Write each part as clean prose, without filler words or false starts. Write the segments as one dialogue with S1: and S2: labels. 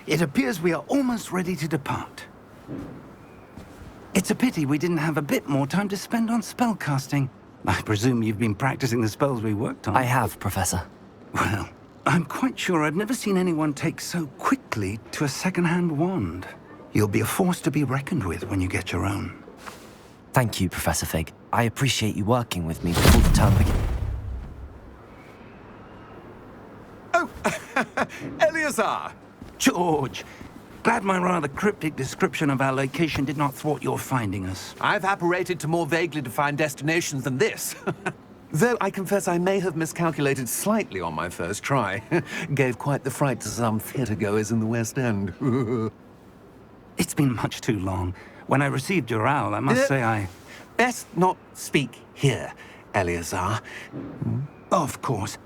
S1: It appears we are almost ready to depart. It's a pity we didn't have a bit more time to spend on spellcasting. I presume you've been practicing the spells we worked on.
S2: I have, Professor.
S1: Well, I'm quite sure I've never seen anyone take so quickly to a second-hand wand. You'll be a force to be reckoned with when you get your own.
S2: Thank you, Professor Fig. I appreciate you working with me before the term begins.
S3: Oh, Eleazar!
S1: George! Glad my rather cryptic description of our location did not thwart your finding us.
S3: I've apparated to more vaguely defined destinations than this. Though I confess I may have miscalculated slightly on my first try. Gave quite the fright to some theatre-goers in the West End.
S1: It's been much too long. When I received your owl, I must say I...
S3: Best not speak here, Eleazar.
S1: Of course.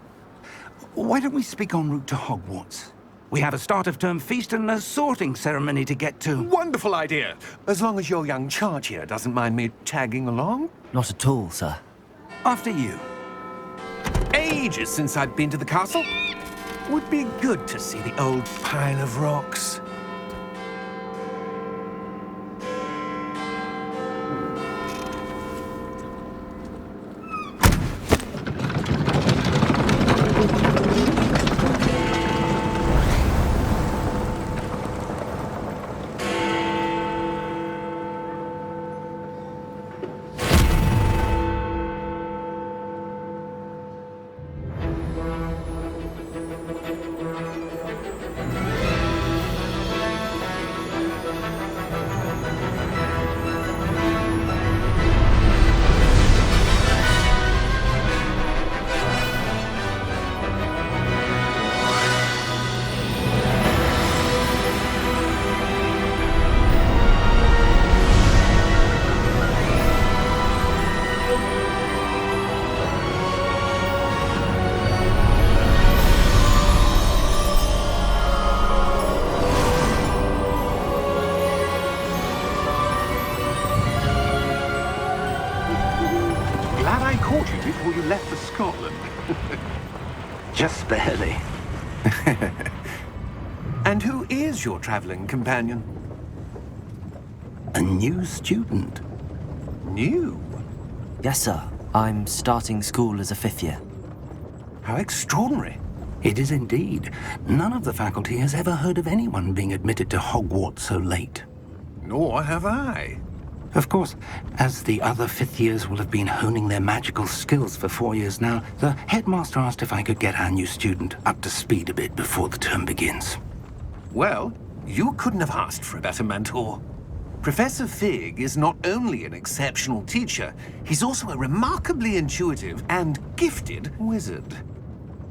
S1: Why don't we speak en route to Hogwarts? We have a start-of-term feast and a sorting ceremony to get to.
S3: Wonderful idea! As long as your young charge here doesn't mind me tagging along.
S2: Not at all, sir.
S1: After you.
S3: Ages since I've been to the castle. Would be good to see the old pile of rocks.
S4: Before you left for Scotland.
S1: Just barely.
S3: And who is your traveling companion?
S1: A new student.
S3: New?
S2: Yes, sir. I'm starting school as a 5th year.
S3: How extraordinary.
S1: It is indeed. None of the faculty has ever heard of anyone being admitted to Hogwarts so late.
S3: Nor have I.
S1: Of course, as the other 5th years will have been honing their magical skills for 4 years now, the headmaster asked if I could get our new student up to speed a bit before the term begins.
S3: Well, you couldn't have asked for a better mentor. Professor Fig is not only an exceptional teacher, he's also a remarkably intuitive and gifted wizard.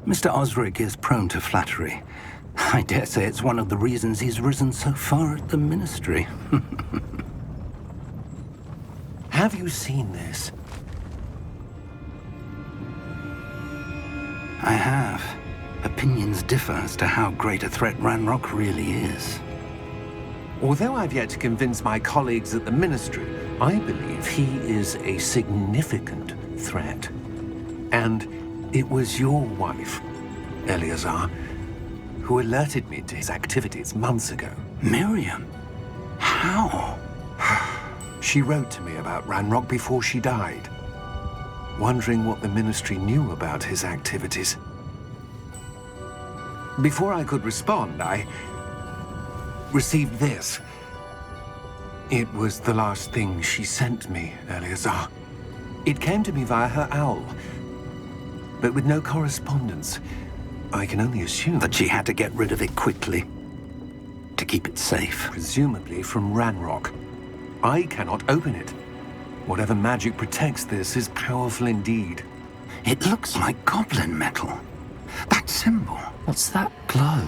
S1: Mr. Osric is prone to flattery. I dare say it's one of the reasons he's risen so far at the ministry.
S3: Have you seen this?
S1: I have. Opinions differ as to how great a threat Ranrok really is.
S3: Although I've yet to convince my colleagues at the Ministry, I believe he is a significant threat. And it was your wife, Eleazar, who alerted me to his activities months ago.
S1: Miriam? How?
S3: She wrote to me about Ranrok before she died, wondering what the Ministry knew about his activities. Before I could respond, I received this. It was the last thing she sent me, Eleazar. It came to me via her owl, but with no correspondence. I can only assume
S1: that she had to get rid of it quickly, to keep it safe.
S3: Presumably from Ranrok. I cannot open it. Whatever magic protects this is powerful indeed.
S1: It looks like goblin metal. That symbol.
S2: What's that glow?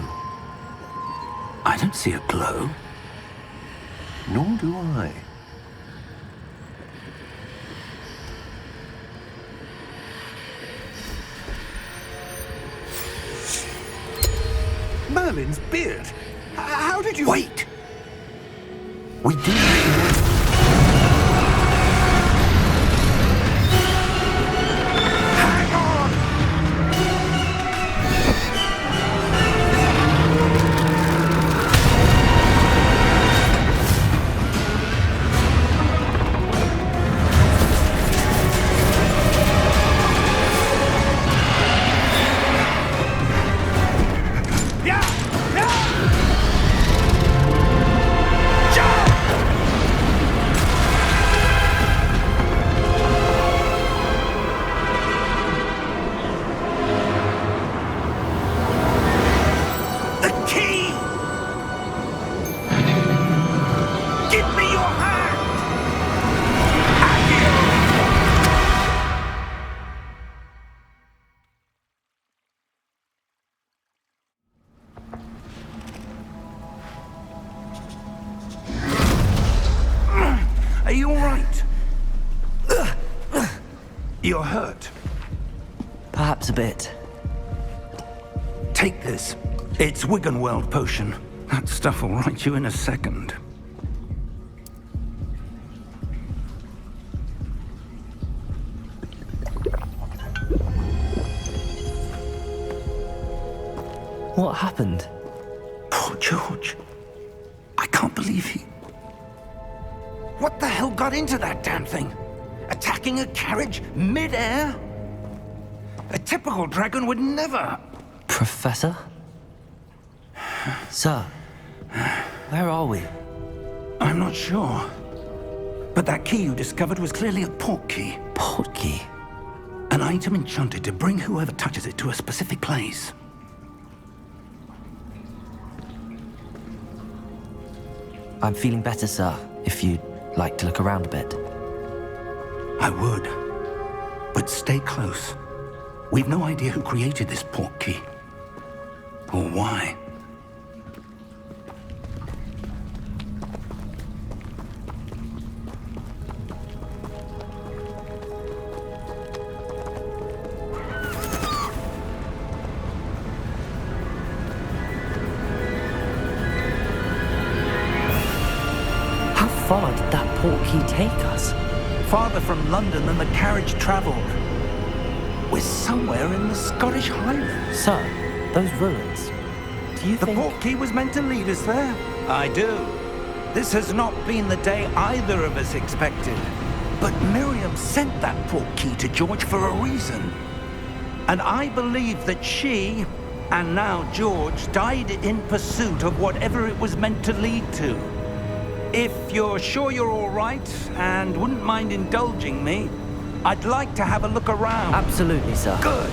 S1: I don't see a glow.
S3: Nor do I. Merlin's beard. How did you...
S1: Wait! We do... Are you all right? You're hurt.
S2: Perhaps a bit.
S1: Take this. It's Wiggenweld potion. That stuff will right you in a second.
S2: What happened?
S1: Poor George. I can't believe he... What the hell got into that damn thing? Attacking a carriage mid-air? A typical dragon would never...
S2: Professor? Sir, where are we?
S1: I'm not sure. But that key you discovered was clearly a port key.
S2: Port key?
S1: An item enchanted to bring whoever touches it to a specific place.
S2: I'm feeling better, sir, if you'd like to look around a bit.
S1: I would. But stay close. We've no idea who created this port key. Or why.
S2: How far did that port key take us?
S1: Farther from London than the carriage traveled. We're somewhere in the Scottish Highlands.
S2: Sir, those ruins. Do you
S1: The
S2: think...
S1: port key was meant to lead us there? I do. This has not been the day either of us expected. But Miriam sent that port key to George for a reason. And I believe that she, and now George, died in pursuit of whatever it was meant to lead to. If you're sure you're all right, and wouldn't mind indulging me, I'd like to have a look around.
S2: Absolutely, sir.
S1: Good.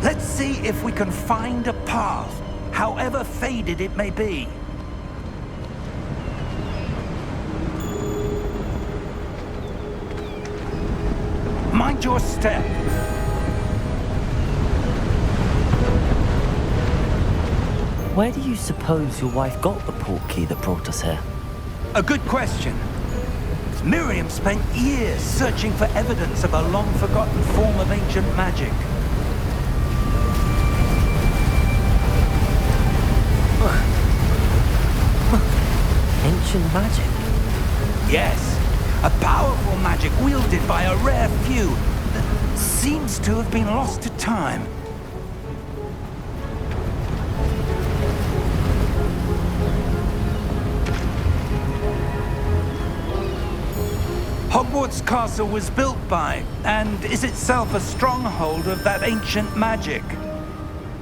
S1: Let's see if we can find a path, however faded it may be. Mind your step.
S2: Where do you suppose your wife got the port key that brought us here?
S1: A good question. Miriam spent years searching for evidence of a long-forgotten form of ancient magic.
S2: Ancient magic?
S1: Yes, a powerful magic wielded by a rare few that seems to have been lost to time. Hogwarts Castle was built by, and is itself a stronghold of that ancient magic.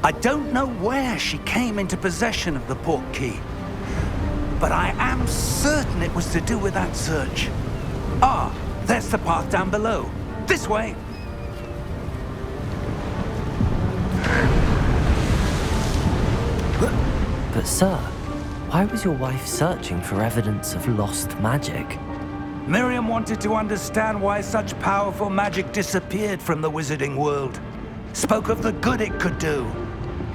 S1: I don't know where she came into possession of the port key, but I am certain it was to do with that search. Ah, there's the path down below. This way.
S2: But sir, why was your wife searching for evidence of lost magic?
S1: Miriam wanted to understand why such powerful magic disappeared from the wizarding world. Spoke of the good it could do.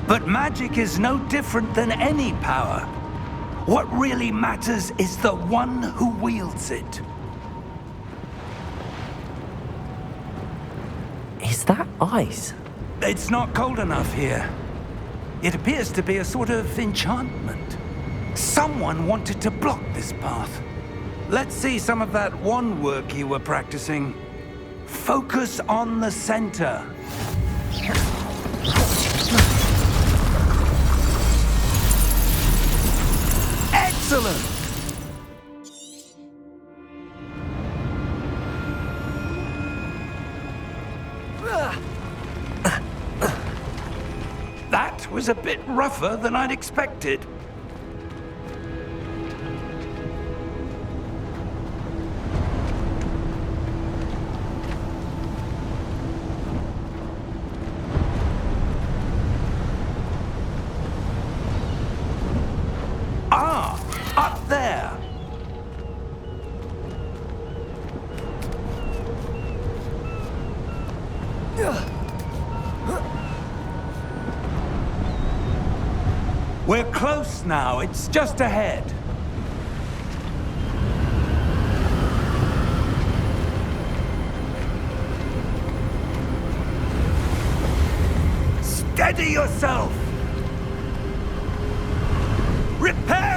S1: But magic is no different than any power. What really matters is the one who wields it.
S2: Is that ice?
S1: It's not cold enough here. It appears to be a sort of enchantment. Someone wanted to block this path. Let's see some of that wand work you were practicing. Focus on the center. Excellent! That was a bit rougher than I'd expected. Up there! We're close now. It's just ahead. Steady yourself! Reparo!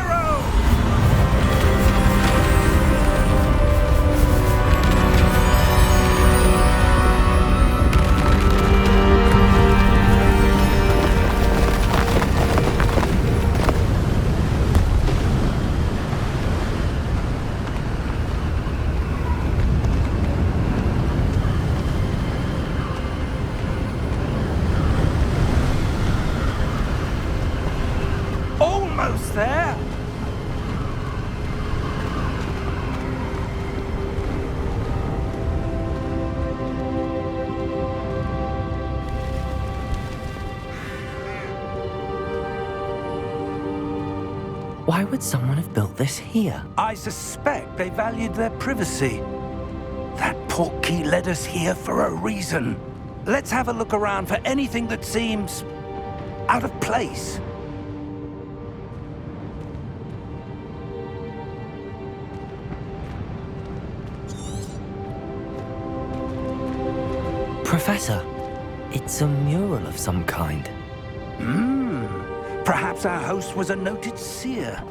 S1: Almost there!
S2: Why would someone have built this here?
S1: I suspect they valued their privacy. That portkey led us here for a reason. Let's have a look around for anything that seems out of place.
S2: Professor, it's a mural of some kind.
S1: Perhaps our host was a noted seer.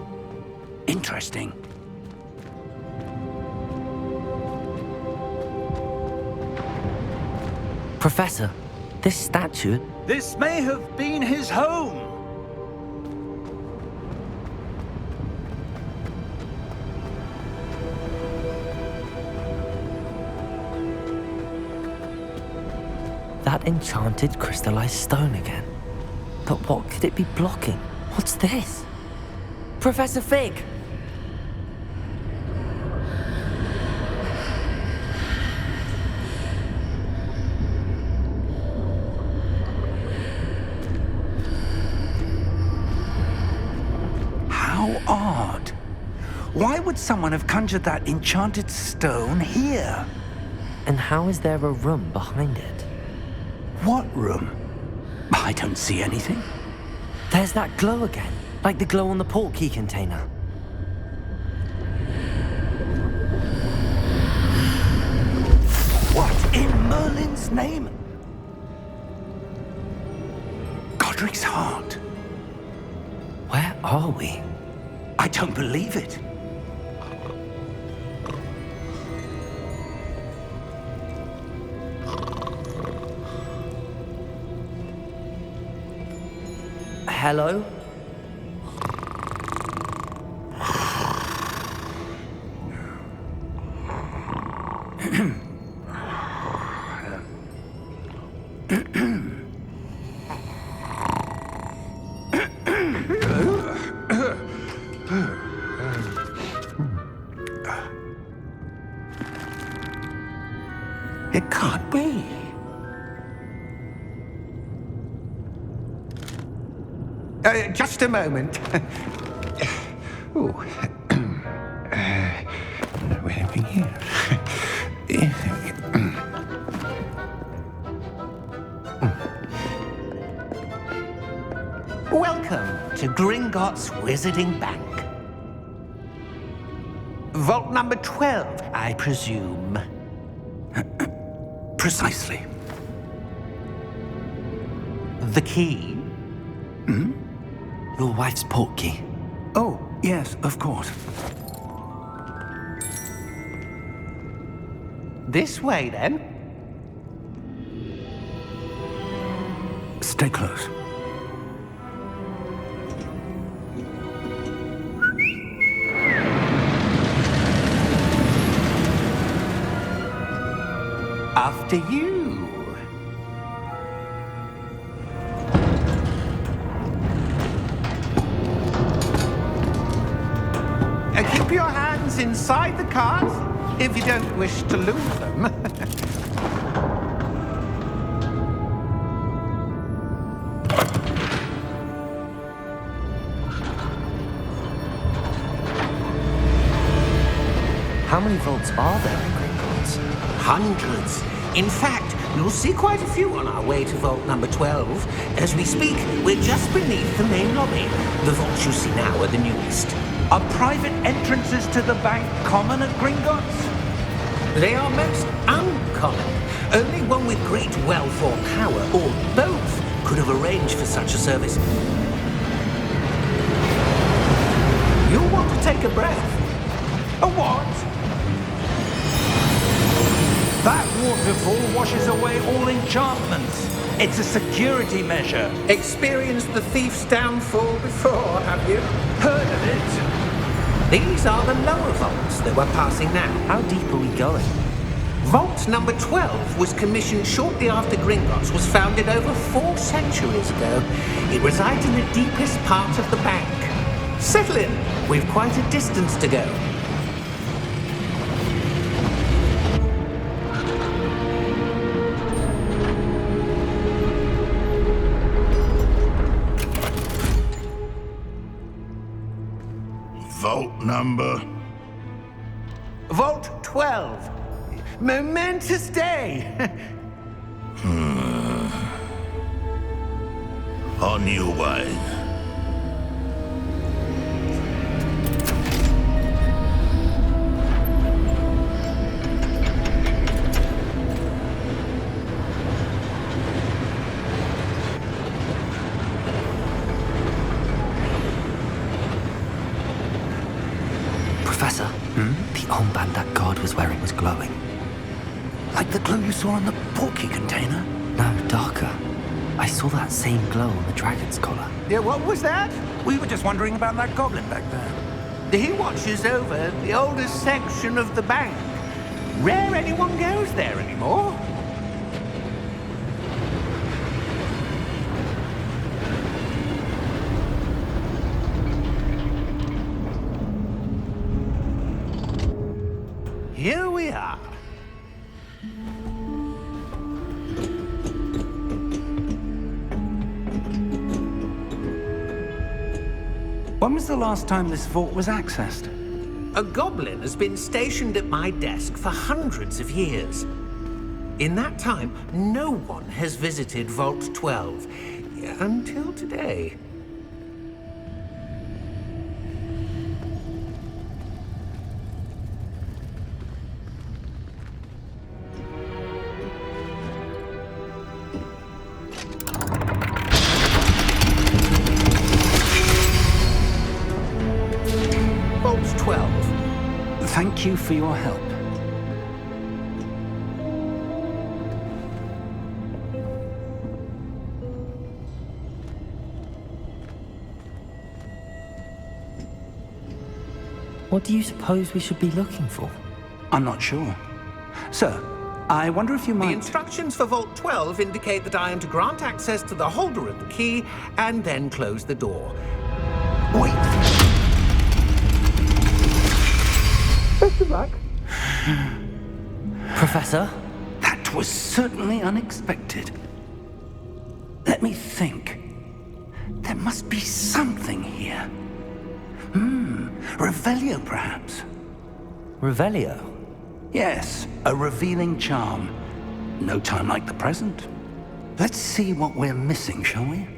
S1: Interesting.
S2: Professor, this statue...
S1: This may have been his home.
S2: That enchanted crystallized stone again. But what could it be blocking? What's this? Professor Fig!
S1: How odd. Why would someone have conjured that enchanted stone here?
S2: And how is there a room behind it?
S1: What room? I don't see anything.
S2: There's that glow again, like the glow on the portkey container.
S1: What in Merlin's name? Godric's heart.
S2: Where are we?
S1: I don't believe it.
S2: Hello?
S3: It can't be. Just a moment. Oh. Wait a minute here.
S4: Welcome to Gringotts Wizarding Bank. Vault number 12, I presume.
S1: Precisely.
S4: The key?
S2: Your wife's portkey.
S1: Oh, yes, of course.
S4: This way, then.
S1: Stay close.
S4: After you. Keep your hands inside the cart if you don't wish to lose them.
S2: How many vaults are there in Gringotts?
S4: Hundreds. In fact, you'll see quite a few on our way to vault number 12. As we speak, we're just beneath the main lobby. The vaults you see now are the newest.
S1: Are private entrances to the bank common at Gringotts?
S4: They are most uncommon. Only one with great wealth or power, or both, could have arranged for such a service. You'll want to take a breath.
S1: A what? That waterfall washes away all enchantments. It's a security measure.
S4: Experienced the thief's downfall before, have you?
S1: Heard of it?
S4: These are the lower vaults that we're passing now.
S2: How deep are we going?
S4: Vault number 12 was commissioned shortly after Gringotts was founded over 4 centuries ago. It resides in the deepest part of the bank. Settle in. We've quite a distance to go.
S5: Vault number?
S1: Vault 12. Momentous day.
S5: On your way.
S2: Professor, the armband that guard was wearing was glowing.
S1: Like the glow you saw in the porky container?
S2: No, darker. I saw that same glow on the dragon's collar.
S1: Yeah, what was that? We were just wondering about that goblin back there.
S4: He watches over the oldest section of the bank. Rare anyone goes there anymore. Here we are.
S1: When was the last time this vault was accessed?
S4: A goblin has been stationed at my desk for hundreds of years. In that time, no one has visited Vault 12 until today. Vault 12.
S1: Thank you for your help.
S2: What do you suppose we should be looking for?
S1: I'm not sure. Sir, I wonder if you
S4: The
S1: might...
S4: instructions for Vault 12 indicate that I am to grant access to the holder of the key and then close the door.
S1: Wait!
S4: Best of luck.
S2: Professor?
S1: That was certainly unexpected. Let me think. There must be something here. Revelio, perhaps?
S2: Revelio?
S1: Yes, a revealing charm. No time like the present. Let's see what we're missing, shall we?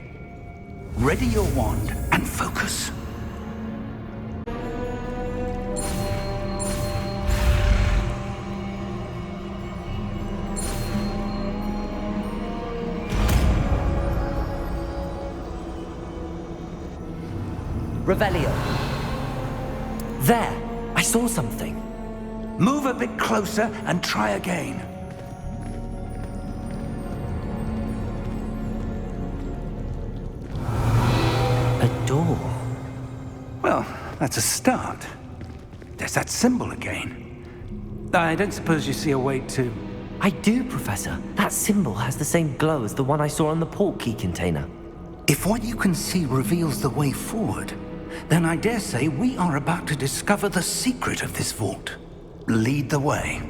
S1: Ready your wand and focus.
S2: Revelio. There! I saw something.
S1: Move a bit closer and try again.
S2: A door.
S1: Well, that's a start. There's that symbol again. I don't suppose you see a way to...
S2: I do, Professor. That symbol has the same glow as the one I saw on the port key container.
S1: If what you can see reveals the way forward, then I dare say we are about to discover the secret of this vault. Lead the way.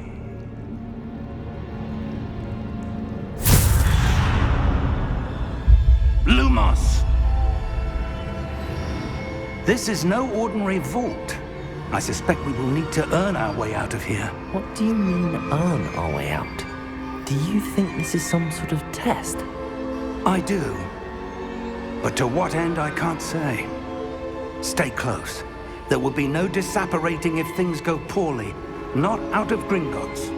S1: Lumos! This is no ordinary vault. I suspect we will need to earn our way out of here.
S2: What do you mean, earn our way out? Do you think this is some sort of test?
S1: I do. But to what end, I can't say. Stay close. There will be no disapparating if things go poorly. Not out of Gringotts.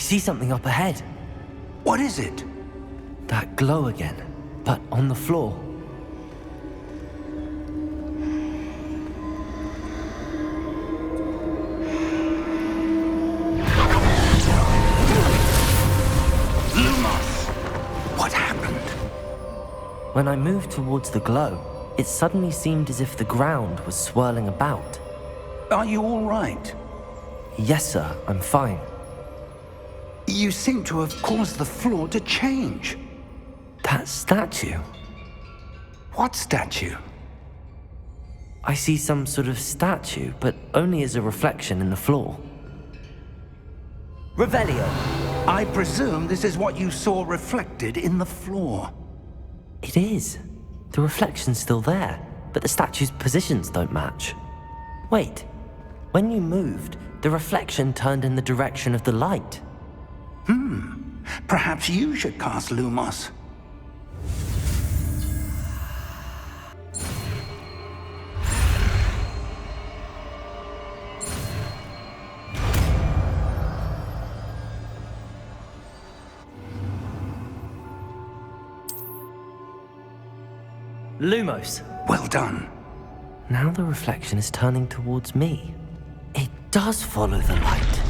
S2: see something up ahead.
S1: What is it?
S2: That glow again, but on the floor.
S1: What happened?
S2: When I moved towards the glow, it suddenly seemed as if the ground was swirling about.
S1: Are you all right?
S2: Yes, sir, I'm fine.
S1: You seem to have caused the floor to change.
S2: That statue?
S1: What statue?
S2: I see some sort of statue, but only as a reflection in the floor. Revelio!
S1: I presume this is what you saw reflected in the floor.
S2: It is. The reflection's still there, but the statue's positions don't match. Wait, when you moved, the reflection turned in the direction of the light.
S1: Perhaps you should cast Lumos.
S2: Lumos!
S1: Well done.
S2: Now the reflection is turning towards me. It does follow the light.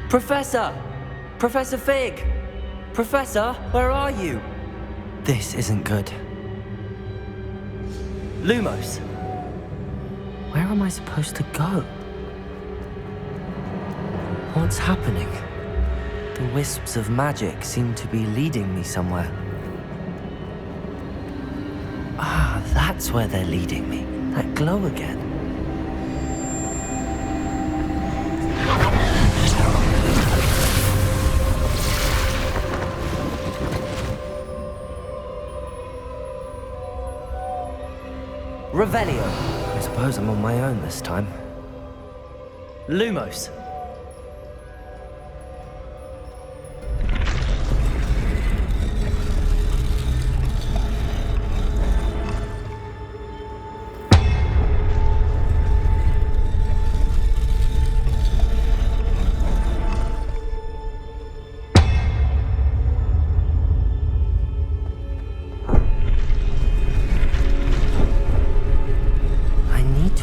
S2: Professor! Professor Fig! Professor, where are you? This isn't good. Lumos! Where am I supposed to go? What's happening? The wisps of magic seem to be leading me somewhere. Ah, that's where they're leading me. That glow again. Revelio. I suppose I'm on my own this time. Lumos.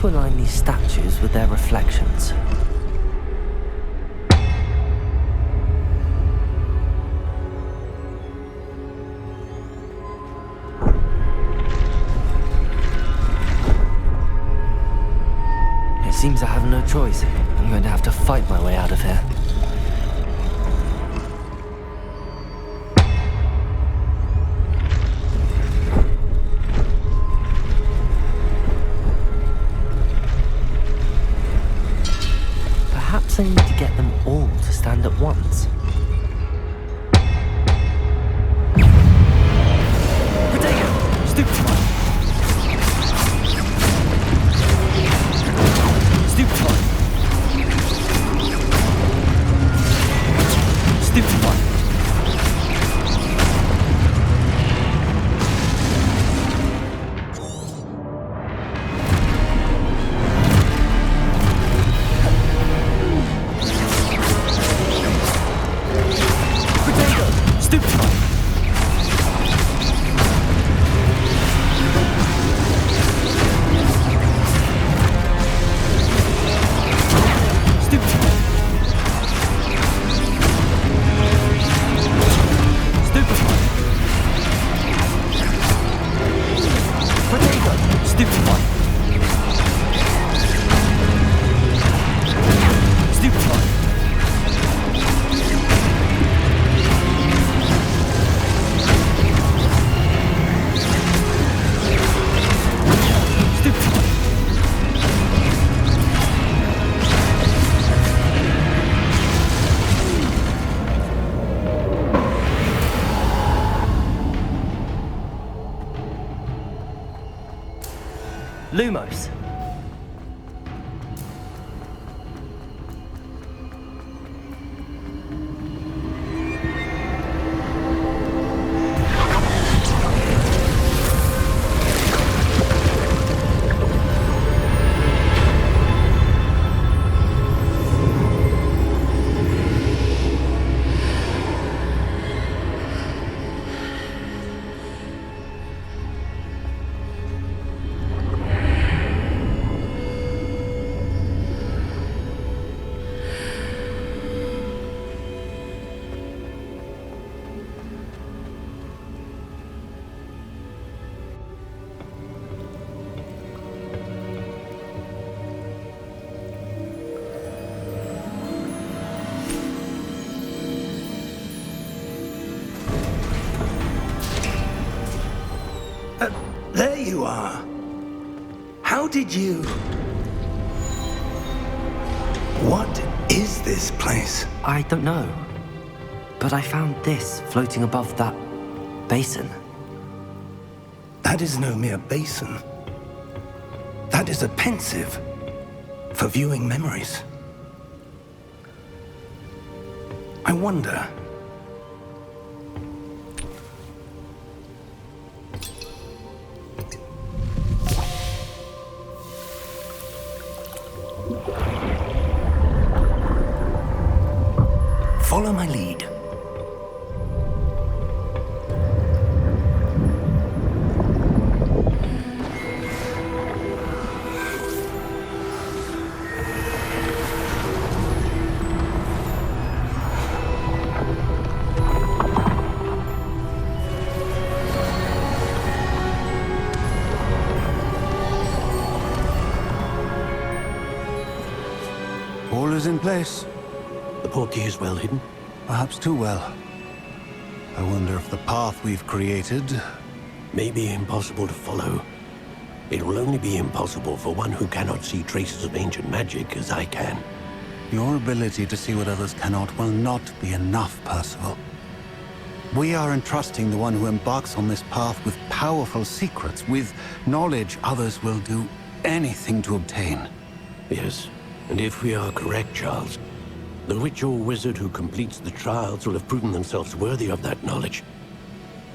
S2: Align these statues with their reflections. It seems I have no choice. I'm going to have to fight my way out of here. Perhaps I need to get them all to stand at once. Potato! Stupefy! Stupefy! Stupefy! Lumos.
S1: There you are. How did you... What is this place?
S2: I don't know. But I found this floating above that basin.
S1: That is no mere basin. That is a pensieve for viewing memories. I wonder... Follow my lead.
S6: All is in place.
S7: The portkey is well hidden.
S6: Perhaps too well. I wonder if the path we've created...
S7: May be impossible to follow. It will only be impossible for one who cannot see traces of ancient magic as I can.
S6: Your ability to see what others cannot will not be enough, Percival. We are entrusting the one who embarks on this path with powerful secrets, with knowledge others will do anything to obtain.
S7: Yes, and if we are correct, Charles, the witch or wizard who completes the trials will have proven themselves worthy of that knowledge,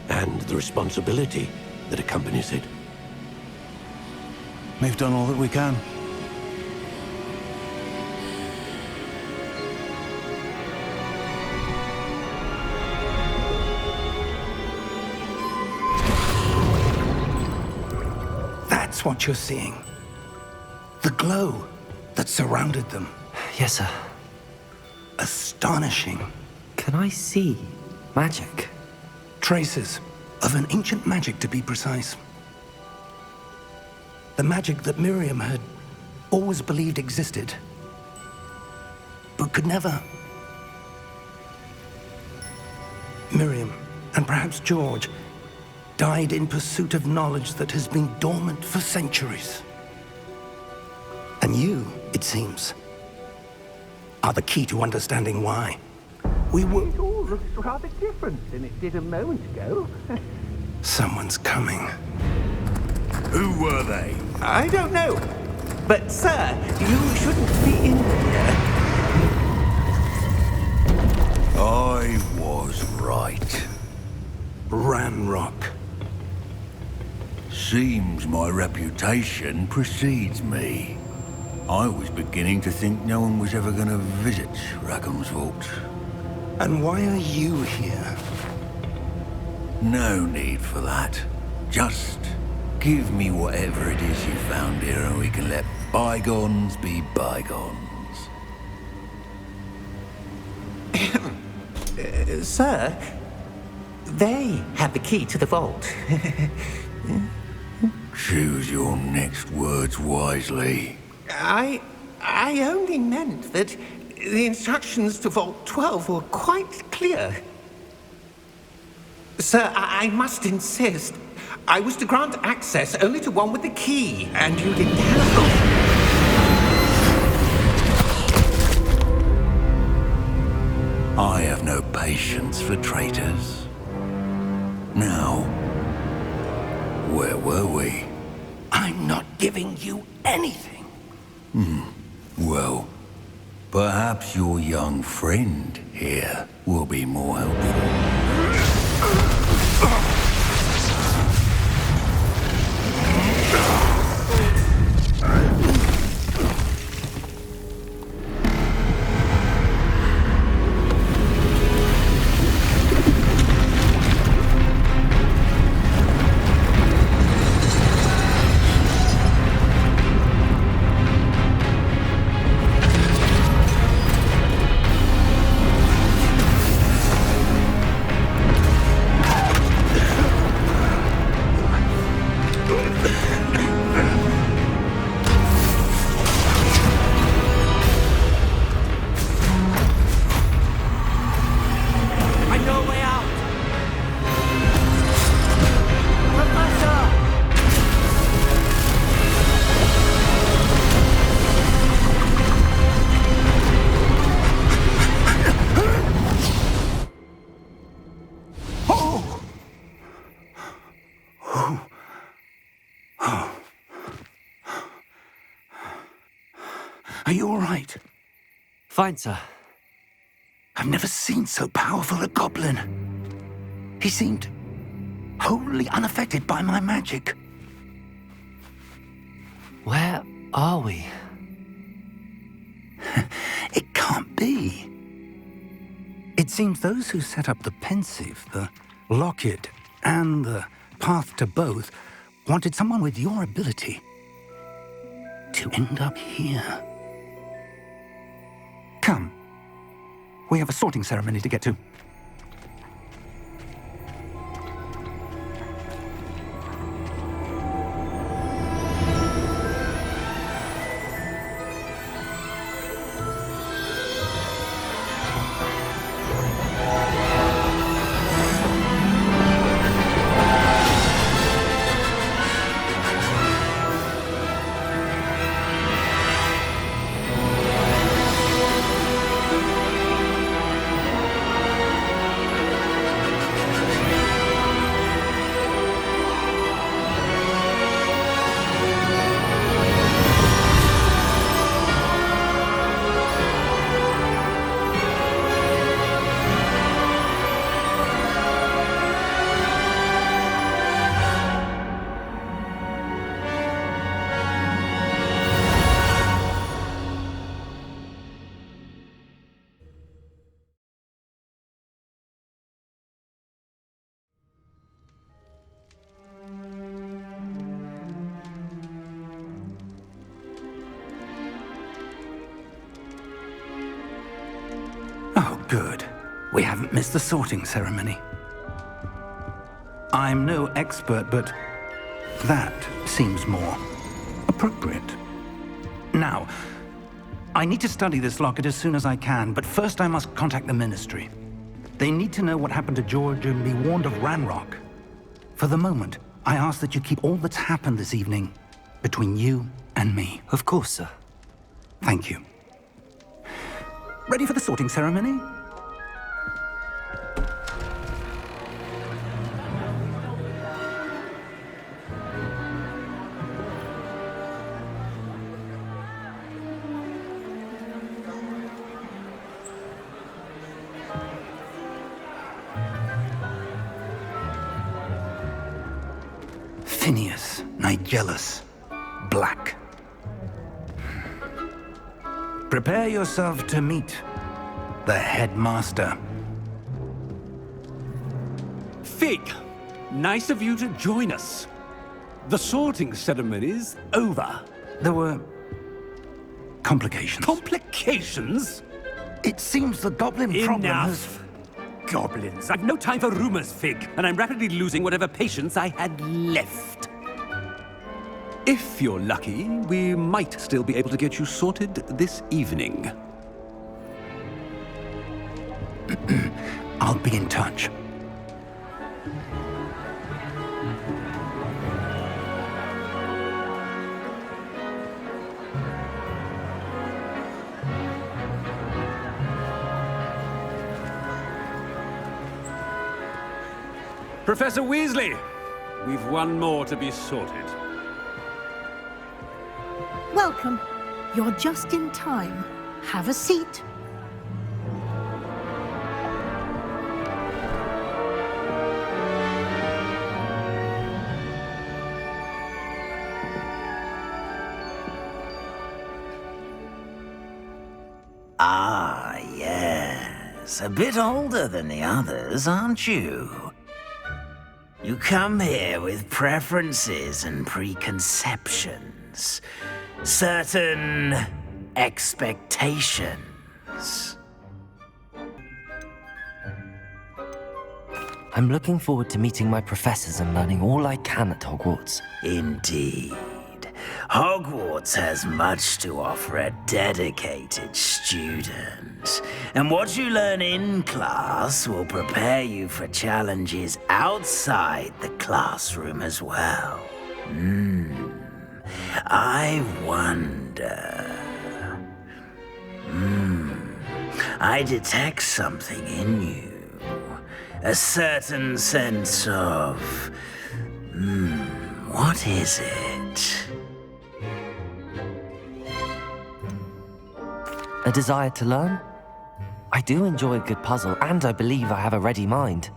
S7: and the responsibility that accompanies it.
S6: We've done all that we can.
S1: That's what you're seeing. The glow that surrounded them.
S2: Yes, sir.
S1: Astonishing.
S2: Can I see magic?
S1: Traces of an ancient magic, to be precise. The magic that Miriam had always believed existed, but could never. Miriam, and perhaps George, died in pursuit of knowledge that has been dormant for centuries. And you, it seems, are the key to understanding why. We will...
S4: It all looks rather different than it did a moment ago.
S1: Someone's coming.
S5: Who were they?
S4: I don't know. But, sir, you shouldn't be in here.
S5: I was right.
S1: Ranrok.
S5: Seems my reputation precedes me. I was beginning to think no one was ever going to visit Rackham's vault.
S1: And why are you here?
S5: No need for that. Just give me whatever it is you found here and we can let bygones be bygones.
S4: Sir, they have the key to the vault.
S5: Choose your next words wisely.
S4: I only meant that the instructions to Vault 12 were quite clear. Sir, I must insist. I was to grant access only to one with the key, and you didn't have...
S5: I have no patience for traitors. Now, where were we?
S1: I'm not giving you anything.
S5: Well, perhaps your young friend here will be more helpful.
S1: Are you all right?
S2: Fine, sir.
S1: I've never seen so powerful a goblin. He seemed wholly unaffected by my magic.
S2: Where are we?
S1: It can't be. It seems those who set up the Pensieve, the Locket, and the Path to Both wanted someone with your ability to end up here. Come. We have a sorting ceremony to get to. Oh, good. We haven't missed the sorting ceremony. I'm no expert, but that seems more appropriate. Now, I need to study this locket as soon as I can, but first I must contact the Ministry. They need to know what happened to George and be warned of Ranrok. For the moment, I ask that you keep all that's happened this evening between you and me.
S2: Of course, sir.
S1: Thank you.
S3: Ready for the sorting ceremony?
S1: Phineas, Nigellus, black. Prepare yourself to meet the headmaster.
S8: Fig, nice of you to join us. The sorting ceremony's over.
S1: There were complications.
S8: Complications?
S1: It seems the goblin problem has...
S8: Enough! Goblins. I've no time for rumors, Fig, and I'm rapidly losing whatever patience I had left. If you're lucky, we might still be able to get you sorted this evening.
S1: I'll be in touch.
S8: Professor Weasley, we've one more to be sorted.
S9: Welcome. You're just in time. Have a seat.
S10: Ah, yes. A bit older than the others, aren't you? You come here with preferences and preconceptions. Certain expectations.
S2: I'm looking forward to meeting my professors and learning all I can at Hogwarts.
S10: Indeed. Hogwarts has much to offer a dedicated student. And what you learn in class will prepare you for challenges outside the classroom as well. I wonder... I detect something in you. A certain sense of... what is it?
S2: A desire to learn? I do enjoy a good puzzle, and I believe I have a ready mind.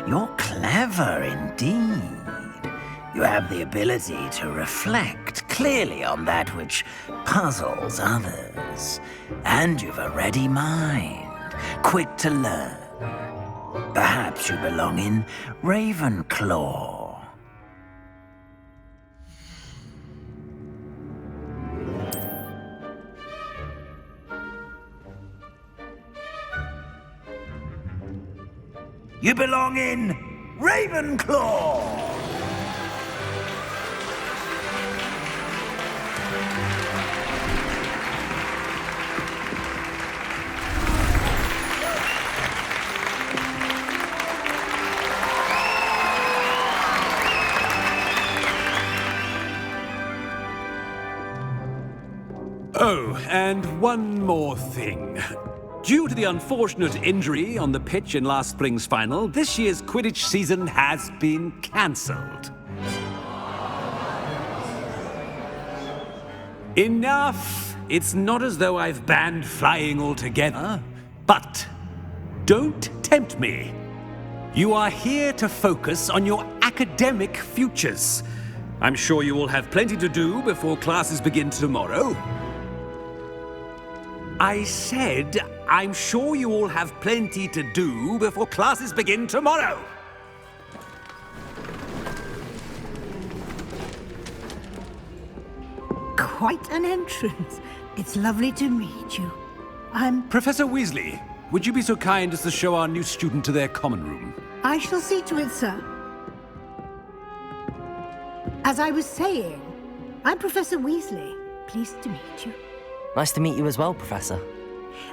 S10: You're clever indeed. You have the ability to reflect clearly on that which puzzles others. And you've a ready mind, quick to learn. Perhaps you belong in Ravenclaw. You belong in Ravenclaw!
S8: Oh, and one more thing. Due to the unfortunate injury on the pitch in last spring's final, this year's Quidditch season has been cancelled. Enough! It's not as though I've banned flying altogether, but don't tempt me. You are here to focus on your academic futures. I'm sure you will have plenty to do before classes begin tomorrow. I said, I'm sure you all have plenty to do before classes begin tomorrow.
S9: Quite an entrance. It's lovely to meet you. I'm...
S8: Professor Weasley, would you be so kind as to show our new student to their common room?
S9: I shall see to it, sir. As I was saying, I'm Professor Weasley. Pleased to meet you.
S2: Nice to meet you as well, Professor.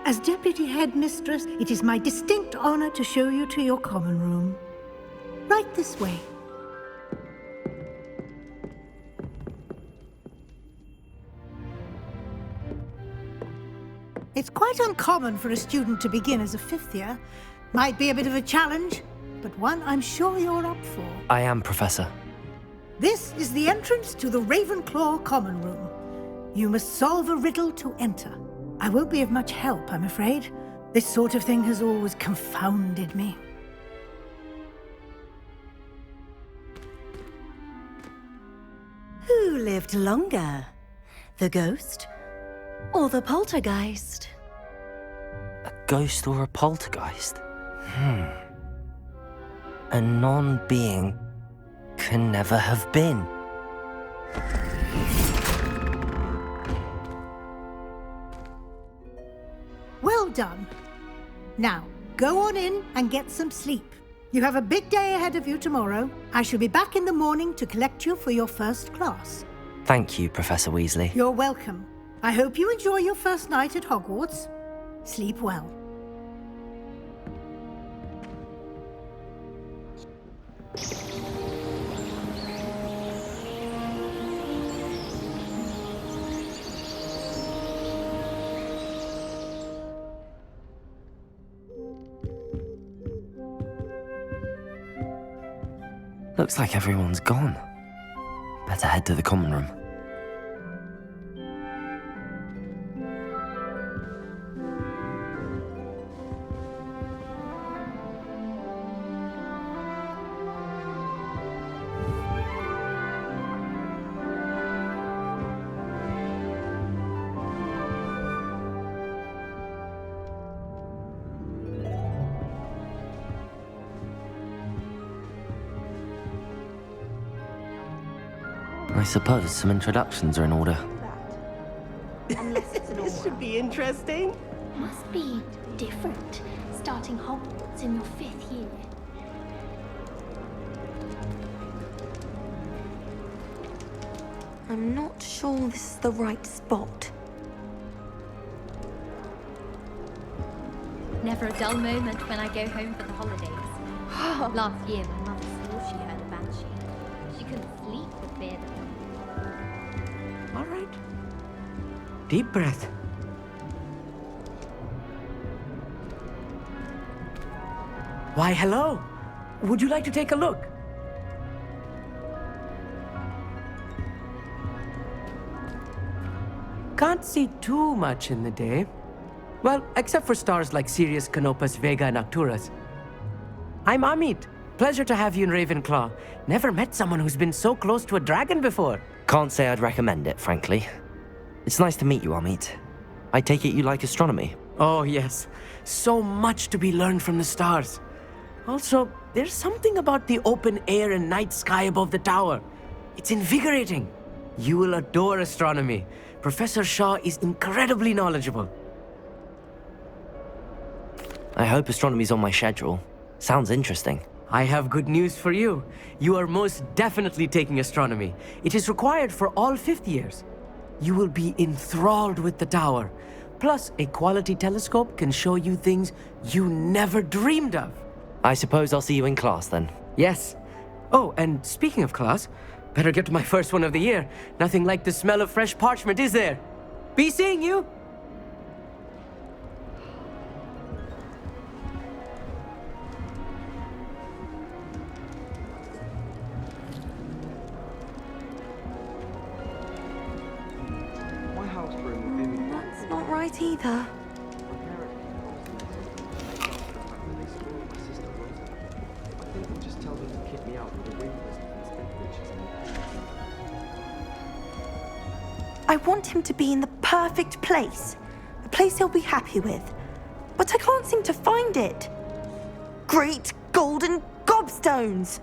S9: As Deputy Headmistress, it is my distinct honor to show you to your common room. Right this way. It's quite uncommon for a student to begin as a 5th year. Might be a bit of a challenge, but one I'm sure you're up for.
S2: I am, Professor.
S9: This is the entrance to the Ravenclaw Common Room. You must solve a riddle to enter. I won't be of much help, I'm afraid. This sort of thing has always confounded me.
S11: Who lived longer? The ghost or the poltergeist?
S2: A ghost or a poltergeist? A non-being can never have been.
S9: Well done. Now, go on in and get some sleep. You have a big day ahead of you tomorrow. I shall be back in the morning to collect you for your first class.
S2: Thank you, Professor Weasley.
S9: You're welcome. I hope you enjoy your first night at Hogwarts. Sleep well.
S2: Looks like everyone's gone. Better head to the common room. I suppose some introductions are in order.
S12: This should be interesting.
S13: Must be different, starting Hogwarts in your 5th year.
S11: I'm not sure this is the right spot.
S13: Never a dull moment when I go home for the holidays. Last year, my mother swore she heard a banshee. She couldn't sleep for fear that...
S12: All right. Deep breath. Why, hello. Would you like to take a look? Can't see too much in the day. Well, except for stars like Sirius, Canopus, Vega, and Arcturus. I'm Amit. Pleasure to have you in Ravenclaw. Never met someone who's been so close to a dragon before.
S2: Can't say I'd recommend it, frankly. It's nice to meet you, Amit. I take it you like astronomy?
S12: Oh, yes. So much to be learned from the stars. Also, there's something about the open air and night sky above the tower. It's invigorating. You will adore astronomy. Professor Shaw is incredibly knowledgeable.
S2: I hope astronomy's on my schedule. Sounds interesting.
S12: I have good news for you. You are most definitely taking astronomy. It is required for all 5th years. You will be enthralled with the tower. Plus, a quality telescope can show you things you never dreamed of.
S2: I suppose I'll see you in class then.
S12: Yes. Oh, and speaking of class, better get to my first one of the year. Nothing like the smell of fresh parchment, is there? Be seeing you!
S11: That's not right either. I want him to be in the perfect place. A place he'll be happy with. But I can't seem to find it. Great golden gobstones!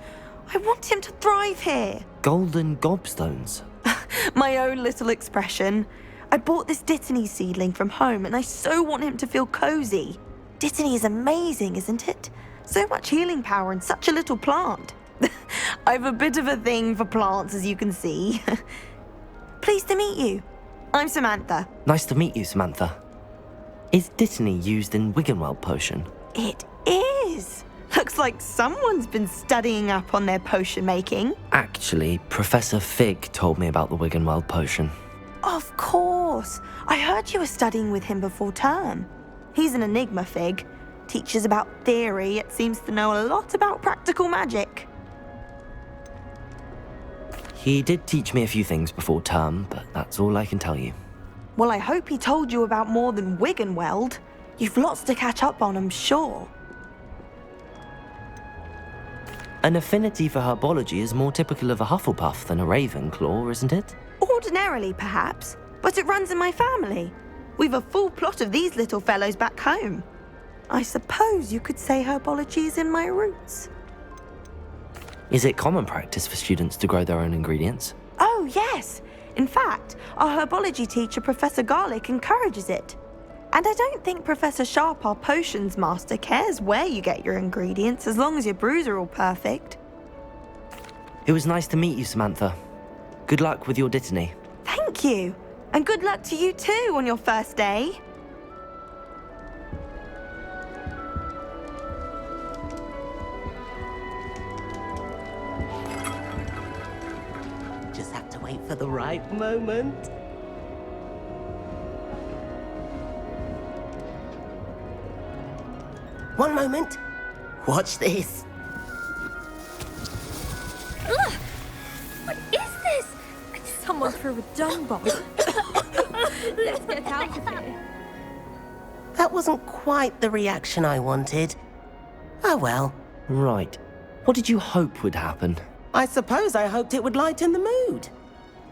S11: I want him to thrive here.
S2: Golden gobstones?
S11: My own little expression. I bought this Dittany seedling from home and I so want him to feel cozy. Dittany is amazing, isn't it? So much healing power in such a little plant. I have a bit of a thing for plants, as you can see. Pleased to meet you. I'm Samantha.
S2: Nice to meet you, Samantha. Is Dittany used in Wiggenweld potion?
S11: It is. Looks like someone's been studying up on their potion making.
S2: Actually, Professor Fig told me about the Wiggenweld potion.
S11: Of course. I heard you were studying with him before term. He's an enigma fig. Teaches about theory, yet seems to know a lot about practical magic.
S2: He did teach me a few things before term, but that's all I can tell you.
S11: Well, I hope he told you about more than Wiggenweld. You've lots to catch up on, I'm sure.
S2: An affinity for herbology is more typical of a Hufflepuff than a Ravenclaw, isn't it?
S11: Ordinarily, perhaps, but it runs in my family. We've a full plot of these little fellows back home. I suppose you could say herbology is in my roots.
S2: Is it common practice for students to grow their own ingredients?
S11: Oh, yes. In fact, our herbology teacher, Professor Garlick, encourages it. And I don't think Professor Sharp, our potions master, cares where you get your ingredients as long as your brews are all perfect.
S2: It was nice to meet you, Samantha. Good luck with your dittany.
S11: Thank you. And good luck to you too on your first day.
S14: Just have to wait for the right moment. One moment. Watch this.
S13: Ugh! What is this? Someone threw a dung bomb. Let's get out of here.
S14: That wasn't quite the reaction I wanted. Oh well.
S2: Right. What did you hope would happen?
S14: I suppose I hoped it would lighten the mood.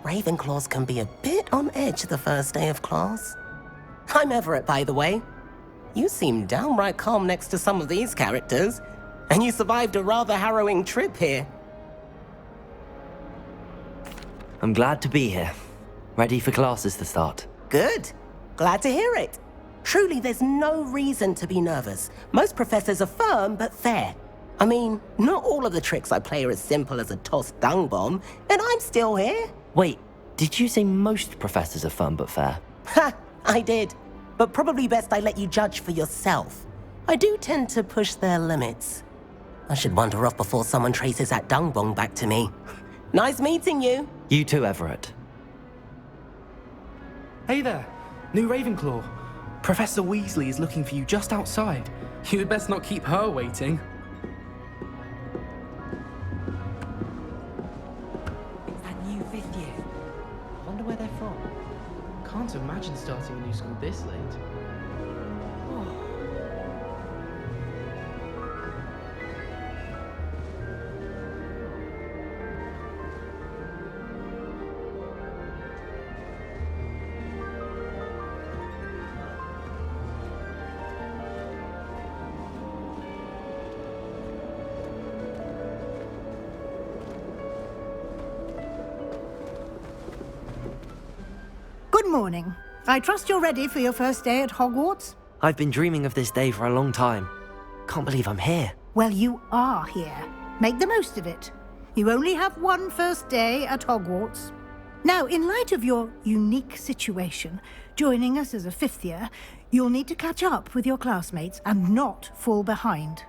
S14: Ravenclaws can be a bit on edge the first day of class. I'm Everett, by the way. You seem downright calm next to some of these characters, and you survived a rather harrowing trip here.
S2: I'm glad to be here. Ready for classes to start.
S14: Good. Glad to hear it. Truly, there's no reason to be nervous. Most professors are firm but fair. I mean, not all of the tricks I play are as simple as a tossed dung bomb, and I'm still here.
S2: Wait, did you say most professors are firm but fair?
S14: Ha! I did. But probably best I let you judge for yourself. I do tend to push their limits. I should wander off before someone traces that dung bomb back to me. Nice meeting you.
S2: You too, Everett.
S15: Hey there, new Ravenclaw. Professor Weasley is looking for you just outside. You'd best not keep her waiting.
S12: It's that new 5th year. I wonder where they're from.
S15: Can't imagine starting a new school this late.
S9: Good morning. I trust you're ready for your first day at Hogwarts?
S2: I've been dreaming of this day for a long time. Can't believe I'm here.
S9: Well, you are here. Make the most of it. You only have one first day at Hogwarts. Now, in light of your unique situation, joining us as a 5th year, you'll need to catch up with your classmates and not fall behind.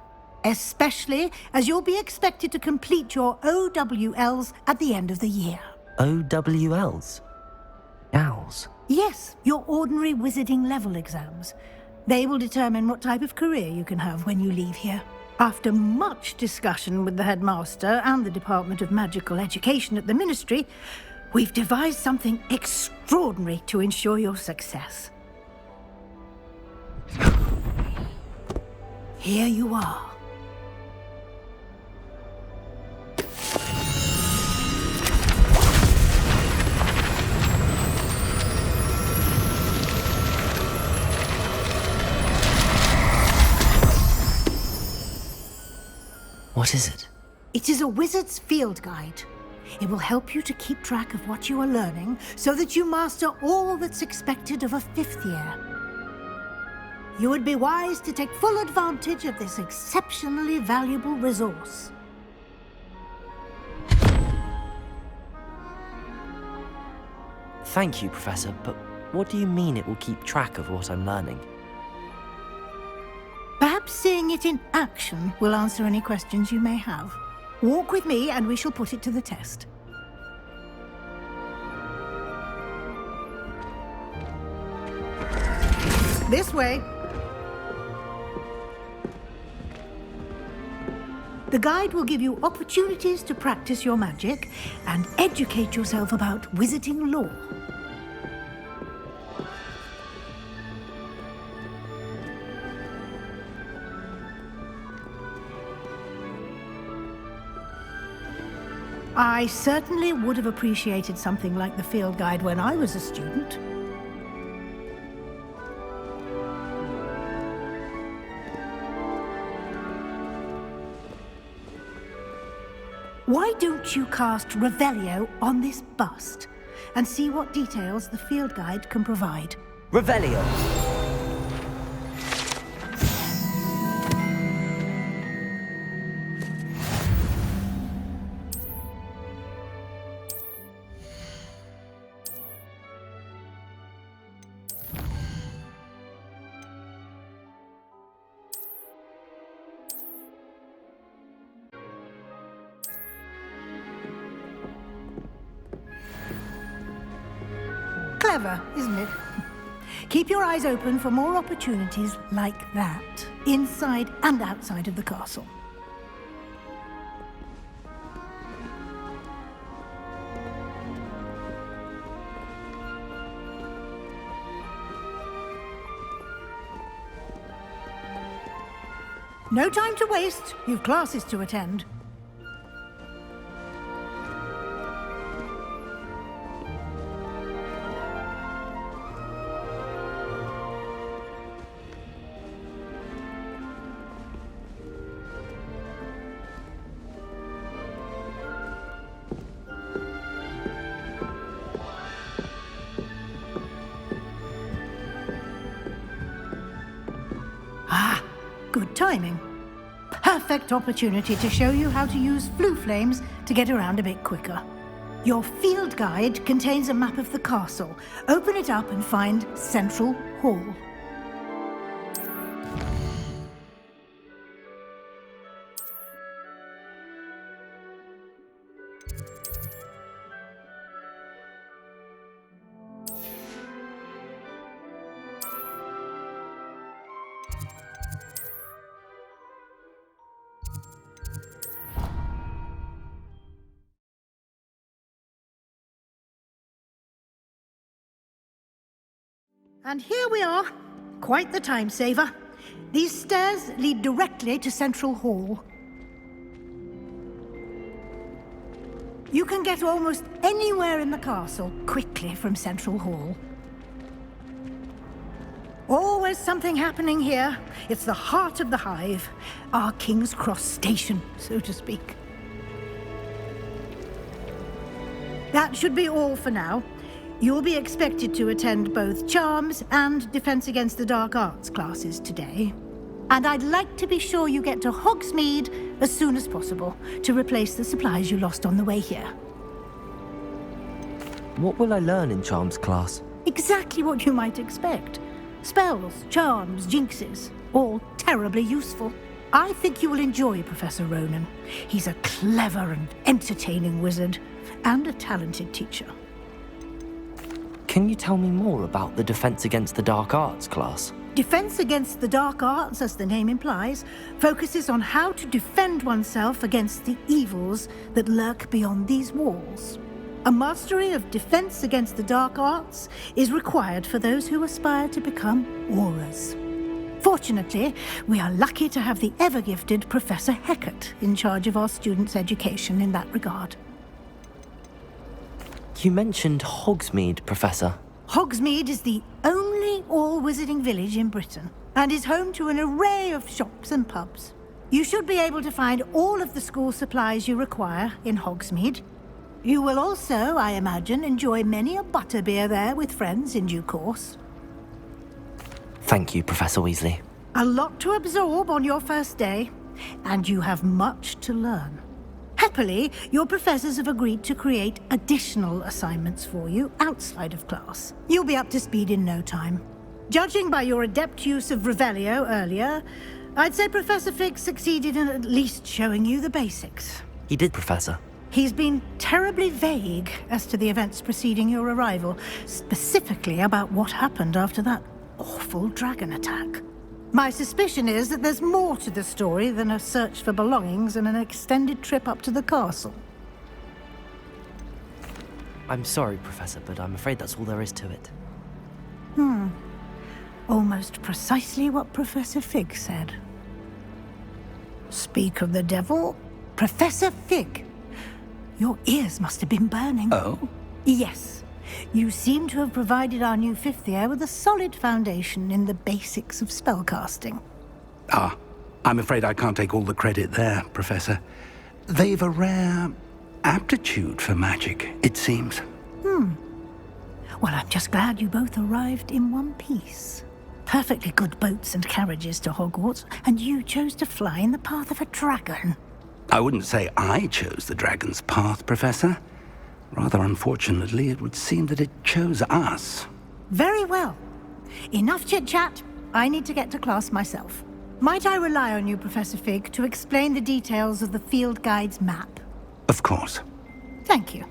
S9: Especially as you'll be expected to complete your OWLs at the end of the year.
S2: OWLs? Owls?
S9: Yes, your ordinary wizarding level exams. They will determine what type of career you can have when you leave here. After much discussion with the headmaster and the Department of Magical Education at the Ministry, we've devised something extraordinary to ensure your success. Here you are.
S2: What is it?
S9: It is a wizard's field guide. It will help you to keep track of what you are learning so that you master all that's expected of a 5th year. You would be wise to take full advantage of this exceptionally valuable resource.
S2: Thank you, Professor, but what do you mean it will keep track of what I'm learning?
S9: Perhaps seeing it in action will answer any questions you may have. Walk with me and we shall put it to the test. This way. The guide will give you opportunities to practice your magic and educate yourself about wizarding lore. I certainly would have appreciated something like the field guide when I was a student. Why don't you cast Revelio on this bust and see what details the field guide can provide?
S2: Revelio.
S9: Clever, isn't it? Keep your eyes open for more opportunities like that, inside and outside of the castle. No time to waste. You've classes to attend. Good timing. Perfect opportunity to show you how to use flue flames to get around a bit quicker. Your field guide contains a map of the castle. Open it up and find Central Hall. And here we are. Quite the time saver. These stairs lead directly to Central Hall. You can get almost anywhere in the castle quickly from Central Hall. Always something happening here. It's the heart of the hive, our King's Cross station, so to speak. That should be all for now. You'll be expected to attend both Charms and Defense Against the Dark Arts classes today. And I'd like to be sure you get to Hogsmeade as soon as possible to replace the supplies you lost on the way here.
S2: What will I learn in Charms class?
S9: Exactly what you might expect. Spells, charms, jinxes, all terribly useful. I think you will enjoy Professor Ronan. He's a clever and entertaining wizard, and a talented teacher.
S2: Can you tell me more about the Defense Against the Dark Arts class?
S9: Defense Against the Dark Arts, as the name implies, focuses on how to defend oneself against the evils that lurk beyond these walls. A mastery of Defense Against the Dark Arts is required for those who aspire to become auras. Fortunately, we are lucky to have the ever-gifted Professor Hecat in charge of our students' education in that regard.
S2: You mentioned Hogsmeade, Professor.
S9: Hogsmeade is the only all-wizarding village in Britain, and is home to an array of shops and pubs. You should be able to find all of the school supplies you require in Hogsmeade. You will also, I imagine, enjoy many a butterbeer there with friends in due course.
S2: Thank you, Professor Weasley.
S9: A lot to absorb on your first day, and you have much to learn. Happily, your professors have agreed to create additional assignments for you outside of class. You'll be up to speed in no time. Judging by your adept use of Revelio earlier, I'd say Professor Fig succeeded in at least showing you the basics.
S2: He did, Professor.
S9: He's been terribly vague as to the events preceding your arrival, specifically about what happened after that awful dragon attack. My suspicion is that there's more to the story than a search for belongings and an extended trip up to the castle.
S2: I'm sorry, Professor, but I'm afraid that's all there is to it.
S9: Almost precisely what Professor Fig said. Speak of the devil, Professor Fig. Your ears must have been burning.
S1: Oh?
S9: Yes. You seem to have provided our new fifth year with a solid foundation in the basics of spellcasting.
S1: Ah, I'm afraid I can't take all the credit there, Professor. They've a rare aptitude for magic, it seems.
S9: Well, I'm just glad you both arrived in one piece. Perfectly good boats and carriages to Hogwarts, and you chose to fly in the path of a dragon.
S1: I wouldn't say I chose the dragon's path, Professor. Rather unfortunately, it would seem that it chose us.
S9: Very well. Enough chit-chat. I need to get to class myself. Might I rely on you, Professor Fig, to explain the details of the field guide's map?
S1: Of course.
S9: Thank you.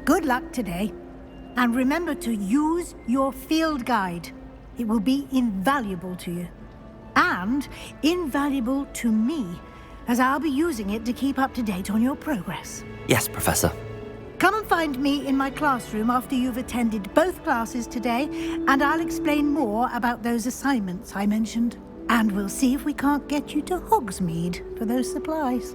S9: Good luck today. And remember to use your field guide. It will be invaluable to you. And invaluable to me, as I'll be using it to keep up to date on your progress.
S2: Yes, Professor.
S9: Come and find me in my classroom after you've attended both classes today, and I'll explain more about those assignments I mentioned. And we'll see if we can't get you to Hogsmeade for those supplies.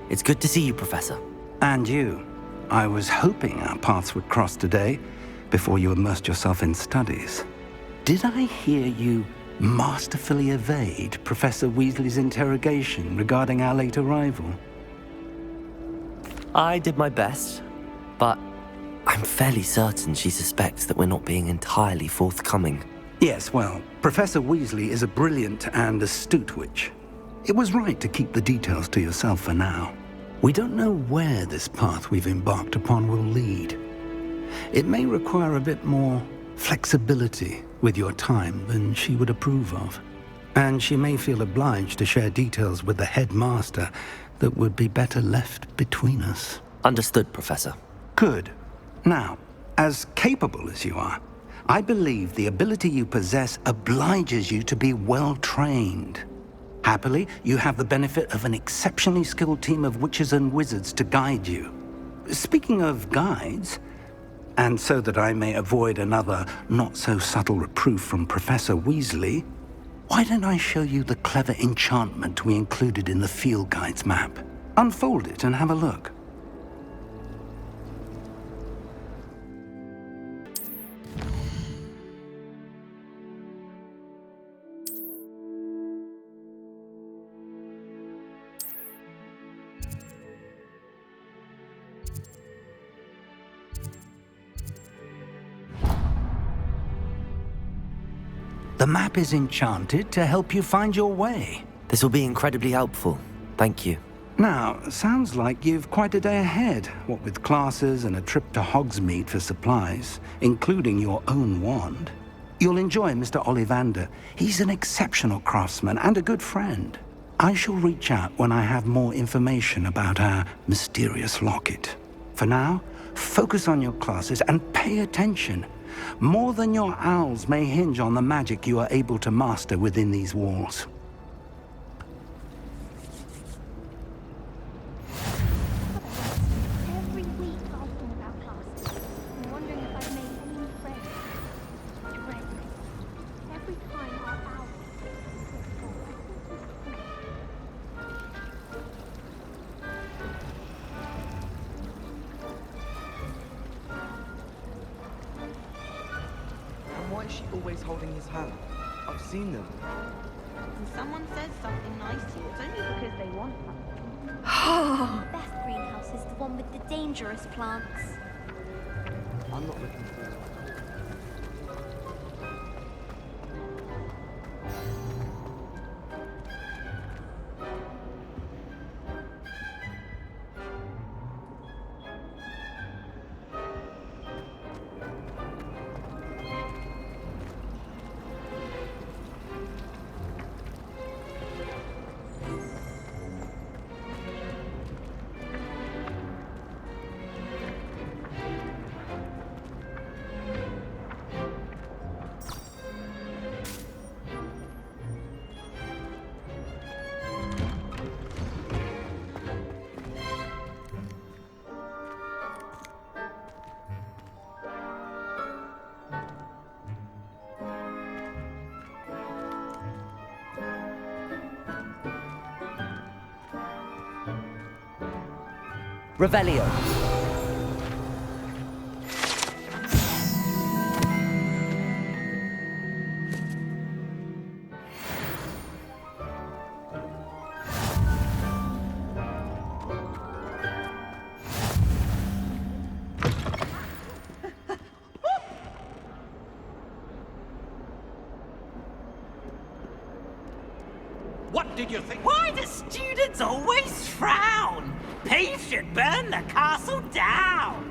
S2: It's good to see you, Professor.
S1: And you. I was hoping our paths would cross today, before you immersed yourself in studies. Did I hear you masterfully evade Professor Weasley's interrogation regarding our late arrival?
S2: I did my best, but I'm fairly certain she suspects that we're not being entirely forthcoming.
S1: Yes, well, Professor Weasley is a brilliant and astute witch. It was right to keep the details to yourself for now. We don't know where this path we've embarked upon will lead. It may require a bit more flexibility with your time than she would approve of. And she may feel obliged to share details with the headmaster that would be better left between us.
S2: Understood, Professor.
S1: Good. Now, as capable as you are, I believe the ability you possess obliges you to be well trained. Happily, you have the benefit of an exceptionally skilled team of witches and wizards to guide you. Speaking of guides, and so that I may avoid another not-so-subtle reproof from Professor Weasley, why don't I show you the clever enchantment we included in the field guide's map? Unfold it and have a look. The map is enchanted to help you find your way.
S2: This will be incredibly helpful. Thank you.
S1: Now, sounds like you've quite a day ahead, what with classes and a trip to Hogsmeade for supplies, including your own wand. You'll enjoy Mr. Ollivander. He's an exceptional craftsman and a good friend. I shall reach out when I have more information about our mysterious locket. For now, focus on your classes and pay attention. More than your owls may hinge on the magic you are able to master within these walls.
S13: Every week asking about classes. I'm wondering if I've made any new friends. Dread this. Every time our owls
S15: Why is she always holding his hand? I've seen them.
S11: When someone says something nice to you, it's only because they want something.
S13: The best greenhouse is the one with the dangerous plants.
S15: I'm not looking for it.
S2: Revelio.
S16: What did you think?
S10: Why do students always frown? Peace should burn the castle down.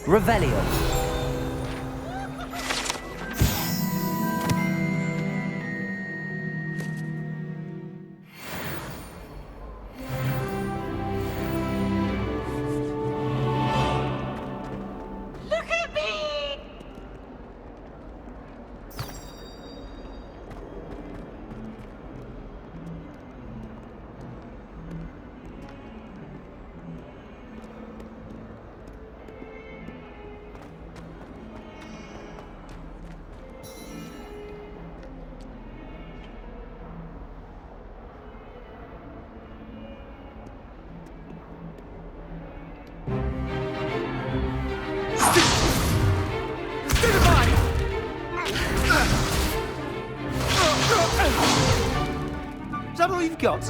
S2: Revelio.
S16: Is that all you've got?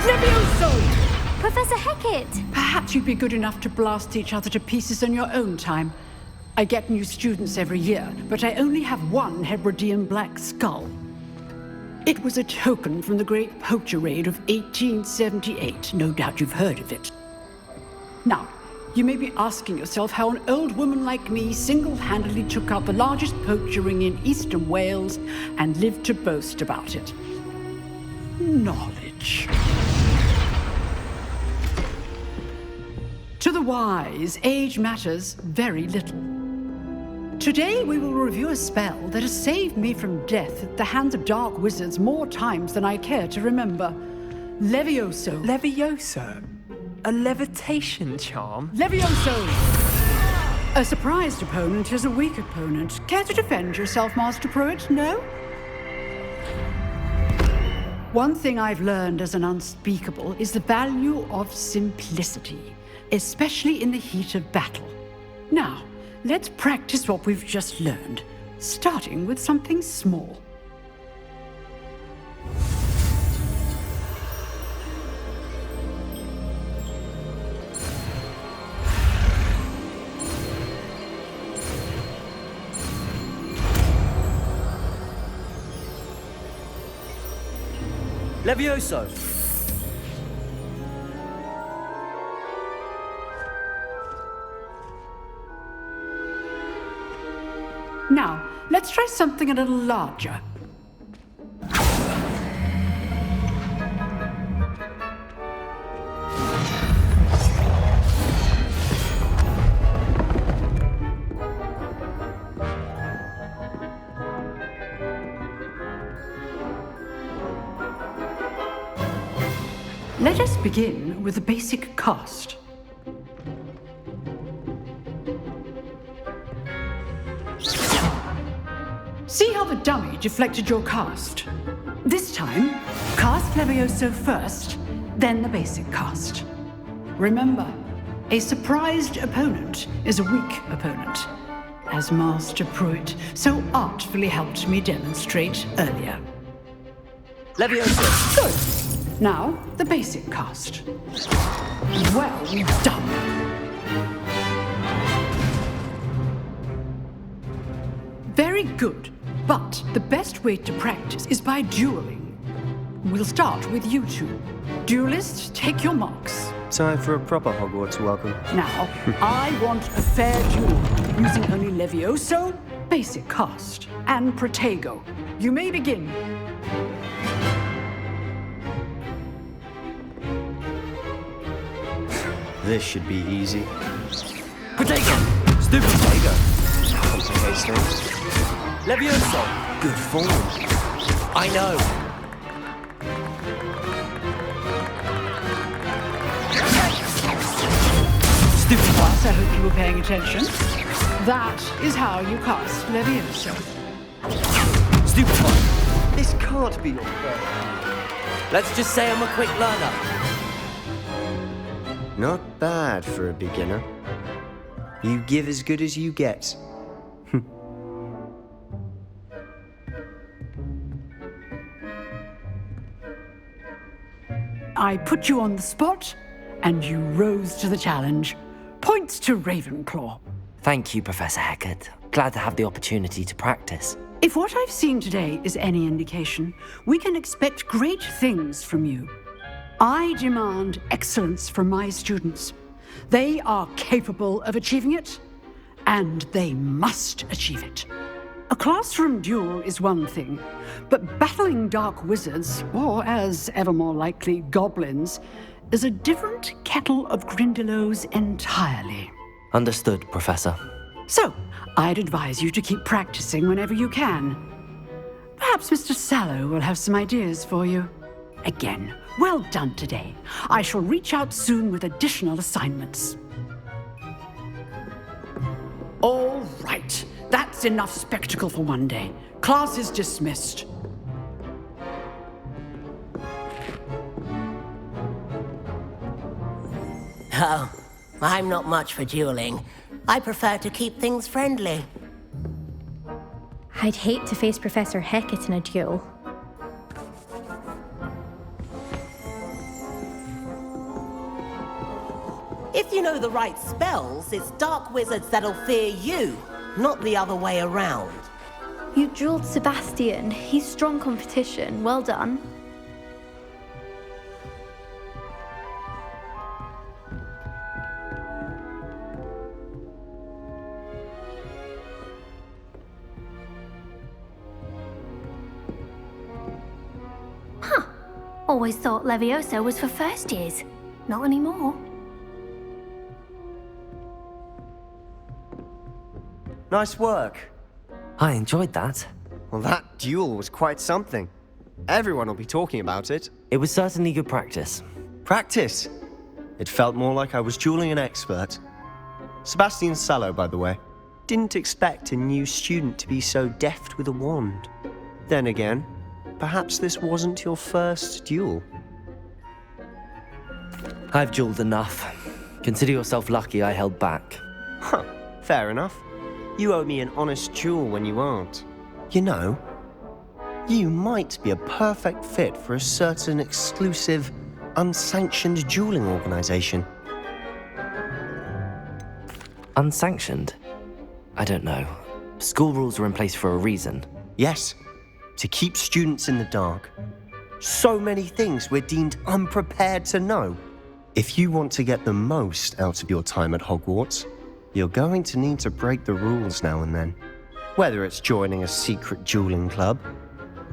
S17: Levioso!
S18: Professor Hecat!
S17: Perhaps you'd be good enough to blast each other to pieces on your own time. I get new students every year, but I only have one Hebridean black skull. It was a token from the Great Poacher Raid of 1878. No doubt you've heard of it. Now, you may be asking yourself how an old woman like me single-handedly took out the largest poacher ring in eastern Wales and lived to boast about it. Knowledge. To the wise, age matters very little. Today we will review a spell that has saved me from death at the hands of dark wizards more times than I care to remember. Levioso.
S12: Levioso? A levitation charm?
S17: Levioso! A surprised opponent is a weak opponent. Care to defend yourself, Master Pruitt? No? One thing I've learned as an unspeakable is the value of simplicity, especially in the heat of battle. Now, let's practice what we've just learned, starting with something small.
S2: Levioso.
S17: Now, let's try something a little larger. Let us begin with the basic cast. See how the dummy deflected your cast? This time, cast Levioso first, then the basic cast. Remember, a surprised opponent is a weak opponent, as Master Pruitt so artfully helped me demonstrate earlier.
S2: Levioso.
S17: Good. Now, the basic cast. Well done. Very good. But the best way to practice is by dueling. We'll start with you two. Duelists, take your marks.
S19: Time for a proper Hogwarts welcome.
S17: Now, I want a fair duel, using only Levioso, basic cast, and Protego. You may begin.
S19: This should be easy.
S2: Protego! Stupid Protego!
S19: Complicates things.
S2: Levioso!
S19: Good form.
S2: I know.
S17: Stupid class, I hope you were paying attention. That is how you cast Levioso.
S2: Stupid one.
S19: This can't be your first.
S2: Let's just say I'm a quick learner.
S19: Not bad for a beginner. You give as good as you get.
S17: I put you on the spot, and you rose to the challenge. Points to Ravenclaw.
S2: Thank you, Professor Hecat. Glad to have the opportunity to practice.
S17: If what I've seen today is any indication, we can expect great things from you. I demand excellence from my students. They are capable of achieving it, and they must achieve it. A classroom duel is one thing, but battling dark wizards, or as ever more likely, goblins, is a different kettle of Grindylows entirely.
S2: Understood, Professor.
S17: So, I'd advise you to keep practicing whenever you can. Perhaps Mr. Sallow will have some ideas for you. Again, well done today. I shall reach out soon with additional assignments. All right. That's enough spectacle for one day. Class is dismissed.
S14: Oh, I'm not much for dueling. I prefer to keep things friendly.
S13: I'd hate to face Professor Hecat in a duel.
S14: If you know the right spells, it's dark wizards that'll fear you, not the other way around.
S13: You dueled Sebastian. He's strong competition. Well done.
S18: Huh. Always thought Levioso was for first years. Not anymore.
S19: Nice work.
S2: I enjoyed that.
S19: Well, that duel was quite something. Everyone will be talking about it.
S2: It was certainly good practice.
S19: Practice? It felt more like I was dueling an expert. Sebastian Sallow, by the way. Didn't expect a new student to be so deft with a wand. Then again, perhaps this wasn't your first duel.
S2: I've dueled enough. Consider yourself lucky I held back.
S19: Huh, fair enough. You owe me an honest duel when you aren't. You know, you might be a perfect fit for a certain exclusive, unsanctioned dueling organization.
S2: Unsanctioned? I don't know. School rules are in place for a reason.
S19: Yes, to keep students in the dark. So many things we're deemed unprepared to know. If you want to get the most out of your time at Hogwarts, you're going to need to break the rules now and then. Whether it's joining a secret dueling club,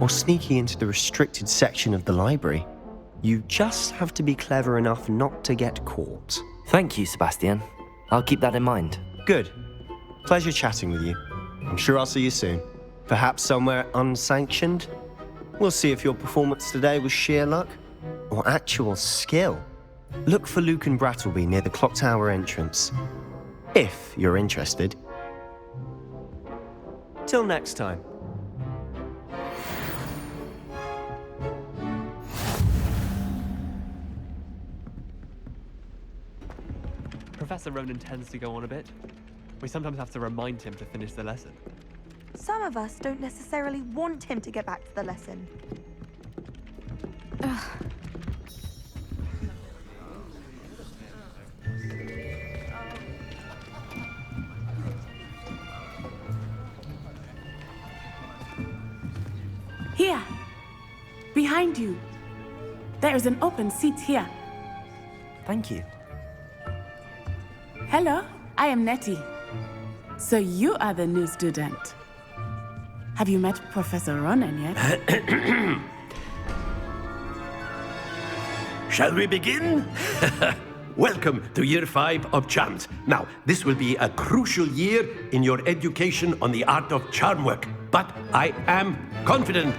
S19: or sneaking into the restricted section of the library, you just have to be clever enough not to get caught.
S2: Thank you, Sebastian. I'll keep that in mind.
S19: Good. Pleasure chatting with you. I'm sure I'll see you soon. Perhaps somewhere unsanctioned? We'll see if your performance today was sheer luck, or actual skill. Look for Luke and Brattleby near the clock tower entrance. If you're interested. Till next time.
S20: Professor Ronan tends to go on a bit. We sometimes have to remind him to finish the lesson.
S11: Some of us don't necessarily want him to get back to the lesson. Ugh.
S21: Here, behind you. There is an open seat here.
S2: Thank you.
S21: Hello, I am Nettie. So you are the new student. Have you met Professor Ronan yet?
S5: Shall we begin?
S7: welcome to Year 5 of Charms. Now, this will be a crucial year in your education on the art of charm work, but I am confident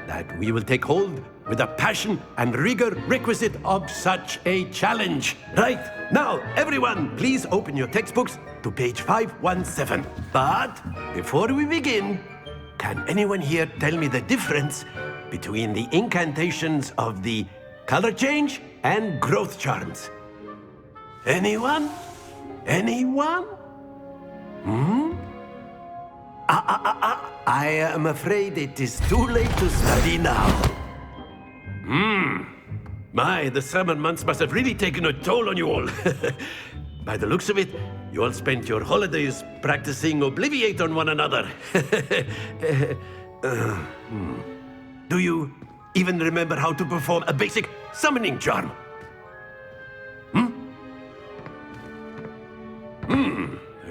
S7: that we will take hold with the passion and rigor requisite of such a challenge. Right, now, everyone, please open your textbooks to page 517. But before we begin, can anyone here tell me the difference between the incantations of the color change and growth charms? Anyone? Anyone? I am afraid it is too late to study now. My, the summer months must have really taken a toll on you all. By the looks of it, you all spent your holidays practicing Obliviate on one another. Do you even remember how to perform a basic summoning charm?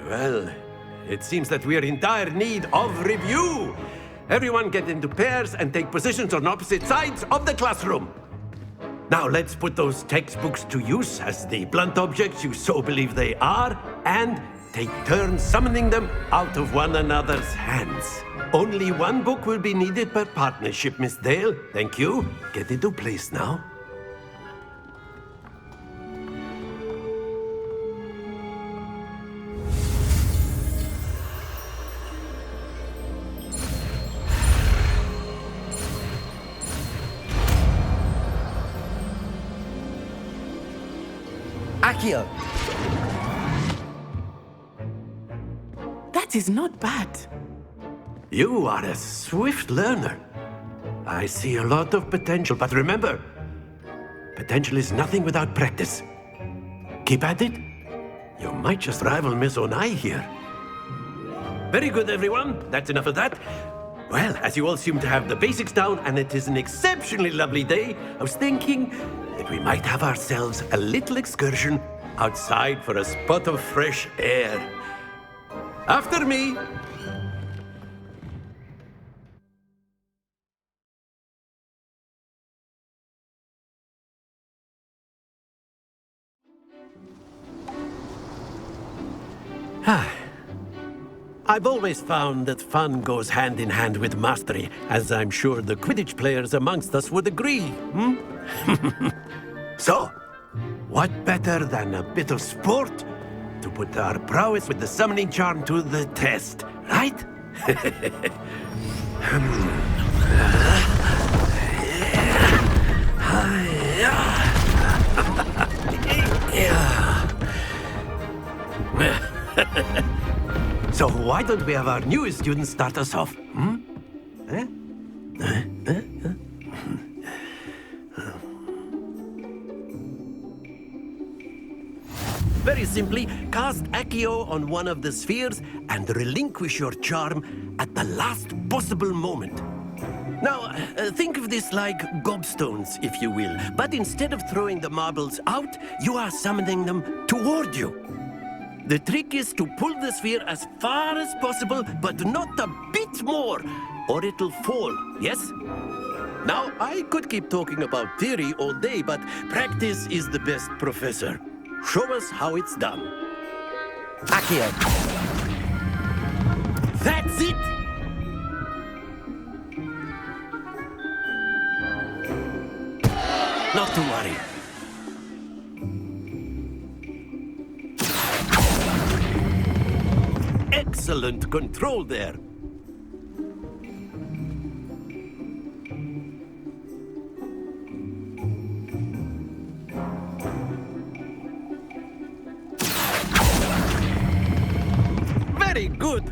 S7: Well, it seems that we are in dire need of review. Everyone get into pairs and take positions on opposite sides of the classroom. Now let's put those textbooks to use as the blunt objects you so believe they are, and take turns summoning them out of one another's hands. Only one book will be needed per partnership, Miss Dale. Thank you. Get into place now.
S12: Accio!
S21: That is not bad.
S7: You are a swift learner. I see a lot of potential, but remember, potential is nothing without practice. Keep at it. You might just rival Miss Onai here. Very good, everyone. That's enough of that. Well, as you all seem to have the basics down, and it is an exceptionally lovely day, I was thinking that we might have ourselves a little excursion outside for a spot of fresh air. After me. I've always found that fun goes hand in hand with mastery, as I'm sure the Quidditch players amongst us would agree. So, what better than a bit of sport to put our prowess with the summoning charm to the test, right? So why don't we have our newest student start us off? Very simply, cast Accio on one of the spheres and relinquish your charm at the last possible moment. Now, think of this like Gobstones, if you will. But instead of throwing the marbles out, you are summoning them toward you. The trick is to pull the sphere as far as possible, but not a bit more, or it'll fall, yes? Now, I could keep talking about theory all day, but practice is the best professor. Show us how it's done.
S12: Accio!
S7: That's it! Not to worry. Excellent control there. Very good.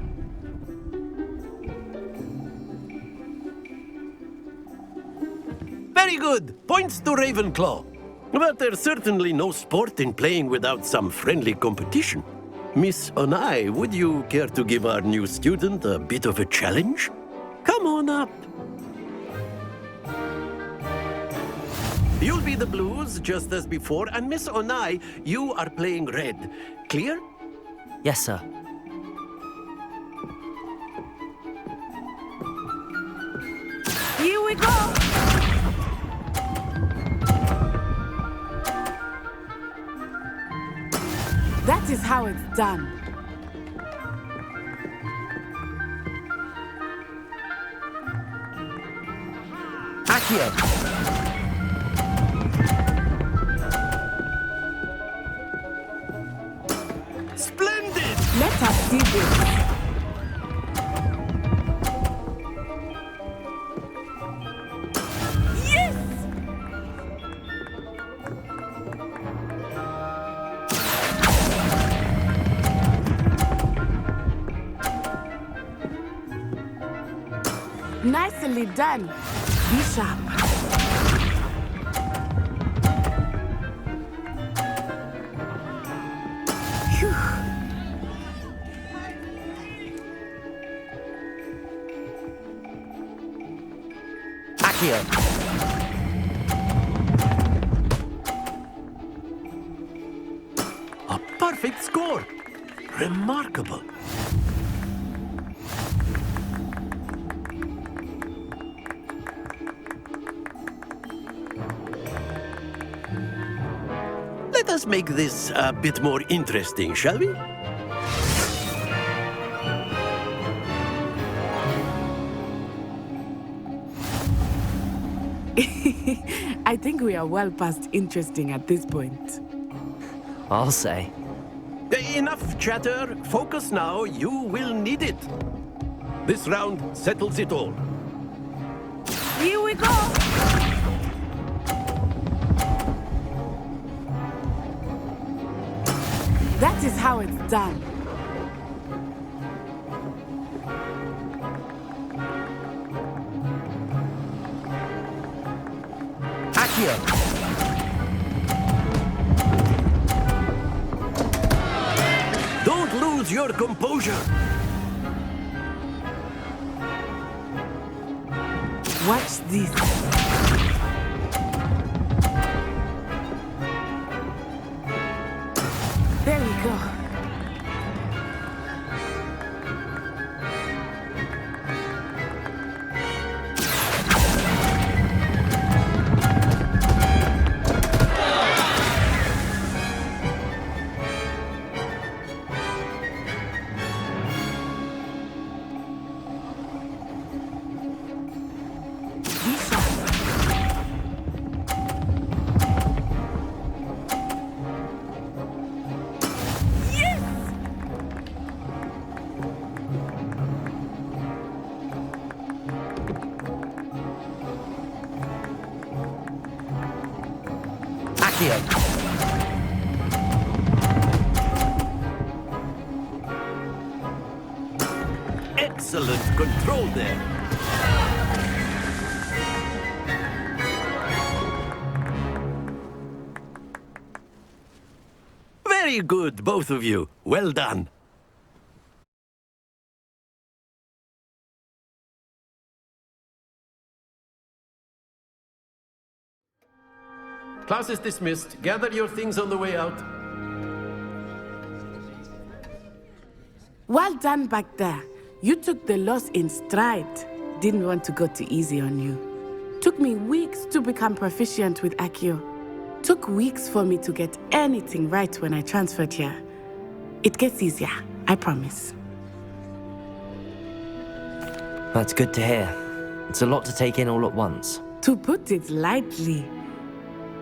S7: Very good. Points to Ravenclaw. But there's certainly no sport in playing without some friendly competition. Miss Onai, would you care to give our new student a bit of a challenge? Come on up. You'll be the blues, just as before, and Miss Onai, you are playing red. Clear?
S2: Yes, sir.
S21: Here we go! how it's done.
S7: Accio! Splendid!
S21: Let us see this. Nicely done. Be sharp. Phew.
S7: Accio! A perfect score! Remarkable! Let us make this a bit more interesting, shall we?
S21: I think we are well past interesting at this point.
S2: I'll say.
S7: Enough chatter. Focus now. You will need it. This round settles it all.
S21: Here we go! That is how it's done.
S7: Accio! Don't lose your composure.
S21: Watch this. There we go.
S7: Excellent control there. Very good, both of you. Well done. Class is dismissed. Gather your things on the way out.
S21: Well done back there. You took the loss in stride. Didn't want to go too easy on you. Took me weeks to become proficient with Accio. Took weeks for me to get anything right when I transferred here. It gets easier, I promise.
S2: That's good to hear. It's a lot to take in all at once.
S21: To put it lightly,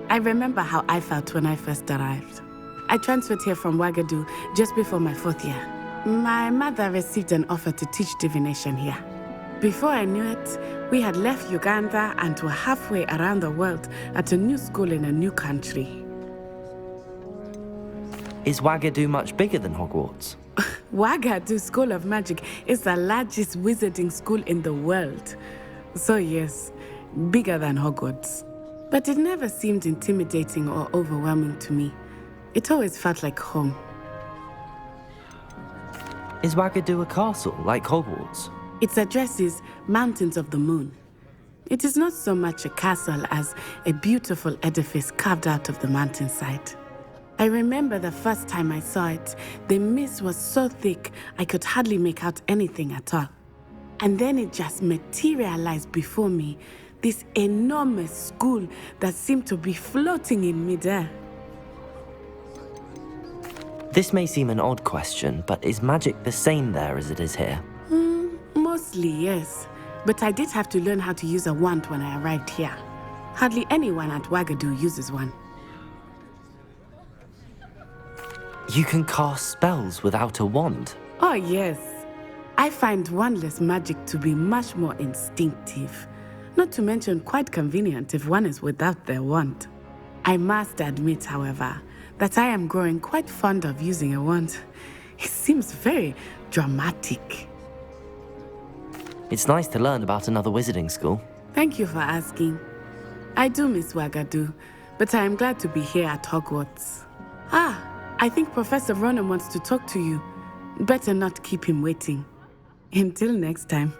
S21: I remember how I felt when I first arrived. I transferred here from Wagadu just before my 4th year. My mother received an offer to teach divination here. Before I knew it, we had left Uganda and were halfway around the world at a new school in a new country.
S2: Is Wagadu much bigger than Hogwarts?
S21: Wagadu School of Magic is the largest wizarding school in the world. So yes, bigger than Hogwarts. But it never seemed intimidating or overwhelming to me. It always felt like home.
S2: Is Wagadu a castle, like Hogwarts?
S21: Its address is Mountains of the Moon. It is not so much a castle as a beautiful edifice carved out of the mountainside. I remember the first time I saw it, the mist was so thick I could hardly make out anything at all. And then it just materialized before me, this enormous school that seemed to be floating in midair.
S2: This may seem an odd question, but is magic the same there as it is here?
S21: Mostly, yes. But I did have to learn how to use a wand when I arrived here. Hardly anyone at Wagadu uses one.
S2: You can cast spells without a wand?
S21: Oh, yes. I find wandless magic to be much more instinctive. Not to mention quite convenient if one is without their wand. I must admit, however, that I am growing quite fond of using a wand. It seems very dramatic.
S2: It's nice to learn about another wizarding school.
S21: Thank you for asking. I do miss Wagadu, but I am glad to be here at Hogwarts. I think Professor Ronan wants to talk to you. Better not keep him waiting. Until next time.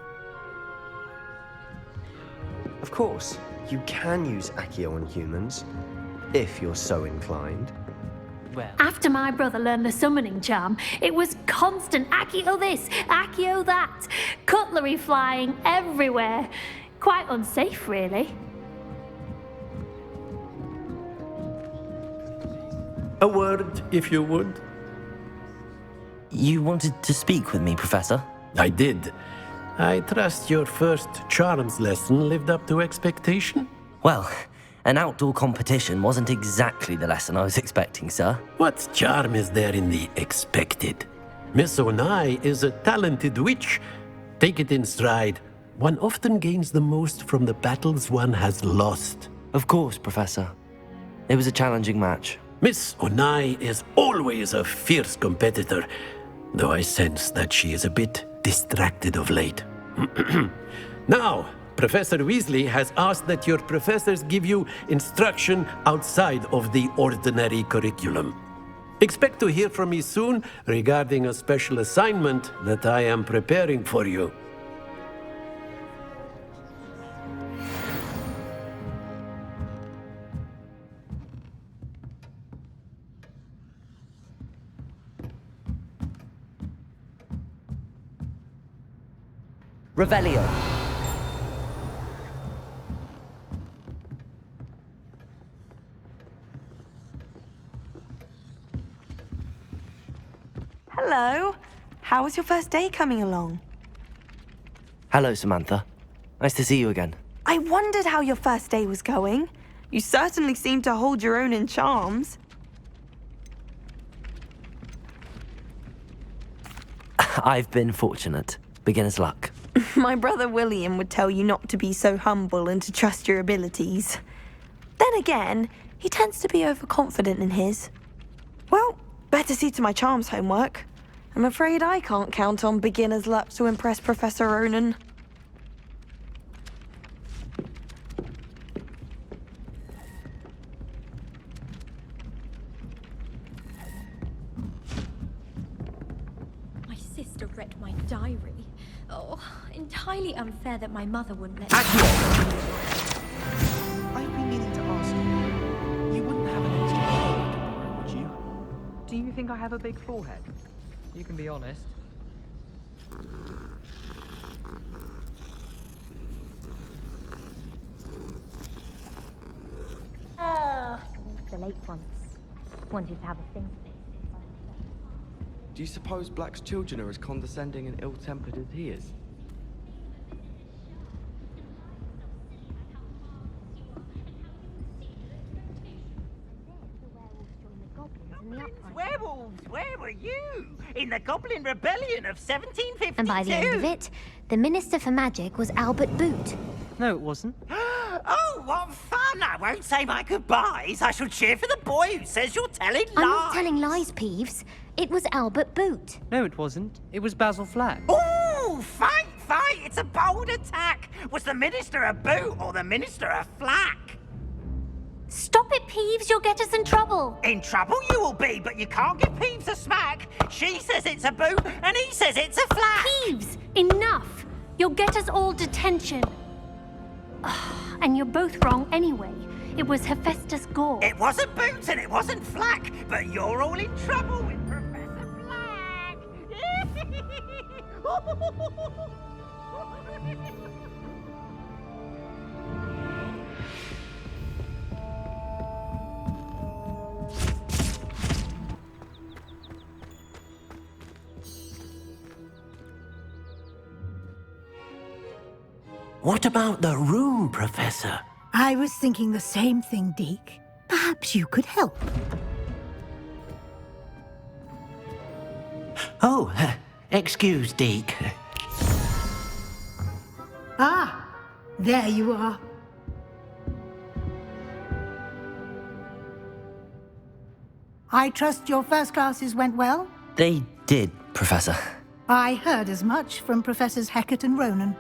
S19: Of course, you can use Accio on humans, if you're so inclined.
S18: Well. After my brother learned the summoning charm, it was constant Accio this, Accio that. Cutlery flying everywhere. Quite unsafe, really.
S7: A word, if you would.
S2: You wanted to speak with me, Professor?
S7: I did. I trust your first charms lesson lived up to expectation?
S2: Well, an outdoor competition wasn't exactly the lesson I was expecting, sir.
S7: What charm is there in the expected? Miss Onai is a talented witch. Take it in stride. One often gains the most from the battles one has lost.
S2: Of course, Professor. It was a challenging match.
S7: Miss Onai is always a fierce competitor, though I sense that she is a bit distracted of late. Now, Professor Weasley has asked that your professors give you instruction outside of the ordinary curriculum. Expect to hear from me soon regarding a special assignment that I am preparing for you.
S2: Revelio.
S11: Hello. How was your first day coming along?
S2: Hello, Samantha. Nice to see you again.
S11: I wondered how your first day was going. You certainly seem to hold your own in charms.
S2: I've been fortunate. Beginner's luck.
S11: My brother William would tell you not to be so humble and to trust your abilities. Then again, he tends to be overconfident in his. Well, better see to my charms homework. I'm afraid I can't count on beginner's luck to impress Professor Ronan.
S13: My sister read my diary. Oh, entirely unfair that my mother wouldn't let
S15: I've been meaning to ask you. You wouldn't have an extra forehead tomorrow, would you?
S6: Do you think I have a big forehead? You can be honest.
S13: the late ones wanted to have a thing.
S6: Do you suppose Black's children are as condescending and ill-tempered as he is?
S22: Werewolves, where were you? In the Goblin Rebellion of 1752?
S18: And by the end of it, the Minister for Magic was Albert Boot.
S22: No, it wasn't. Oh, what fun! I won't say my goodbyes. I shall cheer for the boy who says you're telling lies.
S18: I'm not telling lies, Peeves. It was Albert Boot.
S6: No, it wasn't. It was Basil Flack.
S22: Ooh, fight! It's a bold attack. Was the Minister a boot or the Minister a flack?
S18: Stop it, Peeves. You'll get us in trouble.
S22: In trouble you will be, but you can't give Peeves a smack. She says it's a boot, and he says it's a flack.
S18: Peeves, enough. You'll get us all detention. And you're both wrong anyway. It was Hephaestus Gore.
S22: It wasn't boot and it wasn't flack, but you're all in trouble with Professor Flack.
S10: What about the room, Professor?
S9: I was thinking the same thing, Deke. Perhaps you could help.
S10: Oh, excuse, Deke.
S9: Ah, there you are. I trust your first classes went well?
S2: They did, Professor.
S9: I heard as much from Professors Hecat and Ronan.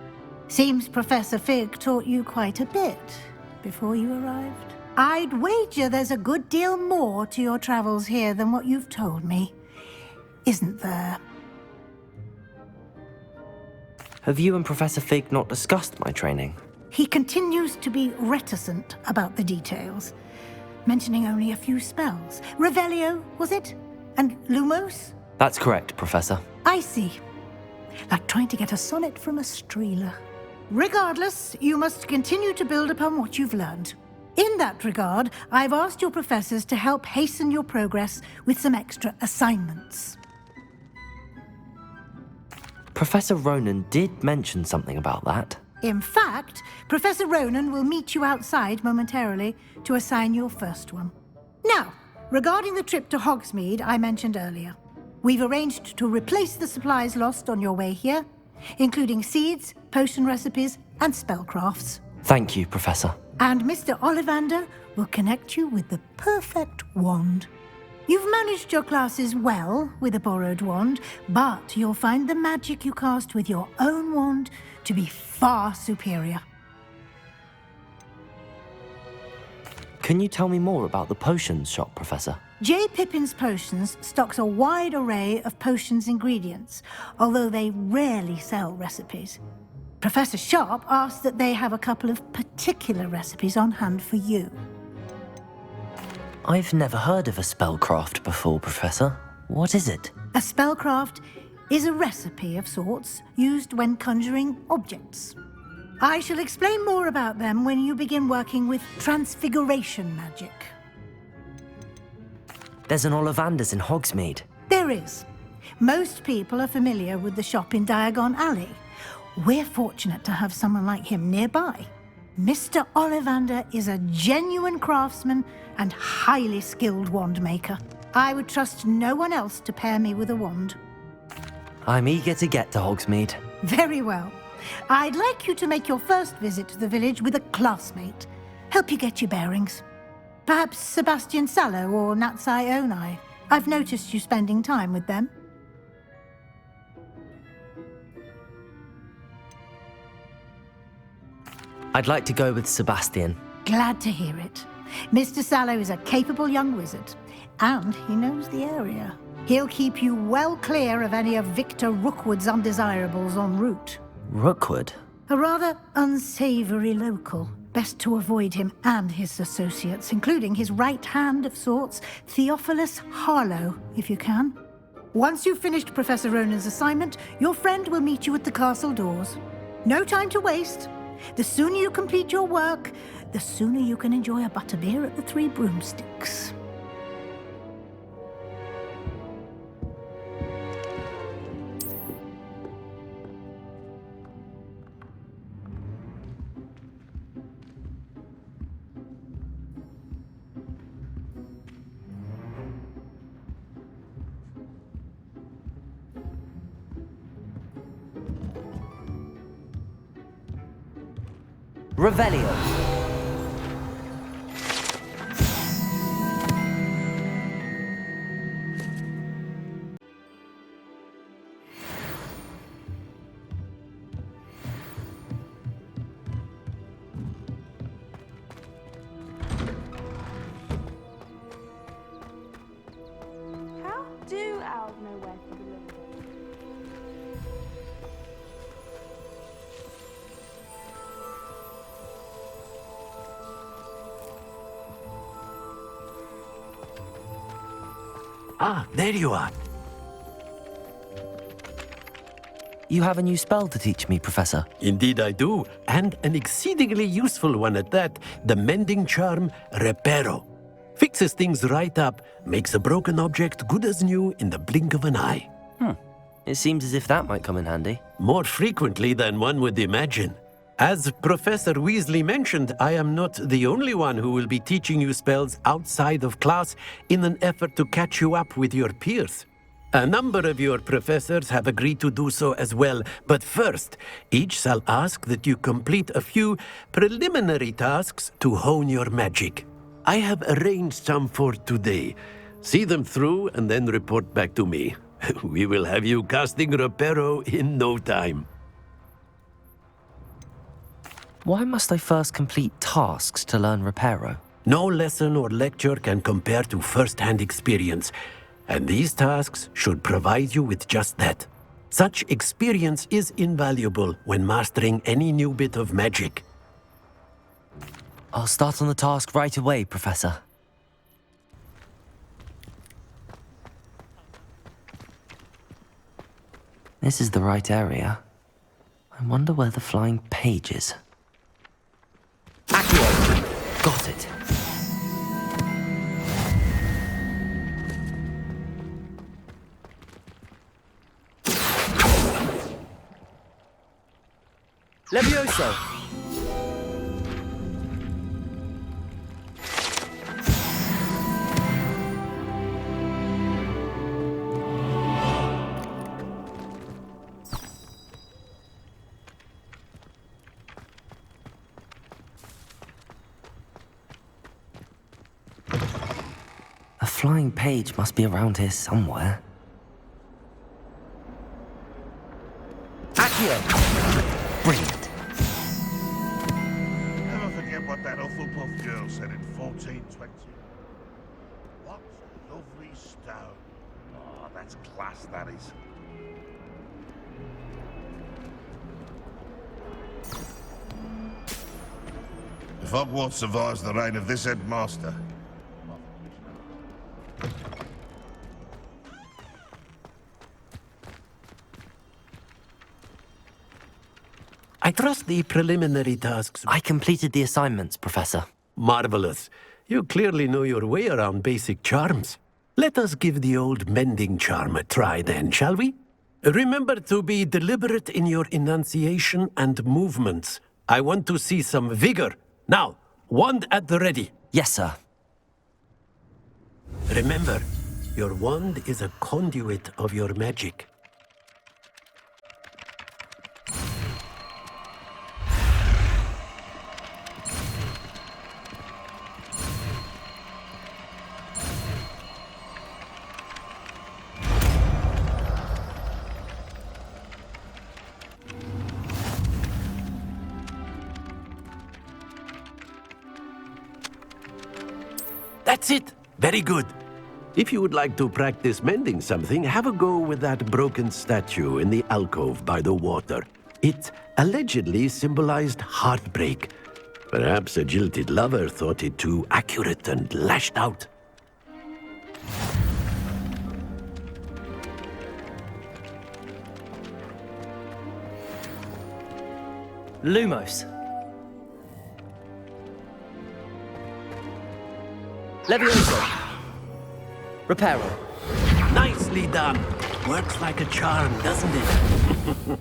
S9: Seems Professor Fig taught you quite a bit before you arrived. I'd wager there's a good deal more to your travels here than what you've told me. Isn't there?
S2: Have you and Professor Fig not discussed my training?
S9: He continues to be reticent about the details, mentioning only a few spells. Revelio, was it? And Lumos?
S2: That's correct, Professor.
S9: I see. Like trying to get a sonnet from a streeler. Regardless, you must continue to build upon what you've learned. In that regard, I've asked your professors to help hasten your progress with some extra assignments.
S2: Professor Ronan did mention something about that.
S9: In fact, Professor Ronan will meet you outside momentarily to assign your first one. Now, regarding the trip to Hogsmeade I mentioned earlier, we've arranged to replace the supplies lost on your way here, including seeds, potion recipes, and spellcrafts.
S2: Thank you, Professor.
S9: And Mr. Ollivander will connect you with the perfect wand. You've managed your classes well with a borrowed wand, but you'll find the magic you cast with your own wand to be far superior.
S2: Can you tell me more about the potions shop, Professor?
S9: J. Pippin's Potions stocks a wide array of potions ingredients, although they rarely sell recipes. Professor Sharp asked that they have a couple of particular recipes on hand for you.
S2: I've never heard of a spellcraft before, Professor. What is it?
S9: A spellcraft is a recipe of sorts used when conjuring objects. I shall explain more about them when you begin working with transfiguration magic.
S2: There's an Ollivander's in Hogsmeade.
S9: There is. Most people are familiar with the shop in Diagon Alley. We're fortunate to have someone like him nearby. Mr. Ollivander is a genuine craftsman and highly skilled wand maker. I would trust no one else to pair me with a wand.
S2: I'm eager to get to Hogsmeade.
S9: Very well. I'd like you to make your first visit to the village with a classmate. Help you get your bearings. Perhaps Sebastian Sallow or Natsai Onai. I've noticed you spending time with them.
S2: I'd like to go with Sebastian.
S9: Glad to hear it. Mr. Sallow is a capable young wizard, and he knows the area. He'll keep you well clear of any of Victor Rookwood's undesirables en route.
S2: Rookwood?
S9: A rather unsavory local. Best to avoid him and his associates, including his right hand of sorts, Theophilus Harlow, if you can. Once you've finished Professor Ronan's assignment, your friend will meet you at the castle doors. No time to waste. The sooner you complete your work, the sooner you can enjoy a butterbeer at the Three Broomsticks.
S2: Revelio.
S11: How do owls know where to deliver?
S7: Ah, there you are.
S2: You have a new spell to teach me, Professor.
S7: Indeed I do, and an exceedingly useful one at that. The Mending charm, Reparo. Fixes things right up, makes a broken object good as new in the blink of an eye.
S2: It seems as if that might come in handy.
S7: More frequently than one would imagine. As Professor Weasley mentioned, I am not the only one who will be teaching you spells outside of class in an effort to catch you up with your peers. A number of your professors have agreed to do so as well, but first, each shall ask that you complete a few preliminary tasks to hone your magic. I have arranged some for today. See them through and then report back to me. We will have you casting Reparo in no time.
S2: Why must I first complete tasks to learn Reparo?
S7: No lesson or lecture can compare to first-hand experience, and these tasks should provide you with just that. Such experience is invaluable when mastering any new bit of magic.
S2: I'll start on the task right away, Professor. This is the right area. I wonder where the flying page is. Accio! Got it.
S12: Levioso!
S2: A flying page must be around here somewhere.
S12: Accio!
S2: Brilliant.
S3: Never forget what that Hufflepuff girl said in 1420. What a lovely stone. Oh, that's class, that is. If Hogwarts survives the reign of this headmaster,
S7: I trust the preliminary tasks.
S2: I completed the assignments, Professor.
S7: Marvelous. You clearly know your way around basic charms. Let us give the old mending charm a try then, shall we? Remember to be deliberate in your enunciation and movements. I want to see some vigor. Now, wand at the ready.
S2: Yes, sir.
S7: Remember, your wand is a conduit of your magic. That's it! Very good. If you would like to practice mending something, have a go with that broken statue in the alcove by the water. It allegedly symbolized heartbreak. Perhaps a jilted lover thought it too accurate and lashed out.
S12: Lumos. Levioso. Reparo.
S7: Nicely done. Works like a charm, doesn't it?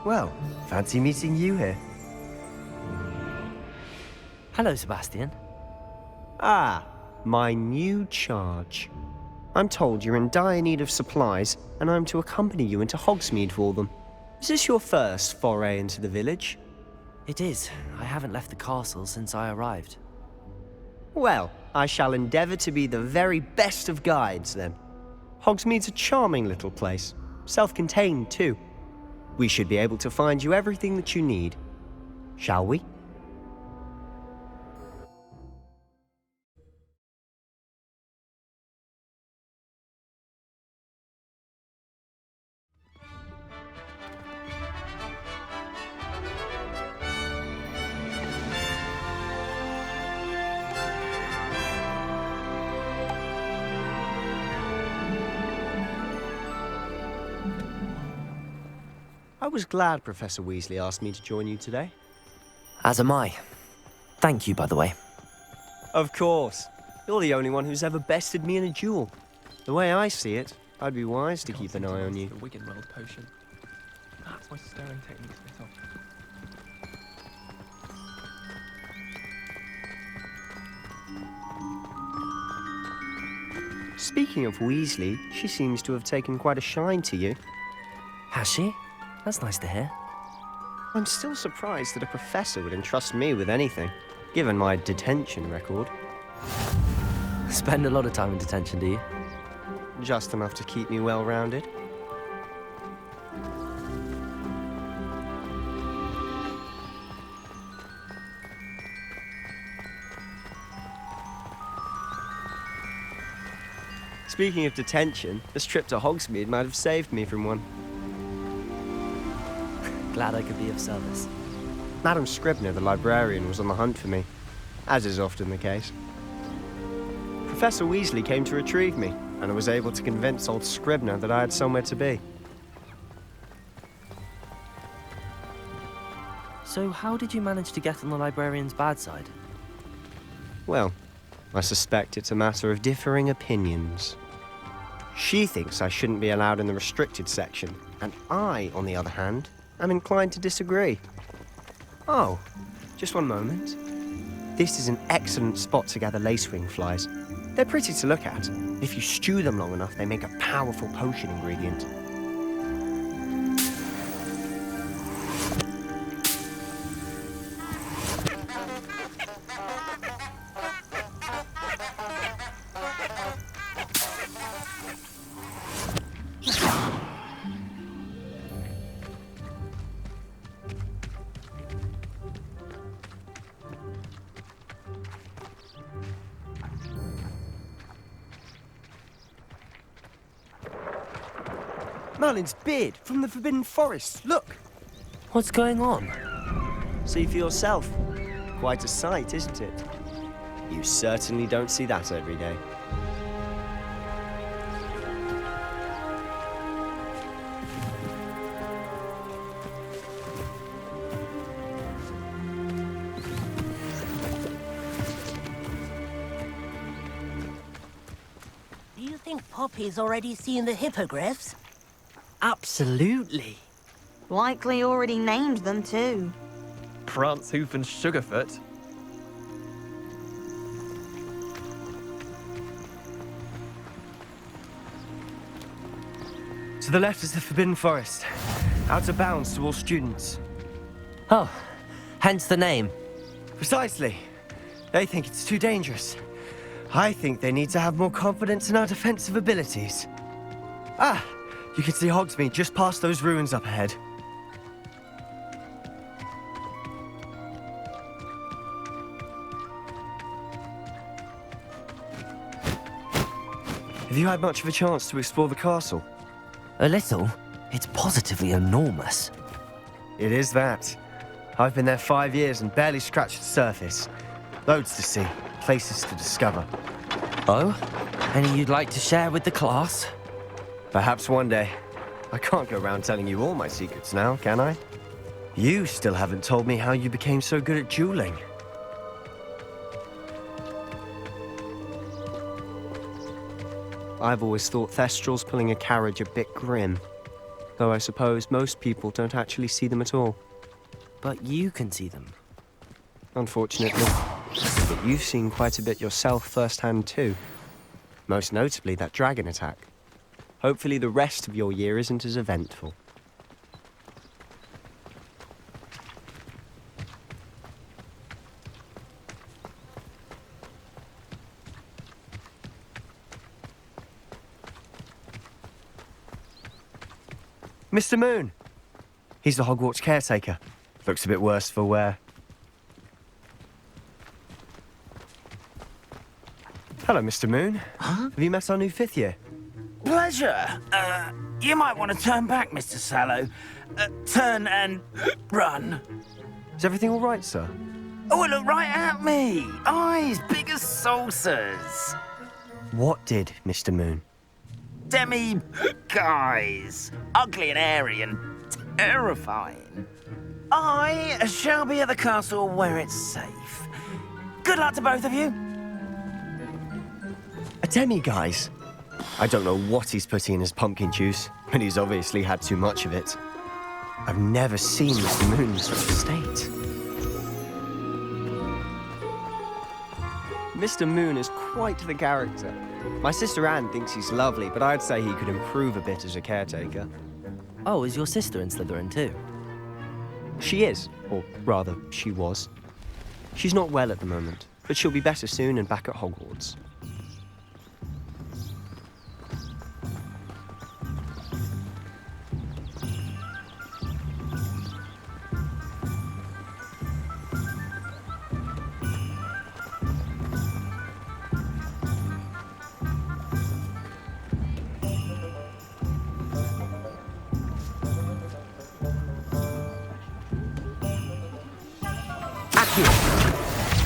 S19: Well, fancy meeting you here.
S2: Hello, Sebastian.
S19: Ah, my new charge. I'm told you're in dire need of supplies, and I'm to accompany you into Hogsmeade for them. Is this your first foray into the village?
S2: It is. I haven't left the castle since I arrived.
S19: Well, I shall endeavour to be the very best of guides, then. Hogsmeade's a charming little place. Self-contained, too. We should be able to find you everything that you need. Shall we? I was glad Professor Weasley asked me to join you today.
S2: As am I. Thank you, by the way.
S19: Of course. You're the only one who's ever bested me in a duel. The way I see it, I'd be wise to keep an eye on you.
S20: The Wigan World potion. That's my stirring technique's bit off.
S19: Speaking of Weasley, she seems to have taken quite a shine to you.
S2: Has she? That's nice to hear.
S19: I'm still surprised that a professor would entrust me with anything, given my detention record.
S2: Spend a lot of time in detention, do you?
S19: Just enough to keep me well-rounded. Speaking of detention, this trip to Hogsmeade might have saved me from one.
S2: Glad I could be of service.
S19: Madam Scribner, the librarian, was on the hunt for me, as is often the case. Professor Weasley came to retrieve me, and I was able to convince old Scribner that I had somewhere to be.
S2: So how did you manage to get on the librarian's bad side?
S19: Well, I suspect it's a matter of differing opinions. She thinks I shouldn't be allowed in the restricted section, and I, on the other hand, am inclined to disagree. Oh, just one moment. This is an excellent spot to gather lacewing flies. They're pretty to look at. If you stew them long enough, they make a powerful potion ingredient. Merlin's beard from the Forbidden Forest. Look!
S2: What's going on?
S19: See for yourself. Quite a sight, isn't it? You certainly don't see that every day.
S10: Do you think Poppy's already seen the hippogriffs?
S12: Absolutely.
S11: Likely already named them too.
S20: Prance, Hoof and Sugarfoot.
S19: To the left is the Forbidden Forest. Out of bounds to all students.
S2: Oh, hence the name.
S19: Precisely. They think it's too dangerous. I think they need to have more confidence in our defensive abilities. Ah! You can see Hogsmeade just past those ruins up ahead. Have you had much of a chance to explore the castle?
S2: A little. It's positively enormous.
S19: It is that. I've been there 5 years and barely scratched the surface. Loads to see, places to discover.
S2: Oh? Any you'd like to share with the class?
S19: Perhaps one day. I can't go around telling you all my secrets now, can I? You still haven't told me how you became so good at dueling. I've always thought Thestrals pulling a carriage a bit grim. Though I suppose most people don't actually see them at all.
S2: But you can see them.
S19: Unfortunately. But you've seen quite a bit yourself firsthand too. Most notably that dragon attack. Hopefully the rest of your year isn't as eventful. Mr. Moon! He's the Hogwarts caretaker. Looks a bit worse for wear. Hello, Mr. Moon. Huh? Have you met our new 5th year?
S4: Pleasure. You might want to turn back, Mr. Sallow. Turn and run.
S19: Is everything all right, sir?
S4: Oh, look right at me. Eyes big as saucers.
S19: What did, Mr. Moon?
S4: Guys. Ugly and airy and terrifying. I shall be at the castle where it's safe. Good luck to both of you.
S19: A demi-guise. I don't know what he's putting in his pumpkin juice, but he's obviously had too much of it. I've never seen Mr. Moon in such a state. Mr. Moon is quite the character. My sister Anne thinks he's lovely, but I'd say he could improve a bit as a caretaker.
S2: Oh, is your sister in Slytherin too?
S19: She is, or rather, she was. She's not well at the moment, but she'll be better soon and back at Hogwarts.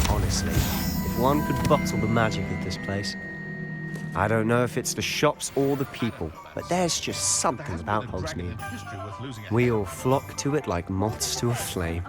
S19: Honestly, if one could bottle the magic of this place. I don't know if it's the shops or the people, but there's just something about Hogsmeade. We all flock to it like moths to a flame.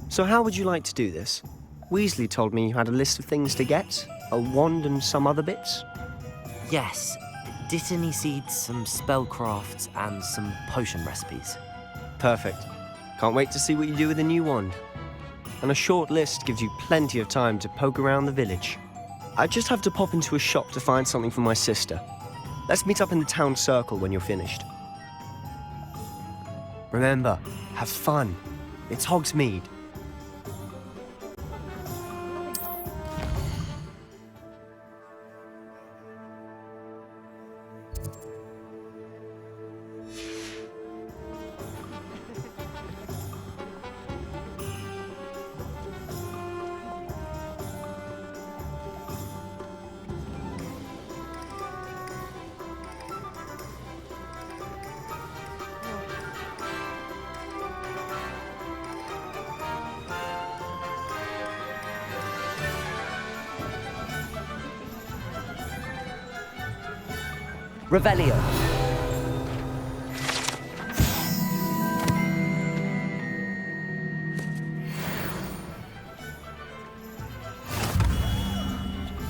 S19: So how would you like to do this? Weasley told me you had a list of things to get, a wand and some other bits.
S2: Yes, Dittany seeds, some spellcrafts, and some potion recipes.
S19: Perfect. Can't wait to see what you do with the new wand. And a short list gives you plenty of time to poke around the village. I just have to pop into a shop to find something for my sister. Let's meet up in the town circle when you're finished. Remember, have fun. It's Hogsmeade.
S2: Revelio.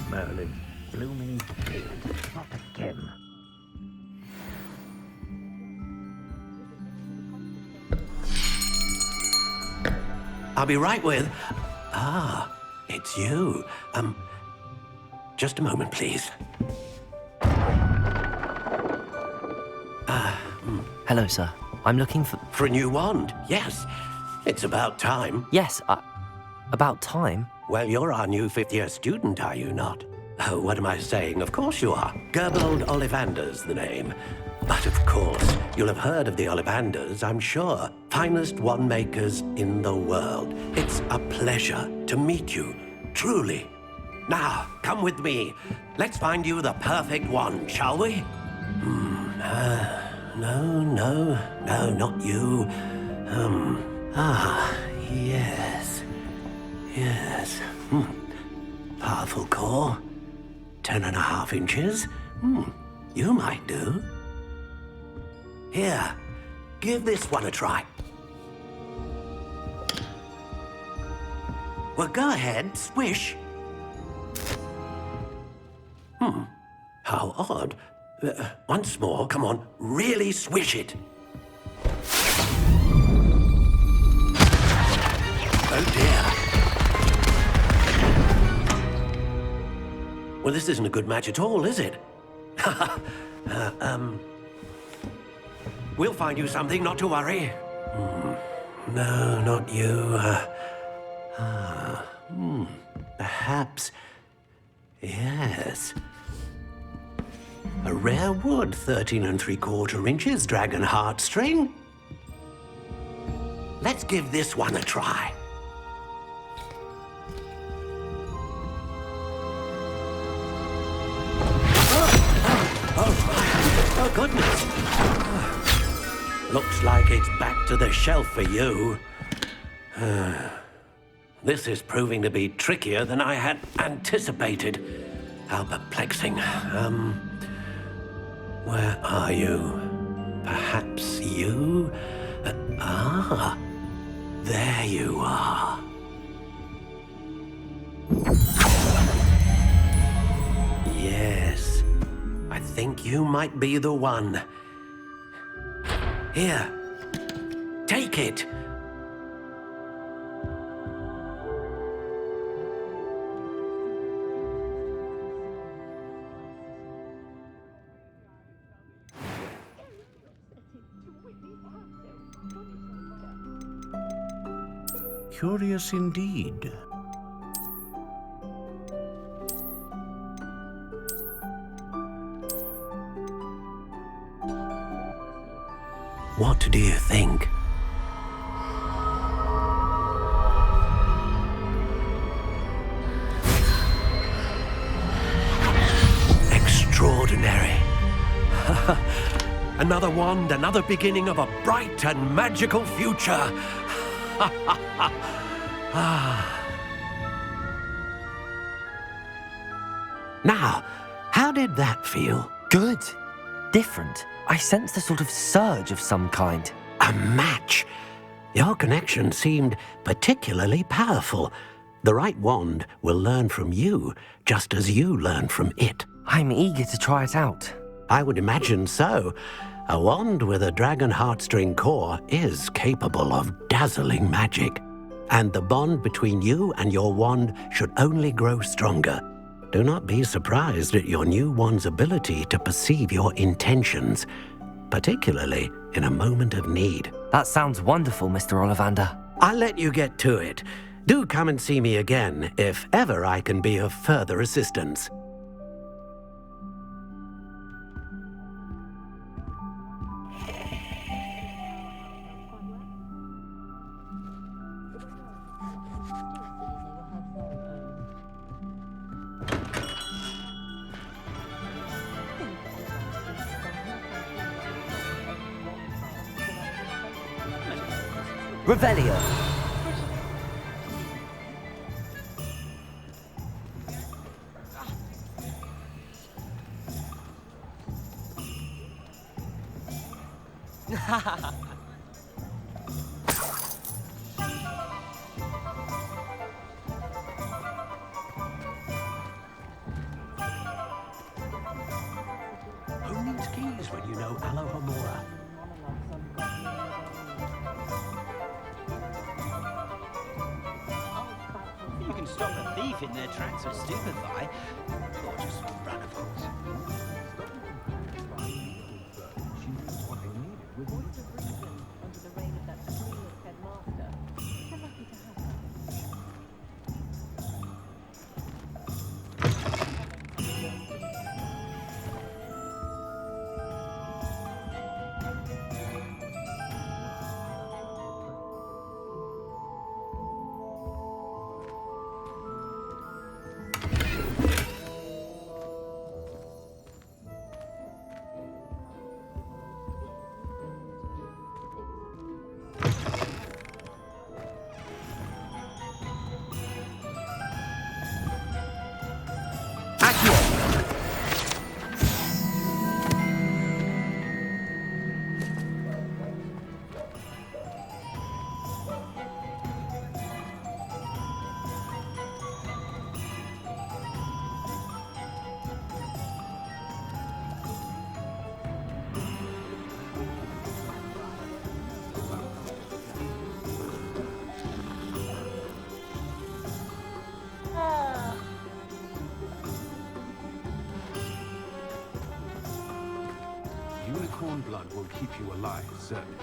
S10: Merlin, blooming pig, not again.
S7: I'll be right with... it's you. Just a moment, please.
S2: Hello, sir. I'm looking for...
S7: For a new wand, yes. It's about time.
S2: Yes, about time?
S7: Well, you're our new fifth-year student, are you not? Oh, what am I saying? Of course you are. Gerbold Ollivander's the name. But of course, you'll have heard of the Ollivanders, I'm sure. Finest wand makers in the world. It's a pleasure to meet you, truly. Now, come with me. Let's find you the perfect wand, shall we? No, not you. Yes. Powerful core. 10.5 inches. You might do. Here, give this one a try. Well, go ahead, swish. How odd. Once more, come on, really swish it. Oh dear. Well, this isn't a good match at all, is it? We'll find you something, not to worry. No, not you. Perhaps... yes. A rare wood, 13 3/4 inches, dragon heartstring. Let's give this one a try. Oh, goodness. Looks like it's back to the shelf for you. This is proving to be trickier than I had anticipated. How perplexing. Where are you? Perhaps you? There you are. Yes, I think you might be the one. Here, take it.
S5: Curious indeed.
S7: What do you think? Extraordinary. Another wand, another beginning of a bright and magical future. Now, how did that feel?
S2: Good. Different. I sensed a sort of surge of some kind.
S7: A match. Your connection seemed particularly powerful. The right wand will learn from you, just as you learn from it.
S2: I'm eager to try it out.
S7: I would imagine so. A wand with a dragon heartstring core is capable of dazzling magic. And the bond between you and your wand should only grow stronger. Do not be surprised at your new wand's ability to perceive your intentions, particularly in a moment of need.
S2: That sounds wonderful, Mr. Ollivander.
S7: I'll let you get to it. Do come and see me again if ever I can be of further assistance.
S2: Revelio.
S7: Who needs keys when you know Alohomora?
S1: You can stop a thief in their tracks or stupefy, or just run a course.
S8: Unicorn blood will keep you alive, certainly,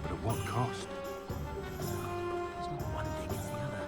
S8: but at what cost?
S1: It's not one thing, it's the other.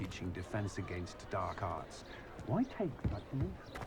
S8: far-reaching defense against dark arts. Why take such an interest?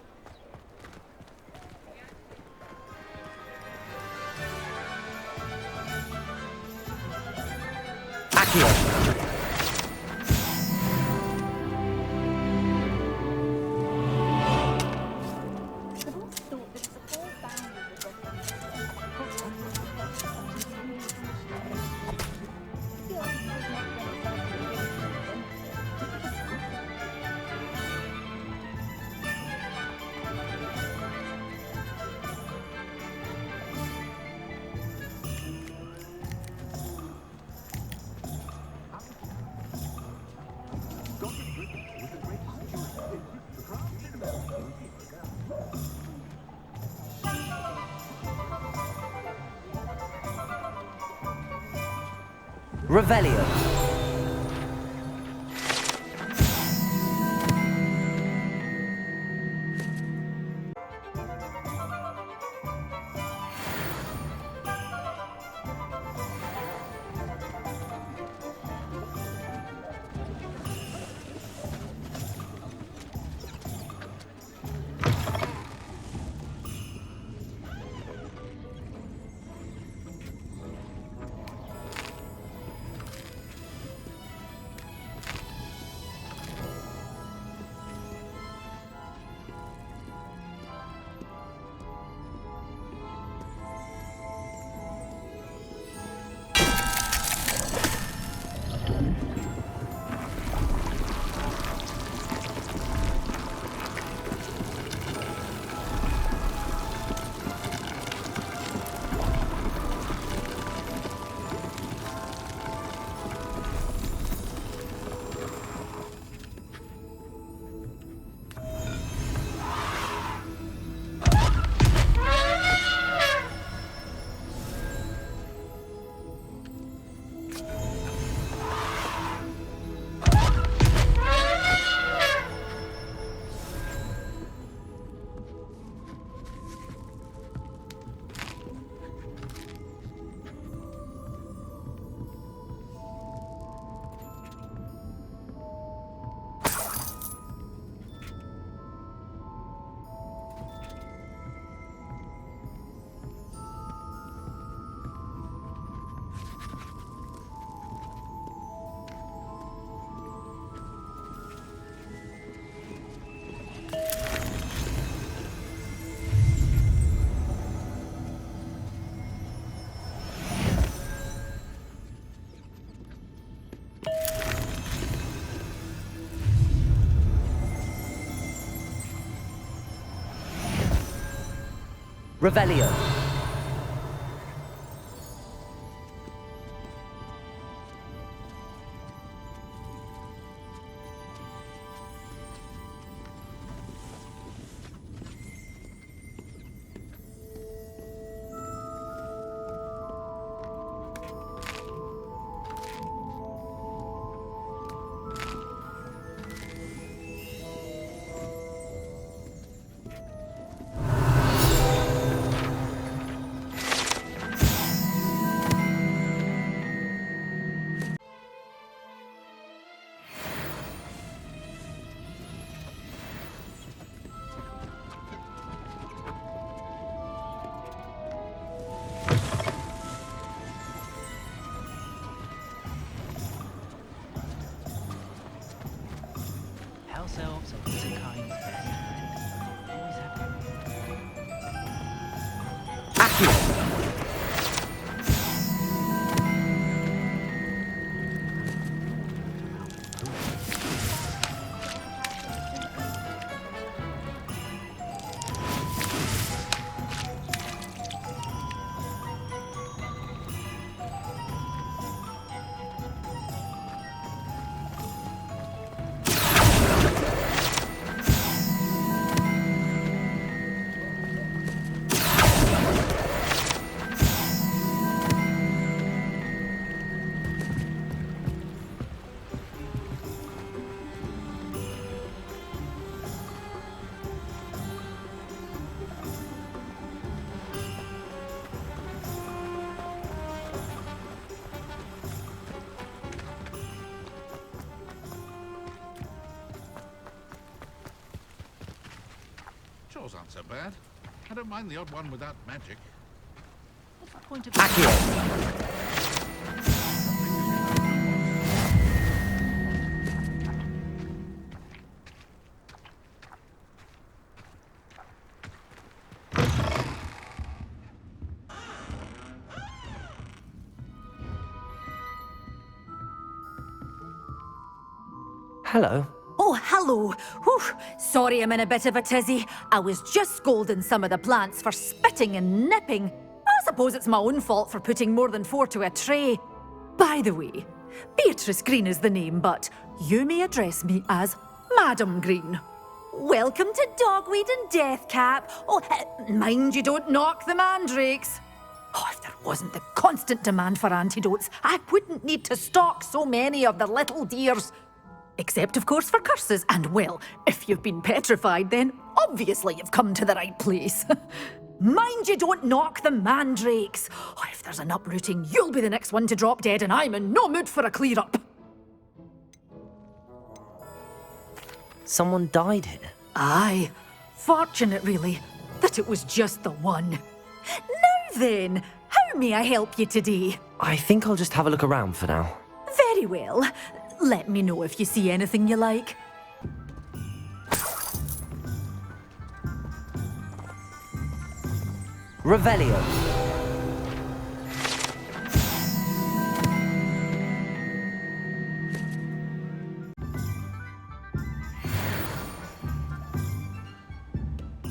S2: Revelio. Revelio.
S1: House elves are Isekai's best friend. Always happy.
S3: Chores aren't so bad. I don't mind the odd one without magic.
S1: What's the point of
S2: Hello.
S16: Oh, hello. Whew. Sorry I'm in a bit of a tizzy. I was just scolding some of the plants for spitting and nipping. I suppose it's my own fault for putting more than 4 to a tray. By the way, Beatrice Green is the name, but you may address me as Madam Green. Welcome to Dogweed and Deathcap. Oh, mind you don't knock the mandrakes. Oh, if there wasn't the constant demand for antidotes, I wouldn't need to stock so many of the little dears. Except, of course, for curses. And, well, if you've been petrified, then obviously you've come to the right place. Mind you don't knock the mandrakes. Oh, if there's an uprooting, you'll be the next one to drop dead, and I'm in no mood for a clear-up.
S2: Someone died here.
S16: Aye. Fortunate, really, that it was just the one. Now then, how may I help you today?
S2: I think I'll just have a look around for now.
S16: Very well. Let me know if you see anything you like.
S2: Revelio.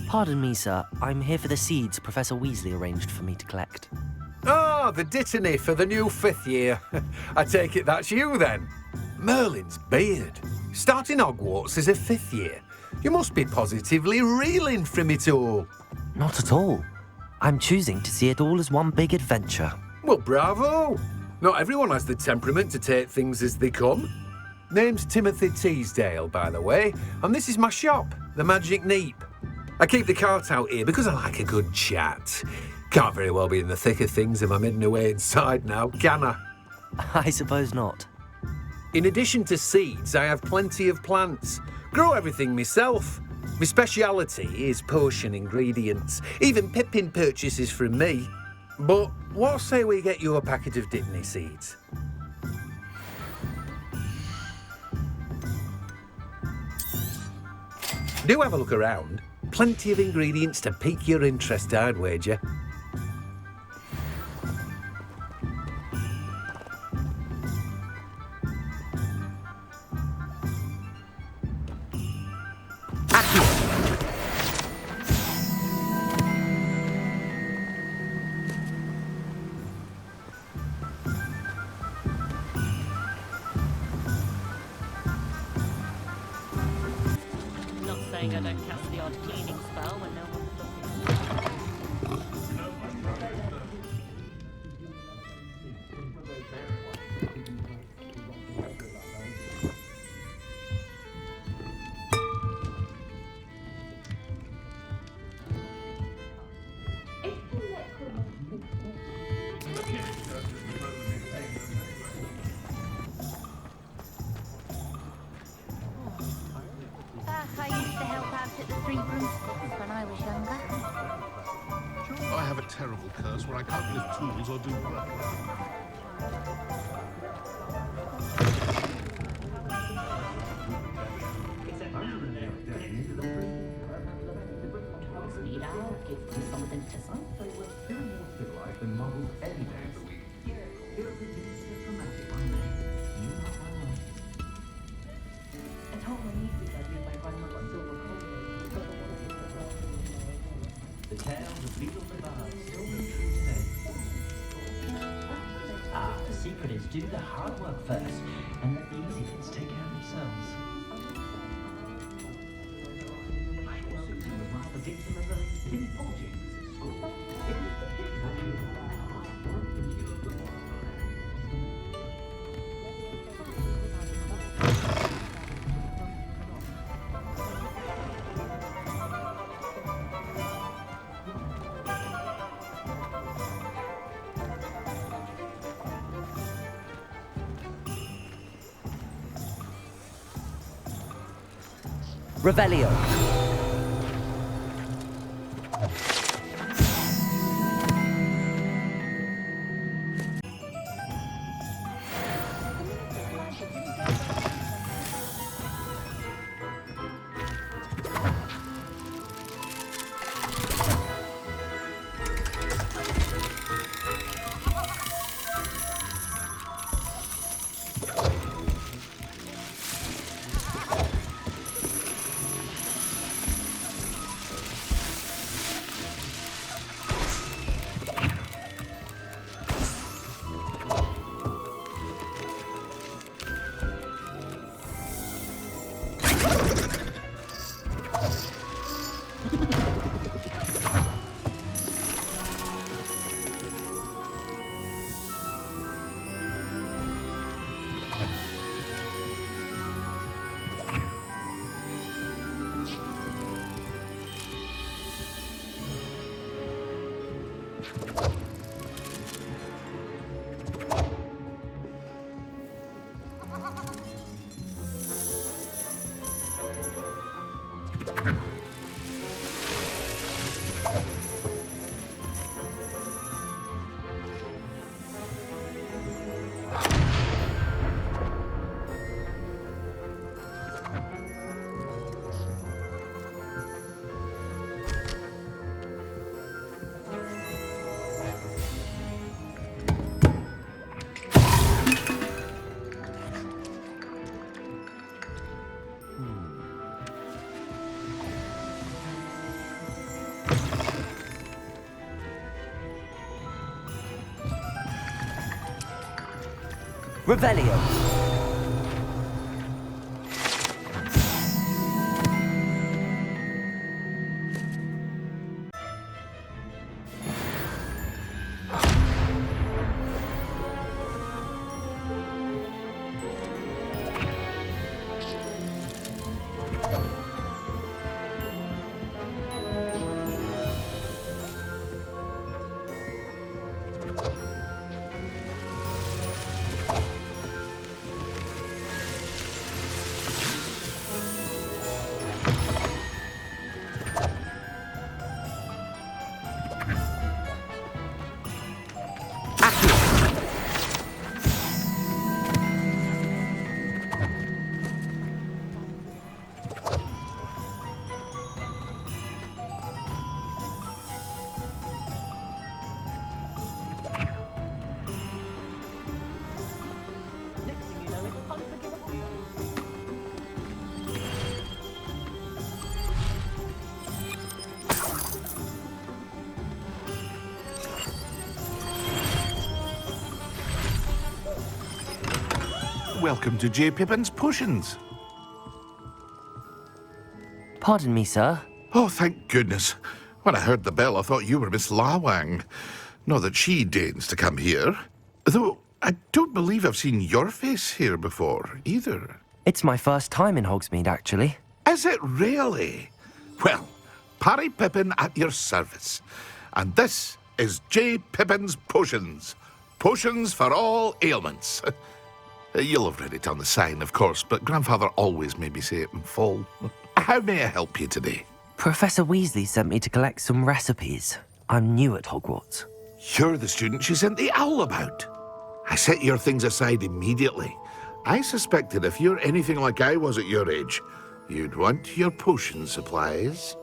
S2: Pardon me, sir. I'm here for the seeds Professor Weasley arranged for me to collect.
S8: Ah, the dittany for the new 5th year. I take it that's you, then. Merlin's beard. Starting Hogwarts as a 5th year. You must be positively reeling from it all.
S2: Not at all. I'm choosing to see it all as one big adventure.
S8: Well, bravo. Not everyone has the temperament to take things as they come. Name's Timothy Teasdale, by the way, and this is my shop, the Magic Neep. I keep the cart out here because I like a good chat. Can't very well be in the thick of things if I'm hidden away inside now, can I?
S2: I suppose not.
S8: In addition to seeds, I have plenty of plants. Grow everything myself. My speciality is potion ingredients. Even Pippin purchases from me. But what say we get you a packet of dittany seeds? Do have a look around. Plenty of ingredients to pique your interest, I'd wager.
S17: Not saying I don't cast the odd cleaning spell when no one's looking.
S13: I used to help out at the Three Broomsticks when I was younger.
S3: I have a terrible curse where I can't lift tools or do work.
S17: Hogsmeade Owl gives them something to say.
S1: The tales of Beetle the Bard still ring true today. Ah, the secret is do the hard work first and let the easy bits take care of themselves. I was the victim of a pinpointing at school.
S2: Revelio. Revelio.
S3: Welcome to J. Pippin's Potions.
S2: Pardon me, sir.
S3: Oh, thank goodness. When I heard the bell, I thought you were Miss Lawang. Not that she deigns to come here. Though, I don't believe I've seen your face here before, either.
S2: It's my first time in Hogsmeade, actually.
S3: Is it really? Well, Parry Pippin at your service. And this is J. Pippin's Potions. Potions for all ailments. You'll have read it on the sign, of course, but Grandfather always made me say it in full. How may I help you today?
S2: Professor Weasley sent me to collect some recipes. I'm new at Hogwarts.
S3: You're the student she sent the owl about. I set your things aside immediately. I suspected if you're anything like I was at your age, you'd want your potion supplies.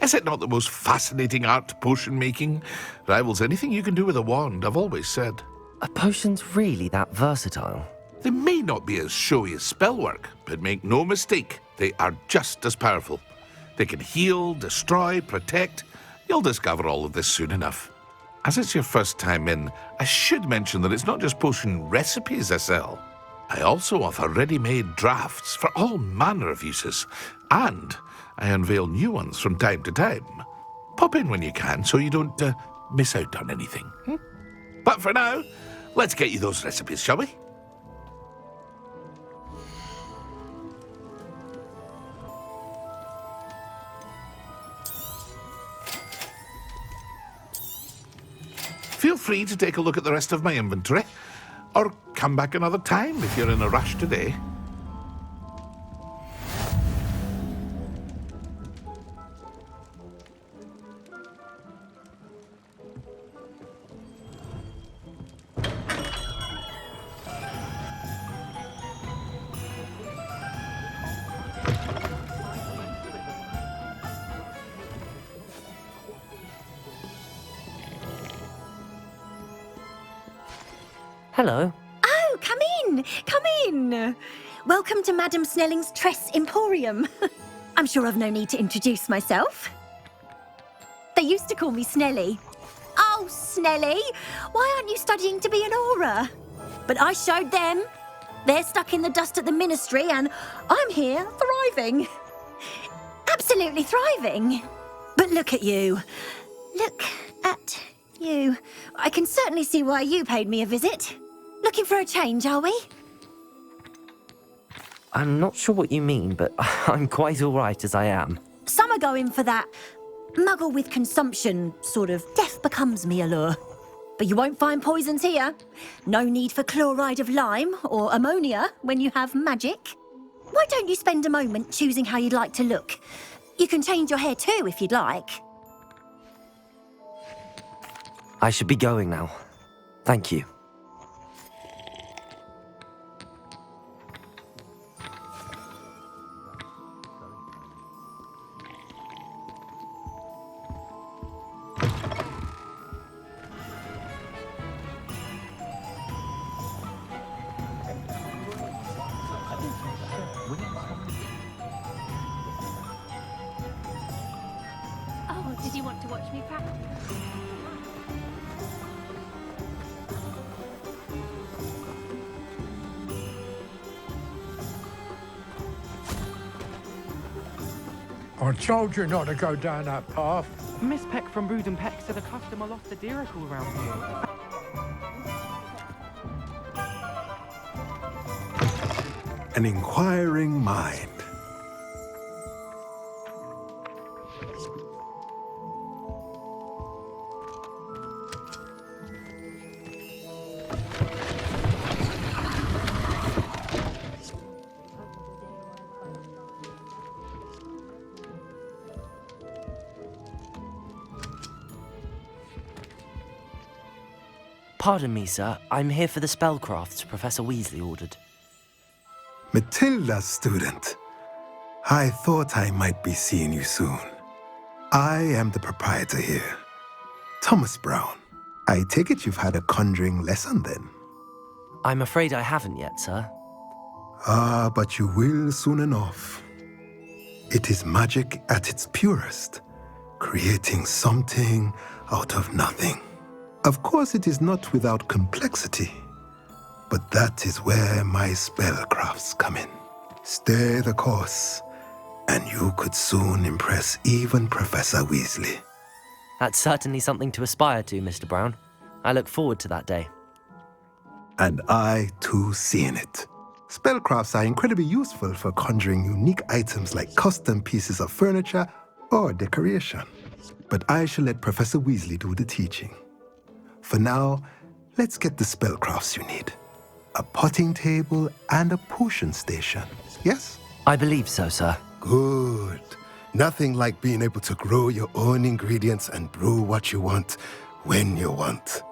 S3: Is it not the most fascinating art, potion making? Rivals anything you can do with a wand, I've always said.
S2: Are potions really that versatile?
S3: They may not be as showy as spellwork, but make no mistake, they are just as powerful. They can heal, destroy, protect. You'll discover all of this soon enough. As it's your first time in, I should mention that it's not just potion recipes I sell. I also offer ready-made drafts for all manner of uses, and I unveil new ones from time to time. Pop in when you can so you don't miss out on anything. But for now, let's get you those recipes, shall we? Feel free to take a look at the rest of my inventory, or come back another time if you're in a rush today.
S2: Hello.
S14: Oh, come in, come in. Welcome to Madame Snelling's Tress Emporium. I'm sure I've no need to introduce myself. They used to call me Snelly. Oh, Snelly, why aren't you studying to be an aura? But I showed them. They're stuck in the dust at the ministry and I'm here thriving. Absolutely thriving. But look at you. Look at you. I can certainly see why you paid me a visit. Looking for a change, are we?
S2: I'm not sure what you mean, but I'm quite all right as I am.
S14: Some are going for that muggle with consumption, sort of death becomes me allure. But you won't find poisons here. No need for chloride of lime or ammonia when you have magic. Why don't you spend a moment choosing how you'd like to look? You can change your hair too if you'd like.
S2: I should be going now. Thank you.
S18: Oh, did you want to watch me practice?
S21: I told you not to go down that path.
S15: Miss Peck from Brood and Peck said a customer lost a diricle around here.
S23: An inquiring mind.
S2: Pardon me, sir. I'm here for the spellcrafts Professor Weasley ordered.
S23: Matilda's student. I thought I might be seeing you soon. I am the proprietor here, Thomas Brown. I take it you've had a conjuring lesson then?
S2: I'm afraid I haven't yet, sir.
S23: Ah, but you will soon enough. It is magic at its purest, creating something out of nothing. Of course, it is not without complexity, but that is where my spellcrafts come in. Stay the course, and you could soon impress even Professor Weasley.
S2: That's certainly something to aspire to, Mr. Brown. I look forward to that day.
S23: And I, too, seeing it. Spellcrafts are incredibly useful for conjuring unique items like custom pieces of furniture or decoration. But I shall let Professor Weasley do the teaching. For now, let's get the spellcrafts you need. A potting table and a potion station, yes?
S2: I believe so, sir.
S23: Good. Nothing like being able to grow your own ingredients and brew what you want, when you want.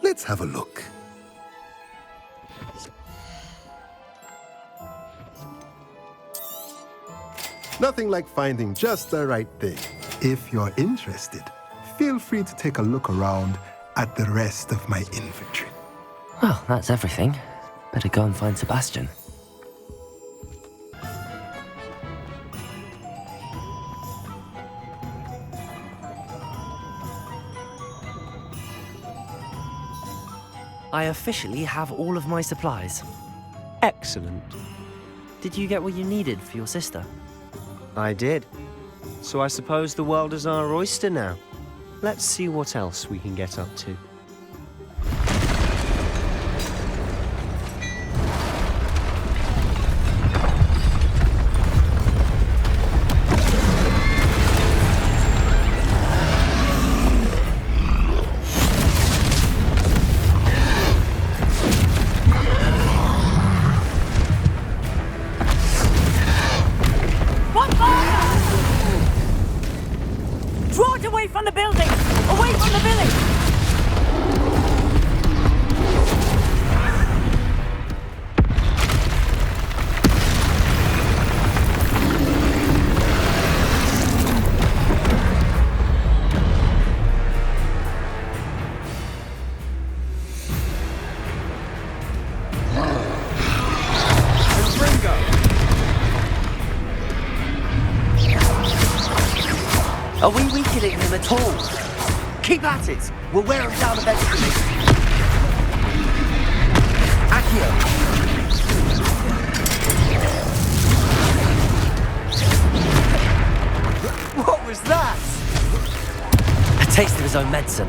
S23: Let's have a look. Nothing like finding just the right thing. If you're interested, feel free to take a look around at the rest of my inventory.
S2: Well, that's everything. Better go and find Sebastian. I officially have all of my supplies.
S19: Excellent.
S2: Did you get what you needed for your sister?
S19: I did. So I suppose the world is our oyster now. Let's see what else we can get up to.
S16: Draw it away from the building! Away from the village!
S12: Are we weakening him at all? Keep at it! We'll wear him down eventually. Accio! What was that?
S2: A taste of his own medicine.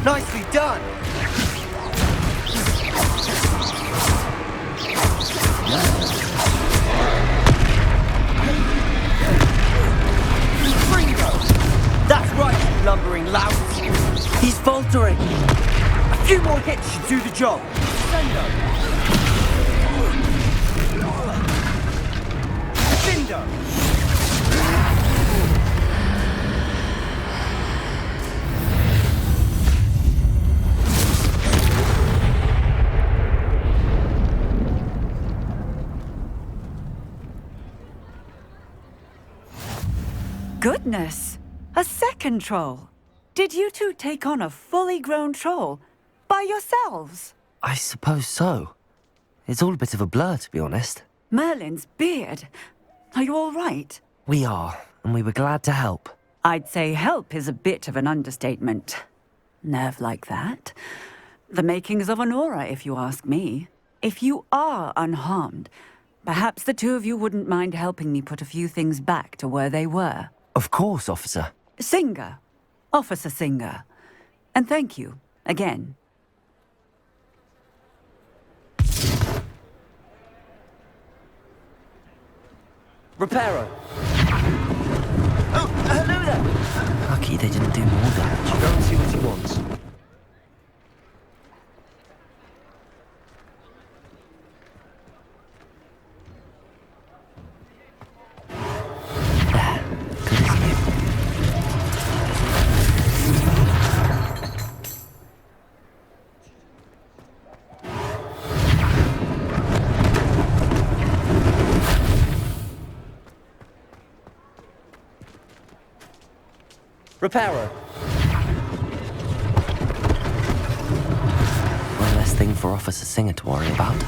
S12: Nicely done! That's right, you lumbering lout. He's faltering. A few more hits should do the job. Incendio.
S6: Goodness! A second troll. Did you two take on a fully grown troll? By yourselves?
S2: I suppose so. It's all a bit of a blur, to be honest.
S6: Merlin's beard. Are you all right?
S2: We are, and we were glad to help.
S6: I'd say help is a bit of an understatement. Nerve like that. The makings of an aura, if you ask me. If you are unharmed, perhaps the two of you wouldn't mind helping me put a few things back to where they were.
S2: Of course, officer.
S6: Singer. Officer Singer. And thank you, again.
S12: Reparo. Oh, hello there.
S2: Lucky they didn't do more damage.
S19: Go and see what he wants.
S12: Reparo.
S2: One less thing for Officer Singer to worry about.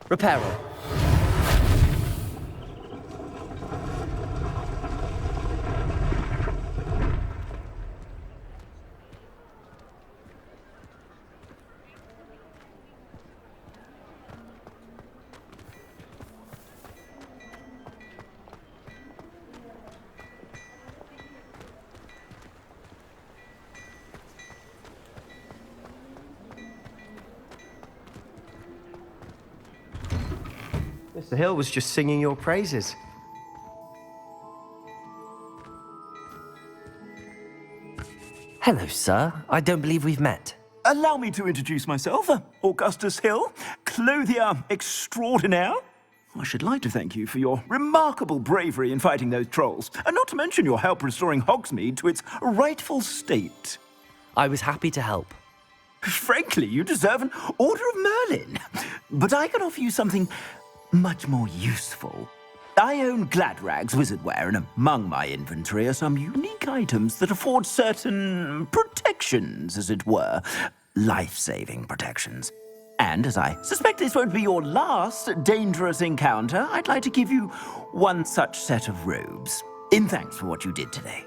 S12: Reparo.
S19: Mr. Hill was just singing your praises.
S2: Hello, sir. I don't believe we've met.
S4: Allow me to introduce myself, Augustus Hill, clothier extraordinaire. I should like to thank you for your remarkable bravery in fighting those trolls, and not to mention your help restoring Hogsmeade to its rightful state.
S2: I was happy to help.
S4: Frankly, you deserve an Order of Merlin. But I can offer you something much more useful. I own Gladrag's wizardware, and among my inventory are some unique items that afford certain protections, as it were. Life-saving protections. And as I suspect this won't be your last dangerous encounter, I'd like to give you one such set of robes, in thanks for what you did today.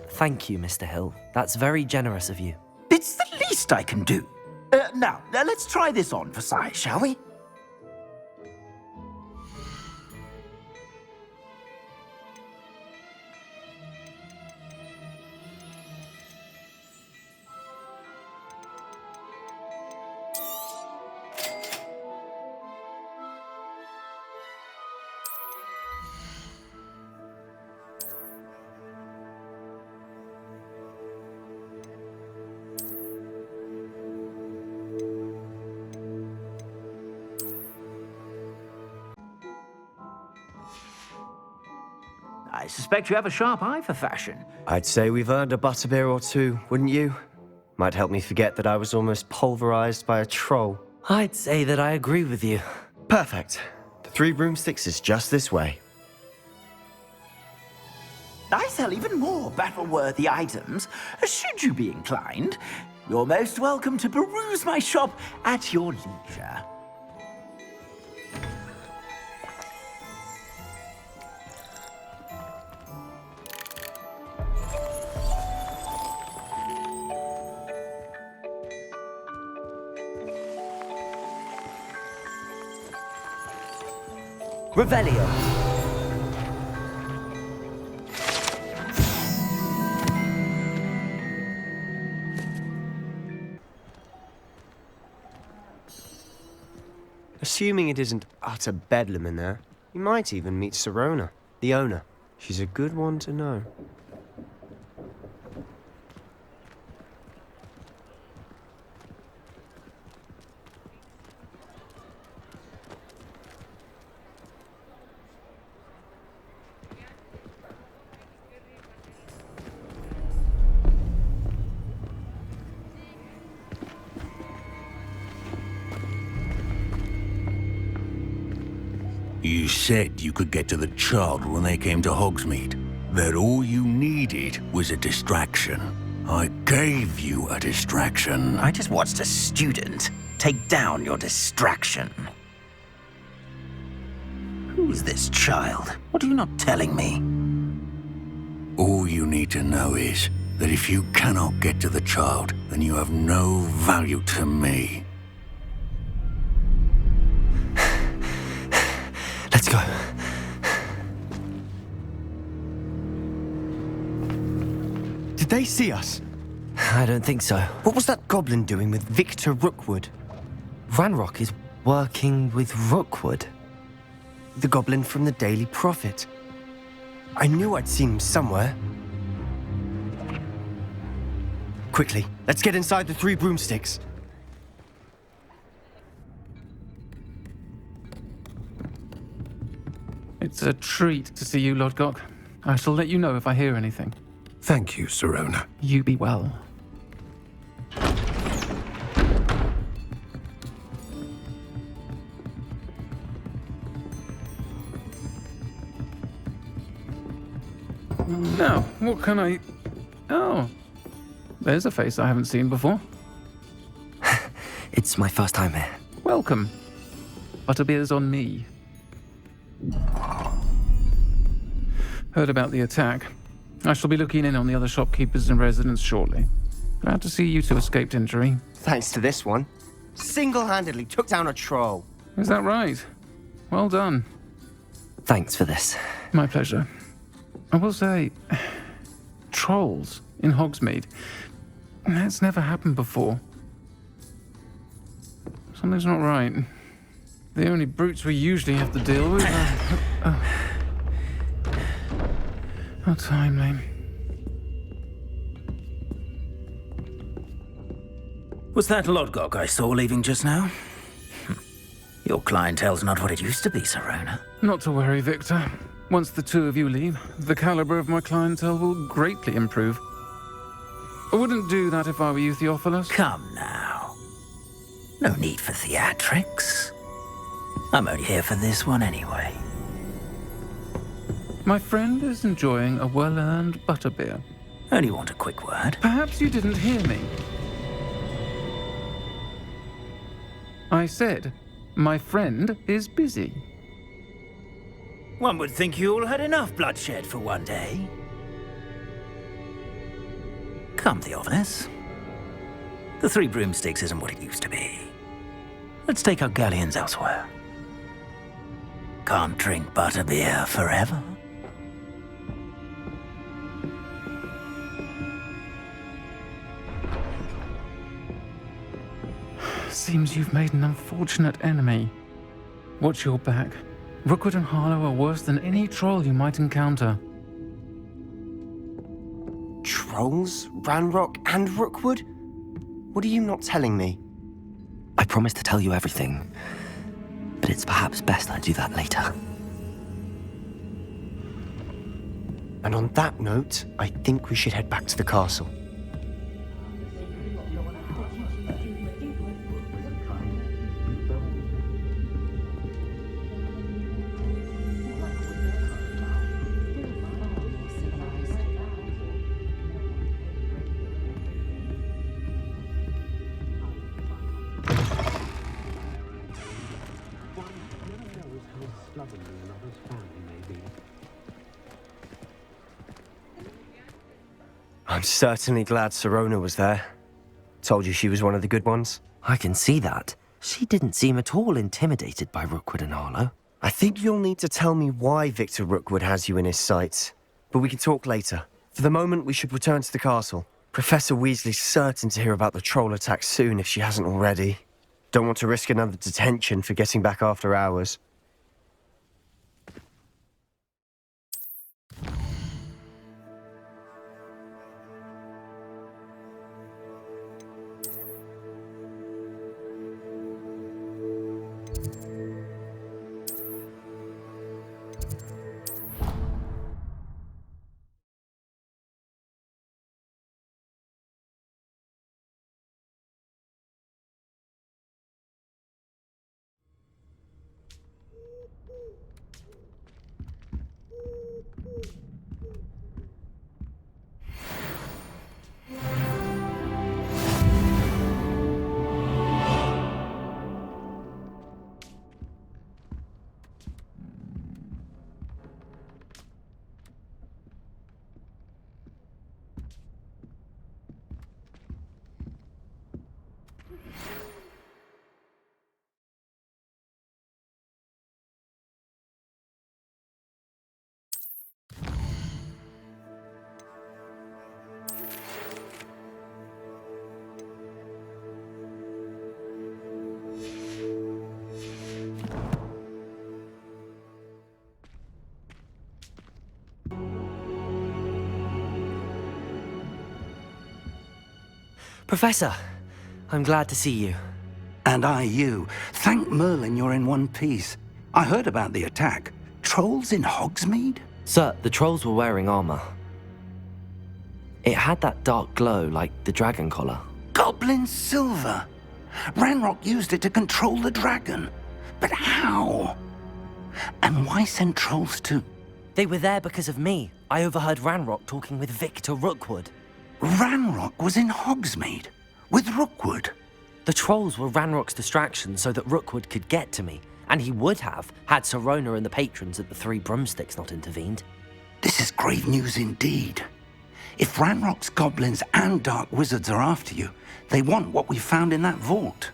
S2: Thank you, Mr. Hill. That's very generous of you.
S4: It's the least I can do. Now, let's try this on for size, shall we? suspect you have a sharp eye for fashion.
S19: I'd say we've earned a butterbeer or two, wouldn't you? Might help me forget that I was almost pulverized by a troll.
S2: I'd say that I agree with you.
S19: Perfect. The 3 broomsticks is just this way.
S4: I sell even more battle-worthy items. Should you be inclined, you're most welcome to peruse my shop at your leisure.
S2: Revelio.
S19: Assuming it isn't utter bedlam in there, you might even meet Sirona, the owner. She's a good one to know.
S5: You said you could get to the child when they came to Hogsmeade. That all you needed was a distraction. I gave you a distraction.
S10: I just watched a student take down your distraction. Who's this child? What are you not telling me?
S5: All you need to know is that if you cannot get to the child, then you have no value to me.
S2: Let's go.
S19: Did they see us?
S2: I don't think so.
S19: What was that goblin doing with Victor Rookwood?
S2: Ranrok is working with Rookwood.
S19: The goblin from the Daily Prophet. I knew I'd seen him somewhere. Quickly, let's get inside the 3 broomsticks.
S15: It's a treat to see you, Lodgok. I shall let you know if I hear anything.
S8: Thank you, Sirona.
S15: You be well. Now, what can I... Oh, there's a face I haven't seen before.
S2: It's my first time here.
S15: Welcome. Butterbeer's on me. Heard about the attack. I shall be looking in on the other shopkeepers and residents shortly. Glad to see you two escaped injury.
S19: Thanks to this one. Single-handedly took down a troll.
S15: Is that right? Well done.
S2: Thanks for this.
S15: My pleasure. I will say, trolls in Hogsmeade. That's never happened before. Something's not right. The only brutes we usually have to deal with are... How timely.
S10: Was that Lodgok I saw leaving just now? Your clientele's not what it used to be, Sirona.
S15: Not to worry, Victor. Once the 2 of you leave, the caliber of my clientele will greatly improve. I wouldn't do that if I were you, Theophilus.
S10: Come now. No need for theatrics. I'm only here for this one anyway.
S15: My friend is enjoying a well-earned butterbeer.
S10: Only want a quick word.
S15: Perhaps you didn't hear me. I said, my friend is busy.
S10: One would think you all had enough bloodshed for one day. Come, Theophilus. The 3 broomsticks isn't what it used to be. Let's take our galleons elsewhere. Can't drink butterbeer forever.
S15: Seems you've made an unfortunate enemy. Watch your back. Rookwood and Harlow are worse than any troll you might encounter.
S19: Trolls? Ranrok and Rookwood? What are you not telling me?
S2: I promise to tell you everything, but it's perhaps best I do that later.
S19: And on that note, I think we should head back to the castle. I'm certainly glad Sirona was there. Told you she was one of the good ones.
S2: I can see that. She didn't seem at all intimidated by Rookwood and Arlo.
S19: I think you'll need to tell me why Victor Rookwood has you in his sights. But we can talk later. For the moment, we should return to the castle. Professor Weasley's certain to hear about the troll attack soon if she hasn't already. Don't want to risk another detention for getting back after hours.
S2: Professor, I'm glad to see you.
S10: And I you. Thank Merlin you're in one piece. I heard about the attack. Trolls in Hogsmeade?
S2: Sir, the trolls were wearing armor. It had that dark glow like the dragon collar.
S10: Goblin silver! Ranrok used it to control the dragon. But how? And why send trolls to...
S2: They were there because of me. I overheard Ranrok talking with Victor Rookwood.
S10: Ranrok was in Hogsmeade? With Rookwood?
S2: The trolls were Ranrock's distraction so that Rookwood could get to me. And he would have, had Sirona and the patrons at the Three Broomsticks not intervened.
S10: This is grave news indeed. If Ranrock's goblins and dark wizards are after you, they want what we found in that vault.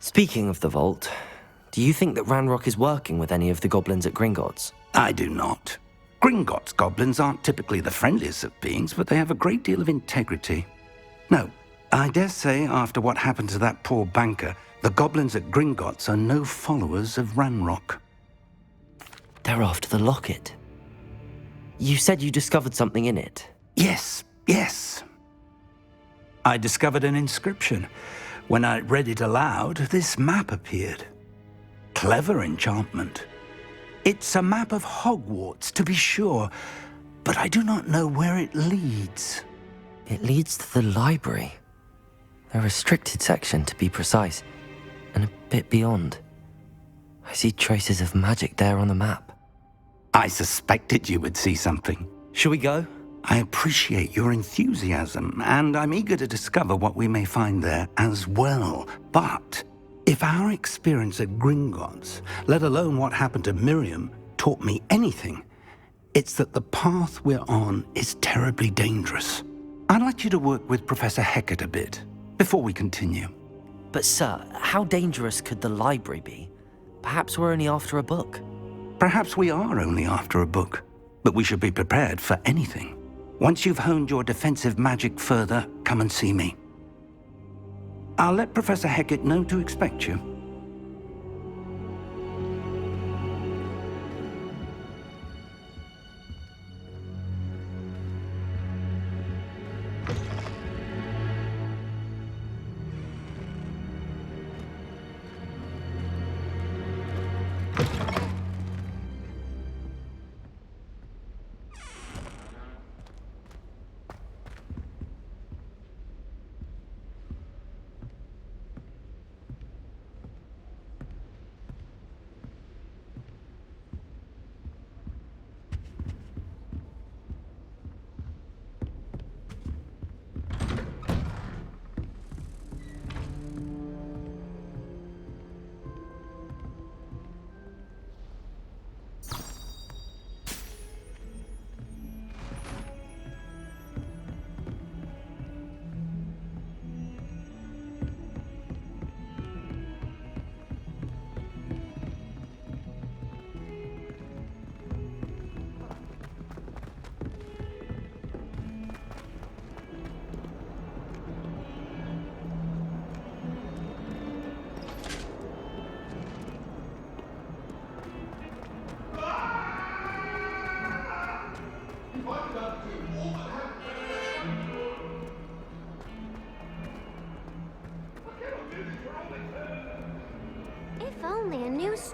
S2: Speaking of the vault, do you think that Ranrok is working with any of the goblins at Gringotts?
S10: I do not. Gringotts goblins aren't typically the friendliest of beings, but they have a great deal of integrity. No, I dare say after what happened to that poor banker, the goblins at Gringotts are no followers of Ranrok.
S2: They're after the locket. You said you discovered something in it.
S10: Yes. I discovered an inscription. When I read it aloud, this map appeared. Clever enchantment. It's a map of Hogwarts, to be sure, but I do not know where it leads.
S2: It leads to the library. A restricted section, to be precise, and a bit beyond. I see traces of magic there on the map.
S10: I suspected you would see something.
S2: Shall we go?
S10: I appreciate your enthusiasm, and I'm eager to discover what we may find there as well. But if our experience at Gringotts, let alone what happened to Miriam, taught me anything, it's that the path we're on is terribly dangerous. I'd like you to work with Professor Hecat a bit before we continue.
S2: But sir, how dangerous could the library be? Perhaps we're only after a book.
S10: Perhaps we are only after a book, but we should be prepared for anything. Once you've honed your defensive magic further, come and see me. I'll let Professor Hecat know to expect you.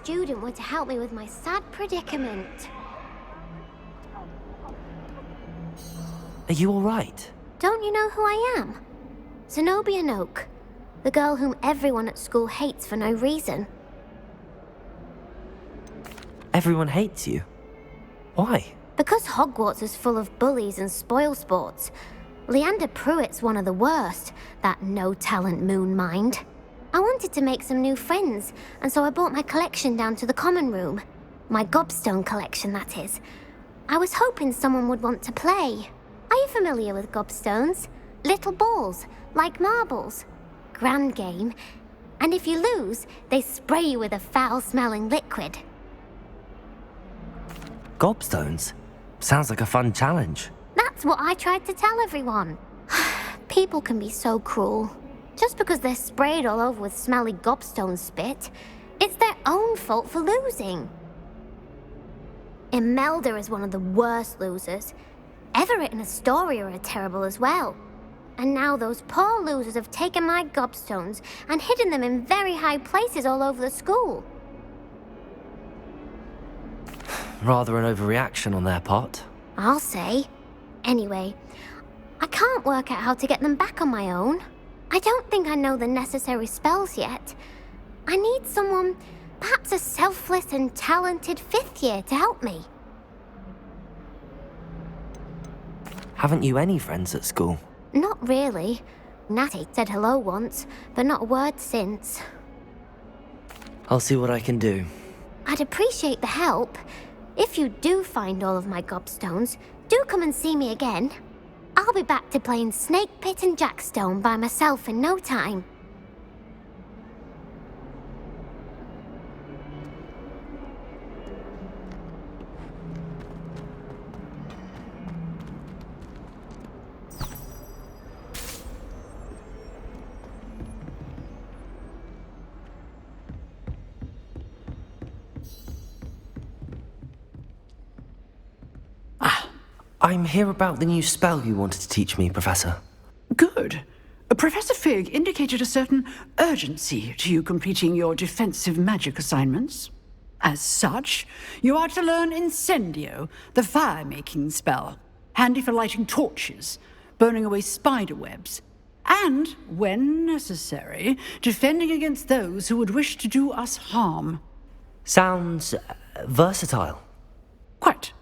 S9: student were to help me with my sad predicament.
S2: Are you alright?
S9: Don't you know who I am? Zenobia Noak, the girl whom everyone at school hates for no reason.
S2: Everyone hates you. Why?
S9: Because Hogwarts is full of bullies and spoilsports. Leander Pruitt's one of the worst, that no-talent moon mind. I wanted to make some new friends, and so I brought my collection down to the common room. My Gobstone collection, that is. I was hoping someone would want to play. Are you familiar with Gobstones? Little balls, like marbles. Grand game. And if you lose, they spray you with a foul-smelling liquid.
S2: Gobstones? Sounds like a fun challenge.
S9: That's what I tried to tell everyone. People can be so cruel. Just because they're sprayed all over with smelly gobstone spit, it's their own fault for losing. Imelda is one of the worst losers. Everett and Astoria are terrible as well. And now those poor losers have taken my gobstones and hidden them in very high places all over the school.
S2: Rather an overreaction on their part.
S9: I'll say. Anyway, I can't work out how to get them back on my own. I don't think I know the necessary spells yet. I need someone, perhaps a selfless and talented 5th year to help me.
S2: Haven't you any friends at school?
S9: Not really. Natty said hello once, but not a word since.
S2: I'll see what I can do.
S9: I'd appreciate the help. If you do find all of my gobstones, do come and see me again. I'll be back to playing Snake Pit and Jackstone by myself in no time.
S2: I'm here about the new spell you wanted to teach me, Professor.
S11: Good. Professor Fig indicated a certain urgency to you completing your defensive magic assignments. As such, you are to learn Incendio, the fire-making spell, handy for lighting torches, burning away spider webs, and, when necessary, defending against those who would wish to do us harm.
S2: Sounds versatile.
S11: Quite.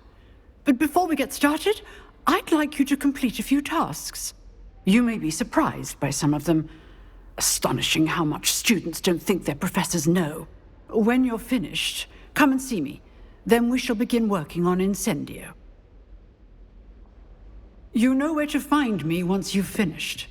S11: But before we get started, I'd like you to complete a few tasks. You may be surprised by some of them. Astonishing how much students don't think their professors know. When you're finished, come and see me. Then we shall begin working on Incendio. You know where to find me once you've finished.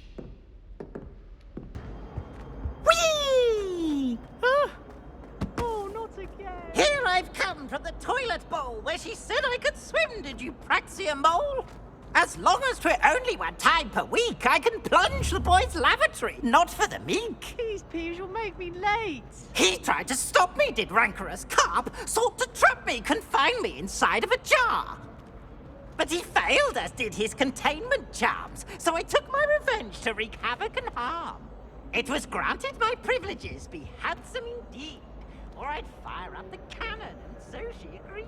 S22: Whee! Oh, not again. Here I've come from the toilet bowl where she said I could swim, did you praxia mole? As long as 'twere only one time per week, I can plunge the boys' lavatory, not for the meek.
S17: Please, Peeves, you'll make me late.
S22: He tried to stop me, did rancorous carp, sought to trap me, confine me inside of a jar. But he failed, as did his containment charms, so I took my revenge to wreak havoc and harm. It was granted my privileges be handsome indeed, or I'd fire up the cannon, and so she agreed.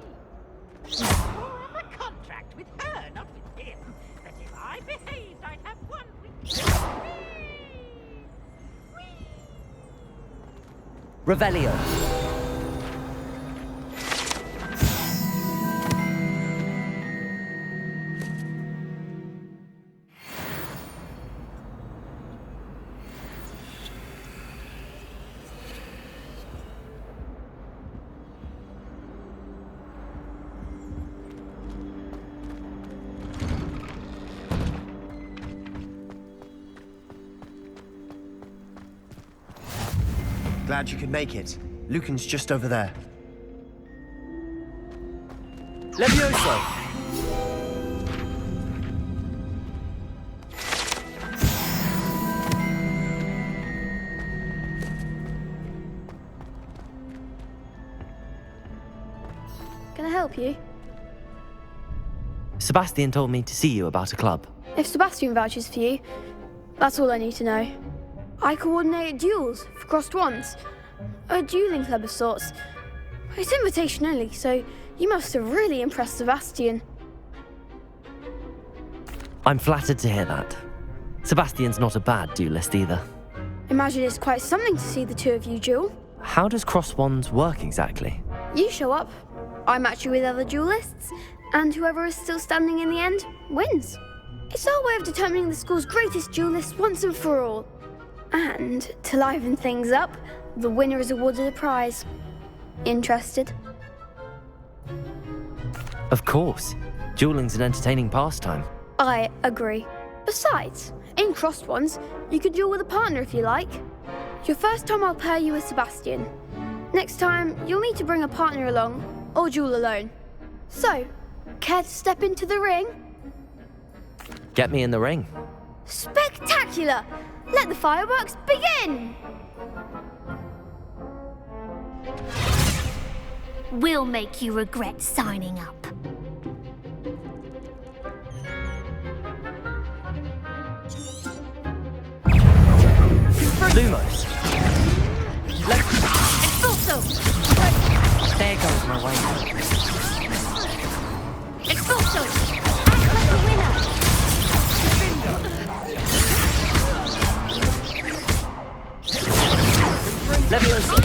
S22: Or have a contract with her, not with him, that if I behaved, I'd have 1 week.
S2: Revelio.
S19: Glad you could make it. Lucan's just over there. Levioso!
S24: Can I help you?
S2: Sebastian told me to see you about a club.
S24: If Sebastian vouches for you, that's all I need to know. I coordinate duels for crossed wands. A dueling club of sorts. It's invitation only, so you must have really impressed Sebastian.
S2: I'm flattered to hear that. Sebastian's not a bad duelist either.
S24: Imagine it's quite something to see the two of you duel.
S2: How does cross wands work exactly?
S24: You show up, I match you with other duelists, and whoever is still standing in the end wins. It's our way of determining the school's greatest duelist once and for all. And to liven things up, the winner is awarded a prize. Interested?
S2: Of course. Dueling's an entertaining pastime.
S24: I agree. Besides, in crossed ones, you could duel with a partner if you like. Your first time I'll pair you with Sebastian. Next time, you'll need to bring a partner along, or duel alone. So, care to step into the ring?
S2: Get me in the ring.
S24: Spectacular! Let the fireworks begin!
S18: We'll make you regret signing up.
S2: Lumos.
S18: Expulso!
S2: There goes my way.
S18: Expulso! Act like a winner!
S2: Leviosa.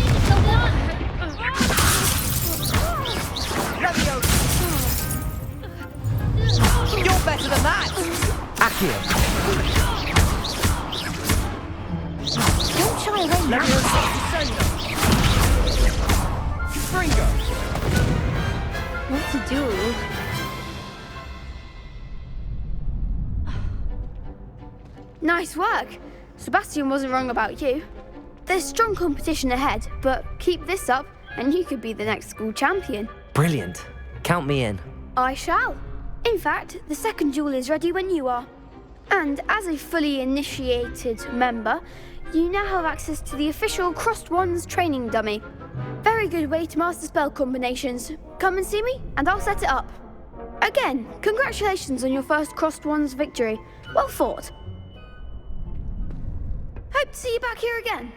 S22: You're better than that!
S2: Accio.
S18: Don't shy away now. What to do?
S24: Nice work. Sebastian wasn't wrong about you. There's strong competition ahead, but keep this up and you could be the next school champion.
S2: Brilliant. Count me in.
S24: I shall. In fact, the second duel is ready when you are. And as a fully initiated member, you now have access to the official Crossed Wands training dummy. Very good way to master spell combinations. Come and see me, and I'll set it up. Again, congratulations on your first Crossed Wands victory. Well fought. Hope to see you back here again.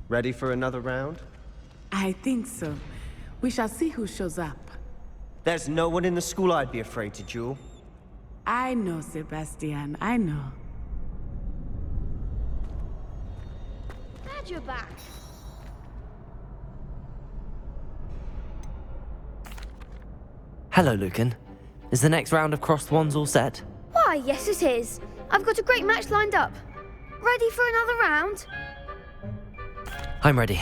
S19: Ready for another round?
S1: I think so. We shall see who shows up.
S19: There's no one in the school I'd be afraid to duel.
S1: I know, Sebastian, I know.
S24: Glad you're back.
S2: Hello, Lucan. Is the next round of Crossed Wands all set?
S24: Why, yes it is. I've got a great match lined up. Ready for another round?
S2: I'm ready.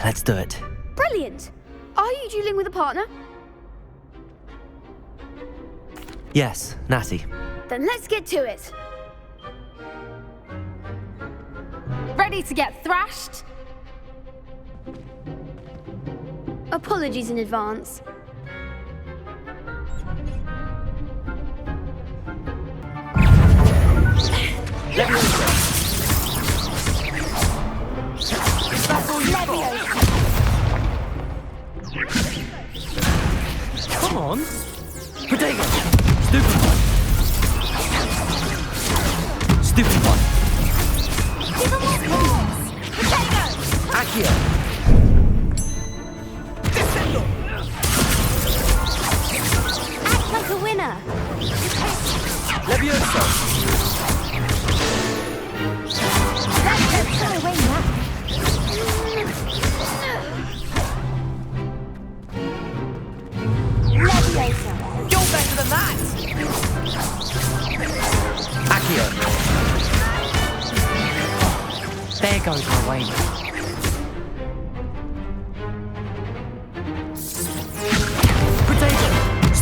S2: Let's do it.
S24: Brilliant. Are you dueling with a partner?
S2: Yes, Natty.
S24: Then let's get to it.
S14: Ready to get thrashed?
S24: Apologies in advance.
S2: Come on! Potato! Stupid one! Stupid one!
S18: Give them more balls! Potato!
S2: Accio!
S18: Act like a winner!
S2: Leviosa!
S18: Don't shy away now. Leviosa!
S22: You're better than that!
S2: Accio! There goes my way. Potato!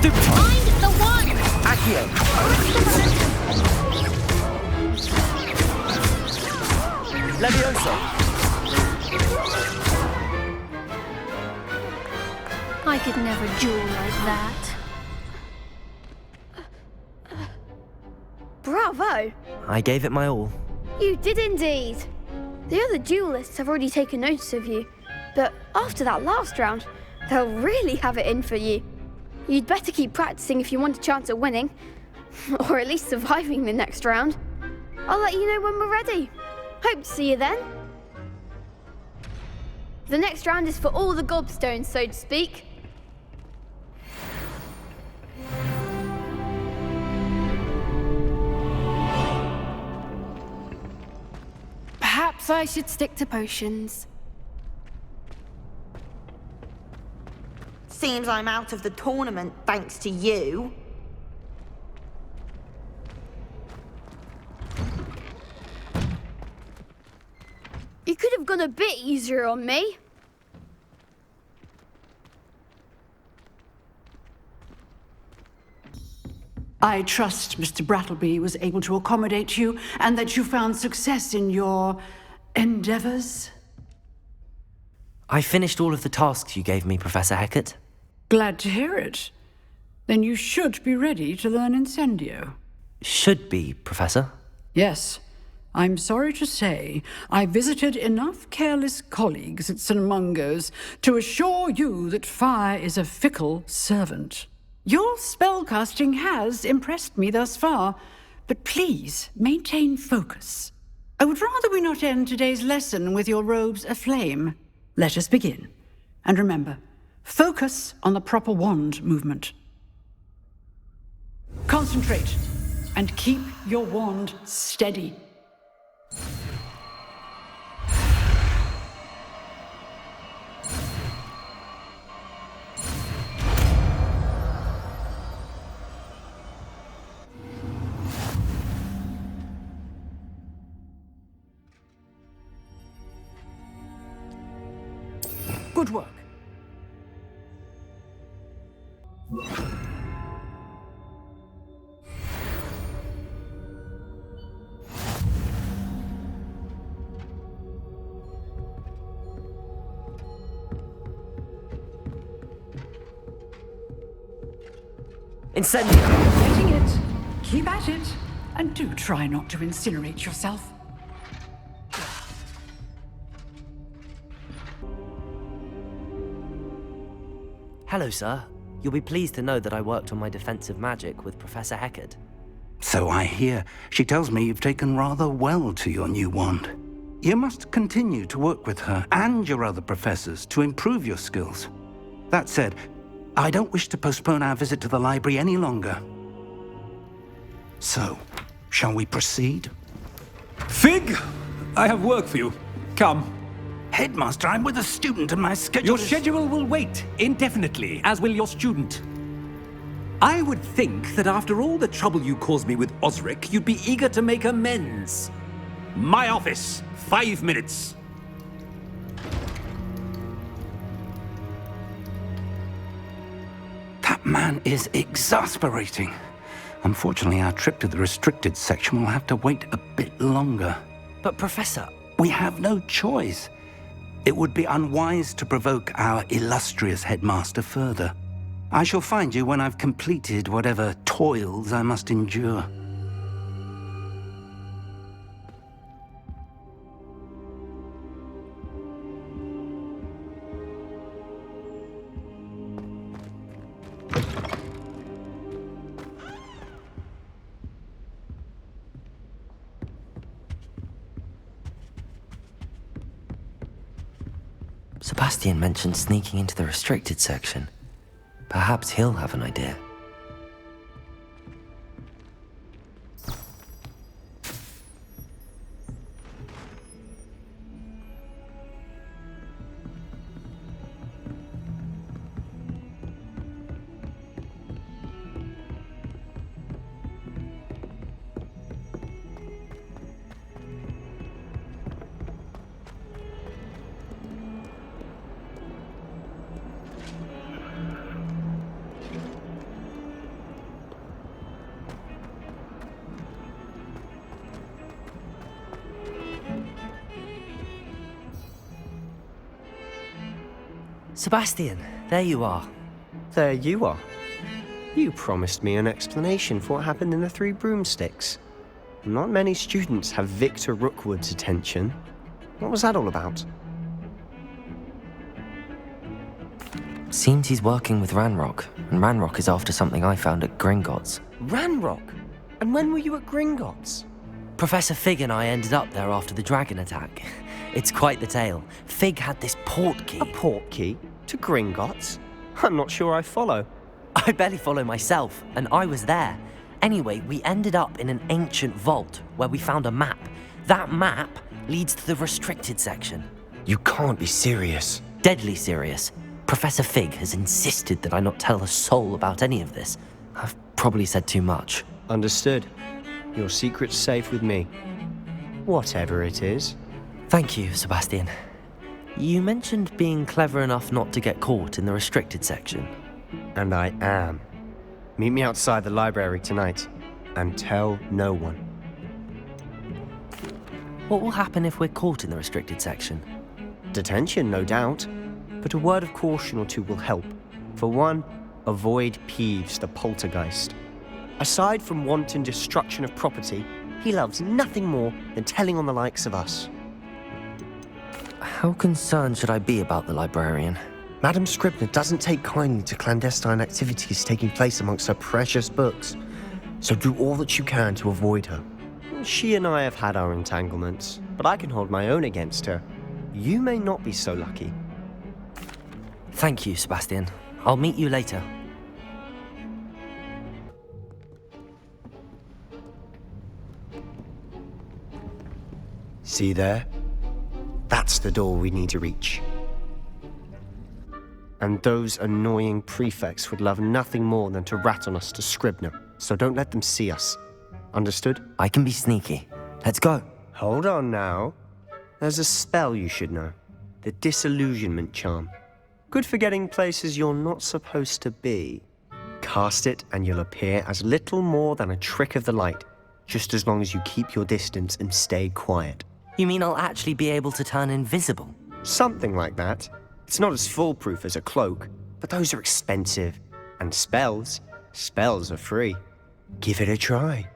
S3: Mind the one!
S2: Accio! Leviosa!
S24: I could never duel like that. Bravo!
S2: I gave it my all.
S24: You did indeed. The other duelists have already taken notice of you, but after that last round, they'll really have it in for you. You'd better keep practicing if you want a chance at winning, or at least surviving the next round. I'll let you know when we're ready. Hope to see you then. The next round is for all the Gobstones, so to speak. Perhaps I should stick to potions.
S3: Seems I'm out of the tournament thanks to you.
S24: You could have gone a bit easier on me.
S11: I trust Mr. Brattleby was able to accommodate you and that you found success in your endeavors.
S2: I finished all of the tasks you gave me, Professor Hecat.
S11: Glad to hear it. Then you should be ready to learn Incendio.
S2: Should be, Professor.
S11: Yes. I'm sorry to say, I visited enough careless colleagues at St. Mungo's to assure you that fire is a fickle servant. Your spellcasting has impressed me thus far, but please maintain focus. I would rather we not end today's lesson with your robes aflame. Let us begin. And remember, focus on the proper wand movement. Concentrate, and keep your wand steady. Good work.
S2: Incendio!
S11: Getting it. Keep at it. And do try not to incinerate yourself.
S2: Hello, sir. You'll be pleased to know that I worked on my defensive magic with Professor Hecat.
S5: So I hear. She tells me you've taken rather well to your new wand. You must continue to work with her and your other professors to improve your skills. That said, I don't wish to postpone our visit to the library any longer. So, shall we proceed?
S7: Fig! I have work for you. Come.
S5: Headmaster, I'm with a student and my schedule
S7: Your schedule will wait indefinitely, as will your student. I would think that after all the trouble you caused me with Osric, you'd be eager to make amends. My office, 5 minutes.
S5: That man is exasperating. Unfortunately, our trip to the restricted section will have to wait a bit longer.
S2: But, Professor...
S5: We have no choice. It would be unwise to provoke our illustrious headmaster further. I shall find you when I've completed whatever toils I must endure.
S2: Sebastian mentioned sneaking into the restricted section. Perhaps he'll have an idea. Sebastian, there you are.
S19: There you are. You promised me an explanation for what happened in the Three Broomsticks. Not many students have Victor Rookwood's attention. What was that all about?
S2: Seems he's working with Ranrok, and Ranrok is after something I found at Gringotts.
S19: Ranrok? And when were you at Gringotts?
S2: Professor Fig and I ended up there after the dragon attack. It's quite the tale. Fig had this port key.
S19: A port key? To Gringotts? I'm not sure I follow.
S2: I barely follow myself, and I was there. Anyway, we ended up in an ancient vault where we found a map. That map leads to the restricted section.
S19: You can't be serious.
S2: Deadly serious. Professor Fig has insisted that I not tell a soul about any of this. I've probably said too much.
S19: Understood. Your secret's safe with me. Whatever it is.
S2: Thank you, Sebastian. You mentioned being clever enough not to get caught in the restricted section.
S19: And I am. Meet me outside the library tonight, and tell no one.
S2: What will happen if we're caught in the restricted section?
S19: Detention, no doubt. But a word of caution or two will help. For one, avoid Peeves, the poltergeist. Aside from wanton destruction of property, he loves nothing more than telling on the likes of us.
S2: How concerned should I be about the librarian?
S19: Madam Scribner doesn't take kindly to clandestine activities taking place amongst her precious books, so do all that you can to avoid her. She and I have had our entanglements, but I can hold my own against her. You may not be so lucky.
S2: Thank you, Sebastian. I'll meet you later.
S19: See there? That's the door we need to reach. And those annoying prefects would love nothing more than to rat on us to Scribner, so don't let them see us. Understood?
S2: I can be sneaky. Let's go.
S19: Hold on now. There's a spell you should know. The Disillusionment Charm. Good for getting places you're not supposed to be. Cast it and you'll appear as little more than a trick of the light, just as long as you keep your distance and stay quiet.
S2: You mean I'll actually be able to turn invisible?
S19: Something like that. It's not as foolproof as a cloak, but those are expensive. And spells are free. Give it a try.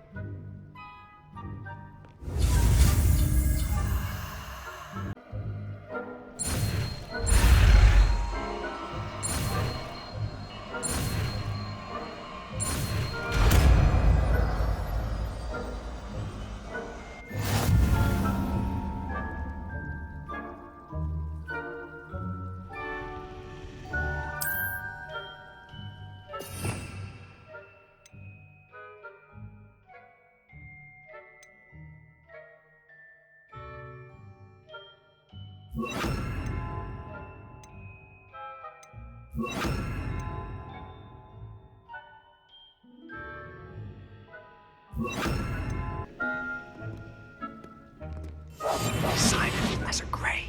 S19: Silent as a grave.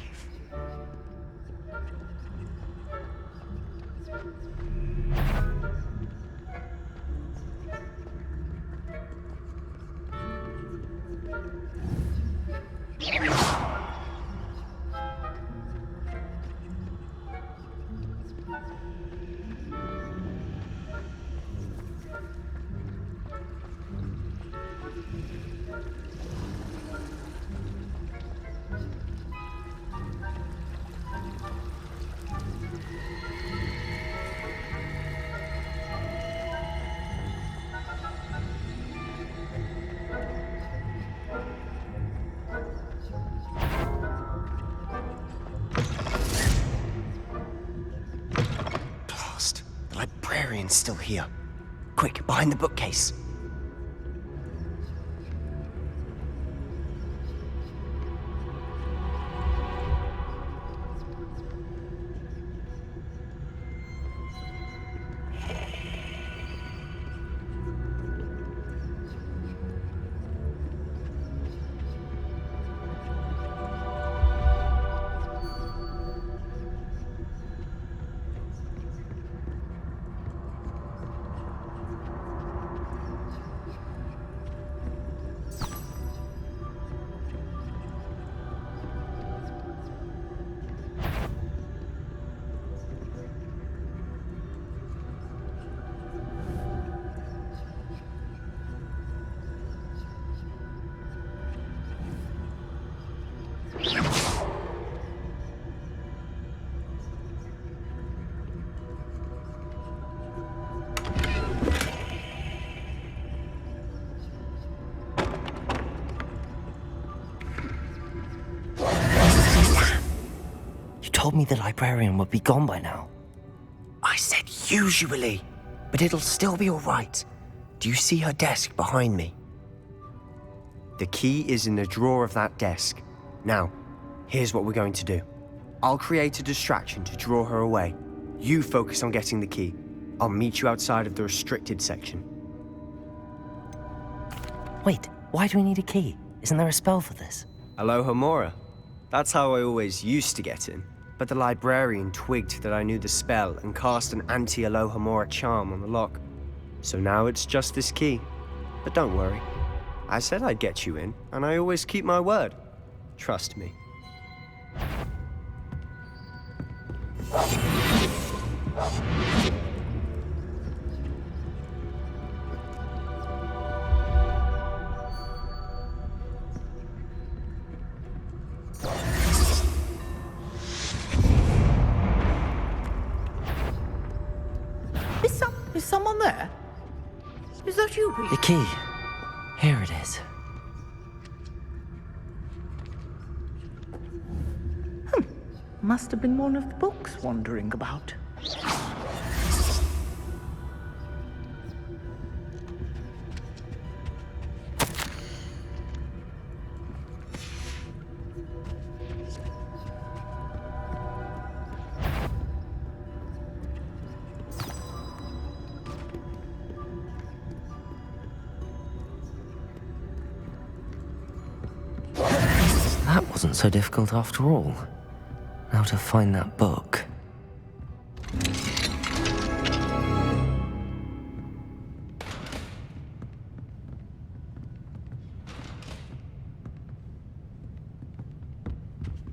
S19: Librarian's still here. Quick, behind the bookcase.
S2: told me the librarian would be gone by now.
S19: I said usually, but it'll still be all right. Do you see her desk behind me? The key is in the drawer of that desk. Now, here's what we're going to do. I'll create a distraction to draw her away. You focus on getting the key. I'll meet you outside of the restricted section.
S2: Wait, why do we need a key? Isn't there a spell for this?
S19: Alohomora. That's how I always used to get in. But the librarian twigged that I knew the spell and cast an anti-Alohomora charm on the lock. So now it's just this key. But don't worry. I said I'd get you in, and I always keep my word. Trust me.
S13: Is someone there? Is that you, Pete?
S2: The key. Here it is.
S13: Must have been one of the books wandering about.
S2: That wasn't so difficult after all. Now to find that book.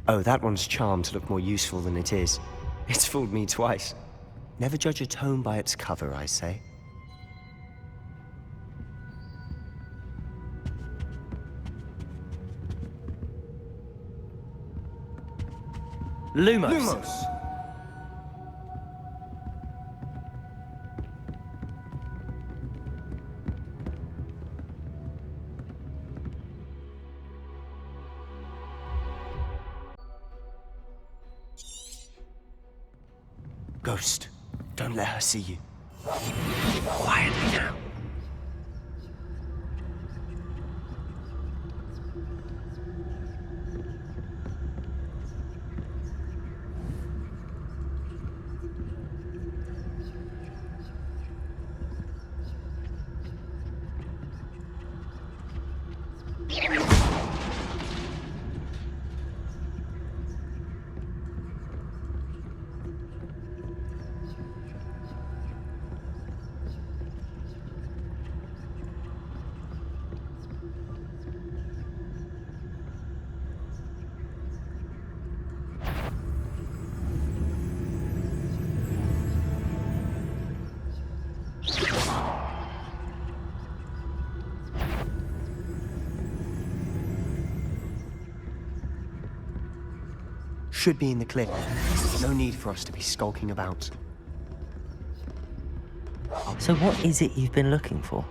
S19: Oh, that one's charmed to look more useful than it is. It's fooled me twice. Never judge a tome by its cover, I say.
S2: Lumos.
S19: Ghost, don't let her see you. Quietly now. Should be in the clip. No need for us to be skulking about.
S2: So what is it you've been looking for?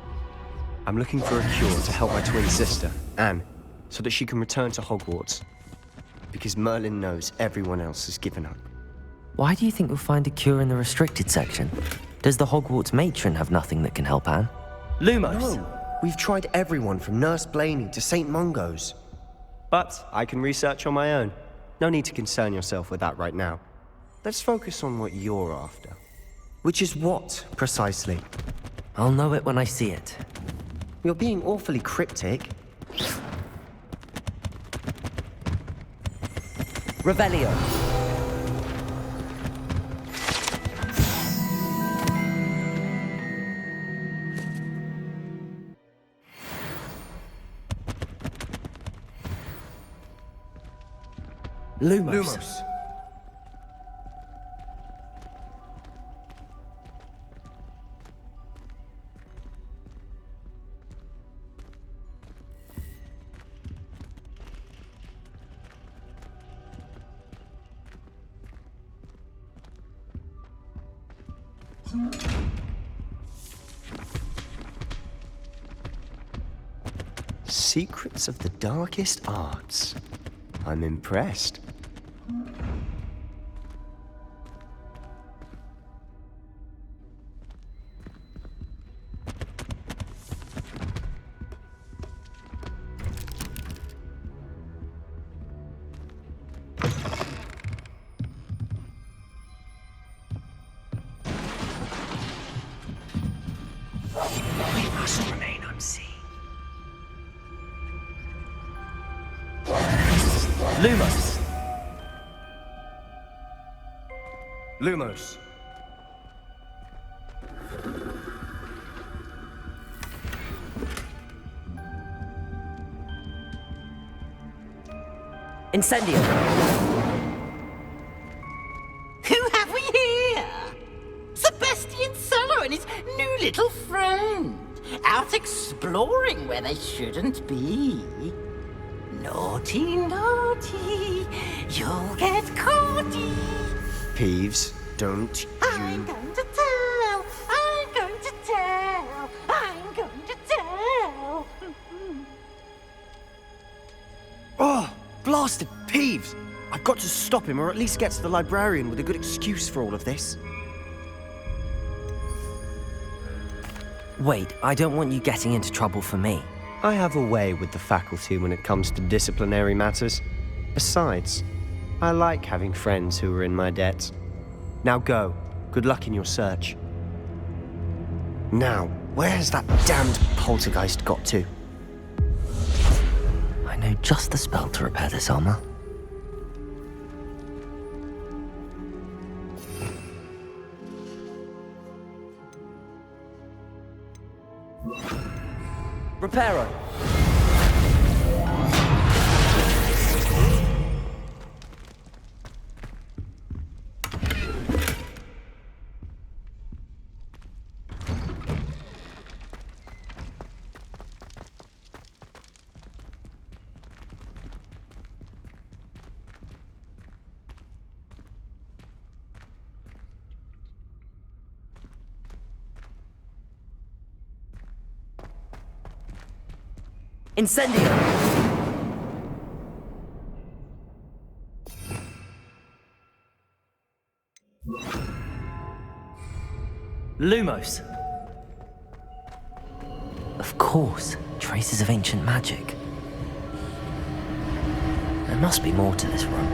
S19: I'm looking for a cure to help my twin sister, Anne, so that she can return to Hogwarts. Because Merlin knows everyone else has given up.
S2: Why do you think we'll find a cure in the restricted section? Does the Hogwarts matron have nothing that can help Anne?
S19: Lumos! No, we've tried everyone from Nurse Blaney to St. Mungo's. But I can research on my own. No need to concern yourself with that right now. Let's focus on what you're after. Which is what, precisely?
S2: I'll know it when I see it.
S19: You're being awfully cryptic.
S2: Revelio.
S19: Lumos. Secrets of the darkest arts. I'm impressed. must remain unseen.
S2: Lumos!
S19: Lumos.
S2: Incendio!
S22: Who have we here? Sebastian Solo and his new little friend. Out exploring where they shouldn't be. Naughty, naughty, you'll get caughty.
S19: Peeves, don't you...
S22: I'm going to tell, I'm going to tell, I'm going to tell.
S19: Oh, blasted Peeves! I've got to stop him, or at least get to the librarian with a good excuse for all of this.
S2: Wait, I don't want you getting into trouble for me.
S19: I have a way with the faculty when it comes to disciplinary matters. Besides, I like having friends who are in my debt. Now go. Good luck in your search. Now, where's that damned poltergeist got to?
S2: I know just the spell to repair this armor. Reparo! Incendio! Lumos! Of course, traces of ancient magic. There must be more to this room.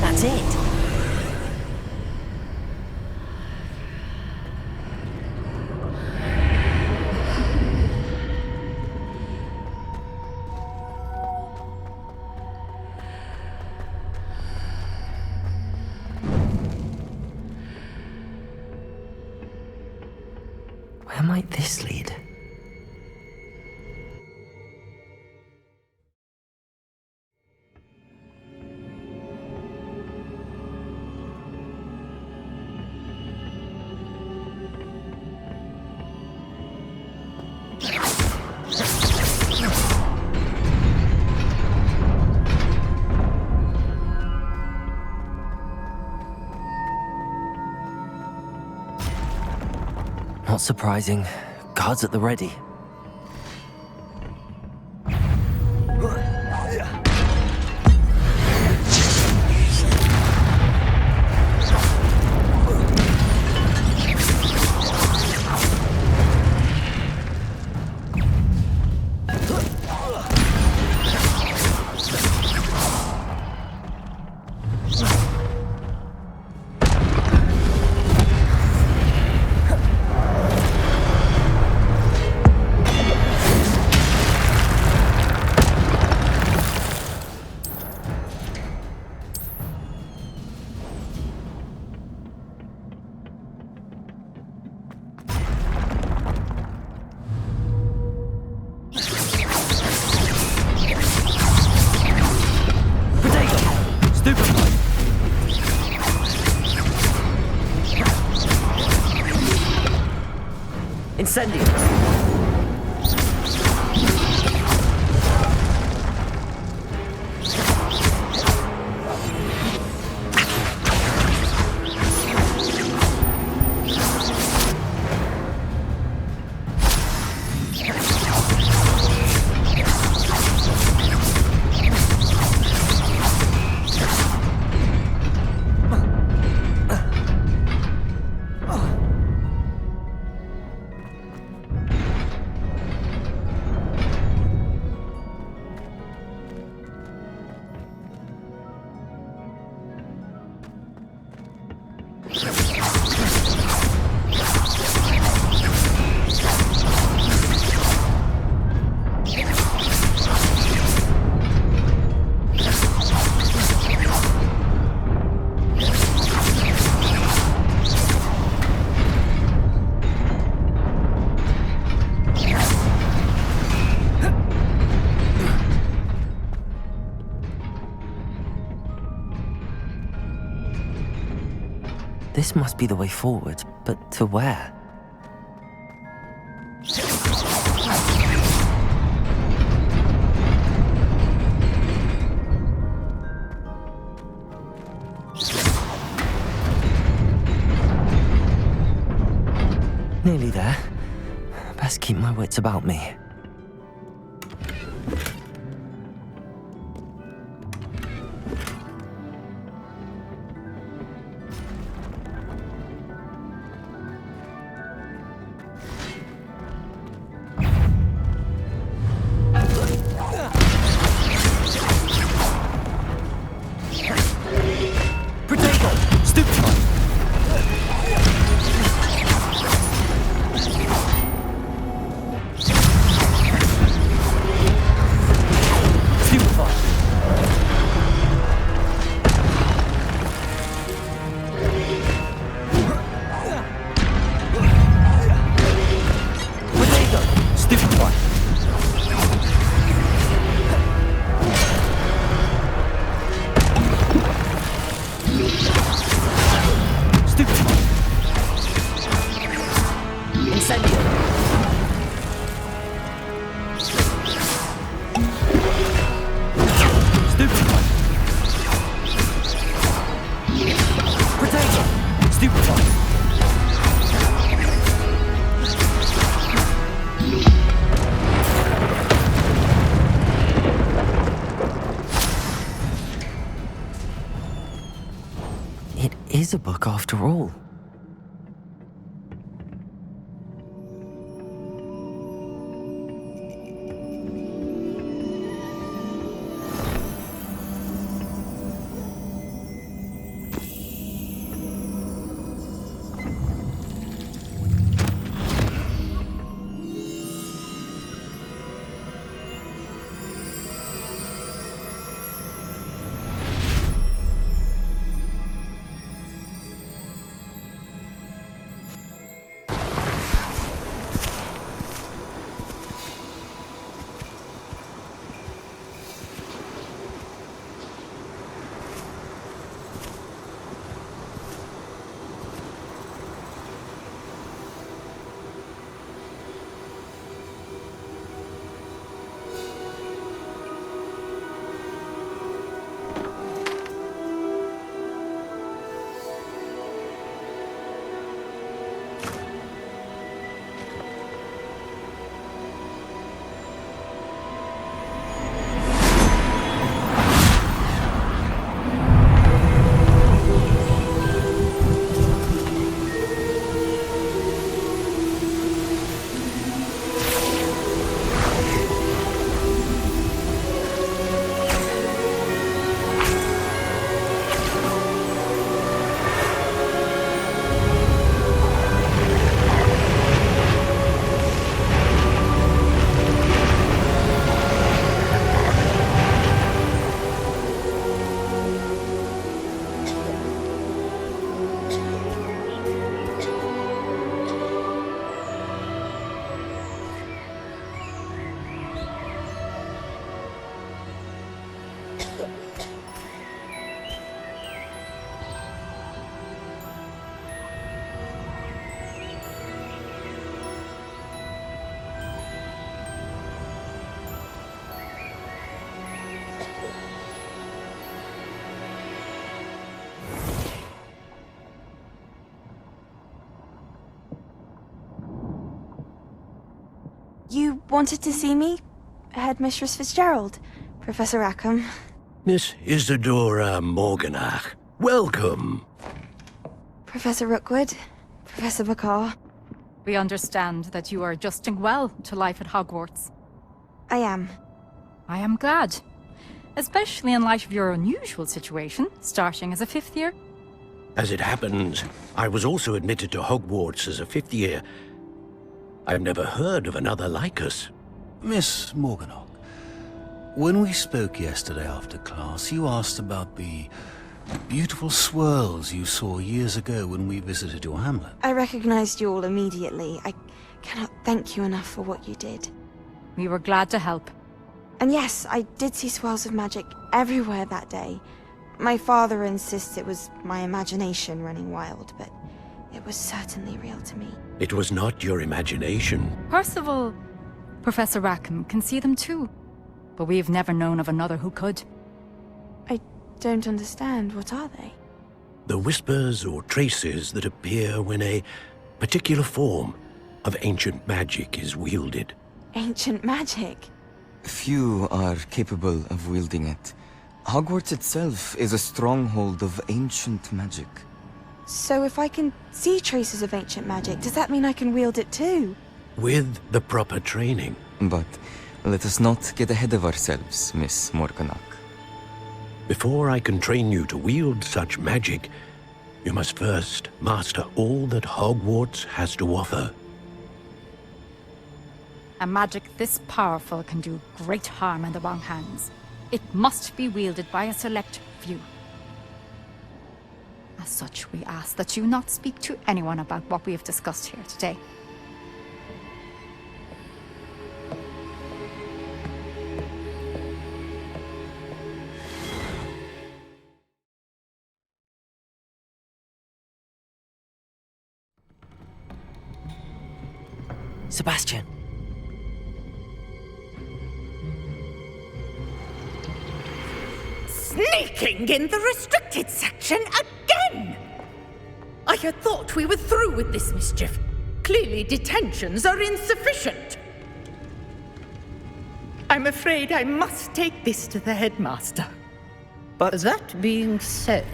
S2: That's it! Where might this lead? Not surprising. Guards at the ready. Incendio! This must be the way forward, but to where? Nearly there. Best keep my wits about me. Is a book after all.
S16: You wanted to see me? Headmistress Fitzgerald, Professor Rackham.
S20: Miss Isadora Morganach, welcome.
S16: Professor Rookwood, Professor Bakar.
S21: We understand that you are adjusting well to life at Hogwarts.
S16: I am.
S21: I am glad. Especially in light of your unusual situation, starting as a 5th year.
S20: As it happens, I was also admitted to Hogwarts as a 5th year. I've never heard of another like us.
S23: Miss Morganach, when we spoke yesterday after class, you asked about the beautiful swirls you saw years ago when we visited your hamlet.
S16: I recognized you all immediately. I cannot thank you enough for what you did.
S21: We were glad to help.
S16: And yes, I did see swirls of magic everywhere that day. My father insists it was my imagination running wild, but it was certainly real to me.
S20: It was not your imagination.
S21: Percival, Professor Rackham can see them too. But we've never known of another who could.
S16: I don't understand. What are they?
S20: The whispers or traces that appear when a particular form of ancient magic is wielded.
S16: Ancient magic?
S4: Few are capable of wielding it. Hogwarts itself is a stronghold of ancient magic.
S16: So if I can see traces of ancient magic, does that mean I can wield it too?
S20: With the proper training.
S4: But let us not get ahead of ourselves, Miss Morganach.
S20: Before I can train you to wield such magic, you must first master all that Hogwarts has to offer.
S21: A magic this powerful can do great harm in the wrong hands. It must be wielded by a select few. As such, we ask that you not speak to anyone about what we have discussed here today.
S2: Sebastian.
S6: Sneaking in the restricted section again! I had thought we were through with this mischief. Clearly detentions are insufficient. I'm afraid I must take this to the headmaster.
S13: But that being said,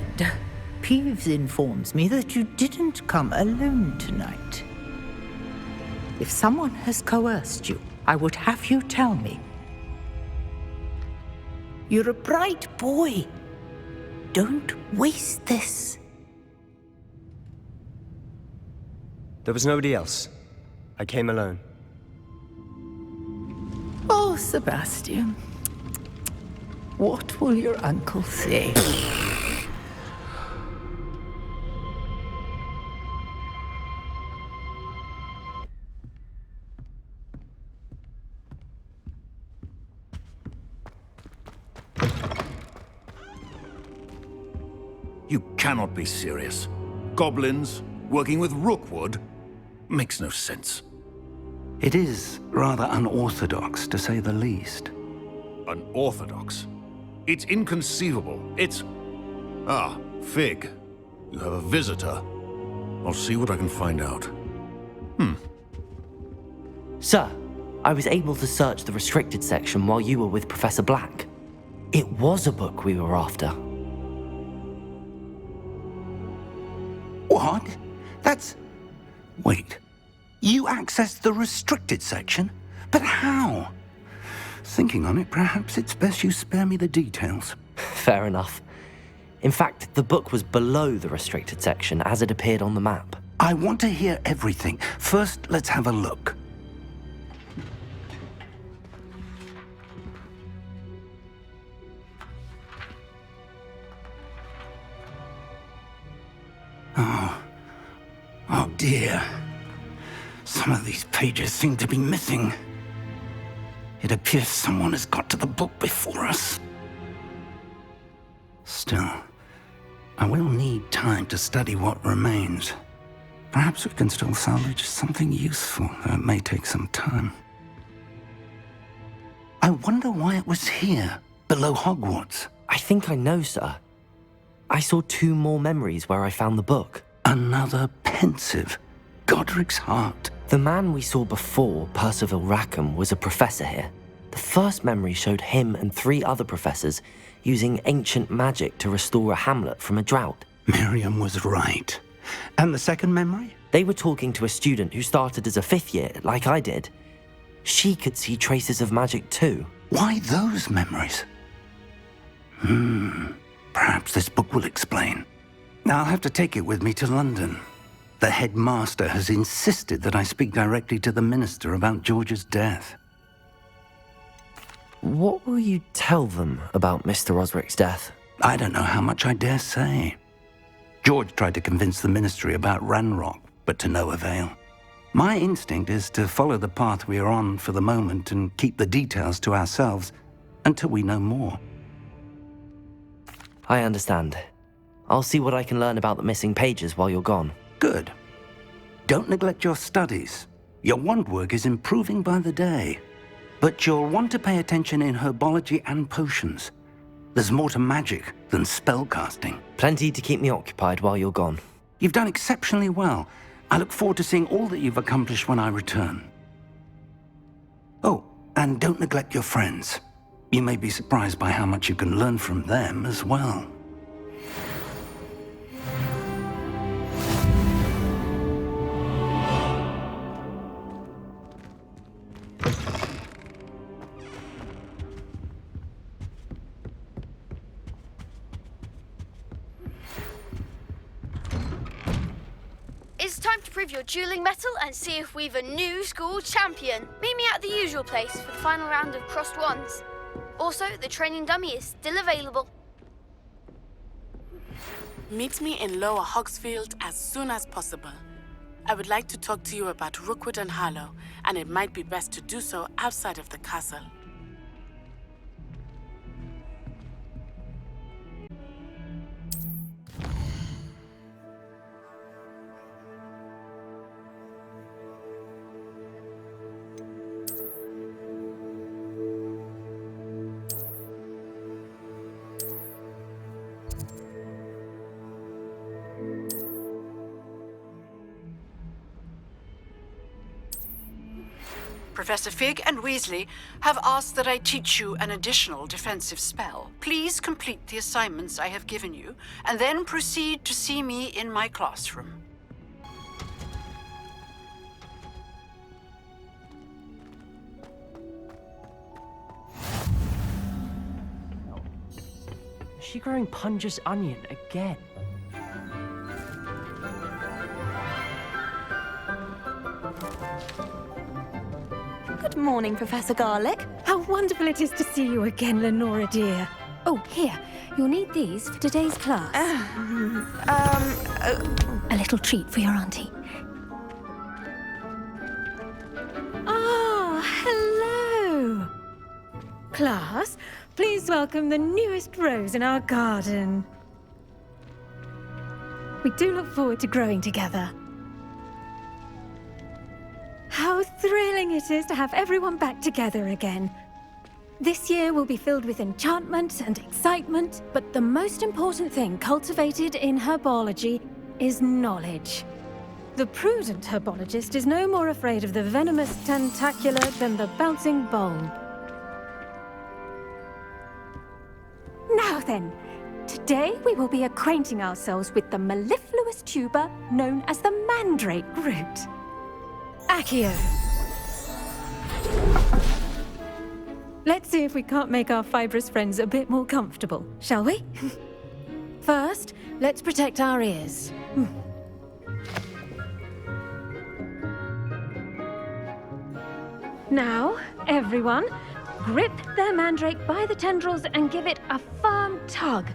S13: Peeves informs me that you didn't come alone tonight. If someone has coerced you, I would have you tell me. You're a bright boy. Don't waste this.
S19: There was nobody else. I came alone.
S13: Oh, Sebastian. What will your uncle say?
S23: You cannot be serious. Goblins working with Rookwood makes no sense.
S5: It is rather unorthodox, to say the least.
S23: Unorthodox? It's inconceivable. It's... Ah, Fig. You have a visitor. I'll see what I can find out.
S2: Sir, I was able to search the restricted section while you were with Professor Black. It was a book we were after.
S5: What? That's... Wait. You accessed the restricted section? But how? Thinking on it, perhaps it's best you spare me the details.
S2: Fair enough. In fact, the book was below the restricted section as it appeared on the map.
S5: I want to hear everything. First, let's have a look. Oh dear. Some of these pages seem to be missing. It appears someone has got to the book before us. Still, I will need time to study what remains. Perhaps we can still salvage something useful, though it may take some time. I wonder why it was here, below Hogwarts.
S2: I think I know, sir. I saw 2 more memories where I found the book.
S5: Another Pensieve. Godric's heart.
S2: The man we saw before, Percival Rackham, was a professor here. The first memory showed him and 3 other professors using ancient magic to restore a hamlet from a drought.
S5: Miriam was right. And the second memory?
S2: They were talking to a student who started as a 5th year, like I did. She could see traces of magic too.
S5: Why those memories? Perhaps this book will explain. I'll have to take it with me to London. The headmaster has insisted that I speak directly to the minister about George's death.
S2: What will you tell them about Mr. Osric's death?
S5: I don't know how much I dare say. George tried to convince the ministry about Ranrok, but to no avail. My instinct is to follow the path we are on for the moment and keep the details to ourselves until we know more.
S2: I understand. I'll see what I can learn about the missing pages while you're gone.
S5: Good. Don't neglect your studies. Your wand work is improving by the day. But you'll want to pay attention in herbology and potions. There's more to magic than spellcasting.
S2: Plenty to keep me occupied while you're gone.
S5: You've done exceptionally well. I look forward to seeing all that you've accomplished when I return. Oh, and don't neglect your friends. You may be surprised by how much you can learn from them as well.
S24: It's time to prove your dueling mettle and see if we've a new school champion. Meet me at the usual place for the final round of crossed wands. Also, the training dummy is still available.
S8: Meet me in Lower Hogsfield as soon as possible. I would like to talk to you about Rookwood and Harlow, and it might be best to do so outside of the castle.
S11: Professor Fig and Weasley have asked that I teach you an additional defensive spell. Please complete the assignments I have given you, and then proceed to see me in my classroom.
S10: Is she growing Punja's onion again?
S12: Good morning, Professor Garlick. How wonderful it is to see you again, Lenora dear. Oh, here. You'll need these for today's class. A little treat for your auntie. Ah, hello. Class, please welcome the newest rose in our garden. We do look forward to growing together. How thrilling it is to have everyone back together again. This year will be filled with enchantment and excitement, but the most important thing cultivated in herbology is knowledge. The prudent herbologist is no more afraid of the venomous tentacula than the bouncing bulb. Now then, today we will be acquainting ourselves with the mellifluous tuber known as the mandrake root. Accio. Let's see if we can't make our fibrous friends a bit more comfortable, shall we? First, let's protect our ears. Now, everyone, grip their mandrake by the tendrils and give it a firm tug.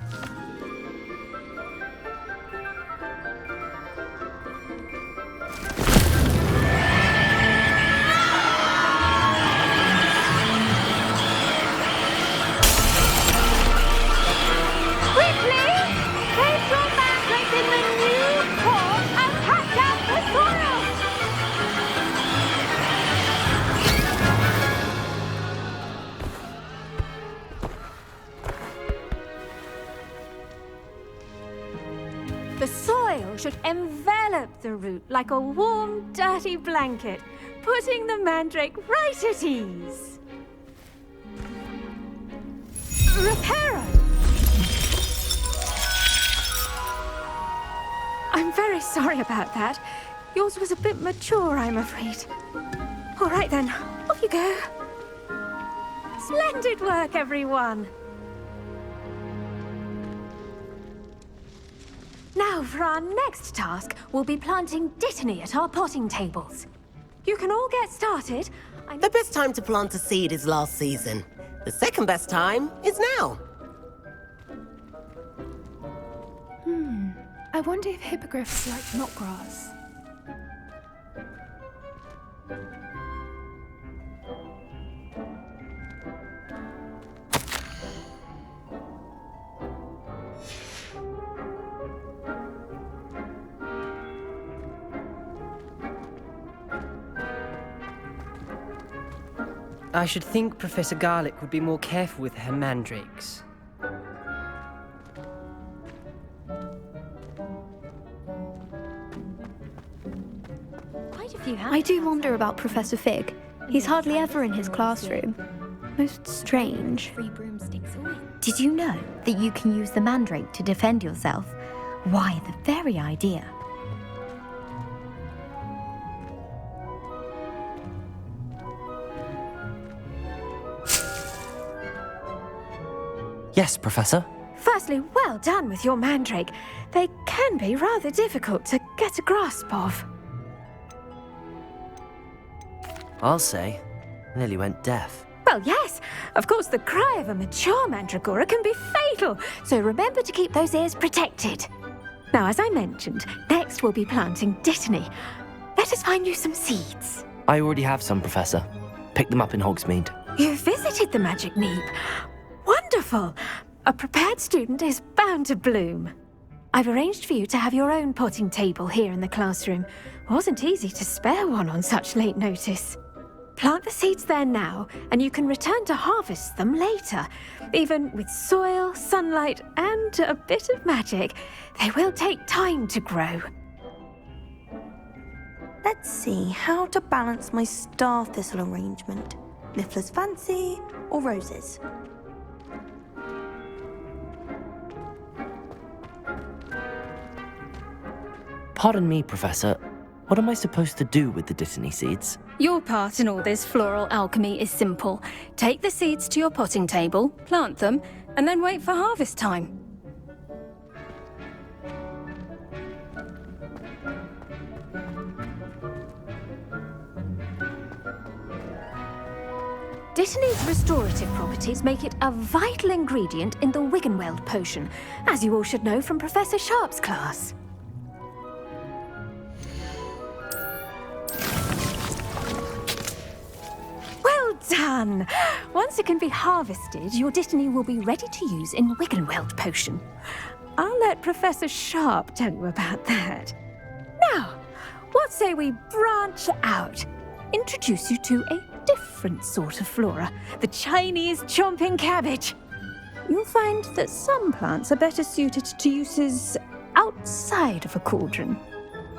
S12: The soil should envelop the root like a warm, dirty blanket, putting the mandrake right at ease. Reparo! I'm very sorry about that. Yours was a bit mature, I'm afraid. All right then, off you go. Splendid work, everyone. Now, for our next task, we'll be planting dittany at our potting tables. You can all get started.
S15: The best time to plant a seed is last season. The second best time is now.
S25: I wonder if hippogriffs like knotgrass.
S10: I should think Professor Garlick would be more careful with her mandrakes.
S24: I do wonder about Professor Fig. He's hardly ever in his classroom. Most strange.
S1: Did you know that you can use the mandrake to defend yourself? Why, the very idea.
S2: Yes, Professor?
S12: Firstly, well done with your mandrake. They can be rather difficult to get a grasp of.
S2: I'll say. Nearly went deaf.
S12: Well, yes. Of course, the cry of a mature mandragora can be fatal, so remember to keep those ears protected. Now, as I mentioned, next we'll be planting Dittany. Let us find you some seeds.
S2: I already have some, Professor. Picked them up in Hogsmeade.
S12: You visited the Magic Neep. Wonderful. A prepared student is bound to bloom. I've arranged for you to have your own potting table here in the classroom. Wasn't easy to spare one on such late notice. Plant the seeds there now, and you can return to harvest them later. Even with soil, sunlight, and a bit of magic, they will take time to grow.
S16: Let's see how to balance my star thistle arrangement. Niffler's fancy or roses?
S2: Pardon me, Professor. What am I supposed to do with the Dittany seeds?
S12: Your part in all this floral alchemy is simple. Take the seeds to your potting table, plant them, and then wait for harvest time. Dittany's restorative properties make it a vital ingredient in the Wiggenweld potion, as you all should know from Professor Sharp's class. Well done! Once it can be harvested, your Dittany will be ready to use in Wiggenweld potion. I'll let Professor Sharp tell you about that. Now, what say we branch out? Introduce you to a different sort of flora, the Chinese chomping cabbage. You'll find that some plants are better suited to uses outside of a cauldron.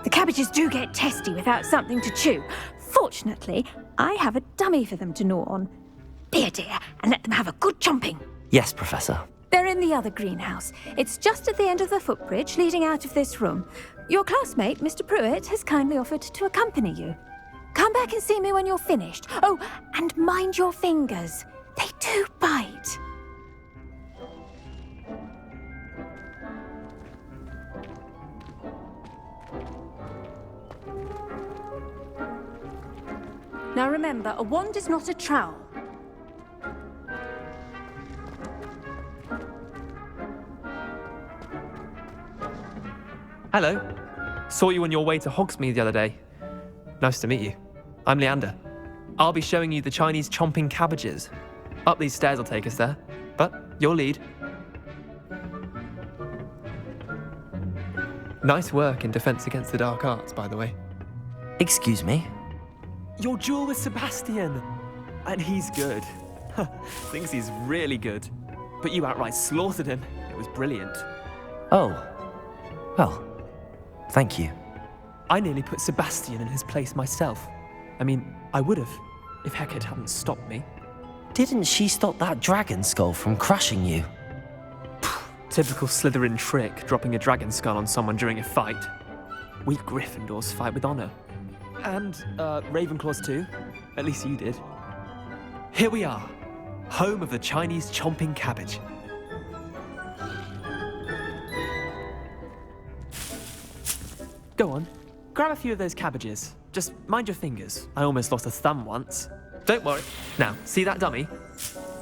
S12: The cabbages do get testy without something to chew. Fortunately, I have a dummy for them to gnaw on. Be a dear and let them have a good chomping.
S2: Yes, Professor.
S12: They're in the other greenhouse. It's just at the end of the footbridge leading out of this room. Your classmate, Mr. Pruitt, has kindly offered to accompany you. Come back and see me when you're finished. Oh, and mind your fingers. They do bite. Now remember, a wand is not a trowel.
S9: Hello. Saw you on your way to Hogsmeade the other day. Nice to meet you. I'm Leander. I'll be showing you the Chinese chomping cabbages. Up these stairs will take us there, but your lead. Nice work in Defense Against the Dark Arts, by the way.
S2: Excuse me?
S9: Your duel with Sebastian! And he's good. Thinks he's really good. But you outright slaughtered him. It was brilliant.
S2: Oh. Well, thank you.
S9: I nearly put Sebastian in his place myself. I mean, I would have, if Hecate hadn't stopped me.
S2: Didn't she stop that dragon skull from crushing you?
S9: Typical Slytherin trick, dropping a dragon skull on someone during a fight. We Gryffindors fight with honor. And, Ravenclaws too. At least you did. Here we are, home of the Chinese chomping cabbage. Go on, grab a few of those cabbages. Just mind your fingers. I almost lost a thumb once. Don't worry. Now, see that dummy?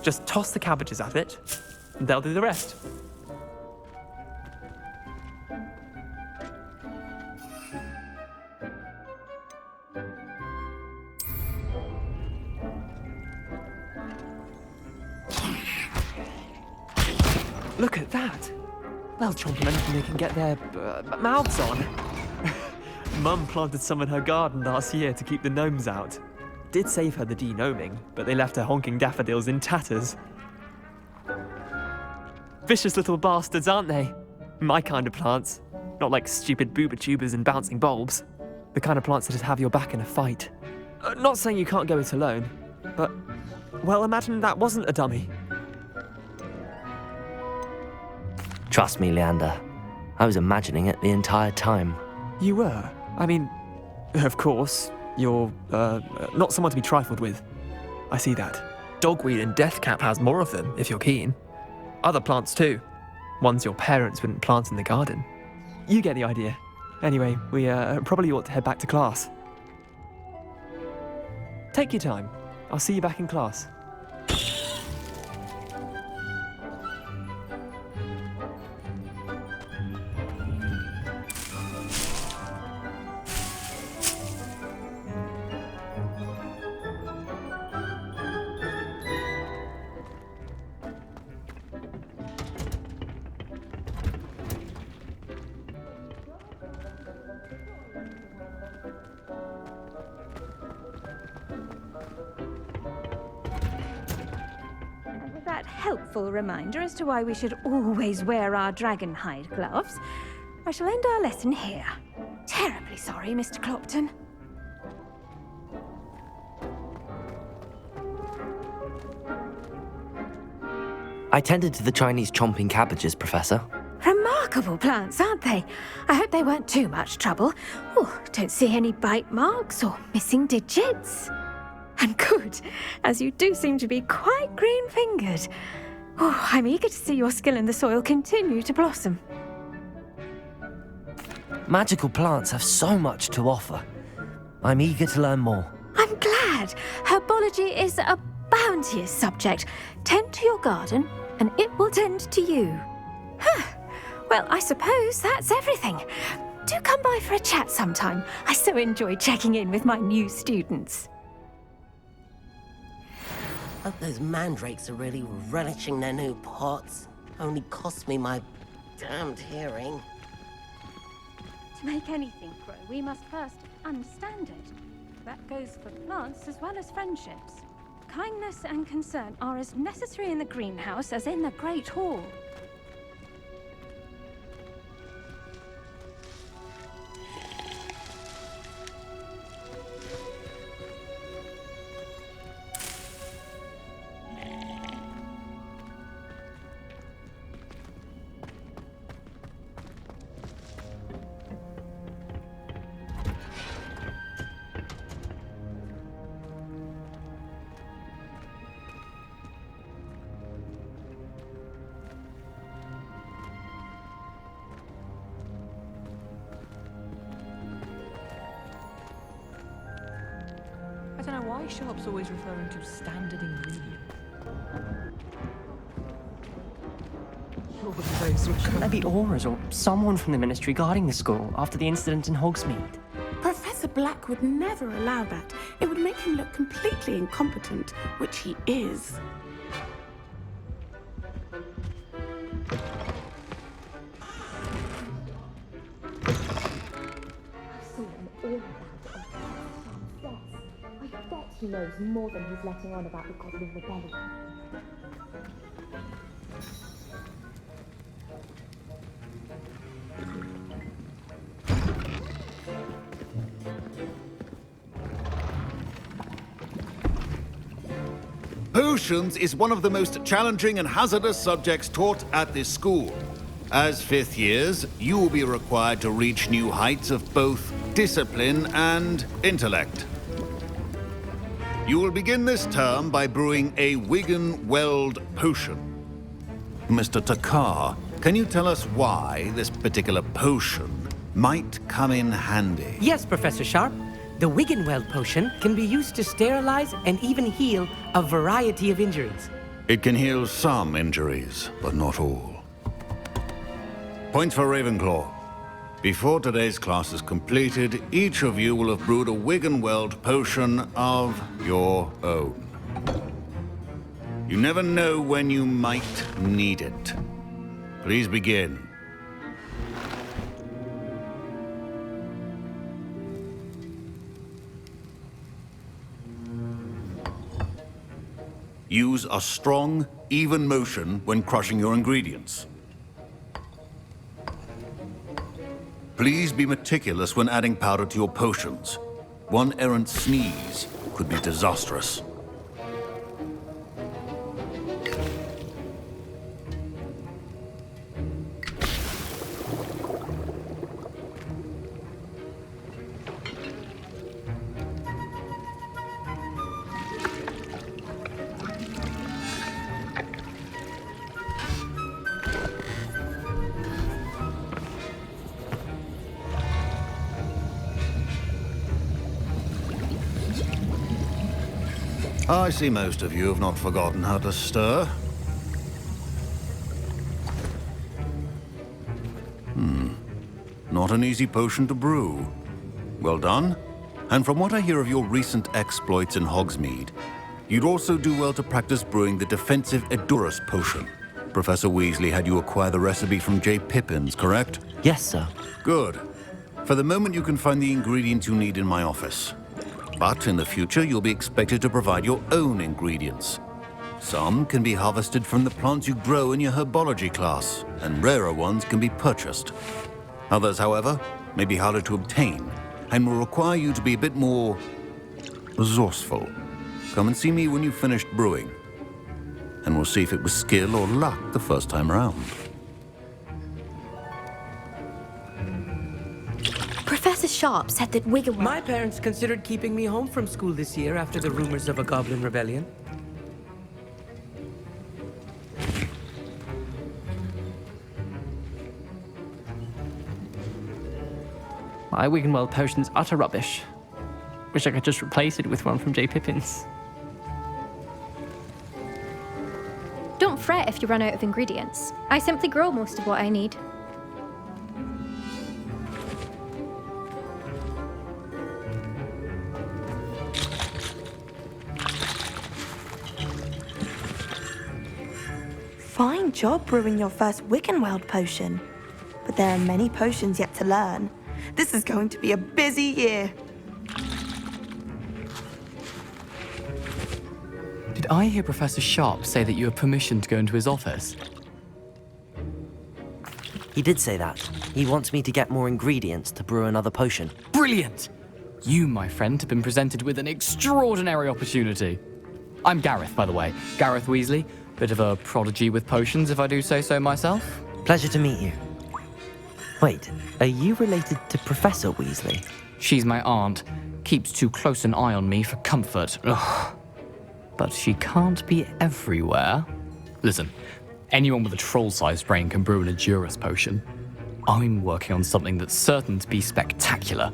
S9: Just toss the cabbages at it, and they'll do the rest. Look at that. They'll chomp on anything they can get their mouths on. Mum planted some in her garden last year to keep the gnomes out. did save her the denoming, but they left her honking daffodils in tatters. Vicious little bastards, aren't they? My kind of plants. Not like stupid booba tubers and bouncing bulbs. The kind of plants that'd have your back in a fight. Not saying you can't go it alone, but, well, imagine that wasn't a dummy.
S2: Trust me, Leander. I was imagining it the entire time.
S9: You were? I mean, of course, you're, not someone to be trifled with. I see that. Dogweed and deathcap has more of them, if you're keen. Other plants too. Ones your parents wouldn't plant in the garden. You get the idea. Anyway, we probably ought to head back to class. Take your time. I'll see you back in class.
S12: Helpful reminder as to why we should always wear our dragon hide gloves. I shall end our lesson here. Terribly sorry, Mr. Clopton.
S2: I tended to the Chinese chomping cabbages, Professor.
S12: Remarkable plants, aren't they? I hope they weren't too much trouble. Oh, don't see any bite marks or missing digits. And good, as you do seem to be quite green-fingered. Oh, I'm eager to see your skill in the soil continue to blossom.
S2: Magical plants have so much to offer. I'm eager to learn more.
S12: I'm glad. Herbology is a bounteous subject. Tend to your garden, and it will tend to you. Well, I suppose that's everything. Do come by for a chat sometime. I so enjoy checking in with my new students.
S15: Hope those mandrakes are really relishing their new pots. Only cost me my damned hearing.
S12: To make anything grow, we must first understand it. That goes for plants as well as friendships. Kindness and concern are as necessary in the greenhouse as in the Great Hall.
S3: I don't know why Sharp's always referring to standard ingredients.
S10: Couldn't there be auras or someone from the Ministry guarding the school after the incident in Hogsmeade?
S7: Professor Black would never allow that. It would make him look completely incompetent, which he is.
S14: He knows more than he's letting on about the Goblin Rebellion.
S17: Potions is one of the most challenging and hazardous subjects taught at this school. As fifth years, you will be required to reach new heights of both discipline and intellect. You will begin this term by brewing a Wigan-Weld potion. Mr. Takar, can you tell us why this particular potion might come in handy?
S10: Yes, Professor Sharp. The Wigan-Weld potion can be used to sterilize and even heal a variety of injuries.
S17: It can heal some injuries, but not all. Point for Ravenclaw. Before today's class is completed, each of you will have brewed a Wigan-Weld potion of your own. You never know when you might need it. Please begin. Use a strong, even motion when crushing your ingredients. Please be meticulous when adding powder to your potions. One errant sneeze could be disastrous. I see most of you have not forgotten how to stir. Not an easy potion to brew. Well done. And from what I hear of your recent exploits in Hogsmeade, you'd also do well to practice brewing the defensive Edurus potion. Professor Weasley had you acquire the recipe from J. Pippin's, correct?
S2: Yes, sir.
S17: Good. For the moment, you can find the ingredients you need in my office. But in the future, you'll be expected to provide your own ingredients. Some can be harvested from the plants you grow in your Herbology class, and rarer ones can be purchased. Others, however, may be harder to obtain, and will require you to be a bit more resourceful. Come and see me when you've finished brewing, and we'll see if it was skill or luck the first time around.
S1: Professor Sharp said that Wigglewell...
S10: My parents considered keeping me home from school this year after the rumors of a goblin rebellion.
S9: My Wiggenweld potion's utter rubbish. Wish I could just replace it with one from J. Pippin's.
S12: Don't fret if you run out of ingredients. I simply grow most of what I need.
S16: Fine job brewing your first Wiggenweld potion. But there are many potions yet to learn. This is going to be a busy year.
S4: Did I hear Professor Sharp say that you have permission to go into his office?
S2: He did say that. He wants me to get more ingredients to brew another potion.
S4: Brilliant! You, my friend, have been presented with an extraordinary opportunity. I'm Gareth, by the way. Gareth Weasley. Bit of a prodigy with potions, if I do say so myself.
S2: Pleasure to meet you. Wait, are you related to Professor Weasley?
S4: She's my aunt. Keeps too close an eye on me for comfort. Ugh. But she can't be everywhere. Listen, anyone with a troll-sized brain can brew an Edurus potion. I'm working on something that's certain to be spectacular.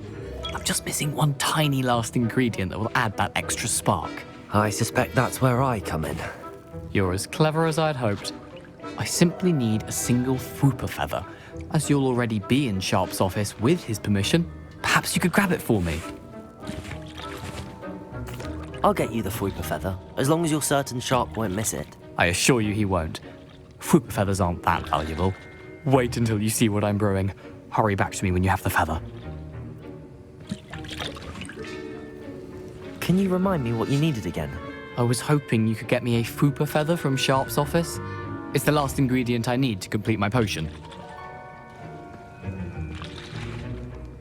S4: I'm just missing one tiny last ingredient that will add that extra spark.
S2: I suspect that's where I come in.
S4: You're as clever as I'd hoped. I simply need a single Fwooper feather. As you'll already be in Sharp's office with his permission, perhaps you could grab it for me.
S2: I'll get you the Fwooper feather, as long as you're certain Sharp won't miss it.
S4: I assure you he won't. Fwooper feathers aren't that valuable. Wait until you see what I'm brewing. Hurry back to me when you have the feather.
S2: Can you remind me what you needed again?
S4: I was hoping you could get me a Fwooper feather from Sharp's office. It's the last ingredient I need to complete my potion.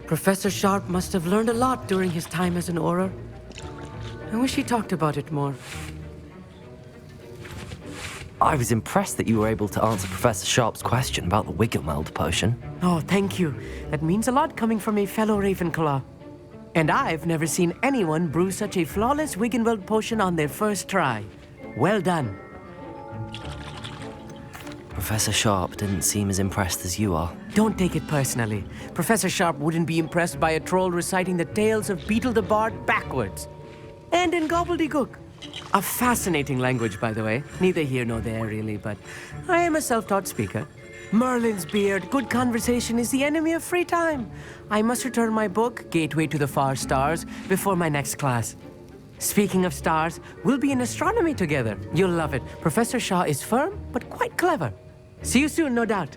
S10: Professor Sharp must have learned a lot during his time as an Auror. I wish he talked about it more.
S2: I was impressed that you were able to answer Professor Sharp's question about the Wiggenweld potion.
S10: Oh, thank you. That means a lot coming from a fellow Ravenclaw. And I've never seen anyone brew such a flawless Wiggenweld potion on their first try. Well done.
S2: Professor Sharp didn't seem as impressed as you are.
S10: Don't take it personally. Professor Sharp wouldn't be impressed by a troll reciting the tales of Beetle the Bard backwards. And in gobbledygook. A fascinating language, by the way. Neither here nor there, really, but I am a self-taught speaker. Merlin's beard, good conversation is the enemy of free time. I must return my book, Gateway to the Far Stars, before my next class. Speaking of stars, we'll be in astronomy together. You'll love it. Professor Shaw is firm, but quite clever. See you soon, no doubt.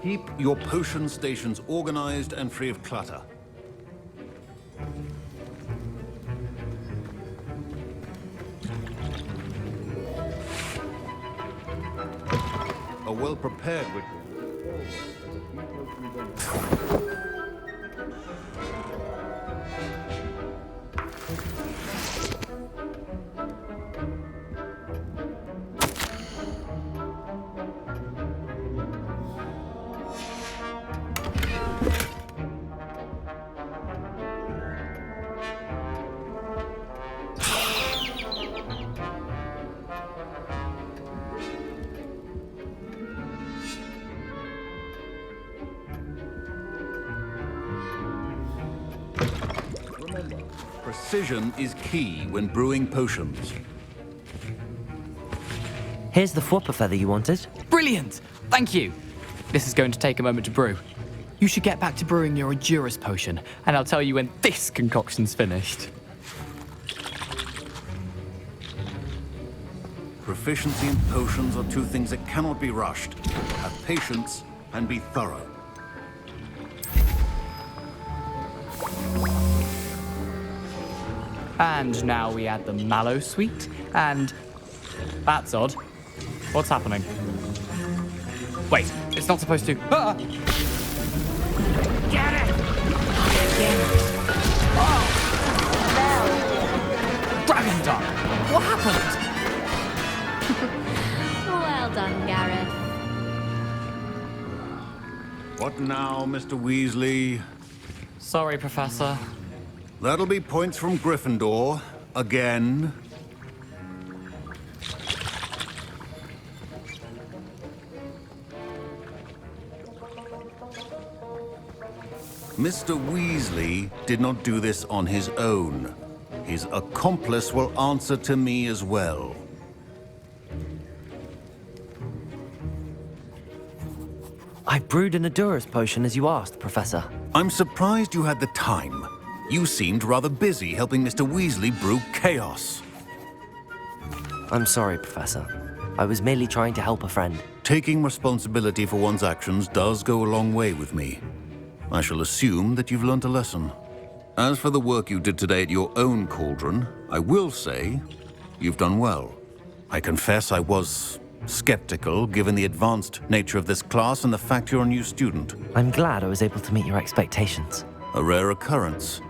S17: Keep your potion stations organized and free of clutter. A well-prepared ritual. Precision is key when brewing potions.
S2: Here's the flopper feather you wanted.
S4: Brilliant! Thank you! This is going to take a moment to brew. You should get back to brewing your Endurus potion, and I'll tell you when this concoction's finished.
S17: Proficiency in potions are two things that cannot be rushed. Have patience and be thorough.
S4: And now we add the mallow sweet, and... That's odd. What's happening? Wait, it's not supposed to... Ah!
S6: Get it!
S4: Dragon Dog! What happened?
S1: Well done, Gareth.
S17: What now, Mr. Weasley?
S4: Sorry, Professor.
S17: That'll be points from Gryffindor. Again. Mr. Weasley did not do this on his own. His accomplice will answer to me as well.
S2: I brewed an Endurus potion as you asked, Professor.
S17: I'm surprised you had the time. You seemed rather busy helping Mr. Weasley brew chaos.
S2: I'm sorry, Professor. I was merely trying to help a friend.
S17: Taking responsibility for one's actions does go a long way with me. I shall assume that you've learnt a lesson. As for the work you did today at your own cauldron, I will say you've done well. I confess I was skeptical, given the advanced nature of this class and the fact you're a new student.
S2: I'm glad I was able to meet your expectations.
S17: A rare occurrence.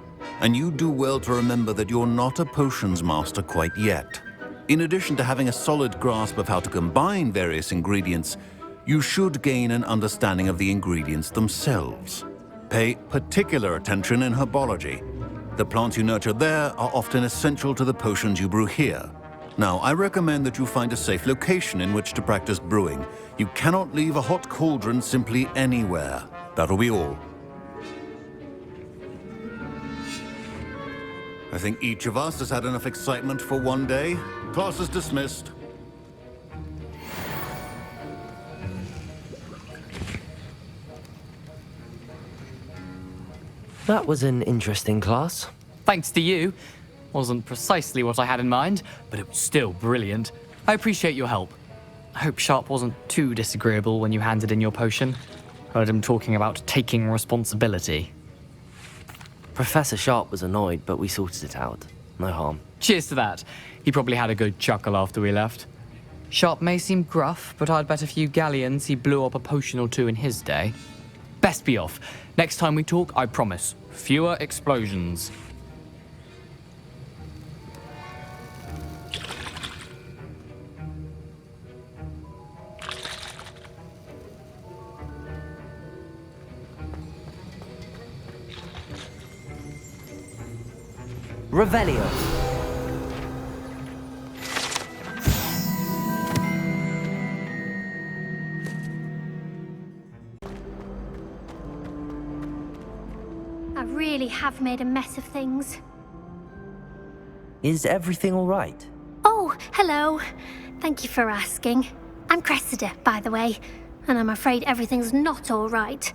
S17: And you do well to remember that you're not a potions master quite yet. In addition to having a solid grasp of how to combine various ingredients, you should gain an understanding of the ingredients themselves. Pay particular attention in herbology. The plants you nurture there are often essential to the potions you brew here. Now, I recommend that you find a safe location in which to practice brewing. You cannot leave a hot cauldron simply anywhere. That'll be all. I think each of us has had enough excitement for one day. Class is dismissed.
S2: That was an interesting class.
S4: Thanks to you. Wasn't precisely what I had in mind, but it was still brilliant. I appreciate your help. I hope Sharp wasn't too disagreeable when you handed in your potion. Heard him talking about taking responsibility.
S2: Professor Sharp was annoyed, but we sorted it out. No harm.
S4: Cheers to that. He probably had a good chuckle after we left. Sharp may seem gruff, but I'd bet a few galleons he blew up a potion or two in his day. Best be off. Next time we talk, I promise, fewer explosions.
S2: Revelio.
S18: I really have made a mess of things.
S2: Is everything all right?
S18: Oh, hello. Thank you for asking. I'm Cressida, by the way, and I'm afraid everything's not all right.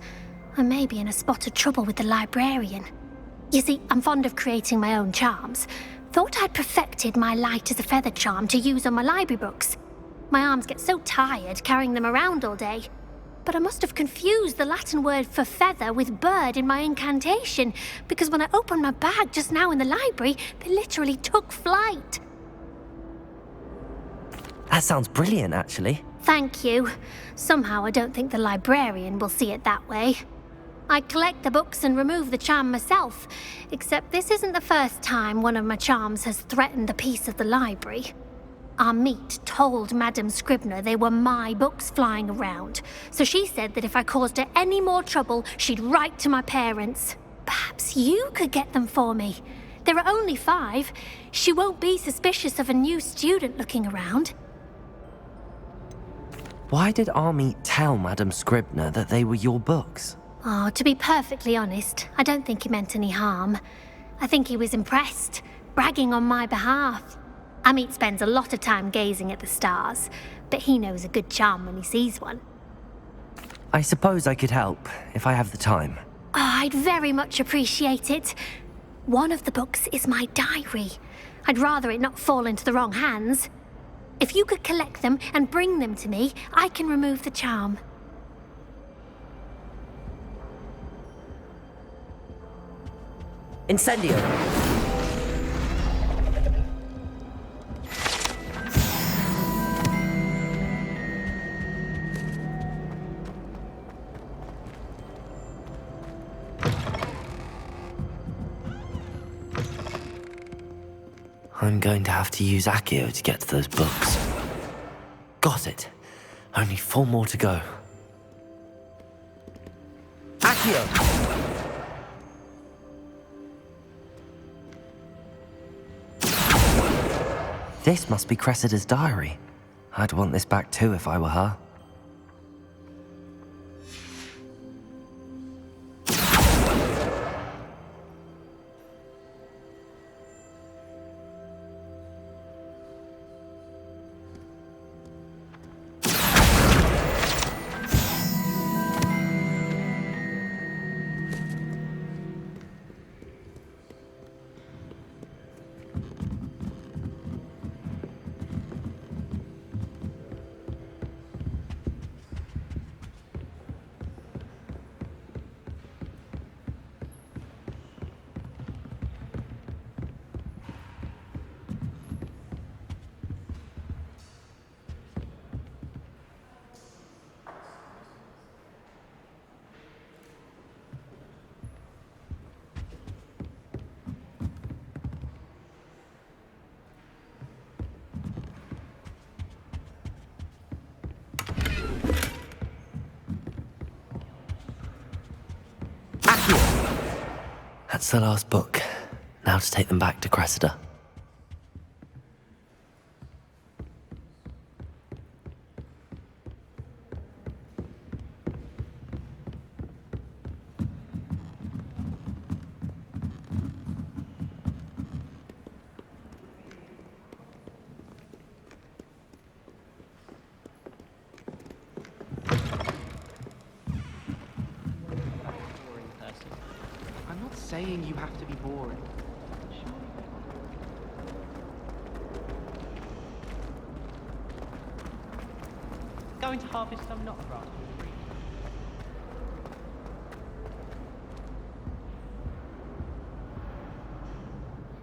S18: I may be in a spot of trouble with the librarian. You see, I'm fond of creating my own charms. Thought I'd perfected my light as a feather charm to use on my library books. My arms get so tired carrying them around all day. But I must have confused the Latin word for feather with bird in my incantation, because when I opened my bag just now in the library, they literally took flight.
S2: That sounds brilliant, actually.
S18: Thank you. Somehow I don't think the librarian will see it that way. I collect the books and remove the charm myself, except this isn't the first time one of my charms has threatened the peace of the library. Our meet told Madame Scribner they were my books flying around, so she said that if I caused her any more trouble, she'd write to my parents. Perhaps you could get them for me. There are only 5. She won't be suspicious of a new student looking around.
S2: Why did Army tell Madame Scribner that they were your books?
S18: Oh, to be perfectly honest, I don't think he meant any harm. I think he was impressed, bragging on my behalf. Amit spends a lot of time gazing at the stars, but he knows a good charm when he sees one.
S2: I suppose I could help, if I have the time.
S18: Oh, I'd very much appreciate it. One of the books is my diary. I'd rather it not fall into the wrong hands. If you could collect them and bring them to me, I can remove the charm.
S2: Incendio! I'm going to have to use Accio to get to those books. Got it. Only 4 more to go. Accio! This must be Cressida's diary. I'd want this back too if I were her. That's the last book. Now to take them back to Cressida.
S9: Saying you have to be boring.
S6: Going to harvest some knot grass.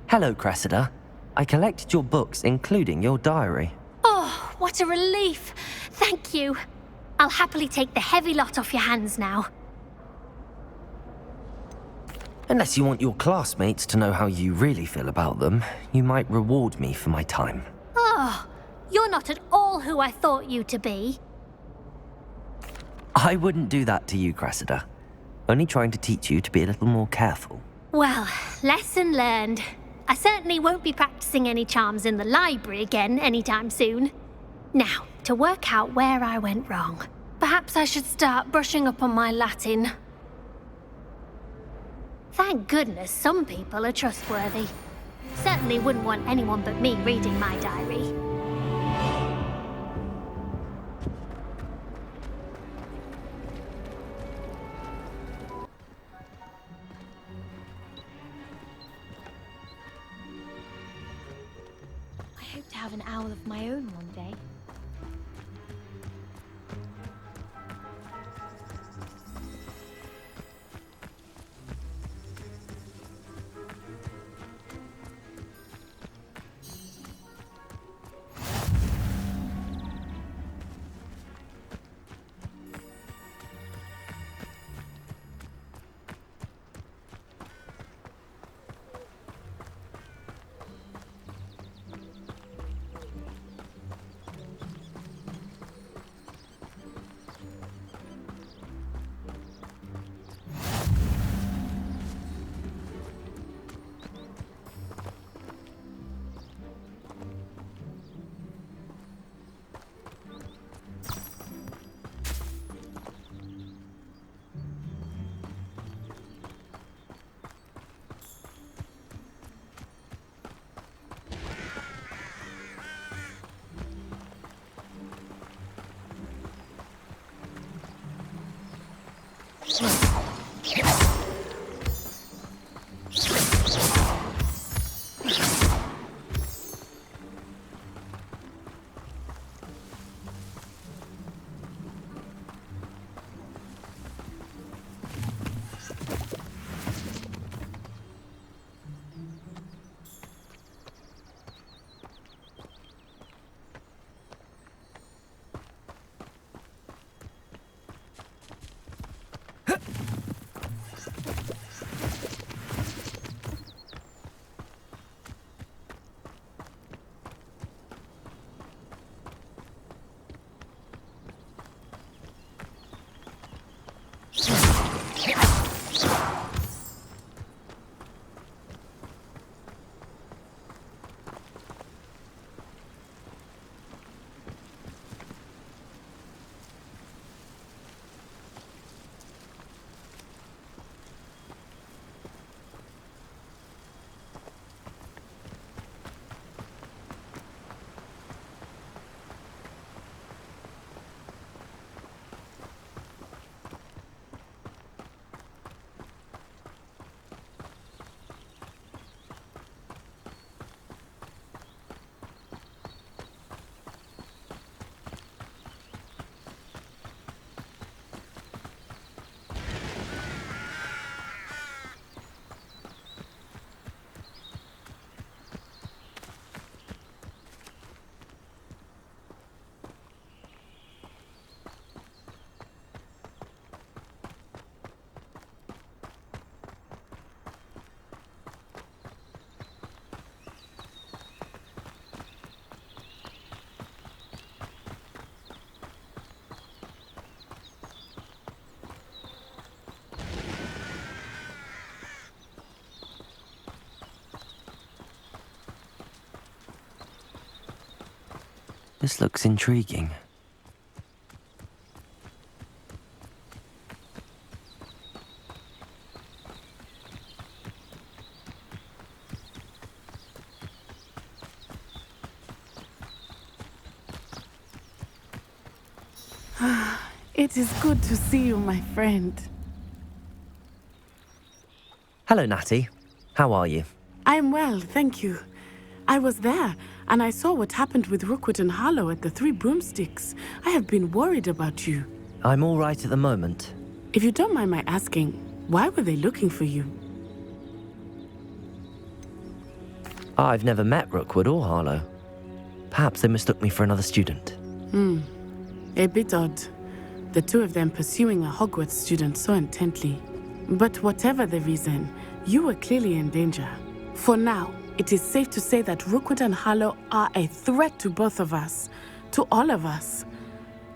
S2: Hello, Cressida. I collected your books, including your diary.
S18: Oh, what a relief. Thank you. I'll happily take the heavy lot off your hands now.
S2: Unless you want your classmates to know how you really feel about them, you might reward me for my time.
S18: Oh, you're not at all who I thought you to be.
S2: I wouldn't do that to you, Cressida. Only trying to teach you to be a little more careful.
S18: Well, lesson learned. I certainly won't be practicing any charms in the library again anytime soon. Now, to work out where I went wrong. Perhaps I should start brushing up on my Latin. Thank goodness some people are trustworthy. Certainly wouldn't want anyone but me reading my diary.
S14: I hope to have an owl of my own one day.
S2: This looks intriguing.
S8: It is good to see you, my friend.
S2: Hello, Natty. How are you?
S8: I am well, thank you. I was there, and I saw what happened with Rookwood and Harlow at the Three Broomsticks. I have been worried about you.
S2: I'm all right at the moment.
S8: If you don't mind my asking, why were they looking for you?
S2: I've never met Rookwood or Harlow. Perhaps they mistook me for another student.
S8: A bit odd. The two of them pursuing a Hogwarts student so intently. But whatever the reason, you were clearly in danger. For now, it is safe to say that Rookwood and Harlow are a threat to both of us, to all of us.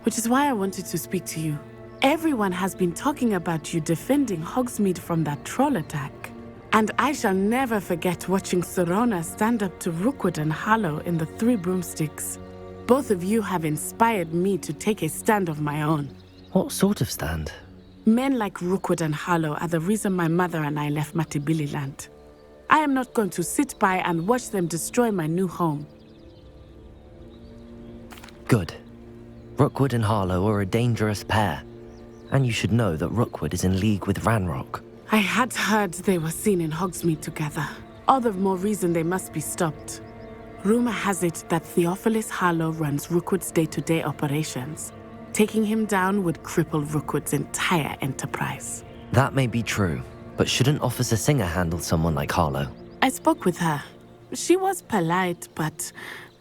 S8: Which is why I wanted to speak to you. Everyone has been talking about you defending Hogsmeade from that troll attack. And I shall never forget watching Serona stand up to Rookwood and Harlow in the Three Broomsticks. Both of you have inspired me to take a stand of my own.
S2: What sort of stand?
S8: Men like Rookwood and Harlow are the reason my mother and I left Matibililand. I am not going to sit by and watch them destroy my new home.
S2: Good. Rookwood and Harlow are a dangerous pair. And you should know that Rookwood is in league with Ranrok.
S8: I had heard they were seen in Hogsmeade together. All the more reason they must be stopped. Rumor has it that Theophilus Harlow runs Rookwood's day-to-day operations. Taking him down would cripple Rookwood's entire enterprise.
S2: That may be true, but shouldn't Officer Singer handle someone like Harlow?
S8: I spoke with her. She was polite, but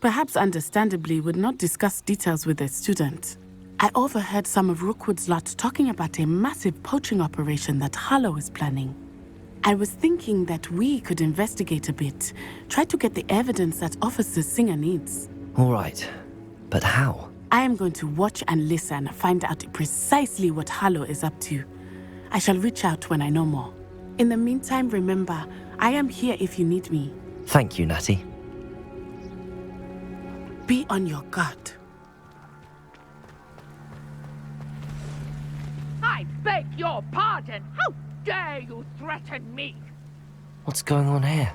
S8: perhaps understandably would not discuss details with a student. I overheard some of Rookwood's lot talking about a massive poaching operation that Harlow is planning. I was thinking that we could investigate a bit, try to get the evidence that Officer Singer needs.
S2: All right, but how?
S8: I am going to watch and listen, find out precisely what Harlow is up to. I shall reach out when I know more. In the meantime, remember, I am here if you need me.
S2: Thank you, Natty.
S8: Be on your guard.
S13: I beg your pardon. How dare you threaten me?
S2: What's going on here?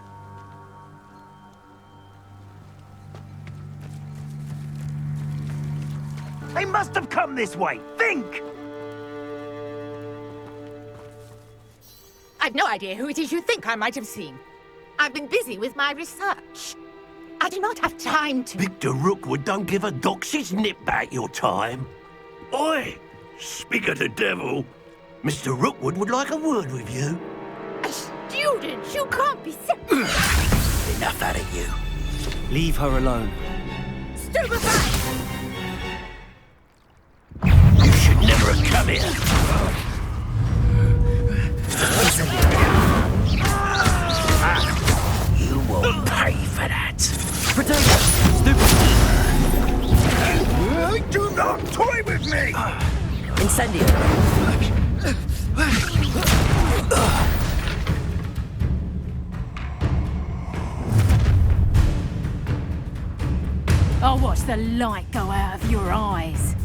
S19: They must have come this way. Think!
S20: I've no idea who it is you think I might have seen. I've been busy with my research. I do not have time to...
S19: Victor Rookwood don't give a doxy's nip back your time. Oi! Speak of the devil. Mr. Rookwood would like a word with you.
S20: A student? You can't be...
S19: Enough out of you.
S9: Leave her alone.
S20: Stupefy!
S19: You should never have come here. You will pay for that.
S9: Pretend! Stupid!
S19: Do not toy with me!
S2: Incendio!
S11: I'll watch the light go out of your eyes.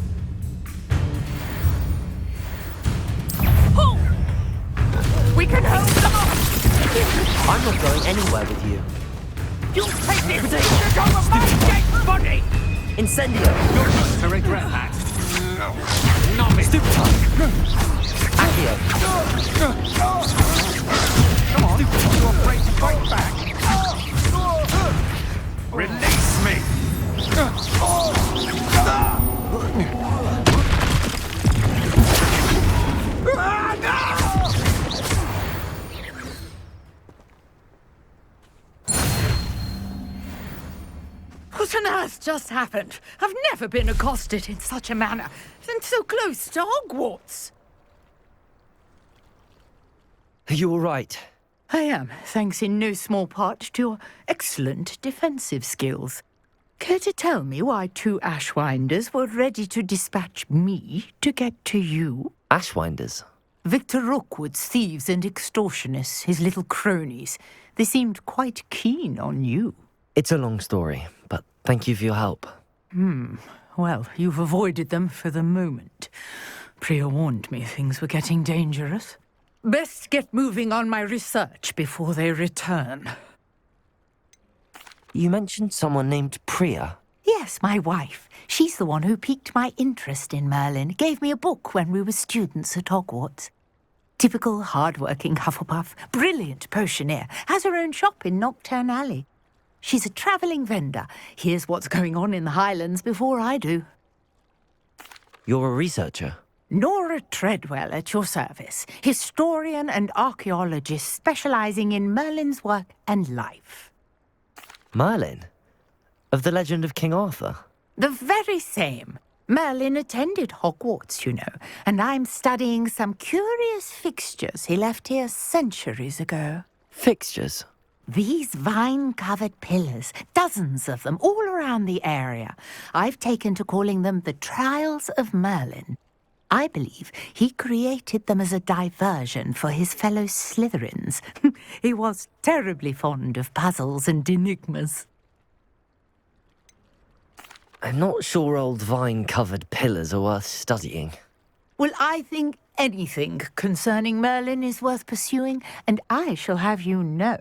S13: We can hold them off!
S2: I'm not going anywhere with you.
S13: You take this shit over my dead body!
S2: Incendio!
S13: You're going to regret that. Novice!
S2: Accio!
S13: Come on, you're afraid to fight back. Release me!
S11: What on earth just happened? I've never been accosted in such a manner, and so close to Hogwarts.
S2: Are you all right?
S11: I am, thanks in no small part to your excellent defensive skills. Care to tell me why two Ashwinders were ready to dispatch me to get to you?
S2: Ashwinders?
S11: Victor Rookwood's thieves and extortionists, his little cronies. They seemed quite keen on you.
S2: It's a long story, but thank you for your help.
S11: Well, you've avoided them for the moment. Priya warned me things were getting dangerous. Best get moving on my research before they return.
S2: You mentioned someone named Priya.
S5: Yes, my wife. She's the one who piqued my interest in Merlin. Gave me a book when we were students at Hogwarts. Typical hard-working Hufflepuff, brilliant potioneer, has her own shop in Nocturne Alley. She's a travelling vendor. Hears what's going on in the Highlands before I do.
S2: You're a researcher?
S5: Nora Treadwell at your service, historian and archaeologist specialising in Merlin's work and life.
S2: Merlin? Of the legend of King Arthur?
S5: The very same. Merlin attended Hogwarts, you know, and I'm studying some curious fixtures he left here centuries ago.
S2: Fixtures?
S5: These vine-covered pillars, dozens of them, all around the area. I've taken to calling them the Trials of Merlin. I believe he created them as a diversion for his fellow Slytherins. He was terribly fond of puzzles and enigmas.
S2: I'm not sure old vine-covered pillars are worth studying.
S5: Well, I think anything concerning Merlin is worth pursuing, and I shall have you know,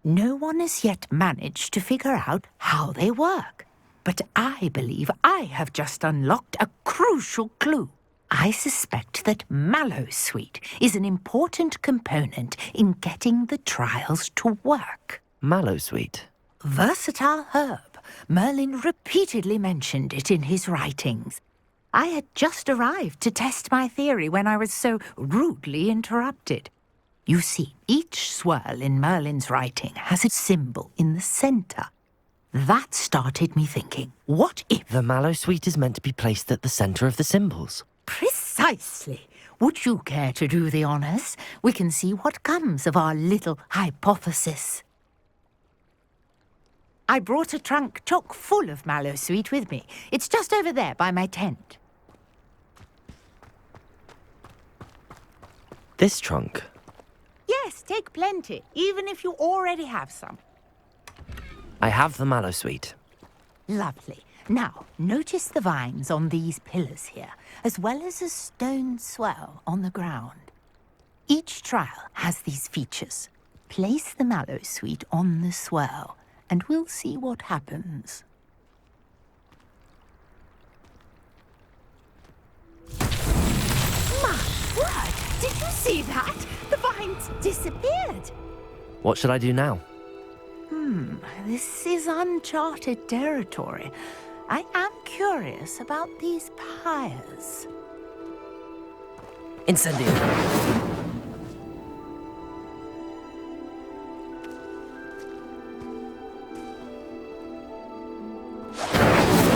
S5: no one has yet managed to figure out how they work. But I believe I have just unlocked a crucial clue. I suspect that Mallowsweet is an important component in getting the trials to work.
S2: Mallowsweet?
S5: Versatile herb. Merlin repeatedly mentioned it in his writings. I had just arrived to test my theory when I was so rudely interrupted. You see, each swirl in Merlin's writing has a symbol in the centre. That started me thinking, what if...
S2: The Mallowsweet is meant to be placed at the centre of the symbols.
S5: Precisely. Would you care to do the honours? We can see what comes of our little hypothesis. I brought a trunk chock full of Mallowsweet with me. It's just over there by my tent.
S2: This trunk?
S5: Yes, take plenty, even if you already have some.
S2: I have the Mallowsweet.
S5: Lovely. Now, notice the vines on these pillars here, as well as a stone swell on the ground. Each trial has these features. Place the Mallowsweet on the swell, and we'll see what happens. My word! Did you see that? The vines disappeared.
S2: What should I do now?
S5: This is uncharted territory. I am curious about these pyres.
S2: Incendio!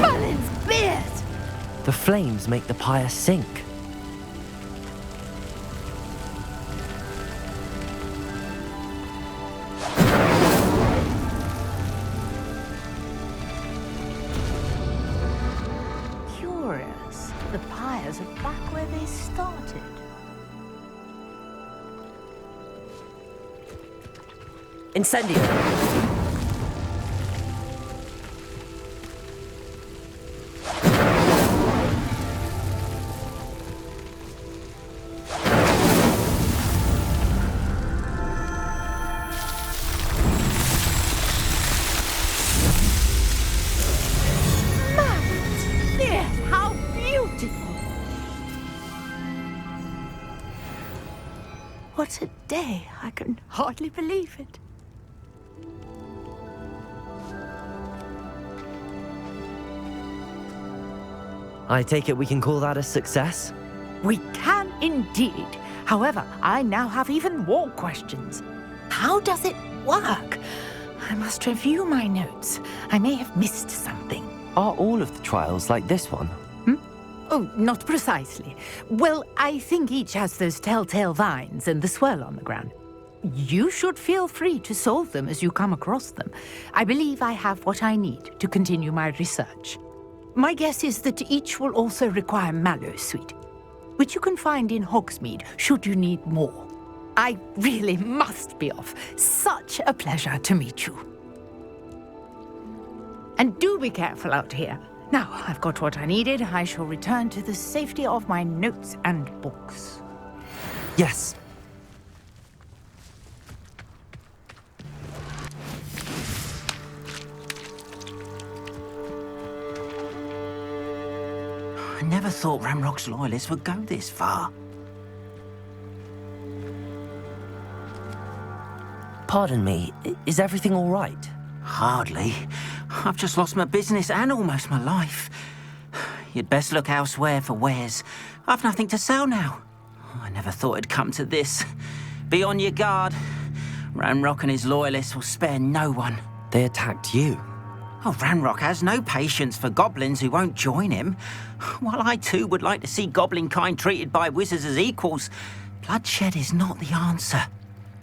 S5: Merlin's beard!
S2: The flames make the pyre sink.
S5: Curious. The pyres are back where they started.
S2: Incendio!
S5: What a day! I can hardly believe it.
S2: I take it we can call that a success?
S5: We can indeed. However, I now have even more questions. How does it work? I must review my notes. I may have missed something.
S2: Are all of the trials like this one?
S5: Oh, not precisely. Well, I think each has those telltale vines and the swirl on the ground. You should feel free to solve them as you come across them. I believe I have what I need to continue my research. My guess is that each will also require Mallowsweet, which you can find in Hogsmeade should you need more. I really must be off. Such a pleasure to meet you. And do be careful out here.
S20: Now I've got what I needed, I shall return to the safety of my notes and books.
S2: Yes.
S10: I never thought Ranrok's loyalists would go this far.
S2: Pardon me, is everything all right?
S10: Hardly. I've just lost my business and almost my life. You'd best look elsewhere for wares. I've nothing to sell now. I never thought it'd come to this. Be on your guard. Ranrok and his loyalists will spare no one.
S2: They attacked you.
S10: Oh, Ranrok has no patience for goblins who won't join him. While I too would like to see goblin kind treated by wizards as equals, bloodshed is not the answer.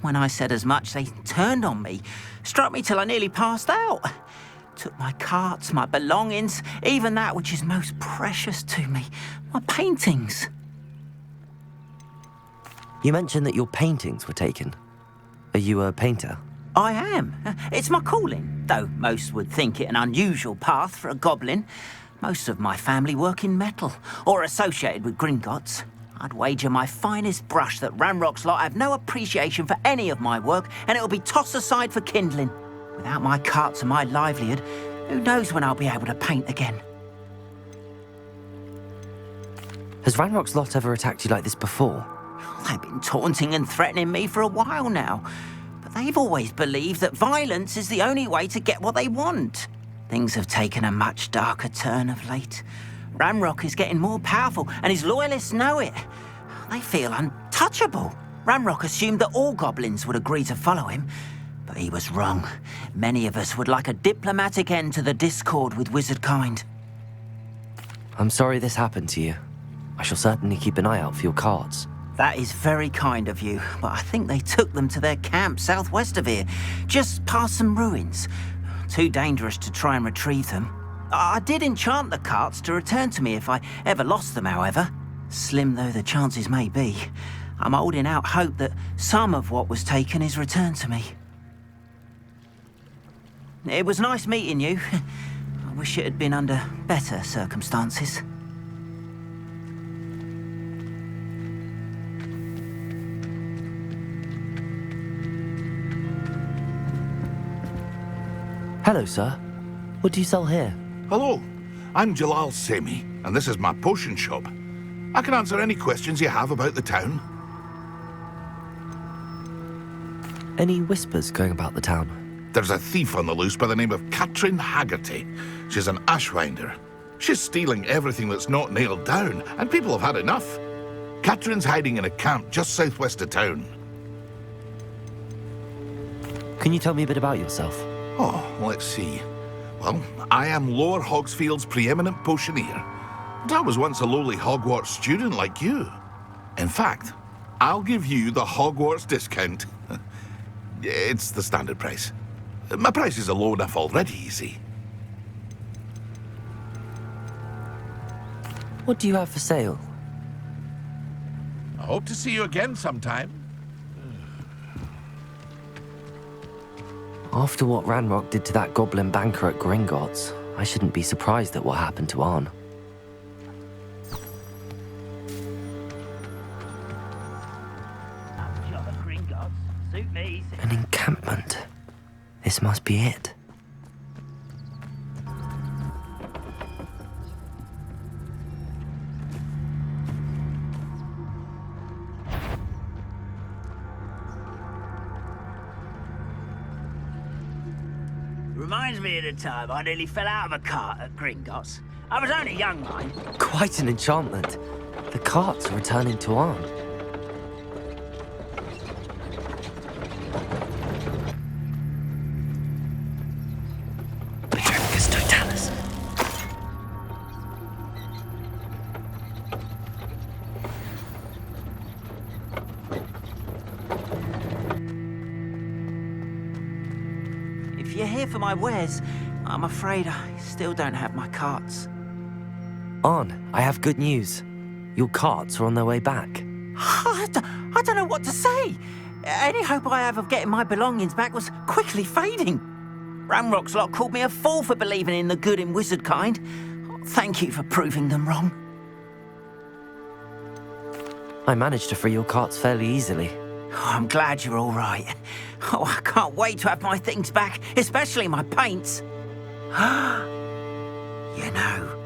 S10: When I said as much, they turned on me, struck me till I nearly passed out. Took my carts, my belongings, even that which is most precious to me, my paintings.
S2: You mentioned that your paintings were taken. Are you a painter?
S10: I am. It's my calling, though most would think it an unusual path for a goblin. Most of my family work in metal, or associated with Gringotts. I'd wager my finest brush that Ranrok's lot have no appreciation for any of my work, and it'll be tossed aside for kindling. Without my carts and my livelihood, who knows when I'll be able to paint again?
S2: Has Ranrok's lot ever attacked you like this before?
S10: They've been taunting and threatening me for a while now, but they've always believed that violence is the only way to get what they want. Things have taken a much darker turn of late. Ranrok is getting more powerful, and his loyalists know it. They feel untouchable. Ranrok assumed that all goblins would agree to follow him, but he was wrong. Many of us would like a diplomatic end to the discord with wizard kind.
S2: I'm sorry this happened to you. I shall certainly keep an eye out for your carts.
S10: That is very kind of you, but I think they took them to their camp southwest of here, just past some ruins. Too dangerous to try and retrieve them. I did enchant the carts to return to me if I ever lost them, however. Slim though the chances may be, I'm holding out hope that some of what was taken is returned to me. It was nice meeting you. I wish it had been under better circumstances.
S2: Hello, sir. What do you sell here?
S21: Hello, I'm Jalal Semi, and this is my potion shop. I can answer any questions you have about the town.
S2: Any whispers going about the town?
S21: There's a thief on the loose by the name of Katrin Haggerty. She's an ashwinder. She's stealing everything that's not nailed down, and people have had enough. Katrin's hiding in a camp just southwest of town.
S2: Can you tell me a bit about yourself?
S21: Oh, let's see. Well, I am Lower Hogsfield's preeminent potioneer. But I was once a lowly Hogwarts student like you. In fact, I'll give you the Hogwarts discount. It's the standard price. My prices are low enough already, you see.
S2: What do you have for sale?
S21: I hope to see you again sometime.
S2: After what Ranrok did to that goblin banker at Gringotts, I shouldn't be surprised at what happened to Arn. An encampment. This must be it.
S10: Reminds me of the time I nearly fell out of a cart at Gringotts. I was only young, mind.
S2: Quite an enchantment. The carts are returning to Arn.
S10: If you're here for my wares, I'm afraid I still don't have my carts.
S2: Arn, I have good news. Your carts are on their way back.
S10: I don't know what to say. Any hope I have of getting my belongings back was quickly fading. Ranrok's lot called me a fool for believing in the good in wizard kind.
S15: Thank you for proving them wrong.
S2: I managed to free your carts fairly easily.
S15: Oh, I'm glad you're all right. Oh, I can't wait to have my things back, especially my paints. You know,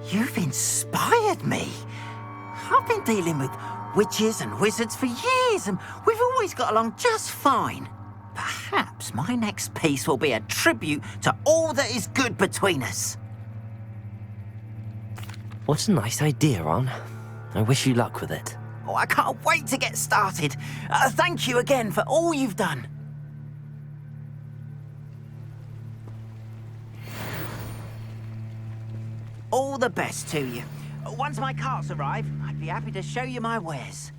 S15: you've inspired me. I've been dealing with witches and wizards for years, and we've always got along just fine. Perhaps my next piece will be a tribute to all that is good between us.
S2: What a nice idea, Ron. I wish you luck with it.
S15: Oh, I can't wait to get started. Thank you again for all you've done. All the best to you. Once my carts arrive, I'd be happy to show you my wares.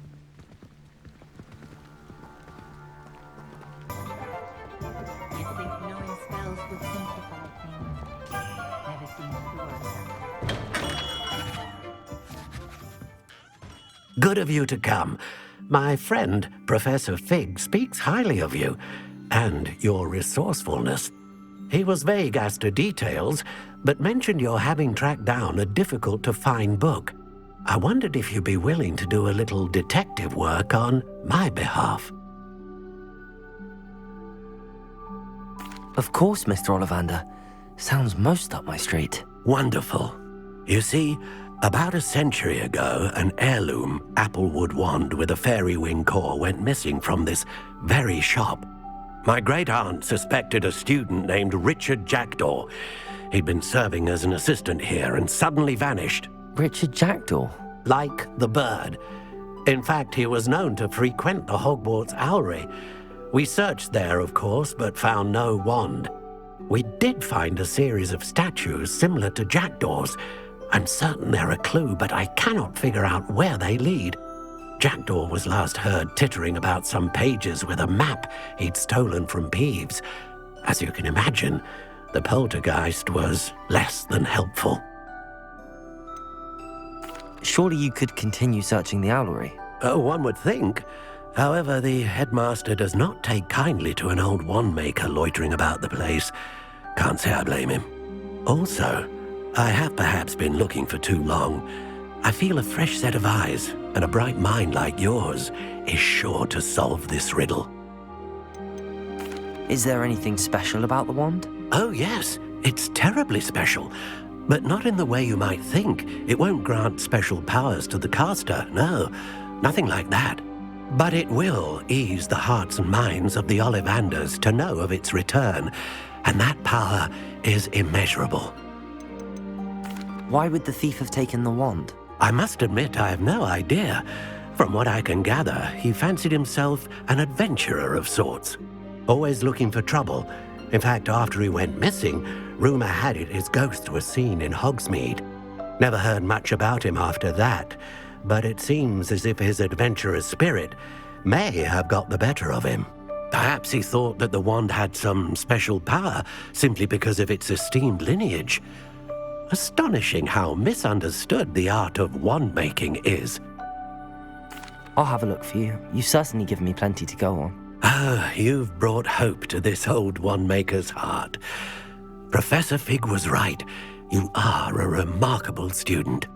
S22: You'd think knowing spells would simplify things. Never seems to work.
S23: Good of you to come. My friend, Professor Fig, speaks highly of you and your resourcefulness. He was vague as to details, but mentioned your having tracked down a difficult-to-find book. I wondered if you'd be willing to do a little detective work on my behalf.
S2: Of course, Mr. Ollivander. Sounds most up my street.
S23: Wonderful. You see, about a century ago, an heirloom applewood wand with a fairy wing core went missing from this very shop. My great-aunt suspected a student named Richard Jackdaw. He'd been serving as an assistant here and suddenly vanished.
S2: Richard Jackdaw?
S23: Like the bird. In fact, he was known to frequent the Hogwarts Owlery. We searched there, of course, but found no wand. We did find a series of statues similar to Jackdaw's. I'm certain they're a clue, but I cannot figure out where they lead. Jackdaw was last heard tittering about some pages with a map he'd stolen from Peeves. As you can imagine, the poltergeist was less than helpful.
S2: Surely you could continue searching the owlery?
S23: Oh, one would think. However, the headmaster does not take kindly to an old wand-maker loitering about the place. Can't say I blame him. Also, I have perhaps been looking for too long. I feel a fresh set of eyes, and a bright mind like yours is sure to solve this riddle.
S2: Is there anything special about the wand?
S23: Oh, yes. It's terribly special. But not in the way you might think. It won't grant special powers to the caster, no. Nothing like that. But it will ease the hearts and minds of the Ollivanders to know of its return, and that power is immeasurable.
S2: Why would the thief have taken the wand?
S23: I must admit I have no idea. From what I can gather, he fancied himself an adventurer of sorts. Always looking for trouble. In fact, after he went missing, rumor had it his ghost was seen in Hogsmeade. Never heard much about him after that, but it seems as if his adventurous spirit may have got the better of him. Perhaps he thought that the wand had some special power simply because of its esteemed lineage. Astonishing how misunderstood the art of wand-making is.
S2: I'll have a look for you. You've certainly given me plenty to go on.
S23: Ah, you've brought hope to this old wand-maker's heart. Professor Fig was right. You are a remarkable student.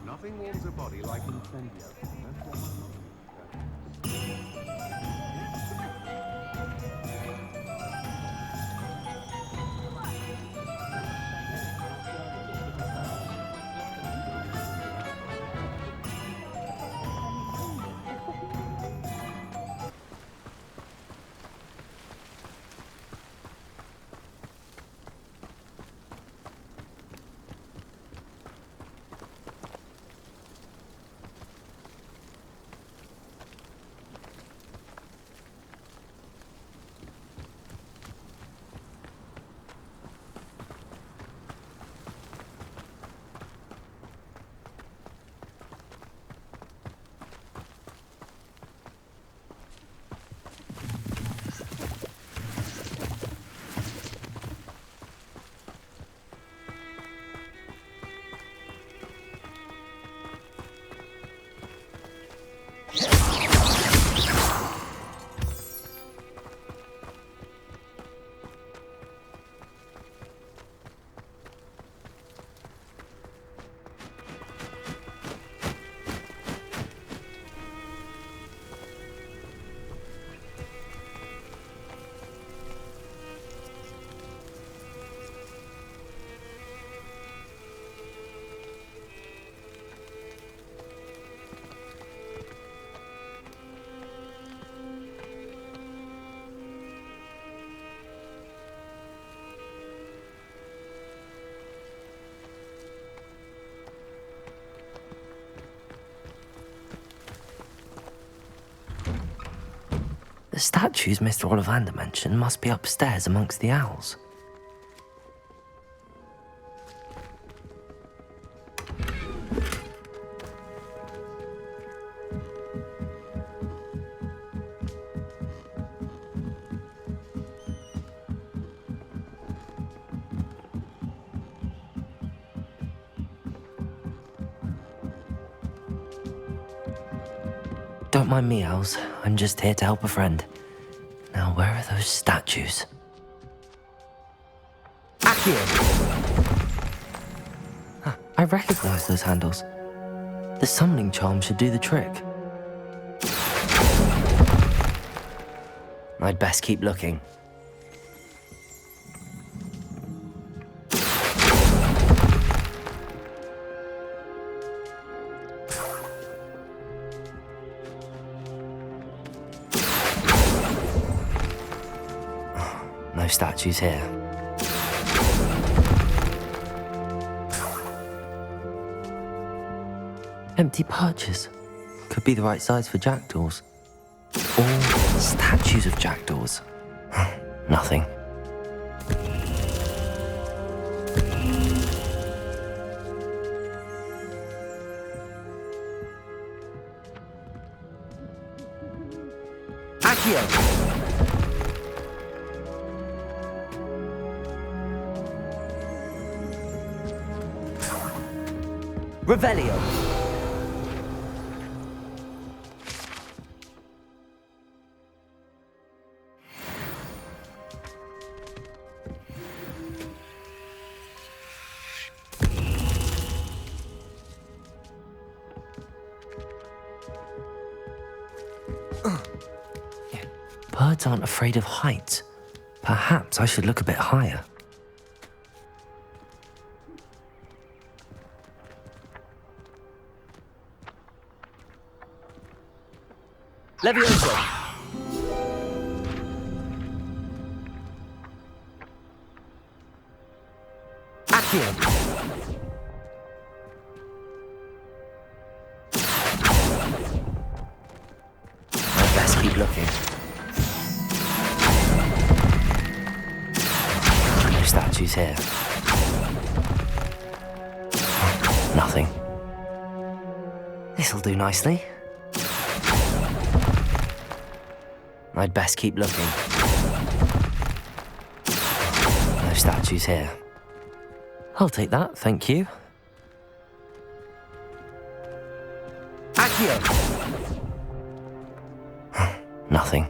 S24: Nothing warms a body like Incendio.
S2: statues Mr. Ollivander mentioned must be upstairs amongst the owls. Don't mind me, owls. I'm just here to help a friend. Now, where are those statues? Huh, I recognize those handles. The summoning charm should do the trick. I'd best keep looking. No statues here. Empty perches. Could be the right size for jackdaws. All statues of jackdaws. Nothing. Revelio. Birds aren't afraid of heights. Perhaps I should look a bit higher.
S10: Levioso. Accio.
S2: I'd best keep looking. No statues here. Nothing. This'll do nicely. I'd best keep looking. No statues here. I'll take that, thank you.
S10: Accio.
S2: Nothing.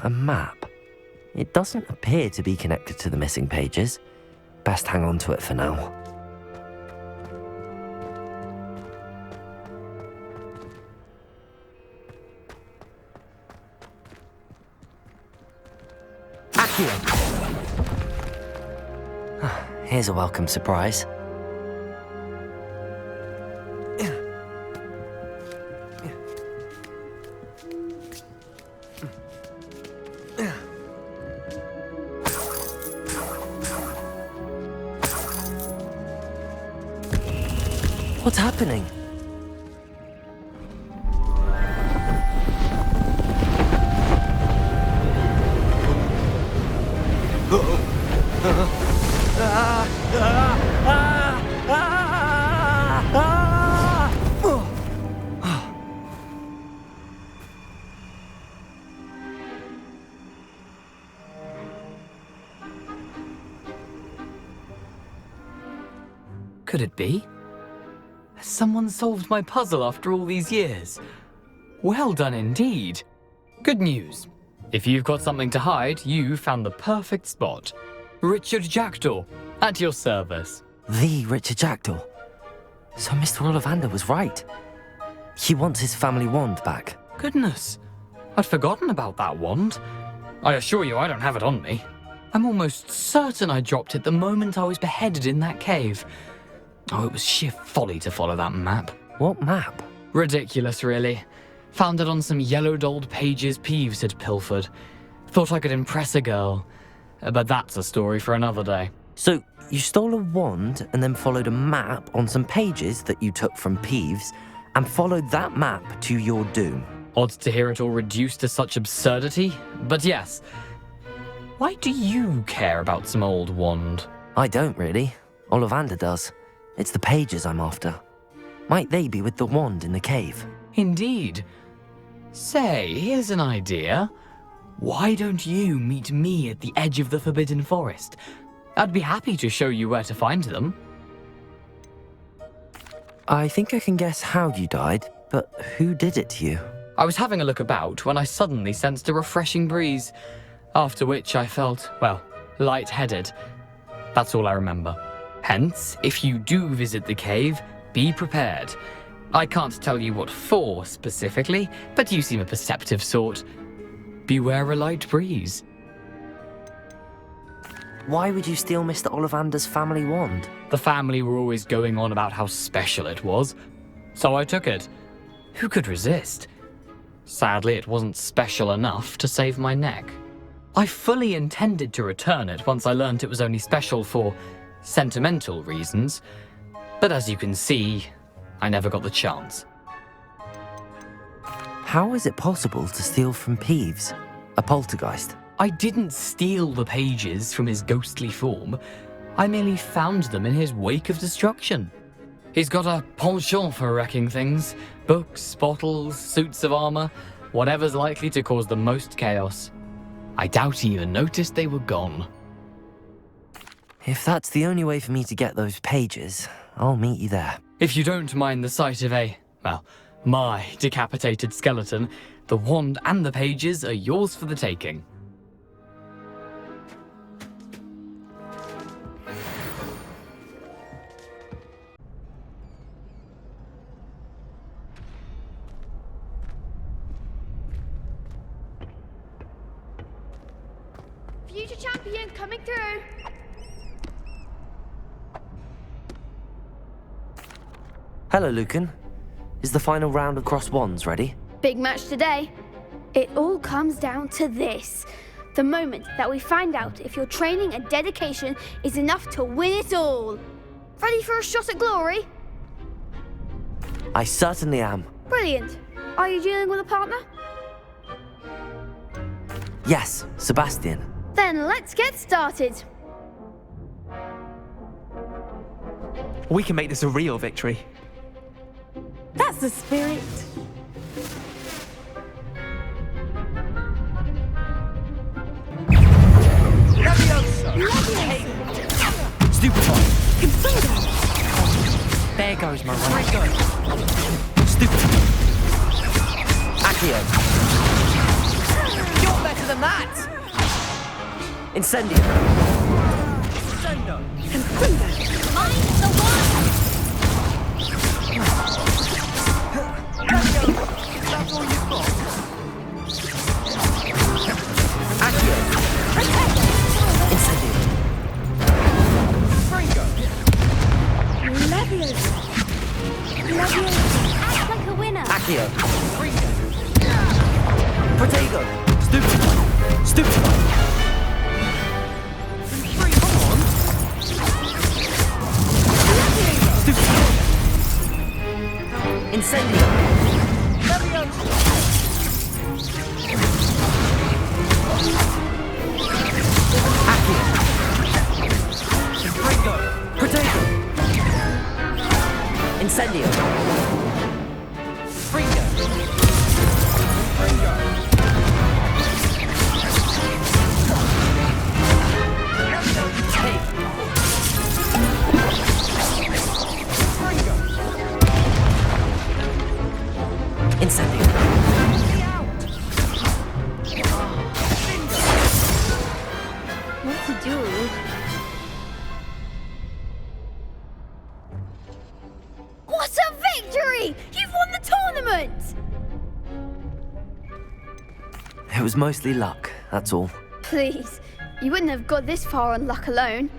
S2: A map. It doesn't appear to be connected to the missing pages. Best hang on to it for now.
S10: Accio.
S2: Here's a welcome surprise. What's happening?
S4: Could it be? Has someone solved my puzzle after all these years? Well done indeed. Good news. If you've got something to hide, you found the perfect spot. Richard Jackdaw, at your service.
S2: The Richard Jackdaw. So Mr. Ollivander was right. He wants his family wand back.
S4: Goodness, I'd forgotten about that wand. I assure you I don't have it on me. I'm almost certain I dropped it the moment I was beheaded in that cave. Oh, it was sheer folly to follow that map.
S2: What map?
S4: Ridiculous, really. Found it on some yellowed old pages Peeves had pilfered. Thought I could impress a girl. but that's a story for another day.
S2: So, you stole a wand and then followed a map on some pages that you took from Peeves and followed that map to your doom.
S4: Odd to hear it all reduced to such absurdity, but yes. Why do you care about some old wand?
S2: I don't really. Ollivander does. It's the pages I'm after. Might they be with the wand in the cave?
S4: Indeed. Say, here's an idea. Why don't you meet me at the edge of the Forbidden Forest? I'd be happy to show you where to find them.
S2: I think I can guess how you died, but who did it to you?
S4: I was having a look about when I suddenly sensed a refreshing breeze, after which I felt, well, lightheaded. That's all I remember. Hence, if you do visit the cave, be prepared. I can't tell you what for specifically, but you seem a perceptive sort. Beware a light breeze.
S2: Why would you steal Mr. Ollivander's family wand?
S4: The family were always going on about how special it was, so I took it. Who could resist? Sadly, it wasn't special enough to save my neck. I fully intended to return it once I learned it was only special for sentimental reasons, but as you can see, I never got the chance.
S2: How is it possible to steal from Peeves, a poltergeist?
S4: I didn't steal the pages from his ghostly form. I merely found them in his wake of destruction. He's got a penchant for wrecking things. Books, bottles, suits of armor, whatever's likely to cause the most chaos. I doubt he even noticed they were gone.
S2: If that's the only way for me to get those pages, I'll meet you there.
S4: If you don't mind the sight of my decapitated skeleton, the wand and the pages are yours for the taking.
S3: Future champion coming through.
S2: Hello, Lucan. Is the final round of cross wands ready?
S3: Big match today. It all comes down to this. The moment that we find out if your training and dedication is enough to win it all. Ready for a shot at glory?
S2: I certainly am.
S3: Brilliant. Are you dealing with a partner?
S2: Yes, Sebastian.
S3: Then let's get started.
S9: We can make this a real victory.
S8: That's the spirit.
S2: Stupefy.
S10: There goes my right.
S2: Stupefy. Accio.
S10: You're better than that!
S2: Incendio.
S3: Mind the one!
S10: That's all you've got?
S2: Accio. Incendio.
S3: Leviosa. Act like a winner.
S2: Accio. Protego. Stupefy. Stupefy. Incendio! Accio! Gringo! Protego! Incendio! Gringo! Incendio!
S3: What to do? What a victory! You've won the tournament!
S2: It was mostly luck, that's all.
S3: Please, you wouldn't have got this far on luck alone.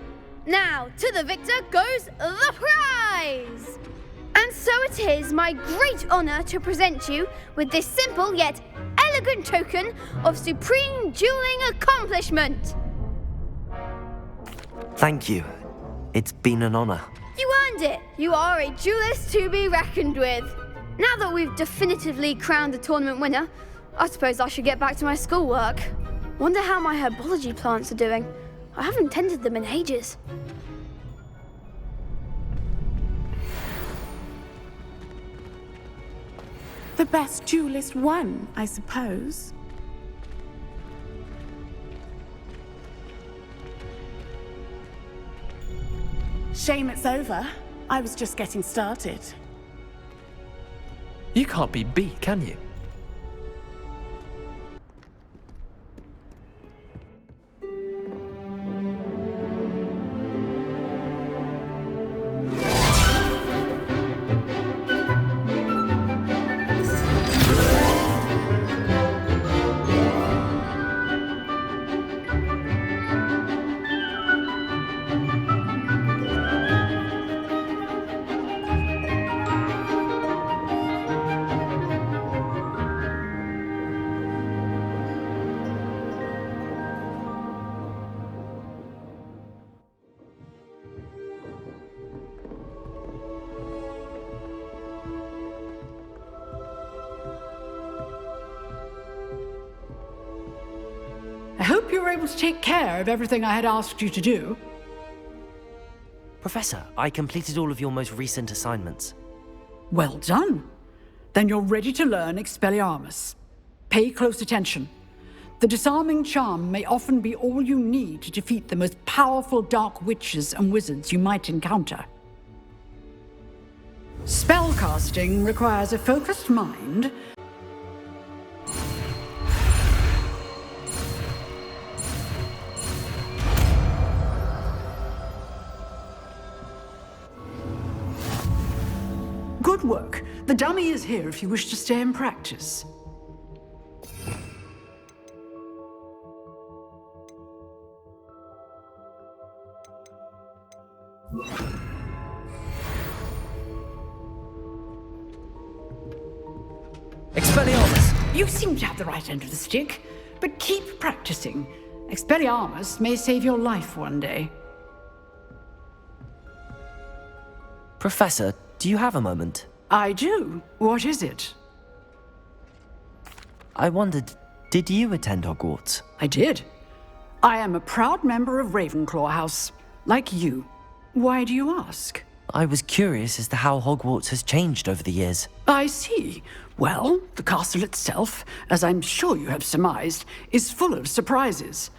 S3: Now, to the victor goes the prize! And so it is my great honor to present you with this simple yet elegant token of supreme dueling accomplishment.
S2: Thank you. It's been an honor.
S3: You earned it! You are a duelist to be reckoned with. Now that we've definitively crowned the tournament winner, I suppose I should get back to my schoolwork. Wonder how my herbology plants are doing. I haven't tended them in ages.
S8: The best duelist won, I suppose. Shame it's over. I was just getting started.
S9: You can't be beat, can you?
S11: I hope you were able to take care of everything I had asked you to do.
S2: Professor, I completed all of your most recent assignments.
S11: Well done. Then you're ready to learn Expelliarmus. Pay close attention. The disarming charm may often be all you need to defeat the most powerful dark witches and wizards you might encounter. Spellcasting requires a focused mind. Good work. The dummy is here if you wish to stay and practice.
S2: Expelliarmus!
S11: You seem to have the right end of the stick, but keep practicing. Expelliarmus may save your life one day.
S2: Professor, do you have a moment?
S11: I do. What is it?
S2: I wondered, did you attend Hogwarts?
S11: I did. I am a proud member of Ravenclaw House, like you. Why do you ask?
S2: I was curious as to how Hogwarts has changed over the years.
S11: I see. Well, the castle itself, as I'm sure you have surmised, is full of surprises.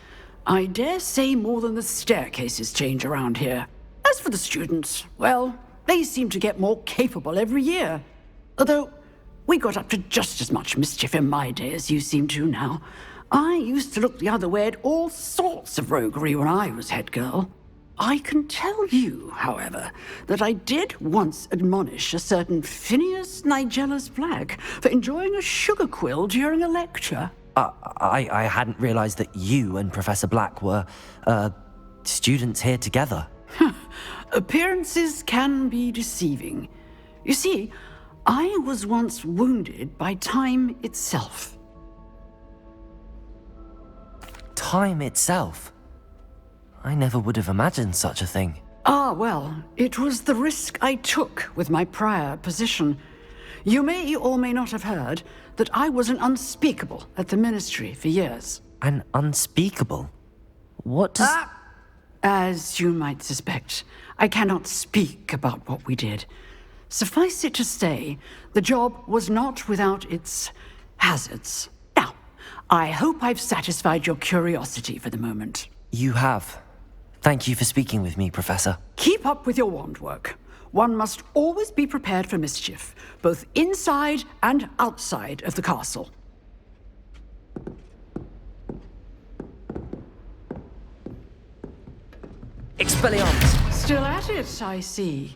S11: I dare say more than the staircases change around here. As for the students, well, they seem to get more capable every year. Although, we got up to just as much mischief in my day as you seem to now. I used to look the other way at all sorts of roguery when I was head girl. I can tell you, however, that I did once admonish a certain Phineas Nigellus Black for enjoying a sugar quill during a lecture.
S2: I hadn't realized that you and Professor Black were, students here together.
S11: Appearances can be deceiving. You see, I was once wounded by time itself.
S2: Time itself? I never would have imagined such a thing.
S11: Ah, well, it was the risk I took with my prior position. You may or may not have heard that I was an unspeakable at the Ministry for years.
S2: An unspeakable? What does...
S11: As you might suspect, I cannot speak about what we did. Suffice it to say, the job was not without its hazards. Now, I hope I've satisfied your curiosity for the moment.
S2: You have. Thank you for speaking with me, Professor.
S11: Keep up with your wand work. One must always be prepared for mischief, both inside and outside of the castle.
S2: Expelliarmus!
S11: Still at it, I see.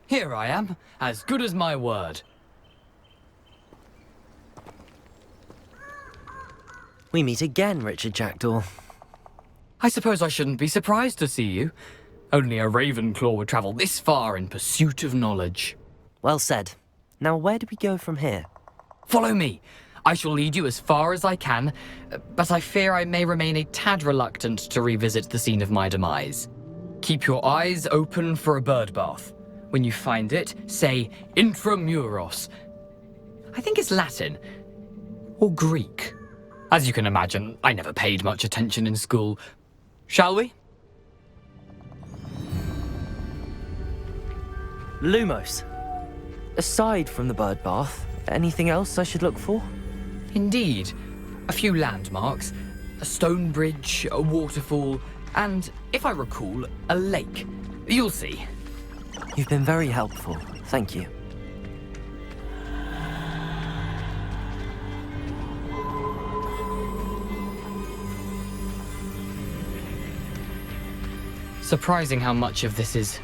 S4: Here I am, as good as my word.
S2: We meet again, Richard Jackdaw.
S4: I suppose I shouldn't be surprised to see you. Only a Ravenclaw would travel this far in pursuit of knowledge.
S2: Well said. Now where do we go from here?
S4: Follow me. I shall lead you as far as I can, but I fear I may remain a tad reluctant to revisit the scene of my demise. Keep your eyes open for a bird bath. When you find it, say intramuros. I think it's Latin. Or Greek. As you can imagine, I never paid much attention in school. Shall we?
S2: Lumos. Aside from the bird bath, anything else I should look for?
S4: Indeed. A few landmarks, a stone bridge, a waterfall, and, if I recall, a lake. You'll see.
S2: You've been very helpful. Thank you.
S4: Surprising how much of this is,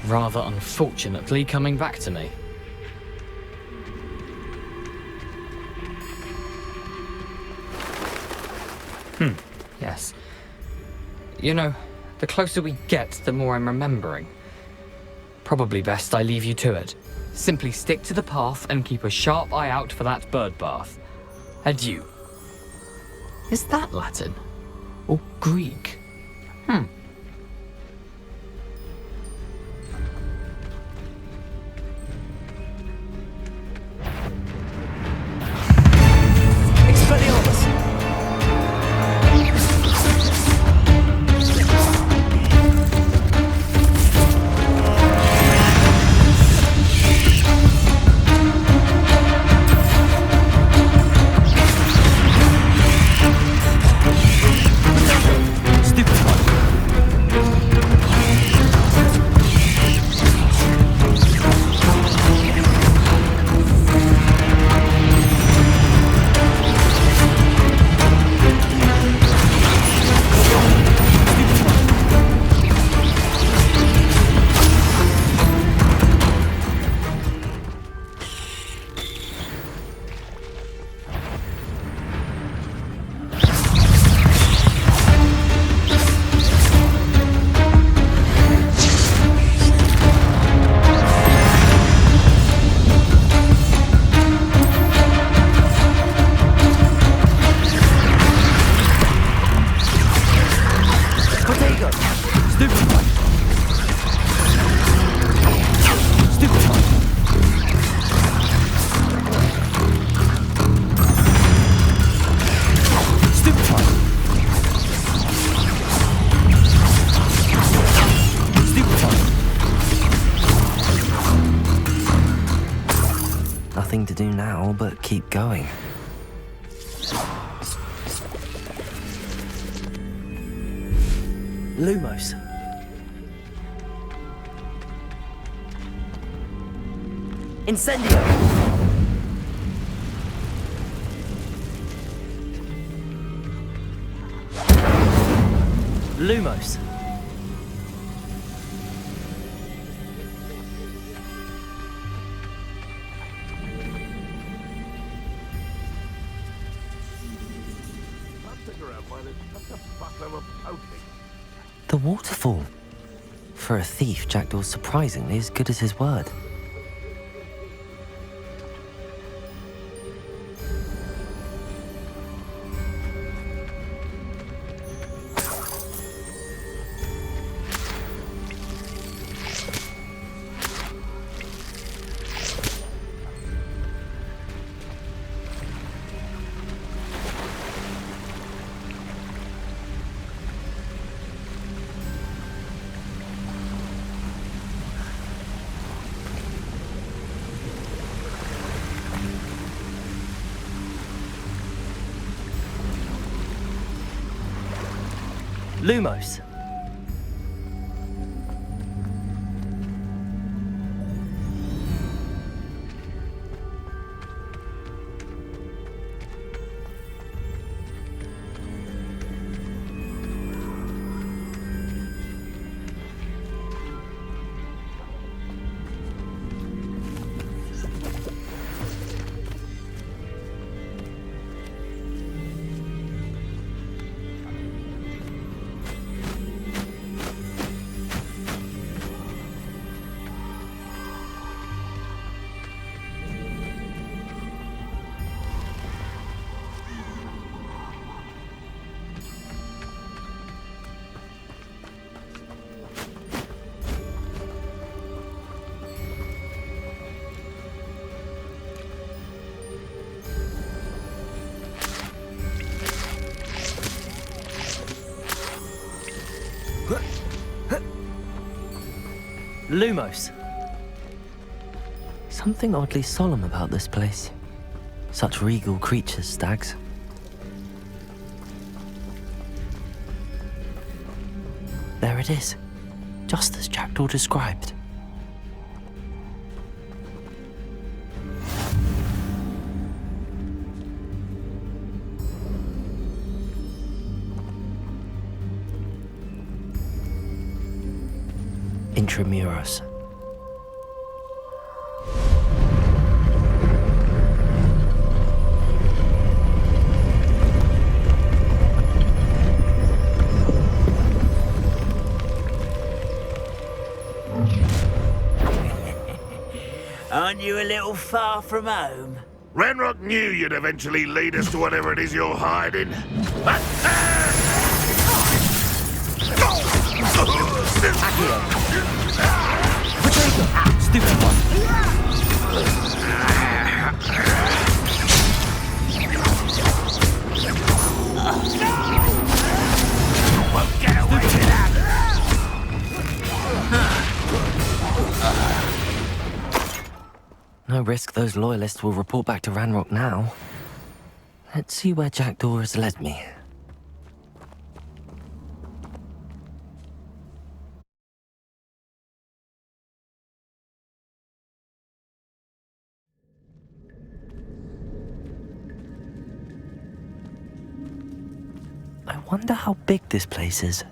S4: rather unfortunately, coming back to me. Yes. You know, the closer we get, the more I'm remembering. Probably best I leave you to it. Simply stick to the path and keep a sharp eye out for that bird bath. Adieu. Is that Latin? Or Greek?
S2: Expelliarmus! Nothing to do now but keep going. Lumos. Incendio! Lumos. The waterfall. For a thief, Jackdaw's surprisingly as good as his word. Lumos. Lumos. Something oddly solemn about this place. Such regal creatures, stags. There it is, just as Jackdaw described. Intramuros.
S15: Aren't you a little far from home?
S19: Ranrok knew you'd eventually lead us to whatever it is you're hiding.
S2: Stupid one.
S19: Won't get away with that.
S2: No risk those loyalists will report back to Ranrok now. Let's see where Jackdaw has led me. I wonder how big this place is.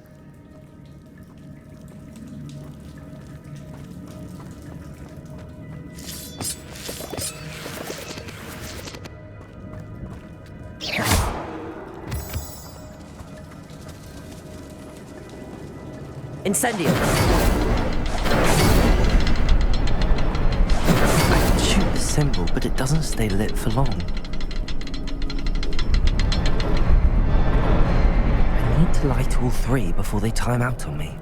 S2: Incendio! I can shoot the symbol, but it doesn't stay lit for long. I need to light all three before they time out on me.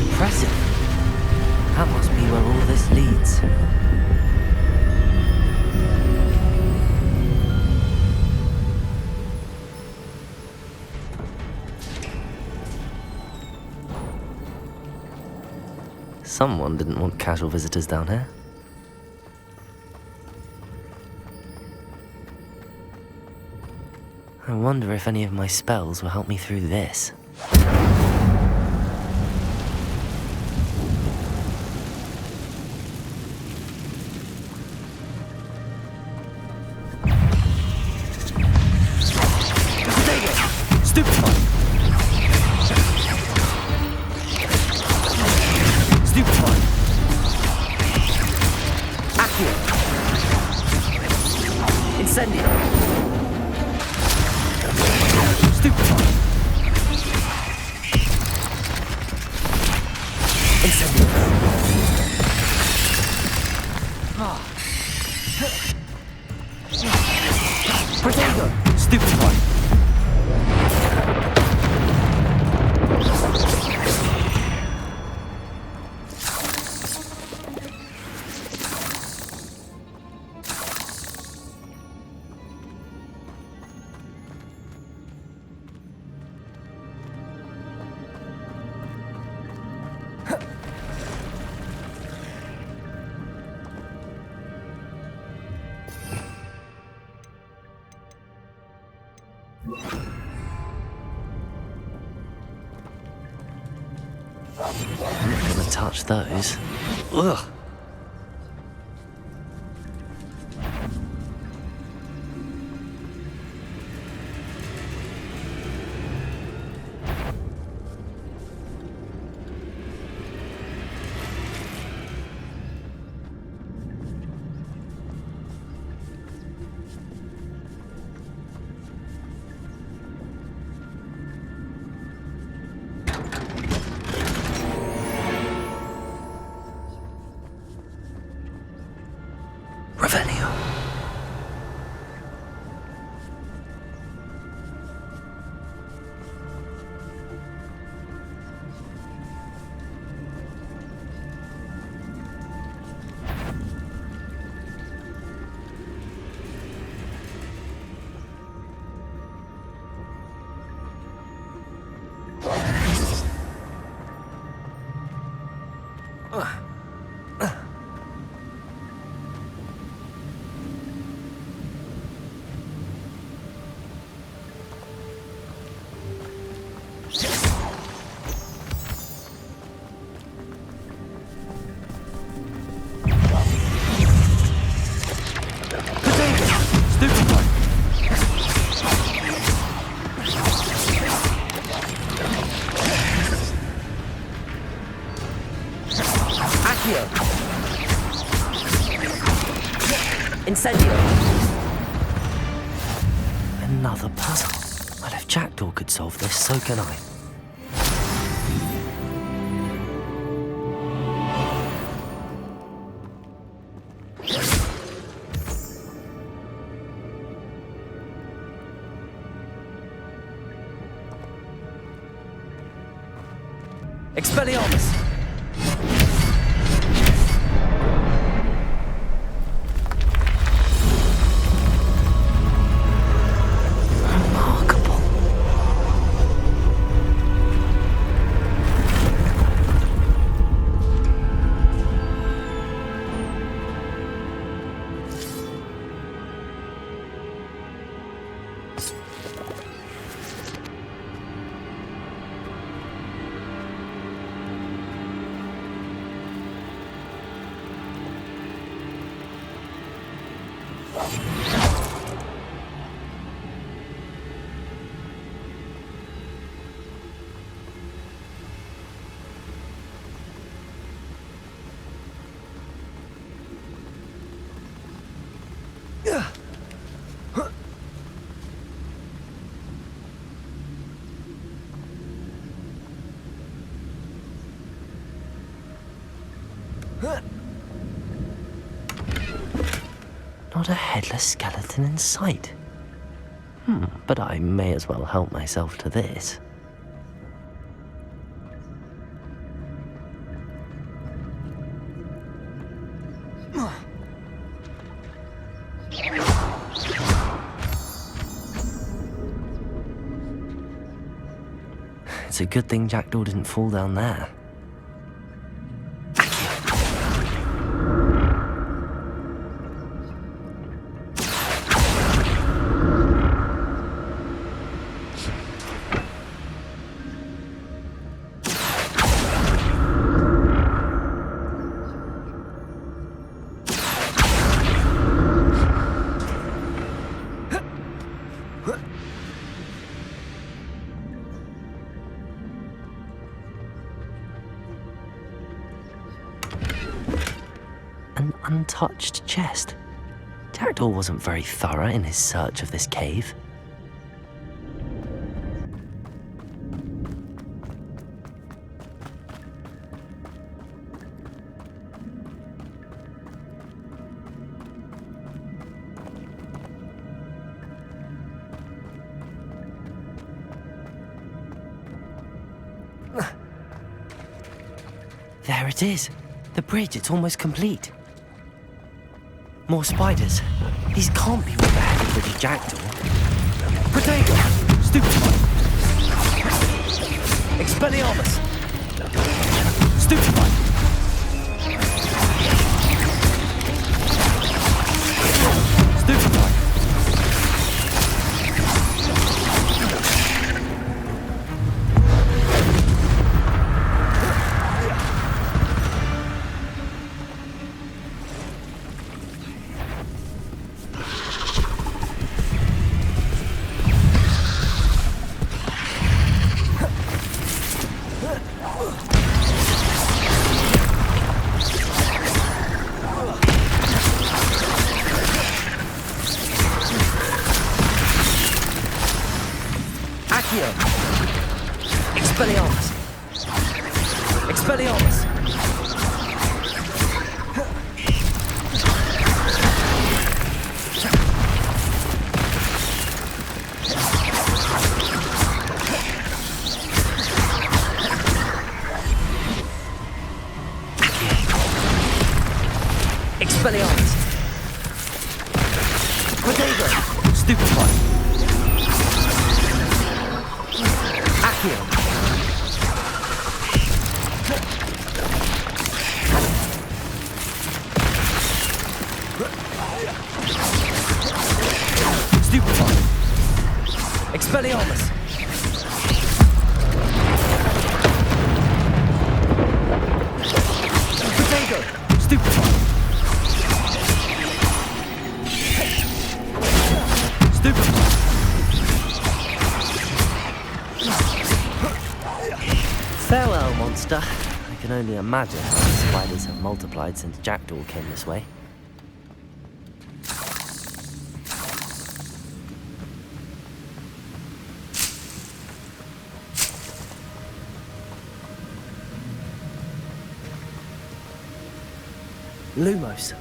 S2: Impressive. That must be where all this leads. Someone didn't want casual visitors down here. I wonder if any of my spells will help me through this. Incendio! Stupefy! Incendio! Potato! Stupefy! touch those. Ugh. Incendio! Another puzzle. Well, if Jackdaw could solve this, so can I. Expelliarmus! Not a headless skeleton in sight. But I may as well help myself to this. It's a good thing Jackdaw didn't fall down there. Untouched chest. Jackdaw wasn't very thorough in his search of this cave. There it is. The bridge, it's almost complete. More spiders. These can't be what the heck with a Jackdaw. Protego! Stupefy! Expelliarmus! Stupefy! Stupefy! Expelliarmus! Potato! Stupefy! Accio! Stupefy! Expelliarmus! Potato! Stupefy! Stupefy! Farewell, monster. I can only imagine how the spiders have multiplied since Jackdaw came this way. Lumos.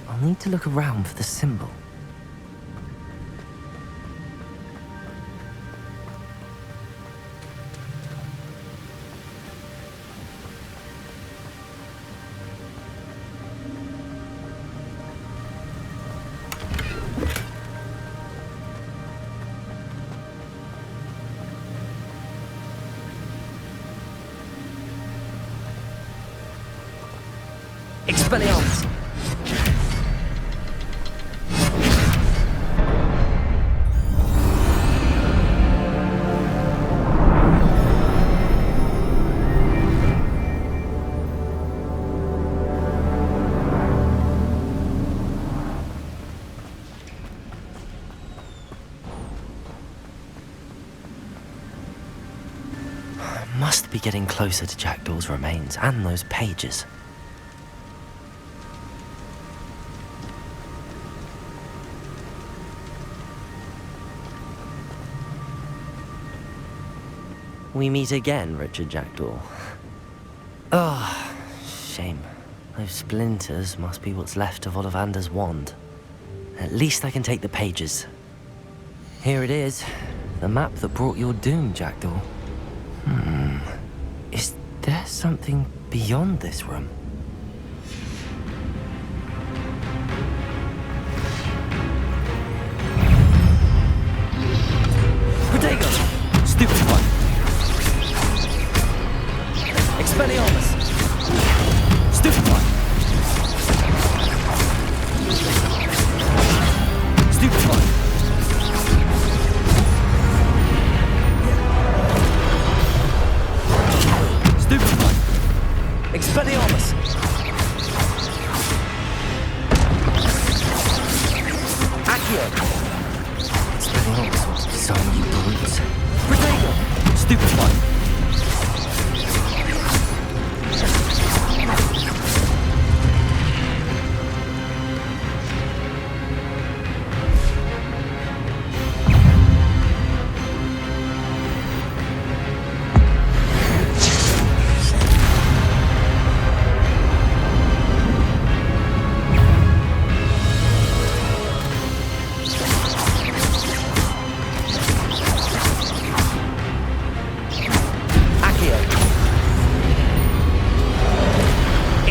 S2: I'll need to look around for the symbol. Expelliarmus! Must be getting closer to Jackdaw's remains and those pages. We meet again, Richard Jackdaw. Ah, shame. Those splinters must be what's left of Ollivander's wand. At least I can take the pages. Here it is, the map that brought your doom, Jackdaw. Is there something beyond this room? Potato! Stupid one! Expelliarmus! Stupid one! Stupid one! Stupid one! Expelliarmus! Accio! Expelliarmus wants to disarm you brutes. Potato! Stupid one!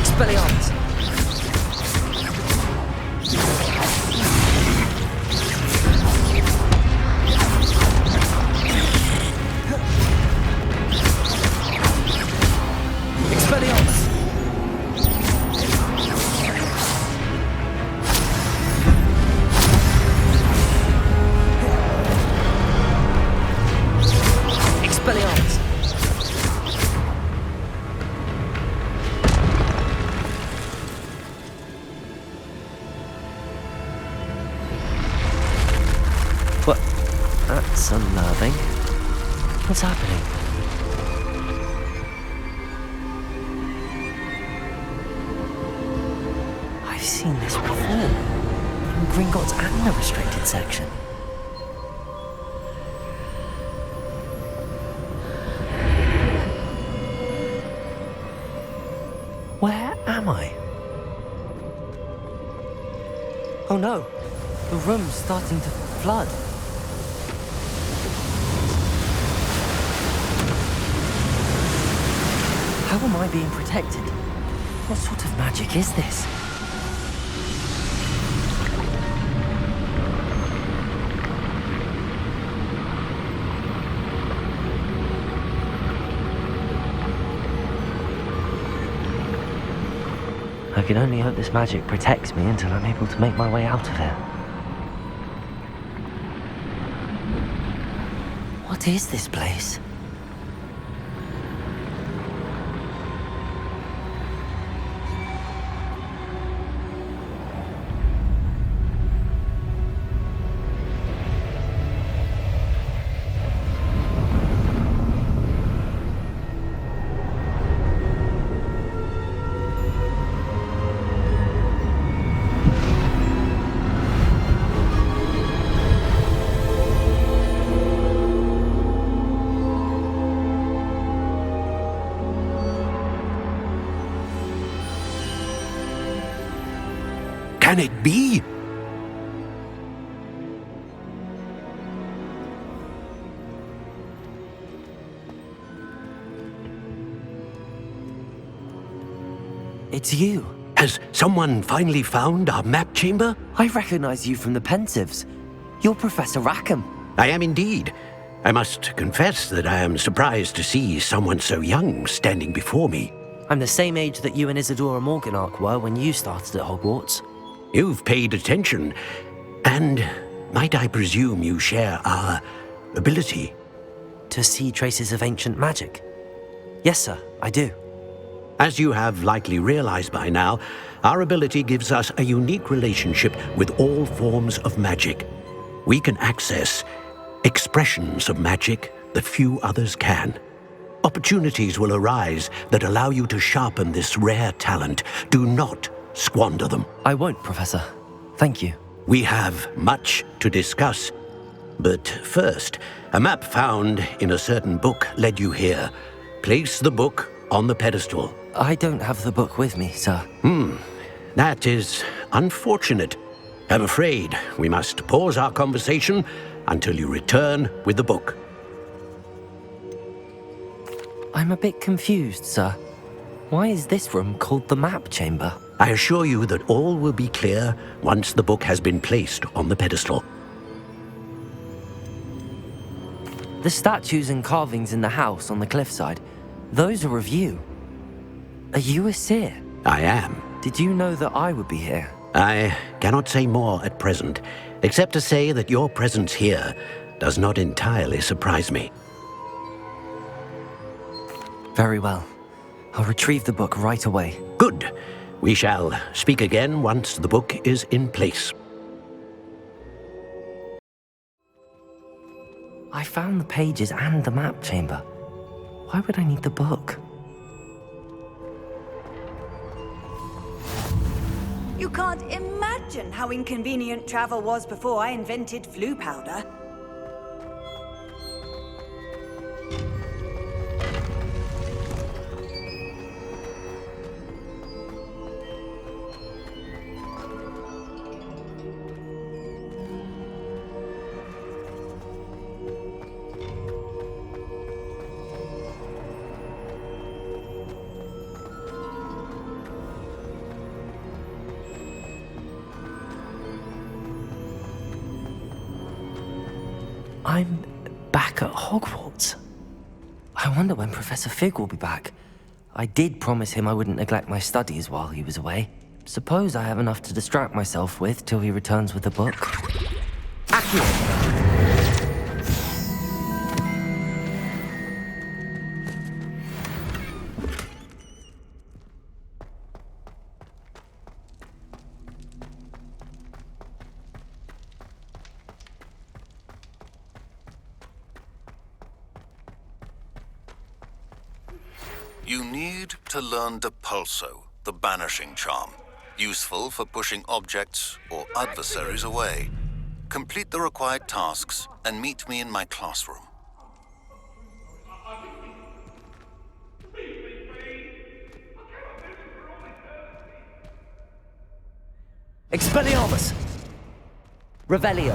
S2: Expelliarmus! Expelliarmus! Expelliarmus! What? That's unnerving. What's happening? I've seen this before. In Gringotts and the restricted section. Oh no! The room's starting to flood. How am I being protected? What sort of magic is this? I can only hope this magic protects me until I'm able to make my way out of here. What is this place?
S23: Can it be?
S2: It's you.
S23: Has someone finally found our map chamber?
S2: I recognize you from the Pensieves. You're Professor Rackham.
S23: I am indeed. I must confess that I am surprised to see someone so young standing before me.
S2: I'm the same age that you and Isadora Morganach were when you started at Hogwarts.
S23: You've paid attention, and might I presume you share our ability?
S2: To see traces of ancient magic? Yes, sir, I do.
S23: As you have likely realized by now, our ability gives us a unique relationship with all forms of magic. We can access expressions of magic that few others can. Opportunities will arise that allow you to sharpen this rare talent. Do not squander them.
S2: I won't, Professor. Thank you.
S23: We have much to discuss. But first, a map found in a certain book led you here. Place the book on the pedestal.
S2: I don't have the book with me, sir.
S23: That is unfortunate. I'm afraid we must pause our conversation until you return with the book.
S2: I'm a bit confused, sir. Why is this room called the map chamber?
S23: I assure you that all will be clear once the book has been placed on the pedestal.
S2: The statues and carvings in the house on the cliffside, those are of you. Are you a seer?
S23: I am.
S2: Did you know that I would be here?
S23: I cannot say more at present, except to say that your presence here does not entirely surprise me.
S2: Very well. I'll retrieve the book right away.
S23: Good. We shall speak again once the book is in place.
S2: I found the pages and the map chamber. Why would I need the book?
S1: You can't imagine how inconvenient travel was before I invented flu powder.
S2: I'm back at Hogwarts. I wonder when Professor Fig will be back. I did promise him I wouldn't neglect my studies while he was away. Suppose I have enough to distract myself with till he returns with the book. Accio!
S17: You need to learn Depulso, the Banishing Charm. Useful for pushing objects or adversaries away. Complete the required tasks and meet me in my classroom.
S2: Expelliarmus! Revelio.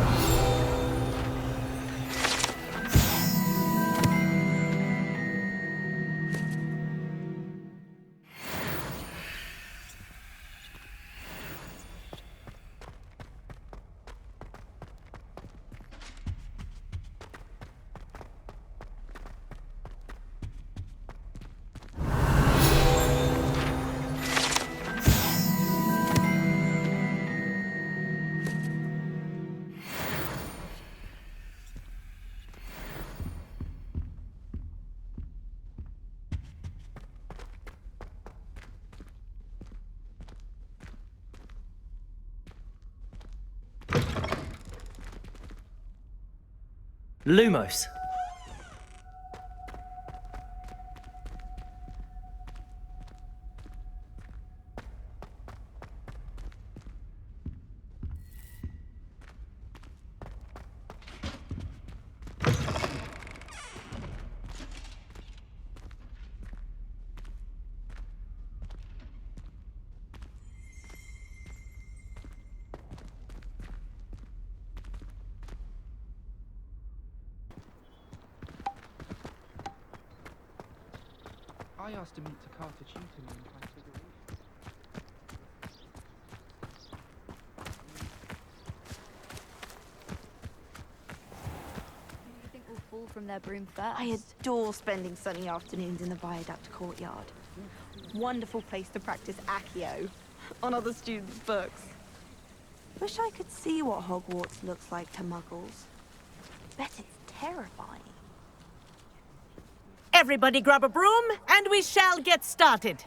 S2: Lumos.
S6: I asked to meet Takata Tutor in Transfiguration.
S7: Who do you think will fall from their broom first?
S12: I adore spending sunny afternoons in the Viaduct courtyard. Wonderful place to practice Accio on other students' books. Wish I could see what Hogwarts looks like to muggles. Bet it's terrifying.
S16: Everybody grab a broom, and we shall get started.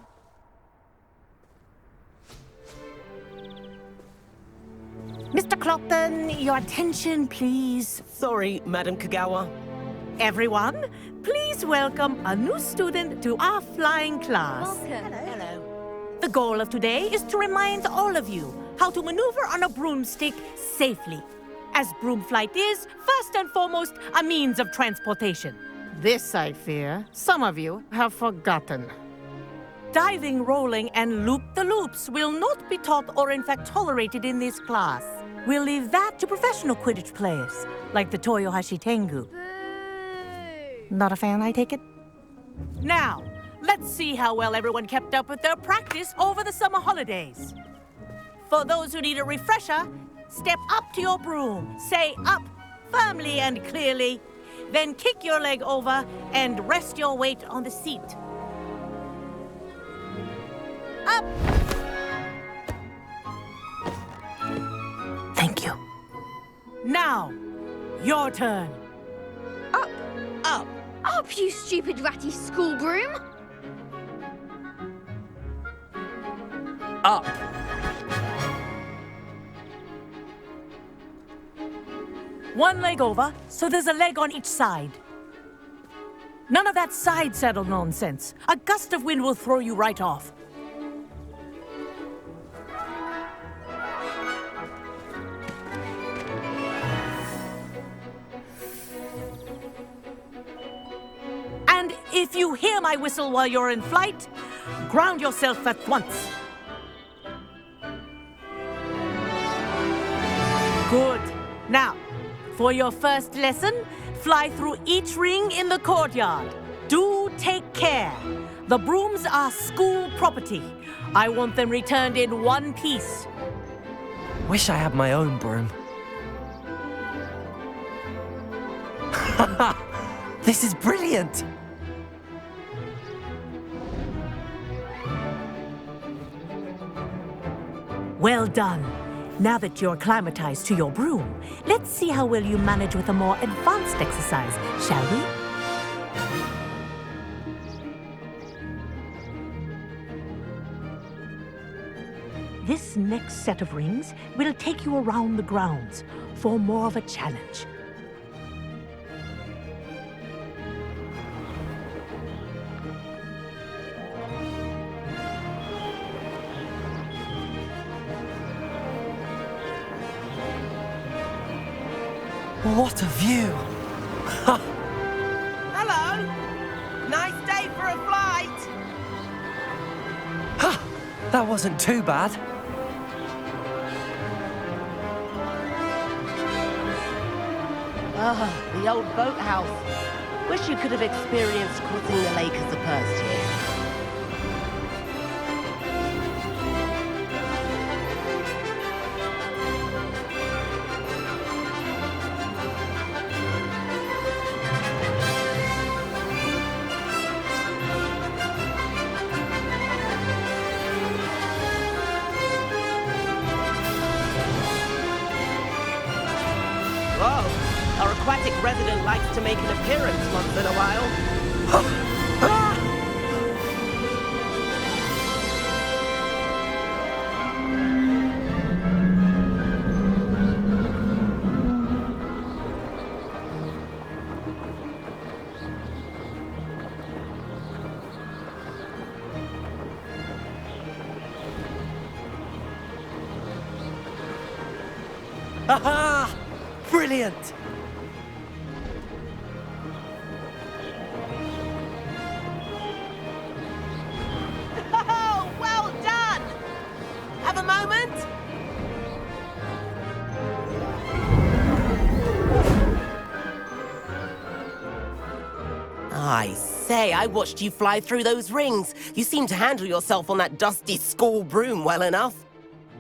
S16: Mr. Clopton, your attention, please.
S10: Sorry, Madam Kagawa.
S16: Everyone, please welcome a new student to our flying class.
S7: Welcome.
S16: Hello. The goal of today is to remind all of you how to maneuver on a broomstick safely, as broom flight is, first and foremost, a means of transportation. This, I fear, some of you have forgotten. Diving, rolling, and loop-the-loops will not be taught or in fact tolerated in this class. We'll leave that to professional Quidditch players, like the Toyohashi Tengu. Not a fan, I take it? Now, let's see how well everyone kept up with their practice over the summer holidays. For those who need a refresher, step up to your broom, say up firmly and clearly, then kick your leg over and rest your weight on the seat. Up! Thank you. Now, your turn.
S3: Up!
S16: Up!
S3: Up, you stupid ratty school broom!
S2: Up!
S16: One leg over, so there's a leg on each side. None of that side saddle nonsense. A gust of wind will throw you right off. And if you hear my whistle while you're in flight, ground yourself at once. Good. Now, for your first lesson, fly through each ring in the courtyard. Do take care. The brooms are school property. I want them returned in one piece.
S2: Wish I had my own broom. This is brilliant!
S16: Well done. Now that you're acclimatized to your broom, let's see how well you manage with a more advanced exercise, shall we? This next set of rings will take you around the grounds for more of a challenge.
S2: What a view!
S10: Hello! Nice day for a flight!
S2: Ha! That wasn't too bad.
S10: Ah, the old boathouse. Wish you could have experienced crossing the lake as a first year. Whoa, our aquatic resident likes to make an appearance once in a while.
S2: Aha! Brilliant!
S10: Oh, well done! Have a moment? I say, I watched you fly through those rings. You seem to handle yourself on that dusty school broom well enough.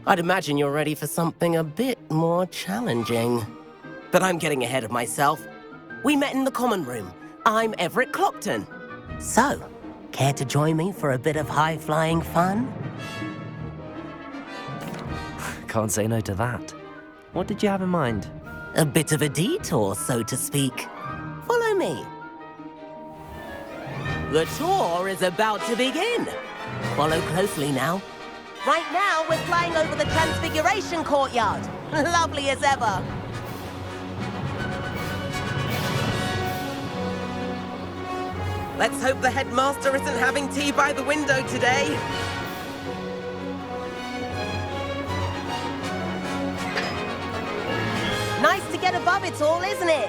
S10: I'd imagine you're ready for something a bit more challenging. But I'm getting ahead of myself. We met in the common room. I'm Everett Clopton. So, care to join me for a bit of high-flying fun?
S2: Can't say no to that. What did you have in mind?
S10: A bit of a detour, so to speak. Follow me. The tour is about to begin. Follow closely now. Right now, we're flying over the Transfiguration Courtyard. Lovely as ever. Let's hope the headmaster isn't having tea by the window today. Nice to get above it all, isn't it?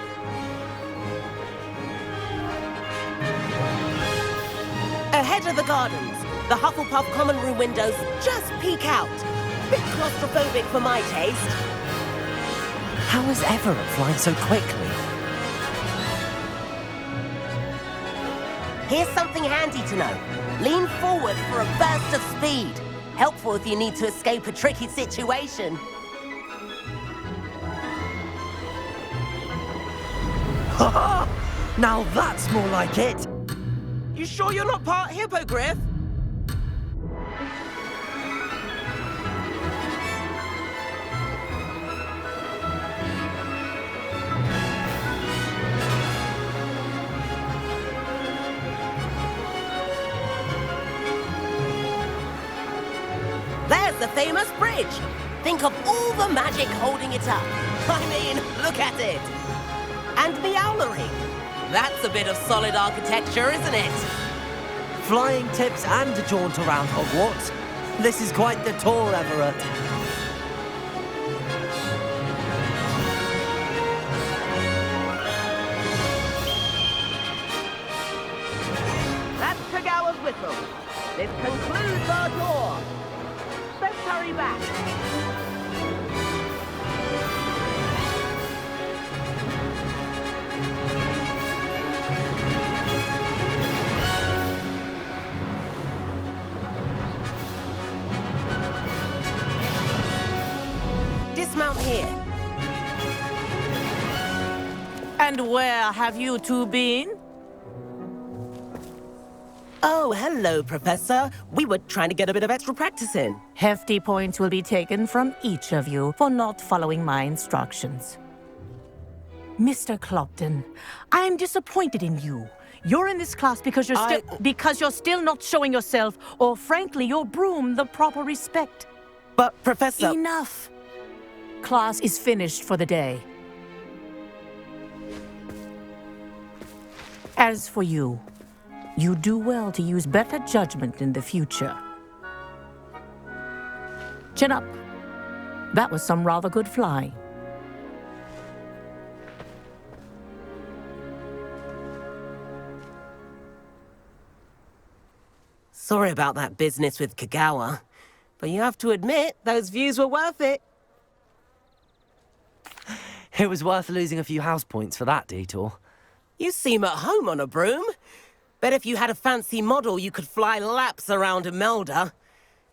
S10: Ahead of the gardens. The Hufflepuff common room windows just peek out. Bit claustrophobic for my taste.
S2: How is Everett flying so quickly?
S10: Here's something handy to know. Lean forward for a burst of speed. Helpful if you need to escape a tricky situation.
S2: Ha ha! Now that's more like it!
S10: You sure you're not part hippogriff? There's the famous bridge. Think of all the magic holding it up. I mean, look at it. And Meowlery. That's a bit of solid architecture, isn't it?
S2: Flying tips and a jaunt around Hogwarts. This is quite the tour, Everett.
S10: That's Kagawa's whistle. This concludes our tour. Let's hurry back. Dismount here.
S16: And where have you two been?
S10: Oh, hello, Professor. We were trying to get a bit of extra practice in.
S16: Hefty points will be taken from each of you for not following my instructions. Mr. Clopton, I'm disappointed in you. You're in this class because you're still not showing yourself, or frankly, your broom the proper respect.
S10: But, Professor...
S16: Enough. Class is finished for the day. As for you, you do well to use better judgment in the future. Chin up. That was some rather good flying.
S10: Sorry about that business with Kagawa, but you have to admit, those views were worth it.
S2: It was worth losing a few house points for that detour.
S10: You seem at home on a broom. Bet if you had a fancy model, you could fly laps around Imelda.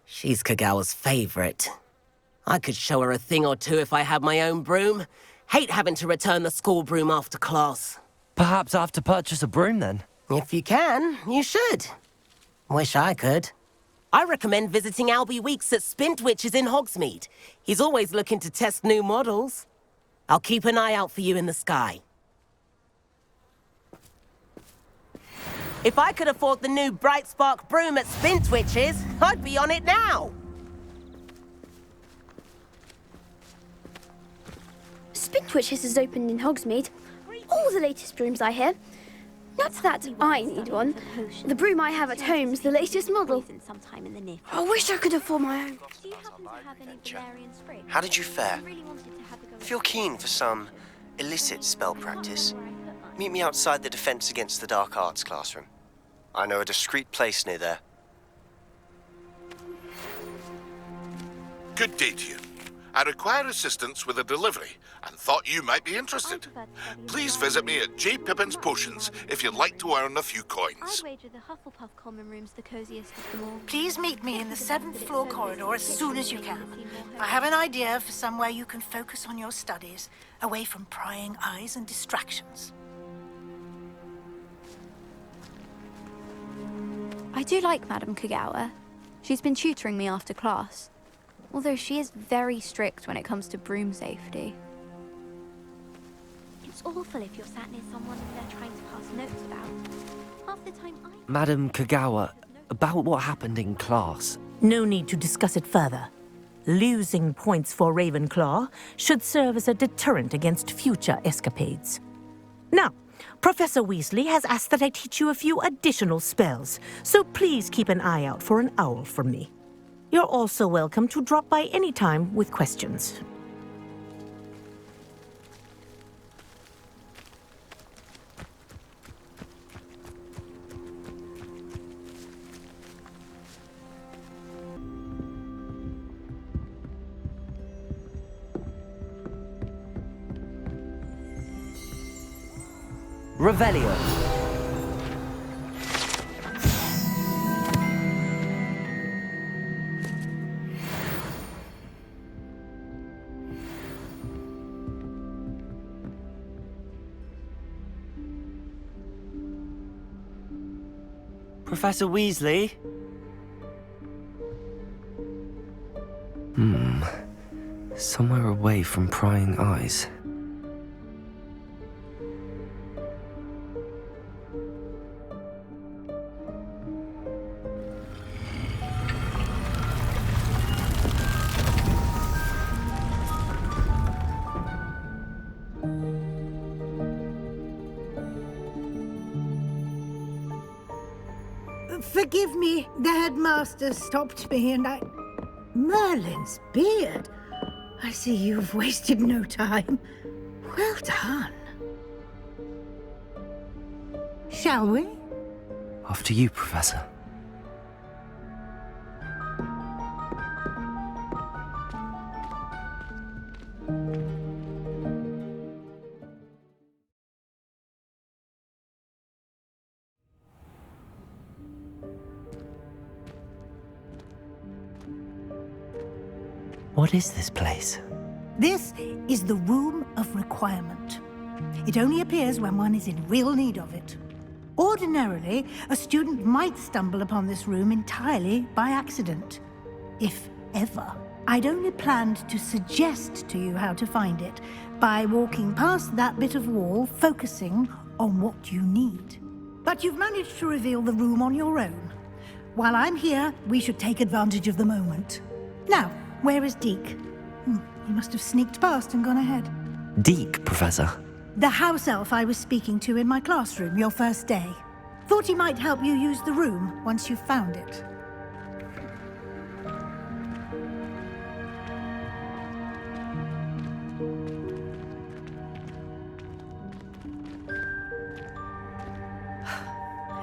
S10: She's Kagawa's favorite. I could show her a thing or two if I had my own broom. Hate having to return the school broom after class.
S2: Perhaps I have to purchase a broom then?
S10: If you can, you should. Wish I could. I recommend visiting Albie Weeks at Spintwitches in Hogsmeade. He's always looking to test new models. I'll keep an eye out for you in the sky. If I could afford the new Bright Spark broom at Spintwitches, I'd be on it now.
S3: Spintwitches is opened in Hogsmeade. All the latest brooms, I hear. Not that I need one. The broom I have at home's the latest model. I wish I could afford my own.
S5: How did you fare? Feel keen for some illicit spell practice? Meet me outside the Defense Against the Dark Arts classroom. I know a discreet place near there.
S21: Good day to you. I require assistance with a delivery and thought you might be interested. Please visit me at J. Pippin's Potions if you'd like to earn a few coins.
S13: I'd wager the Hufflepuff common room's the coziest of them all.
S14: Please meet me in the 7th floor corridor as soon as you can. I have an idea for somewhere you can focus on your studies, away from prying eyes and distractions.
S7: I do like Madame Kagawa. She's been tutoring me after class. Although she is very strict when it comes to broom safety.
S13: It's awful if you're sat near someone and they're trying to pass notes about. Half the time
S2: Madam Kagawa, about what happened in class.
S16: No need to discuss it further. Losing points for Ravenclaw should serve as a deterrent against future escapades. Now, Professor Weasley has asked that I teach you a few additional spells, so please keep an eye out for an owl from me. You're also welcome to drop by any time with questions.
S2: Revelio. Professor Weasley? Somewhere away from prying eyes.
S14: Forgive me, the headmaster stopped me and Merlin's beard. I see you've wasted no time. Well done. Shall we?
S2: After you, Professor. What is this place?
S14: This is the Room of Requirement. It only appears when one is in real need of it. Ordinarily, a student might stumble upon this room entirely by accident, if ever. I'd only planned to suggest to you how to find it by walking past that bit of wall, focusing on what you need. But you've managed to reveal the room on your own. While I'm here, we should take advantage of the moment. Now, where is Deke? He must have sneaked past and gone ahead.
S2: Deke, Professor.
S14: The house elf I was speaking to in my classroom your first day. Thought he might help you use the room once you've found it.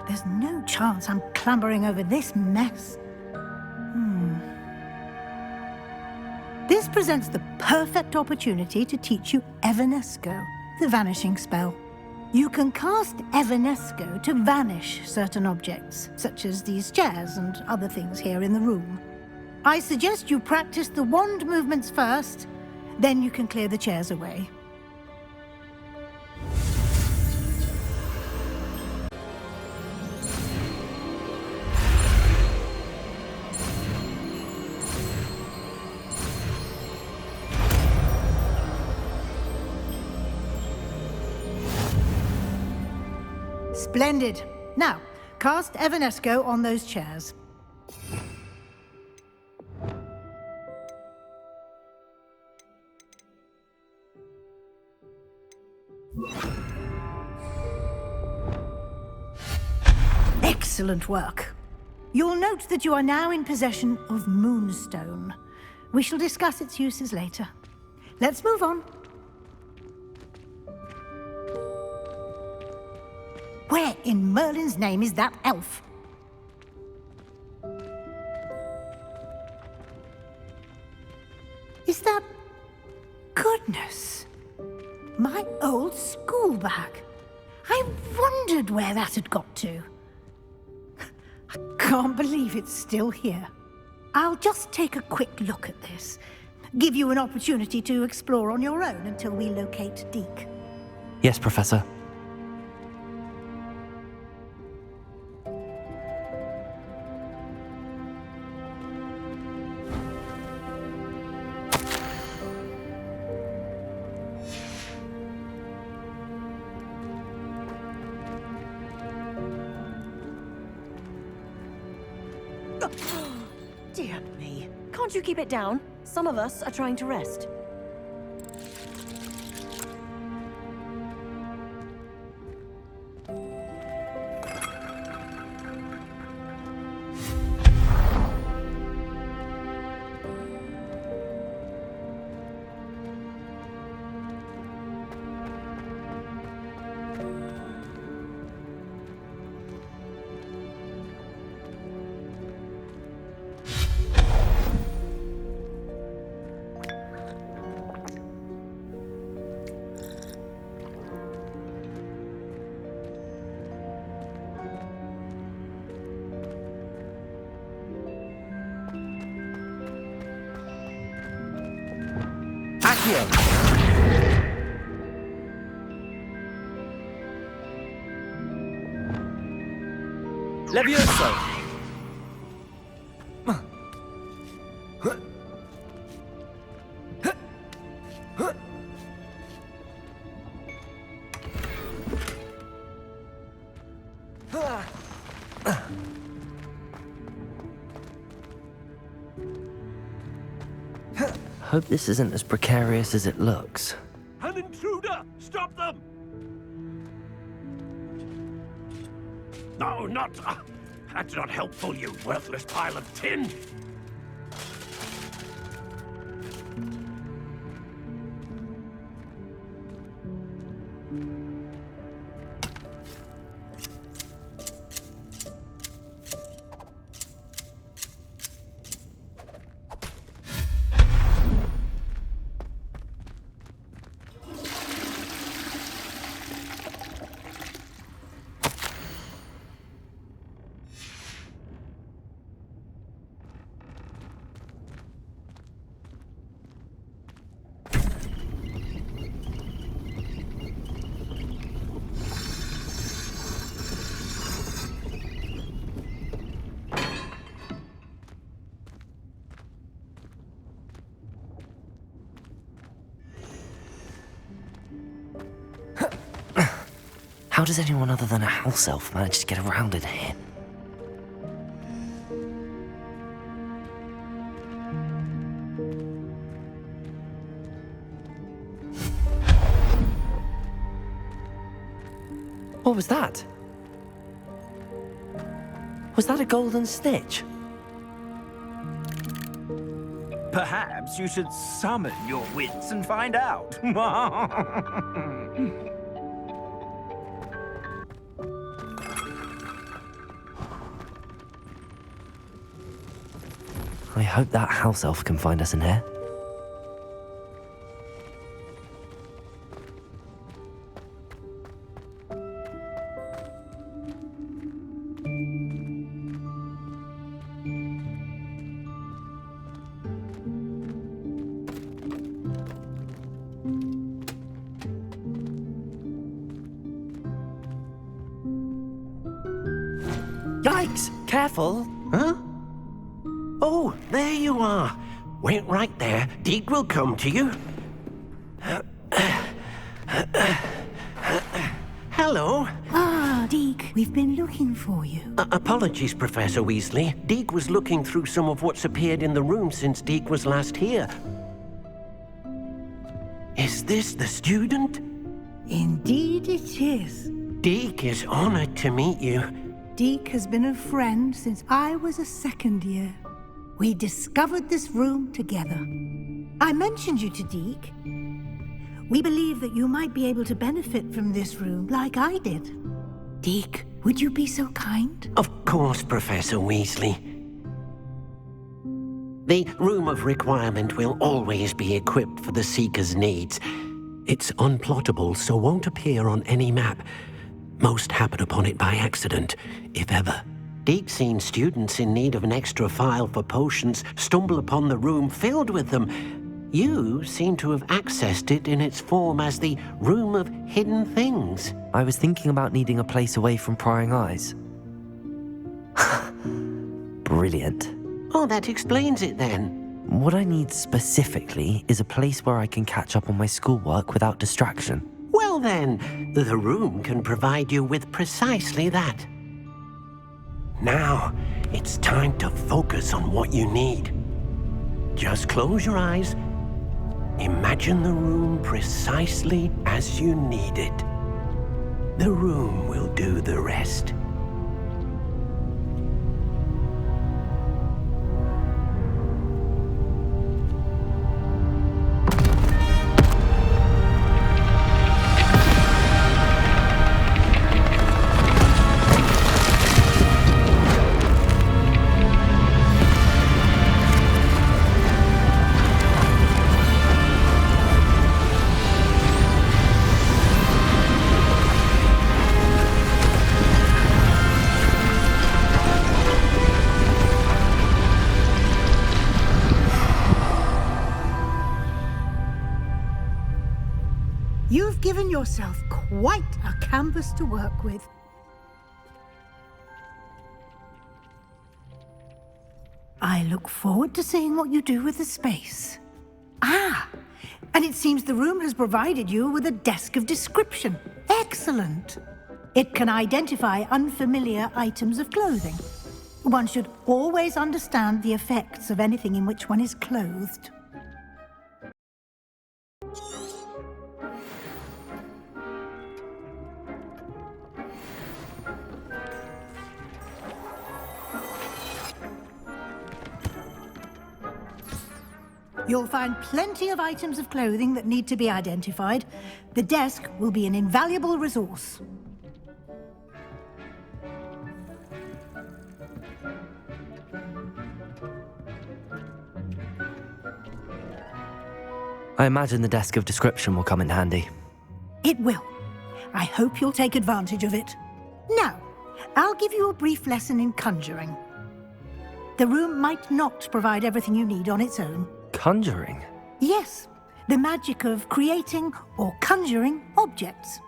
S14: There's no chance I'm clambering over this mess. This presents the perfect opportunity to teach you Evanesco, the vanishing spell. You can cast Evanesco to vanish certain objects, such as these chairs and other things here in the room. I suggest you practice the wand movements first, then you can clear the chairs away. Splendid. Now, cast Evanesco on those chairs. Excellent work. You'll note that you are now in possession of Moonstone. We shall discuss its uses later. Let's move on. Where in Merlin's name is that elf? Is that... Goodness! My old school bag. I wondered where that had got to. I can't believe it's still here. I'll just take a quick look at this. Give you an opportunity to explore on your own until we locate Deke.
S2: Yes, Professor.
S18: Dear me. Can't you keep it down? Some of us are trying to rest.
S9: Levioso!
S2: Hope this isn't as precarious as it looks.
S19: An intruder! Stop them! No, not... that's not helpful, you worthless pile of tin!
S2: How does anyone other than a house elf manage to get around in here? What was that? Was that a golden snitch?
S20: Perhaps you should summon your wits and find out.
S2: I hope that house elf can find us in here. spikes! Careful!
S23: Huh? Oh, there you are. Wait right there. Deke will come to you. Hello.
S14: Ah, Deke, we've been looking for you.
S23: Apologies, Professor Weasley. Deke was looking through some of what's appeared in the room since Deke was last here. Is this the student?
S14: Indeed it is.
S23: Deke is honored to meet you.
S14: Deke has been a friend since I was a second year. We discovered this room together. I mentioned you to Deke. We believe that you might be able to benefit from this room like I did. Deke, would you be so kind?
S23: Of course, Professor Weasley. The Room of Requirement will always be equipped for the Seeker's needs. It's unplottable, so won't appear on any map. Most happen upon it by accident, if ever. Deke's seen students in need of an extra file for potions stumble upon the room filled with them. You seem to have accessed it in its form as the Room of Hidden Things.
S2: I was thinking about needing a place away from prying eyes. Brilliant.
S23: Oh, that explains it then.
S2: What I need specifically is a place where I can catch up on my schoolwork without distraction.
S23: Well then, the room can provide you with precisely that. Now, it's time to focus on what you need. Just close your eyes. Imagine the room precisely as you need it. The room will do the rest.
S14: You've given yourself quite a canvas to work with. I look forward to seeing what you do with the space. Ah, and it seems the room has provided you with a desk of description. Excellent. It can identify unfamiliar items of clothing. One should always understand the effects of anything in which one is clothed. You'll find plenty of items of clothing that need to be identified. The desk will be an invaluable resource.
S2: I imagine the desk of description will come in handy.
S14: It will. I hope you'll take advantage of it. Now, I'll give you a brief lesson in conjuring. The room might not provide everything you need on its own.
S2: Conjuring?
S14: Yes, the magic of creating or conjuring objects.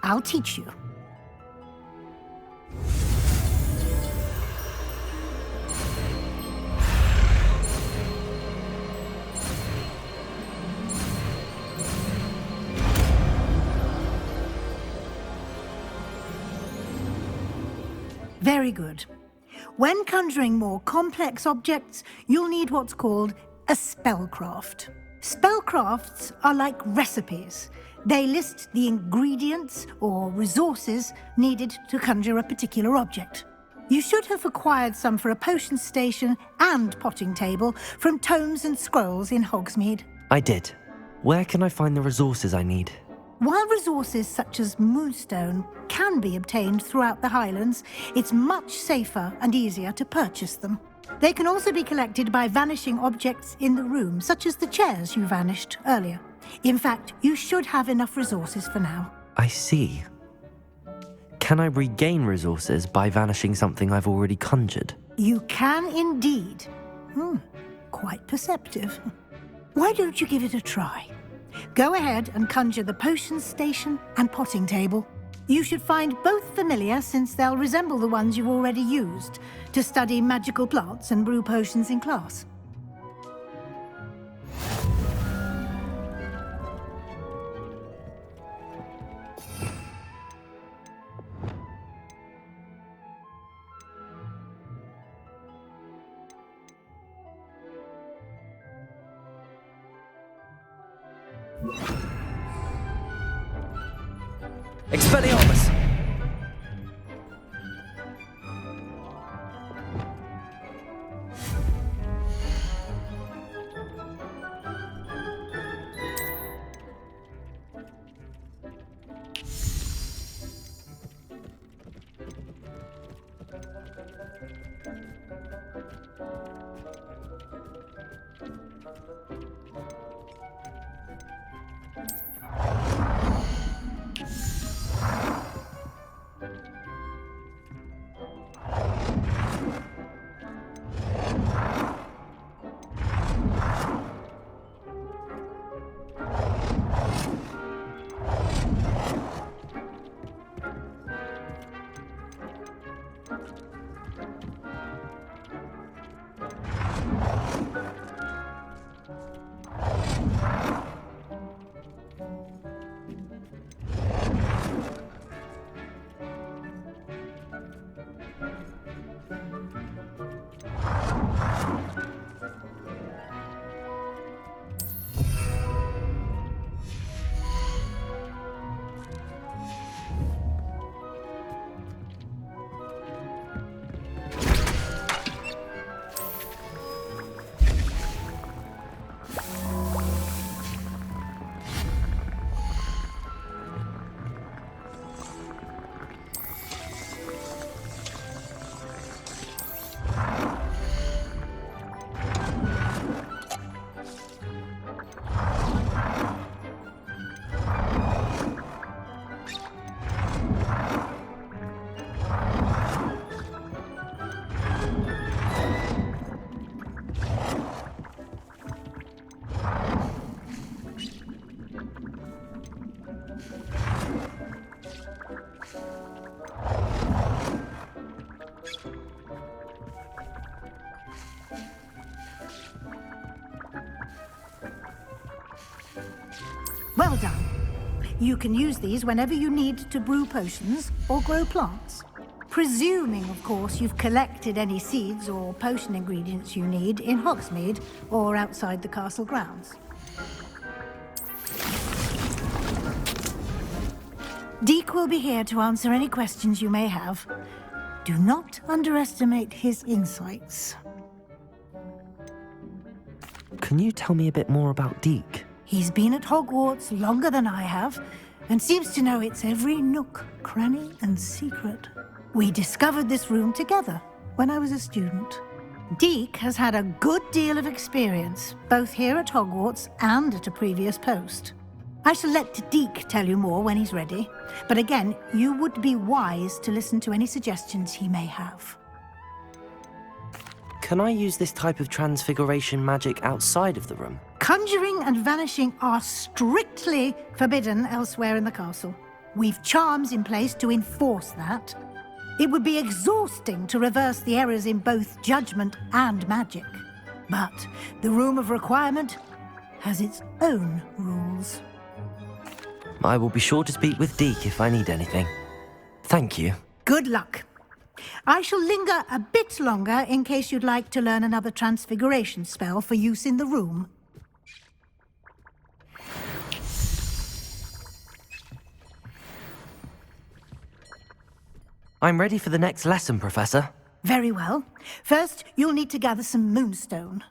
S14: I'll teach you. Very good. When conjuring more complex objects, you'll need what's called a spellcraft. Spellcrafts are like recipes. They list the ingredients or resources needed to conjure a particular object. You should have acquired some for a potion station and potting table from tomes and scrolls in Hogsmeade.
S2: I did. Where can I find the resources I need?
S14: While resources such as moonstone can be obtained throughout the Highlands, it's much safer and easier to purchase them. They can also be collected by vanishing objects in the room, such as the chairs you vanished earlier. In fact, you should have enough resources for now.
S2: I see. Can I regain resources by vanishing something I've already conjured?
S14: You can indeed. Quite perceptive. Why don't you give it a try? Go ahead and conjure the potion station and potting table. You should find both familiar, since they'll resemble the ones you've already used to study magical plants and brew potions in class.
S2: Expelliarmus!
S14: Well done. You can use these whenever you need to brew potions or grow plants. Presuming, of course, you've collected any seeds or potion ingredients you need in Hogsmeade or outside the castle grounds. Deek will be here to answer any questions you may have. Do not underestimate his insights.
S2: Can you tell me a bit more about Deek?
S14: He's been at Hogwarts longer than I have, and seems to know its every nook, cranny, and secret. We discovered this room together when I was a student. Deek has had a good deal of experience, both here at Hogwarts and at a previous post. I shall let Deek tell you more when he's ready, but again, you would be wise to listen to any suggestions he may have.
S2: Can I use this type of transfiguration magic outside of the room?
S14: Conjuring and vanishing are strictly forbidden elsewhere in the castle. We've charms in place to enforce that. It would be exhausting to reverse the errors in both judgment and magic. But the Room of Requirement has its own rules.
S2: I will be sure to speak with Deek if I need anything. Thank you.
S14: Good luck. I shall linger a bit longer in case you'd like to learn another transfiguration spell for use in the room.
S2: I'm ready for the next lesson, Professor.
S14: Very well. First, you'll need to gather some moonstone.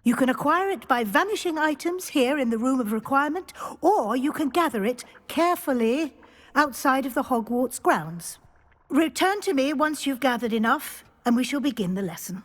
S14: You can acquire it by vanishing items here in the Room of Requirement, or you can gather it carefully outside of the Hogwarts grounds. Return to me once you've gathered enough, and we shall begin the lesson.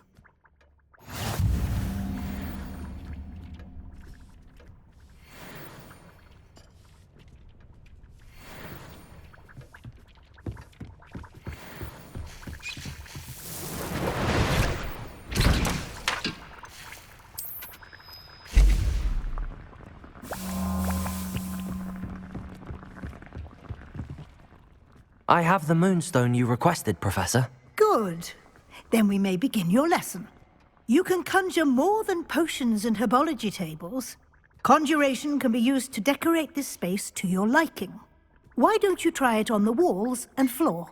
S2: I have the moonstone you requested, Professor.
S14: Good. Then we may begin your lesson. You can conjure more than potions and herbology tables. Conjuration can be used to decorate this space to your liking. Why don't you try it on the walls and floor?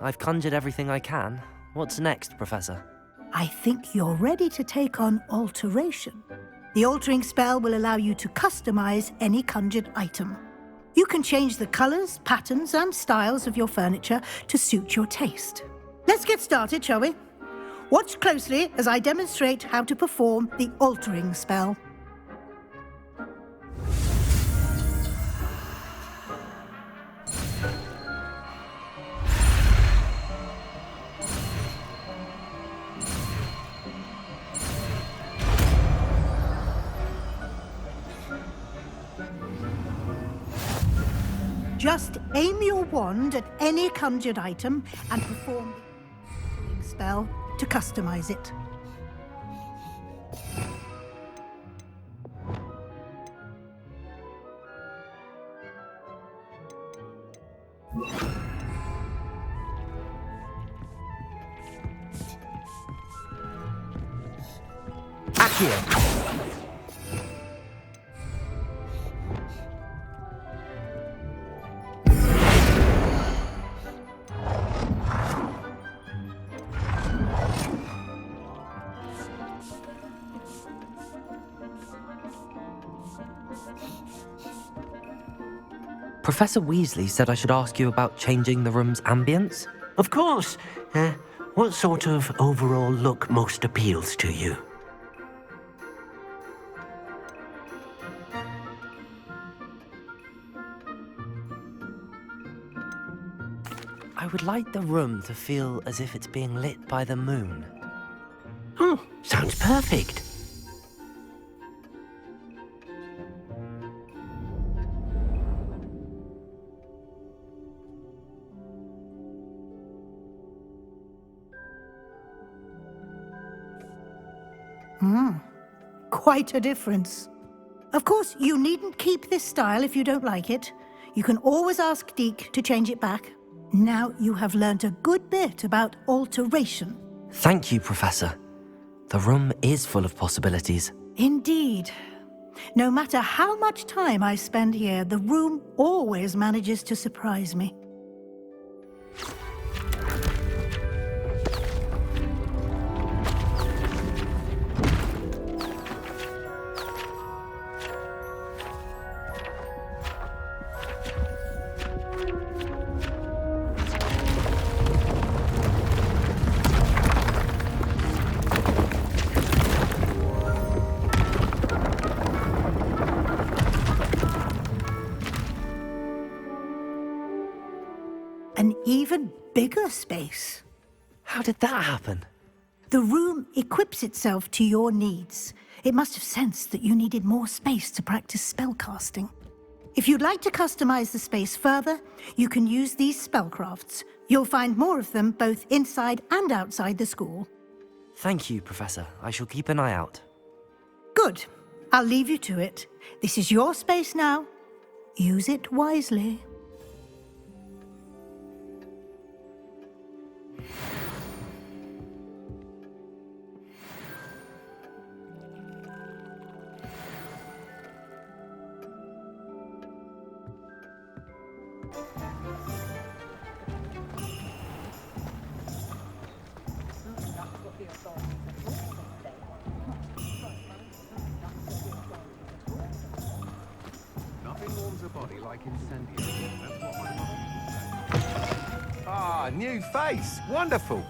S2: I've conjured everything I can. What's next, Professor?
S14: I think you're ready to take on alteration. The altering spell will allow you to customize any conjured item. You can change the colors, patterns, and styles of your furniture to suit your taste. Let's get started, shall we? Watch closely as I demonstrate how to perform the altering spell. Just aim your wand at any conjured item and perform the altering spell to customize it.
S2: Accio! Professor Weasley said I should ask you about changing the room's ambience?
S23: Of course. What sort of overall look most appeals to you?
S2: I would like the room to feel as if it's being lit by the moon.
S23: Oh, sounds perfect.
S14: Quite a difference. Of course, you needn't keep this style if you don't like it. You can always ask Deke to change it back. Now you have learnt a good bit about alteration.
S2: Thank you, Professor. The room is full of possibilities.
S14: Indeed. No matter how much time I spend here, the room always manages to surprise me. An even bigger space.
S2: How did that happen?
S14: The room equips itself to your needs. It must have sensed that you needed more space to practice spellcasting. If you'd like to customize the space further, you can use these spellcrafts. You'll find more of them both inside and outside the school.
S2: Thank you, Professor. I shall keep an eye out.
S14: Good. I'll leave you to it. This is your space now. Use it wisely.
S8: Nothing warms a body like Incendio. That's what my mother used to say. Ah, new face. Wonderful.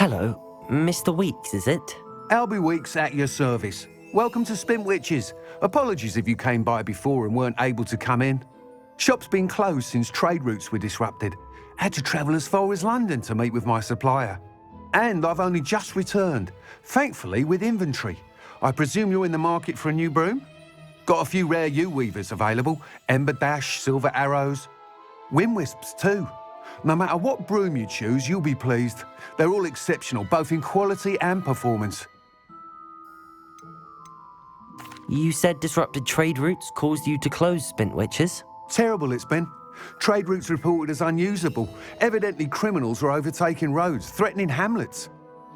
S2: Hello, Mr. Weeks, is it?
S8: Albie Weeks at your service. Welcome to Spintwitches. Apologies if you came by before and weren't able to come in. Shop's been closed since trade routes were disrupted. Had to travel as far as London to meet with my supplier. And I've only just returned, thankfully with inventory. I presume you're in the market for a new broom? Got a few rare U-weavers available. Ember Dash, Silver Arrows. Wind Wisps too. No matter what broom you choose, you'll be pleased. They're all exceptional, both in quality and performance.
S2: You said disrupted trade routes caused you to close Spintwitches?
S8: Terrible it's been. Trade routes reported as unusable. Evidently criminals were overtaking roads, threatening hamlets.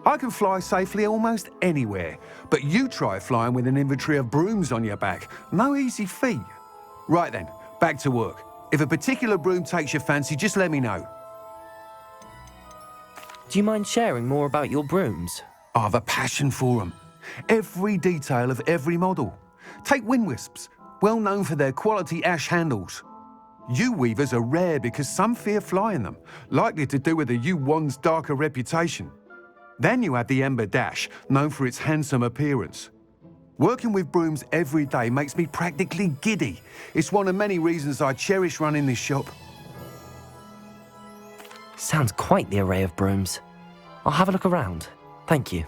S8: I can fly safely almost anywhere, but you try flying with an inventory of brooms on your back. No easy feat. Right then, back to work. If a particular broom takes your fancy, just let me know.
S2: Do you mind sharing more about your brooms?
S8: I have a passion for them. Every detail of every model. Take Wind Wisps, well known for their quality ash handles. U-weavers are rare because some fear flying them, likely to do with the U-wand's darker reputation. Then you have the Ember Dash, known for its handsome appearance. Working with brooms every day makes me practically giddy. It's one of many reasons I cherish running this shop.
S2: Sounds quite the array of brooms. I'll have a look around. Thank you.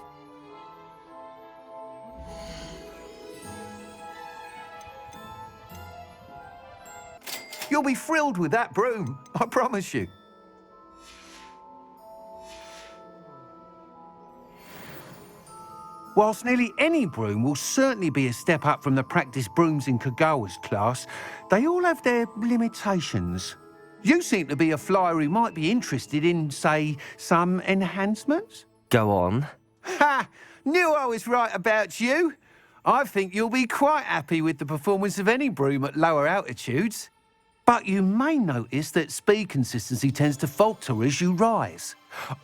S8: You'll be thrilled with that broom, I promise you. Whilst nearly any broom will certainly be a step up from the practice brooms in Kagawa's class, they all have their limitations. You seem to be a flyer who might be interested in, say, some enhancements?
S2: Go on.
S8: Ha! Knew I was right about you. I think you'll be quite happy with the performance of any broom at lower altitudes. But you may notice that speed consistency tends to falter as you rise.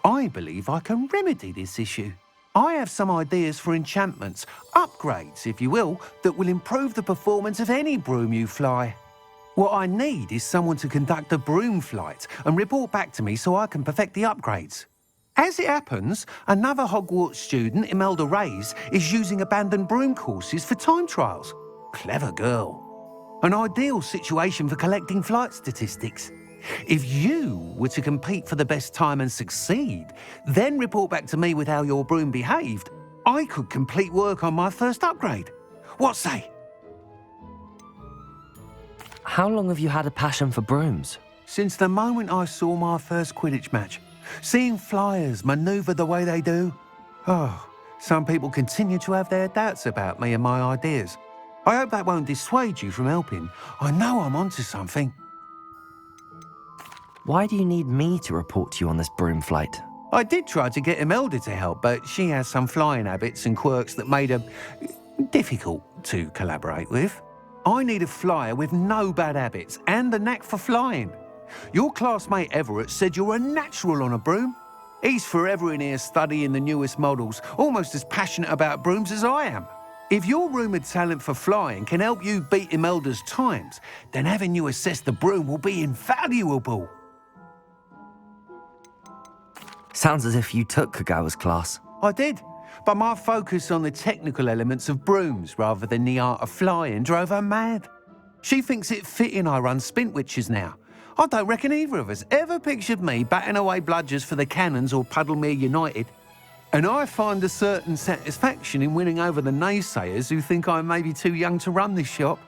S8: I believe I can remedy this issue. I have some ideas for enchantments, upgrades, if you will, that will improve the performance of any broom you fly. What I need is someone to conduct a broom flight and report back to me so I can perfect the upgrades. As it happens, another Hogwarts student, Imelda Reyes, is using abandoned broom courses for time trials. Clever girl. An ideal situation for collecting flight statistics. If you were to compete for the best time and succeed, then report back to me with how your broom behaved, I could complete work on my first upgrade. What say?
S2: How long have you had a passion for brooms?
S8: Since the moment I saw my first Quidditch match. Seeing flyers manoeuvre the way they do. Oh, some people continue to have their doubts about me and my ideas. I hope that won't dissuade you from helping. I know I'm onto something.
S2: Why do you need me to report to you on this broom flight?
S8: I did try to get Imelda to help, but she has some flying habits and quirks that made her difficult to collaborate with. I need a flyer with no bad habits and the knack for flying. Your classmate Everett said you're a natural on a broom. He's forever in here studying the newest models, almost as passionate about brooms as I am. If your rumoured talent for flying can help you beat Imelda's times, then having you assess the broom will be invaluable.
S2: Sounds as if you took Kagawa's class.
S8: I did, but my focus on the technical elements of brooms rather than the art of flying drove her mad. She thinks it fitting I run Spintwitches now. I don't reckon either of us ever pictured me batting away bludgers for the Cannons or Puddlemere United. And I find a certain satisfaction in winning over the naysayers who think I may be too young to run this shop.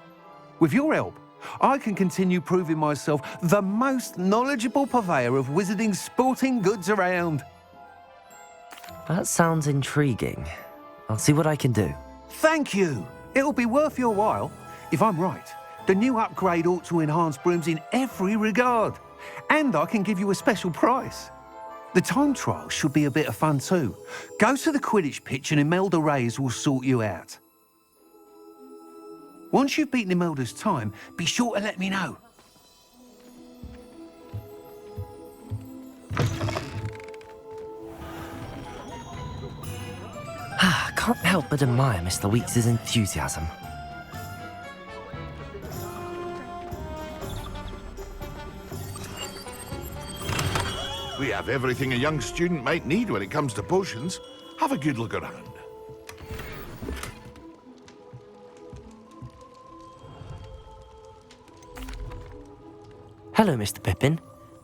S8: With your help, I can continue proving myself the most knowledgeable purveyor of wizarding sporting goods around.
S2: That sounds intriguing. I'll see what I can do.
S8: Thank you. It'll be worth your while. If I'm right, the new upgrade ought to enhance brooms in every regard. And I can give you a special price. The time trial should be a bit of fun too. Go to the Quidditch pitch and Imelda Reyes will sort you out. Once you've beaten Imelda's time, be sure to let me know.
S2: I can't help but admire Mr. Weeks' enthusiasm.
S21: We have everything a young student might need when it comes to potions. Have a good look around.
S2: Hello, Mr. Pippin.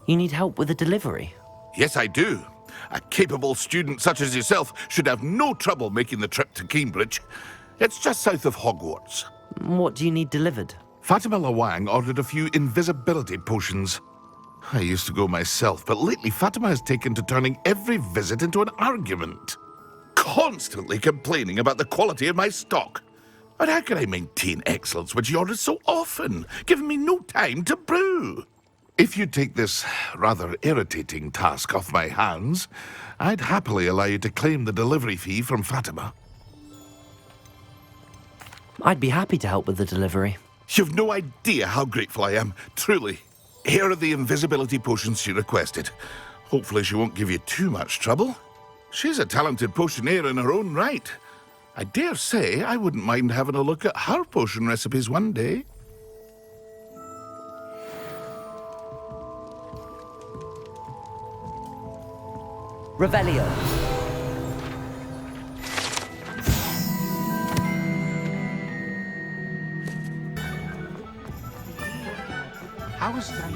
S2: You need help with a delivery?
S21: Yes, I do. A capable student such as yourself should have no trouble making the trip to Cambridge. It's just south of Hogwarts.
S2: What do you need delivered?
S21: Fatima Lawang ordered a few invisibility potions. I used to go myself, but lately Fatima has taken to turning every visit into an argument. Constantly complaining about the quality of my stock. But how can I maintain excellence when she orders so often, giving me no time to brew? If you take this rather irritating task off my hands, I'd happily allow you to claim the delivery fee from Fatima.
S2: I'd be happy to help with the delivery.
S21: You've no idea how grateful I am, truly. Here are the invisibility potions she requested. Hopefully she won't give you too much trouble. She's a talented potioneer in her own right. I dare say I wouldn't mind having a look at her potion recipes one day.
S2: Revelio.
S8: How is that?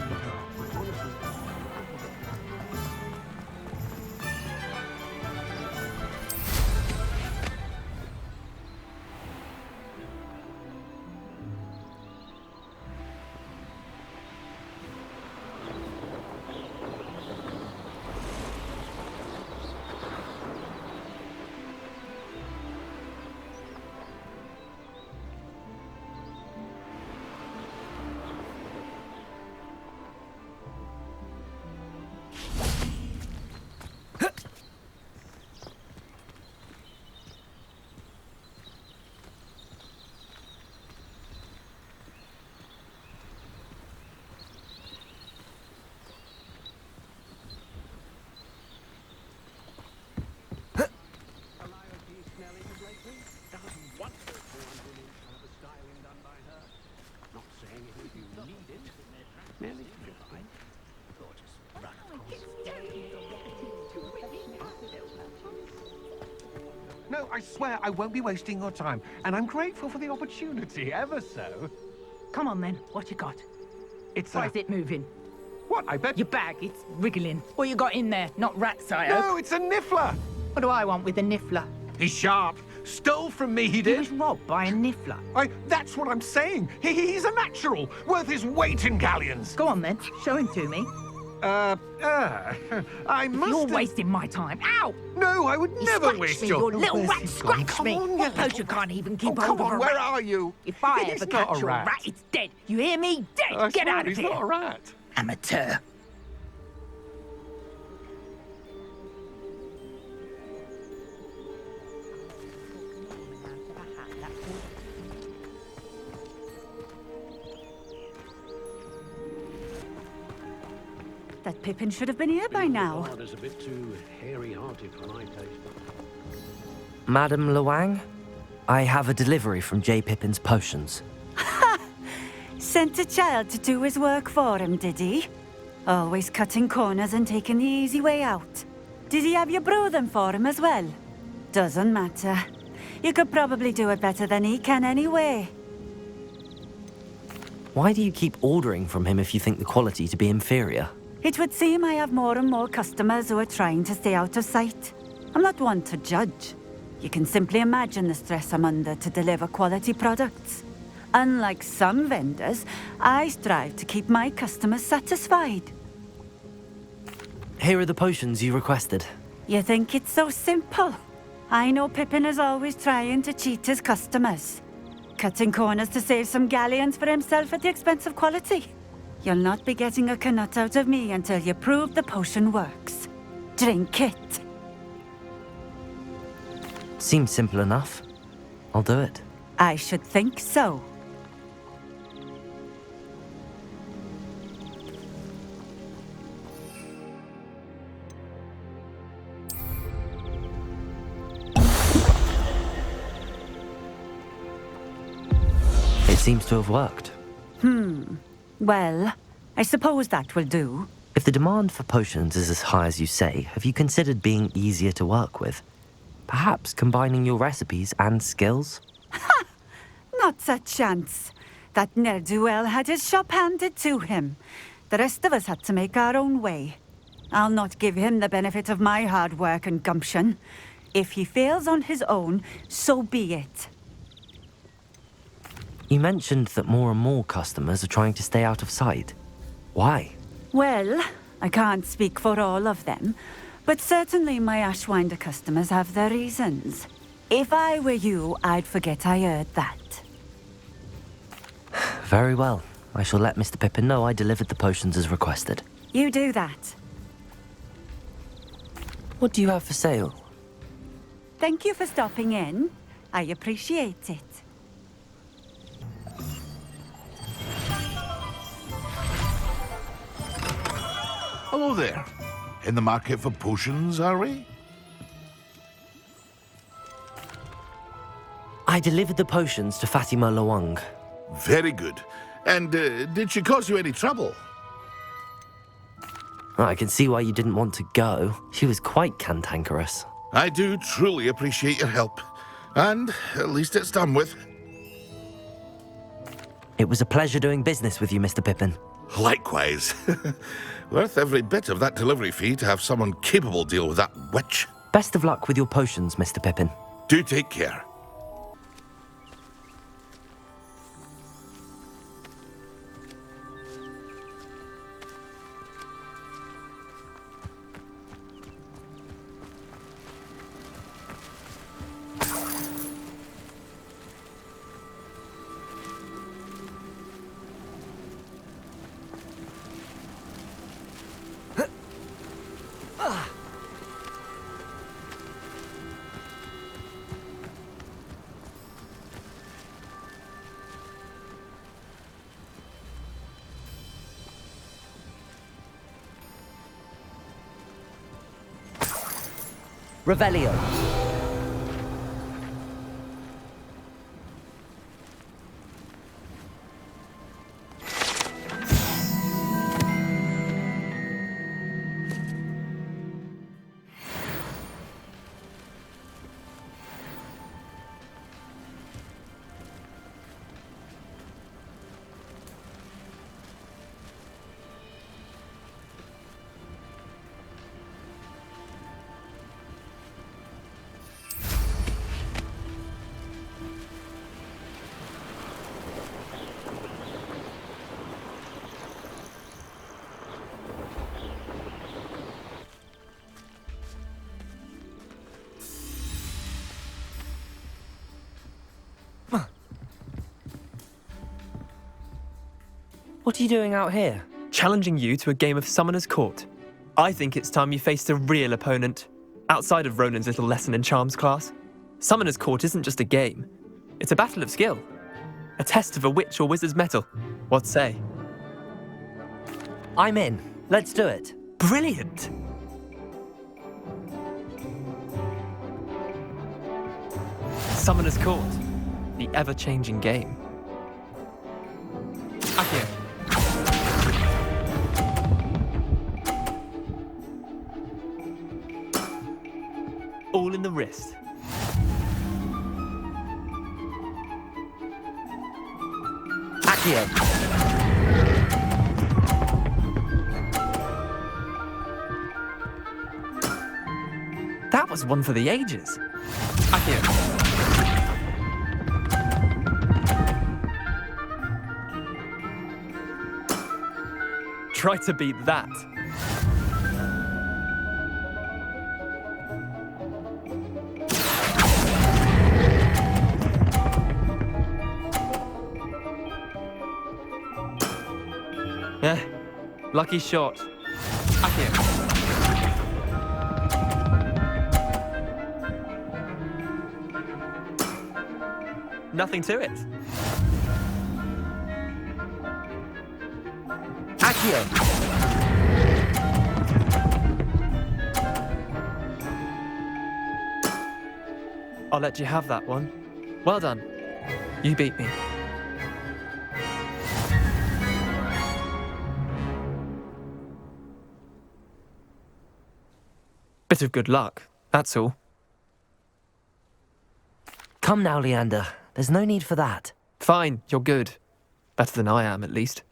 S8: No, I swear I won't be wasting your time, and I'm grateful for the opportunity, ever so.
S4: Come on then, what you got?
S8: It's
S4: Why is it moving?
S8: What, I bet...
S4: Your bag, it's wriggling. What you got in there? Not rats, I hope.
S8: No, it's a niffler!
S4: What do I want with a niffler?
S8: He's sharp. Stole from me, he did.
S4: He was robbed by a niffler.
S8: That's what I'm saying. He's a natural, worth his weight in galleons.
S4: Go on then, show him to me.
S8: I must...
S4: You're wasting my time. Ow!
S8: No, I would never
S4: scratch
S8: waste
S4: me,
S8: your...
S4: you little rat, scratch me!
S8: Come on,
S4: What potion can't even keep hold
S8: come
S4: of
S8: on,
S4: a
S8: where
S4: rat?
S8: are you?
S4: If I
S8: He's
S4: ever
S8: not
S4: catch
S8: a
S4: your
S8: rat.
S4: rat, it's dead. You hear me? Dead!
S8: I
S4: Get
S8: swear
S4: out of
S8: he's
S4: here!
S8: not a rat.
S4: Amateur.
S1: That Pippin should have been here by now.
S23: Is a bit too hairy-hearted for my taste.
S2: Madam Lawang, I have a delivery from J. Pippin's potions.
S1: Sent a child to do his work for him, did he? Always cutting corners and taking the easy way out. Did he have you brew them for him as well? Doesn't matter. You could probably do it better than he can anyway.
S2: Why do you keep ordering from him if you think the quality to be inferior?
S1: It would seem I have more and more customers who are trying to stay out of sight. I'm not one to judge. You can simply imagine the stress I'm under to deliver quality products. Unlike some vendors, I strive to keep my customers satisfied.
S2: Here are the potions you requested.
S1: You think it's so simple? I know Pippin is always trying to cheat his customers. Cutting corners to save some galleons for himself at the expense of quality. You'll not be getting a canut out of me until you prove the potion works. Drink it.
S2: Seems simple enough. I'll do it.
S1: I should think so.
S2: It seems to have worked.
S1: Well, I suppose that will do.
S2: If the demand for potions is as high as you say, have you considered being easier to work with? Perhaps combining your recipes and skills?
S1: Not a chance. That ne'er-do-well had his shop handed to him. The rest of us had to make our own way. I'll not give him the benefit of my hard work and gumption. If he fails on his own, so be it.
S2: You mentioned that more and more customers are trying to stay out of sight. Why?
S1: Well, I can't speak for all of them, but certainly my Ashwinder customers have their reasons. If I were you, I'd forget I heard that.
S2: Very well. I shall let Mr. Pippin know I delivered the potions as requested.
S1: You do that.
S2: What do you have for sale?
S1: Thank you for stopping in. I appreciate it.
S21: Hello there. In the market for potions, are we?
S2: I delivered the potions to Fatima Lawang.
S21: Very good. And did she cause you any trouble?
S2: I can see why you didn't want to go. She was quite cantankerous.
S21: I do truly appreciate your help. And at least it's done with.
S2: It was a pleasure doing business with you, Mr. Pippin.
S21: Likewise. Worth every bit of that delivery fee to have someone capable deal with that witch.
S2: Best of luck with your potions, Mr. Pippin.
S21: Do take care.
S2: Revelio. What are you doing out here?
S9: Challenging you to a game of Summoner's Court. I think it's time you faced a real opponent, outside of Ronan's little lesson in charms class. Summoner's Court isn't just a game. It's a battle of skill. A test of a witch or wizard's mettle. What say?
S2: I'm in. Let's do it.
S9: Brilliant! Summoner's Court. The ever-changing game. Accio. All in the wrist.
S2: Accio.
S9: That was one for the ages. Accio. Try to beat that. Lucky shot. Accio. Nothing to it.
S2: Accio.
S9: I'll let you have that one. Well done. You beat me. Bit of good luck, that's all.
S2: Come now, Leander. There's no need for that.
S9: Fine, you're good. Better than I am, at least.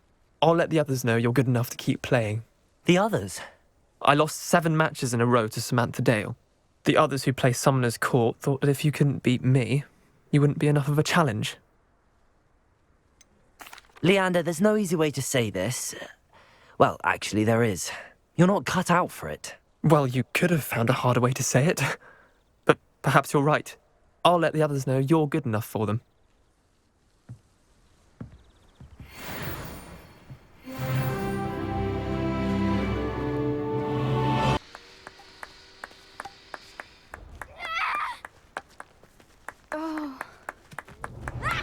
S9: I'll let the others know you're good enough to keep playing.
S2: The others?
S9: I lost 7 matches in a row to Samantha Dale. The others who play Summoner's Court thought that if you couldn't beat me, you wouldn't be enough of a challenge.
S2: Leander, there's no easy way to say this. Well, actually, there is. You're not cut out for it.
S9: Well, you could have found a harder way to say it. But perhaps you're right. I'll let the others know you're good enough for them.
S13: Oh. Ah!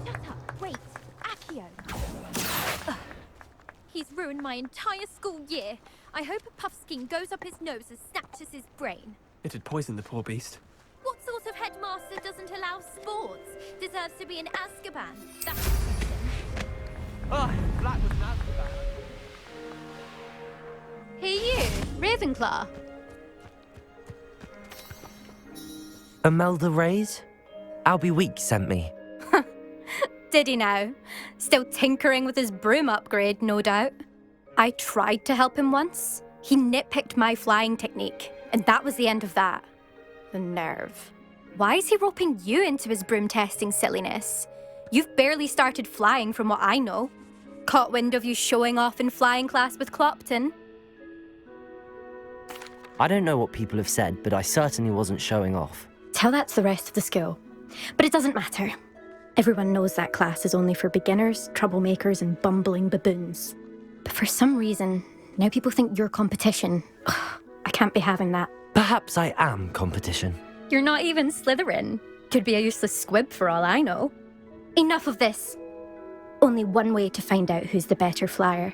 S13: Shut up. Wait. Accio. Ugh. He's ruined my entire school year. I hope a puffskein goes up his nose and snatches his brain.
S9: It'd poison the poor beast.
S13: What sort of headmaster doesn't allow sports? Deserves to be in Azkaban. That's
S9: Ah, Black was an Azkaban.
S11: Hey you, Ravenclaw.
S2: Imelda Reyes? Albie Weeks sent me.
S11: Did he now? Still tinkering with his broom upgrade, no doubt. I tried to help him once. He nitpicked my flying technique, and that was the end of that. The nerve. Why is he roping you into his broom testing silliness? You've barely started flying from what I know. Caught wind of you showing off in flying class with Clopton.
S2: I don't know what people have said, but I certainly wasn't showing off.
S11: Tell that to the rest of the school. But it doesn't matter. Everyone knows that class is only for beginners, troublemakers, and bumbling baboons. But for some reason, now people think you're competition. Ugh, I can't be having that.
S2: Perhaps I am competition.
S11: You're not even Slytherin. Could be a useless squib for all I know. Enough of this. Only one way to find out who's the better flyer.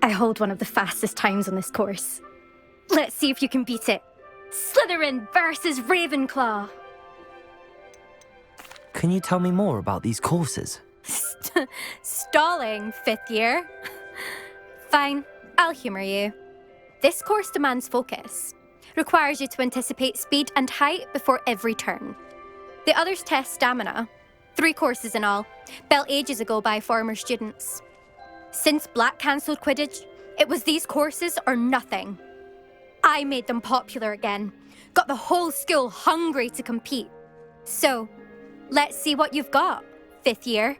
S11: I hold one of the fastest times on this course. Let's see if you can beat it. Slytherin versus Ravenclaw.
S2: Can you tell me more about these courses?
S11: Stalling, 5th year. Fine, I'll humour you. This course demands focus. Requires you to anticipate speed and height before every turn. The others test stamina. 3 courses in all, built ages ago by former students. Since Black cancelled Quidditch, it was these courses or nothing. I made them popular again. Got the whole school hungry to compete. So, let's see what you've got, 5th year.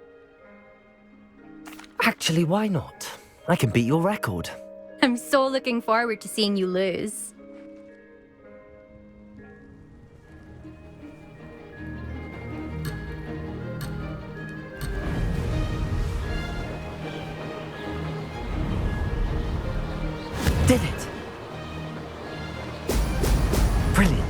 S2: Actually, why not? I can beat your record.
S11: I'm so looking forward to seeing you lose.
S2: Did it! Brilliant.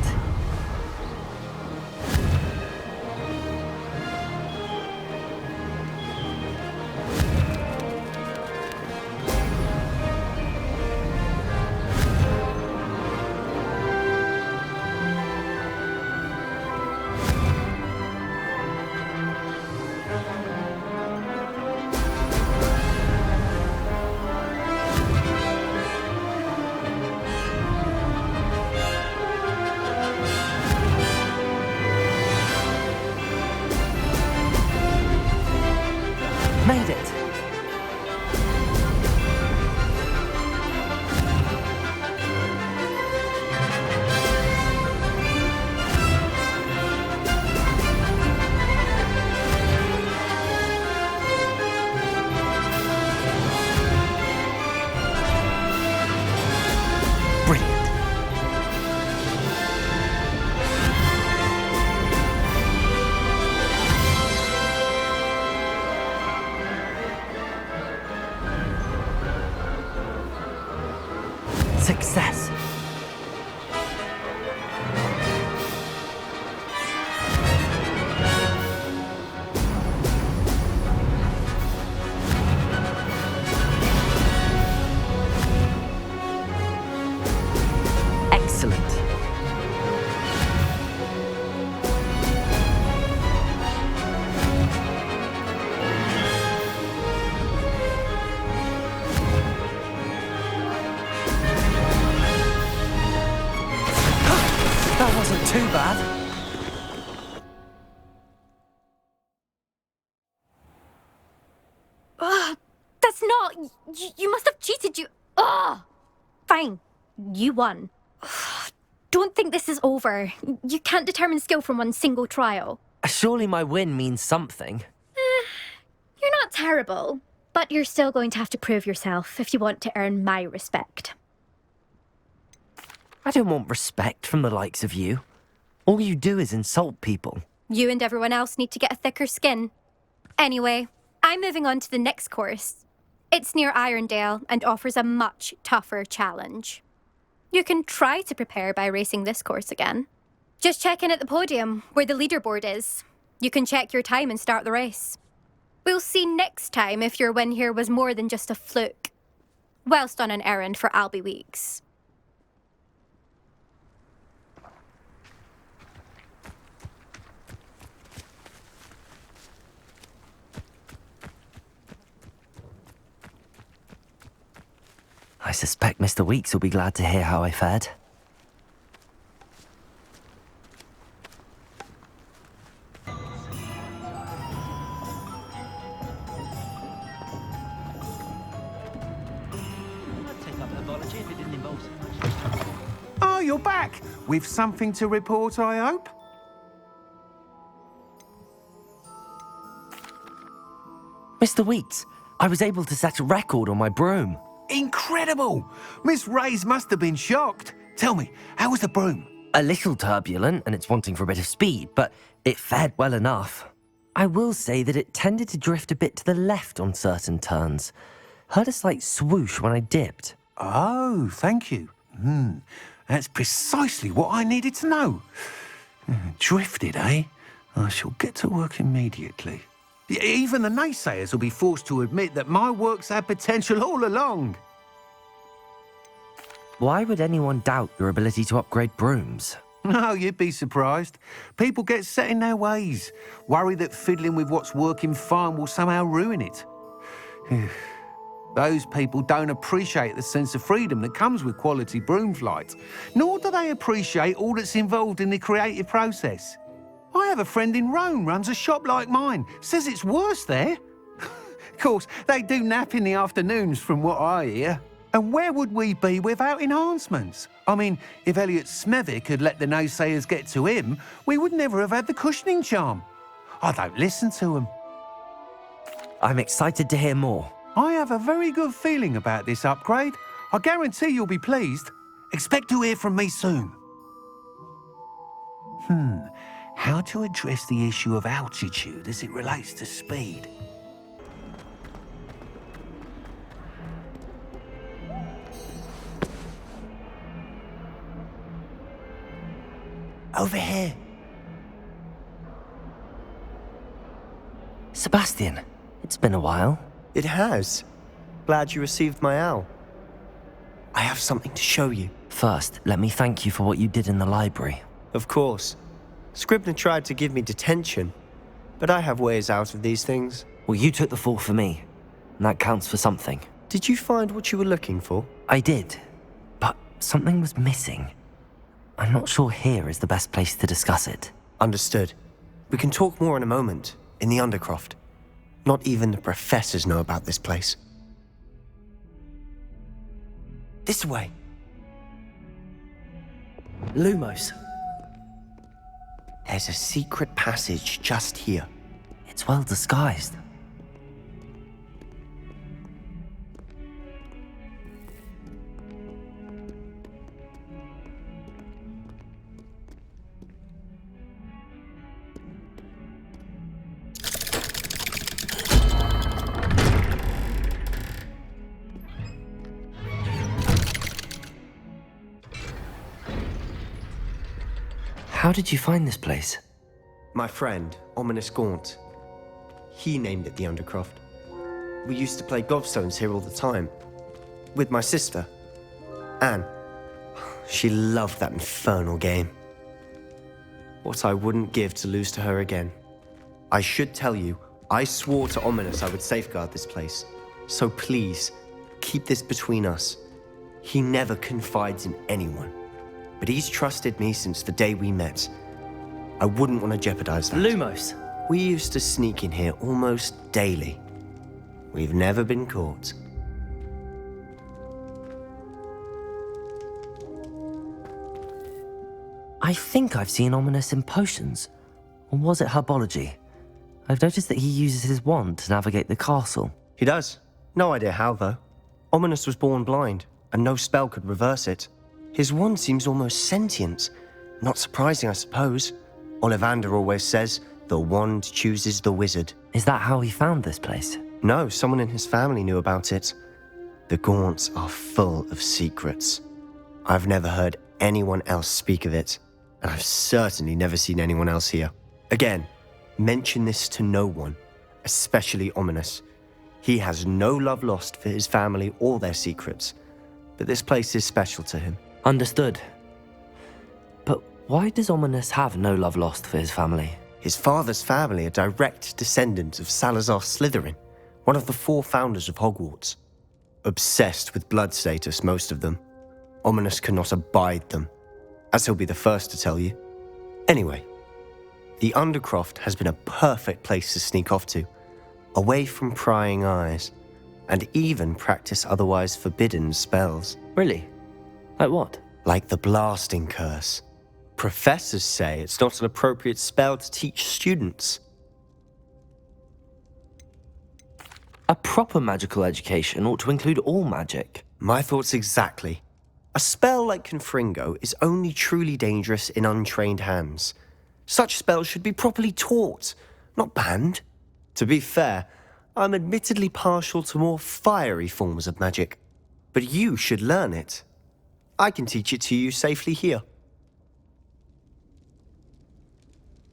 S2: That wasn't too bad.
S11: Ugh, that's not... You must have cheated, you... Ugh! Fine. You won. Ugh, don't think this is over. You can't determine skill from one single trial.
S2: Surely my win means something.
S11: You're not terrible, but you're still going to have to prove yourself if you want to earn my respect.
S2: I don't want respect from the likes of you. All you do is insult people.
S11: You and everyone else need to get a thicker skin. Anyway, I'm moving on to the next course. It's near Irondale and offers a much tougher challenge. You can try to prepare by racing this course again. Just check in at the podium, where the leaderboard is. You can check your time and start the race. We'll see next time if your win here was more than just a fluke. Whilst on an errand for Albie Weeks.
S2: I suspect Mr. Weeks will be glad to hear how I fared.
S8: Oh, you're back! With something to report, I hope?
S2: Mr. Weeks, I was able to set a record on my broom.
S8: Incredible! Miss Ray's must have been shocked. Tell me, how was the broom?
S2: A little turbulent, and it's wanting for a bit of speed, but it fared well enough. I will say that it tended to drift a bit to the left on certain turns. Heard a slight swoosh when I dipped.
S8: Oh, thank you. That's precisely what I needed to know. Drifted, eh? I shall get to work immediately. Even the naysayers will be forced to admit that my work's had potential all along.
S2: Why would anyone doubt your ability to upgrade brooms?
S8: No, you'd be surprised. People get set in their ways, worry that fiddling with what's working fine will somehow ruin it. Those people don't appreciate the sense of freedom that comes with quality broom flight, nor do they appreciate all that's involved in the creative process. I have a friend in Rome runs a shop like mine, says it's worse there. Of course, they do nap in the afternoons from what I hear. And where would we be without enhancements? I mean, if Elliot Smethwick had let the naysayers get to him, we would never have had the cushioning charm. I don't listen to him.
S2: I'm excited to hear more.
S8: I have a very good feeling about this upgrade. I guarantee you'll be pleased. Expect to hear from me soon. How to address the issue of altitude as it relates to speed? Over here.
S2: Sebastian, it's been a while.
S5: It has. Glad you received my owl. I have something to show you.
S2: First, let me thank you for what you did in the library.
S5: Of course. Scribner tried to give me detention, but I have ways out of these things.
S2: Well, you took the fall for me, and that counts for something.
S5: Did you find what you were looking for?
S2: I did, but something was missing. I'm not sure here is the best place to discuss it.
S5: Understood. We can talk more in a moment, in the Undercroft. Not even the professors know about this place. This way.
S2: Lumos.
S5: There's a secret passage just here.
S2: It's well disguised. How did you find this place?
S5: My friend, Ominous Gaunt. He named it the Undercroft. We used to play Gobstones here all the time. With my sister, Anne. She loved that infernal game. What I wouldn't give to lose to her again. I should tell you, I swore to Ominous I would safeguard this place. So please, keep this between us. He never confides in anyone. but he's trusted me since the day we met. I wouldn't want to jeopardize that.
S2: Lumos.
S5: We used to sneak in here almost daily. We've never been caught.
S2: I think I've seen Ominous in potions. Or was it Herbology? I've noticed that he uses his wand to navigate the castle.
S5: He does. No idea how, though. Ominous was born blind, and no spell could reverse it. His wand seems almost sentient. Not surprising, I suppose. Ollivander always says, the wand chooses the wizard.
S2: Is that how he found this place?
S5: No, someone in his family knew about it. The Gaunts are full of secrets. I've never heard anyone else speak of it, and I've certainly never seen anyone else here. Again, mention this to no one, especially Ominous. He has no love lost for his family or their secrets, but this place is special to him.
S2: Understood. But why does Ominous have no love lost for his family?
S5: His father's family are direct descendants of Salazar Slytherin, one of the 4 founders of Hogwarts. Obsessed with blood status, most of them. Ominous cannot abide them, as he'll be the first to tell you. Anyway, the Undercroft has been a perfect place to sneak off to, away from prying eyes, and even practice otherwise forbidden spells.
S2: Really? Like what?
S5: Like the Blasting Curse. Professors say it's not an appropriate spell to teach students.
S2: A proper magical education ought to include all magic.
S5: My thoughts exactly. A spell like Confringo is only truly dangerous in untrained hands. Such spells should be properly taught, not banned. To be fair, I'm admittedly partial to more fiery forms of magic, but you should learn it. I can teach it to you safely here.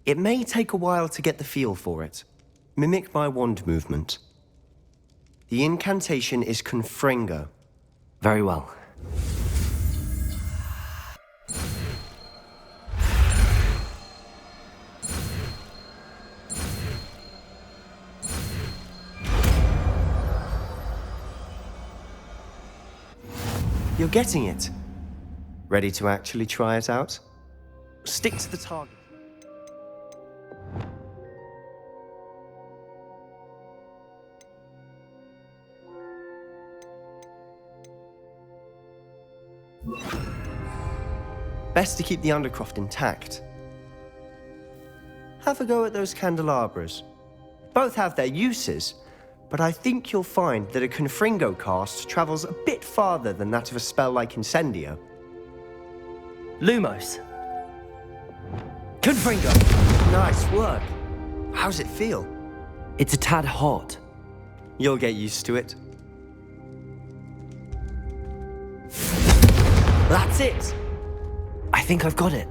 S5: It may take a while to get the feel for it. Mimic my wand movement. The incantation is Confringo.
S2: Very well.
S5: You're getting it. Ready to actually try it out? Stick to the target. Best to keep the Undercroft intact. Have a go at those candelabras. Both have their uses, but I think you'll find that a Confringo cast travels a bit farther than that of a spell like Incendio.
S2: Lumos. Confringo.
S5: Nice work. How's it feel?
S2: It's a tad hot.
S5: You'll get used to it. That's it!
S2: I think I've got it.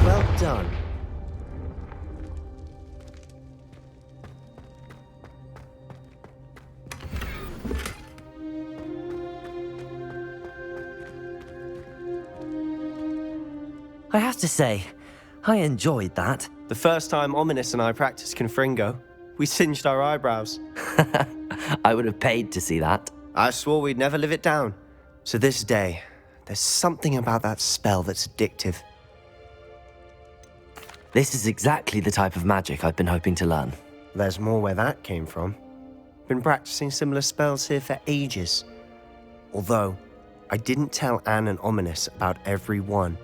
S5: Well done.
S2: I have to say, I enjoyed that.
S5: The first time Ominous and I practiced Confringo, we singed our eyebrows.
S2: I would have paid to see that.
S5: I swore we'd never live it down. To this day, there's something about that spell that's addictive.
S2: This is exactly the type of magic I've been hoping to learn.
S5: There's more where that came from. Been practicing similar spells here for ages. Although, I didn't tell Anne and Ominous about every one.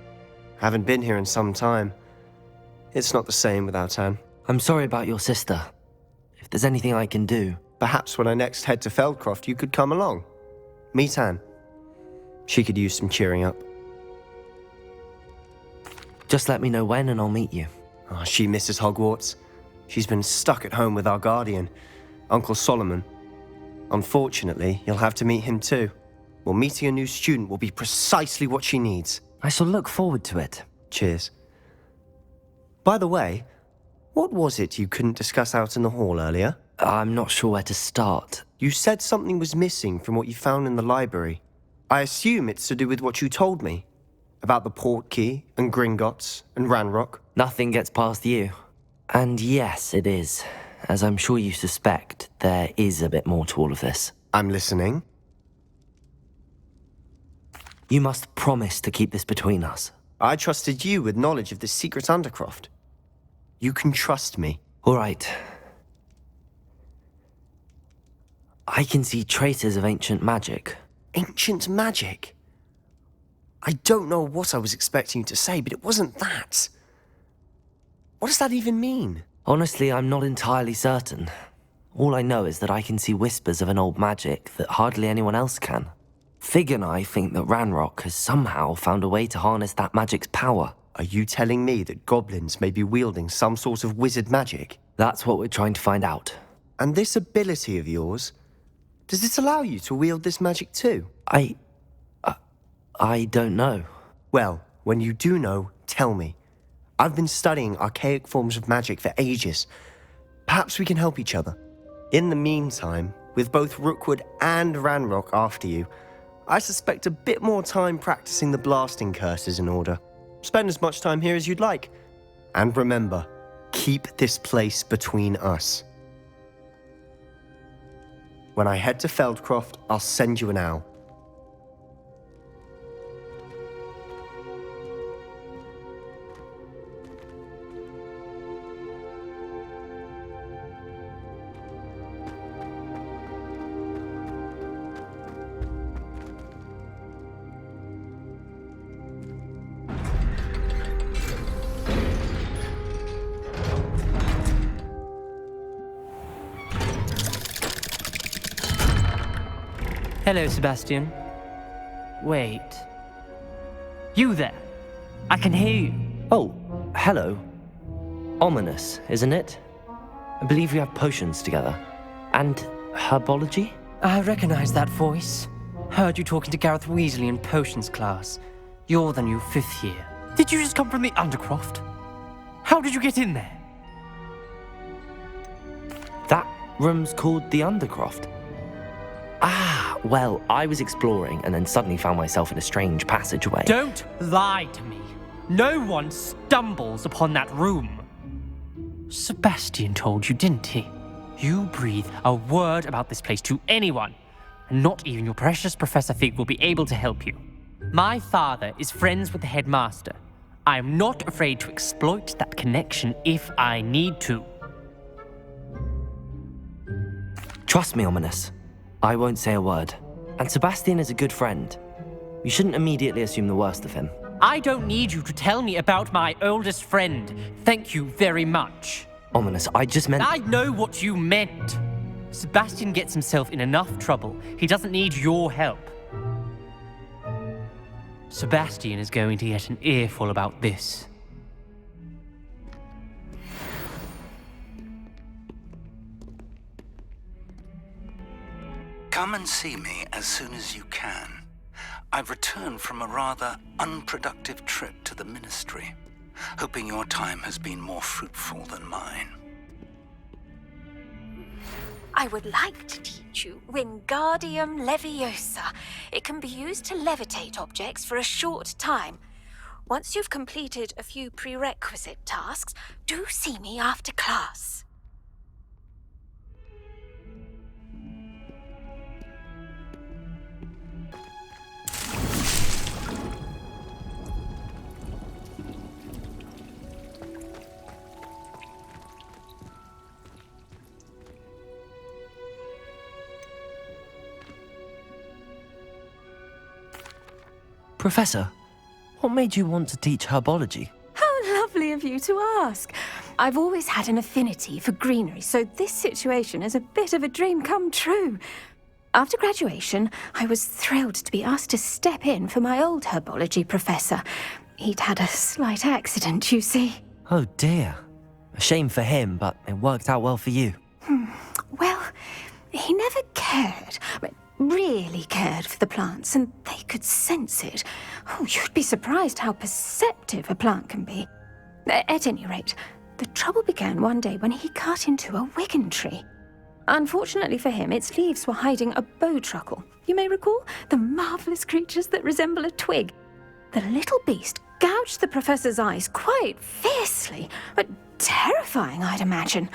S5: Haven't been here in some time. It's not the same without Anne.
S2: I'm sorry about your sister. If there's anything I can do...
S5: Perhaps when I next head to Feldcroft, you could come along. Meet Anne. She could use some cheering up.
S2: Just let me know when and I'll meet you.
S5: Oh, she misses Hogwarts. She's been stuck at home with our guardian, Uncle Solomon. Unfortunately, you'll have to meet him too. Well, meeting a new student will be precisely what she needs.
S2: I shall look forward to it.
S5: Cheers. By the way, what was it you couldn't discuss out in the hall earlier?
S2: I'm not sure where to start.
S5: You said something was missing from what you found in the library. I assume it's to do with what you told me. About the Portkey, and Gringotts, and Ranrok.
S2: Nothing gets past you. And yes, it is. As I'm sure you suspect, there is a bit more to all of this.
S5: I'm listening.
S2: You must promise to keep this between us.
S5: I trusted you with knowledge of the secret undercroft. You can trust me.
S2: All right. I can see traces of ancient magic.
S5: Ancient magic? I don't know what I was expecting you to say, but it wasn't that. What does that even mean?
S2: Honestly, I'm not entirely certain. All I know is that I can see whispers of an old magic that hardly anyone else can. Fig and I think that Ranrok has somehow found a way to harness that magic's power.
S5: Are you telling me that goblins may be wielding some sort of wizard magic?
S2: That's what we're trying to find out.
S5: And this ability of yours, does it allow you to wield this magic too?
S2: I don't know.
S5: Well, when you do know, tell me. I've been studying archaic forms of magic for ages. Perhaps we can help each other. In the meantime, with both Rookwood and Ranrok after you, I suspect a bit more time practicing the blasting curse is in order. Spend as much time here as you'd like. And remember, keep this place between us. When I head to Feldcroft, I'll send you an owl.
S9: Hello, Sebastian. Wait. You there? I can hear you.
S2: Oh, hello. Ominous, isn't it? I believe we have potions together. And herbology?
S10: I recognize that voice. Heard you talking to Gareth Weasley in potions class. You're the new 5th year.
S9: Did you just come from the Undercroft? How did you get in there?
S2: That room's called the Undercroft. Ah, well, I was exploring and then suddenly found myself in a strange passageway.
S9: Don't lie to me. No one stumbles upon that room. Sebastian told you, didn't he? You breathe a word about this place to anyone, and not even your precious Professor Fig will be able to help you. My father is friends with the headmaster. I am not afraid to exploit that connection if I need to.
S2: Trust me, Ominous. I won't say a word. And Sebastian is a good friend. You shouldn't immediately assume the worst of him.
S9: I don't need you to tell me about my oldest friend. Thank you very much.
S2: Ominous, I just meant...
S9: I know what you meant. Sebastian gets himself in enough trouble. He doesn't need your help. Sebastian is going to get an earful about this.
S15: Come and see me as soon as you can. I've returned from a rather unproductive trip to the Ministry, hoping your time has been more fruitful than mine.
S17: I would like to teach you Wingardium Leviosa. It can be used to levitate objects for a short time. Once you've completed a few prerequisite tasks, do see me after class.
S2: Professor, what made you want to teach herbology?
S17: How lovely of you to ask. I've always had an affinity for greenery, so this situation is a bit of a dream come true. After graduation, I was thrilled to be asked to step in for my old herbology professor. He'd had a slight accident, you see.
S2: Oh dear. A shame for him, but it worked out well for you.
S17: Well, he never cared, but really cared for the plants, and they could sense it. Oh, you'd be surprised how perceptive a plant can be. At any rate, the trouble began one day when he cut into a wigan tree. Unfortunately for him, its leaves were hiding a bowtruckle. You may recall the marvellous creatures that resemble a twig. The little beast gouged the professor's eyes quite fiercely, but terrifying, I'd imagine.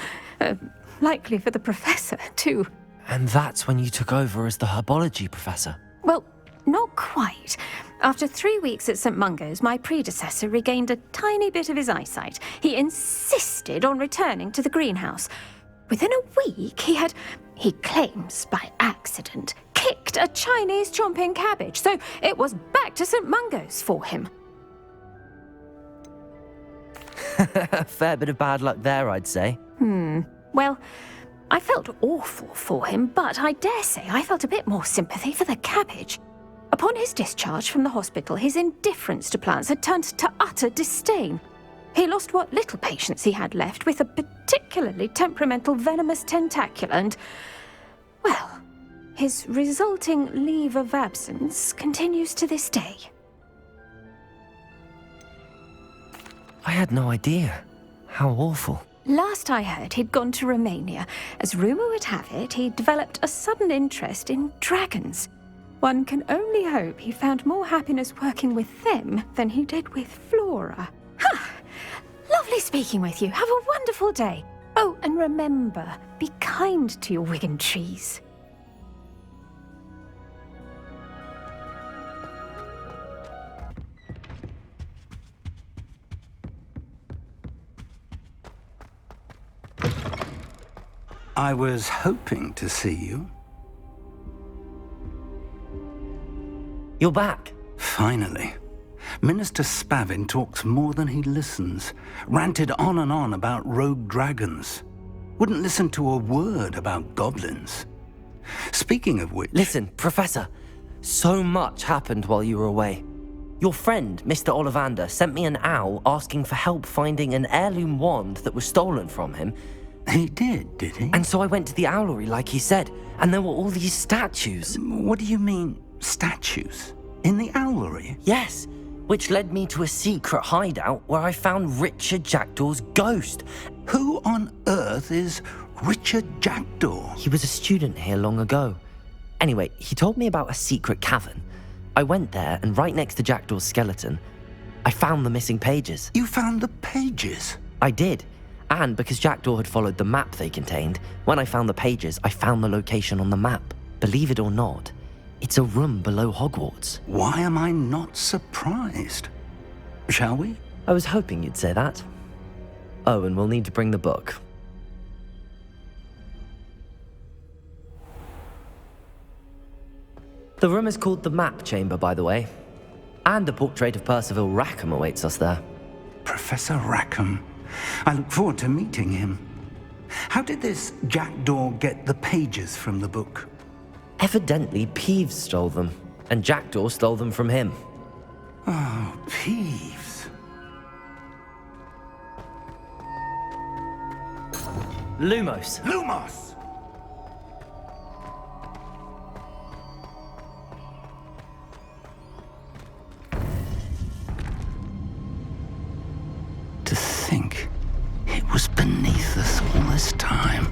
S17: Likely for the professor, too.
S2: And that's when you took over as the herbology professor?
S17: Well, not quite. After 3 weeks at St. Mungo's, my predecessor regained a tiny bit of his eyesight. He insisted on returning to the greenhouse. Within a week, he claims by accident, kicked a Chinese chomping cabbage, so it was back to St. Mungo's for him.
S2: A fair bit of bad luck there, I'd say.
S17: Well, I felt awful for him, but I dare say I felt a bit more sympathy for the cabbage. Upon his discharge from the hospital, his indifference to plants had turned to utter disdain. He lost what little patience he had left with a particularly temperamental venomous tentacula and, well, his resulting leave of absence continues to this day.
S2: I had no idea. How awful.
S17: Last I heard, he'd gone to Romania. As rumour would have it, he developed a sudden interest in dragons. One can only hope he found more happiness working with them than he did with Flora. Lovely speaking with you. Have a wonderful day. Oh, and remember, be kind to your Wigan trees.
S15: I was hoping to see you.
S2: You're back.
S15: Finally. Minister Spavin talks more than he listens. Ranted on and on about rogue dragons. Wouldn't listen to a word about goblins. Speaking of which...
S2: Listen, Professor. So much happened while you were away. Your friend, Mr. Ollivander, sent me an owl asking for help finding an heirloom wand that was stolen from him.
S15: He did he?
S2: And so I went to the owlery like he said, and there were all these statues.
S15: What do you mean, statues? In the owlery?
S2: Yes, which led me to a secret hideout where I found Richard Jackdaw's ghost.
S15: Who on earth is Richard Jackdaw?
S2: He was a student here long ago. Anyway, he told me about a secret cavern. I went there, and right next to Jackdaw's skeleton, I found the missing pages.
S15: You found the pages?
S2: I did. And because Jackdaw had followed the map they contained, when I found the pages, I found the location on the map. Believe it or not, it's a room below Hogwarts.
S15: Why am I not surprised? Shall we?
S2: I was hoping you'd say that. Oh, and we'll need to bring the book. The room is called the Map Chamber, by the way. And a portrait of Percival Rackham awaits us there.
S15: Professor Rackham. I look forward to meeting him. How did this Jackdaw get the pages from the book?
S2: Evidently, Peeves stole them, and Jackdaw stole them from him.
S15: Oh, Peeves.
S2: Lumos.
S15: Lumos! To think it was beneath us all this time.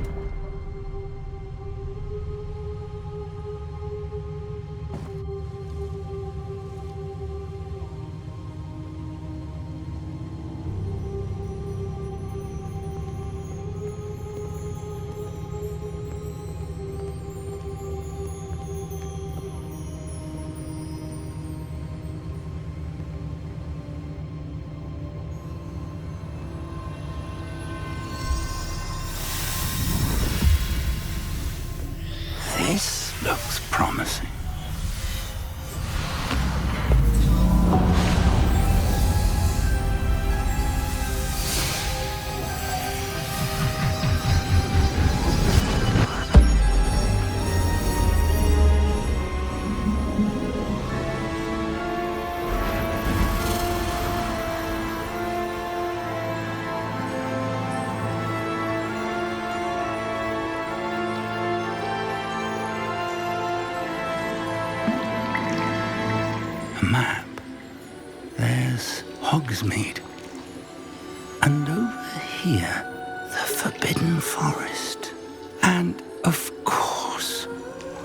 S15: This looks promising. Map. There's Hogsmeade. And over here, the Forbidden Forest. And, of course,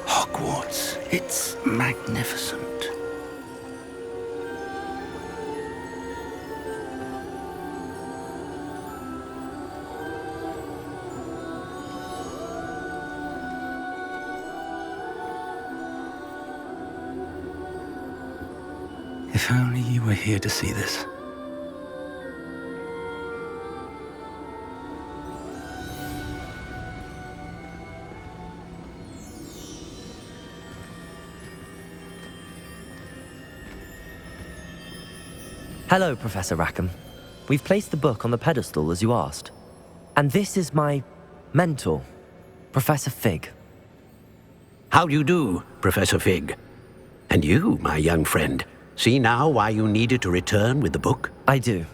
S15: Hogwarts. It's magnificent. If only you were here to see this.
S2: Hello, Professor Rackham. We've placed the book on the pedestal as you asked. And this is my mentor, Professor Fig.
S23: How do you do, Professor Fig? And you, my young friend, see now why you needed to return with the book?
S2: I do.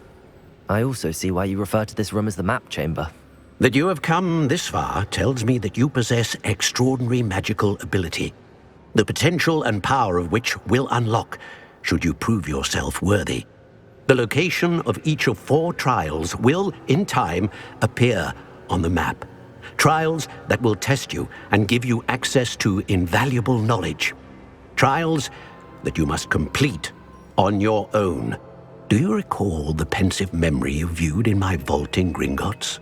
S2: I also see why you refer to this room as the map chamber.
S23: That you have come this far tells me that you possess extraordinary magical ability, the potential and power of which will unlock should you prove yourself worthy. The location of each of 4 trials will, in time, appear on the map. Trials that will test you and give you access to invaluable knowledge. Trials that you must complete on your own. Do you recall the pensive memory you viewed in my vault in Gringotts?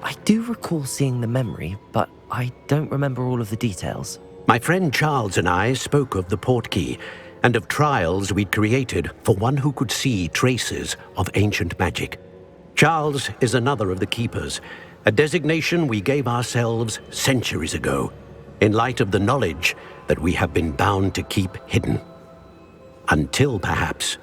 S2: I do recall seeing the memory, but I don't remember all of the details.
S23: My friend Charles and I spoke of the portkey and of trials we'd created for one who could see traces of ancient magic. Charles is another of the keepers, a designation we gave ourselves centuries ago, in light of the knowledge that we have been bound to keep hidden. Until perhaps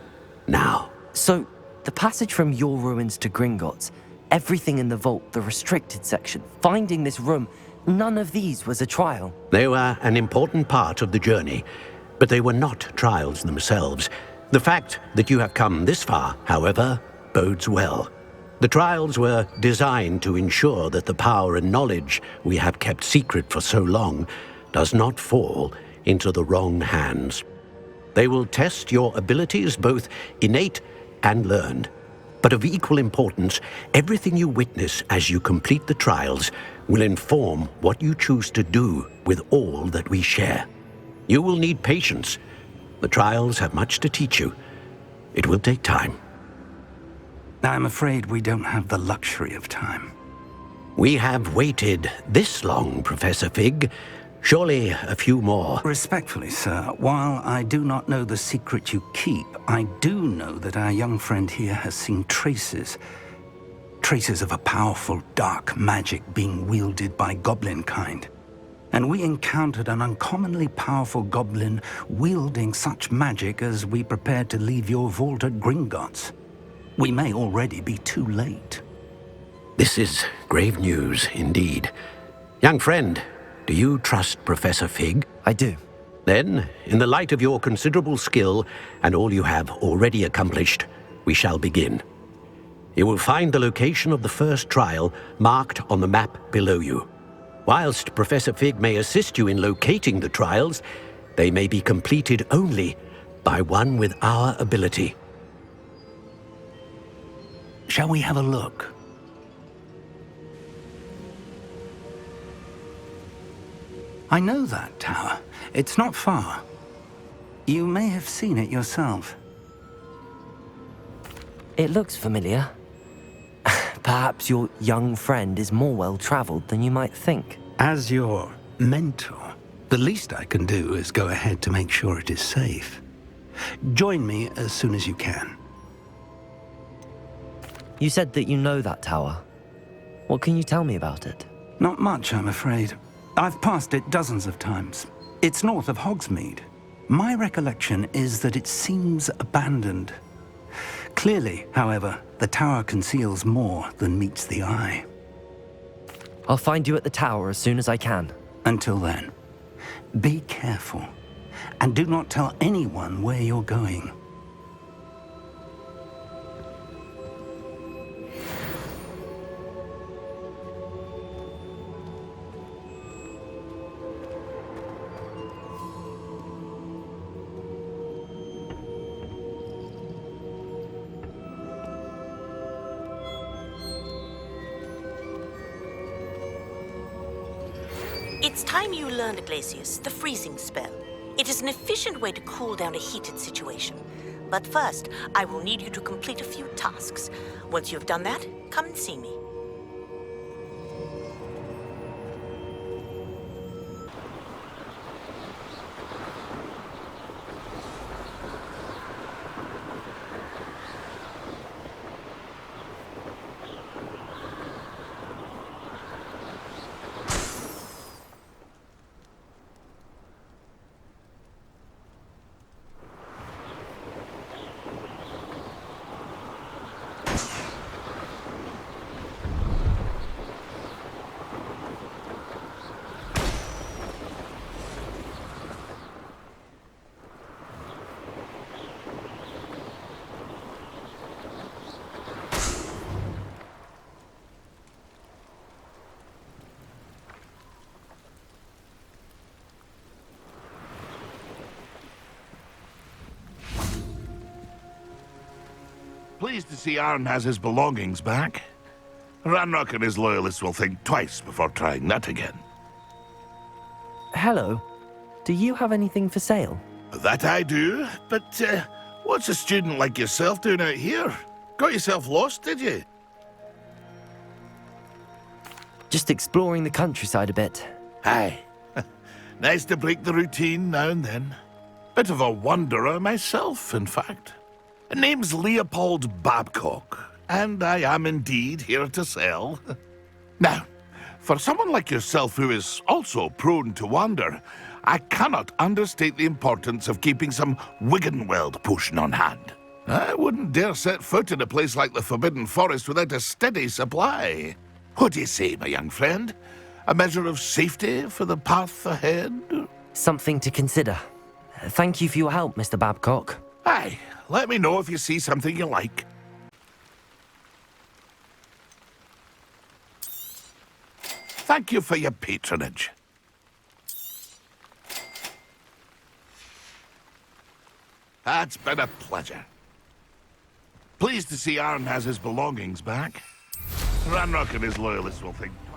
S23: now.
S2: So, the passage from your ruins to Gringotts, everything in the vault, the restricted section, finding this room, none of these was a trial.
S23: They were an important part of the journey, but they were not trials themselves. The fact that you have come this far, however, bodes well. The trials were designed to ensure that the power and knowledge we have kept secret for so long does not fall into the wrong hands. They will test your abilities, both innate and learned. But of equal importance, everything you witness as you complete the trials will inform what you choose to do with all that we share. You will need patience. The trials have much to teach you. It will take time.
S15: I'm afraid we don't have the luxury of time.
S23: We have waited this long, Professor Fig. Surely a few more.
S15: Respectfully, sir, while I do not know the secret you keep, I do know that our young friend here has seen traces of a powerful dark magic being wielded by goblin kind. And we encountered an uncommonly powerful goblin wielding such magic as we prepared to leave your vault at Gringotts. We may already be too late.
S23: This is grave news indeed. Young friend, do you trust Professor Fig?
S2: I do.
S23: Then, in the light of your considerable skill and all you have already accomplished, we shall begin. You will find the location of the first trial marked on the map below you. Whilst Professor Fig may assist you in locating the trials, they may be completed only by one with our ability.
S15: Shall we have a look? I know that tower. It's not far. You may have seen it yourself.
S2: It looks familiar. Perhaps your young friend is more well-traveled than you might think.
S15: As your mentor, the least I can do is go ahead to make sure it is safe. Join me as soon as you can.
S2: You said that you know that tower. What can you tell me about it?
S15: Not much, I'm afraid. I've passed it dozens of times. It's north of Hogsmeade. My recollection is that it seems abandoned. Clearly, however, the tower conceals more than meets the eye.
S2: I'll find you at the tower as soon as I can.
S15: Until then, be careful, and do not tell anyone where you're going.
S6: It's time you learned, Glacius, the freezing spell. It is an efficient way to cool down a heated situation. But first, I will need you to complete a few tasks. Once you have done that, come and see me.
S21: Pleased to see Arn has his belongings back. Ranrok and his loyalists will think twice before trying that again.
S2: Hello. Do you have anything for sale?
S21: That I do, but what's a student like yourself doing out here? Got yourself lost, did you?
S2: Just exploring the countryside a bit.
S21: Aye. Nice to break the routine now and then. Bit of a wanderer myself, in fact. Name's Leopold Babcock, and I am indeed here to sell. Now, for someone like yourself who is also prone to wander, I cannot understate the importance of keeping some Wiggenweld potion on hand. I wouldn't dare set foot in a place like the Forbidden Forest without a steady supply. What do you say, my young friend? A measure of safety for the path ahead?
S2: Something to consider. Thank you for your help, Mr. Babcock.
S21: Aye, let me know if you see something you like. Thank you for your patronage. It's been a pleasure. Pleased to see Arn has his belongings back. Ranrok and his loyalists will think twice.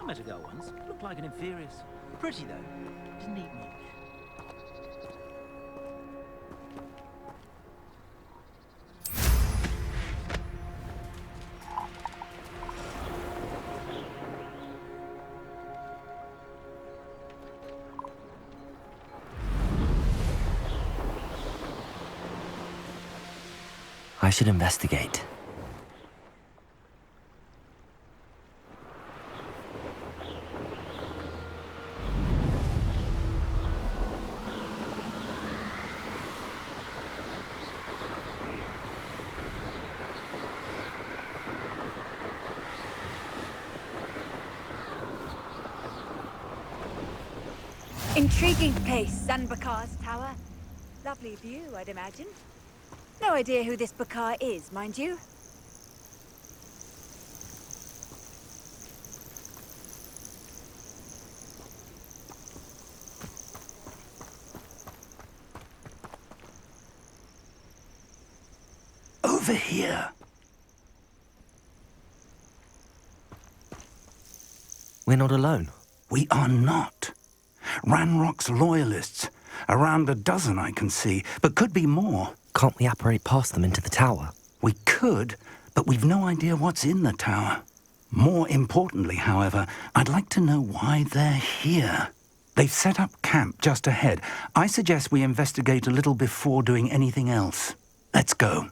S20: I met a girl once. Looked like an inferior. Pretty though. Didn't eat much.
S2: I should investigate.
S3: Intriguing place, Zanbakar's tower. Lovely view, I'd imagine. No idea who this Bakar is, mind you.
S15: Over here.
S2: We're not alone.
S15: We are not. Ranrock's loyalists. Around a dozen I can see, but could be more.
S2: Can't we apparate past them into the tower?
S15: We could, but we've no idea what's in the tower. More importantly, however, I'd like to know why they're here. They've set up camp just ahead. I suggest we investigate a little before doing anything else. Let's go.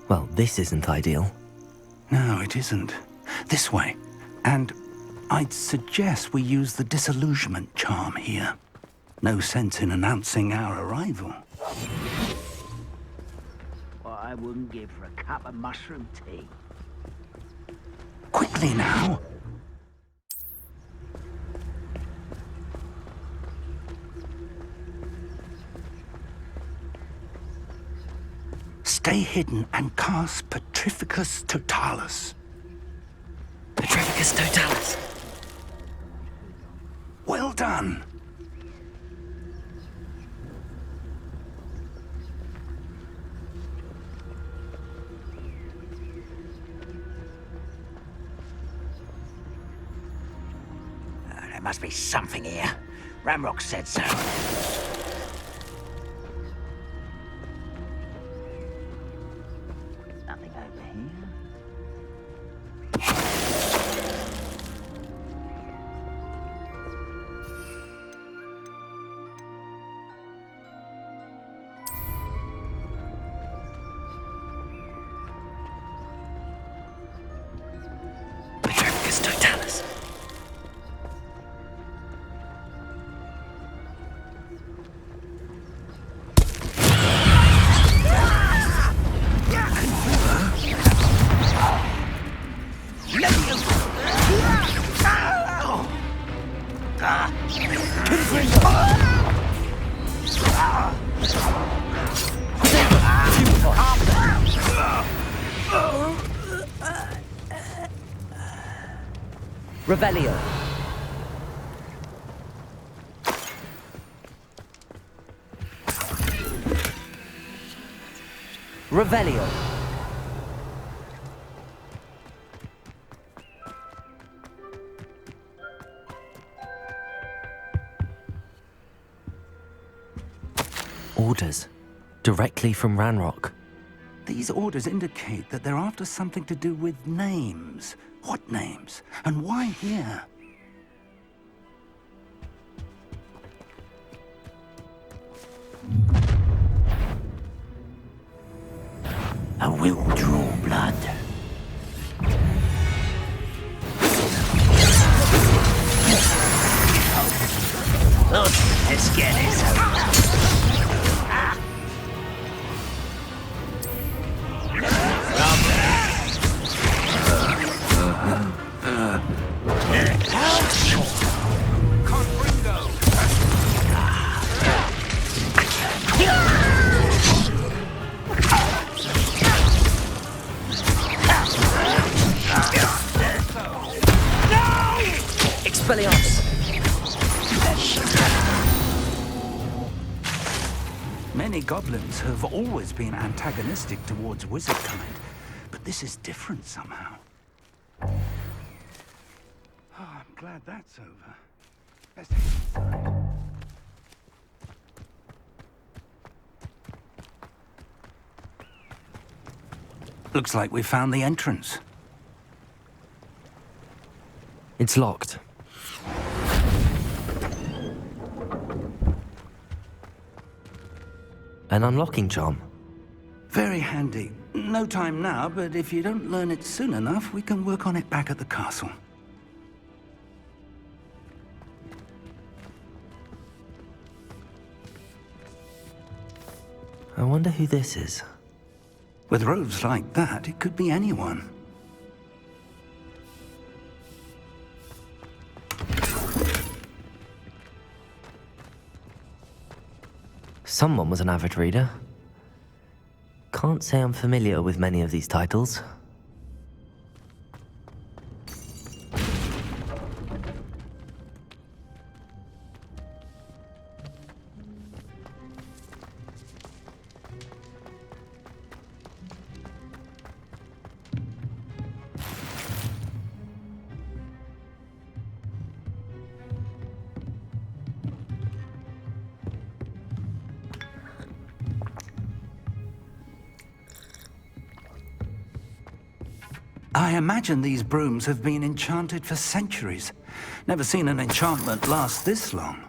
S2: Well, this isn't ideal.
S15: No, it isn't. This way. And I'd suggest we use the disillusionment charm here. No sense in announcing our arrival.
S20: What I wouldn't give for a cup of mushroom tea.
S15: Quickly now! Stay hidden and cast Petrificus Totalis.
S2: Petrificus Totalis.
S15: Well done.
S20: There must be something here. Ranrok said so. Nothing over here.
S2: Petrificus Totalis. Revelio. Revelio. Orders. Directly from Ranrok.
S15: These orders indicate that they're after something to do with names. What names? And why here?
S19: I will draw blood. Let's get it.
S2: Expelliarmus.
S15: Many goblins have always been antagonistic towards wizard kind, but this is different somehow. Oh, I'm glad that's over. Let's head inside. Looks like we found the entrance.
S2: It's locked. An unlocking charm.
S15: Very handy. No time now, but if you don't learn it soon enough, we can work on it back at the castle.
S2: I wonder who this is.
S15: With robes like that, it could be anyone.
S2: Someone was an avid reader. Can't say I'm familiar with many of these titles.
S15: I imagine these brooms have been enchanted for centuries. Never seen an enchantment last this long.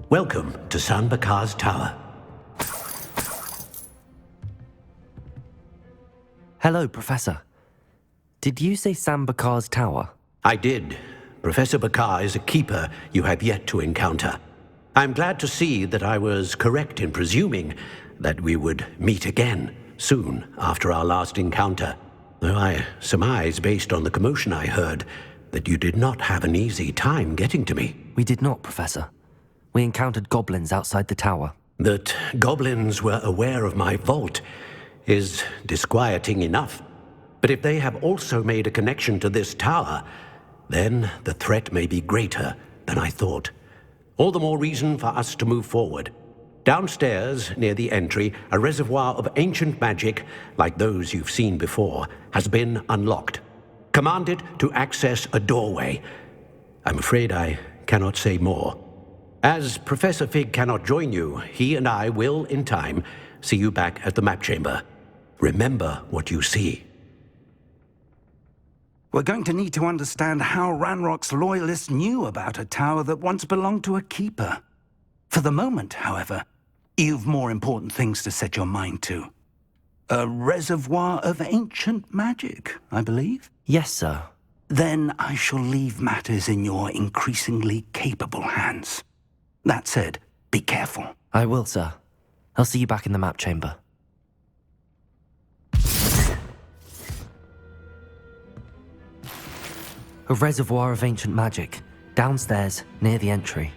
S23: Welcome to San Bakar's Tower.
S2: Hello, Professor. Did you say San Bakar's Tower?
S23: I did. Professor Bakar is a keeper you have yet to encounter. I'm glad to see that I was correct in presuming that we would meet again soon after our last encounter. Though I surmise, based on the commotion I heard, that you did not have an easy time getting to me.
S2: We did not, Professor. We encountered goblins outside the tower.
S23: That goblins were aware of my vault is disquieting enough. But if they have also made a connection to this tower, then the threat may be greater than I thought. All the more reason for us to move forward. Downstairs, near the entry, a reservoir of ancient magic, like those you've seen before, has been unlocked. Command it to access a doorway. I'm afraid I cannot say more. As Professor Fig cannot join you, he and I will, in time, see you back at the map chamber. Remember what you see.
S15: We're going to need to understand how Ranrock's loyalists knew about a tower that once belonged to a keeper. For the moment, however, you've more important things to set your mind to. A reservoir of ancient magic, I believe?
S2: Yes, sir.
S15: Then I shall leave matters in your increasingly capable hands. That said, be careful.
S2: I will, sir. I'll see you back in the map chamber. A reservoir of ancient magic, downstairs, near the entry.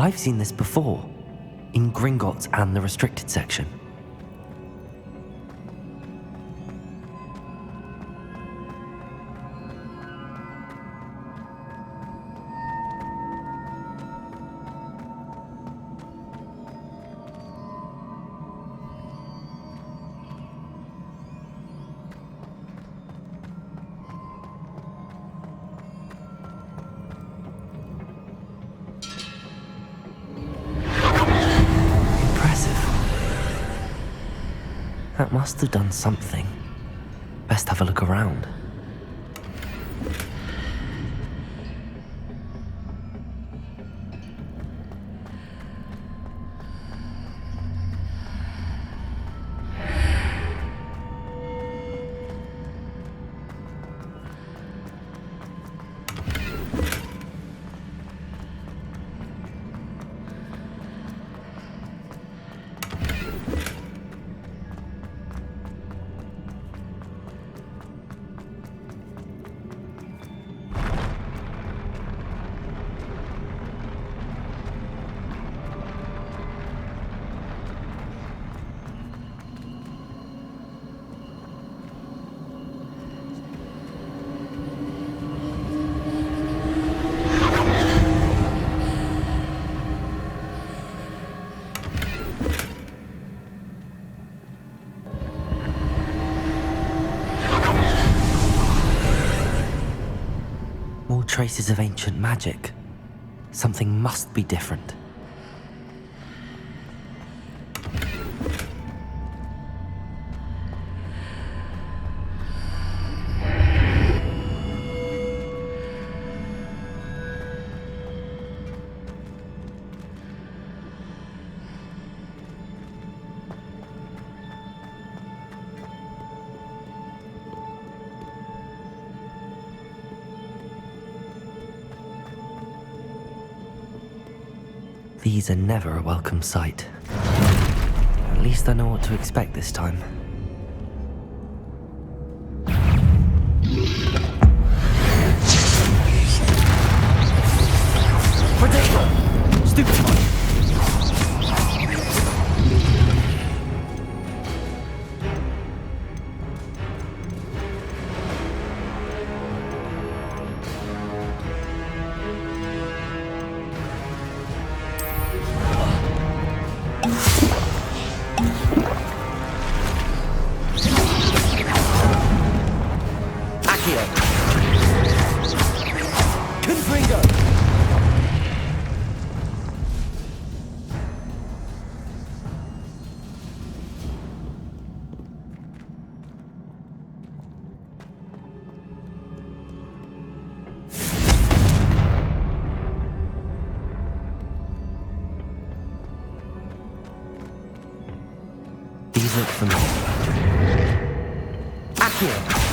S2: I've seen this before, in Gringotts and the restricted section. That must have done something. Best have a look around. Traces of ancient magic. Something must be different. These are never a welcome sight. At least I know what to expect this time. Predictor! Stupid one! These look familiar. Accio!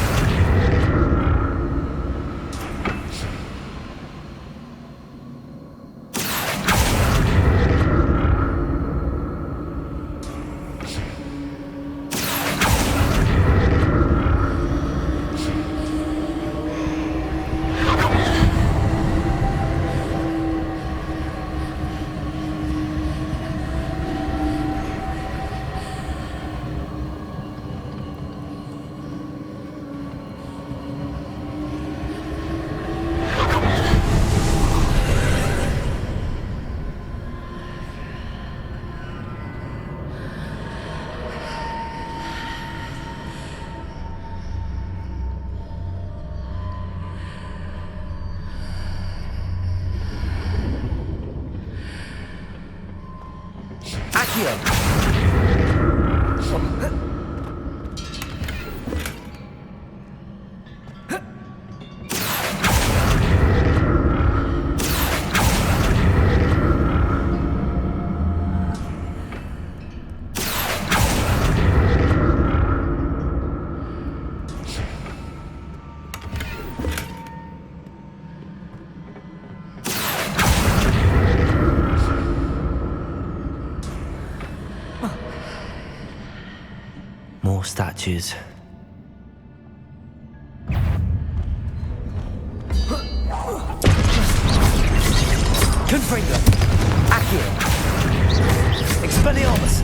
S2: More statues. Confringo! Accio. Expelliarmus.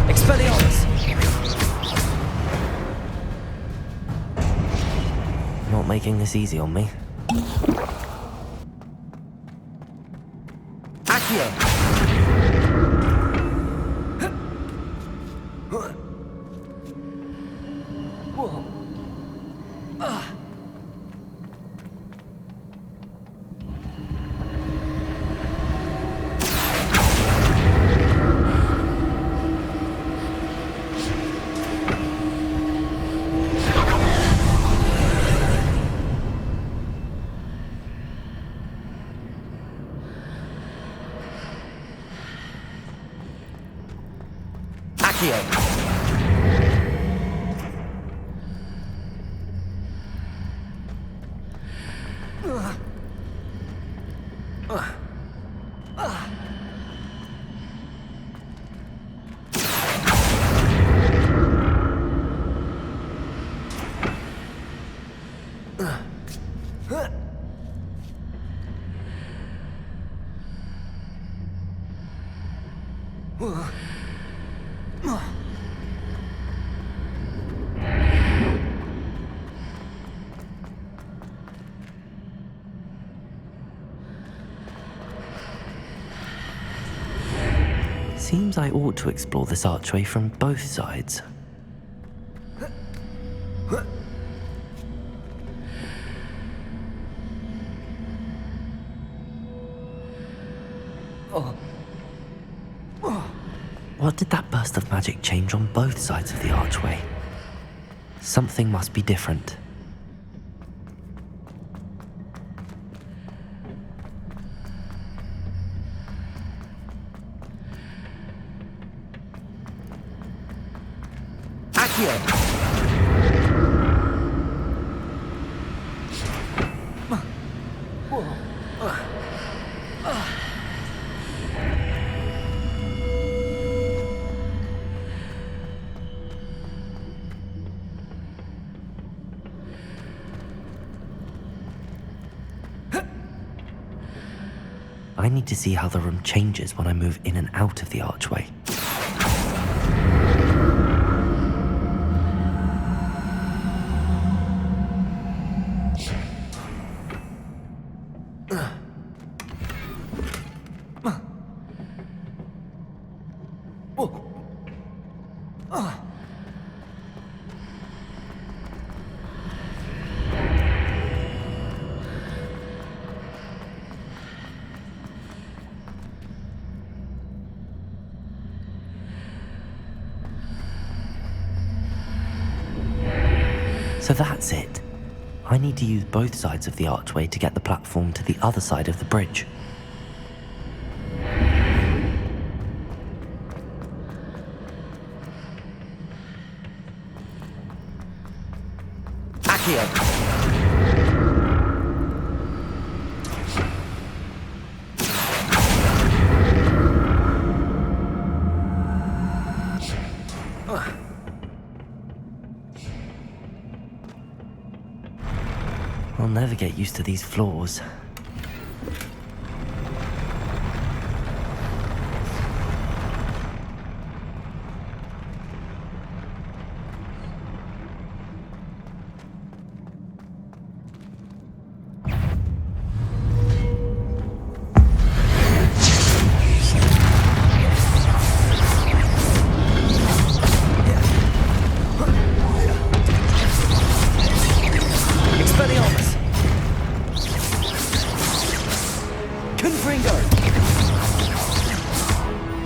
S2: Expelliarmus. Not making this easy on me. Accio. Seems I ought to explore this archway from both sides. What did that burst of magic change on both sides of the archway? Something must be different. I need to see how the room changes when I move in and out of the archway. So that's it. I need to use both sides of the archway to get the platform to the other side of the bridge. Accio. I'll never get used to these floors.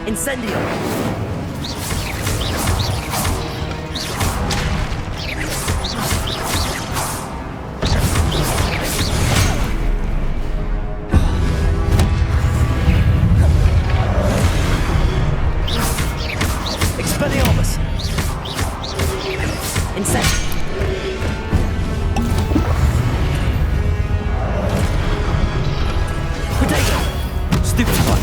S2: Incendio! Expelliarmus! Incendio! Potato! Stupid one!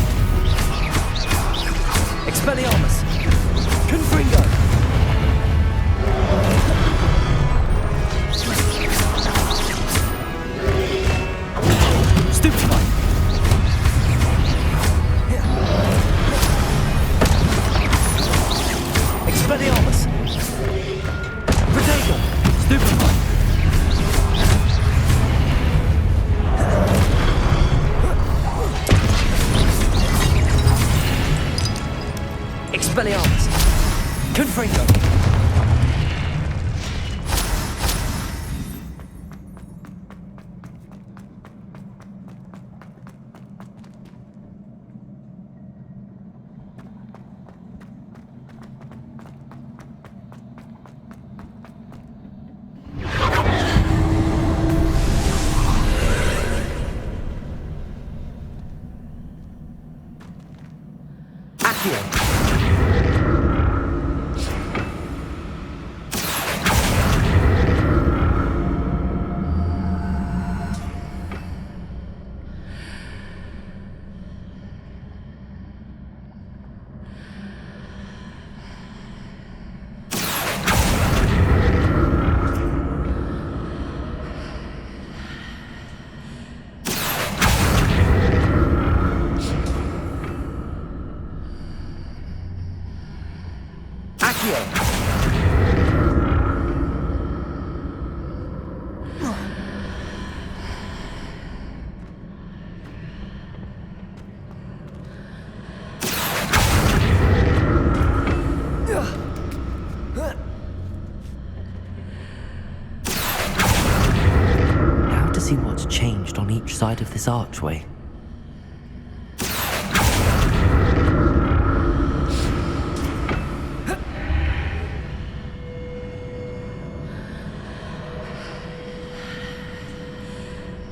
S2: see what's changed on each side of this archway.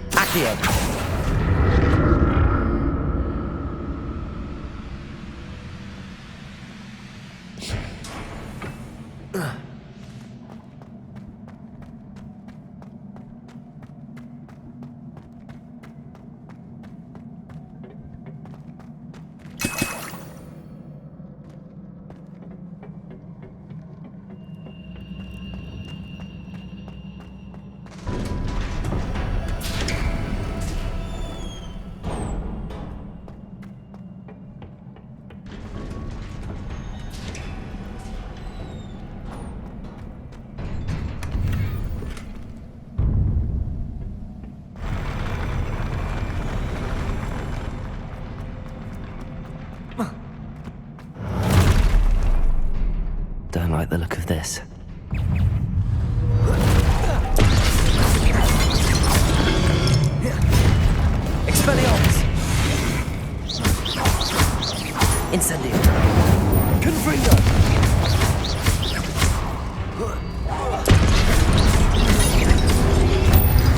S2: Accio! Don't like the look of this.
S7: Expelliarmus!
S2: Incendio!
S7: Confringo!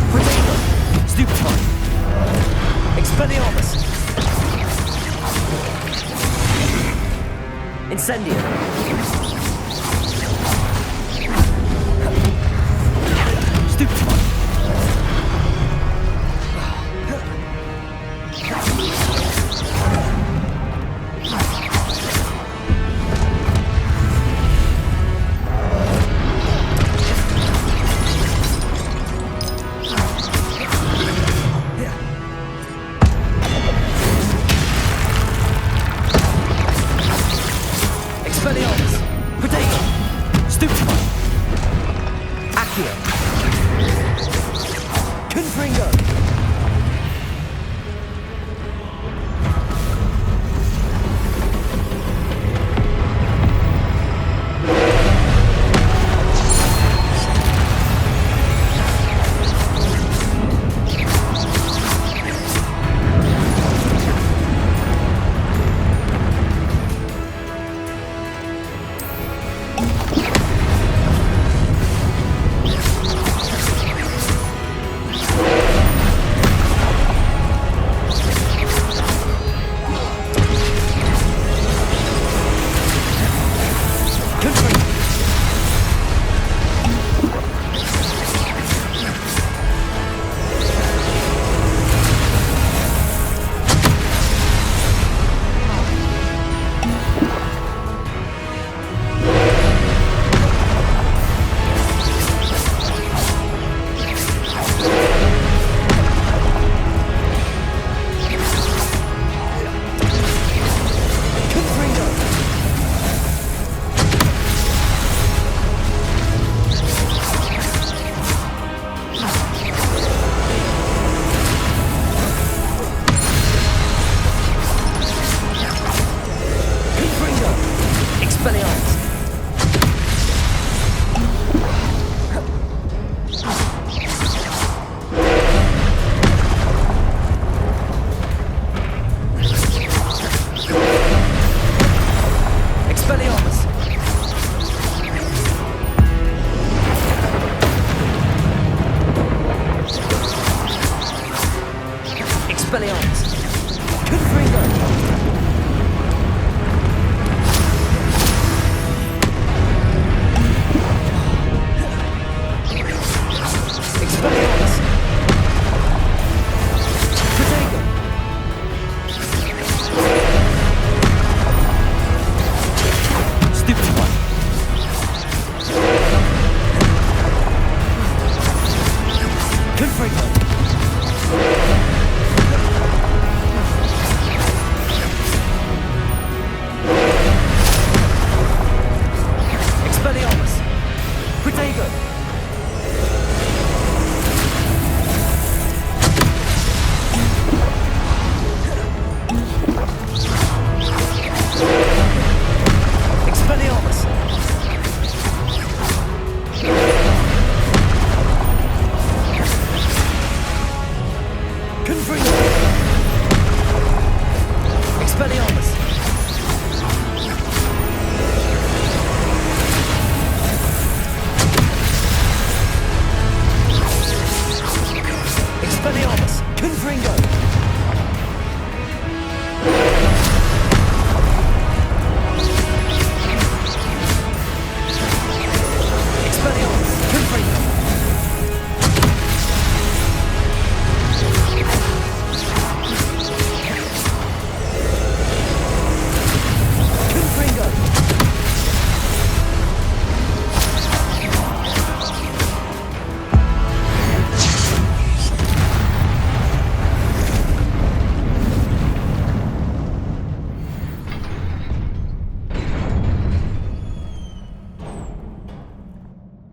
S7: Protego! Stupefy! Expelliarmus! Incendio!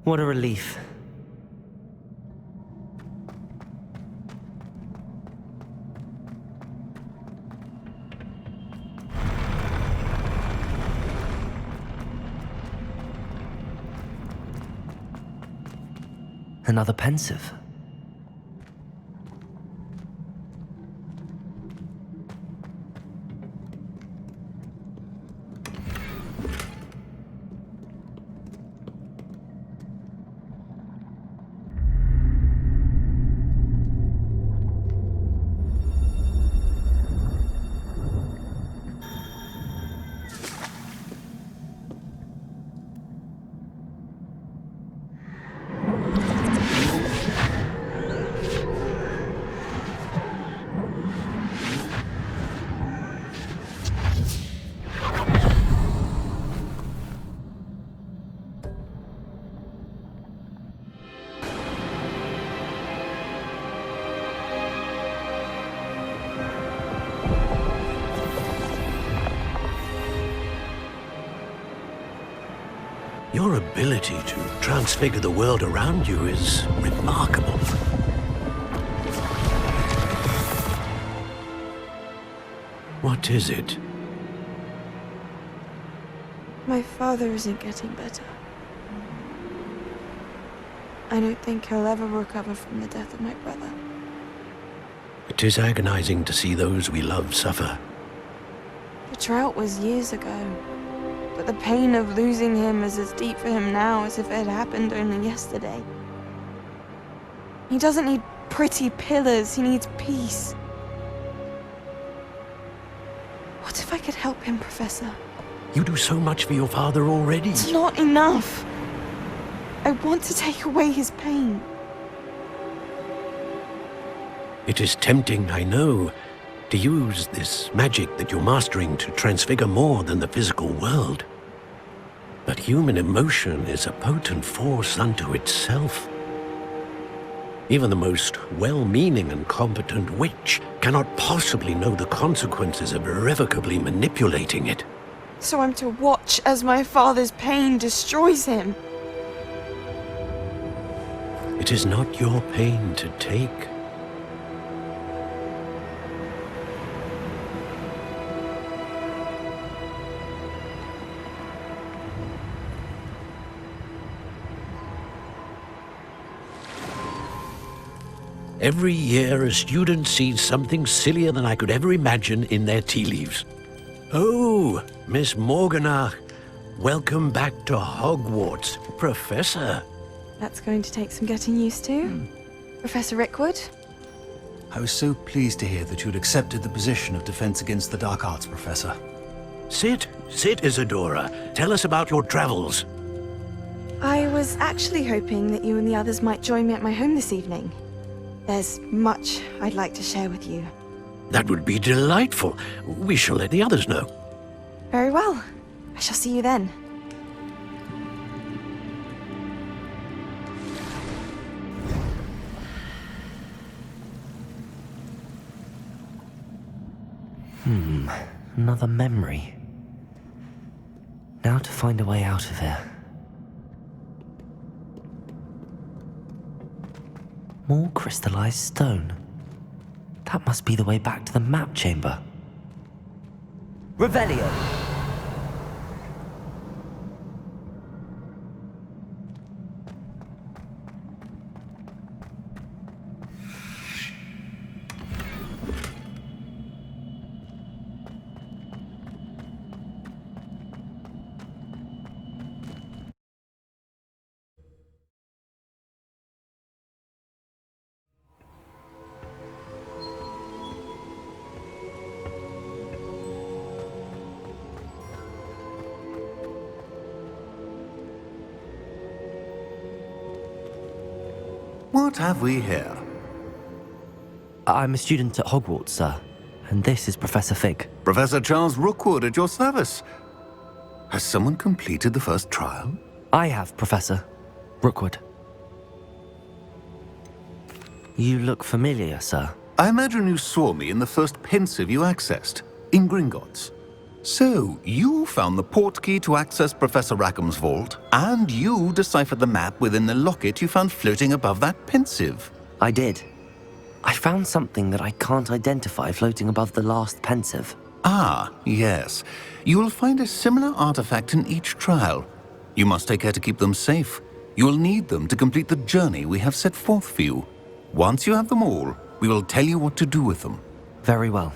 S2: What a relief. Another Pensieve.
S23: Your ability to transfigure the world around you is remarkable. What is it?
S12: My father isn't getting better. I don't think he'll ever recover from the death of my brother.
S23: It is agonizing to see those we love suffer.
S12: The drought was years ago, but the pain of losing him is as deep for him now as if it had happened only yesterday. He doesn't need pretty pillars, he needs peace. What if I could help him, Professor?
S23: You do so much for your father already.
S12: It's not enough. I want to take away his pain.
S23: It is tempting, I know, to use this magic that you're mastering to transfigure more than the physical world. But human emotion is a potent force unto itself. Even the most well-meaning and competent witch cannot possibly know the consequences of irrevocably manipulating it.
S12: So I'm to watch as my father's pain destroys him.
S23: It is not your pain to take. Every year, a student sees something sillier than I could ever imagine in their tea leaves. Oh, Miss Morganach, welcome back to Hogwarts, Professor.
S12: That's going to take some getting used to. Professor Rickwood?
S16: I was so pleased to hear that you had accepted the position of Defense Against the Dark Arts, Professor.
S23: Sit, Isadora. Tell us about your travels.
S12: I was actually hoping that you and the others might join me at my home this evening. There's much I'd like to share with you.
S23: That would be delightful. We shall let the others know.
S12: Very well. I shall see you then.
S2: Another memory. Now to find a way out of here. More crystallized stone. That must be the way back to the map chamber.
S7: Revelio.
S8: What have we here?
S2: I'm a student at Hogwarts, sir. And this is Professor Fig.
S8: Professor Charles Rookwood at your service. Has someone completed the first trial?
S2: I have, Professor Rookwood. You look familiar, sir.
S8: I imagine you saw me in the first Pensieve you accessed, in Gringotts.
S16: So, you found the port key to access Professor Rackham's vault, and you deciphered the map within the locket you found floating above that Pensieve.
S2: I did. I found something that I can't identify floating above the last Pensieve.
S16: Ah, yes. You will find a similar artifact in each trial. You must take care to keep them safe. You will need them to complete the journey we have set forth for you. Once you have them all, we will tell you what to do with them.
S2: Very well.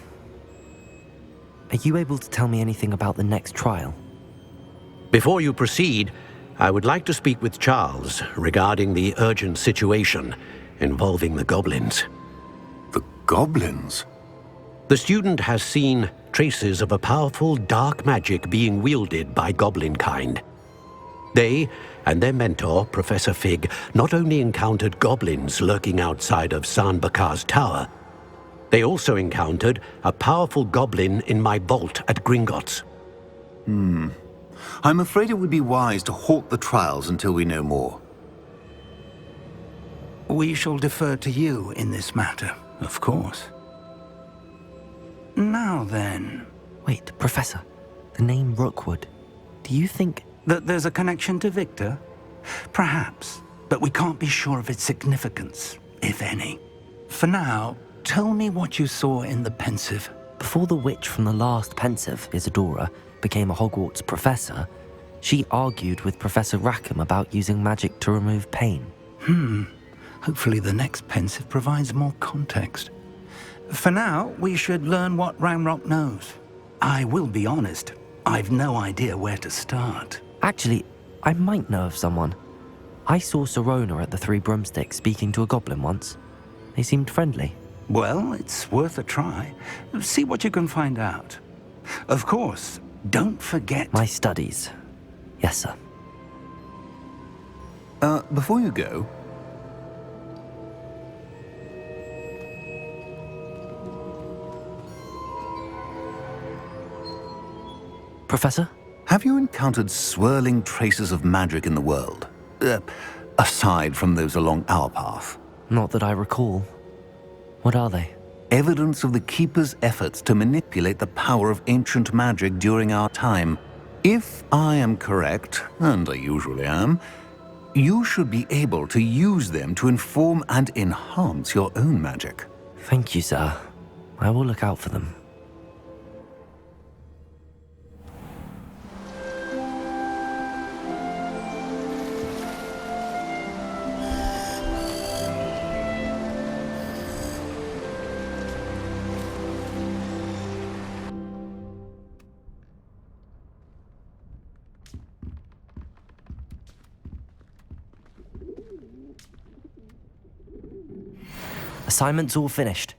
S2: Are you able to tell me anything about the next trial?
S23: Before you proceed, I would like to speak with Charles regarding the urgent situation involving the goblins.
S16: The goblins?
S23: The student has seen traces of a powerful dark magic being wielded by goblin kind. They and their mentor, Professor Fig, not only encountered goblins lurking outside of Sanbakar's tower, they also encountered a powerful goblin in my vault at Gringotts.
S16: I'm afraid it would be wise to halt the trials until we know more.
S15: We shall defer to you in this matter, of course. Now then...
S2: Wait, Professor. The name Rookwood. Do you think...
S15: that there's a connection to Victor? Perhaps, but we can't be sure of its significance, if any. For now, tell me what you saw in the Pensieve.
S2: Before the witch from the last Pensieve, Isadora, became a Hogwarts professor, she argued with Professor Rackham about using magic to remove pain.
S15: Hopefully the next Pensieve provides more context. For now, we should learn what Ranrok knows. I will be honest, I've no idea where to start.
S2: Actually, I might know of someone. I saw Serona at the Three Broomsticks speaking to a goblin once. They seemed friendly.
S15: Well, it's worth a try. See what you can find out. Of course, don't forget...
S2: My studies. Yes, sir.
S16: Before you go...
S2: Professor?
S16: Have you encountered swirling traces of magic in the world? Aside from those along our path?
S2: Not that I recall. What are they?
S16: Evidence of the Keeper's efforts to manipulate the power of ancient magic during our time. If I am correct, and I usually am, you should be able to use them to inform and enhance your own magic.
S2: Thank you, sir. I will look out for them. Assignment's all finished.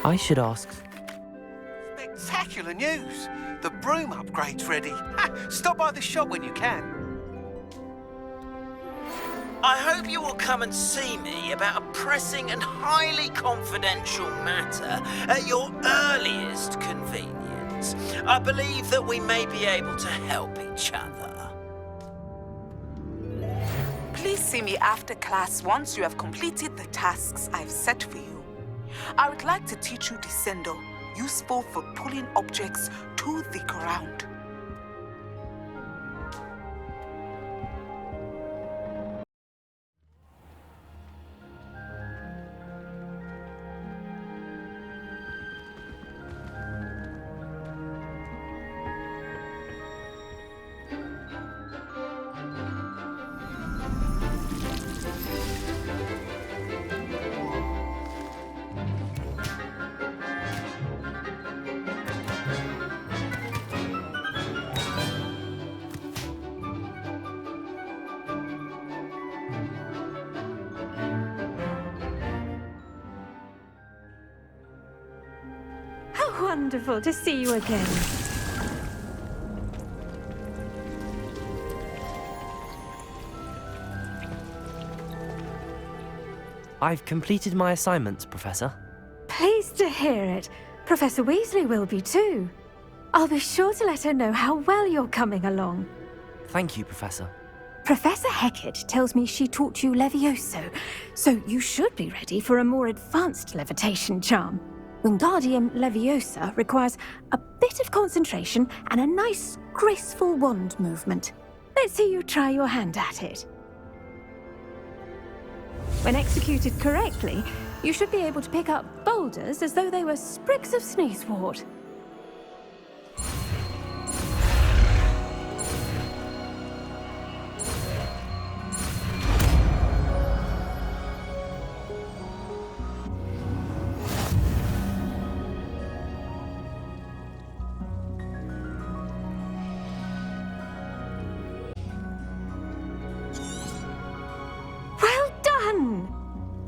S2: I should ask...
S8: Spectacular news! The broom upgrade's ready. Stop by the shop when you can.
S14: I hope you will come and see me about a pressing and highly confidential matter at your earliest convenience. I believe that we may be able to help each other.
S18: Please see me after class once you have completed the tasks I've set for you. I would like to teach you Descendo, useful for pulling objects to the ground.
S17: Wonderful to see you again.
S2: I've completed my assignments, Professor.
S17: Pleased to hear it. Professor Weasley will be too. I'll be sure to let her know how well you're coming along.
S2: Thank you, Professor.
S17: Professor Hecat tells me she taught you Levioso, so you should be ready for a more advanced levitation charm. Wingardium Leviosa requires a bit of concentration and a nice, graceful wand movement. Let's see you try your hand at it. When executed correctly, you should be able to pick up boulders as though they were sprigs of sneezewort.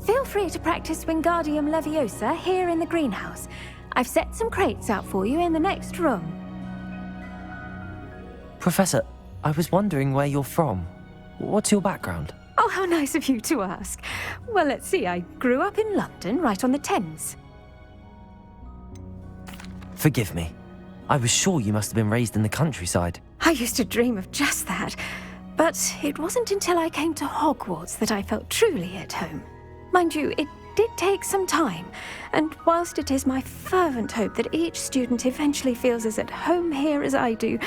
S17: Feel free to practice Wingardium Leviosa here in the greenhouse. I've set some crates out for you in the next room.
S2: Professor, I was wondering where you're from. What's your background?
S17: Oh, how nice of you to ask. Well, let's see, I grew up in London, right on the Thames.
S2: Forgive me. I was sure you must have been raised in the countryside.
S17: I used to dream of just that. But it wasn't until I came to Hogwarts that I felt truly at home. Mind you, it did take some time, and whilst it is my fervent hope that each student eventually feels as at home here as I do,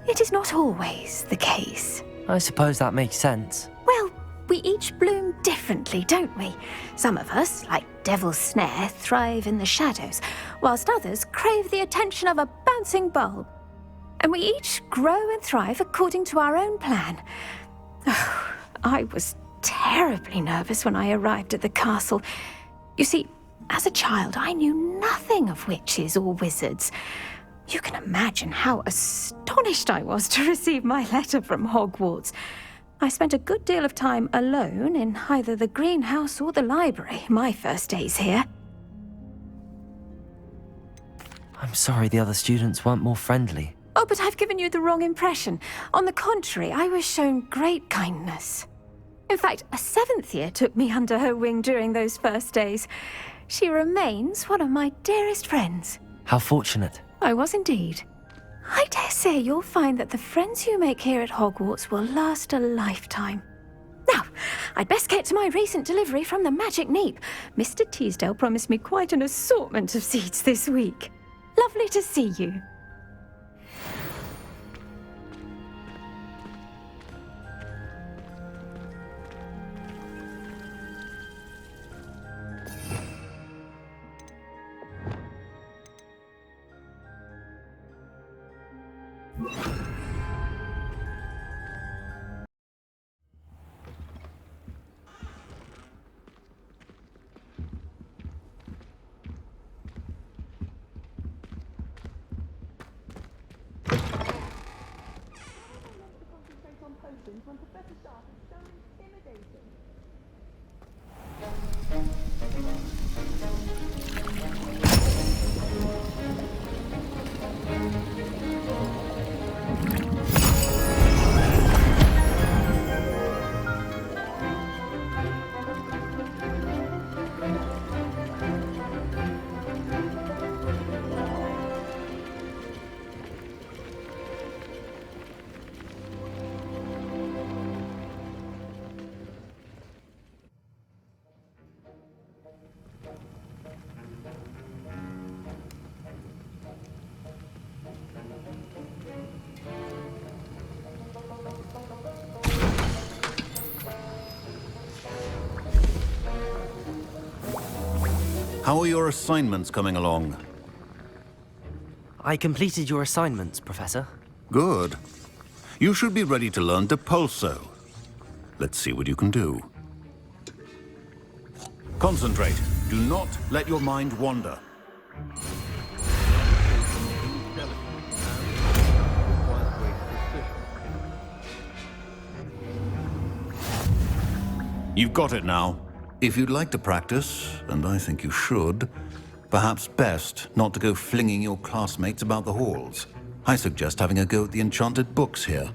S17: it is not always the case.
S2: I suppose that makes sense.
S17: Well, we each bloom differently, don't we? Some of us, like Devil's Snare, thrive in the shadows, whilst others crave the attention of a bouncing bulb. And we each grow and thrive according to our own plan. Oh, I was terribly nervous when I arrived at the castle. You see, as a child, I knew nothing of witches or wizards. You can imagine how astonished I was to receive my letter from Hogwarts. I spent a good deal of time alone in either the greenhouse or the library my first days here.
S2: I'm sorry the other students weren't more friendly.
S17: Oh, but I've given you the wrong impression. On the contrary, I was shown great kindness. In fact, a 7th year took me under her wing during those first days. She remains one of my dearest friends.
S2: How fortunate.
S17: I was indeed. I dare say you'll find that the friends you make here at Hogwarts will last a lifetime. Now, I'd best get to my recent delivery from the Magic Neep. Mr. Teasdale promised me quite an assortment of seeds this week. Lovely to see you.
S16: How are your assignments coming along?
S2: I completed your assignments, Professor.
S16: Good. You should be ready to learn Depulso. Let's see what you can do. Concentrate. Do not let your mind wander. You've got it now. If you'd like to practice, and I think you should, perhaps best not to go flinging your classmates about the halls. I suggest having a go at the enchanted books here.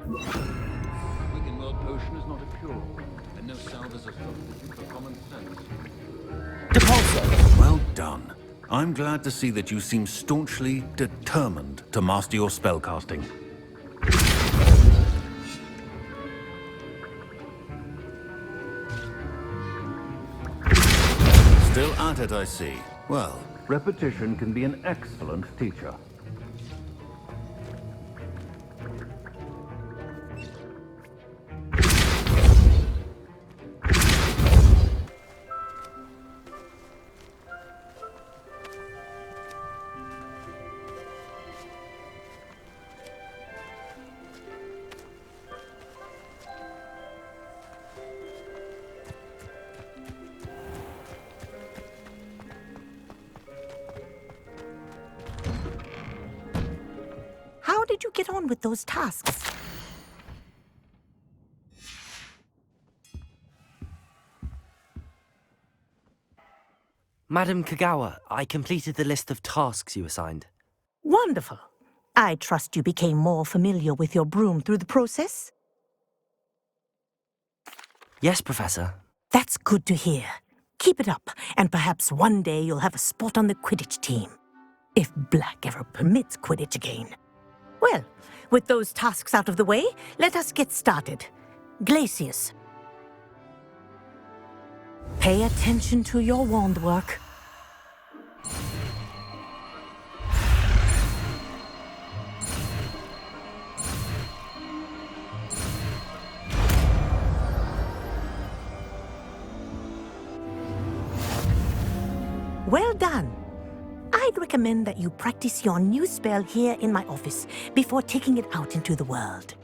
S1: Wicked World potion is not a cure, and no salve is a substitute for common sense.
S16: Depulso! Well done. I'm glad to see that you seem staunchly determined to master your spellcasting. Still at it, I see. Well, repetition can be an excellent teacher.
S6: How did you get on with those tasks?
S2: Madam Kagawa, I completed the list of tasks you assigned.
S6: Wonderful. I trust you became more familiar with your broom through the process?
S2: Yes, Professor.
S6: That's good to hear. Keep it up, and perhaps one day you'll have a spot on the Quidditch team. If Black ever permits Quidditch again. Well, with those tasks out of the way, let us get started. Glacius. Pay attention to your wand work. Well done. I'd recommend that you practice your new spell here in my office before taking it out into the world.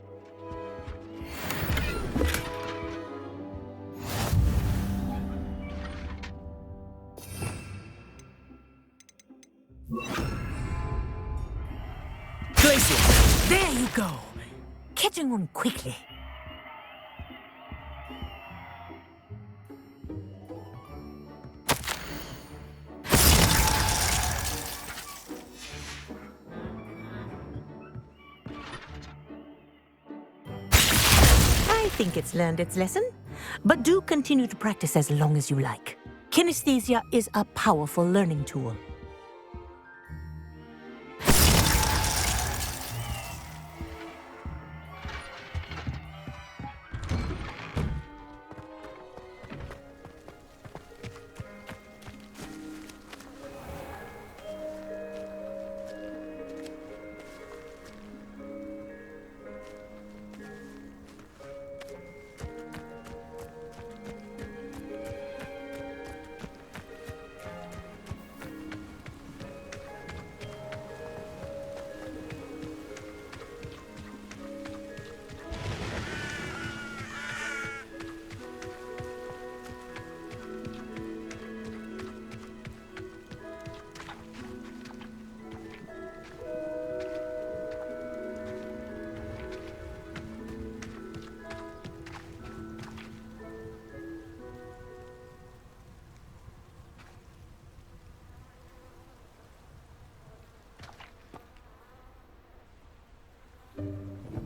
S2: Glacius!
S6: There you go. Catching on quickly. I think it's learned its lesson, but do continue to practice as long as you like. Kinesthesia is a powerful learning tool.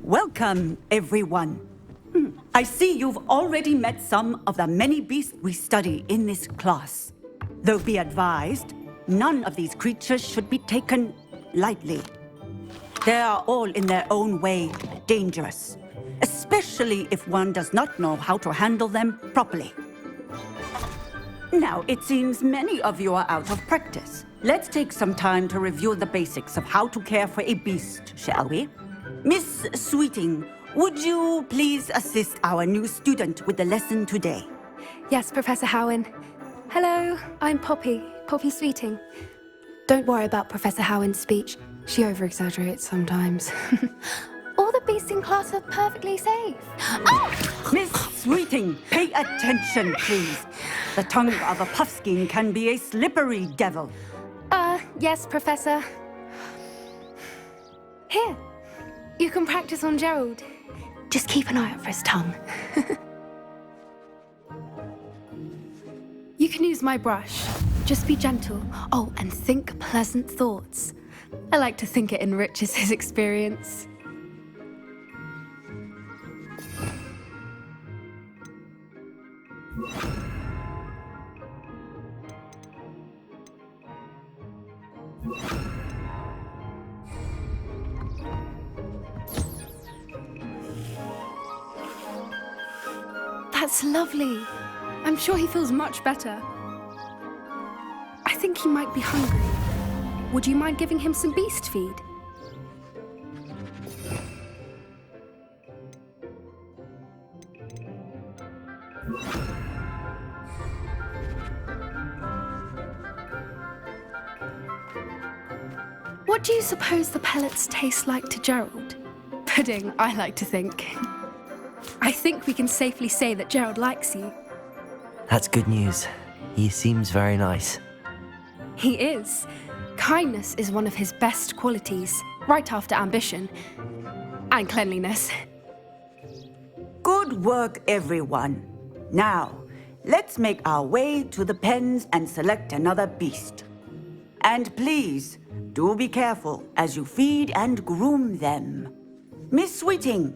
S4: Welcome, everyone. I see you've already met some of the many beasts we study in this class. Though be advised, none of these creatures should be taken lightly. They are all in their own way dangerous, especially if one does not know how to handle them properly. Now, it seems many of you are out of practice. Let's take some time to review the basics of how to care for a beast, shall we? Miss Sweeting, would you please assist our new student with the lesson today?
S22: Yes, Professor Howen. Hello, I'm Poppy Sweeting. Don't worry about Professor Howen's speech. She over-exaggerates sometimes. All the beasts in class are perfectly safe. Oh!
S4: Miss Sweeting, pay attention, please. The tongue of a puffskein can be a slippery devil.
S22: Yes, Professor. Here, you can practice on Gerald. Just keep an eye out for his tongue. You can use my brush. Just be gentle. Oh, and think pleasant thoughts. I like to think it enriches his experience. That's lovely. I'm sure he feels much better. I think he might be hungry. Would you mind giving him some beast feed? What do you suppose the pellets taste like to Gerald? Pudding, I like to think. I think we can safely say that Gerald likes you.
S2: That's good news. He seems very nice.
S22: He is. Kindness is one of his best qualities, right after ambition. And cleanliness.
S4: Good work, everyone. Now, let's make our way to the pens and select another beast. And please, do be careful as you feed and groom them. Miss Sweeting,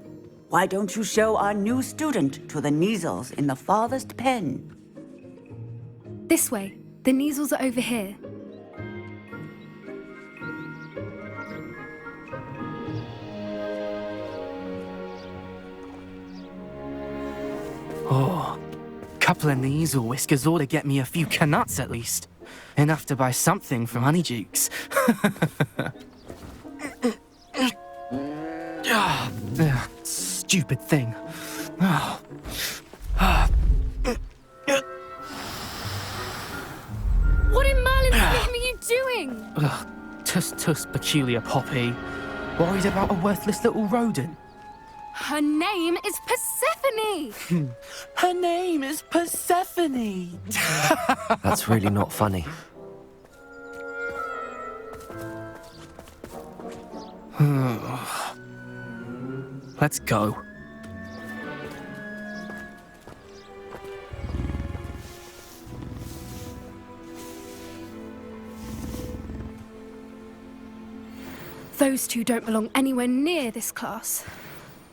S4: why don't you show our new student to the Neasels in the farthest pen?
S22: This way. The Neasels are over here.
S5: Oh, couple of Neasel whiskers ought to get me a few Gringotts at least. Enough to buy something from Honeydukes. Stupid thing.
S22: What in Merlin's name are you doing?
S5: Tuss, peculiar Poppy. Worried about a worthless little rodent.
S22: Her name is Persephone!
S5: Her name is Persephone!
S2: That's really not funny.
S5: Let's go.
S22: Those two don't belong anywhere near this class.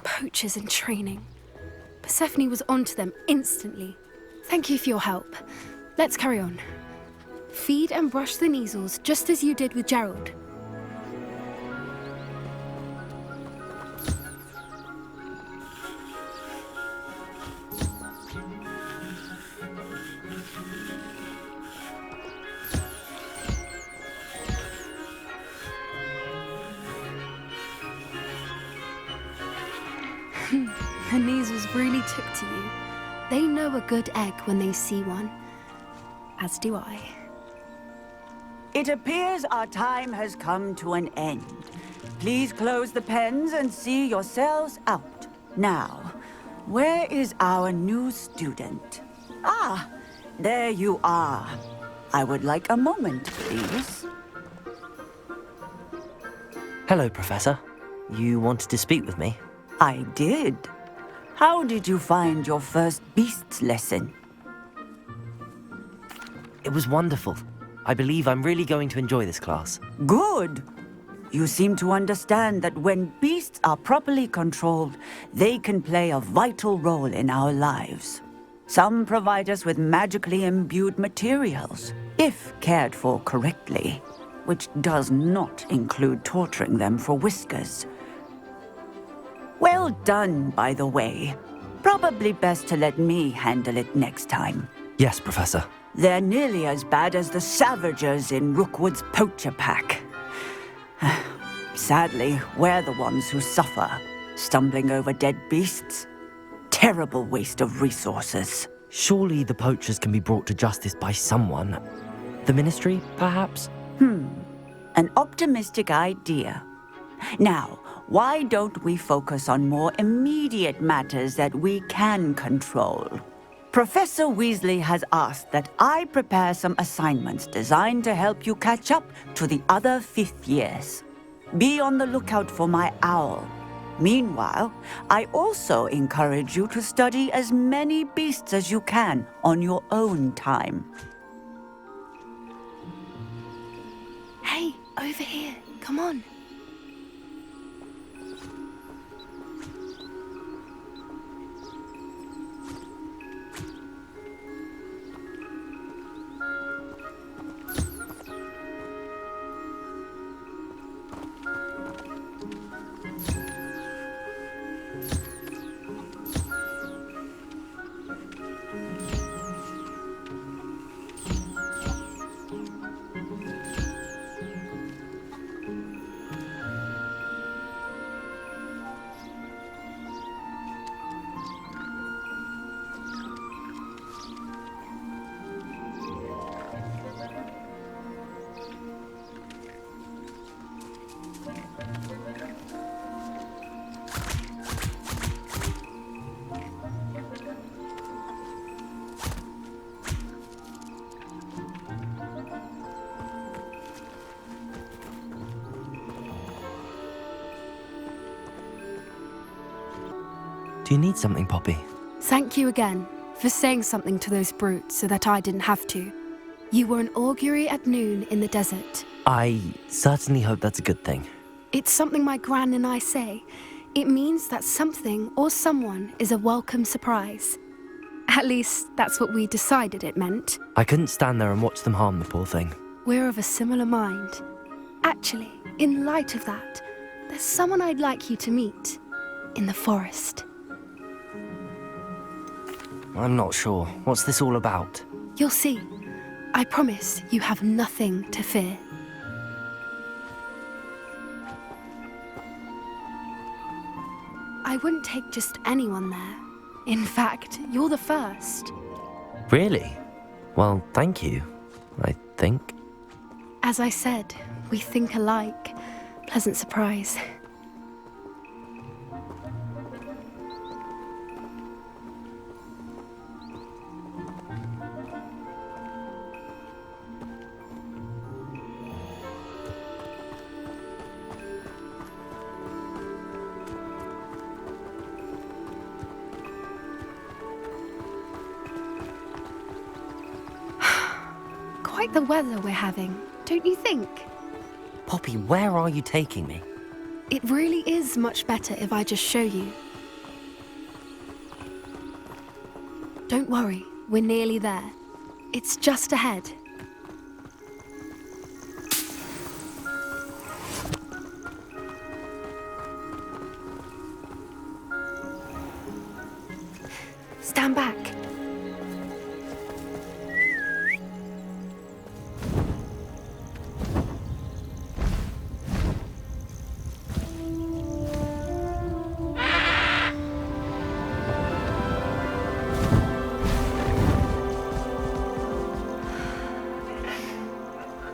S22: Poachers in training. Persephone was onto them instantly. Thank you for your help. Let's carry on. Feed and brush the Neasels just as you did with Gerald. The Neasels really took to you. They know a good egg when they see one. As do I.
S4: It appears our time has come to an end. Please close the pens and see yourselves out. Now, where is our new student? Ah, there you are. I would like a moment, please.
S2: Hello, Professor. You wanted to speak with me?
S4: I did. How did you find your first beasts lesson?
S2: It was wonderful. I believe I'm really going to enjoy this class.
S4: Good. You seem to understand that when beasts are properly controlled, they can play a vital role in our lives. Some provide us with magically imbued materials, if cared for correctly, which does not include torturing them for whiskers. Well done, by the way. Probably best to let me handle it next time.
S2: Yes, Professor.
S4: They're nearly as bad as the Savagers in Rookwood's poacher pack. Sadly, we're the ones who suffer, stumbling over dead beasts. Terrible waste of resources.
S2: Surely the poachers can be brought to justice by someone. The Ministry, perhaps?
S4: An optimistic idea. Now, why don't we focus on more immediate matters that we can control? Professor Weasley has asked that I prepare some assignments designed to help you catch up to the other fifth years. Be on the lookout for my owl. Meanwhile, I also encourage you to study as many beasts as you can on your own time.
S22: Hey, over here. Come on.
S2: Do you need something, Poppy?
S22: Thank you again for saying something to those brutes so that I didn't have to. You were an augury at noon in the desert.
S2: I certainly hope that's a good thing.
S22: It's something my gran and I say. It means that something or someone is a welcome surprise. At least, that's what we decided it meant.
S2: I couldn't stand there and watch them harm the poor thing.
S22: We're of a similar mind. Actually, in light of that, there's someone I'd like you to meet. In the forest.
S2: I'm not sure. What's this all about?
S22: You'll see. I promise you have nothing to fear. I wouldn't take just anyone there. In fact, you're the first.
S2: Really? Well, thank you, I think.
S22: As I said, we think alike. Pleasant surprise. Quite the weather we're having, don't you think?
S2: Poppy, where are you taking me?
S22: It really is much better if I just show you. Don't worry, we're nearly there. It's just ahead. Stand back.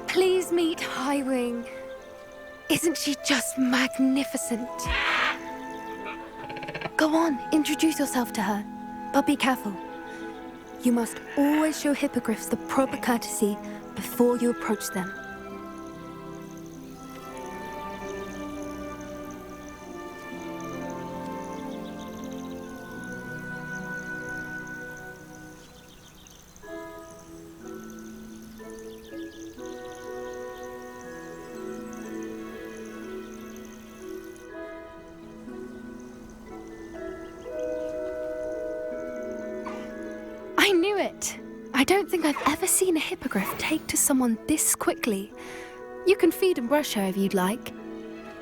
S22: Please meet Highwing. Isn't she just magnificent? Go on, introduce yourself to her. But be careful. You must always show hippogriffs the proper courtesy before you approach them. I knew it! I don't think I've ever seen a hippogriff take to someone this quickly. You can feed and brush her if you'd like.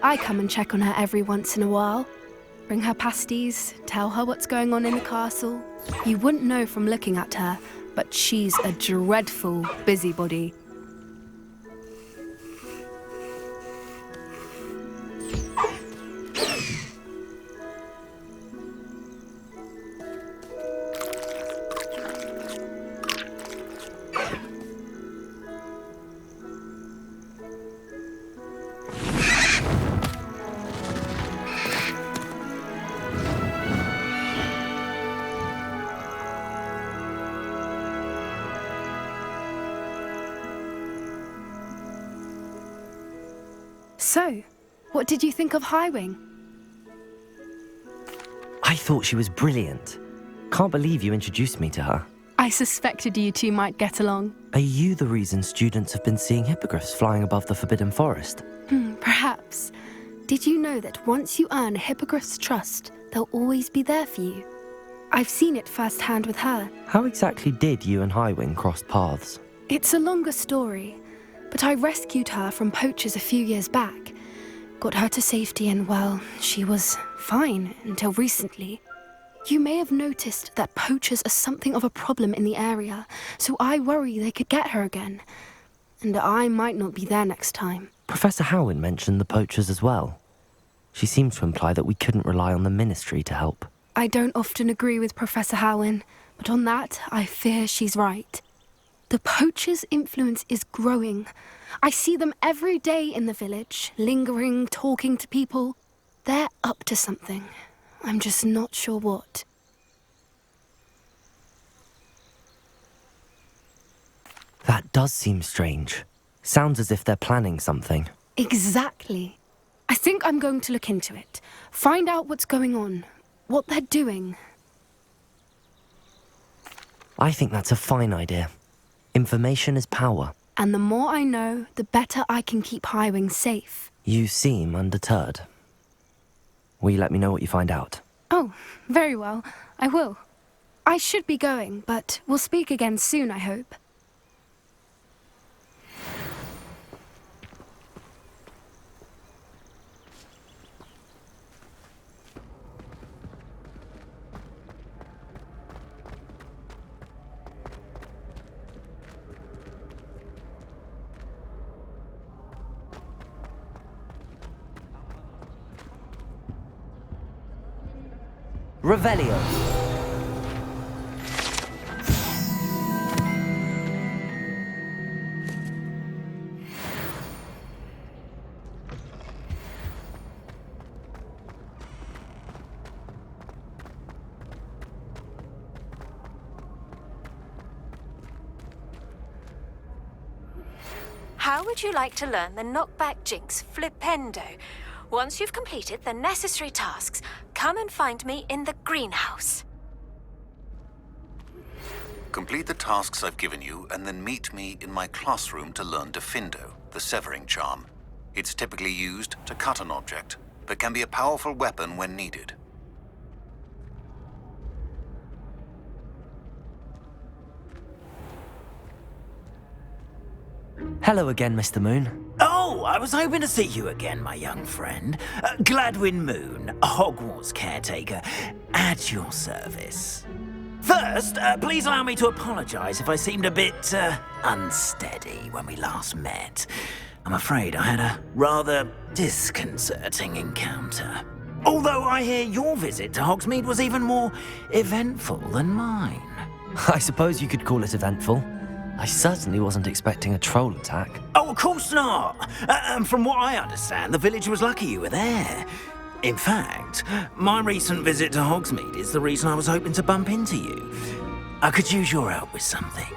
S22: I come and check on her every once in a while. Bring her pasties, tell her what's going on in the castle. You wouldn't know from looking at her, but she's a dreadful busybody. So, what did you think of Highwing?
S2: I thought she was brilliant. Can't believe you introduced me to her.
S22: I suspected you two might get along.
S2: Are you the reason students have been seeing hippogriffs flying above the Forbidden Forest?
S22: Perhaps. Did you know that once you earn a hippogriff's trust, they'll always be there for you? I've seen it firsthand with her.
S2: How exactly did you and Highwing cross paths?
S22: It's a longer story, but I rescued her from poachers a few years back. Got her to safety and, well, she was fine until recently. You may have noticed that poachers are something of a problem in the area, so I worry they could get her again. And I might not be there next time.
S2: Professor Howin mentioned the poachers as well. She seemed to imply that we couldn't rely on the ministry to help.
S22: I don't often agree with Professor Howin, but on that, I fear she's right. The poachers' influence is growing. I see them every day in the village, lingering, talking to people. They're up to something. I'm just not sure what.
S2: That does seem strange. Sounds as if they're planning something.
S22: Exactly. I think I'm going to look into it. Find out what's going on. what they're doing.
S2: I think that's a fine idea. Information is power.
S22: And the more I know, the better I can keep Highwing safe.
S2: You seem undeterred. Will you let me know what you find out?
S22: Oh, very well. I will. I should be going, but we'll speak again soon, I hope.
S2: Revelio.
S10: How would you like to learn the knockback jinx flipendo? Once you've completed the necessary tasks, come and find me in the greenhouse.
S16: Complete the tasks I've given you and then meet me in my classroom to learn Defendo, the severing charm. It's typically used to cut an object, but can be a powerful weapon when needed.
S2: Hello again, Mr. Moon.
S14: Oh, I was hoping to see you again, my young friend. Gladwin Moon, Hogwarts caretaker, at your service. First, please allow me to apologize if I seemed a bit unsteady when we last met. I'm afraid I had a rather disconcerting encounter. Although I hear your visit to Hogsmeade was even more eventful than mine.
S2: I suppose you could call it eventful. I certainly wasn't expecting a troll attack.
S14: Oh, of course not. And from what I understand, the village was lucky you were there. In fact, my recent visit to Hogsmeade is the reason I was hoping to bump into you. I could use your help with something.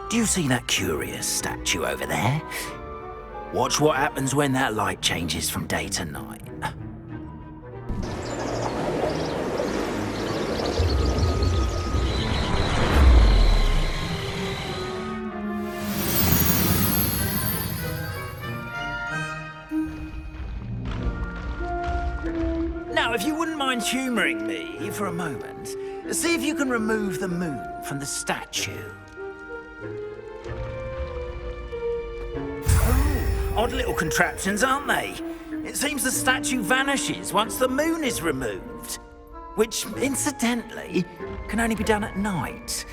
S14: Do you see that curious statue over there? Watch what happens when that light changes from day to night. Now, if you wouldn't mind humouring me for a moment, see if you can remove the moon from the statue. Oh, odd little contraptions, aren't they? It seems the statue vanishes once the moon is removed, which, incidentally, can only be done at night.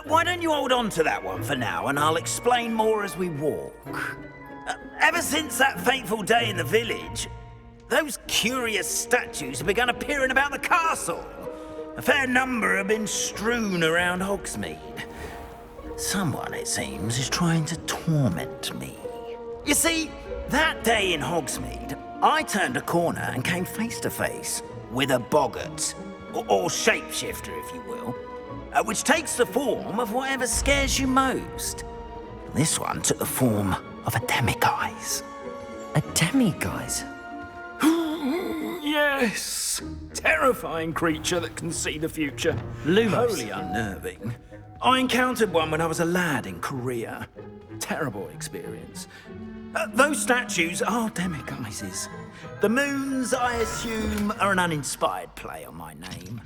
S14: Why don't you hold on to that one for now, and I'll explain more as we walk. Ever since that fateful day in the village, those curious statues have begun appearing about the castle. A fair number have been strewn around Hogsmeade. Someone, it seems, is trying to torment me. You see, that day in Hogsmeade, I turned a corner and came face to face with a boggart, or shapeshifter, if you will, which takes the form of whatever scares you most. This one took the form of a demiguise.
S2: A demiguise?
S14: Yes! Terrifying creature that can see the future.
S2: Lumos.
S14: Wholly unnerving. I encountered one when I was a lad in Korea. Terrible experience. Those statues are demiguises. The moons, I assume, are an uninspired play on my name.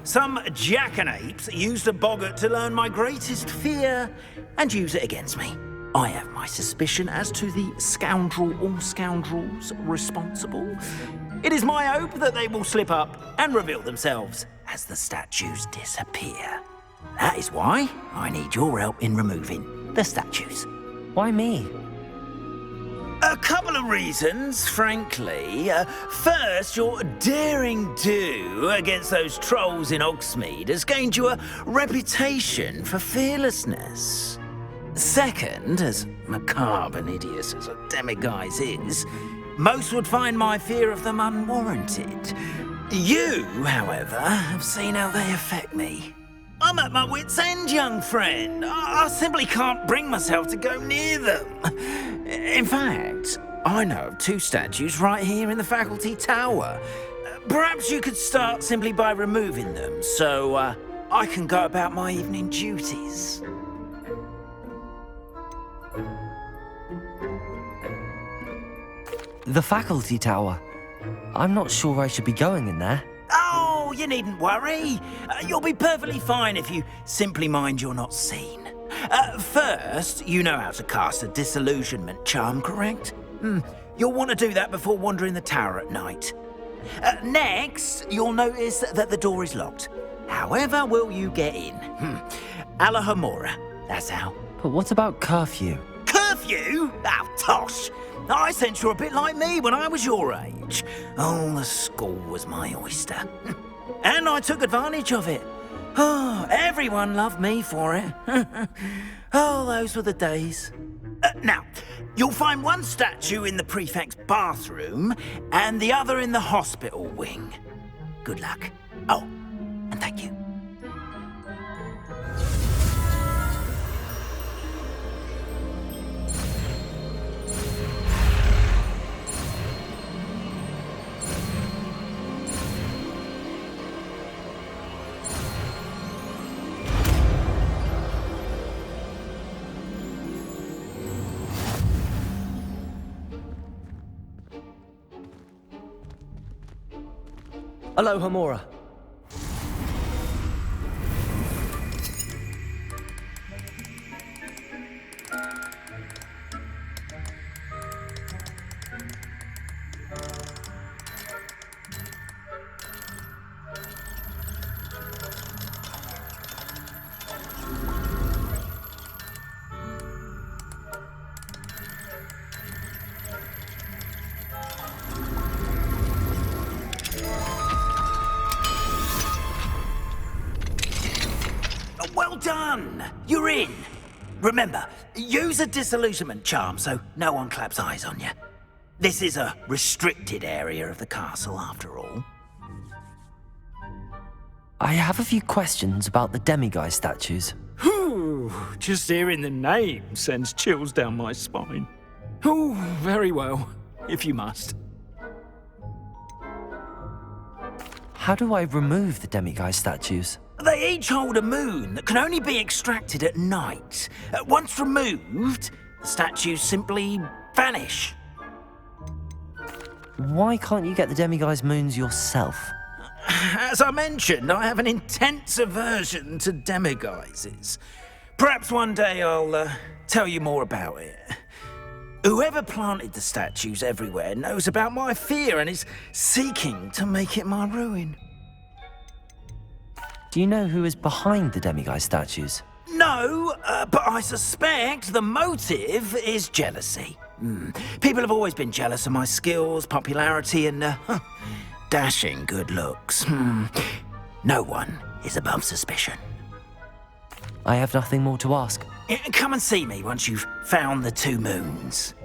S14: Some jackanapes used a boggart to learn my greatest fear and use it against me. I have my suspicion as to the scoundrel or scoundrels responsible. It is my hope that they will slip up and reveal themselves as the statues disappear. That is why I need your help in removing the statues.
S2: Why me?
S14: A couple of reasons, frankly. First, your daring do against those trolls in Hogsmeade has gained you a reputation for fearlessness. Second, as macabre and hideous as a demiguise is, most would find my fear of them unwarranted. You, however, have seen how they affect me. I'm at my wit's end, young friend. I simply can't bring myself to go near them. In fact, I know of two statues right here in the faculty tower. Perhaps you could start simply by removing them, so I can go about my evening duties.
S2: The faculty tower. I'm not sure I should be going in there.
S14: Oh, you needn't worry. You'll be perfectly fine if you simply mind you're not seen. First, you know how to cast a disillusionment charm, correct? You'll want to do that before wandering the tower at night. Next, you'll notice that the door is locked. However will you get in? Alahomora, that's how.
S2: But what about curfew?
S14: Curfew? Oh, tosh. I sense you're a bit like me when I was your age. Oh, the school was my oyster. And I took advantage of it. Oh, everyone loved me for it. Oh, those were the days. Now, you'll find one statue in the prefect's bathroom and the other in the hospital wing. Good luck. Oh, and thank you.
S7: Aloha Mora.
S14: Well done! You're in. Remember, use a disillusionment charm so no one claps eyes on you. This is a restricted area of the castle, after all.
S2: I have a few questions about the demiguise statues.
S20: Whew, just hearing the name sends chills down my spine. Oh, very well, if you must.
S2: How do I remove the demiguise statues?
S14: They each hold a moon that can only be extracted at night. Once removed, the statues simply vanish.
S2: Why can't you get the demiguise moons yourself?
S14: As I mentioned, I have an intense aversion to demiguises. Perhaps one day I'll tell you more about it. Whoever planted the statues everywhere knows about my fear and is seeking to make it my ruin.
S2: Do you know who is behind the demiguise statues?
S14: No, but I suspect the motive is jealousy. People have always been jealous of my skills, popularity, and dashing good looks. No one is above suspicion.
S2: I have nothing more to ask.
S14: Come and see me once you've found the 2 moons.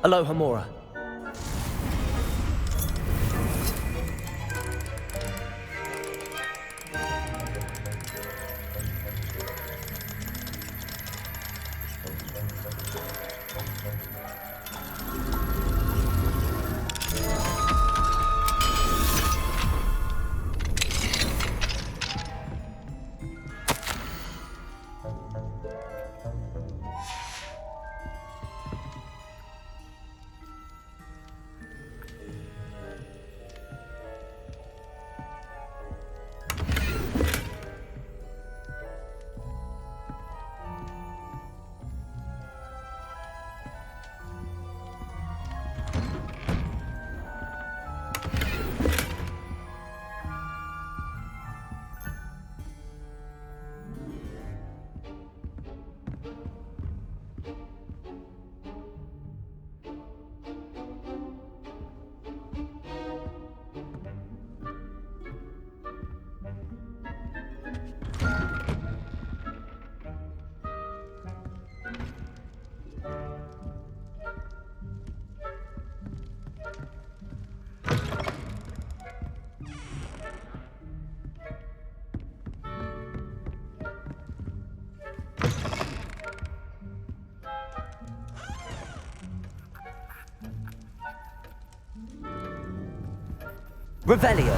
S7: Aloha Mora.
S2: Revelio.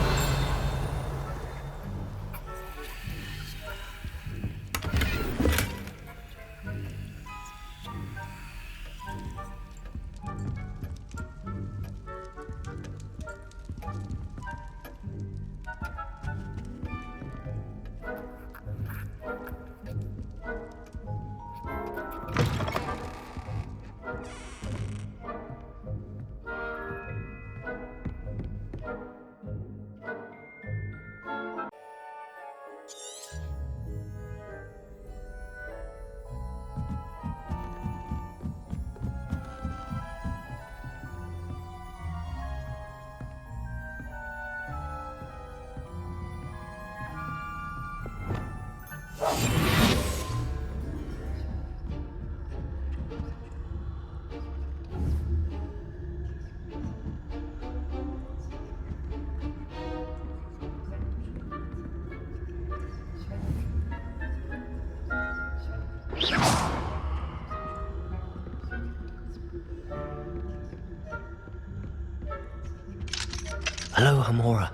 S2: Hello, Hamora.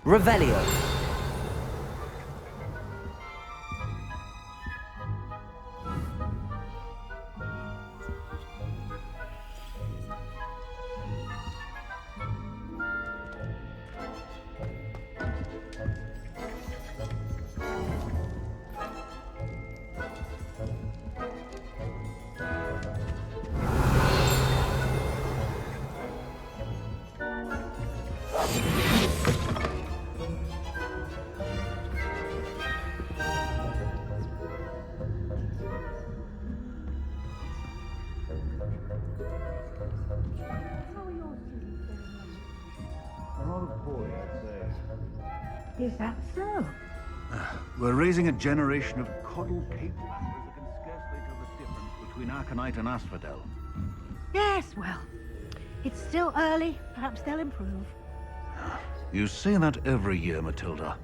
S2: Revelio.
S9: Is that so?
S11: We're raising a generation of coddle cape masters that can scarcely tell the difference between Arcanite and Asphodel.
S9: Yes, well, it's still early. Perhaps they'll improve.
S11: You say that every year, Matilda.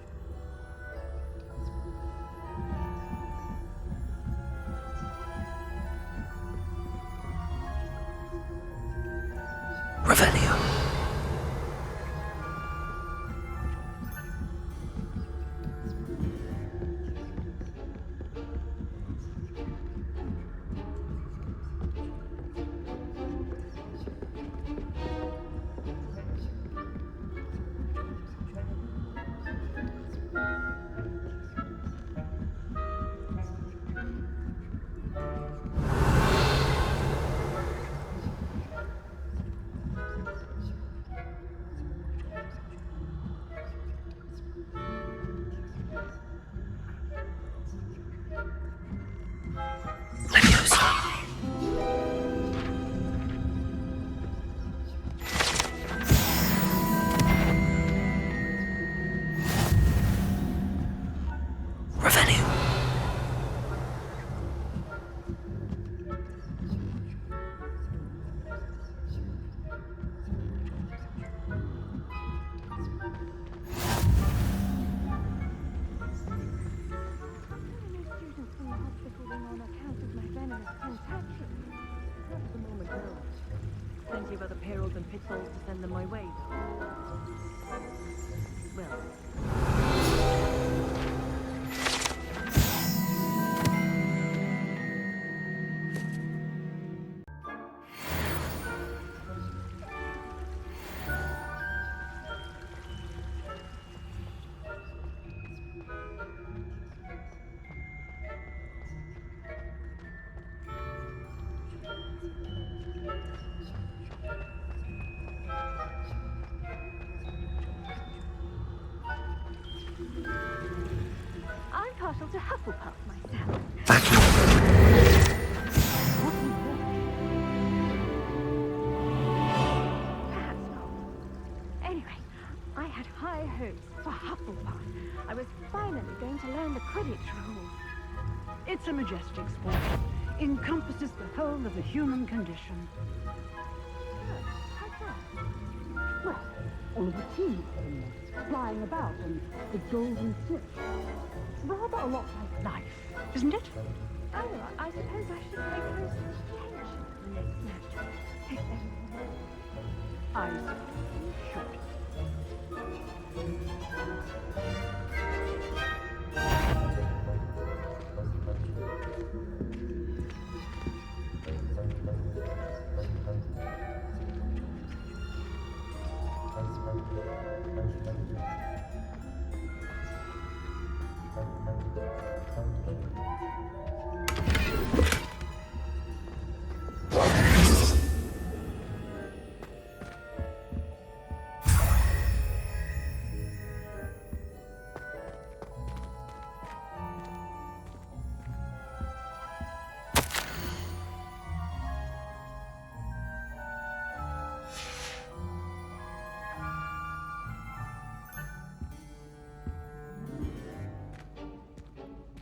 S2: Revelio.
S9: Students from the hospital ring on account
S3: will. Plenty of other perils and pitfalls to send them my way, though. Well. I'm partial to Hufflepuff myself. Perhaps not. Anyway, I had high hopes for Hufflepuff. I was finally going to learn the Quidditch rules.
S13: It's a majestic sport. Encompasses the whole of the human condition. Well, all of the teams flying about and the golden snitch. Rather a lot like life, isn't it?
S3: Oh, I suppose I should pay close attention to the next match.
S13: I suppose you should.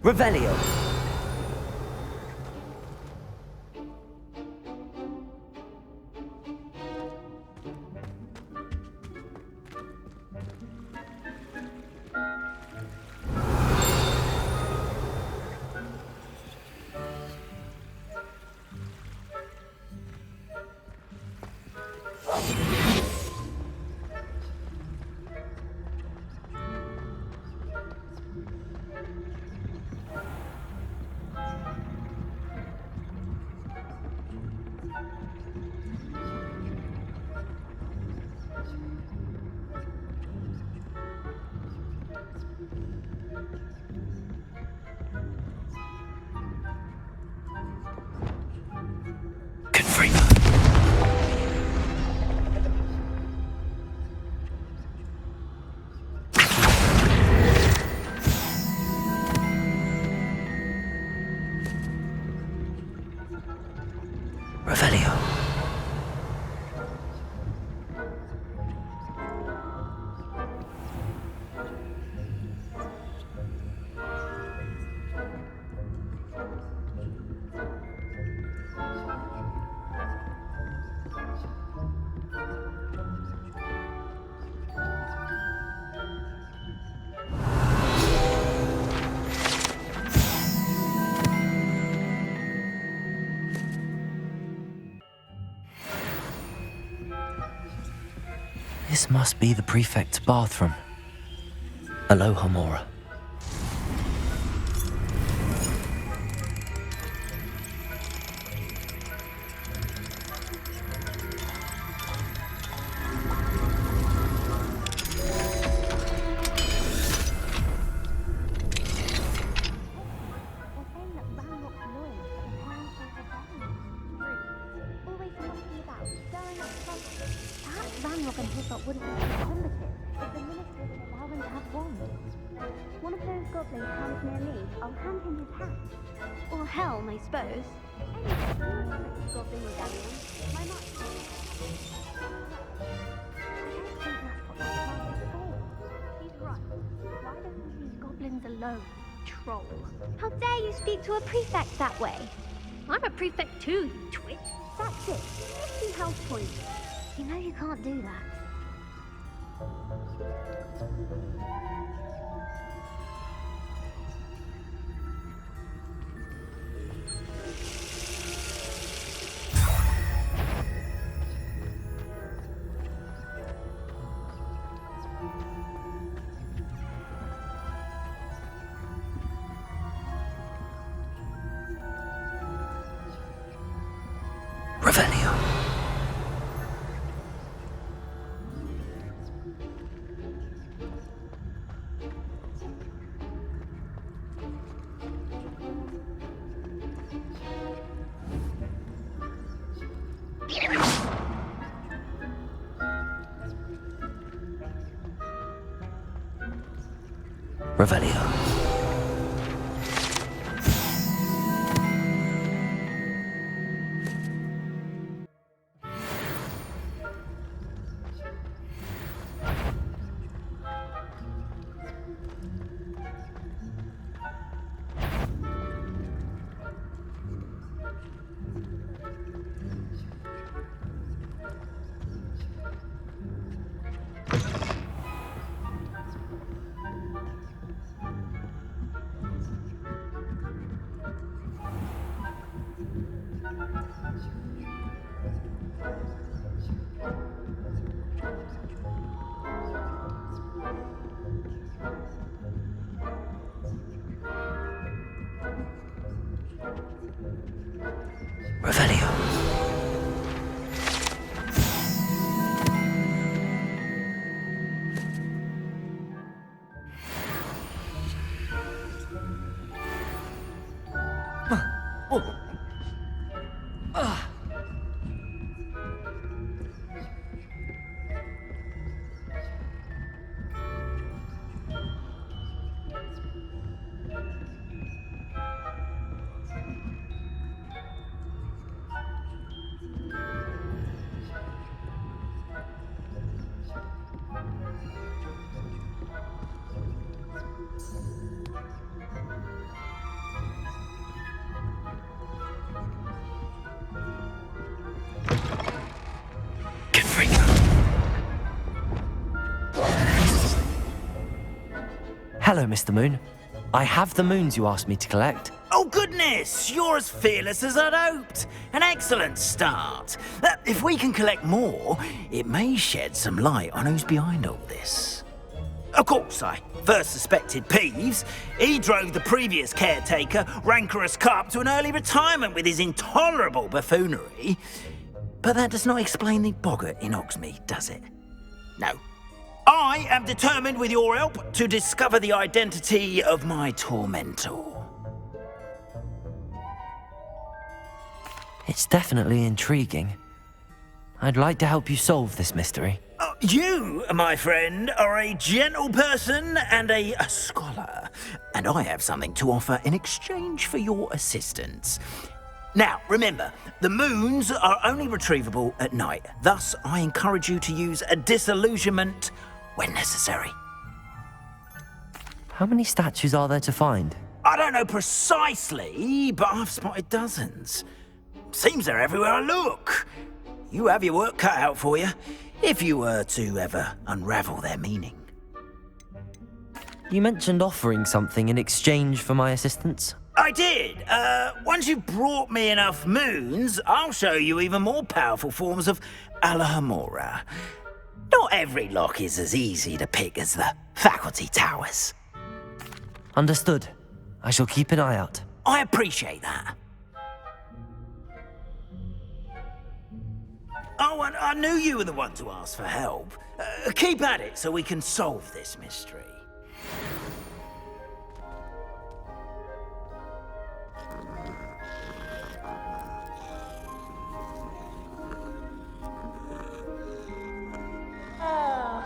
S2: Revelio. Revelio. This must be the prefect's bathroom. Hello, Homora.
S9: Ranrok and his lot wouldn't be combative if the minister would allow them to have wands. One of those goblins comes near me, I'll hand him his hat. Or helm, I suppose. Anyway, goblin rebellion. My mark. I don't think that's what that plan is for. He's right. Why don't we leave goblins alone, troll? How dare you speak to a prefect that way? I'm a prefect too, you twit. That's it. 50 house points. You know you can't do that.
S2: Revelio. Revelio. Revelio. Hello, Mr. Moon. I have the moons you asked me to collect.
S14: Oh, goodness! You're as fearless as I'd hoped. An excellent start. If we can collect more, it may shed some light on who's behind all this. Of course, I first suspected Peeves. He drove the previous caretaker, Rancorous Carp, to an early retirement with his intolerable buffoonery. But that does not explain the boggart in Hogsmeade, does it? No. I am determined, with your help, to discover the identity of my tormentor.
S2: It's definitely intriguing. I'd like to help you solve this mystery.
S14: You, my friend, are a gentle person and a scholar, and I have something to offer in exchange for your assistance. Now, remember, the moons are only retrievable at night. Thus, I encourage you to use a disillusionment when necessary.
S2: How many statues are there to find?
S14: I don't know precisely, but I've spotted dozens. Seems they're everywhere I look. You have your work cut out for you, if you were to ever unravel their meaning.
S2: You mentioned offering something in exchange for my assistance?
S14: I did. Once you've brought me enough moons, I'll show you even more powerful forms of Alohomora. Not every lock is as easy to pick as the faculty towers.
S2: Understood. I shall keep an eye out.
S14: I appreciate that. Oh, and I knew you were the one to ask for help. Keep at it so we can solve this mystery.
S6: I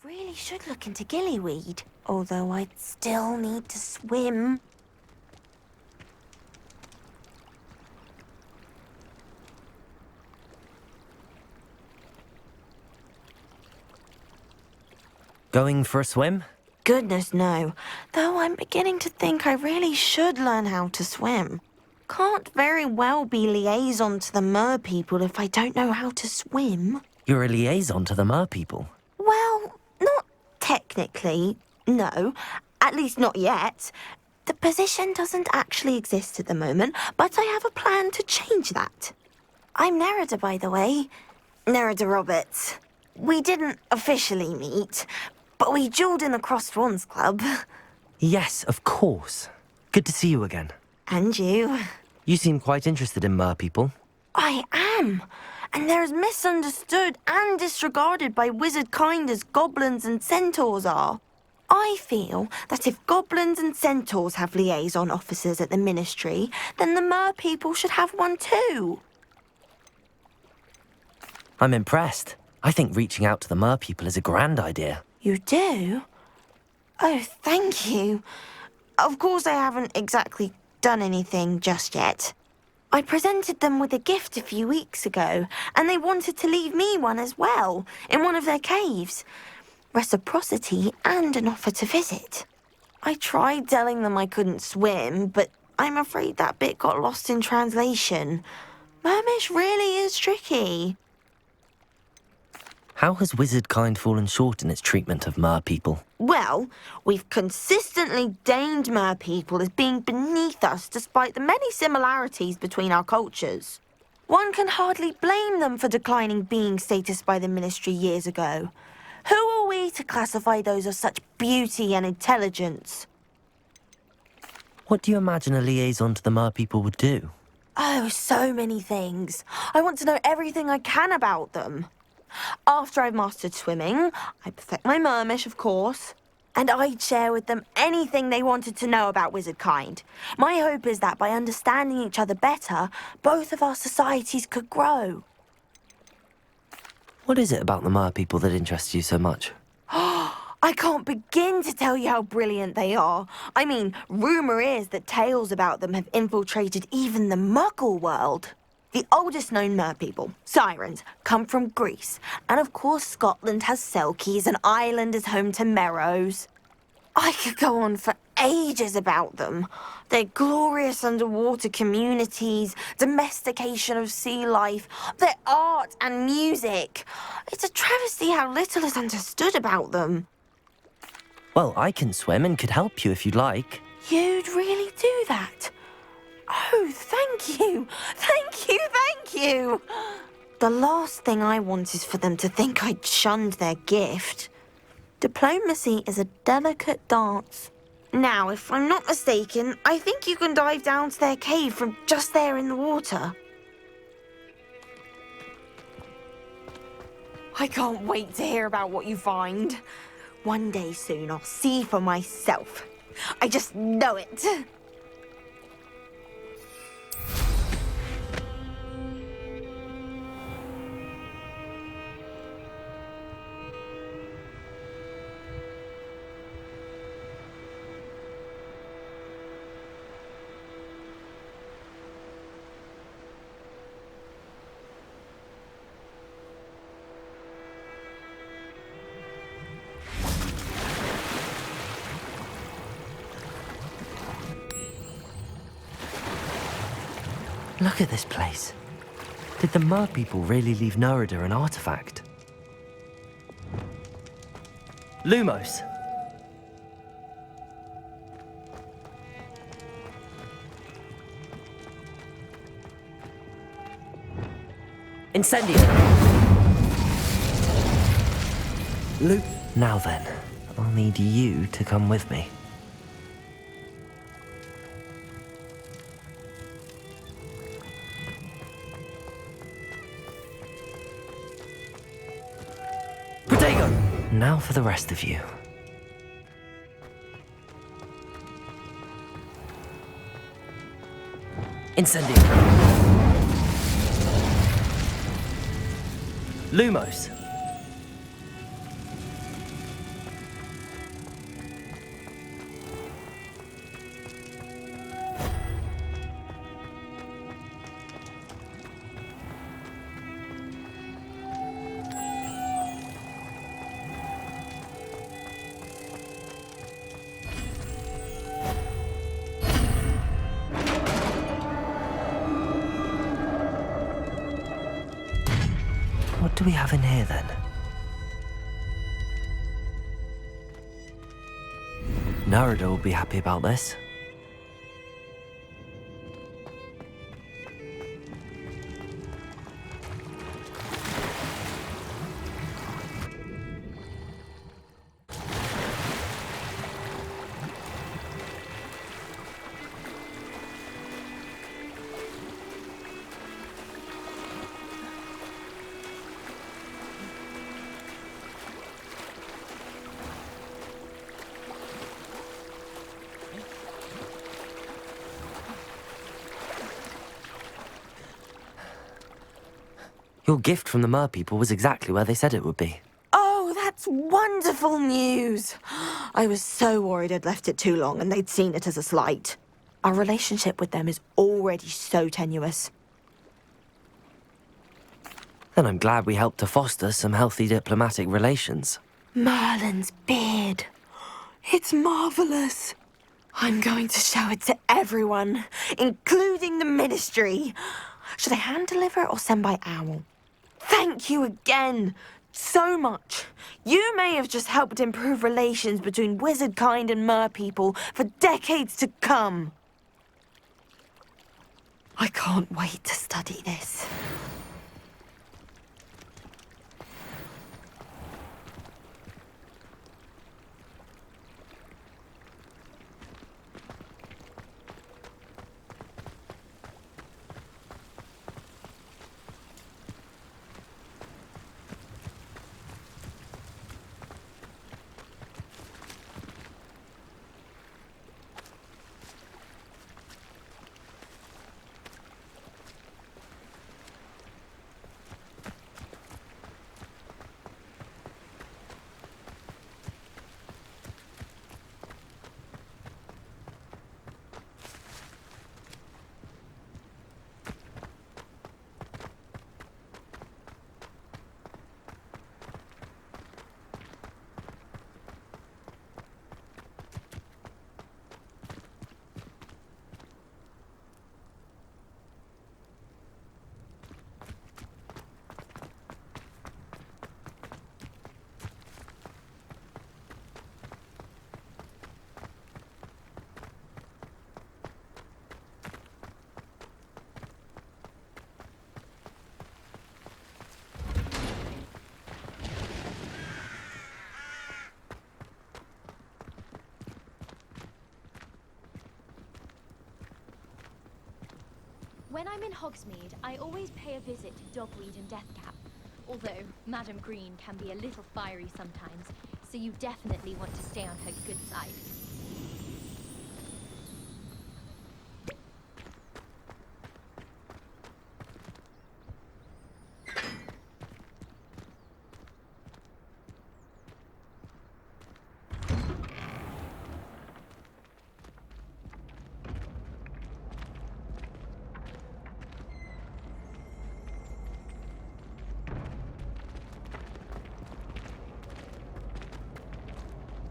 S6: really should look into gillyweed, although I'd still need to swim.
S2: Going for a swim?
S6: Goodness, no. Though I'm beginning to think I really should learn how to swim. Can't very well be liaison to the mer people if I don't know how to swim.
S2: You're a liaison to the mer people?
S6: Well, not technically, no. At least not yet. The position doesn't actually exist at the moment, but I have a plan to change that. I'm Nerida, by the way. Nerida Roberts. We didn't officially meet, but we duelled in the Crossed Wands Club.
S2: Yes, of course. Good to see you again.
S6: And you.
S2: You seem quite interested in mer people.
S12: I am. And they're as misunderstood and disregarded by wizard kind as goblins and centaurs are. I feel that if goblins and centaurs have liaison officers at the ministry, then the mer people should have one too.
S2: I'm impressed. I think reaching out to the mer people is a grand idea.
S12: You do? Oh, thank you. Of course I haven't exactly done anything just yet. I presented them with a gift a few weeks ago, and they wanted to leave me one as well, in one of their caves. Reciprocity and an offer to visit. I tried telling them I couldn't swim, but I'm afraid that bit got lost in translation. Mermish really is tricky.
S2: How has wizard kind fallen short in its treatment of mer people?
S12: Well, we've consistently deigned mer people as being beneath us despite the many similarities between our cultures. One can hardly blame them for declining being status by the ministry years ago. Who are we to classify those of such beauty and intelligence?
S2: What do you imagine a liaison to the mer people would do?
S12: Oh, so many things. I want to know everything I can about them. After I've mastered swimming, I perfect my mermish, of course, and I'd share with them anything they wanted to know about wizard kind. My hope is that by understanding each other better, both of our societies could grow.
S2: What is it about the mer people that interests you so much?
S12: I can't begin to tell you how brilliant they are. I mean, rumour is that tales about them have infiltrated even the Muggle world. The oldest known mer people, sirens, come from Greece. And of course Scotland has Selkies and Ireland is home to Merrows. I could go on for ages about them. Their glorious underwater communities, domestication of sea life, their art and music. It's a travesty how little is understood about them.
S2: Well, I can swim and could help you if you'd like.
S12: You'd really do that? Oh, thank you! Thank you, thank you! The last thing I want is for them to think I'd shunned their gift. Diplomacy is a delicate dance. Now, if I'm not mistaken, I think you can dive down to their cave from just there in the water. I can't wait to hear about what you find. One day soon, I'll see for myself. I just know it.
S2: Look at this place. Did the mer people really leave Nerida an artifact? Lumos! Incendio! Now then, I'll need you to come with me. Now for the rest of you. Incendio. Lumos. What do we have in here, then? Nerida will be happy about this. Your gift from the merpeople was exactly where they said it would be.
S12: Oh, that's wonderful news. I was so worried I'd left it too long and they'd seen it as a slight. Our relationship with them is already so tenuous.
S2: Then I'm glad we helped to foster some healthy diplomatic relations.
S12: Merlin's beard. It's marvelous. I'm going to show it to everyone, including the Ministry. Should I hand deliver it or send by owl? Thank you again so much. You may have just helped improve relations between wizard kind and merpeople for decades to come. I can't wait to study this.
S19: When I'm in Hogsmeade, I always pay a visit to Dogweed and Deathcap. Although Madam Green can be a little fiery sometimes, so you definitely want to stay on her good side.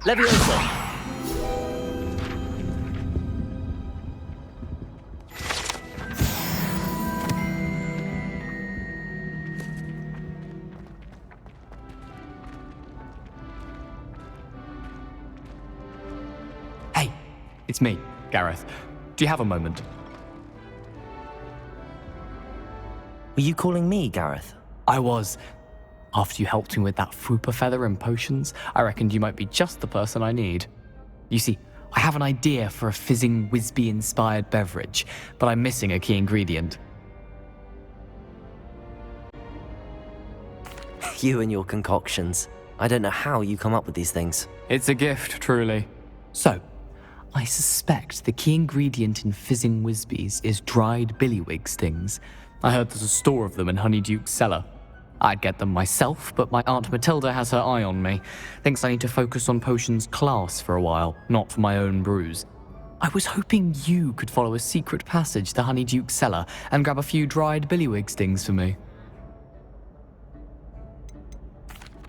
S7: Leviosa!
S21: Hey, it's me, Gareth. Do you have a moment?
S2: Were you calling me, Gareth?
S21: I was. After you helped me with that Fupa feather and potions, I reckoned you might be just the person I need. You see, I have an idea for a fizzing Wisby-inspired beverage, but I'm missing a key ingredient.
S2: You and your concoctions. I don't know how you come up with these things.
S21: It's a gift, truly. So, I suspect the key ingredient in fizzing Wisbies is dried billywig stings. I heard there's a store of them in Honeyduke's cellar. I'd get them myself, but my Aunt Matilda has her eye on me. Thinks I need to focus on potions class for a while, not for my own brews. I was hoping you could follow a secret passage to Honeyduke's cellar and grab a few dried billywig stings for me.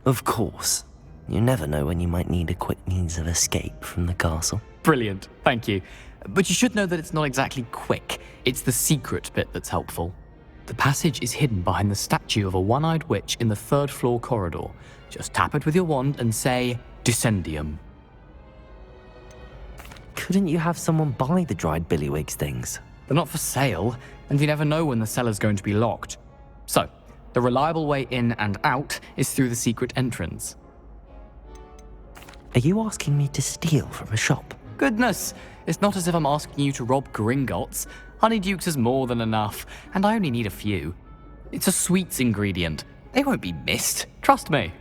S2: Of course. You never know when you might need a quick means of escape from the castle.
S21: Brilliant, thank you. But you should know that it's not exactly quick. It's the secret bit that's helpful. The passage is hidden behind the statue of a one-eyed witch in the third-floor corridor. Just tap it with your wand and say, Incendium.
S2: Couldn't you have someone buy the dried billywig stings?
S21: They're not for sale, and you never know when the cellar's going to be locked. So, the reliable way in and out is through the secret entrance.
S2: Are you asking me to steal from a shop?
S21: Goodness, it's not as if I'm asking you to rob Gringotts. Honeydukes is more than enough, and I only need a few. It's a sweets ingredient. They won't be missed, trust me.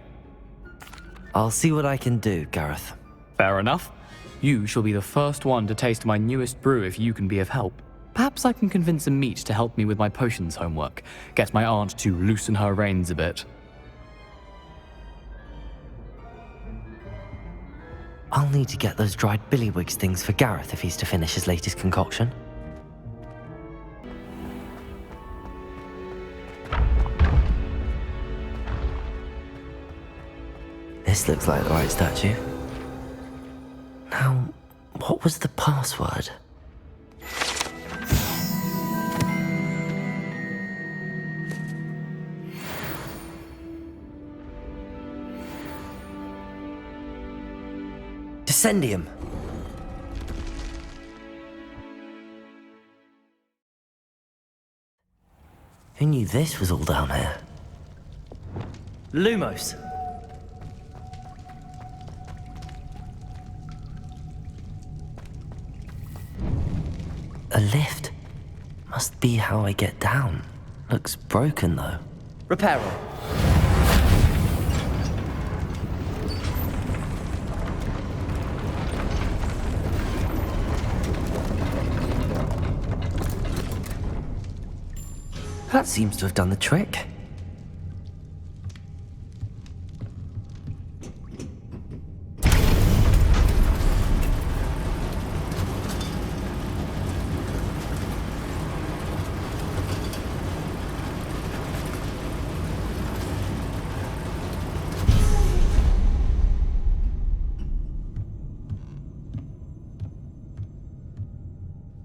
S2: I'll see what I can do, Gareth.
S21: Fair enough. You shall be the first one to taste my newest brew if you can be of help. Perhaps I can convince a meat to help me with my potions homework, get my aunt to loosen her reins a bit.
S2: I'll need to get those dried billywigs things for Gareth if he's to finish his latest concoction. This looks like the right statue. Now, what was the password? Incendium. Who knew this was all down here? Lumos. A lift. Must be how I get down. Looks broken though.
S7: Repair.
S2: That seems to have done the trick.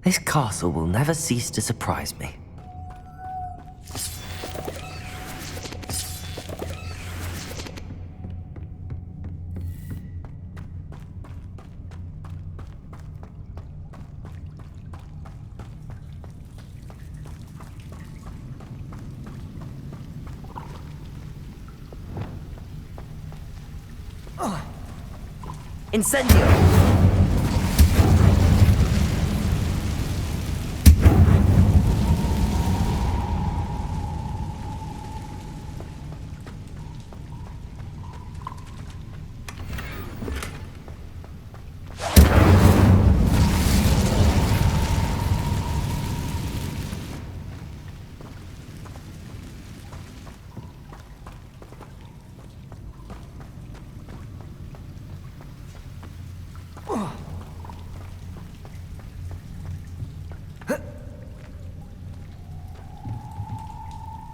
S2: This castle will never cease to surprise me.
S7: Incendio!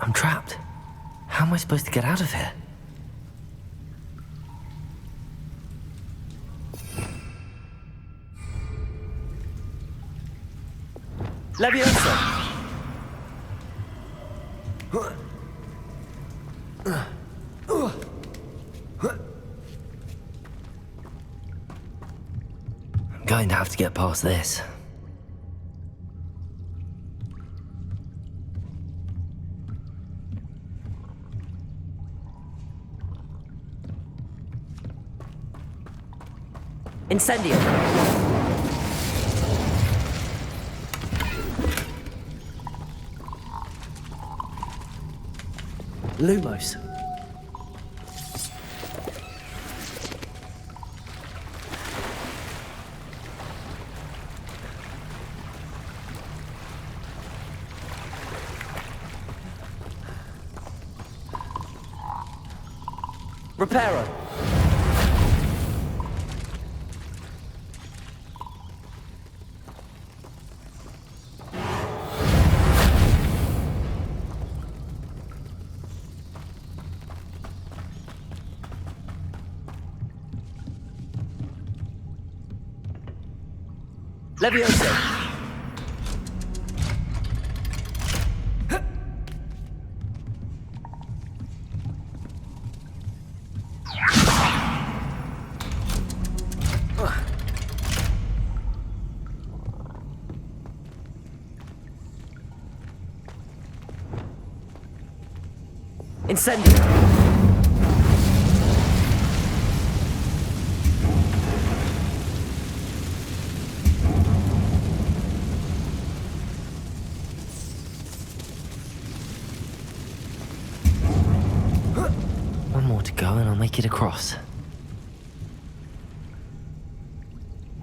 S2: I'm trapped. How am I supposed to get out of here?
S7: Leviosa!
S2: I'm going to have to get past this.
S7: Incendio!
S2: Lumos.
S7: Reparo! Leviosa! Incendio!
S2: One more to go and I'll make it across.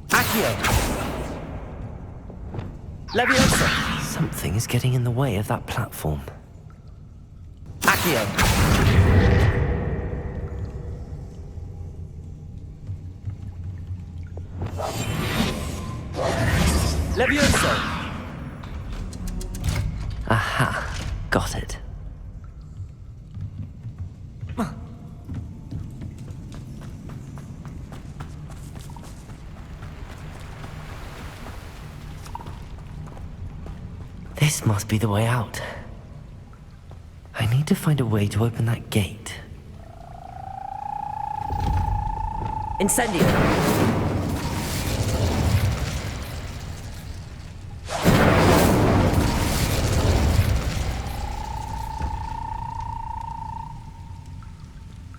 S7: Accio! Leviosa!
S2: Something is getting in the way of that platform.
S7: Accio! Leviosa!
S2: Aha, got it. This must be the way out. I need to find a way to open that gate.
S7: Incendio!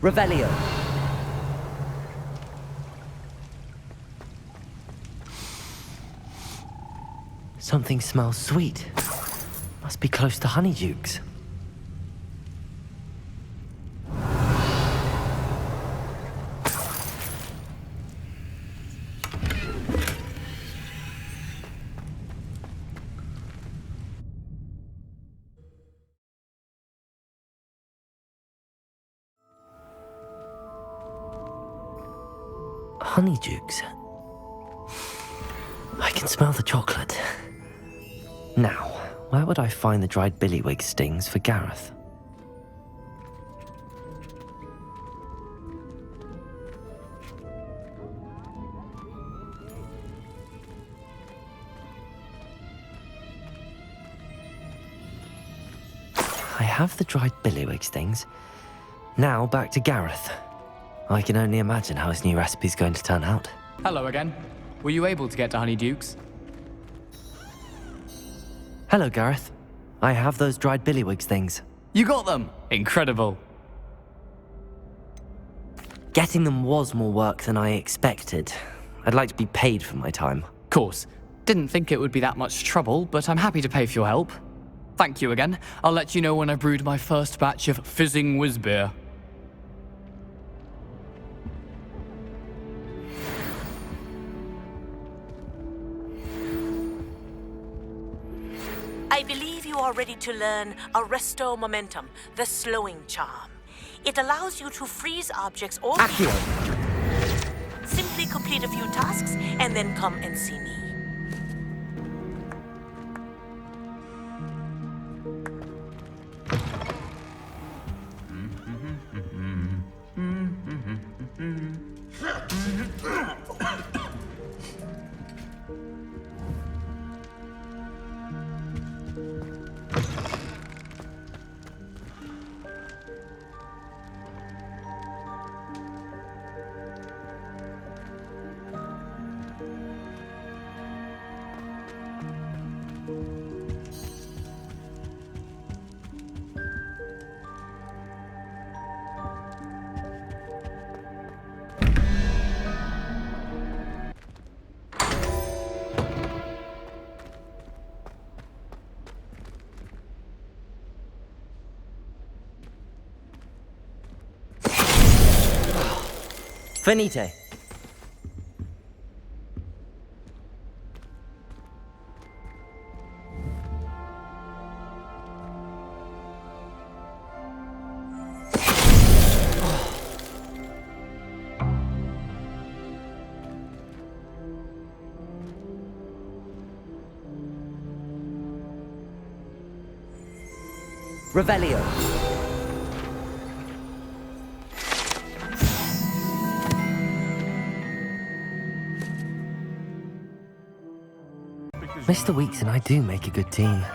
S7: Revelio!
S2: Something smells sweet. Must be close to Honeydukes. Honeydukes. I can smell the chocolate. Now, where would I find the dried billywig stings for Gareth? I have the dried billywig stings. Now back to Gareth. I can only imagine how his new recipe's going to turn out.
S21: Hello again. Were you able to get to Honeydukes?
S2: Hello, Gareth. I have those dried billywig things.
S21: You got them! Incredible.
S2: Getting them was more work than I expected. I'd like to be paid for my time.
S21: Course. Didn't think it would be that much trouble, but I'm happy to pay for your help. Thank you again. I'll let you know when I brewed my first batch of fizzing whizbeer.
S6: I believe you are ready to learn Arresto Momentum, the slowing charm. It allows you to freeze objects or people. Simply complete a few tasks and then come and see me.
S7: Finite. Revelio.
S2: Mr. Weeks and I do make a good team.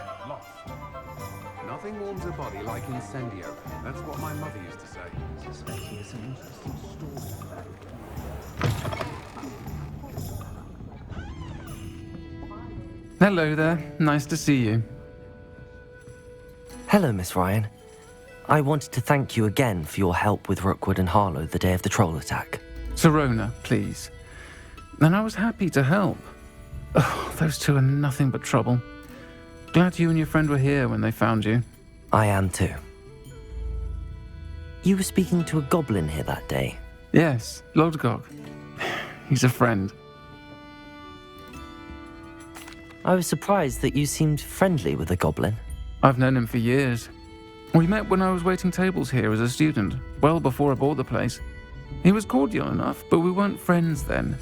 S8: Nothing warms a body like Incendio. That's what my mother used to say. Suspecting it's an interesting story.
S15: Hello there. Nice to see you.
S2: Hello, Miss Ryan. I wanted to thank you again for your help with Rookwood and Harlow the day of the troll attack.
S15: Serona, please. And I was happy to help. Oh, those two are nothing but trouble. Glad you and your friend were here when they found you.
S2: I am too. You were speaking to a goblin here that day.
S15: Yes, Lodgok. He's a friend.
S2: I was surprised that you seemed friendly with the goblin.
S15: I've known him for years. We met when I was waiting tables here as a student, well before I bought the place. He was cordial enough, but we weren't friends then.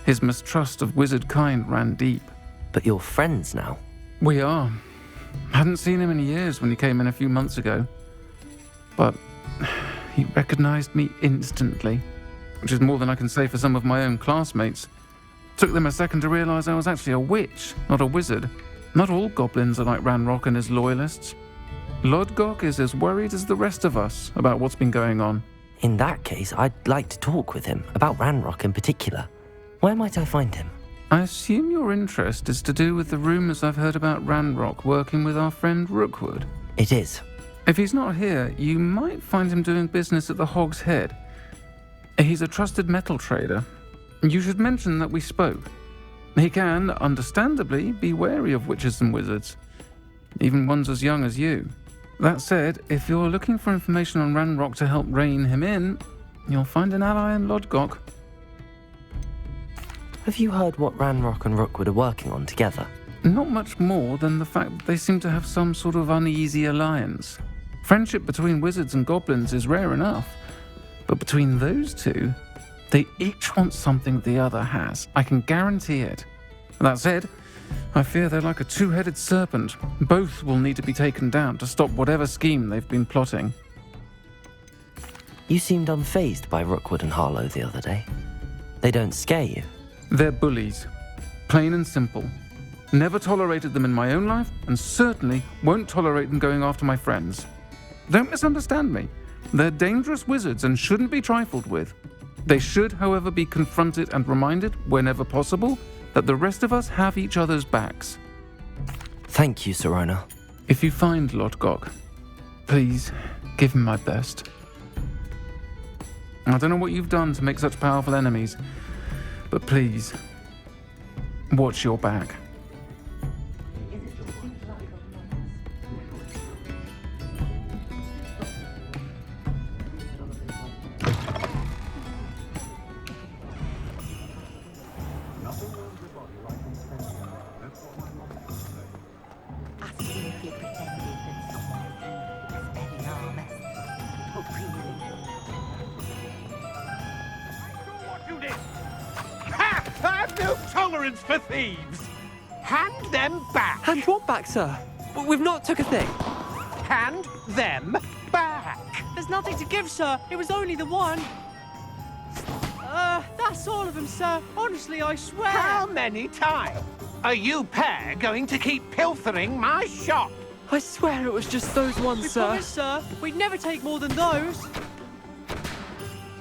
S15: His mistrust of wizard kind ran deep.
S2: But you're friends now?
S15: We are. Hadn't seen him in years when he came in a few months ago. But he recognized me instantly, which is more than I can say for some of my own classmates. Took them a second to realize I was actually a witch, not a wizard. Not all goblins are like Ranrok and his loyalists. Lodgok is as worried as the rest of us about what's been going on.
S2: In that case, I'd like to talk with him, about Ranrok in particular. Where might I find him?
S15: I assume your interest is to do with the rumors I've heard about Ranrok working with our friend Rookwood.
S2: It is.
S15: If he's not here, you might find him doing business at the Hog's Head. He's a trusted metal trader. You should mention that we spoke. He can, understandably, be wary of witches and wizards, even ones as young as you. That said, if you're looking for information on Ranrok to help rein him in, you'll find an ally in Lodgok.
S2: Have you heard what Ranrok and Rookwood are working on together?
S15: Not much more than the fact that they seem to have some sort of uneasy alliance. Friendship between wizards and goblins is rare enough, but between those two, they each want something the other has. I can guarantee it. That said, I fear they're like a two-headed serpent. Both will need to be taken down to stop whatever scheme they've been plotting.
S2: You seemed unfazed by Rookwood and Harlow the other day. They don't scare you.
S15: They're bullies. Plain and simple. Never tolerated them in my own life, and certainly won't tolerate them going after my friends. Don't misunderstand me. They're dangerous wizards and shouldn't be trifled with. They should, however, be confronted and reminded, whenever possible, that the rest of us have each other's backs.
S2: Thank you, Sirona.
S15: If you find Lodgok, please give him my best. I don't know what you've done to make such powerful enemies, but please, watch your back.
S17: For thieves! Hand them back!
S7: Hand what back, sir? We've not took a thing.
S17: Hand them back!
S18: There's nothing to give, sir. It was only the one. That's all of them, sir. Honestly, I swear.
S17: How many times are you pair going to keep pilfering my shop?
S7: I swear it was just those ones, sir.
S18: We promise, sir. We'd never take more than those.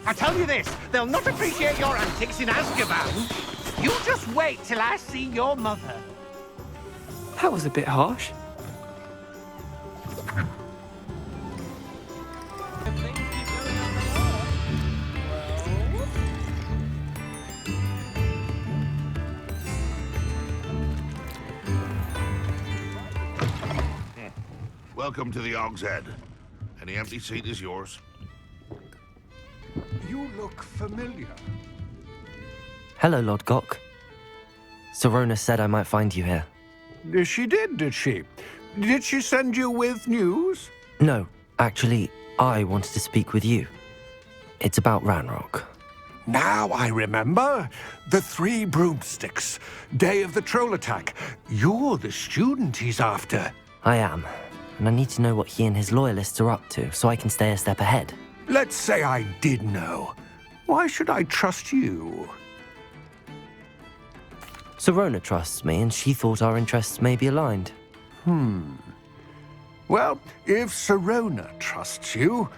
S17: I tell you this, they'll not appreciate your antics in Azkaban. You just wait till I see your mother.
S7: That was a bit harsh.
S23: Welcome to the Hog's Head. Any empty seat is yours.
S17: You look familiar.
S2: Hello, Lodgok. Sirona said I might find you here.
S17: She did she? Did she send you with news?
S2: No, actually, I wanted to speak with you. It's about Ranrok.
S17: Now I remember. The 3 broomsticks. Day of the troll attack. You're the student he's after.
S2: I am, and I need to know what he and his loyalists are up to so I can stay a step ahead.
S17: Let's say I did know. Why should I trust you?
S2: Sirona trusts me, and she thought our interests may be aligned.
S17: Well, if Sirona trusts you,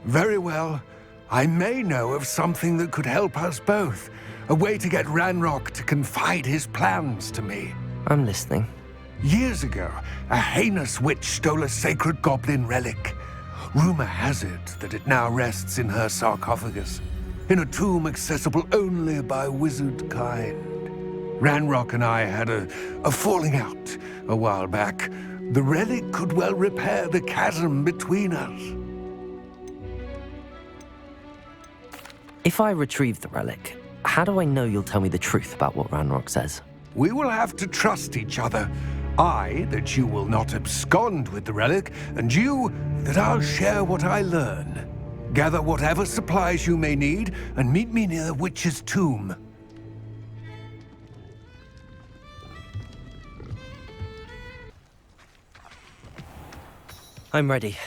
S17: very well. I may know of something that could help us both. A way to get Ranrok to confide his plans to me.
S2: I'm listening.
S17: Years ago, a heinous witch stole a sacred goblin relic. Rumor has it that it now rests in her sarcophagus, in a tomb accessible only by wizard kind. Ranrok and I had a falling out a while back. The relic could well repair the chasm between us.
S2: If I retrieve the relic, how do I know you'll tell me the truth about what Ranrok says?
S17: We will have to trust each other. I, that you will not abscond with the relic, and you, that I'll share what I learn. Gather whatever supplies you may need, and meet me near the witch's tomb.
S2: I'm ready.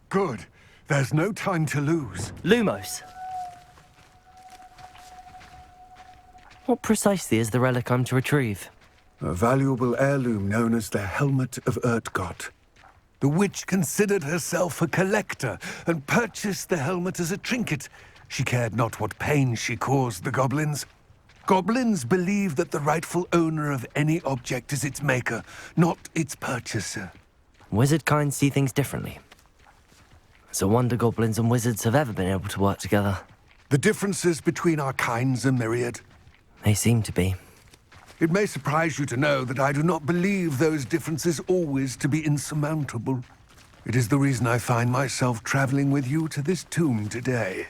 S17: Good. There's no time to lose.
S2: Lumos! What precisely is the relic I'm to retrieve?
S17: A valuable heirloom known as the Helmet of Urtkot. The witch considered herself a collector and purchased the helmet as a trinket. She cared not what pain she caused the goblins. Goblins believe that the rightful owner of any object is its maker, not its purchaser.
S2: Wizard kind see things differently. It's a wonder goblins and wizards have ever been able to work together.
S17: The differences between our kinds are myriad.
S2: They seem to be.
S17: It may surprise you to know that I do not believe those differences always to be insurmountable. It is the reason I find myself traveling with you to this tomb today.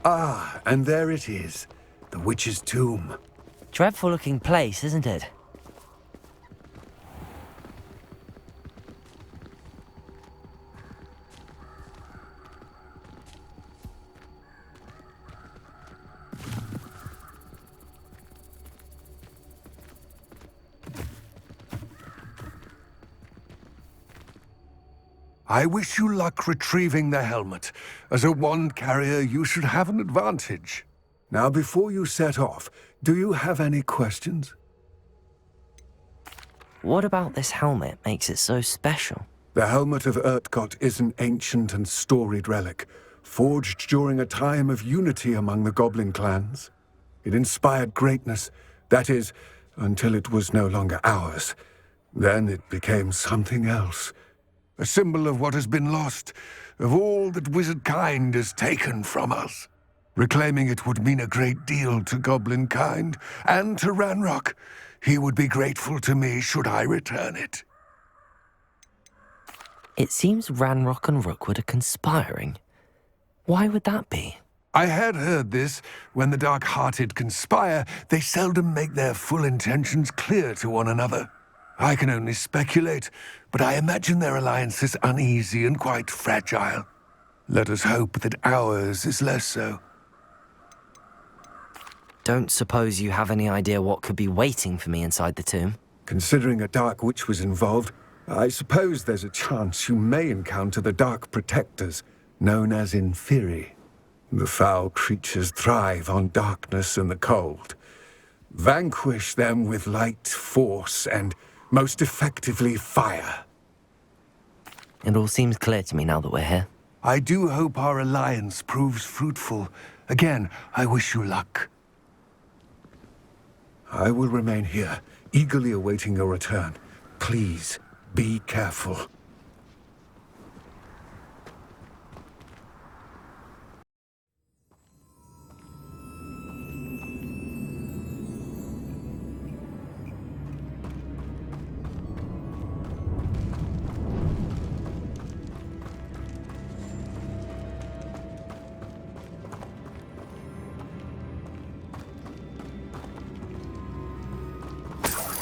S17: Ah, and there it is, the witch's tomb.
S2: Dreadful looking place, isn't it?
S17: I wish you luck retrieving the helmet. As a wand carrier, you should have an advantage. Now, before you set off, do you have any questions?
S2: What about this helmet makes it so special?
S17: The Helmet of Urtkot is an ancient and storied relic, forged during a time of unity among the goblin clans. It inspired greatness, that is, until it was no longer ours. Then it became something else. A symbol of what has been lost, of all that wizard kind has taken from us. Reclaiming it would mean a great deal to goblin kind, and to Ranrok. He would be grateful to me should I return it.
S2: It seems Ranrok and Rookwood are conspiring. Why would that be?
S17: I had heard this. When the dark-hearted conspire, they seldom make their full intentions clear to one another. I can only speculate, but I imagine their alliance is uneasy and quite fragile. Let us hope that ours is less so.
S2: Don't suppose you have any idea what could be waiting for me inside the tomb?
S17: Considering a dark witch was involved, I suppose there's a chance you may encounter the Dark Protectors, known as Inferi. The foul creatures thrive on darkness and the cold. Vanquish them with light, force, and most effectively fire.
S2: It all seems clear to me now that we're here.
S17: I do hope our alliance proves fruitful. Again, I wish you luck. I will remain here, eagerly awaiting your return. Please, be careful.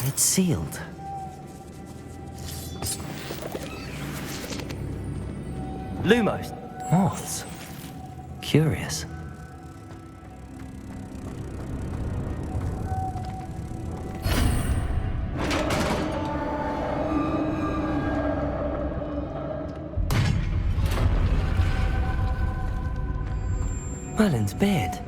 S2: It's sealed. Lumos. Moths. Curious. Merlin's beard.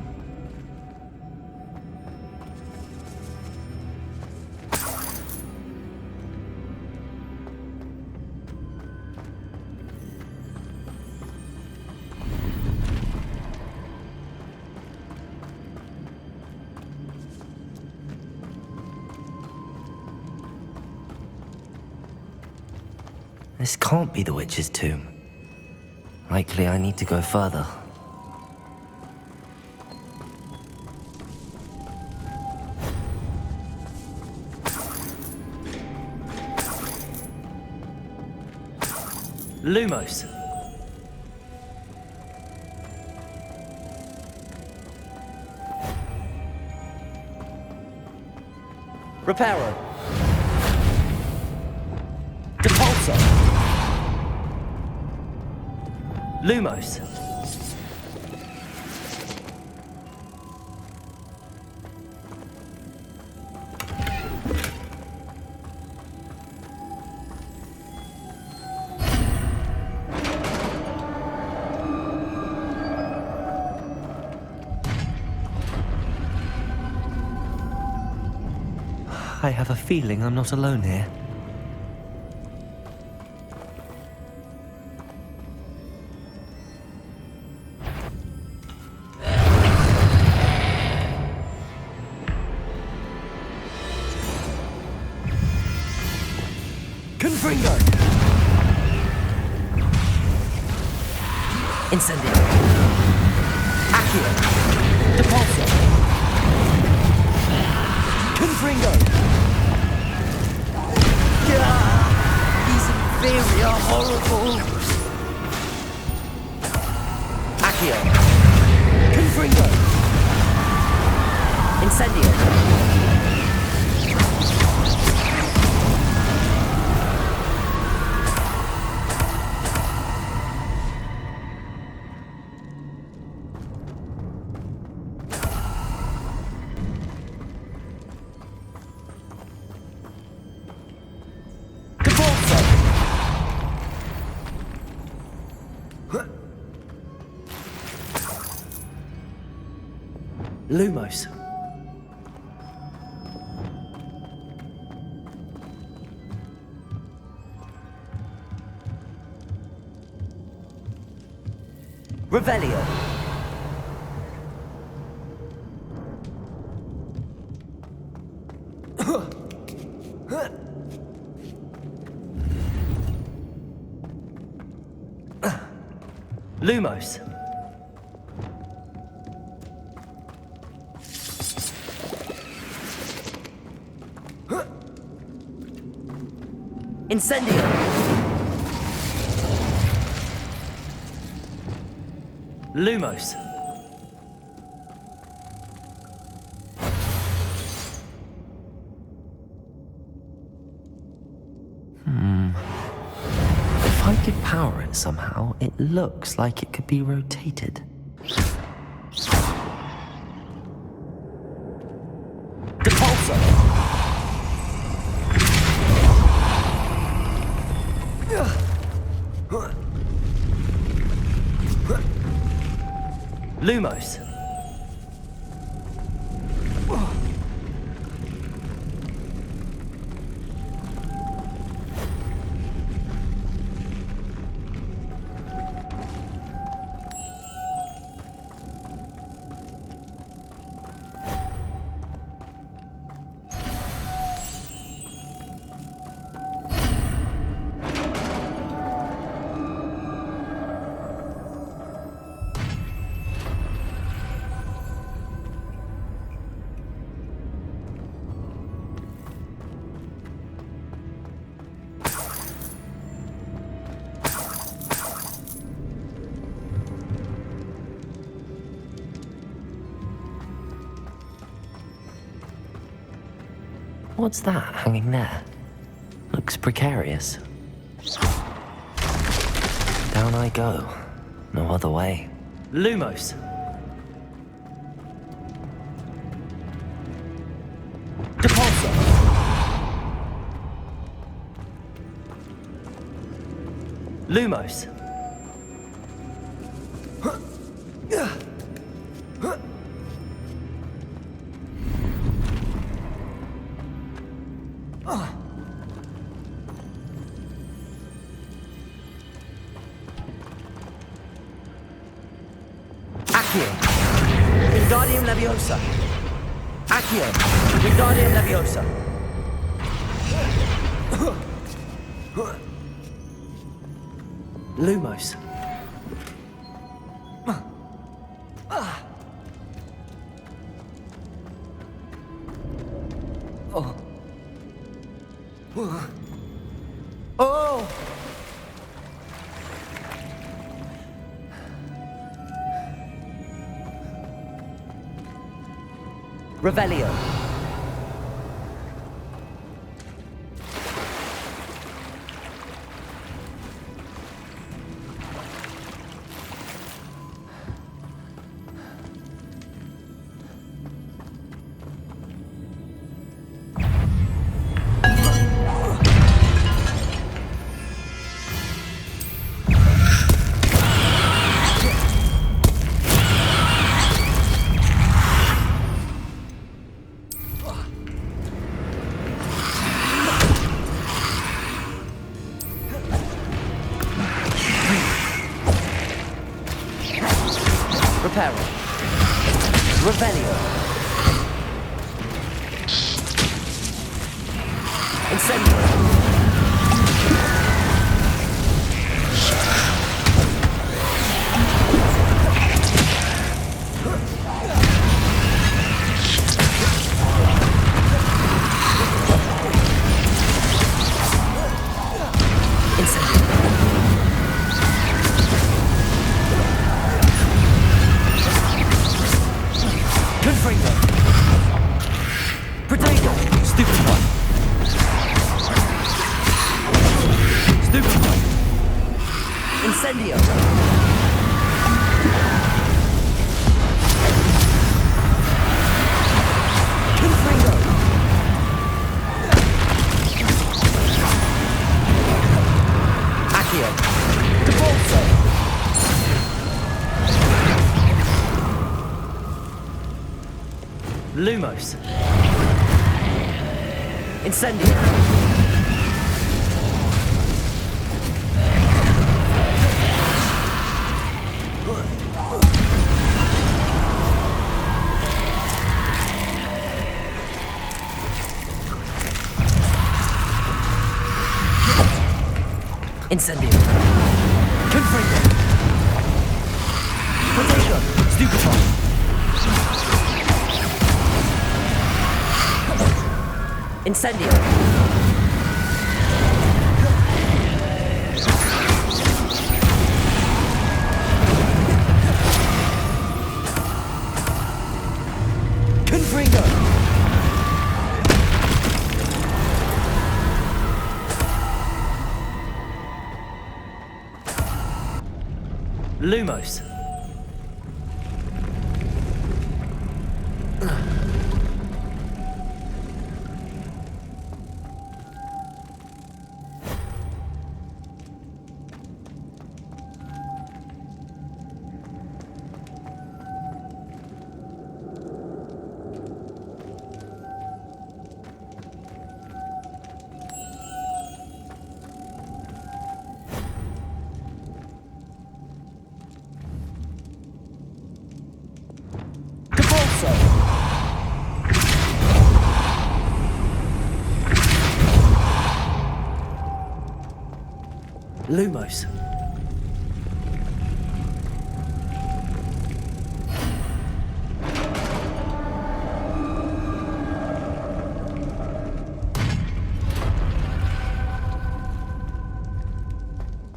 S2: This can't be the witch's tomb. Likely I need to go further. Lumos. Reparo. Depulsor. Lumos. I have a feeling I'm not alone here. Confringo! Incendio! Accio! Depulsor! Confringo! These inferior horrible! Accio! Confringo! Incendio! Lumos. Revelio. Lumos. Incendio! Lumos. If I could power it somehow, it looks like it could be rotated. Depulsor! Lumos. What's that hanging there? Looks precarious. Down I go. No other way. Lumos! Depulsor! Lumos! Wingardium Leviosa. Accio. Wingardium Leviosa. Lumos. Oh. Oh. Revelio. Revelio. Incendio. Incendio! Confringo! Accio! Devolso! Lumos! Incendio! Incendio. Confringo. Potato. Stupefy. Incendio. Confringo. Lumos. Lumos.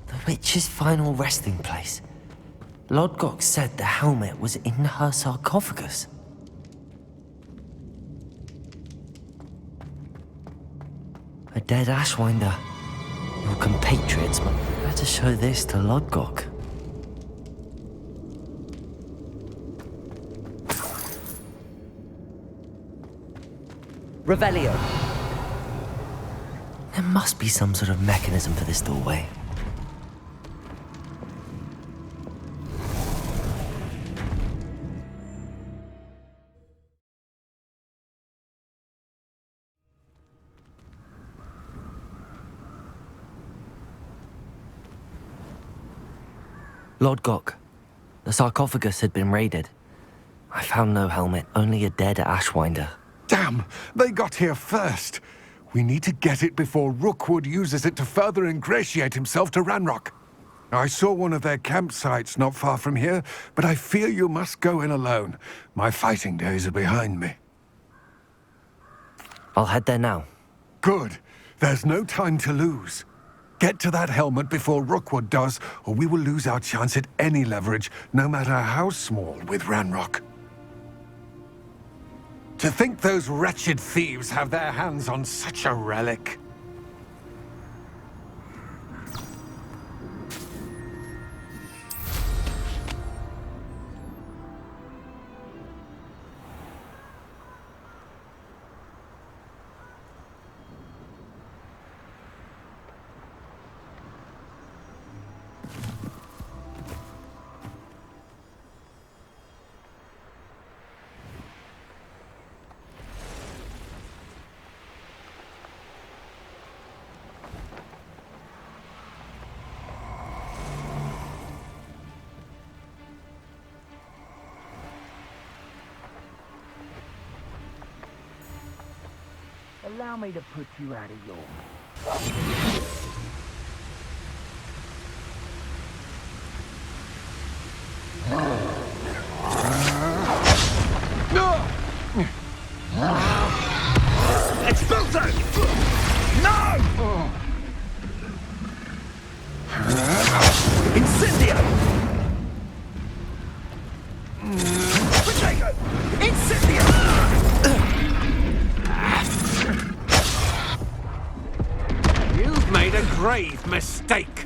S2: The witch's final resting place. Lodgok said the helmet was in her sarcophagus. A dead Ashwinder. Your compatriots might better show this to Lodgok. Revelio. There must be some sort of mechanism for this doorway. Lodgok, the sarcophagus had been raided. I found no helmet, only a dead Ashwinder.
S17: Damn! They got here first! We need to get it before Rookwood uses it to further ingratiate himself to Ranrok. I saw one of their campsites not far from here, but I fear you must go in alone. My fighting days are behind me.
S2: I'll head there now.
S17: Good. There's no time to lose. Get to that helmet before Rookwood does, or we will lose our chance at any leverage, no matter how small, with Ranrok. To think those wretched thieves have their hands on such a relic.
S1: Allow me to put you out of your...
S14: Expulso! No! Incendio! Potato! Incendio!
S17: You've made a grave mistake.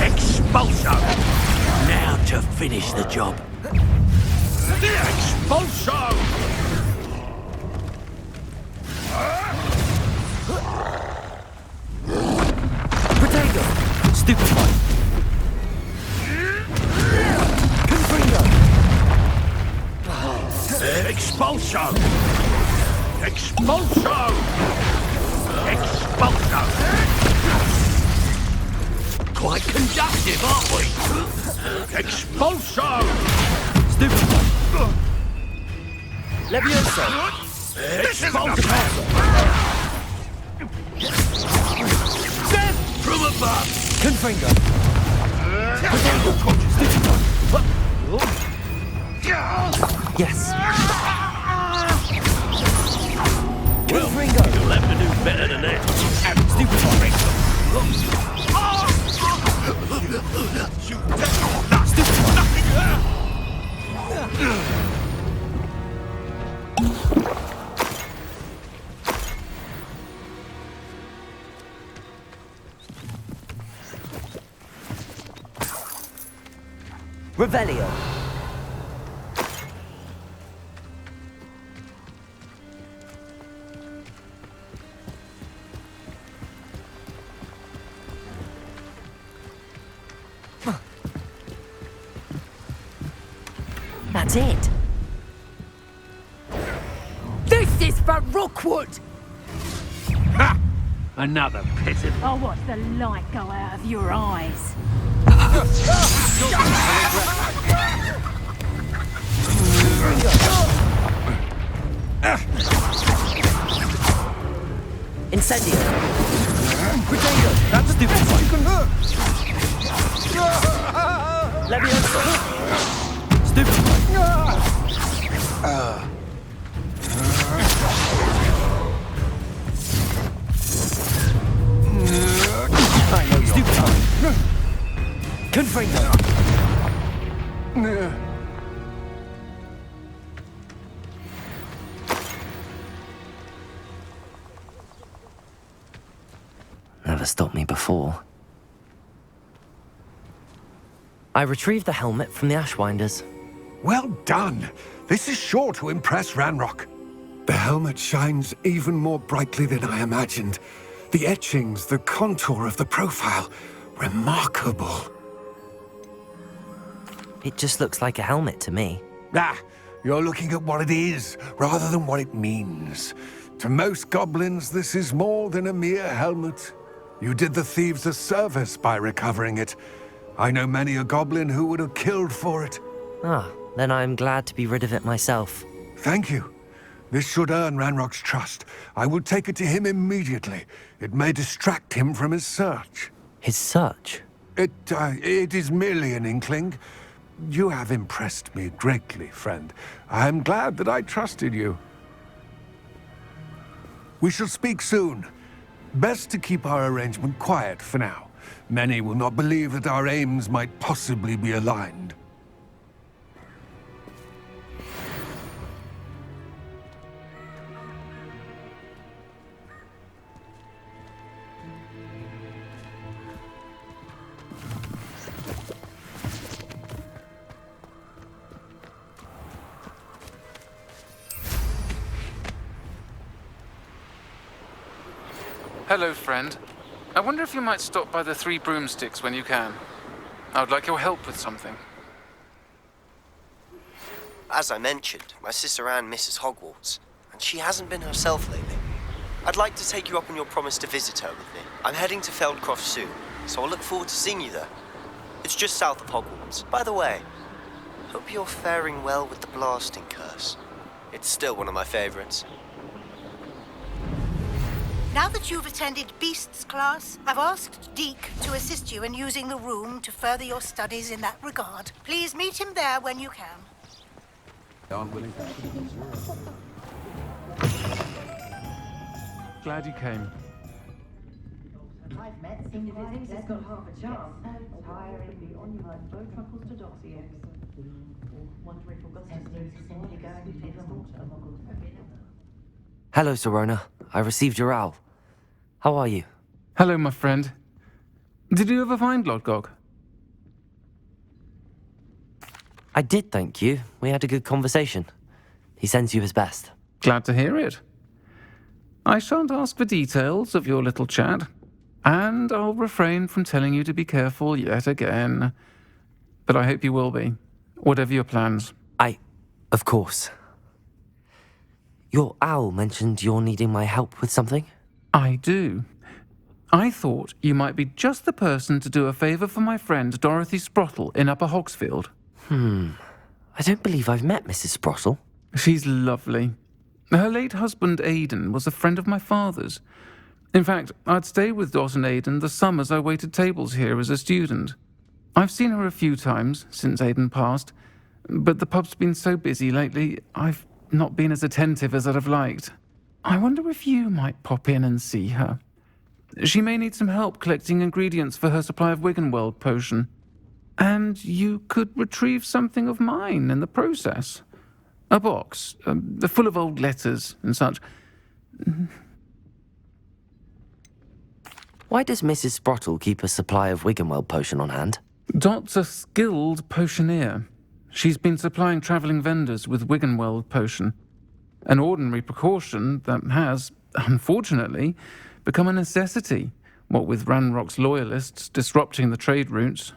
S14: Expulso! Now to finish the job. Expulso! Potato! Stupefy! Confringo! Expulso! Expulso! Expulso! Quite conductive, aren't we? Expulso! Stupefy! Levioso! Expulso! Death from above! Confringo! Yes! Confringo! You'll have to do better than that! Stupefy! Revelio. That's it.
S1: This is for Rookwood!
S17: Ha! Another pigeon.
S13: I'll watch the light go out of your eyes.
S2: Incendio! Potato! That's a stupid one! Levioso! Stupid one! I know you're stupid one! Confringo! Never stopped me before. I retrieved the helmet from the Ashwinders.
S17: Well done. This is sure to impress Ranrok. The helmet shines even more brightly than I imagined. The etchings, the contour of the profile. Remarkable.
S2: It just looks like a helmet to me.
S17: Ah, you're looking at what it is, rather than what it means. To most goblins, this is more than a mere helmet. You did the thieves a service by recovering it. I know many a goblin who would have killed for it.
S2: Ah, then I'm glad to be rid of it myself.
S17: Thank you. This should earn Ranrock's trust. I will take it to him immediately. It may distract him from his search.
S2: His search?
S17: It is merely an inkling. You have impressed me greatly, friend. I am glad that I trusted you. We shall speak soon. Best to keep our arrangement quiet for now. Many will not believe that our aims might possibly be aligned.
S15: Hello, friend. I wonder if you might stop by the 3 Broomsticks when you can. I would like your help with something.
S4: As I mentioned, my sister Anne misses Hogwarts, and she hasn't been herself lately. I'd like to take you up on your promise to visit her with me. I'm heading to Feldcroft soon, so I'll look forward to seeing you there. It's just south of Hogwarts. By the way, hope you're faring well with the blasting curse. It's still one of my favorites.
S5: Now that you've attended Beasts class, I've asked Deke to assist you in using the room to further your studies in that regard. Please meet him there when you can.
S15: Glad you came.
S13: I've met some physics has got half a chance. Hiring the on-your-mind boat truckles to Doxy wonder if Augustus needs to simply go and live a muggle.
S2: Hello, Serona. I received your owl. How are you?
S15: Hello, my friend. Did you ever find Lodgok?
S2: I did, thank you. We had a good conversation. He sends you his best.
S15: Glad to hear it. I shan't ask for details of your little chat, and I'll refrain from telling you to be careful yet again. But I hope you will be, whatever your plans.
S2: Of course. Your owl mentioned you're needing my help with something?
S15: I do. I thought you might be just the person to do a favour for my friend Dorothy Sprottle in Upper Hogsfield.
S2: I don't believe I've met Mrs. Sprottle.
S15: She's lovely. Her late husband Aidan was a friend of my father's. In fact, I'd stay with Dot and Aidan the summers I waited tables here as a student. I've seen her a few times since Aidan passed, but the pub's been so busy lately, I've not been as attentive as I'd have liked. I wonder if you might pop in and see her. She may need some help collecting ingredients for her supply of Wiggenweld potion. And you could retrieve something of mine in the process. A box, full of old letters and such.
S2: Why does Mrs. Sprottle keep a supply of Wiggenweld potion on hand?
S15: Dot's a skilled potioneer. She's been supplying travelling vendors with Wiggenweld potion. An ordinary precaution that has, unfortunately, become a necessity, what with Ranrok's loyalists disrupting the trade routes.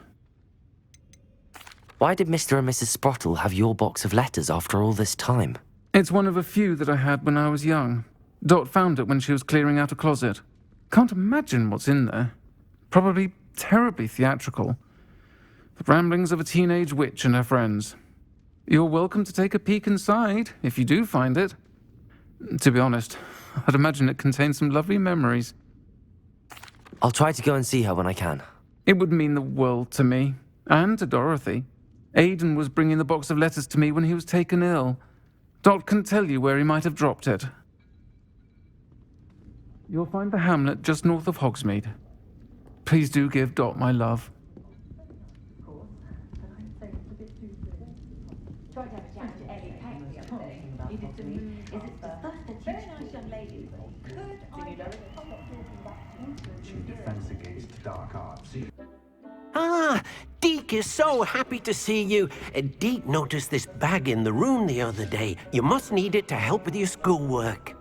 S2: Why did Mr. and Mrs. Sprottle have your box of letters after all this time?
S15: It's one of a few that I had when I was young. Dot found it when she was clearing out a closet. Can't imagine what's in there. Probably terribly theatrical. The ramblings of a teenage witch and her friends. You're welcome to take a peek inside, if you do find it. To be honest, I'd imagine it contains some lovely memories.
S2: I'll try to go and see her when I can.
S15: It would mean the world to me, and to Dorothy. Aidan was bringing the box of letters to me when he was taken ill. Dot can tell you where he might have dropped it. You'll find the hamlet just north of Hogsmeade. Please do give Dot my love.
S22: Ah, Deke is so happy to see you. Deke noticed this bag in the room the other day. You must need it to help with your schoolwork.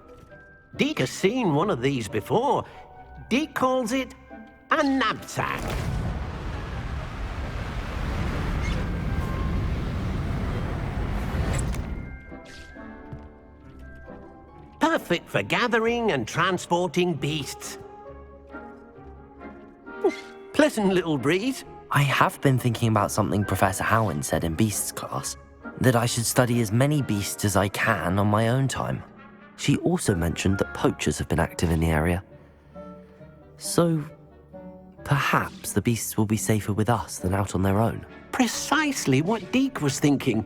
S22: Deke has seen one of these before. Deke calls it a knapsack. Perfect for gathering and transporting beasts. Pleasant little breeze.
S2: I have been thinking about something Professor Howin said in Beasts class, that I should study as many beasts as I can on my own time. She also mentioned that poachers have been active in the area. So, Perhaps the beasts will be safer with us than out on their own.
S22: Precisely what Deke was thinking.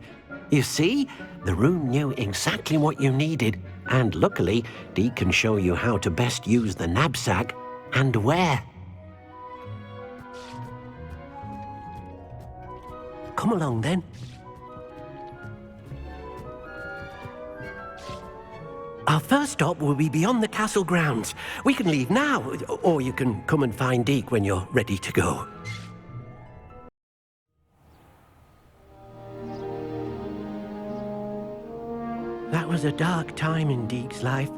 S22: You see, the room knew exactly what you needed, and luckily, Deke can show you how to best use the knapsack and where. Come along then. Our first stop will be beyond the castle grounds. We can leave now, or you can come and find Deke when you're ready to go. That was a dark time in Deke's life.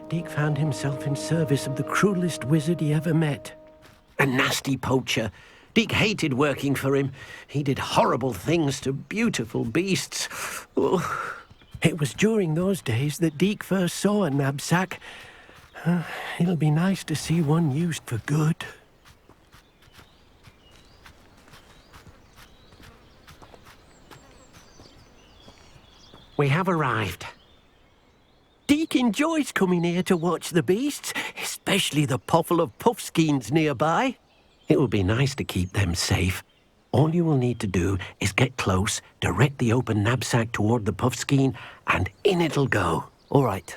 S22: Deke found himself in service of the cruelest wizard he ever met. A nasty poacher. Deke hated working for him. He did horrible things to beautiful beasts. Oh. It was during those days that Deke first saw a knapsack. It'll be nice to see one used for good. We have arrived. Deke enjoys coming here to watch the beasts, especially the potful of puffskeins nearby. It will be nice to keep them safe. All you will need to do is get close, direct the open knapsack toward the puffskein, and in it'll go.
S2: All right.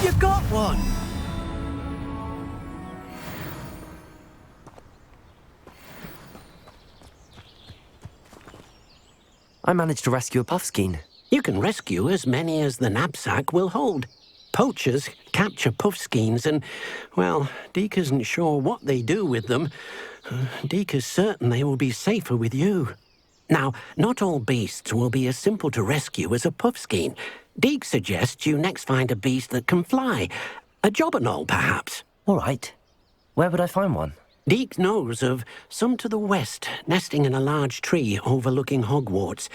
S22: You got one!
S2: I managed to rescue a puffskein.
S22: You can rescue as many as the knapsack will hold. Poachers capture puffskeins and, well, Deke isn't sure what they do with them. Deke is certain they will be safer with you. Now, not all beasts will be as simple to rescue as a puffskein. Deke suggests you next find a beast that can fly. A jobberknoll, perhaps.
S2: All right. Where would I find one?
S22: Deke knows of some to the west, nesting in a large tree overlooking Hogwarts.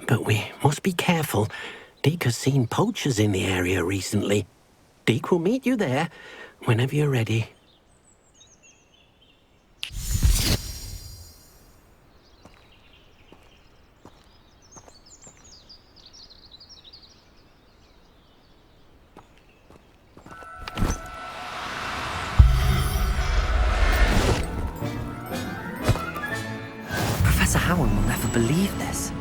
S22: But we must be careful. Deke has seen poachers in the area recently. Deke will meet you there whenever you're ready.
S2: Professor Howard will never believe this.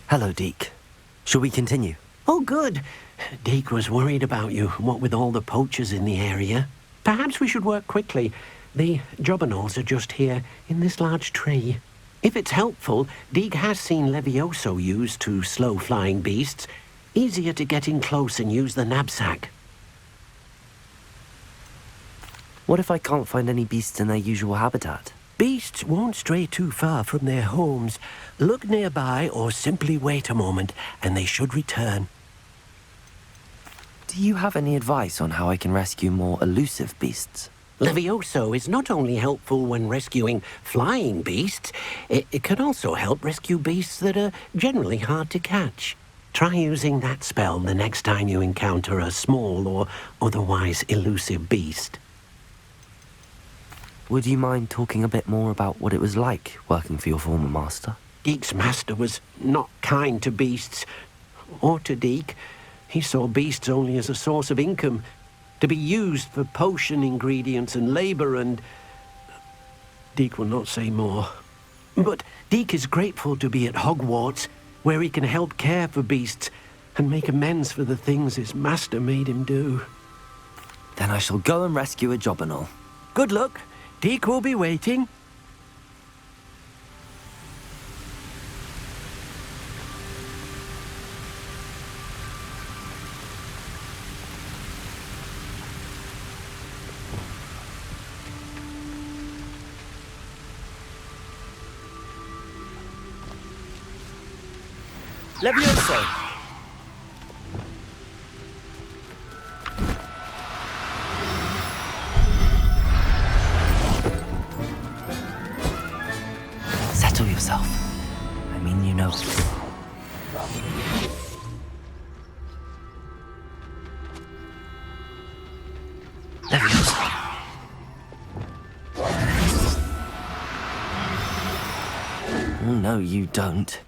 S2: Hello, Deke. Shall we continue?
S22: Oh, good. Deke was worried about you, what with all the poachers in the area. Perhaps we should work quickly. The jobberknolls are just here, in this large tree. If it's helpful, Deke has seen Levioso used to slow flying beasts. Easier to get in close and use the knapsack.
S2: What if I can't find any beasts in their usual habitat?
S22: Beasts won't stray too far from their homes. Look nearby or simply wait a moment, and they should return.
S2: Do you have any advice on how I can rescue more elusive beasts?
S22: Levioso is not only helpful when rescuing flying beasts, it can also help rescue beasts that are generally hard to catch. Try using that spell the next time you encounter a small or otherwise elusive beast.
S2: Would you mind talking a bit more about what it was like working for your former master?
S22: Deek's master was not kind to beasts, or to Deek. He saw beasts only as a source of income, to be used for potion ingredients and labor, and Deek will not say more. But Deek is grateful to be at Hogwarts, where he can help care for beasts and make amends for the things his master made him do.
S2: Then I shall go and rescue a job and all.
S22: Good luck. Deek will be waiting.
S2: Levioso! Settle yourself. I mean, you know. Levioso. Oh, no, you don't.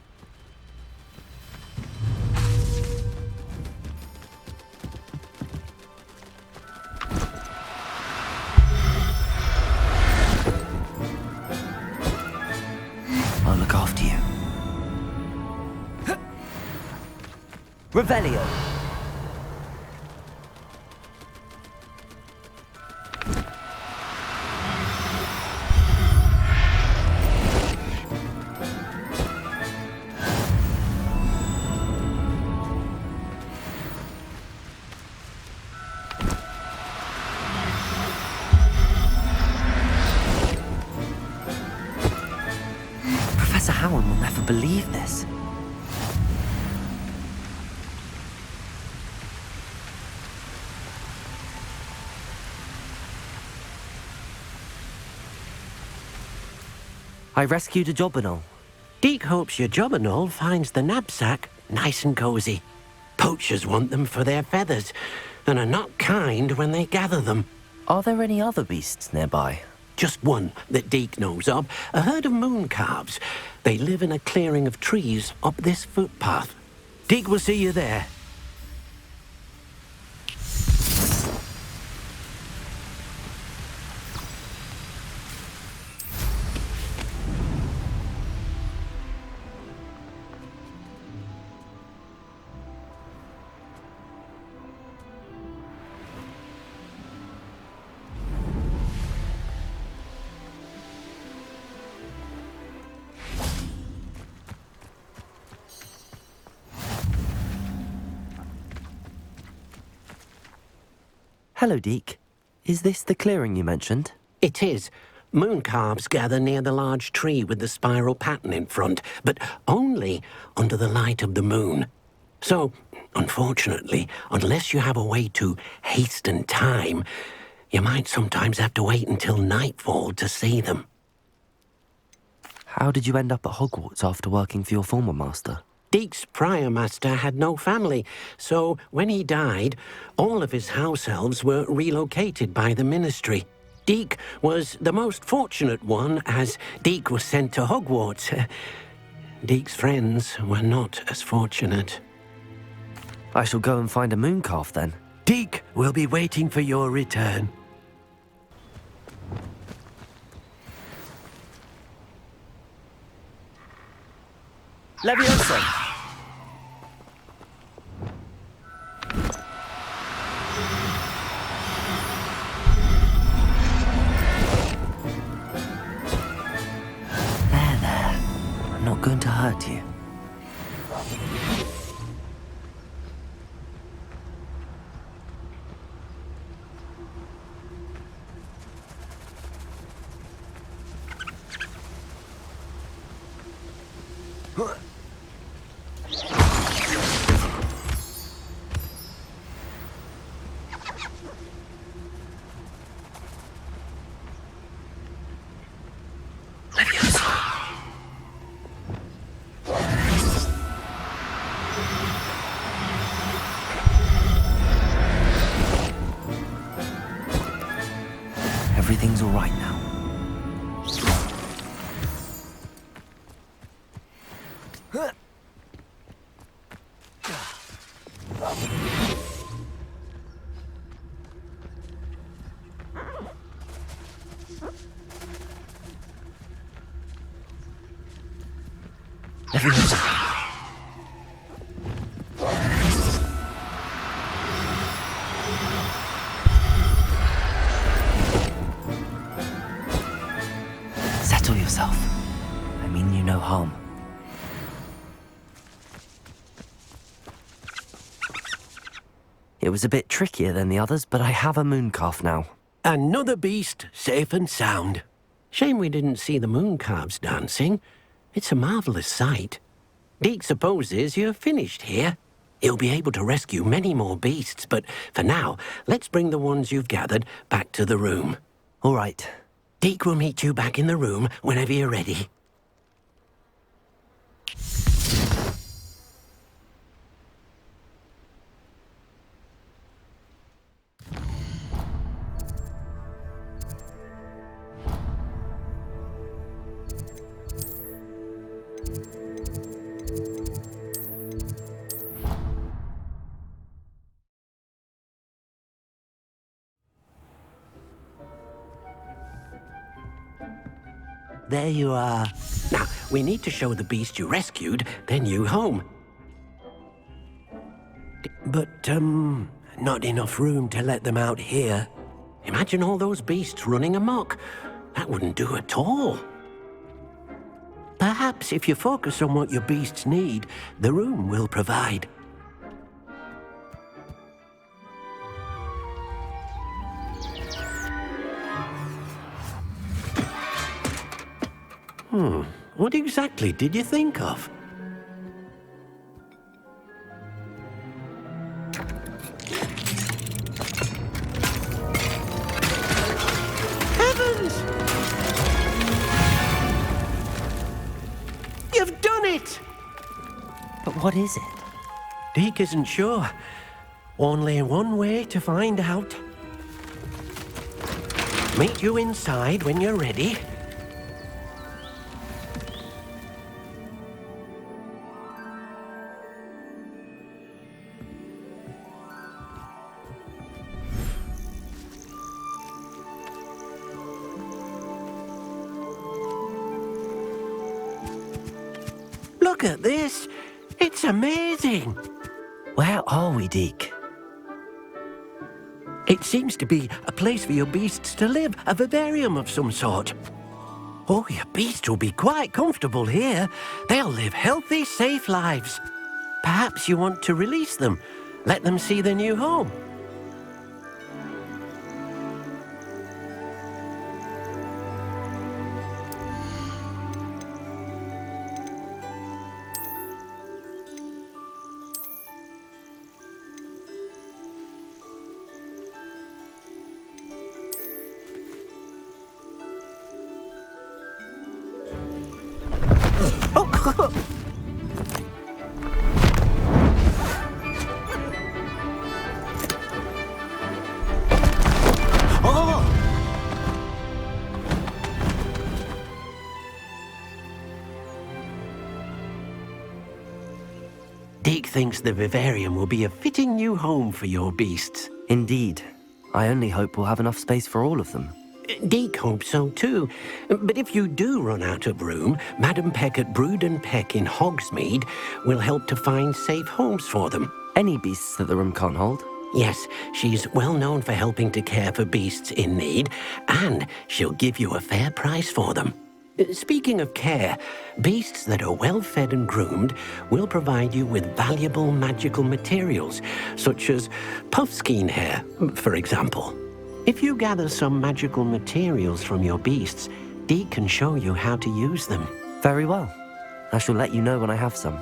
S2: I'll look after you. Revelio. Professor Howard will never believe this. I rescued a Jobberknoll.
S22: Deek hopes your Jobberknoll finds the knapsack nice and cozy. Poachers want them for their feathers, and are not kind when they gather them.
S2: Are there any other beasts nearby?
S22: Just one that Deek knows of, a herd of moon calves. They live in a clearing of trees up this footpath. Deek will see you there.
S2: Hello, Deek. Is this the clearing you mentioned?
S22: It is. Moon calves gather near the large tree with the spiral pattern in front, but only under the light of the moon. So, unfortunately, unless you have a way to hasten time, you might sometimes have to wait until nightfall to see them.
S2: How did you end up at Hogwarts after working for your former master?
S22: Deek's prior master had no family, so when he died, all of his house elves were relocated by the ministry. Deek was the most fortunate one, as Deek was sent to Hogwarts. Deek's friends were not as fortunate.
S2: I shall go and find a moon calf then.
S22: Deek will be waiting for your return.
S2: Levioso! There. I'm not going to hurt you. everything's all right now. Everyone's settle yourself. I mean you no harm. It was a bit trickier than the others, but I have a mooncalf now.
S22: Another beast, safe and sound. Shame we didn't see the mooncalves dancing. It's a marvelous sight. Deke supposes you're finished here. He'll be able to rescue many more beasts, but for now, let's bring the ones you've gathered back to the room.
S2: All right.
S22: Deke will meet you back in the room whenever you're ready. There you are. Now, we need to show the beast you rescued their new home. But, not enough room to let them out here. Imagine all those beasts running amok. That wouldn't do at all. Perhaps if you focus on what your beasts need, the room will provide. What exactly did you think of? Heavens! You've done it!
S2: But what is it?
S22: Deke isn't sure. Only one way to find out. Meet you inside when you're ready. Look at this. It's amazing.
S2: Where are we, Deke?
S22: It seems to be a place for your beasts to live, a vivarium of some sort. Oh, your beasts will be quite comfortable here. They'll live healthy, safe lives. Perhaps you want to release them, let them see their new home. Deke thinks the vivarium will be a fitting new home for your beasts.
S2: Indeed. I only hope we'll have enough space for all of them.
S22: Deke hopes so too. But if you do run out of room, Madam Peck at Brood and Peck in Hogsmeade will help to find safe homes for them.
S2: Any beasts that the room can't hold?
S22: Yes, she's well known for helping to care for beasts in need, and she'll give you a fair price for them. Speaking of care, beasts that are well fed and groomed will provide you with valuable magical materials, such as puffskein hair, for example. If you gather some magical materials from your beasts, Deke can show you how to use them.
S2: Very well. I shall let you know when I have some.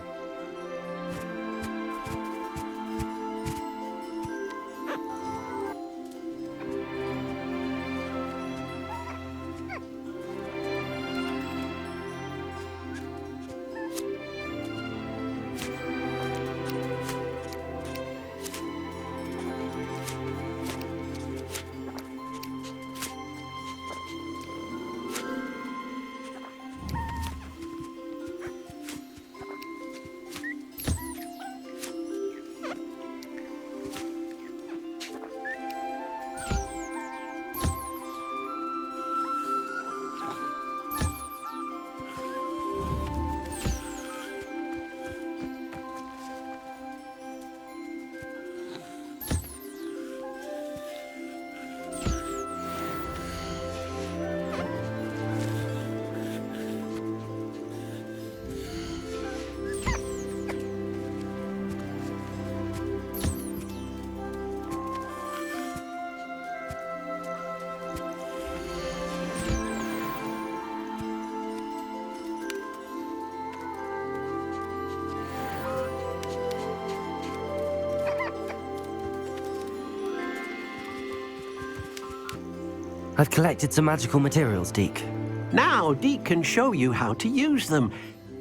S2: I've collected some magical materials, Deke.
S22: Now, Deke can show you how to use them.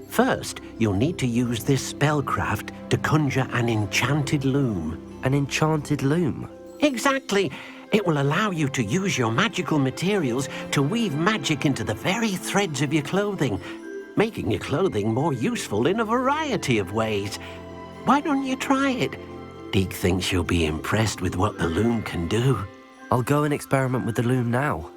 S22: First, you'll need to use this spellcraft to conjure an enchanted loom.
S2: An enchanted loom?
S22: Exactly. It will allow you to use your magical materials to weave magic into the very threads of your clothing, making your clothing more useful in a variety of ways. Why don't you try it? Deke thinks you'll be impressed with what the loom can do.
S2: I'll go and experiment with the loom now.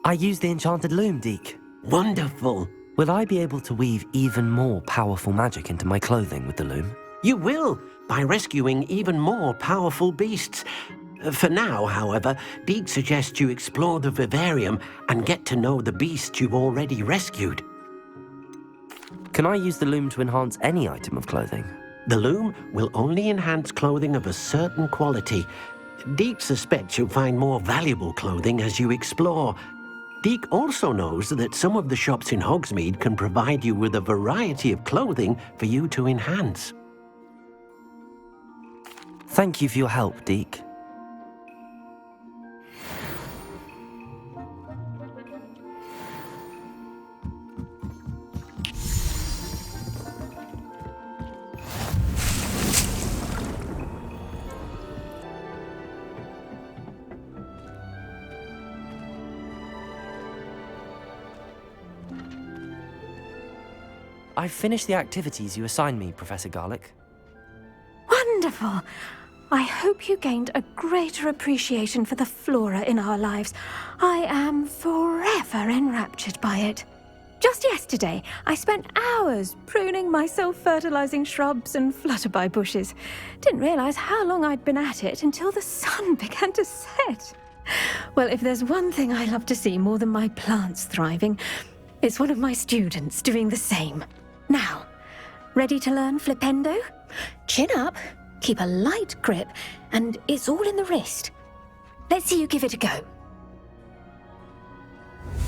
S2: I used the enchanted loom, Deke.
S22: Wonderful.
S2: Will I be able to weave even more powerful magic into my clothing with the loom?
S22: You will, by rescuing even more powerful beasts. For now, however, Deke suggests you explore the vivarium and get to know the beasts you've already rescued.
S2: Can I use the loom to enhance any item of clothing?
S22: The loom will only enhance clothing of a certain quality. Deke suspects you'll find more valuable clothing as you explore. Deke also knows that some of the shops in Hogsmeade can provide you with a variety of clothing for you to enhance.
S2: Thank you for your help, Deke. I've finished the activities you assigned me, Professor Garlick.
S3: Wonderful! I hope you gained a greater appreciation for the flora in our lives. I am forever enraptured by it. Just yesterday, I spent hours pruning my self-fertilizing shrubs and flutterby bushes. Didn't realize how long I'd been at it until the sun began to set. Well, if there's one thing I love to see more than my plants thriving, it's one of my students doing the same. Now, ready to learn Flipendo? Chin up, keep a light grip, and it's all in the wrist. Let's see you give it a go.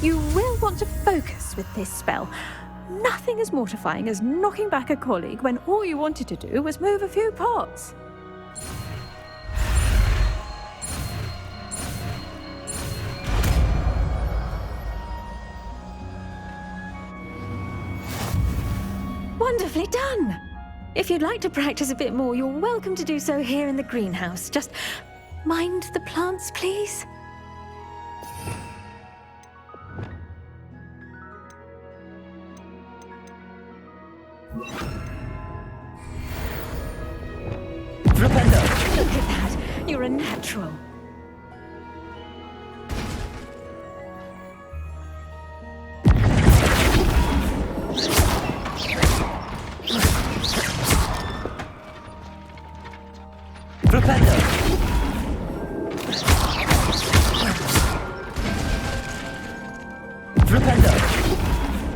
S3: You will want to focus with this spell. Nothing as mortifying as knocking back a colleague when all you wanted to do was move a few pots. Wonderfully done! If you'd like to practice a bit more, you're welcome to do so here in the greenhouse. Just mind the plants, please. Look at that! You're a natural.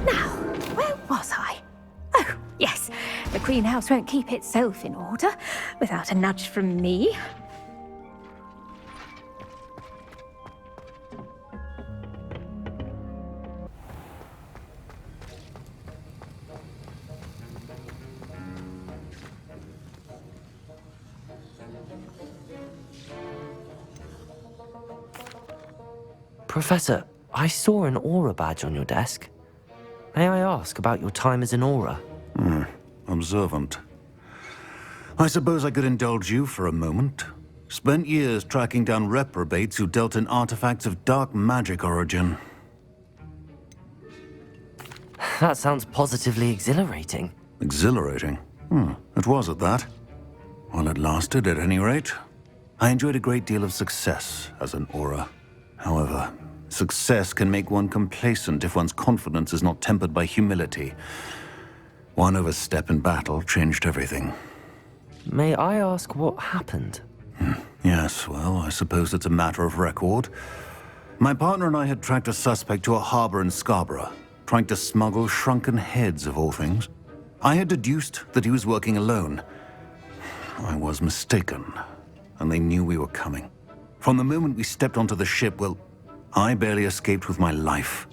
S3: Now, where was I? Oh, yes. The greenhouse won't keep itself in order without a nudge from me.
S2: Professor, I saw an aura badge on your desk. May I ask about your time as an aura?
S11: Observant. I suppose I could indulge you for a moment. Spent years tracking down reprobates who dealt in artifacts of dark magic origin.
S2: That sounds positively exhilarating.
S11: Exhilarating? It was at that. While it lasted, at any rate. I enjoyed a great deal of success as an aura. However, success can make one complacent if one's confidence is not tempered by humility. One overstep in battle changed everything.
S2: May I ask what happened?
S11: Yes, well, I suppose it's a matter of record. My partner and I had tracked a suspect to a harbor in Scarborough, trying to smuggle shrunken heads of all things. I had deduced that he was working alone. I was mistaken, and they knew we were coming. From the moment we stepped onto the ship, well, I barely escaped with my life.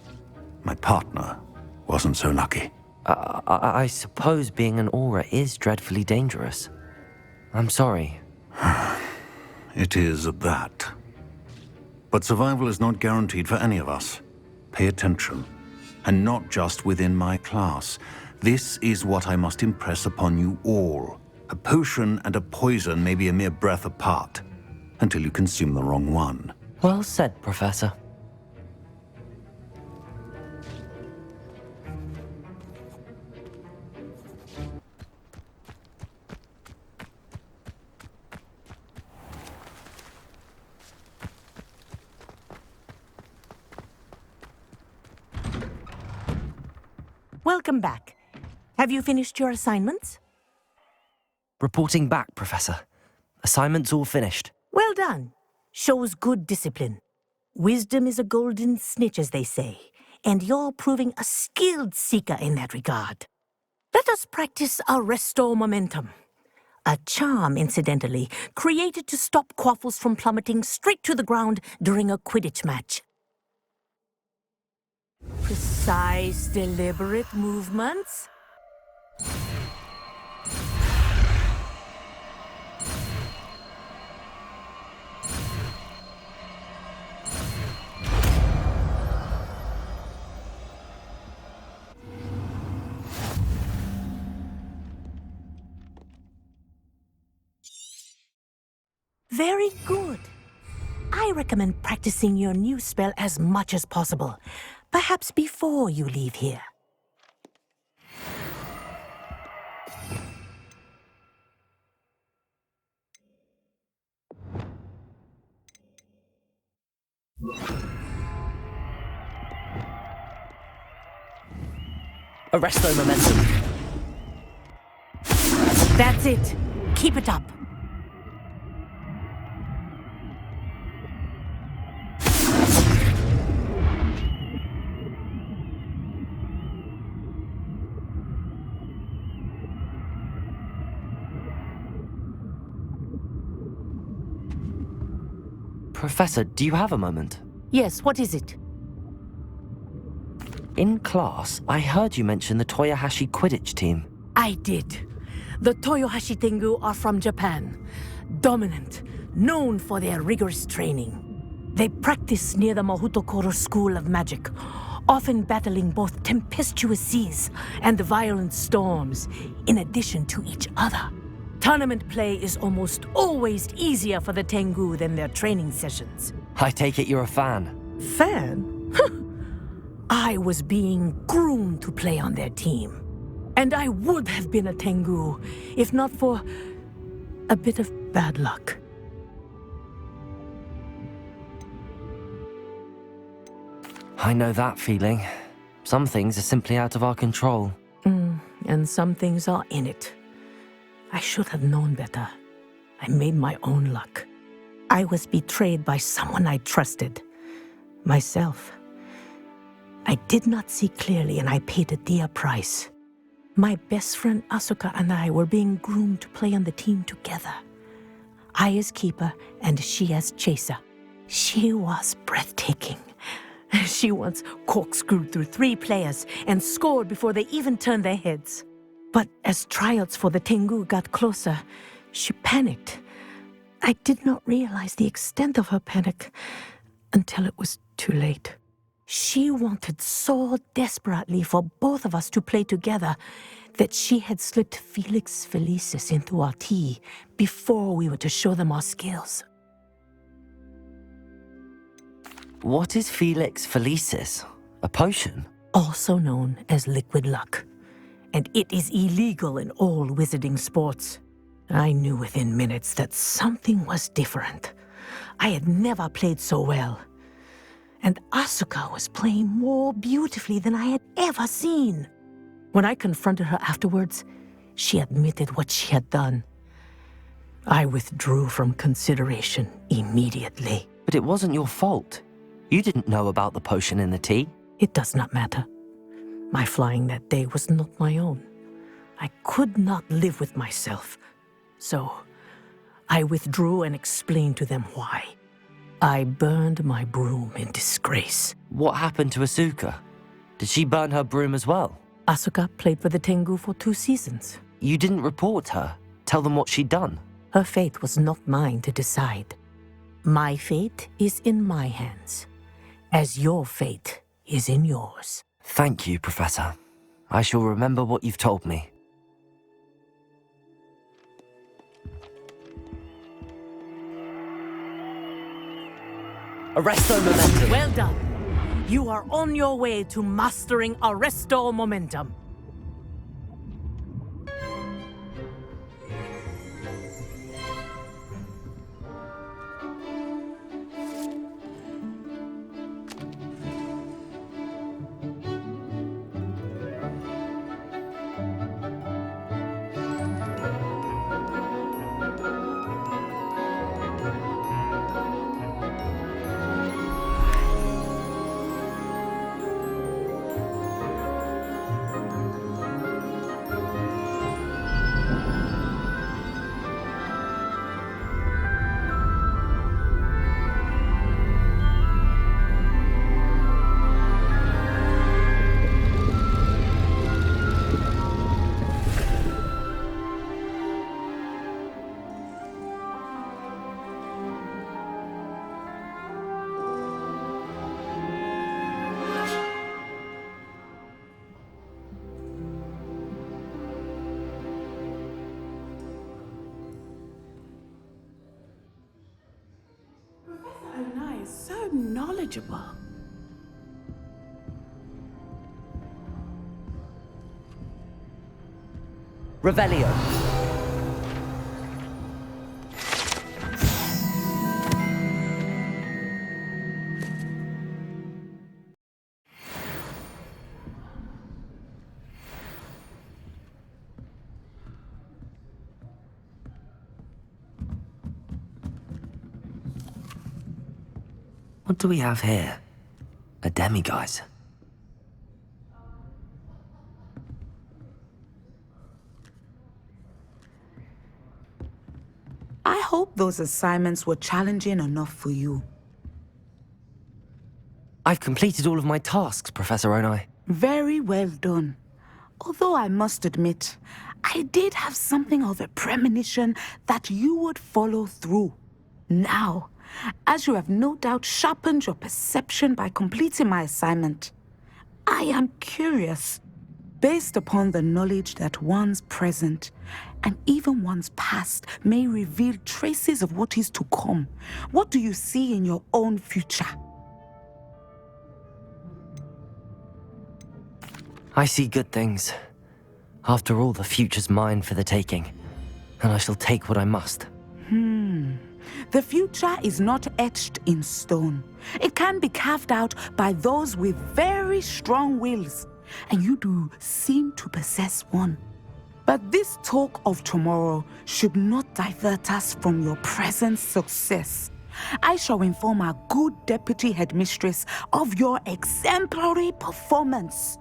S11: My partner wasn't so lucky.
S2: I suppose being an aura is dreadfully dangerous. I'm sorry.
S11: It is at that. But survival is not guaranteed for any of us. Pay attention. And not just within my class. This is what I must impress upon you all. A potion and a poison may be a mere breath apart, until you consume the wrong one.
S2: Well said, Professor.
S10: Welcome back. Have you finished your assignments?
S2: Reporting back, Professor. Assignment's all finished.
S10: Well done. Shows good discipline. Wisdom is a golden snitch, as they say, and you're proving a skilled seeker in that regard. Let us practice our restore momentum. A charm, incidentally, created to stop quaffles from plummeting straight to the ground during a Quidditch match. Precise, deliberate movements. Very good. I recommend practicing your new spell as much as possible. Perhaps before you leave here.
S2: Arresto momentum.
S10: That's it. Keep it up.
S2: Professor, do you have a moment?
S10: Yes, what is it?
S2: In class, I heard you mention the Toyohashi Quidditch team.
S10: I did. The Toyohashi Tengu are from Japan. Dominant, known for their rigorous training. They practice near the Mahutokoro School of Magic, often battling both tempestuous seas and violent storms, in addition to each other. Tournament play is almost always easier for the Tengu than their training sessions.
S2: I take it you're a fan.
S10: Fan? I was being groomed to play on their team. And I would have been a Tengu, if not for a bit of bad luck.
S2: I know that feeling. Some things are simply out of our control.
S10: And some things are in it. I should have known better. I made my own luck. I was betrayed by someone I trusted. Myself. I did not see clearly, and I paid a dear price. My best friend Asuka and I were being groomed to play on the team together. I as keeper, and she as chaser. She was breathtaking. She once corkscrewed through 3 players and scored before they even turned their heads. But as tryouts for the Tengu got closer, she panicked. I did not realize the extent of her panic until it was too late. She wanted so desperately for both of us to play together that she had slipped Felix Felicis into our tea before we were to show them our skills.
S2: What is Felix Felicis? A potion?
S10: Also known as liquid luck. And it is illegal in all wizarding sports. I knew within minutes that something was different. I had never played so well. And Asuka was playing more beautifully than I had ever seen. When I confronted her afterwards, she admitted what she had done. I withdrew from consideration immediately.
S2: But it wasn't your fault. You didn't know about the potion in the tea.
S10: It does not matter. My flying that day was not my own. I could not live with myself. So, I withdrew and explained to them why. I burned my broom in disgrace.
S2: What happened to Asuka? Did she burn her broom as well?
S10: Asuka played for the Tengu for 2 seasons.
S2: You didn't report her? Tell them what she'd done?
S10: Her fate was not mine to decide. My fate is in my hands, as your fate is in yours.
S2: Thank you, Professor. I shall remember what you've told me. Arresto Momentum.
S10: Well done. You are on your way to mastering Arresto Momentum.
S9: So knowledgeable.
S2: Revelio. What do we have here? A demiguise.
S9: I hope those assignments were challenging enough for you.
S2: I've completed all of my tasks, Professor Onai.
S9: Very well done. Although I must admit, I did have something of a premonition that you would follow through. Now, as you have no doubt sharpened your perception by completing my assignment, I am curious, based upon the knowledge that one's present and even one's past may reveal traces of what is to come. What do you see in your own future?
S2: I see good things. After all, the future's mine for the taking, and I shall take what I must.
S9: The future is not etched in stone. It can be carved out by those with very strong wills, and you do seem to possess one. But this talk of tomorrow should not divert us from your present success. I shall inform our good deputy headmistress of your exemplary performance.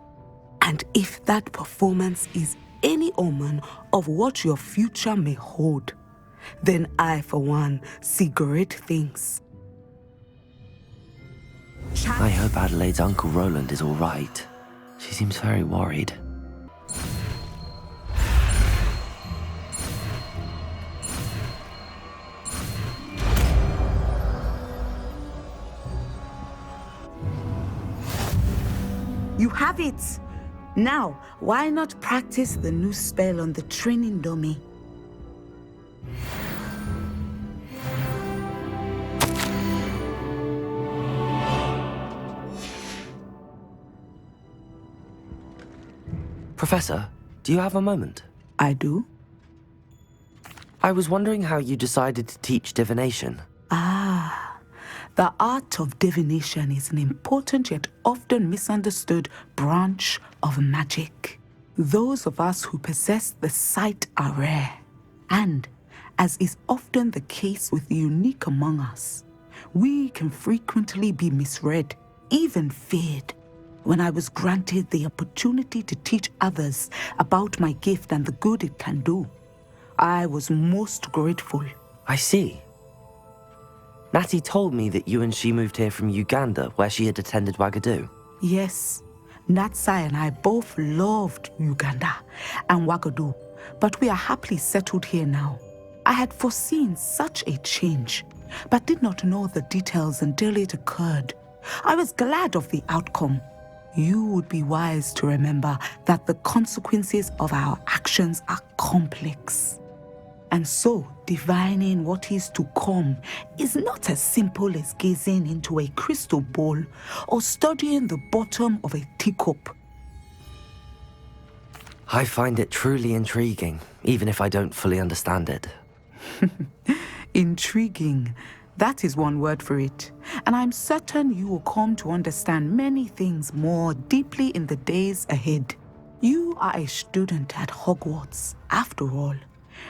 S9: And if that performance is any omen of what your future may hold, then I, for one, see great things.
S2: I hope Adelaide's Uncle Roland is all right. She seems very worried.
S9: You have it! Now, why not practice the new spell on the training dummy?
S2: Professor, do you have a moment?
S9: I do.
S2: I was wondering how you decided to teach divination.
S9: Ah, the art of divination is an important yet often misunderstood branch of magic. Those of us who possess the sight are rare, and, as is often the case with the unique among us, we can frequently be misread, even feared. When I was granted the opportunity to teach others about my gift and the good it can do, I was most grateful.
S2: I see. Natty told me that you and she moved here from Uganda, where she had attended Wagadu.
S9: Yes, Natsai and I both loved Uganda and Wagadu, but we are happily settled here now. I had foreseen such a change, but did not know the details until it occurred. I was glad of the outcome. You would be wise to remember that the consequences of our actions are complex. And so, divining what is to come is not as simple as gazing into a crystal ball or studying the bottom of a teacup.
S2: I find it truly intriguing, even if I don't fully understand it.
S9: Intriguing. That is one word for it. And I'm certain you will come to understand many things more deeply in the days ahead. You are a student at Hogwarts, after all.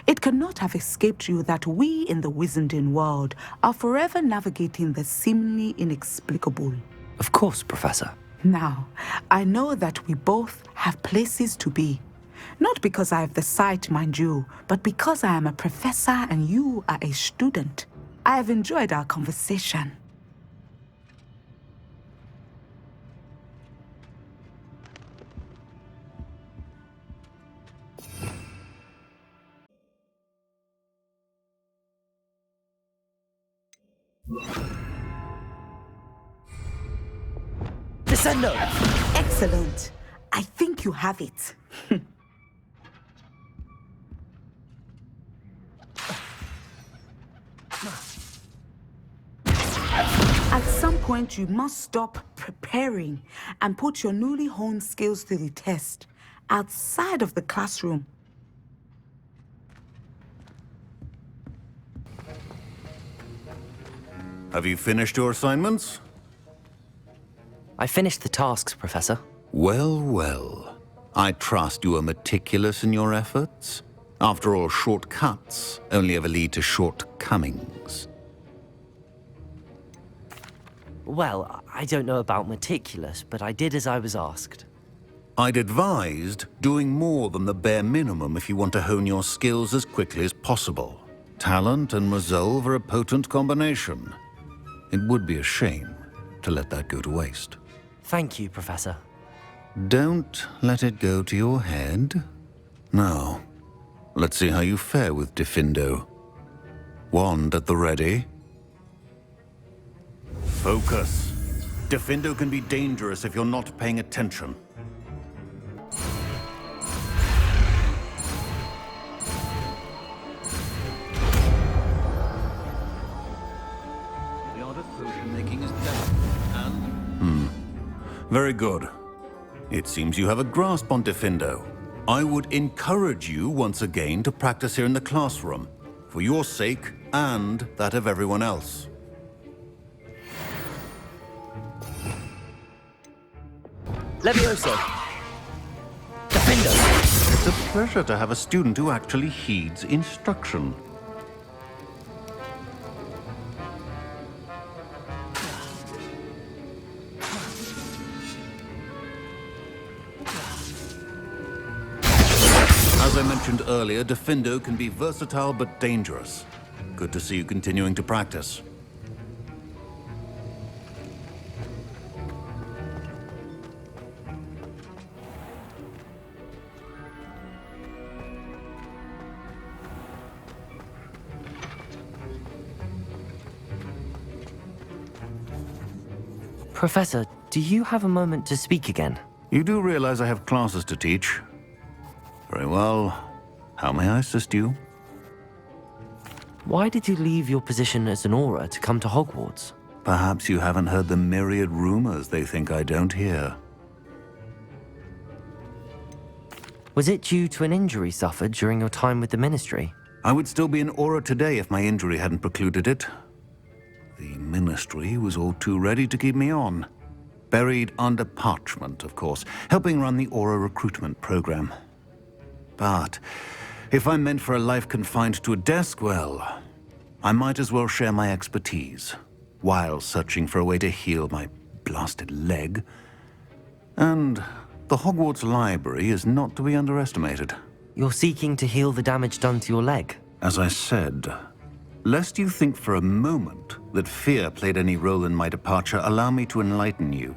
S9: It cannot have escaped you that we in the Wizarding world are forever navigating the seemingly inexplicable.
S2: Of course, Professor.
S9: Now, I know that we both have places to be. Not because I have the sight, mind you, but because I am a professor and you are a student. I have enjoyed our conversation.
S2: Descendo!
S9: Excellent. I think you have it. At some point, you must stop preparing and put your newly honed skills to the test outside of the classroom.
S11: Have you finished your assignments?
S2: I finished the tasks, Professor.
S11: Well, well. I trust you are meticulous in your efforts. After all, shortcuts only ever lead to shortcomings.
S2: Well, I don't know about meticulous, but I did as I was asked.
S11: I'd advised doing more than the bare minimum if you want to hone your skills as quickly as possible. Talent and resolve are a potent combination. It would be a shame to let that go to waste.
S2: Thank you, Professor.
S11: Don't let it go to your head. Now, let's see how you fare with Diffindo. Wand at the ready. Focus. Diffindo can be dangerous if you're not paying attention.
S8: The art of potion making is done, and...
S11: Very good. It seems you have a grasp on Diffindo. I would encourage you once again to practice here in the classroom, for your sake and that of everyone else.
S2: Levioso! Diffindo!
S11: It's a pleasure to have a student who actually heeds instruction. As I mentioned earlier, Diffindo can be versatile but dangerous. Good to see you continuing to practice.
S2: Professor, do you have a moment to speak again?
S11: You do realize I have classes to teach. Very well. How may I assist you?
S2: Why did you leave your position as an Auror to come to Hogwarts?
S11: Perhaps you haven't heard the myriad rumors they think I don't hear.
S2: Was it due to an injury suffered during your time with the Ministry?
S11: I would still be in Aura today if my injury hadn't precluded it. The Ministry was all too ready to keep me on. Buried under parchment, of course, helping run the Aura recruitment program. But if I'm meant for a life confined to a desk, well, I might as well share my expertise while searching for a way to heal my blasted leg. And the Hogwarts Library is not to be underestimated.
S2: You're seeking to heal the damage done to your leg?
S11: As I said, lest you think for a moment that fear played any role in my departure, allow me to enlighten you.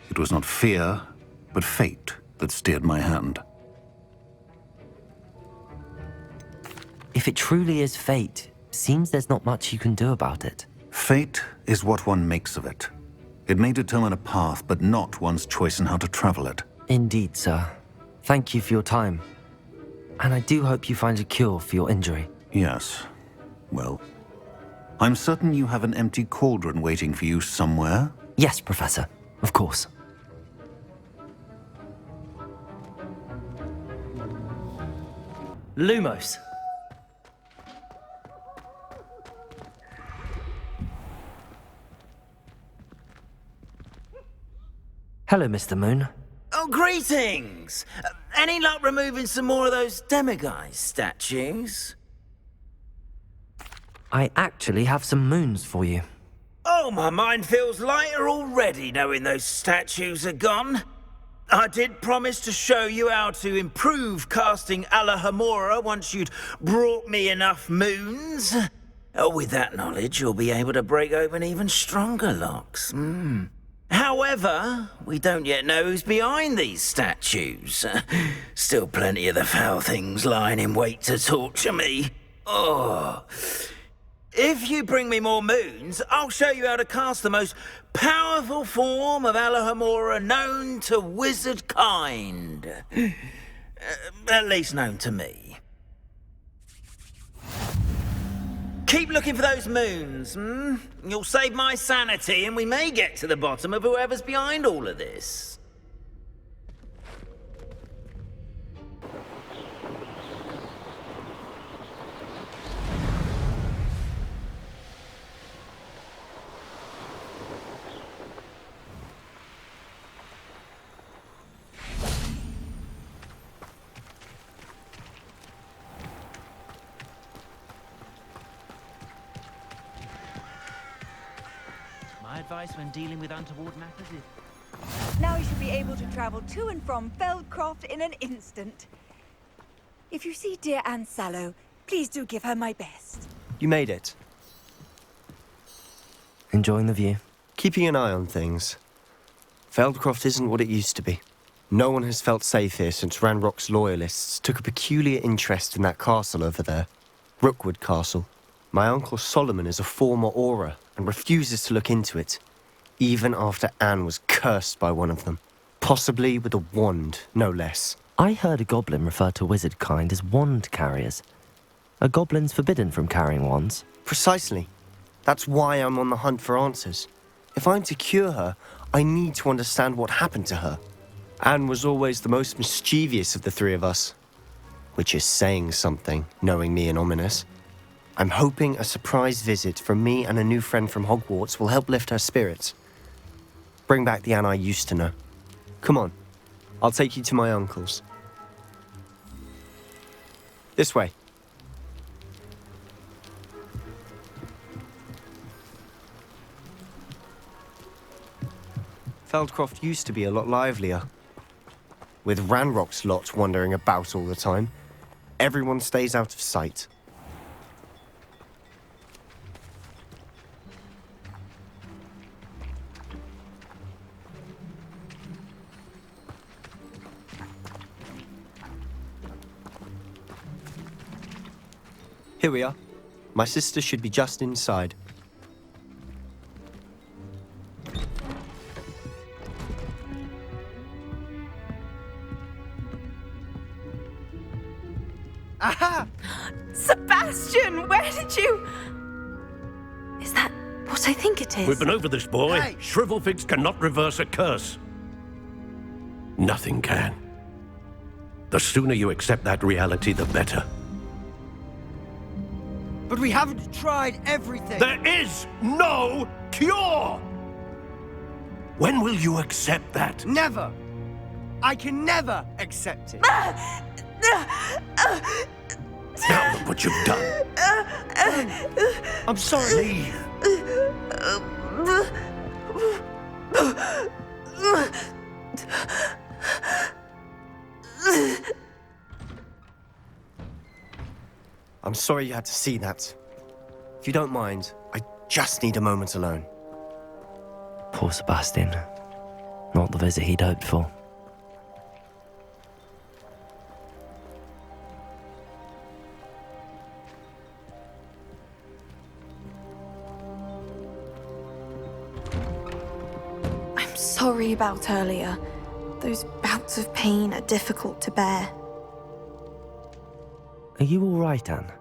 S11: It was not fear, but fate that steered my hand.
S2: If it truly is fate, seems there's not much you can do about it.
S11: Fate is what one makes of it. It may determine a path, but not one's choice in how to travel it.
S2: Indeed, sir. Thank you for your time. And I do hope you find a cure for your injury.
S11: Yes. Well, I'm certain you have an empty cauldron waiting for you somewhere.
S2: Yes, Professor. Of course. Lumos. Hello, Mr. Moon.
S14: Oh, greetings! Any luck removing some more of those demiguise statues?
S2: I actually have some moons for you.
S14: Oh, my mind feels lighter already knowing those statues are gone. I did promise to show you how to improve casting Alahamora once you'd brought me enough moons. With that knowledge, you'll be able to break open even stronger locks. However, we don't yet know who's behind these statues. Still plenty of the foul things lying in wait to torture me. Oh. If you bring me more moons, I'll show you how to cast the most powerful form of Alahamora known to wizard kind. At least known to me. Keep looking for those moons, You'll save my sanity and we may get to the bottom of whoever's behind all of this.
S12: Advice when dealing with untoward matters is...
S16: Now you should be able to travel to and from Feldcroft in an instant. If you see dear Anne Sallow, please do give her my best.
S4: You made it.
S2: Enjoying the view?
S4: Keeping an eye on things. Feldcroft isn't what it used to be. No one has felt safe here since Ranrok's loyalists took a peculiar interest in that castle over there. Rookwood Castle. My uncle Solomon is a former Aura and refuses to look into it, even after Anne was cursed by one of them. Possibly with a wand, no less.
S2: I heard a goblin refer to wizard kind as wand carriers. Are goblins forbidden from carrying wands?
S4: Precisely. That's why I'm on the hunt for answers. If I'm to cure her, I need to understand what happened to her. Anne was always the most mischievous of the three of us. Which is saying something, knowing me and ominous. I'm hoping a surprise visit from me and a new friend from Hogwarts will help lift her spirits. Bring back the Anne I used to know. Come on, I'll take you to my uncle's. This way. Feldcroft used to be a lot livelier. With Ranrok's lot wandering about all the time, everyone stays out of sight. Here we are. My sister should be just inside.
S16: Aha! Sebastian, where did you... Is that what I think it is?
S20: We've been over this, boy.
S16: Hey.
S20: Shrivelfigs cannot reverse a curse. Nothing can.
S22: The sooner you accept that reality, the better.
S19: But we haven't tried everything.
S22: There is no cure! When will you accept that?
S19: Never! I can never accept it.
S22: Now look what you've done.
S19: I'm sorry.
S22: Leave.
S4: I'm sorry you had to see that. If you don't mind, I just need a moment alone.
S2: Poor Sebastian. Not the visit he'd hoped for.
S20: I'm sorry about earlier. Those bouts of pain are difficult to bear.
S2: Are you all right, Anne?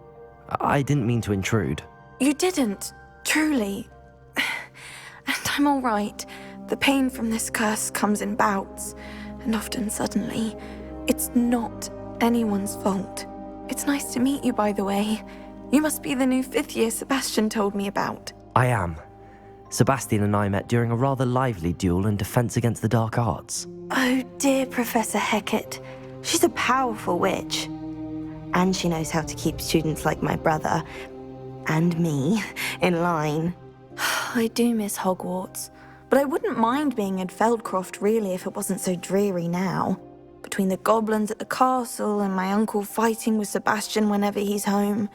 S2: I didn't mean to intrude.
S20: You didn't, truly. And I'm all right. The pain from this curse comes in bouts, and often suddenly. It's not anyone's fault. It's nice to meet you, by the way. You must be the new 5th year Sebastian told me about.
S2: I am. Sebastian and I met during a rather lively duel in defense against the dark arts.
S20: Oh, dear Professor Hecat. She's a powerful witch. And she knows how to keep students like my brother, and me, in line. I do miss Hogwarts, but I wouldn't mind being in Feldcroft really if it wasn't so dreary now. Between the goblins at the castle and my uncle fighting with Sebastian whenever he's home,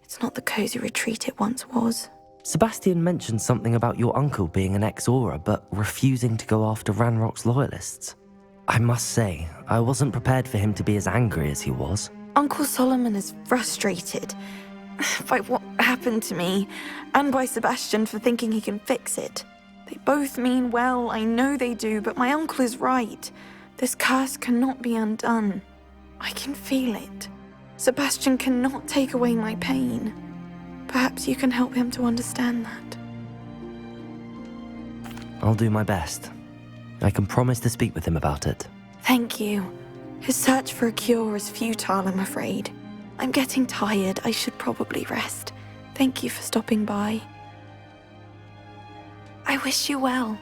S20: it's not the cozy retreat it once was.
S2: Sebastian mentioned something about your uncle being an ex-Aura, but refusing to go after Ranrok's loyalists. I must say, I wasn't prepared for him to be as angry as he was.
S20: Uncle Solomon is frustrated by what happened to me, and by Sebastian for thinking he can fix it. They both mean well, I know they do, but my uncle is right. This curse cannot be undone. I can feel it. Sebastian cannot take away my pain. Perhaps you can help him to understand that.
S2: I'll do my best. I can promise to speak with him about it.
S20: Thank you. His search for a cure is futile, I'm afraid. I'm getting tired. I should probably rest. Thank you for stopping by. I wish you well.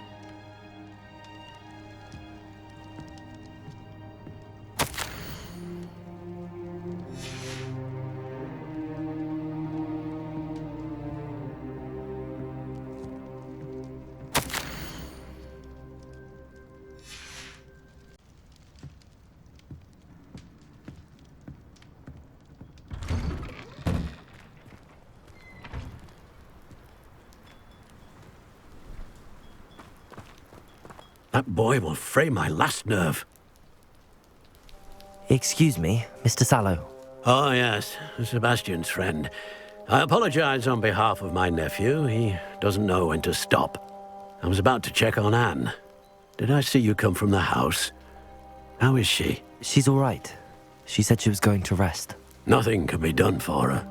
S22: That boy will fray my last nerve.
S2: Excuse me, Mr. Sallow.
S22: Oh, yes, Sebastian's friend. I apologize on behalf of my nephew. He doesn't know when to stop. I was about to check on Anne. Did I see you come from the house? How is she?
S2: She's all right. She said she was going to rest.
S22: Nothing can be done for her.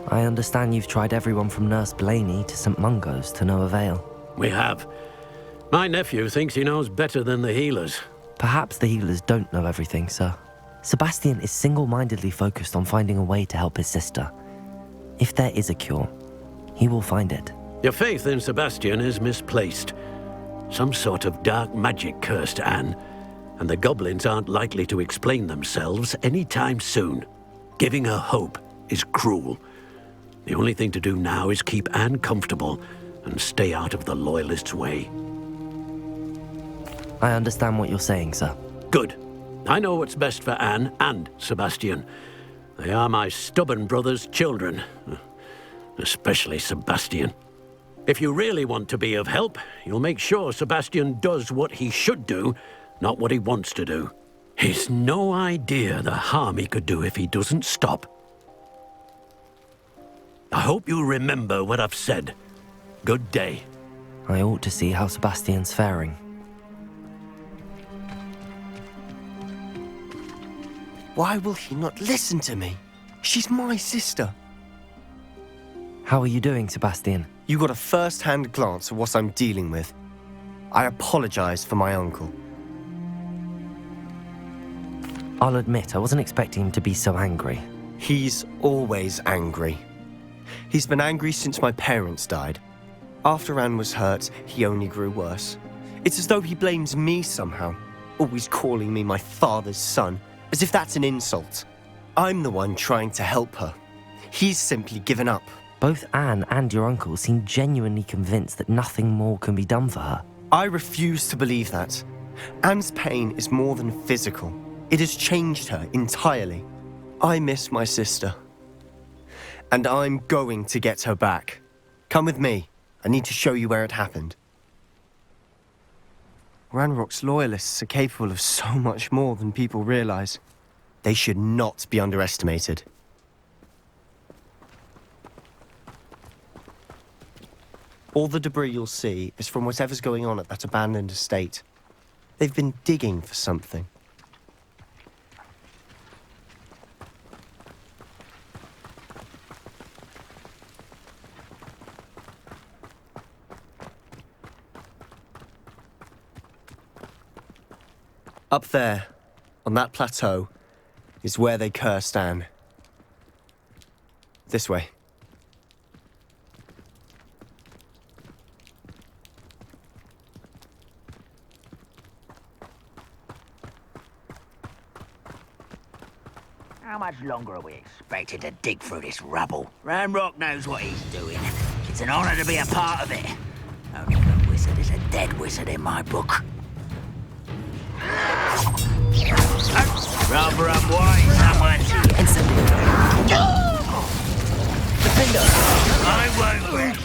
S2: I understand you've tried everyone from Nurse Blaney to St. Mungo's to no avail.
S22: We have. My nephew thinks he knows better than the healers.
S2: Perhaps the healers don't know everything, sir. Sebastian is single-mindedly focused on finding a way to help his sister. If there is a cure, he will find it.
S22: Your faith in Sebastian is misplaced. Some sort of dark magic cursed Anne, and the goblins aren't likely to explain themselves anytime soon. Giving her hope is cruel. The only thing to do now is keep Anne comfortable and stay out of the Loyalists' way.
S2: I understand what you're saying, sir.
S22: Good. I know what's best for Anne and Sebastian. They are my stubborn brother's children. Especially Sebastian. If you really want to be of help, you'll make sure Sebastian does what he should do, not what he wants to do. He's no idea the harm he could do if he doesn't stop. I hope you remember what I've said. Good day.
S2: I ought to see how Sebastian's faring.
S4: Why will he not listen to me? She's my sister.
S2: How are you doing, Sebastian?
S4: You got a first-hand glance at what I'm dealing with. I apologize for my uncle.
S2: I'll admit, I wasn't expecting him to be so angry.
S4: He's always angry. He's been angry since my parents died. After Anne was hurt, he only grew worse. It's as though he blames me somehow, always calling me my father's son, as if that's an insult. I'm the one trying to help her. He's simply given up.
S2: Both Anne and your uncle seem genuinely convinced that nothing more can be done for her.
S4: I refuse to believe that. Anne's pain is more than physical. It has changed her entirely. I miss my sister. And I'm going to get her back. Come with me. I need to show you where it happened. Ranrok's loyalists are capable of so much more than people realize. They should not be underestimated. All the debris you'll see is from whatever's going on at that abandoned estate. They've been digging for something. Up there, on that plateau, is where they cursed Anne. This way.
S1: How much longer are we expected to dig through this rubble? Ranrok knows what he's doing. It's an honor to be a part of it. Only the wizard is a dead wizard in my book. Rather unwise, someone. Incendio. Defender. I won't rest.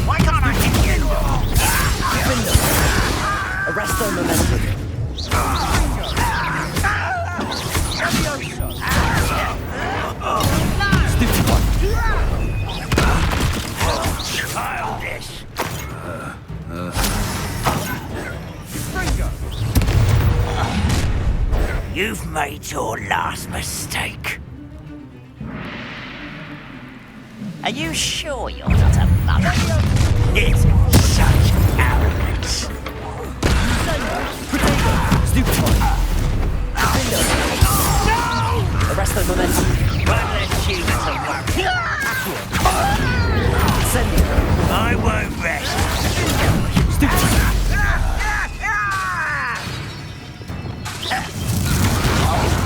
S12: Why can't I hit you?
S2: Arrest their momentum. Stupid one.
S1: Childish. You've made your last mistake. Are you sure you're not a mother? It's such arrogance.
S2: Stupid one. Arrest their momentum.
S1: One less human to worry.
S2: Incendio.
S1: I won't rest.
S2: Stupid.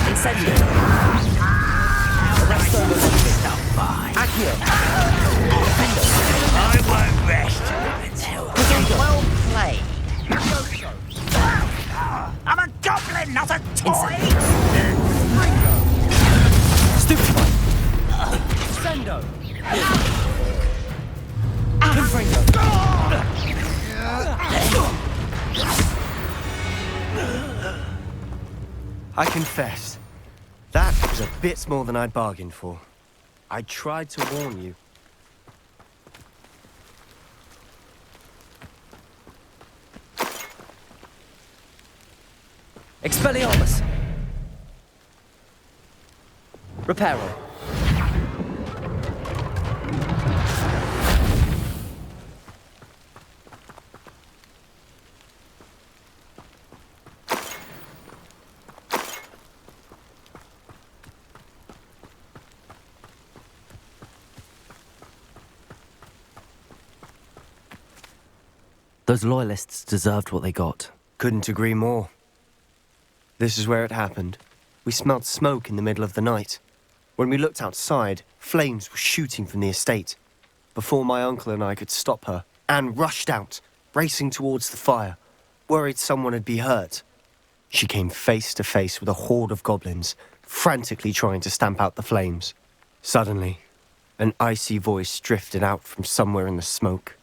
S2: Incendio. Arrest their momentum.
S1: Stop by.
S2: Accio.
S1: I won't rest until well played. I'm a goblin, not a toy.
S2: Stupid one. Sendo.
S4: I confess, that was a bit more than I'd bargained for. I tried to warn you.
S2: Expelliarmus. Reparo. Those loyalists deserved what they got.
S4: Couldn't agree more. This is where it happened. We smelled smoke in the middle of the night. When we looked outside, flames were shooting from the estate. Before my uncle and I could stop her, Anne rushed out, racing towards the fire, worried someone had been hurt. She came face to face with a horde of goblins, frantically trying to stamp out the flames. Suddenly, an icy voice drifted out from somewhere in the smoke.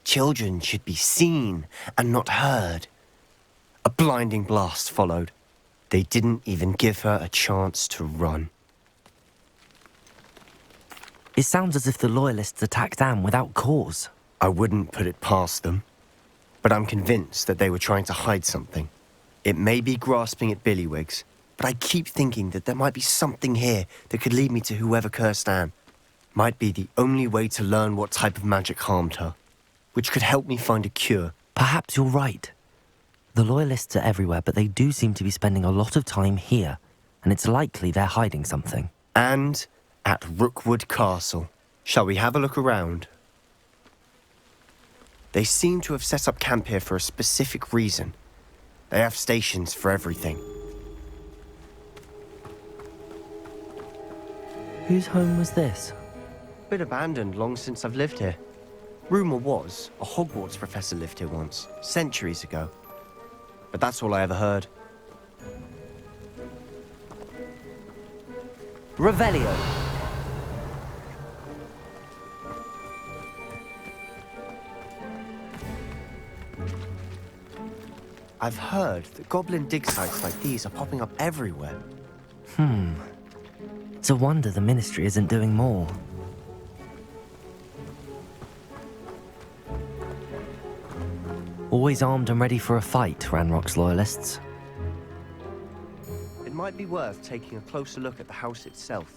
S4: Children should be seen and not heard. A blinding blast followed. They didn't even give her a chance to run.
S2: It sounds as if the loyalists attacked Anne without cause.
S4: I wouldn't put it past them. but I'm convinced that they were trying to hide something. It may be grasping at Billywigs, but I keep thinking that there might be something here that could lead me to whoever cursed Anne. Might be the only way to learn what type of magic harmed her, which could help me find a cure.
S2: Perhaps you're right. The Loyalists are everywhere, but they do seem to be spending a lot of time here, and it's likely they're hiding something.
S4: And at Rookwood Castle. Shall we have a look around? They seem to have set up camp here for a specific reason. They have stations for everything.
S2: Whose home was this?
S4: Been abandoned long since I've lived here. Rumour was a Hogwarts professor lived here once, centuries ago. But that's all I ever heard.
S2: Revelio.
S4: I've heard that goblin dig sites like these are popping up everywhere.
S2: It's a wonder the Ministry isn't doing more. Always armed and ready for a fight, Ranrock's Loyalists.
S4: It might be worth taking a closer look at the house itself.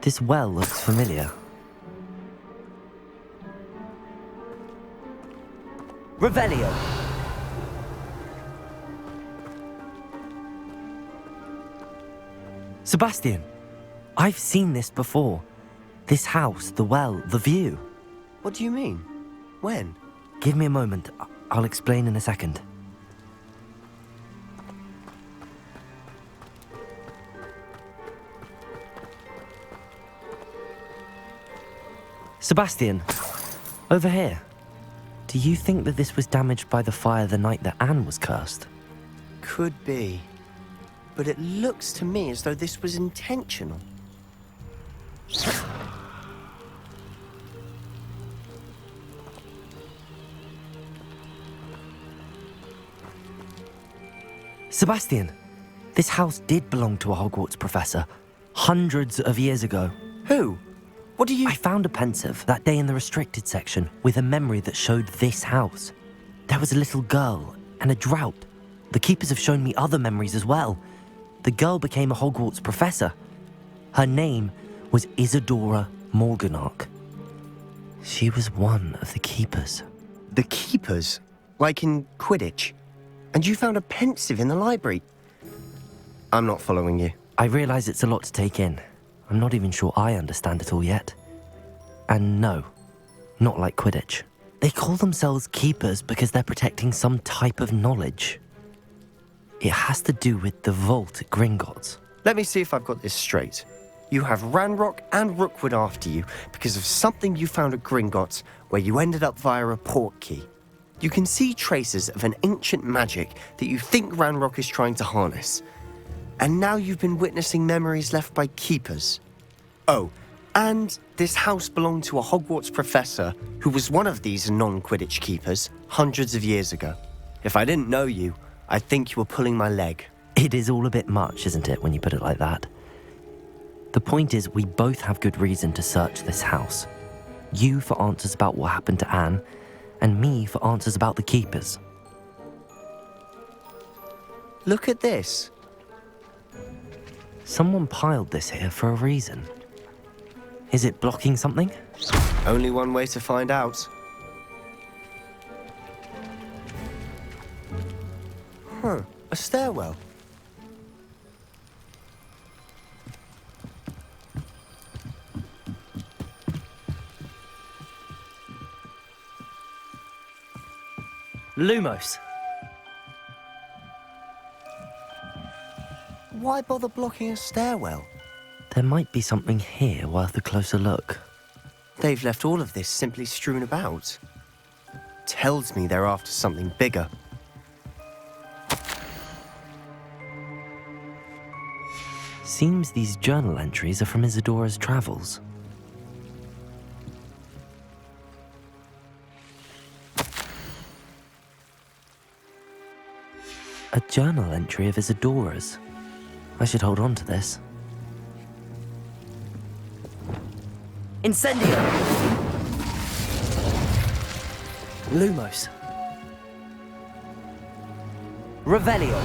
S2: This well looks familiar. Revelio! Sebastian, I've seen this before. This house, the well, the view.
S4: What do you mean? When?
S2: Give me a moment. I'll explain in a second. Sebastian, over here. Do you think that this was damaged by the fire the night that Anne was cursed?
S4: Could be. But it looks to me as though this was intentional.
S2: Sebastian, this house did belong to a Hogwarts professor, hundreds of years ago.
S4: Who? What do you...
S2: I found a Pensieve that day in the restricted section with a memory that showed this house. There was a little girl and a drought. The keepers have shown me other memories as well. The girl became a Hogwarts professor. Her name was Isadora Morganach. She was one of the keepers.
S4: The keepers? Like in Quidditch? And you found a Pensieve in the library? I'm not following you.
S2: I realise it's a lot to take in. I'm not even sure I understand it all yet. And no, not like Quidditch. They call themselves keepers because they're protecting some type of knowledge. It has to do with the vault at Gringotts.
S4: Let me see if I've got this straight. You have Ranrok and Rookwood after you because of something you found at Gringotts where you ended up via a port key. You can see traces of an ancient magic that you think Ranrok is trying to harness. And now you've been witnessing memories left by keepers. Oh, and this house belonged to a Hogwarts professor who was one of these non-Quidditch keepers hundreds of years ago. If I didn't know you, I'd think you were pulling my leg.
S2: It is all a bit much, isn't it, when you put it like that? The point is, we both have good reason to search this house. You for answers about what happened to Anne, and me for answers about the keepers.
S4: Look at this.
S2: Someone piled this here for a reason. Is it blocking something?
S4: Only one way to find out. A stairwell.
S2: Lumos.
S4: Why bother blocking a stairwell?
S2: There might be something here worth a closer look.
S4: They've left all of this simply strewn about. Tells me they're after something bigger.
S2: Seems these journal entries are from Isadora's travels. A journal entry of Isadora's. I should hold on to this. Incendio! Lumos. Revelio.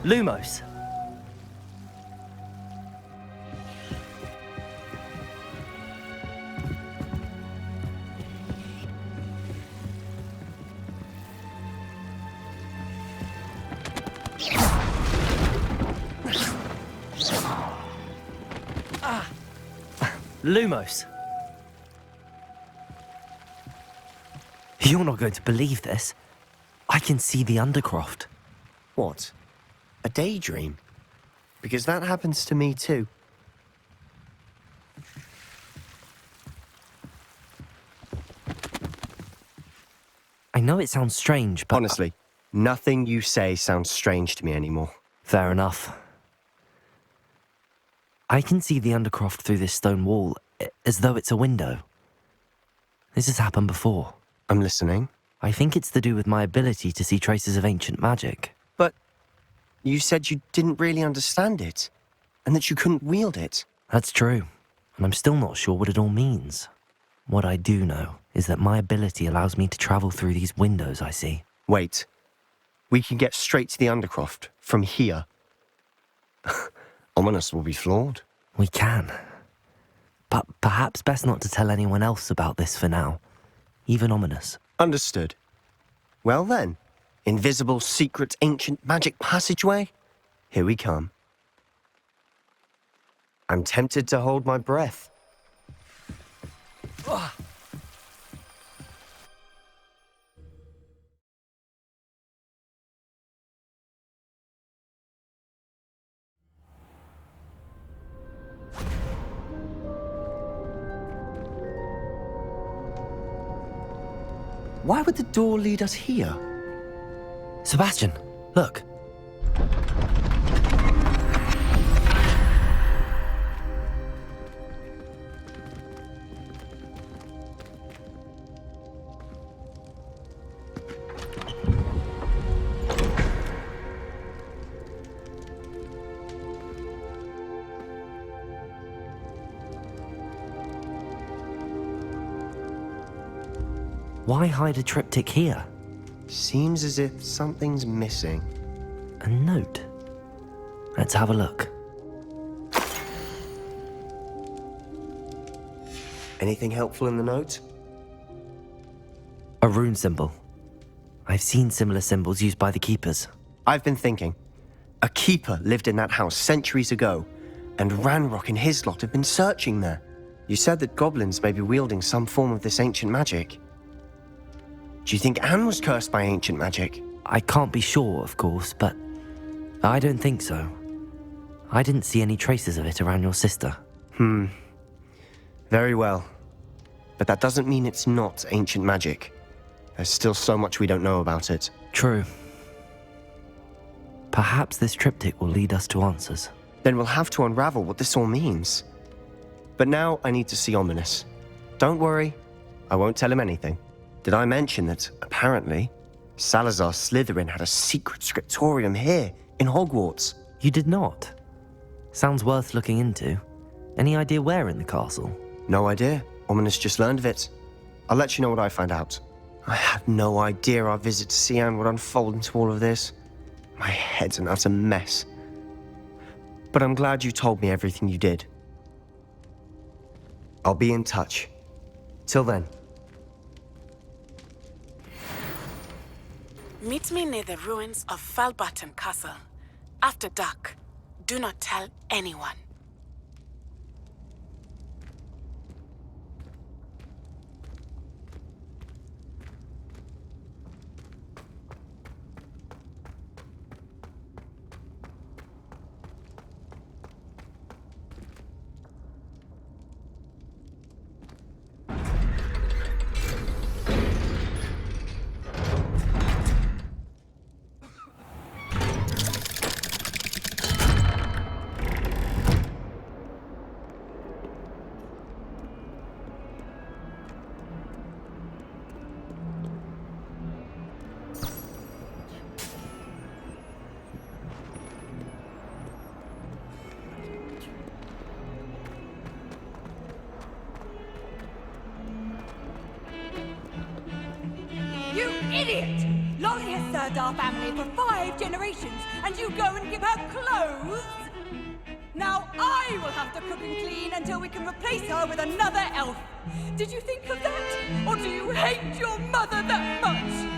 S2: Lumos. Lumos. You're not going to believe this. I can see the Undercroft.
S4: What? A daydream? Because that happens to me too.
S2: I know it sounds strange, but...
S4: Honestly, nothing you say sounds strange to me anymore.
S2: Fair enough. I can see the Undercroft through this stone wall, as though it's a window. This has happened before.
S4: I'm listening.
S2: I think it's to do with my ability to see traces of ancient magic.
S4: But you said you didn't really understand it, and that you couldn't wield it.
S2: That's true, and I'm still not sure what it all means. What I do know is that my ability allows me to travel through these windows I see.
S4: Wait. We can get straight to the Undercroft from here. Ominous will be flawed.
S2: We can. But perhaps best not to tell anyone else about this for now. Even Ominous.
S4: Understood. Well then, invisible, secret, ancient magic passageway? Here we come. I'm tempted to hold my breath. Why would the door lead us here?
S2: Sebastian, look. Why hide a triptych here?
S4: Seems as if something's missing.
S2: A note. Let's have a look.
S4: Anything helpful in the note?
S2: A rune symbol. I've seen similar symbols used by the keepers.
S4: I've been thinking. A keeper lived in that house centuries ago, and Ranrok and his lot have been searching there. You said that goblins may be wielding some form of this ancient magic. Do you think Anne was cursed by ancient magic?
S2: I can't be sure, of course, but I don't think so. I didn't see any traces of it around your sister.
S4: Very well. But that doesn't mean it's not ancient magic. There's still so much we don't know about it.
S2: True. Perhaps this triptych will lead us to answers.
S4: Then we'll have to unravel what this all means. But now I need to see Ominous. Don't worry, I won't tell him anything. Did I mention that, apparently, Salazar Slytherin had a secret scriptorium here, in Hogwarts?
S2: You did not? Sounds worth looking into. Any idea where in the castle?
S4: No idea. Ominous just learned of it. I'll let you know what I find out. I had no idea our visit to Cian would unfold into all of this. My head's an utter mess. But I'm glad you told me everything you did. I'll be in touch. Till then.
S6: Meet me near the ruins of Falbaton Castle. After dark. Do not tell anyone.
S16: You idiot! Lolly has served our family for 5 generations, and you go and give her clothes? Now I will have to cook and clean until we can replace her with another elf. Did you think of that? Or do you hate your mother that much?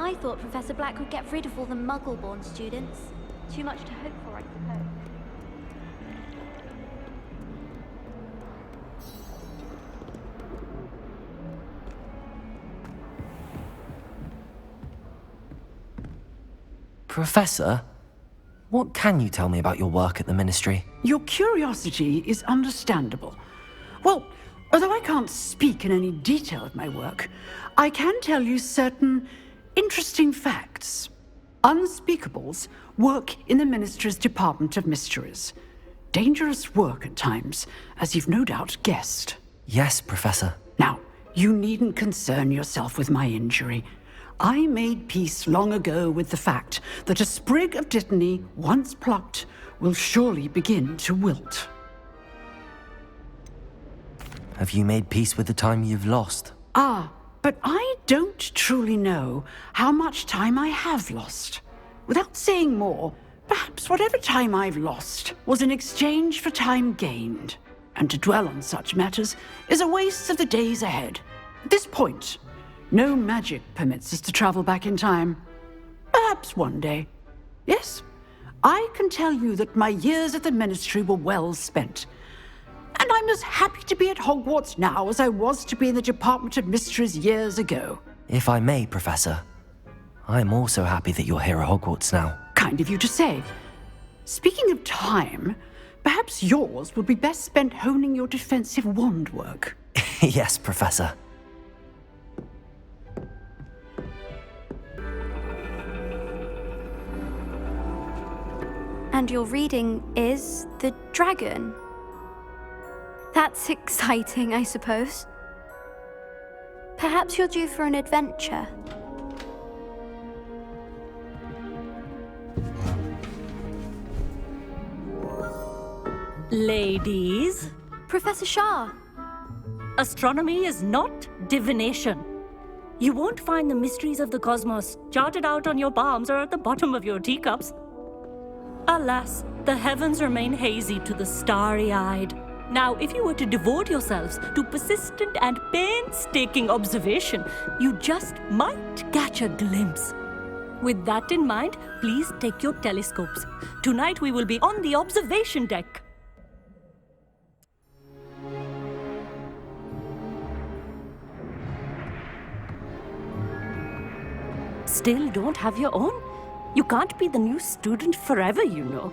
S7: I thought Professor Black would get rid of all the Muggle-born students. Too much to hope for, I suppose.
S2: Professor, what can you tell me about your work at the Ministry?
S18: Your curiosity is understandable. Well, although I can't speak in any detail of my work, I can tell you certain interesting facts. Unspeakables work in the Ministry's Department of Mysteries. Dangerous work at times, as you've no doubt guessed.
S2: Yes, Professor.
S18: Now, you needn't concern yourself with my injury. I made peace long ago with the fact that a sprig of dittany, once plucked, will surely begin to wilt.
S2: Have you made peace with the time you've lost?
S18: But I don't truly know how much time I have lost. Without saying more, perhaps whatever time I've lost was in exchange for time gained. And to dwell on such matters is a waste of the days ahead. At this point, no magic permits us to travel back in time. Perhaps one day. Yes, I can tell you that my years at the Ministry were well spent. And I'm as happy to be at Hogwarts now as I was to be in the Department of Mysteries years ago.
S2: If I may, Professor, I'm also happy that you're here at Hogwarts now.
S18: Kind of you to say. Speaking of time, perhaps yours would be best spent honing your defensive wand work.
S2: Yes, Professor.
S7: And your reading is the dragon. That's exciting, I suppose. Perhaps you're due for an adventure.
S21: Ladies.
S7: Professor Shah.
S21: Astronomy is not divination. You won't find the mysteries of the cosmos charted out on your palms or at the bottom of your teacups. Alas, the heavens remain hazy to the starry-eyed. Now, if you were to devote yourselves to persistent and painstaking observation, you just might catch a glimpse. With that in mind, please take your telescopes. Tonight we will be on the observation deck. Still don't have your own? You can't be the new student forever, you know.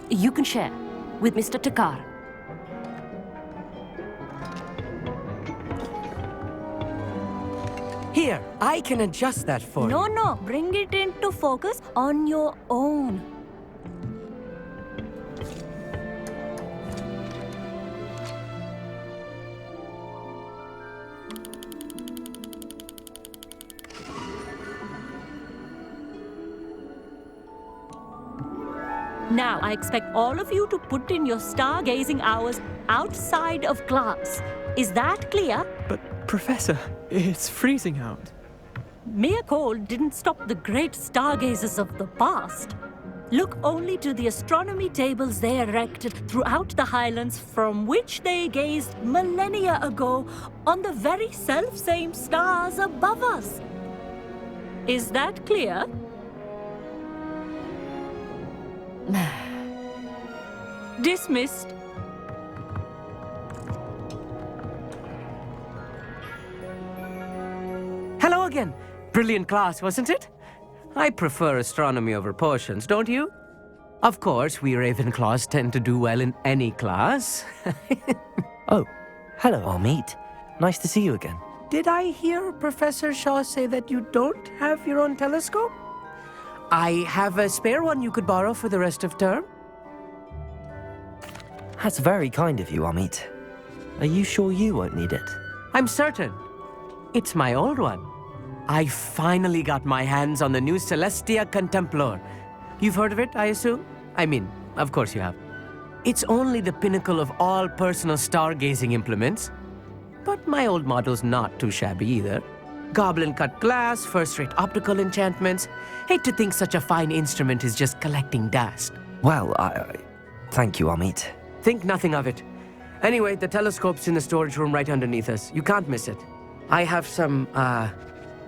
S21: You can share with Mr. Takar.
S24: Here, I can adjust that for you.
S21: No, bring it into focus on your own. Now, I expect all of you to put in your stargazing hours outside of class. Is that clear?
S25: But, Professor, it's freezing out.
S21: Mere cold didn't stop the great stargazers of the past. Look only to the astronomy tables they erected throughout the Highlands from which they gazed millennia ago on the very self-same stars above us. Is that clear? Dismissed.
S24: Hello again. Brilliant class, wasn't it? I prefer astronomy over potions, don't you? Of course, we Ravenclaws tend to do well in any class.
S2: Oh, hello, Hogsmeade. Nice to see you again.
S24: did I hear Professor Shaw say that you don't have your own telescope? I have a spare one you could borrow for the rest of term.
S2: That's very kind of you, Amit. Are you sure you won't need it?
S24: I'm certain. It's my old one. I finally got my hands on the new Celestia Contemplar. You've heard of it, I assume? I mean, of course you have. It's only the pinnacle of all personal stargazing implements. But my old model's not too shabby either. Goblin-cut glass, first-rate optical enchantments. Hate to think such a fine instrument is just collecting dust.
S2: Well, thank you, Amit.
S24: Think nothing of it. Anyway, the telescope's in the storage room right underneath us. You can't miss it. I have some,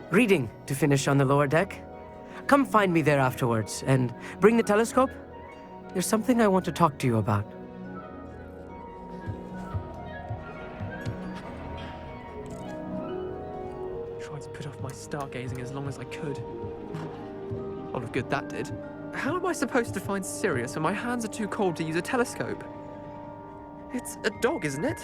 S24: reading to finish on the lower deck. Come find me there afterwards, and bring the telescope. There's something I want to talk to you about.
S25: Tried to put off my stargazing as long as I could. A lot of good that did. How am I supposed to find Sirius when my hands are too cold to use a telescope? It's a dog, isn't it?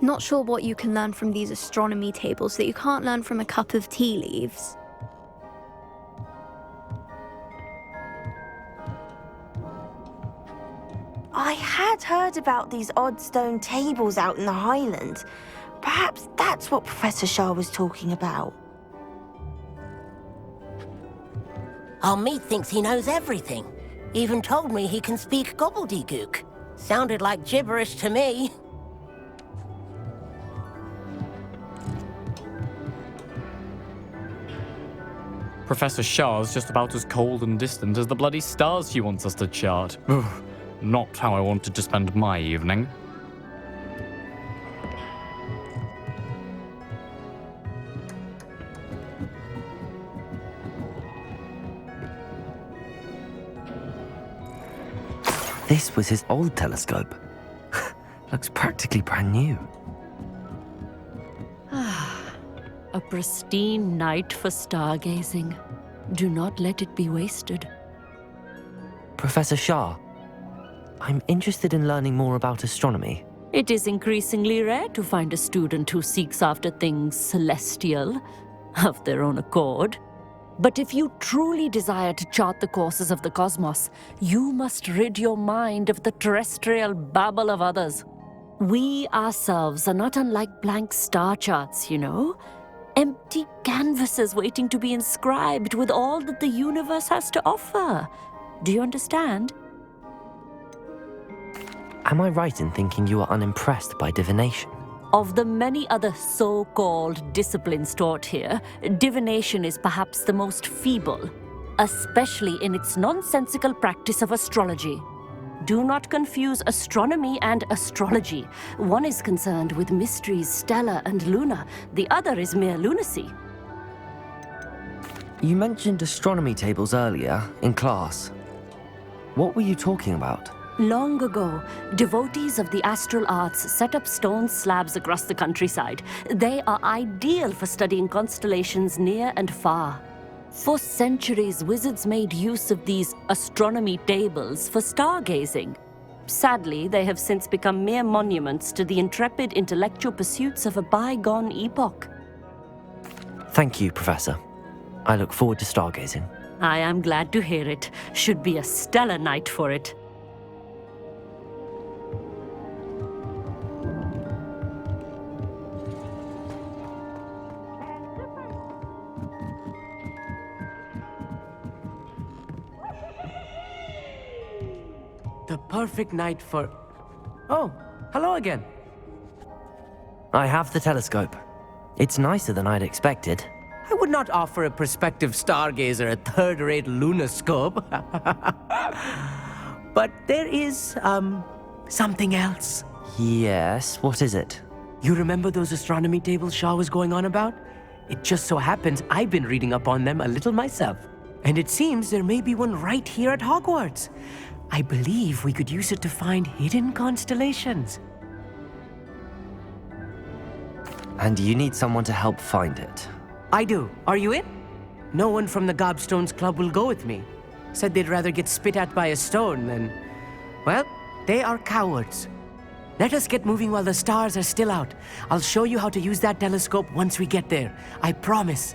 S7: Not sure what you can learn from these astronomy tables that you can't learn from a cup of tea leaves.
S20: I had heard about these odd stone tables out in the Highlands. Perhaps that's what Professor Shah was talking about.
S5: Amit thinks he knows everything. Even told me he can speak gobbledygook. Sounded like gibberish to me.
S13: Professor Shah's just about as cold and distant as the bloody stars she wants us to chart. Ugh, not how I wanted to spend my evening.
S2: This was his old telescope. Looks practically brand new.
S21: A pristine night for stargazing. Do not let it be wasted.
S2: Professor Shah, I'm interested in learning more about astronomy.
S21: It is increasingly rare to find a student who seeks after things celestial, of their own accord. But if you truly desire to chart the courses of the cosmos, you must rid your mind of the terrestrial babble of others. We ourselves are not unlike blank star charts, you know? Empty canvases waiting to be inscribed with all that the universe has to offer. Do you understand?
S2: Am I right in thinking you are unimpressed by divination?
S21: Of the many other so-called disciplines taught here, divination is perhaps the most feeble, especially in its nonsensical practice of astrology. Do not confuse astronomy and astrology. One is concerned with mysteries stellar and lunar. The other is mere lunacy.
S2: You mentioned astronomy tables earlier, in class. What were you talking about?
S21: Long ago, devotees of the astral arts set up stone slabs across the countryside. They are ideal for studying constellations near and far. For centuries, wizards made use of these astronomy tables for stargazing. Sadly, they have since become mere monuments to the intrepid intellectual pursuits of a bygone epoch.
S2: Thank you, Professor. I look forward to stargazing.
S21: I am glad to hear it. Should be a stellar night for it.
S24: The perfect night for... Oh, hello again.
S2: I have the telescope. It's nicer than I'd expected.
S24: I would not offer a prospective stargazer a third-rate lunoscope. But there is, something else.
S2: Yes, what is it?
S24: You remember those astronomy tables Shaw was going on about? It just so happens I've been reading up on them a little myself. And it seems there may be one right here at Hogwarts. I believe we could use it to find hidden constellations.
S2: And you need someone to help find it.
S24: I do. Are you in? No one from the Gobstones Club will go with me. Said they'd rather get spit at by a stone than... Well, they are cowards. Let us get moving while the stars are still out. I'll show you how to use that telescope once we get there. I promise.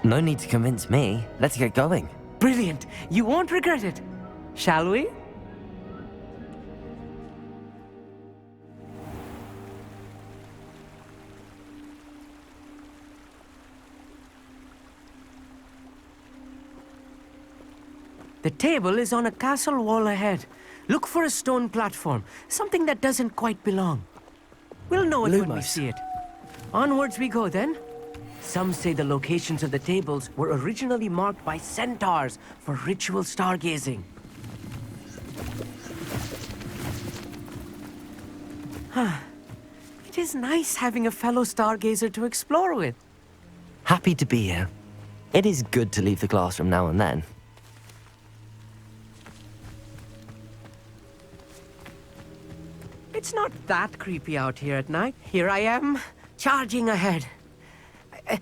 S2: No need to convince me. Let's get going.
S24: Brilliant. You won't regret it. Shall we? The table is on a castle wall ahead. Look for a stone platform, something that doesn't quite belong. We'll know it when we see it. Onwards we go then. Some say the locations of the tables were originally marked by centaurs for ritual stargazing. It is nice having a fellow stargazer to explore with.
S2: Happy to be here. It is good to leave the classroom now and then.
S24: It's not that creepy out here at night. Here I am, charging ahead.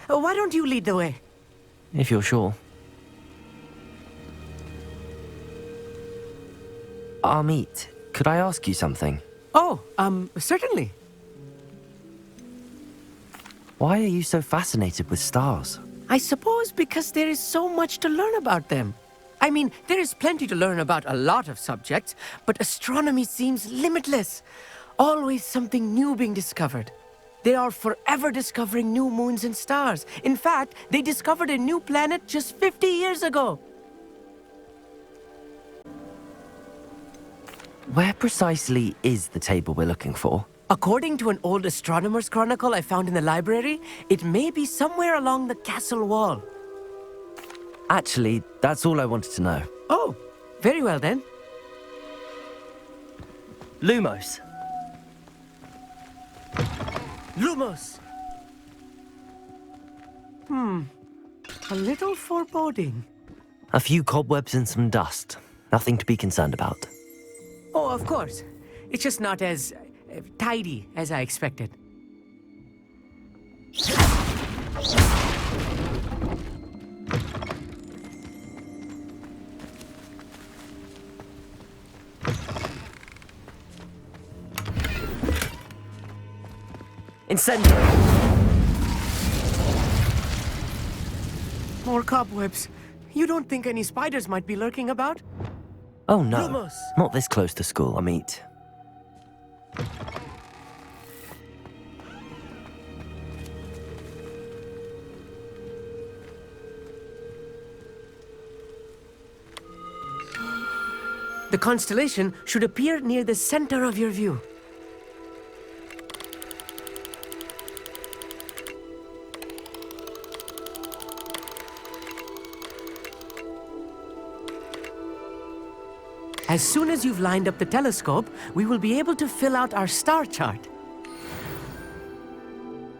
S24: Why don't you lead the way?
S2: If you're sure. Amit, could I ask you something?
S24: Oh, certainly.
S2: Why are you so fascinated with stars?
S24: I suppose because there is so much to learn about them. I mean, there is plenty to learn about a lot of subjects, but astronomy seems limitless. Always something new being discovered. They are forever discovering new moons and stars. In fact, they discovered a new planet just 50 years ago.
S2: Where precisely is the table we're looking for?
S24: According to an old astronomer's chronicle I found in the library, it may be somewhere along the castle wall.
S2: Actually, that's all I wanted to know.
S24: Oh, very well then.
S2: Lumos.
S24: Lumos! A little foreboding.
S2: A few cobwebs and some dust. Nothing to be concerned about.
S24: Oh, of course. It's just not as tidy as I expected.
S2: Incendio!
S24: More cobwebs. You don't think any spiders might be lurking about?
S2: Oh no,
S24: Lumos.
S2: Not this close to school, Amit.
S24: The constellation should appear near the center of your view. As soon as you've lined up the telescope, we will be able to fill out our star chart.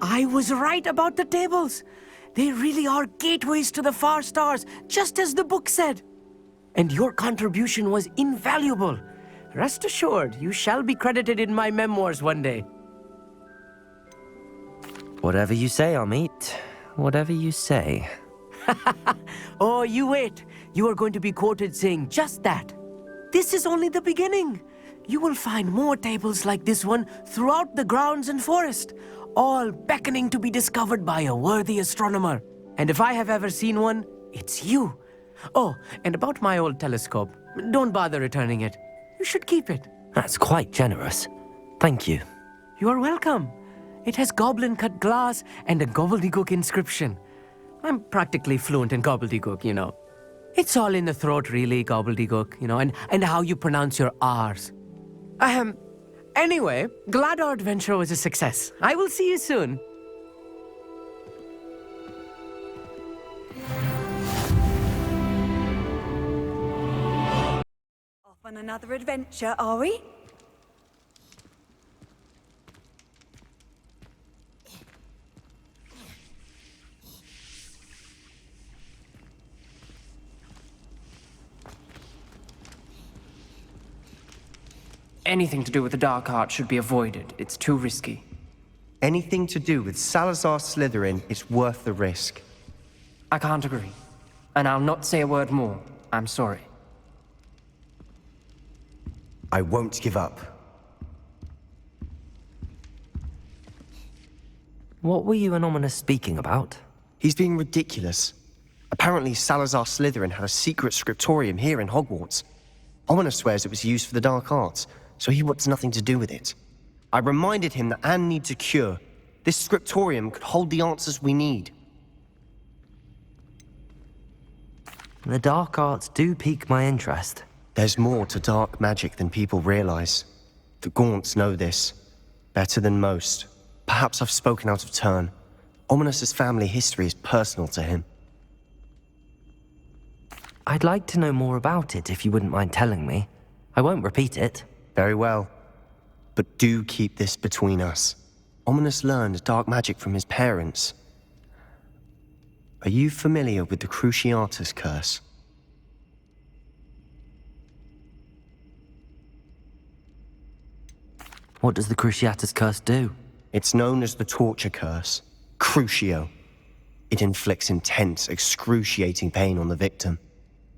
S24: I was right about the tables. They really are gateways to the far stars, just as the book said. And your contribution was invaluable. Rest assured, you shall be credited in my memoirs one day.
S2: Whatever you say, Amit. Whatever you say.
S24: Oh, you wait. You are going to be quoted saying just that. This is only the beginning. You will find more tables like this one throughout the grounds and forest, all beckoning to be discovered by a worthy astronomer. And if I have ever seen one, it's you. Oh, and about my old telescope, don't bother returning it. You should keep it.
S2: That's quite generous. Thank you.
S24: You are welcome. It has goblin-cut glass and a gobbledygook inscription. I'm practically fluent in gobbledygook, you know. It's all in the throat, really, gobbledygook, you know, and how you pronounce your R's. Anyway, glad our adventure was a success. I will see you soon.
S16: Off on another adventure, are we?
S25: Anything to do with the dark art should be avoided. It's too risky.
S19: Anything to do with Salazar Slytherin is worth the risk.
S25: I can't agree. And I'll not say a word more. I'm sorry.
S19: I won't give up.
S2: What were you and Ominous speaking about?
S19: He's being ridiculous. Apparently Salazar Slytherin had a secret scriptorium here in Hogwarts. Ominous swears it was used for the dark arts, so he wants nothing to do with it. I reminded him that Anne needs a cure. This scriptorium could hold the answers we need.
S2: The dark arts do pique my interest.
S19: There's more to dark magic than people realize. The Gaunts know this. Better than most. Perhaps I've spoken out of turn. Ominous's family history is personal to him.
S2: I'd like to know more about it if you wouldn't mind telling me. I won't repeat it.
S19: Very well. But do keep this between us. Ominous learned dark magic from his parents. Are you familiar with the Cruciatus curse?
S2: What does the Cruciatus curse do?
S19: It's known as the torture curse. Crucio. It inflicts intense, excruciating pain on the victim.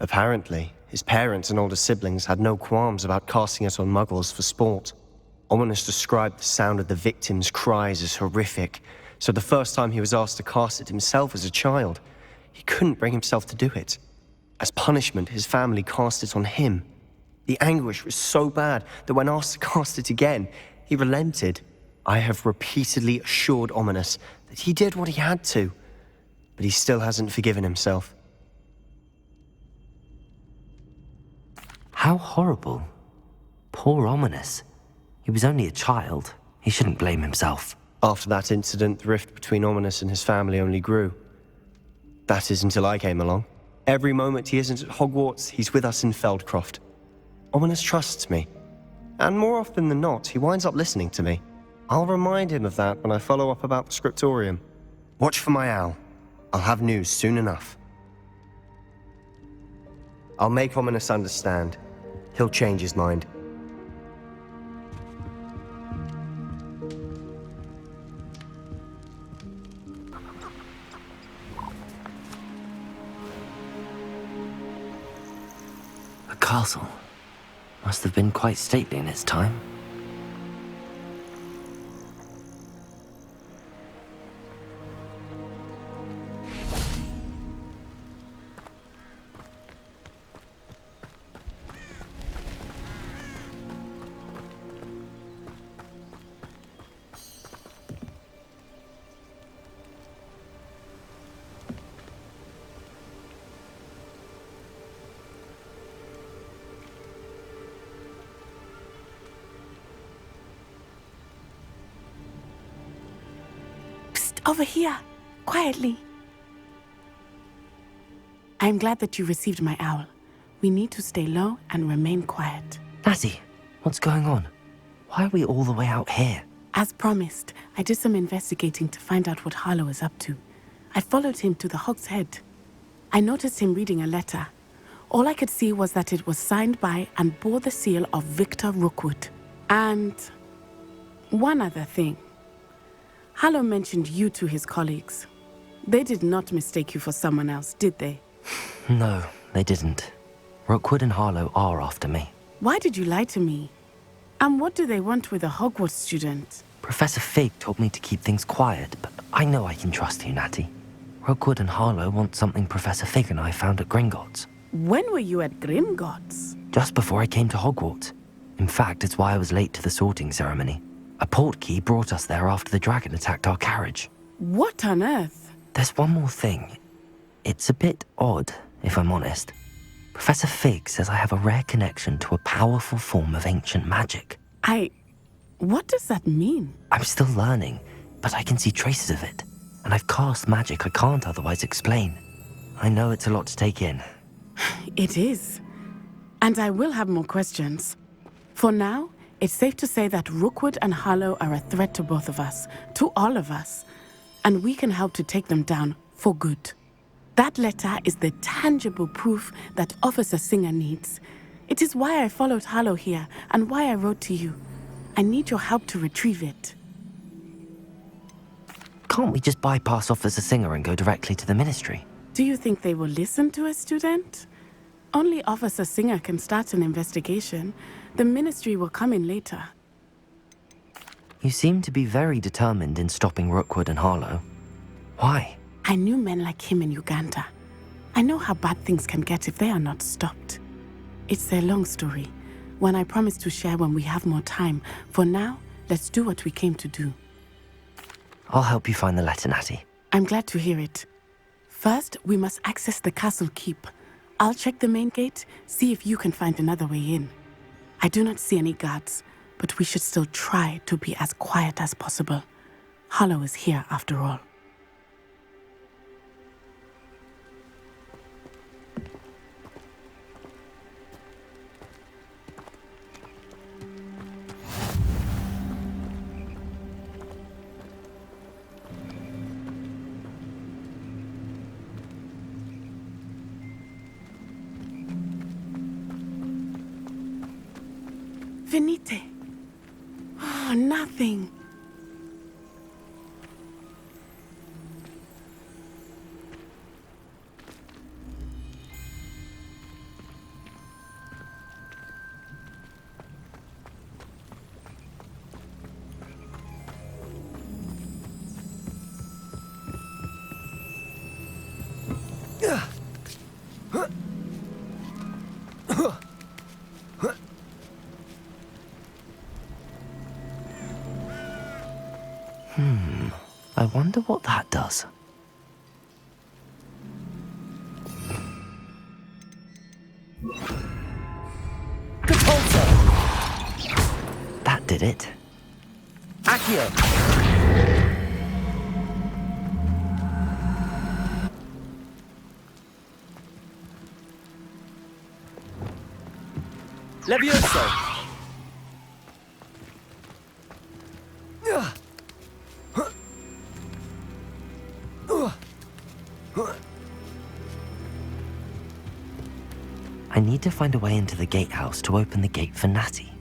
S19: Apparently, his parents and older siblings had no qualms about casting it on muggles for sport. Ominous described the sound of the victim's cries as horrific, so the first time he was asked to cast it himself as a child, he couldn't bring himself to do it. As punishment, his family cast it on him. The anguish was so bad that when asked to cast it again, he relented. I have repeatedly assured Ominous that he did what he had to, but he still hasn't forgiven himself.
S2: How horrible. Poor Ominous. He was only a child. He shouldn't blame himself.
S19: After that incident, the rift between Ominous and his family only grew. That is until I came along. Every moment he isn't at Hogwarts, he's with us in Feldcroft. Ominous trusts me. And more often than not, he winds up listening to me. I'll remind him of that when I follow up about the Scriptorium. Watch for my owl. I'll have news soon enough. I'll make Ominous understand. He'll change his mind.
S2: The castle must have been quite stately in its time.
S9: Over here, quietly. I'm glad that you received my owl. We need to stay low and remain quiet.
S2: Natty, what's going on? Why are we all the way out here?
S9: As promised, I did some investigating to find out what Harlow is up to. I followed him to the Hogshead. I noticed him reading a letter. All I could see was that it was signed by and bore the seal of Victor Rookwood. And one other thing. Harlow mentioned you to his colleagues. They did not mistake you for someone else, did they?
S2: No, they didn't. Rookwood and Harlow are after me.
S9: Why did you lie to me? And what do they want with a Hogwarts student?
S2: Professor Fig told me to keep things quiet, but I know I can trust you, Natty. Rookwood and Harlow want something Professor Fig and I found at Gringotts.
S9: When were you at Gringotts?
S2: Just before I came to Hogwarts. In fact, it's why I was late to the sorting ceremony. A portkey brought us there after the dragon attacked our carriage.
S9: What on earth?
S2: There's one more thing. It's a bit odd, if I'm honest. Professor Fig says I have a rare connection to a powerful form of ancient magic.
S9: What does that mean?
S2: I'm still learning, but I can see traces of it. And I've cast magic I can't otherwise explain. I know it's a lot to take in.
S9: It is. And I will have more questions. For now, it's safe to say that Rookwood and Harlow are a threat to both of us, to all of us, and we can help to take them down for good. That letter is the tangible proof that Officer Singer needs. It is why I followed Harlow here and why I wrote to you. I need your help to retrieve it.
S2: Can't we just bypass Officer Singer and go directly to the Ministry?
S9: Do you think they will listen to a student?
S3: Only Officer Singer can start an investigation. The Ministry will come in later.
S2: You seem to be very determined in stopping Rookwood and Harlow. Why?
S3: I knew men like him in Uganda. I know how bad things can get if they are not stopped. It's a long story, one I promise to share when we have more time. For now, let's do what we came to do.
S2: I'll help you find the letter, Natty.
S3: I'm glad to hear it. First, we must access the castle keep. I'll check the main gate, see if you can find another way in. I do not see any guards, but we should still try to be as quiet as possible. Harlow is here after all. Venite. Oh, nothing.
S2: I wonder what that does. That did it.
S24: Accio! Levioso!
S2: I need to find a way into the gatehouse to open the gate for Natty.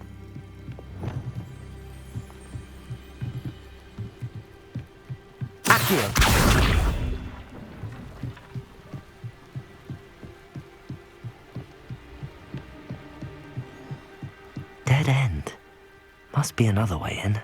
S24: Accio!
S2: Dead end. Must be another way in.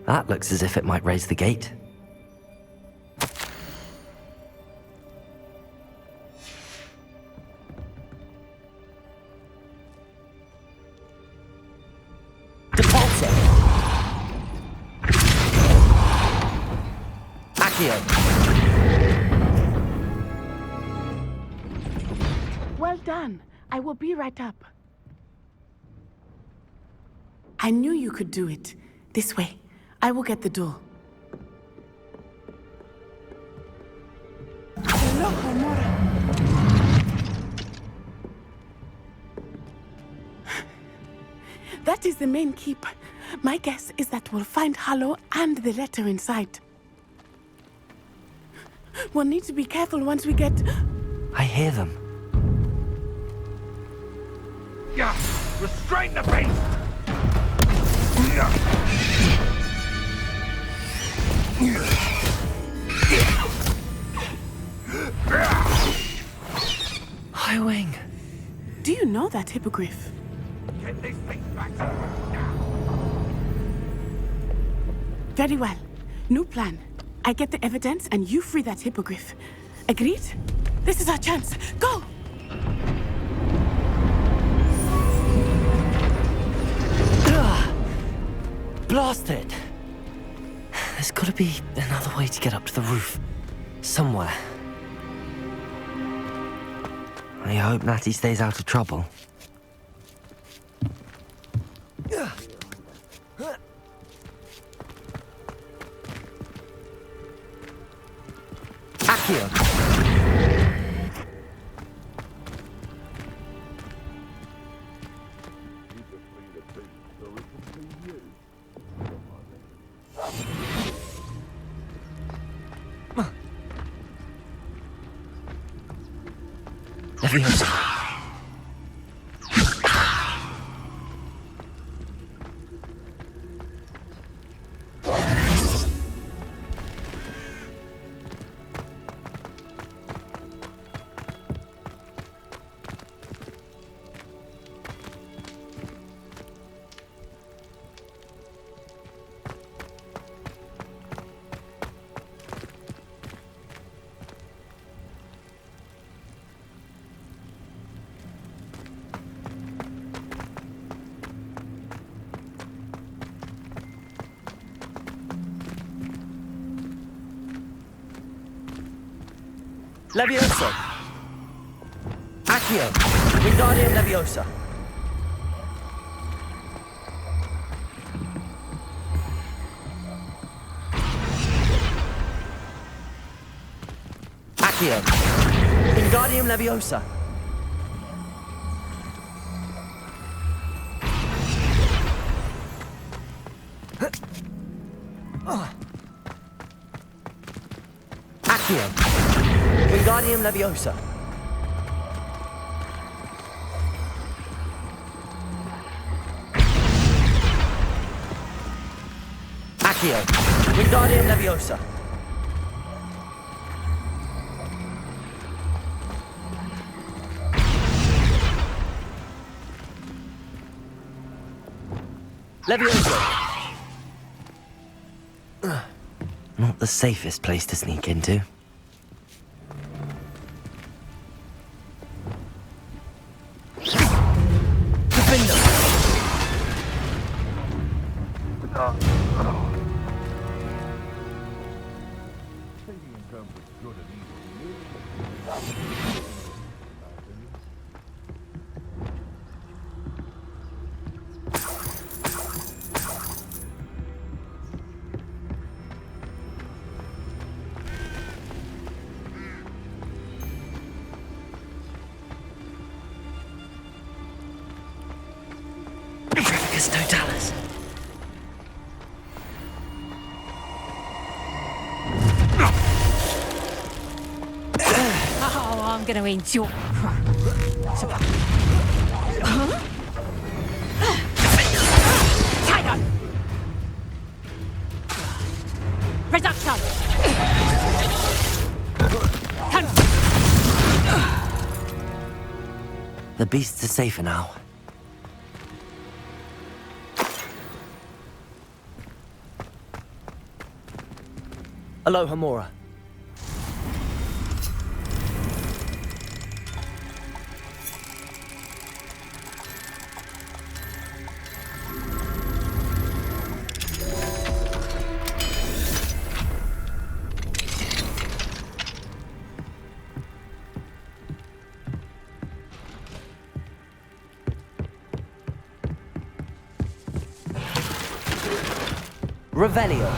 S2: That looks as if it might raise the gate.
S24: Depulso! Accio!
S3: Well done. I will be right up. I knew you could do it. This way. I will get the door. That is the main keep. My guess is that we'll find Harlow and the letter inside. We'll need to be careful once we get...
S2: I hear them.
S8: Yeah! Restrain the beast!
S2: High Wing.
S3: Do you know that hippogriff?
S8: Get these things back.
S3: Very well. New plan. I get the evidence and you free that hippogriff. Agreed? This is our chance. Go!
S2: Blast it! There's gotta be another way to get up to the roof. Somewhere. I hope Natty stays out of trouble.
S24: Accio!
S2: Leviosa! Accio! Wingardium Leviosa! Accio! Wingardium Leviosa! Accio! Wingardium Leviosa! Accio! Wingardium Leviosa! Leviosa! Not the safest place to sneak into. Totalis.
S21: Oh, I'm going to enjoy. Tiger! Reduction!
S2: The beasts are safer now. Aloha Mora. Revelio.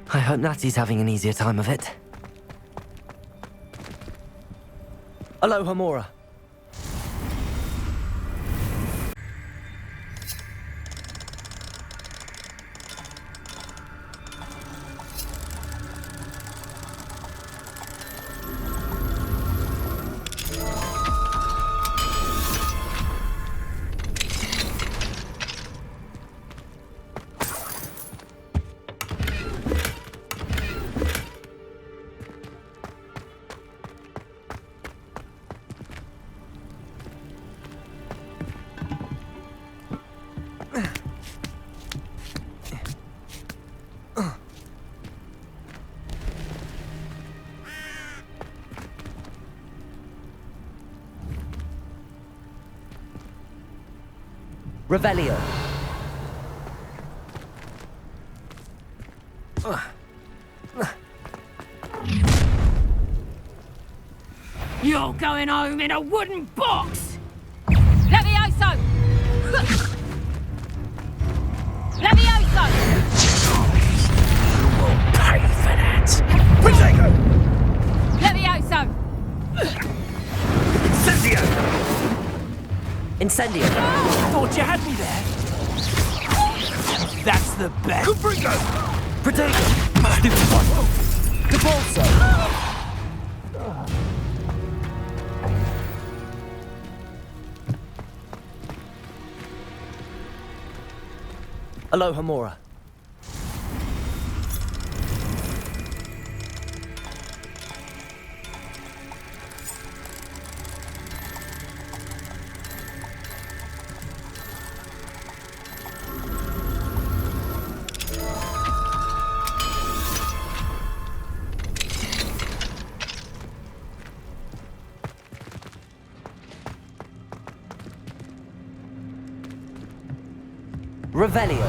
S2: I hope Natty's having an easier time of it. Aloha Mora. Revelio.
S21: You're going home in a wooden box! Levioso! Levioso!
S1: You will pay for that. Protego!
S21: Levioso!
S1: Incendio!
S2: Incendio!
S1: Thought you had me there. That's the best. Cabrigo! Protego! Stupid one. Cabalso!
S2: Aloha Mora. Revelio.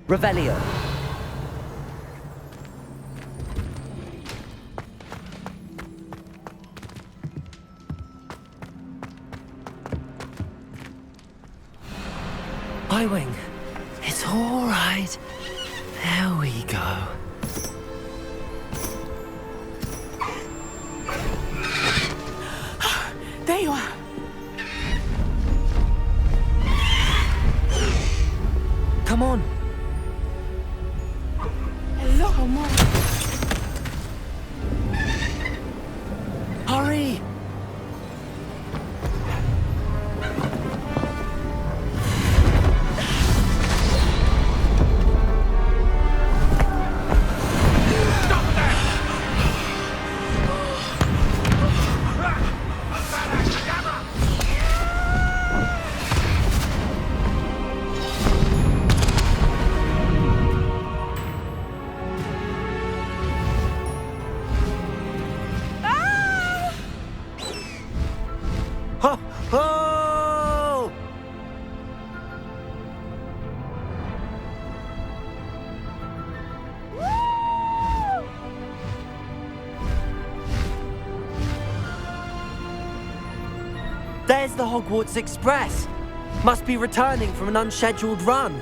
S2: Revelio. Highwing. It's all right. There we go.
S3: There you are.
S2: Come on.
S3: Hello, Mom.
S2: Hurry. There's the Hogwarts Express. Must be returning from an unscheduled run.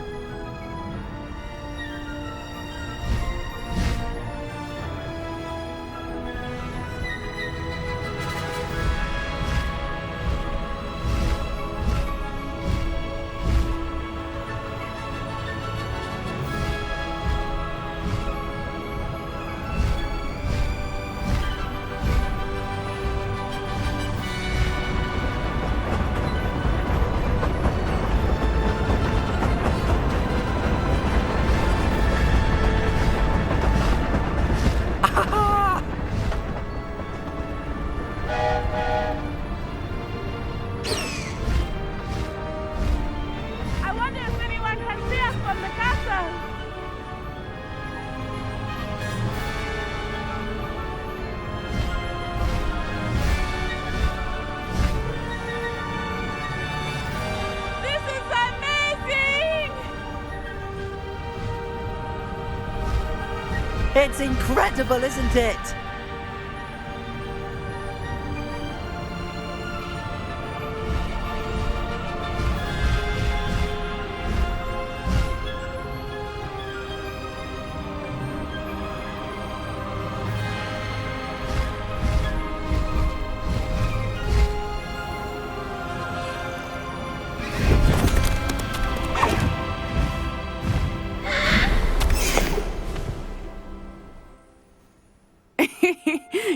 S2: It's incredible, isn't it?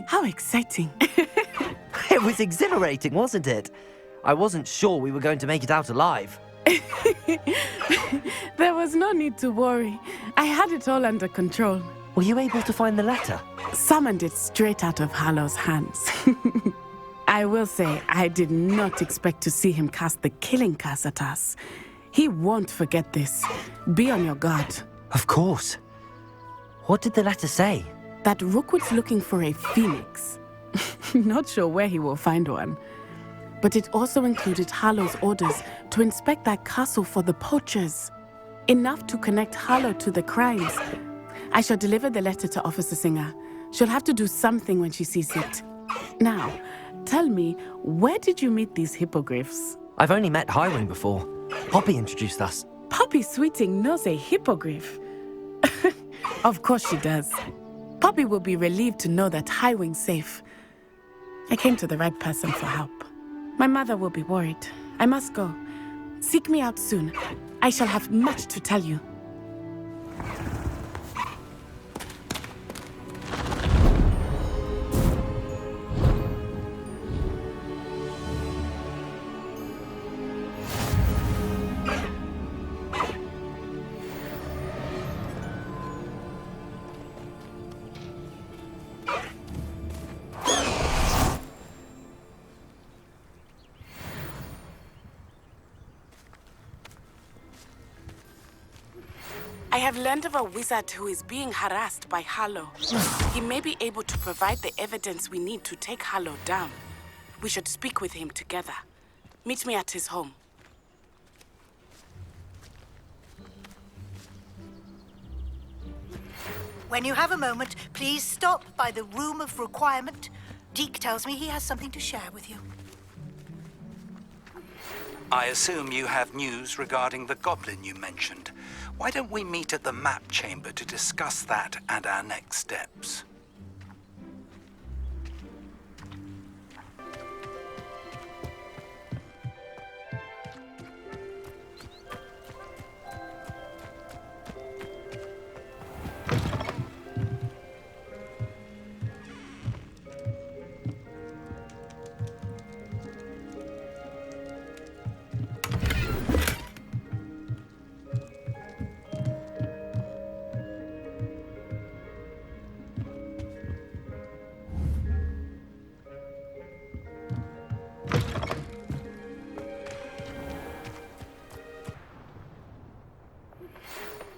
S3: How exciting.
S2: It was exhilarating, wasn't it? I wasn't sure we were going to make it out alive.
S3: There was no need to worry. I had it all under control.
S2: Were you able to find the letter?
S3: Summoned it straight out of Hallow's hands. I will say, I did not expect to see him cast the killing curse at us. He won't forget this. Be on your guard.
S2: Of course. What did the letter say?
S3: That Rookwood's looking for a phoenix. Not sure where he will find one. But it also included Hallow's orders to inspect that castle for the poachers. Enough to connect Hallow to the crimes. I shall deliver the letter to Officer Singer. She'll have to do something when she sees it. Now, tell me, where did you meet these hippogriffs?
S2: I've only met Highwing before. Poppy introduced us.
S3: Poppy Sweeting knows a hippogriff. Of course she does. Poppy will be relieved to know that Highwing's safe. I came to the right person for help. My mother will be worried. I must go. Seek me out soon. I shall have much to tell you. I have learned of a wizard who is being harassed by Hallow. He may be able to provide the evidence we need to take Hallow down. We should speak with him together. Meet me at his home.
S10: When you have a moment, please stop by the Room of Requirement. Deke tells me he has something to share with you.
S11: I assume you have news regarding the goblin you mentioned. Why don't we meet at the map chamber to discuss that and our next steps?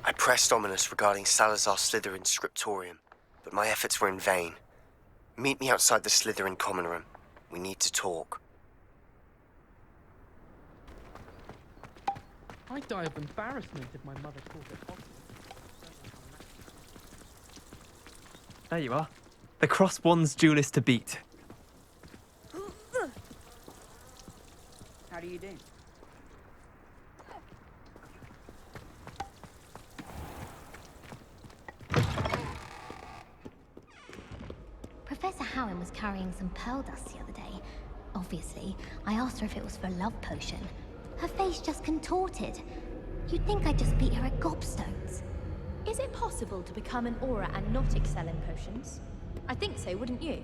S4: I pressed Ominous regarding Salazar Slytherin's Scriptorium, but my efforts were in vain. Meet me outside the Slytherin common room. We need to talk.
S25: I'd die of embarrassment if my mother called it Hogwarts. There you are. The Cross Wands duelist to beat.
S12: How do you do?
S15: Professor Howin was carrying some pearl dust the other day. Obviously, I asked her if it was for a love potion. Her face just contorted. You'd think I'd just beat her at Gobstones.
S17: Is it possible to become an aura and not excel in potions? I think so, wouldn't you?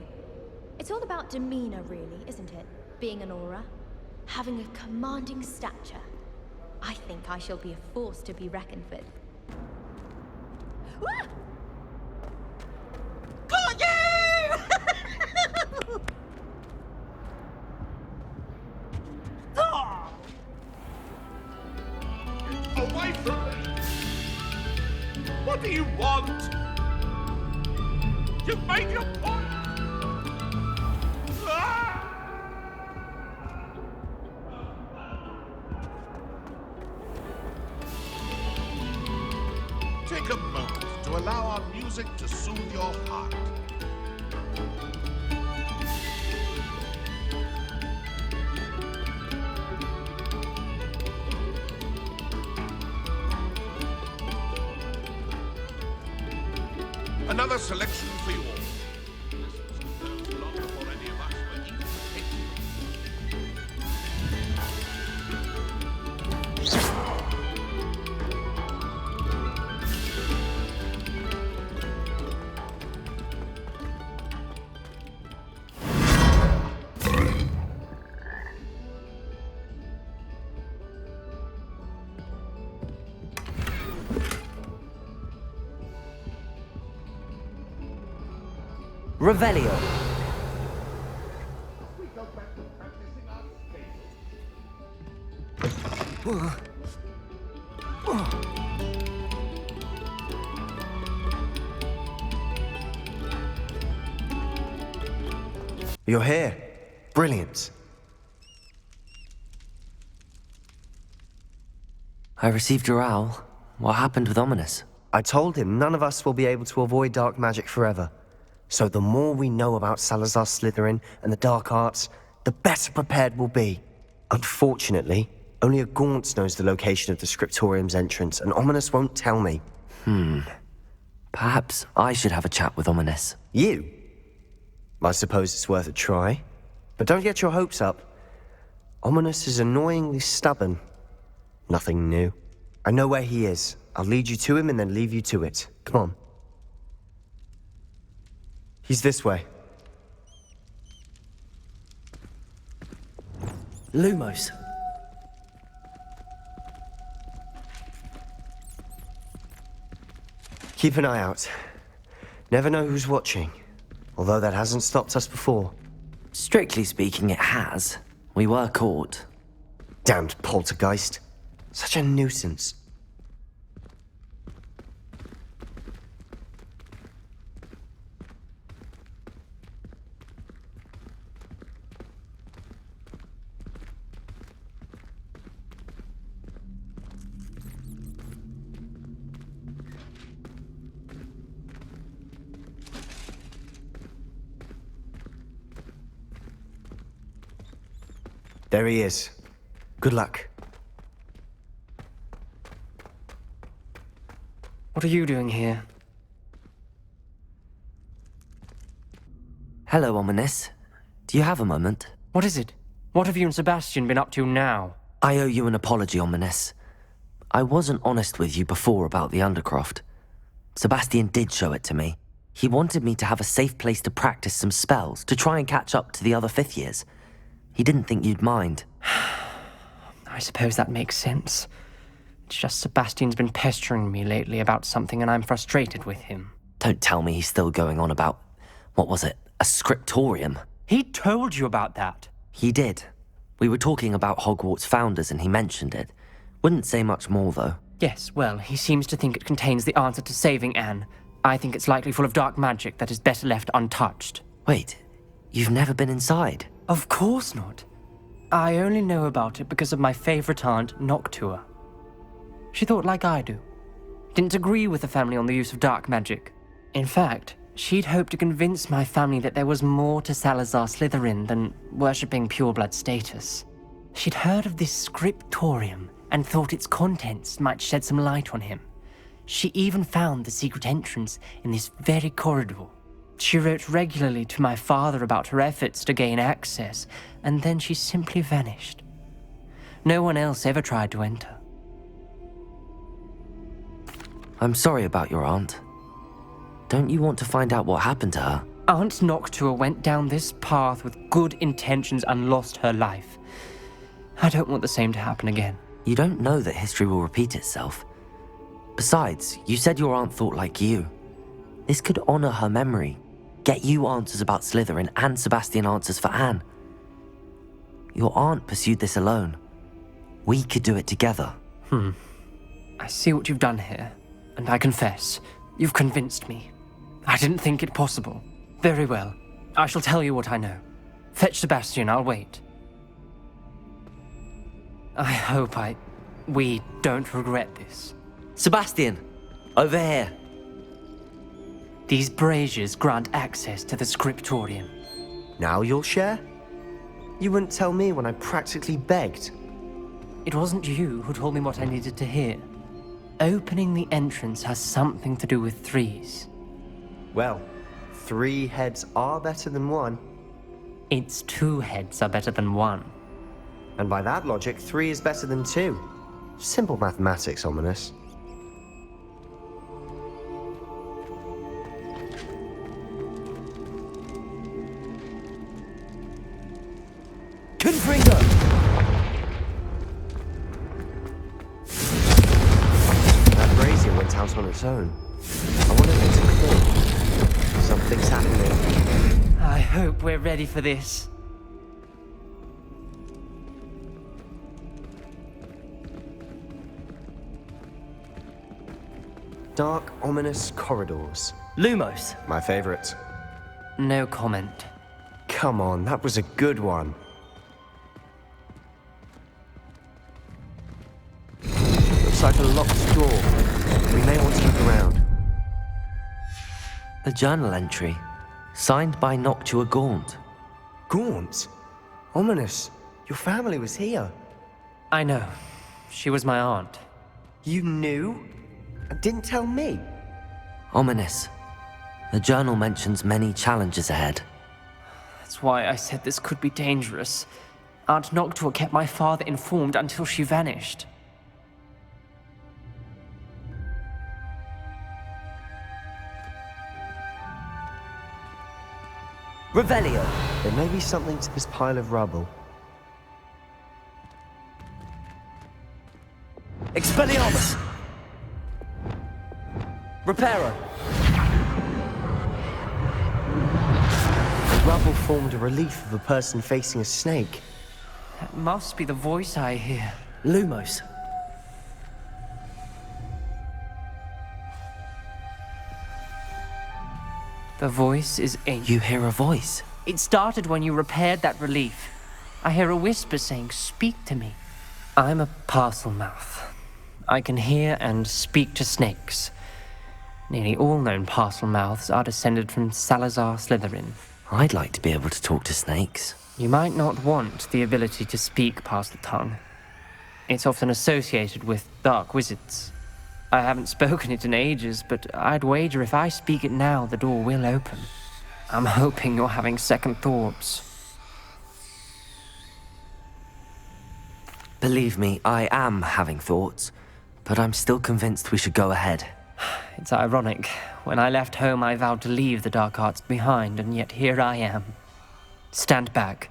S17: It's all about demeanor, really, isn't it? Being an aura. Having a commanding stature. I think I shall be a force to be reckoned with. Wah! Got you!
S23: Away from me! What do you want? You've made your point! Take a moment to allow our music to soothe your heart. Another selection for you all. This was composed long before any of us were even
S2: Revelio.
S23: We go back to practicing our skills.
S19: You're here. Brilliant.
S2: I received your owl. What happened with Ominous?
S19: I told him none of us will be able to avoid dark magic forever. So the more we know about Salazar Slytherin and the dark arts, the better prepared we'll be. Unfortunately, only a Gaunt knows the location of the Scriptorium's entrance, and Ominous won't tell me.
S2: Perhaps I should have a chat with Ominous.
S19: You? I suppose it's worth a try. But don't get your hopes up. Ominous is annoyingly stubborn. Nothing new. I know where he is. I'll lead you to him and then leave you to it. Come on. He's this way.
S2: Lumos.
S19: Keep an eye out. Never know who's watching. Although that hasn't stopped us before.
S2: Strictly speaking, it has. We were caught.
S19: Damned poltergeist. Such a nuisance. There he is. Good luck.
S24: What are you doing here?
S2: Hello, Ominous. Do you have a moment?
S24: What is it? What have you and Sebastian been up to now?
S2: I owe you an apology, Ominous. I wasn't honest with you before about the Undercroft. Sebastian did show it to me. He wanted me to have a safe place to practice some spells, to try and catch up to the other 5th years. He didn't think you'd mind.
S24: I suppose that makes sense. It's just Sebastian's been pestering me lately about something and I'm frustrated with him.
S2: Don't tell me he's still going on about, what was it, a Scriptorium?
S24: He told you about that?
S2: He did. We were talking about Hogwarts founders and he mentioned it. Wouldn't say much more, though.
S24: Yes, well, he seems to think it contains the answer to saving Anne. I think it's likely full of dark magic that is better left untouched.
S2: Wait, you've never been inside?
S24: Of course not. I only know about it because of my favorite aunt, Noctua. She thought like I do. Didn't agree with the family on the use of dark magic. In fact, she'd hoped to convince my family that there was more to Salazar Slytherin than worshipping pureblood status. She'd heard of this Scriptorium and thought its contents might shed some light on him. She even found the secret entrance in this very corridor. She wrote regularly to my father about her efforts to gain access, and then she simply vanished. No one else ever tried to enter.
S2: I'm sorry about your aunt. Don't you want to find out what happened to her?
S24: Aunt Noctua went down this path with good intentions and lost her life. I don't want the same to happen again.
S2: You don't know that history will repeat itself. Besides, you said your aunt thought like you. This could honor her memory, get you answers about Slytherin and Sebastian answers for Anne. Your aunt pursued this alone. We could do it together.
S24: I see what you've done here, and I confess, you've convinced me. I didn't think it possible. Very well. I shall tell you what I know. Fetch Sebastian, I'll wait. I hope we don't regret this.
S2: Sebastian! Over here!
S24: These braziers grant access to the Scriptorium.
S19: Now you'll share? You wouldn't tell me when I practically begged.
S24: It wasn't you who told me what I needed to hear. Opening the entrance has something to do with 3s.
S19: Well, 3 heads are better than 1.
S24: It's 2 heads are better than 1.
S19: And by that logic, 3 is better than 2. Simple mathematics, Ominous.
S2: Confringo!
S19: That brazier went out on its own. I wonder if it's a clue. Something's happening.
S24: I hope we're ready for this.
S19: Dark, ominous corridors.
S2: Lumos.
S19: My favorite.
S24: No comment.
S19: Come on, that was a good one. Looks like a locked door. We may want to look around.
S2: A journal entry, signed by Noctua Gaunt.
S19: Gaunt? Ominous. Your family was here.
S24: I know. She was my aunt.
S19: You knew? And didn't tell me?
S2: Ominous. The journal mentions many challenges ahead.
S24: That's why I said this could be dangerous. Aunt Noctua kept my father informed until she vanished.
S2: Revelio!
S19: There may be something to this pile of rubble.
S2: Expelliarmus! Reparo!
S19: The rubble formed a relief of a person facing a snake.
S24: That must be the voice I hear.
S2: Lumos.
S24: The voice is ink.
S2: You hear a voice?
S24: It started when you repaired that relief. I hear a whisper saying, "Speak to me." I'm a parcel mouth. I can hear and speak to snakes. Nearly all known parcel mouths are descended from Salazar Slytherin.
S2: I'd like to be able to talk to snakes.
S24: You might not want the ability to speak past the tongue. It's often associated with dark wizards. I haven't spoken it in ages, but I'd wager if I speak it now, the door will open. I'm hoping you're having second thoughts.
S2: Believe me, I am having thoughts, but I'm still convinced we should go ahead.
S24: It's ironic. When I left home, I vowed to leave the dark arts behind, and yet here I am. Stand back.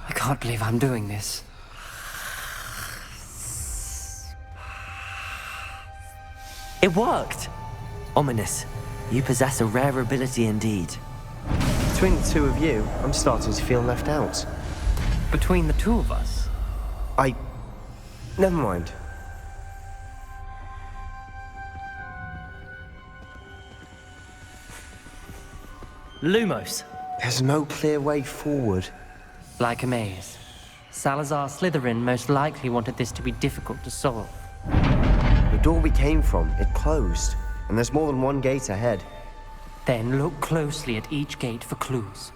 S24: I can't believe I'm doing this.
S2: It worked! Ominous, you possess a rare ability indeed.
S19: Between the two of you, I'm starting to feel left out.
S24: Between the two of us?
S19: Never mind.
S24: Lumos.
S19: There's no clear way forward.
S24: Like a maze. Salazar Slytherin most likely wanted this to be difficult to solve.
S19: The door we came from, it closed. And there's more than one gate ahead.
S24: Then look closely at each gate for clues.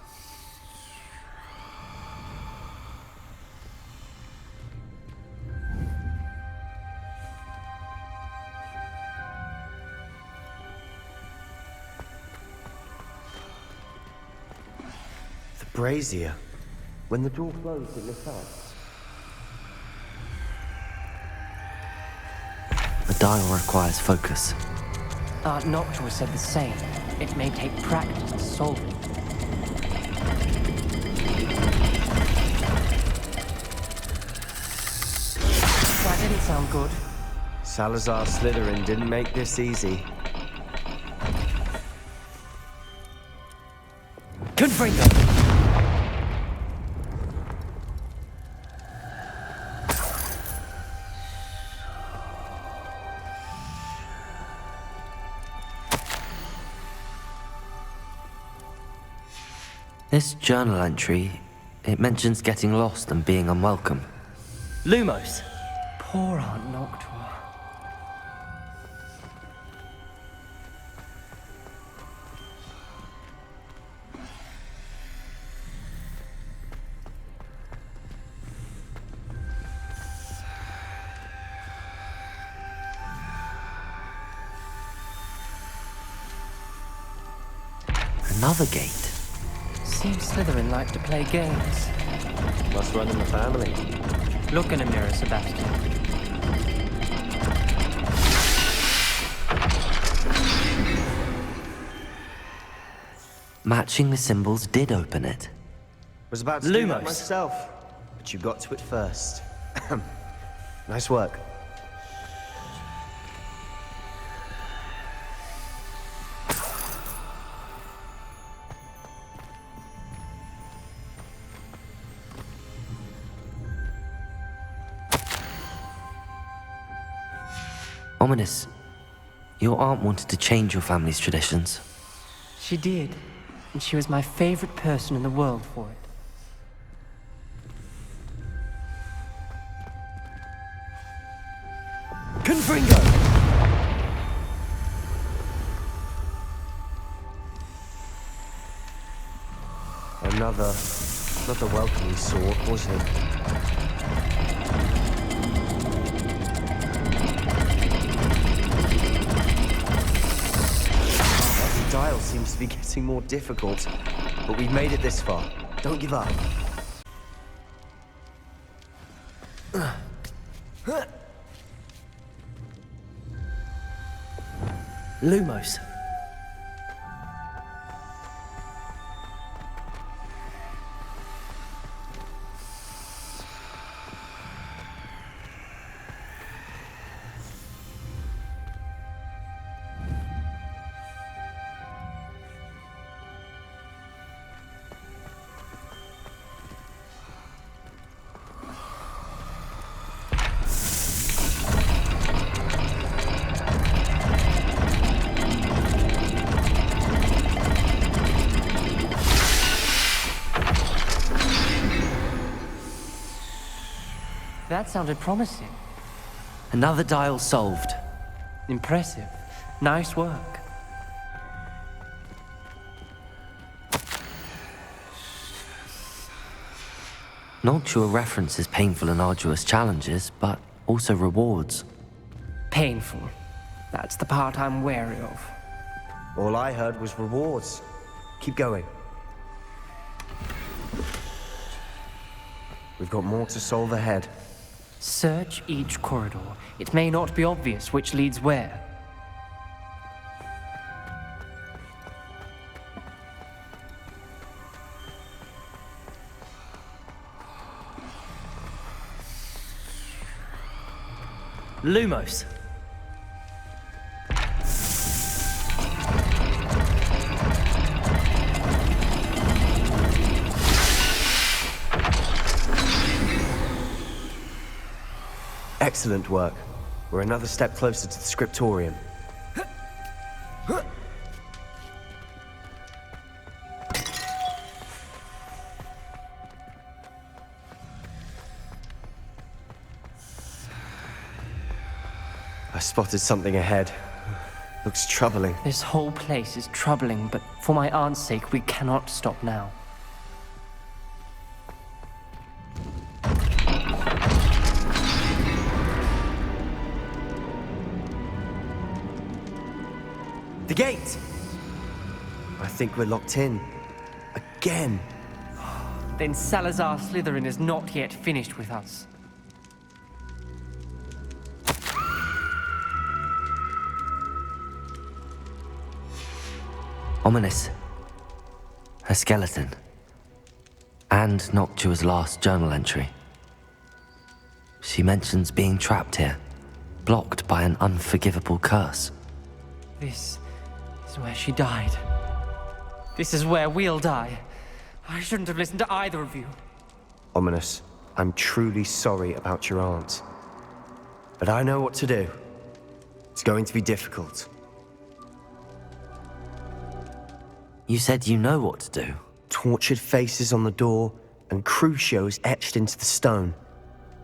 S19: The brazier. When the door closed, it lit up.
S2: The dial requires focus.
S24: Art Noctua said the same. It may take practice to solve it. That didn't sound good.
S19: Salazar Slytherin didn't make this easy.
S24: Confringo!
S2: This journal entry, it mentions getting lost and being unwelcome.
S24: Lumos! Poor Aunt Noctua.
S2: Another gate.
S24: Seems Slytherin like to play games.
S19: Must run in the family.
S24: Look in a mirror, Sebastian.
S2: Matching the symbols did open it.
S19: Was about to do that myself, but you got to it first. Nice work.
S2: Ominous, your aunt wanted to change your family's traditions.
S24: She did, and she was my favorite person in the world for it.
S2: Confringo!
S19: Another welcoming sword, was it? The dial seems to be getting more difficult, but we've made it this far. Don't give up.
S2: Lumos.
S24: That sounded promising.
S2: Another dial solved.
S24: Impressive. Nice work.
S2: Noctua references painful and arduous challenges, but also rewards.
S24: Painful. That's the part I'm wary of.
S19: All I heard was rewards. Keep going. We've got more to solve ahead.
S24: Search each corridor. It may not be obvious which leads where.
S2: Lumos.
S19: Excellent work. We're another step closer to the Scriptorium. I spotted something ahead. Looks troubling.
S24: This whole place is troubling, but for my aunt's sake, we cannot stop now.
S19: The gate! I think we're locked in. Again.
S24: Then Salazar Slytherin is not yet finished with us.
S2: Ominous. Her skeleton. And Noctua's last journal entry. She mentions being trapped here, blocked by an unforgivable curse.
S24: This is where she died. This is where we'll die. I shouldn't have listened to either of you.
S19: Ominous, I'm truly sorry about your aunt. But I know what to do. It's going to be difficult.
S2: You said you know what to do.
S19: Tortured faces on the door and Crucios etched into the stone.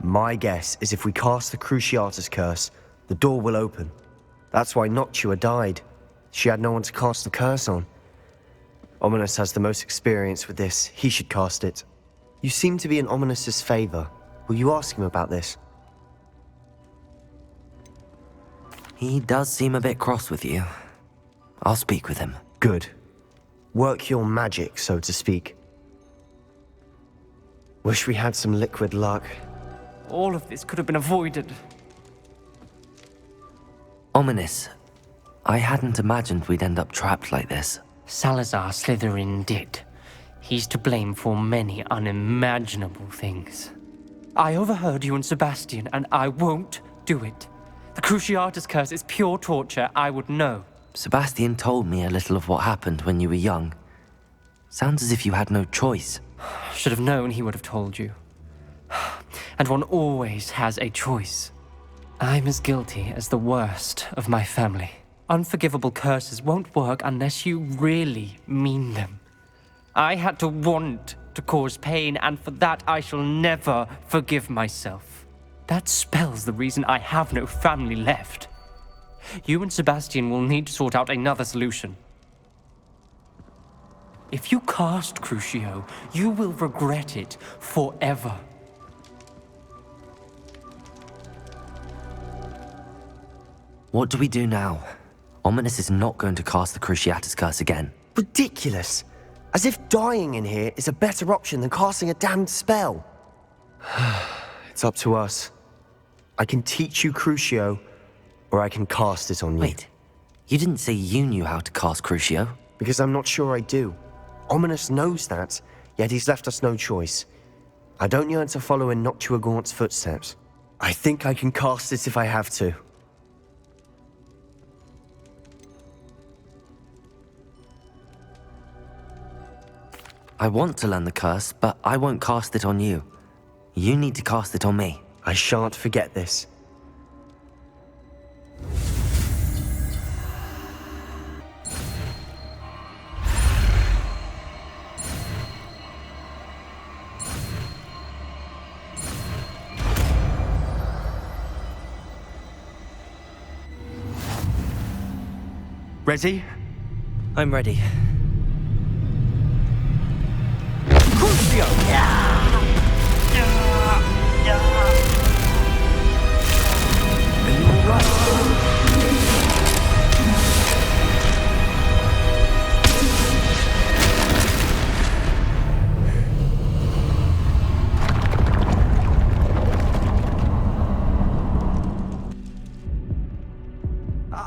S19: My guess is if we cast the Cruciatus curse, the door will open. That's why Noctua died. She had no one to cast the curse on. Ominous has the most experience with this. He should cast it. You seem to be in Ominous's favor. Will you ask him about this?
S2: He does seem a bit cross with you. I'll speak with him.
S19: Good. Work your magic, so to speak. Wish we had some liquid luck.
S24: All of this could have been avoided.
S2: Ominous. I hadn't imagined we'd end up trapped like this.
S24: Salazar Slytherin did. He's to blame for many unimaginable things. I overheard you and Sebastian, and I won't do it. The Cruciatus curse is pure torture, I would know.
S2: Sebastian told me a little of what happened when you were young. Sounds as if you had no choice.
S24: Should have known he would have told you. And one always has a choice. I'm as guilty as the worst of my family. Unforgivable curses won't work unless you really mean them. I had to want to cause pain, and for that I shall never forgive myself. That spells the reason I have no family left. You and Sebastian will need to sort out another solution. If you cast Crucio, you will regret it forever.
S2: What do we do now? Ominous is not going to cast the Cruciatus curse again.
S19: Ridiculous! As if dying in here is a better option than casting a damned spell. It's up to us. I can teach you Crucio, or I can cast it on you.
S2: Wait, you didn't say you knew how to cast Crucio?
S19: Because I'm not sure I do. Ominous knows that, yet he's left us no choice. I don't yearn to follow in Noctua Gaunt's footsteps. I think I can cast it if I have to.
S2: I want to learn the curse, but I won't cast it on you. You need to cast it on me.
S19: I shan't forget this. Ready?
S2: I'm ready.
S19: Crucio!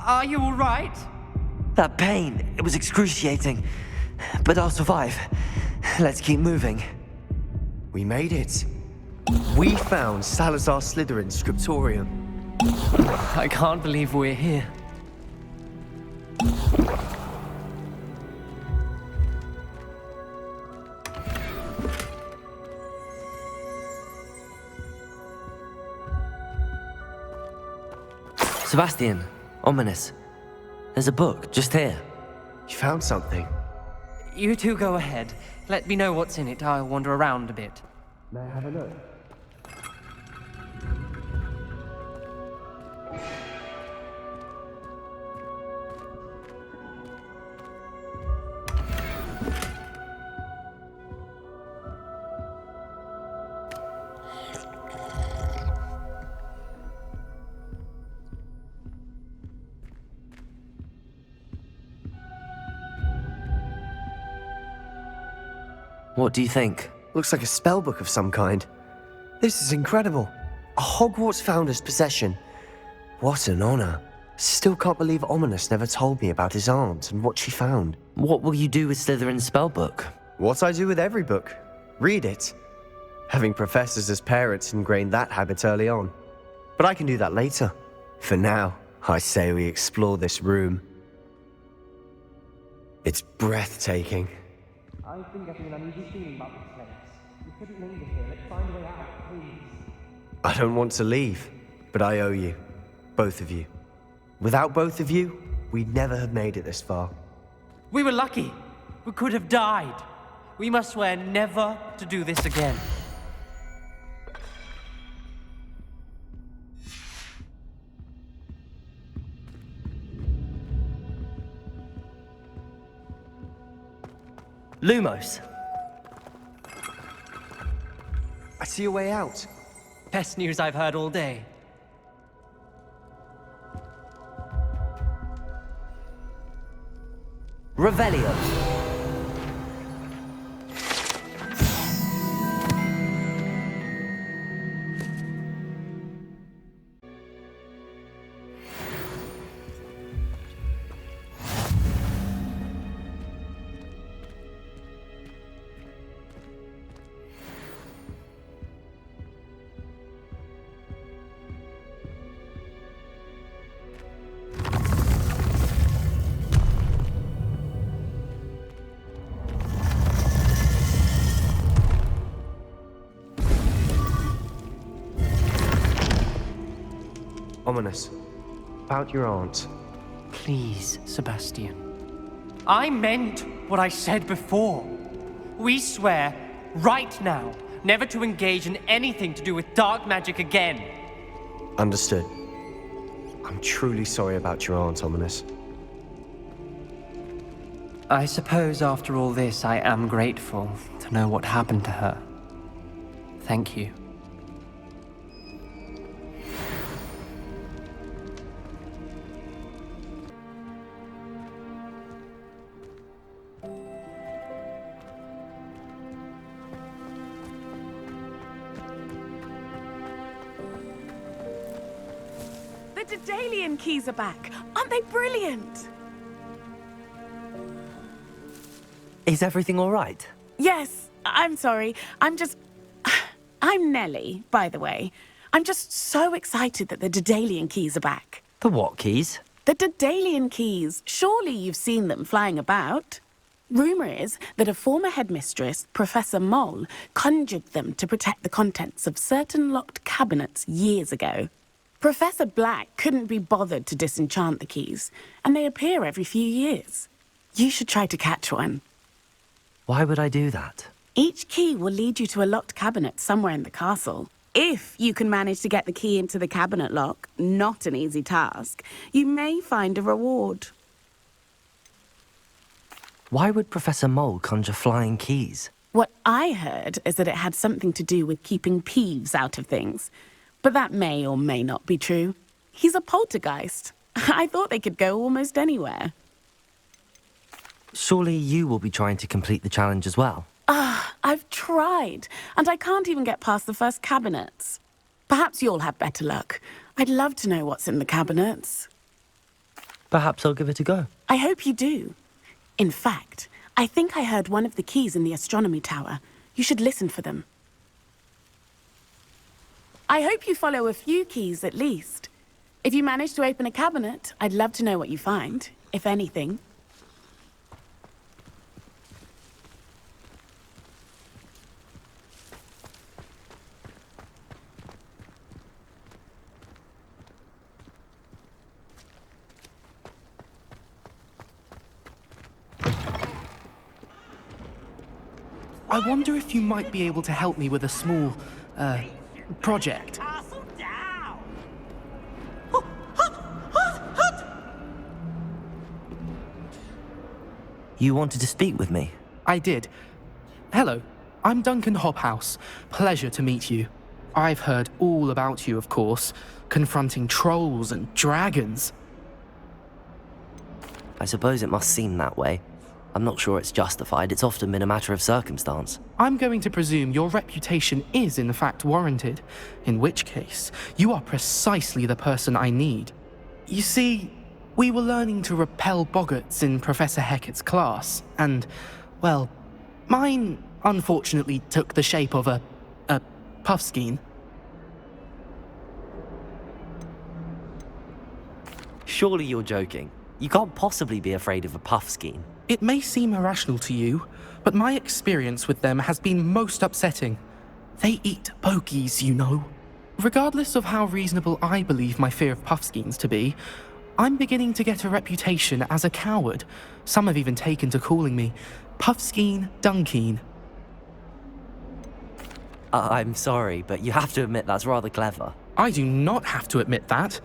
S24: Are you all right?
S2: That pain, it was excruciating. But I'll survive. Let's keep moving.
S19: We made it. We found Salazar Slytherin's Scriptorium.
S24: I can't believe we're here.
S2: Sebastian, ominous. There's a book just here.
S19: You found something?
S24: You two go ahead. Let me know what's in it. I'll wander around a bit.
S19: May I have a look?
S2: What do you think?
S19: Looks like a spellbook of some kind. This is incredible. A Hogwarts founder's possession. What an honor. Still can't believe Ominous never told me about his aunt and what she found.
S2: What will you do with Slytherin's spellbook?
S19: What I do with every book. Read it. Having professors as parents ingrained that habit early on. But I can do that later. For now, I say we explore this room. It's breathtaking.
S24: I've been getting an uneasy feeling about this place. We couldn't linger here. Let's find a way out, please.
S19: I don't want to leave, but I owe you. Both of you. Without both of you, we'd never have made it this far.
S24: We were lucky. We could have died. We must swear never to do this again.
S2: Lumos.
S19: I see a way out.
S24: Best news I've heard all day.
S2: Revelio.
S19: Ominous. About your aunt.
S24: Please, Sebastian. I meant what I said before. We swear, right now, never to engage in anything to do with dark magic again.
S19: Understood. I'm truly sorry about your aunt, Ominous.
S24: I suppose after all this, I am grateful to know what happened to her. Thank you.
S3: The Dalyan keys are back. Aren't they brilliant?
S2: Is everything all right?
S3: Yes, I'm sorry. I'm Nellie, by the way. I'm just so excited that the Dalyan keys are back.
S2: The what keys?
S3: The Dalyan keys. Surely you've seen them flying about. Rumour is that a former headmistress, Professor Moll, conjured them to protect the contents of certain locked cabinets years ago. Professor Black couldn't be bothered to disenchant the keys, and they appear every few years. You should try to catch one.
S2: Why would I do that?
S3: Each key will lead you to a locked cabinet somewhere in the castle. If you can manage to get the key into the cabinet lock, not an easy task, you may find a reward.
S2: Why would Professor Mole conjure flying keys?
S3: What I heard is that it had something to do with keeping Peeves out of things. But that may or may not be true. He's a poltergeist. I thought they could go almost anywhere.
S2: Surely you will be trying to complete the challenge as well.
S3: I've tried, and I can't even get past the first cabinets. Perhaps you'll have better luck. I'd love to know what's in the cabinets.
S2: Perhaps I'll give it a go.
S3: I hope you do. In fact, I think I heard one of the keys in the astronomy tower. You should listen for them. I hope you follow a few keys at least. If you manage to open a cabinet, I'd love to know what you find, if anything.
S6: I wonder if you might be able to help me with a small, project.
S2: You wanted to speak with me?
S6: I did. Hello, I'm Duncan Hobhouse. Pleasure to meet you. I've heard all about you, of course, confronting trolls and dragons.
S2: I suppose it must seem that way. I'm not sure it's justified. It's often been a matter of circumstance.
S6: I'm going to presume your reputation is in fact warranted, in which case, you are precisely the person I need. You see, we were learning to repel boggarts in Professor Hecat's class, and, well, mine unfortunately took the shape of a puffskein.
S2: Surely you're joking. You can't possibly be afraid of a puffskein.
S6: It may seem irrational to you, but my experience with them has been most upsetting. They eat bogies, you know. Regardless of how reasonable I believe my fear of puffskeins to be, I'm beginning to get a reputation as a coward. Some have even taken to calling me Puffskein Dunkeen.
S2: I'm sorry, but you have to admit that's rather clever.
S6: I do not have to admit that.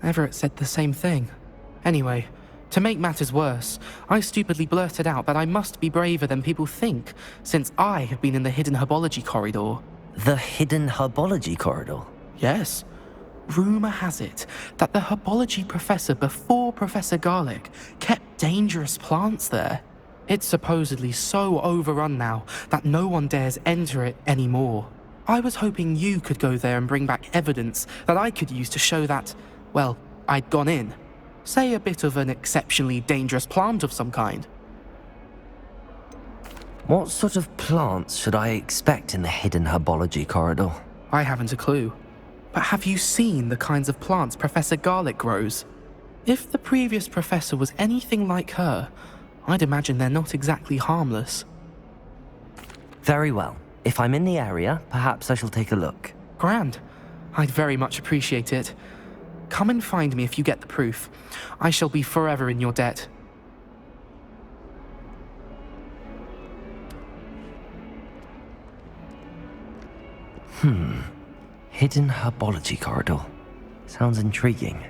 S6: Everett said the same thing. Anyway, to make matters worse, I stupidly blurted out that I must be braver than people think, since I have been in the hidden herbology corridor.
S2: The hidden herbology corridor?
S6: Yes. Rumour has it that the herbology professor before Professor Garlic kept dangerous plants there. It's supposedly so overrun now that no one dares enter it anymore. I was hoping you could go there and bring back evidence that I could use to show that, well, I'd gone in. Say a bit of an exceptionally dangerous plant of some kind.
S2: What sort of plants should I expect in the hidden herbology corridor?
S6: I haven't a clue. But have you seen the kinds of plants Professor Garlic grows? If the previous professor was anything like her, I'd imagine they're not exactly harmless.
S2: Very well. If I'm in the area, perhaps I shall take a look.
S6: Grand. I'd very much appreciate it. Come and find me if you get the proof. I shall be forever in your debt.
S2: Hidden herbology corridor. Sounds intriguing.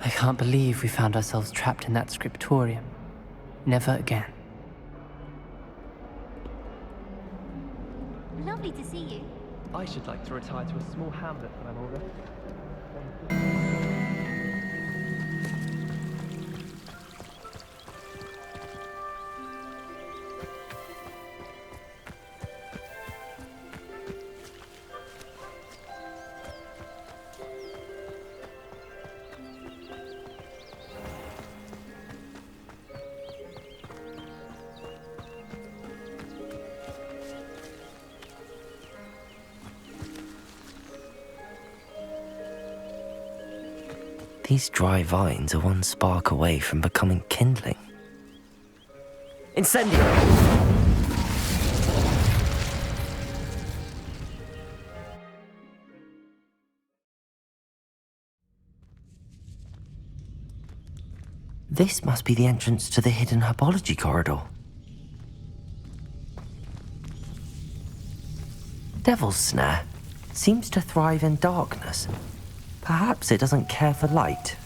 S24: I can't believe we found ourselves trapped in that scriptorium. Never again.
S15: Lovely to see you.
S24: I should like to retire to a small hamlet when I'm older.
S2: These dry vines are one spark away from becoming kindling. Incendio! This must be the entrance to the hidden herbology corridor. Devil's Snare seems to thrive in darkness. Perhaps it doesn't care for light.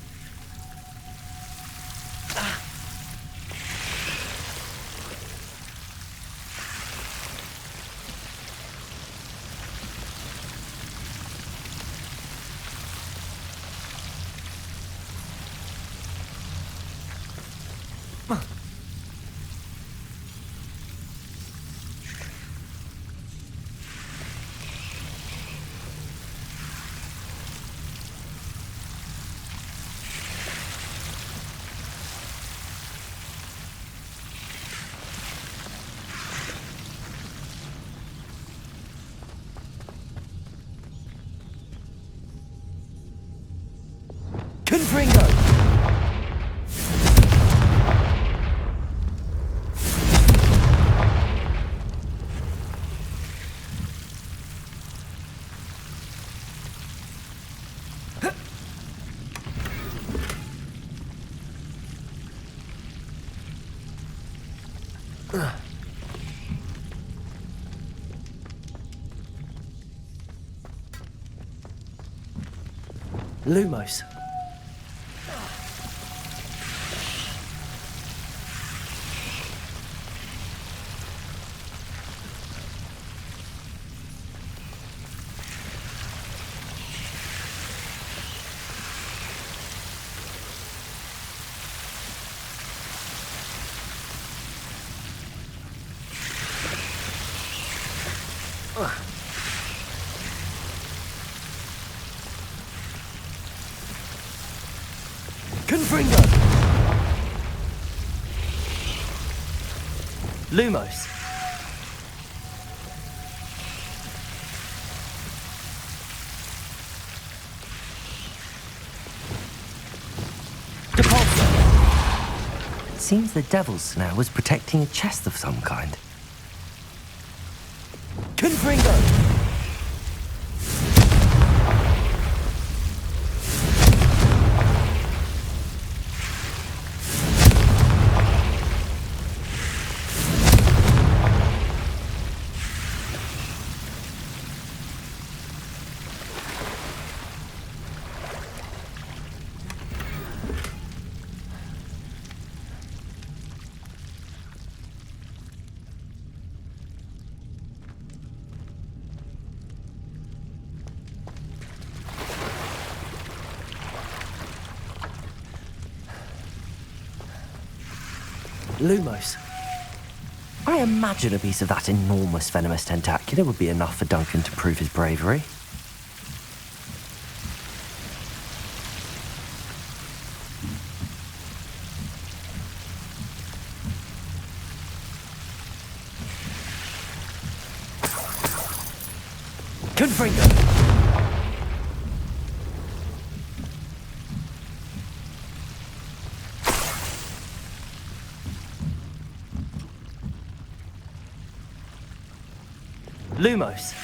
S2: Confringo! Lumos. Confringo! Lumos. Depulso. Seems the devil's snare was protecting a chest of some kind. Confringo! Lumos. I imagine a piece of that enormous venomous tentacular would be enough for Duncan to prove his bravery. Confringo! Lumos.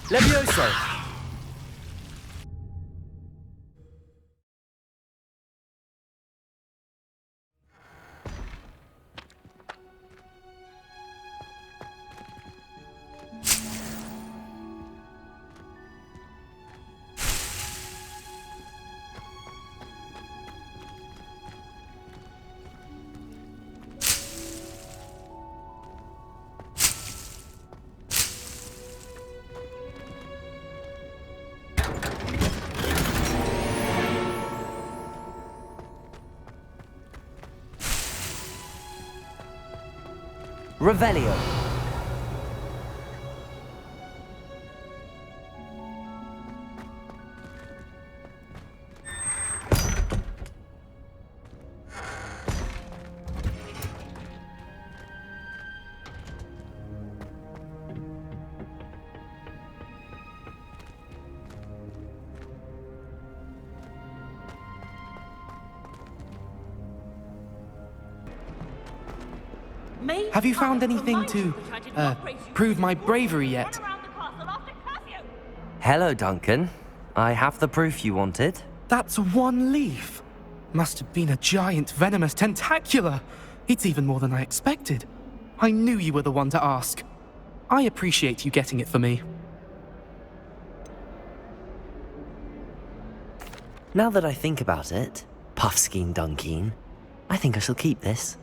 S2: Levioso. Revelio. Have you found anything to, prove my bravery yet? Hello, Duncan. I have the proof you wanted.
S6: That's one leaf. Must have been a giant venomous tentacula. It's even more than I expected. I knew you were the one to ask. I appreciate you getting it for me.
S2: Now that I think about it, Puffskein Dunkeen, I think I shall keep this.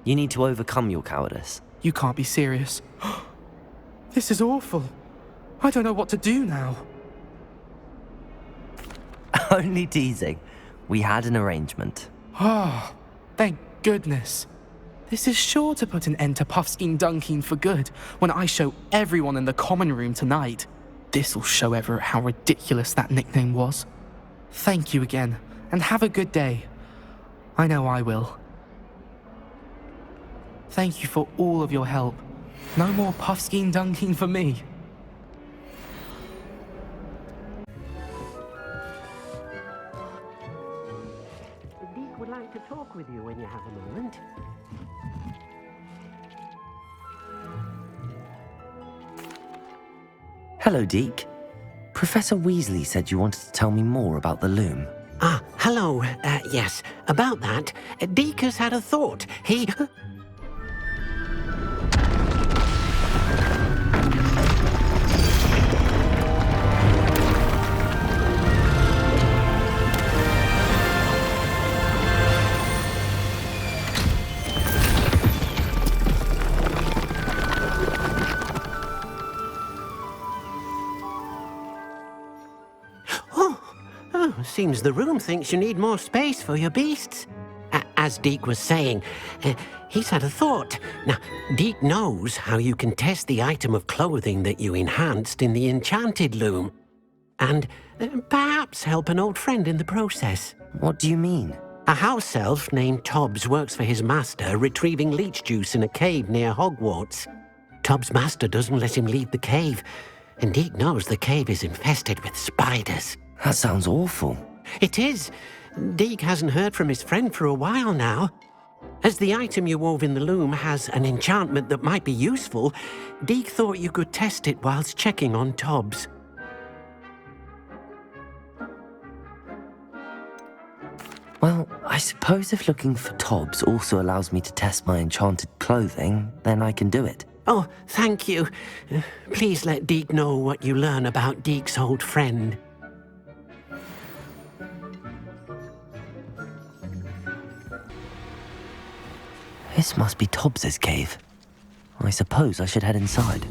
S2: You need to overcome your cowardice.
S6: You can't be serious. This is awful. I don't know what to do now.
S2: Only teasing. We had an arrangement.
S6: Ah, thank goodness. This is sure to put an end to Puffskein Dunkeen for good when I show everyone in the common room tonight. This'll show Everett how ridiculous that nickname was. Thank you again, and have a good day. I know I will. Thank you for all of your help. No more Puffskein Dunkeen for me.
S7: talk with you when you have a moment.
S2: Hello, Deke. Professor Weasley said you wanted to tell me more about the loom.
S7: Ah, hello. Yes, about that. Deke has had a thought. He... Seems the room thinks you need more space for your beasts. As Deke was saying, he's had a thought. Now, Deke knows how you can test the item of clothing that you enhanced in the enchanted loom. And perhaps help an old friend in the process.
S2: What do you mean?
S7: A house elf named Tobbs works for his master retrieving leech juice in a cave near Hogwarts. Tobbs' master doesn't let him leave the cave, and Deke knows the cave is infested with spiders.
S2: That sounds awful.
S7: It is. Deke hasn't heard from his friend for a while now. As the item you wove in the loom has an enchantment that might be useful, Deke thought you could test it whilst checking on Tobbs.
S2: Well, I suppose if looking for Tobbs also allows me to test my enchanted clothing, then I can do it.
S7: Oh, thank you. Please let Deke know what you learn about Deke's old friend.
S2: This must be Tobbs's cave. I suppose I should head inside.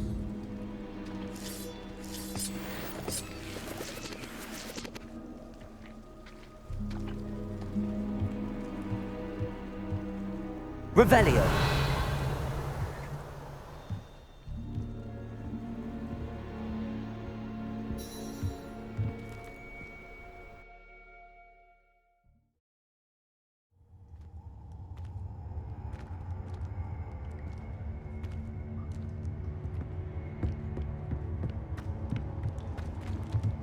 S2: Revelio.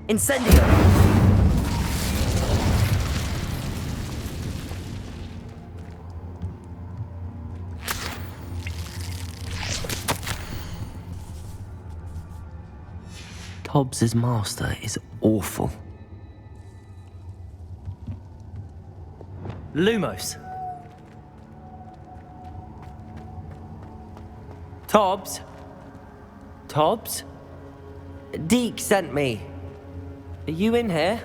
S2: Incendio! Tobbs's master is awful. Lumos. Tobbs? Tobbs? Deke sent me. Are you in here?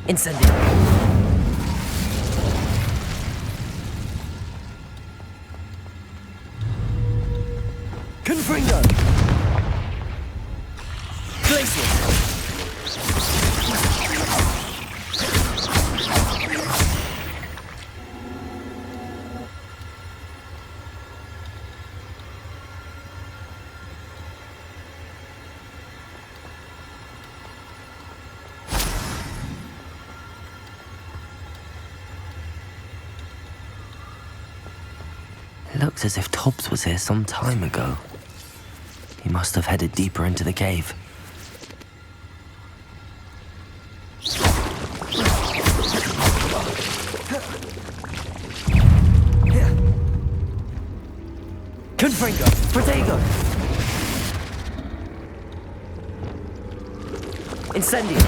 S2: Incendio. Confringo. Glacius. Looks as if Tobbs was here some time ago. He must have headed deeper into the cave. Confringo! Protego! Incendio!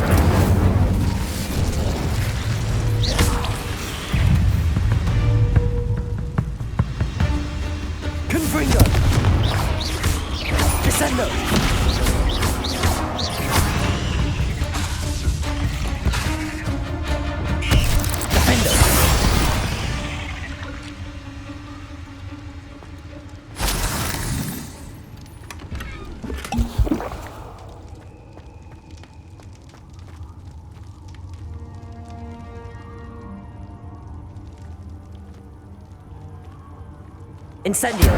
S2: Defender! Incendio!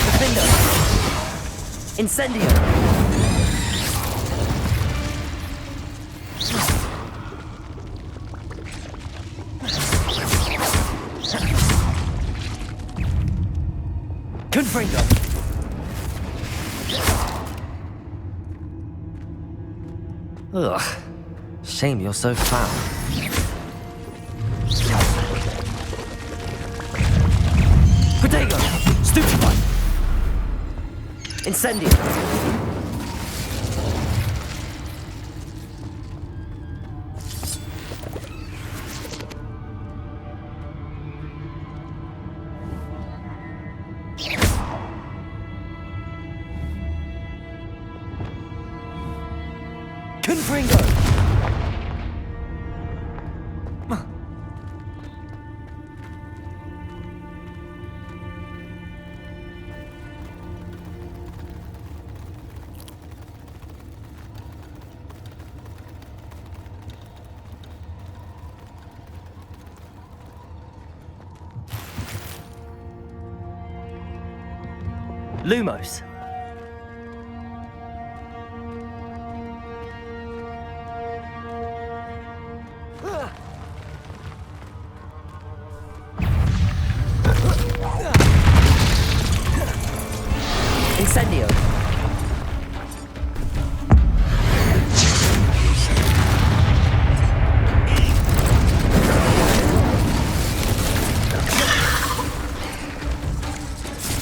S2: Defender! Incendio! Confringo! Ugh. Shame you're so foul. Protego! Stupefy! Incendio! Confringo! Lumos. Incendio.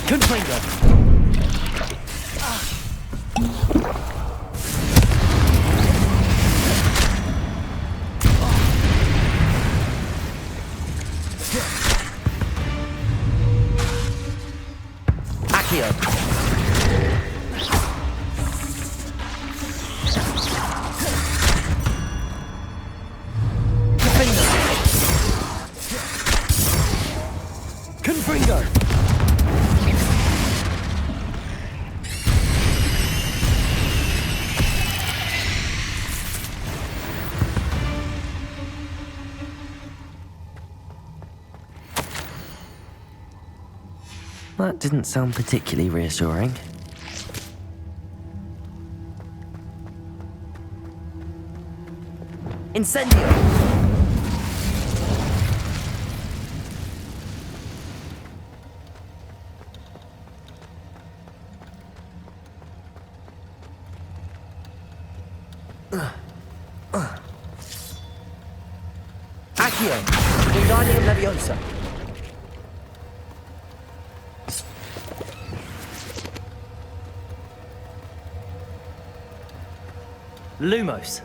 S2: Confringo. Accio. Confringo. That didn't sound particularly reassuring. Incendio! Accio! Wingardium Leviosa! Lumos.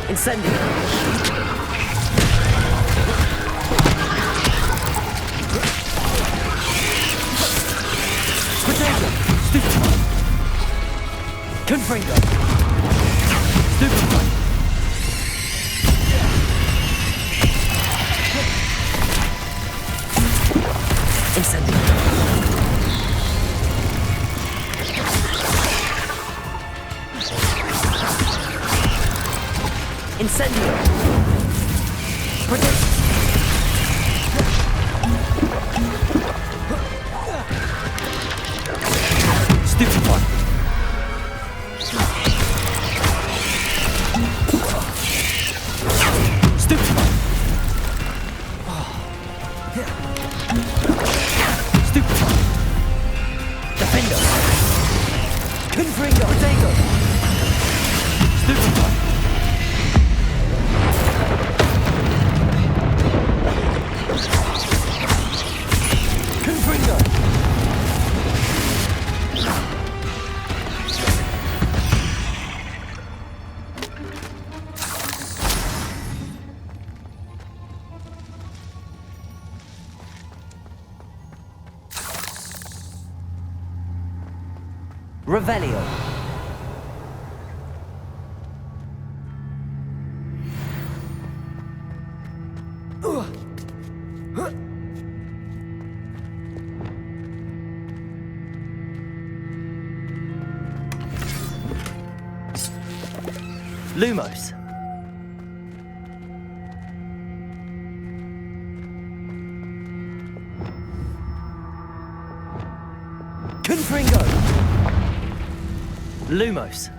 S2: Incendio! Protego! Stupefy! Confringo! Stupefy! Incendio! Protect! Stupefy! Stupefy! Stupefy! Defender! Confringo! Protego! Stupefy! Confringo! Revelio. Lumos. Confringo. Lumos.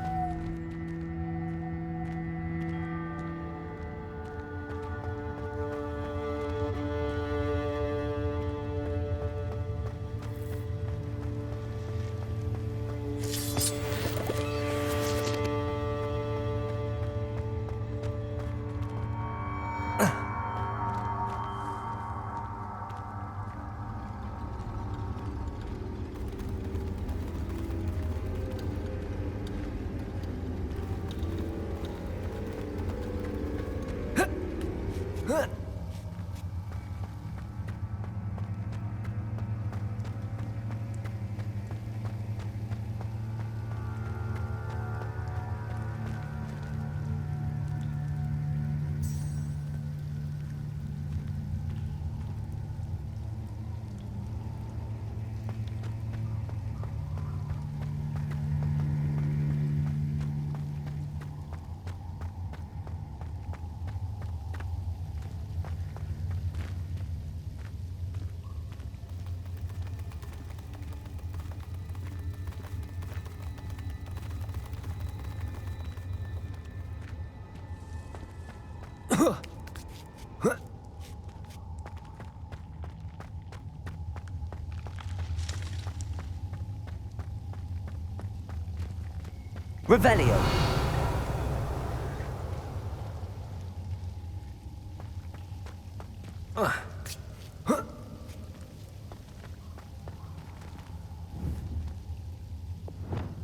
S2: Revelio.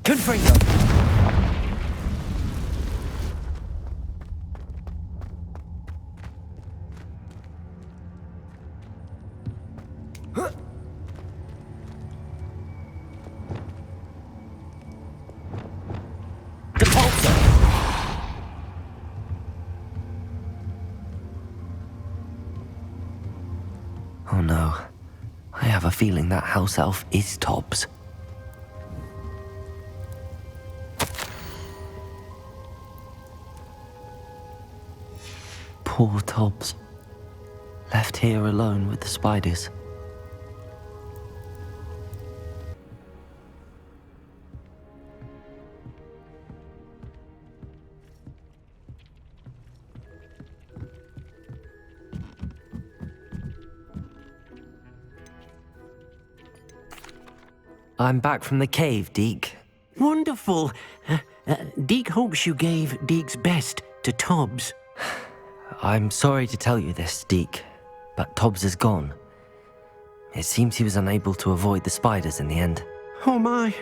S2: Confringo. Oh no. I have a feeling that house elf is Tobbs. Poor Tobbs. Left here alone with the spiders. I'm back from the cave, Deke.
S7: Wonderful. Deke hopes you gave Deke's best to Tobbs.
S2: I'm sorry to tell you this, Deke, but Tobbs is gone. It seems he was unable to avoid the spiders in the end.
S7: Oh my.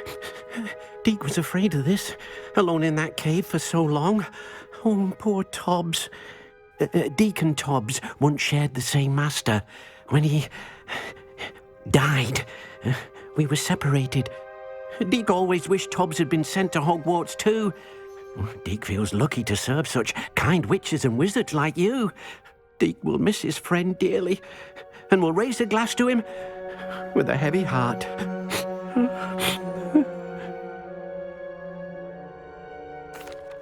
S7: Deke was afraid of this, alone in that cave for so long. Oh, poor Tobbs. Deke and Tobbs once shared the same master. When he died, we were separated. Deke always wished Tobbs had been sent to Hogwarts too. Deke feels lucky to serve such kind witches and wizards like you. Deke will miss his friend dearly, and will raise a glass to him with a heavy heart.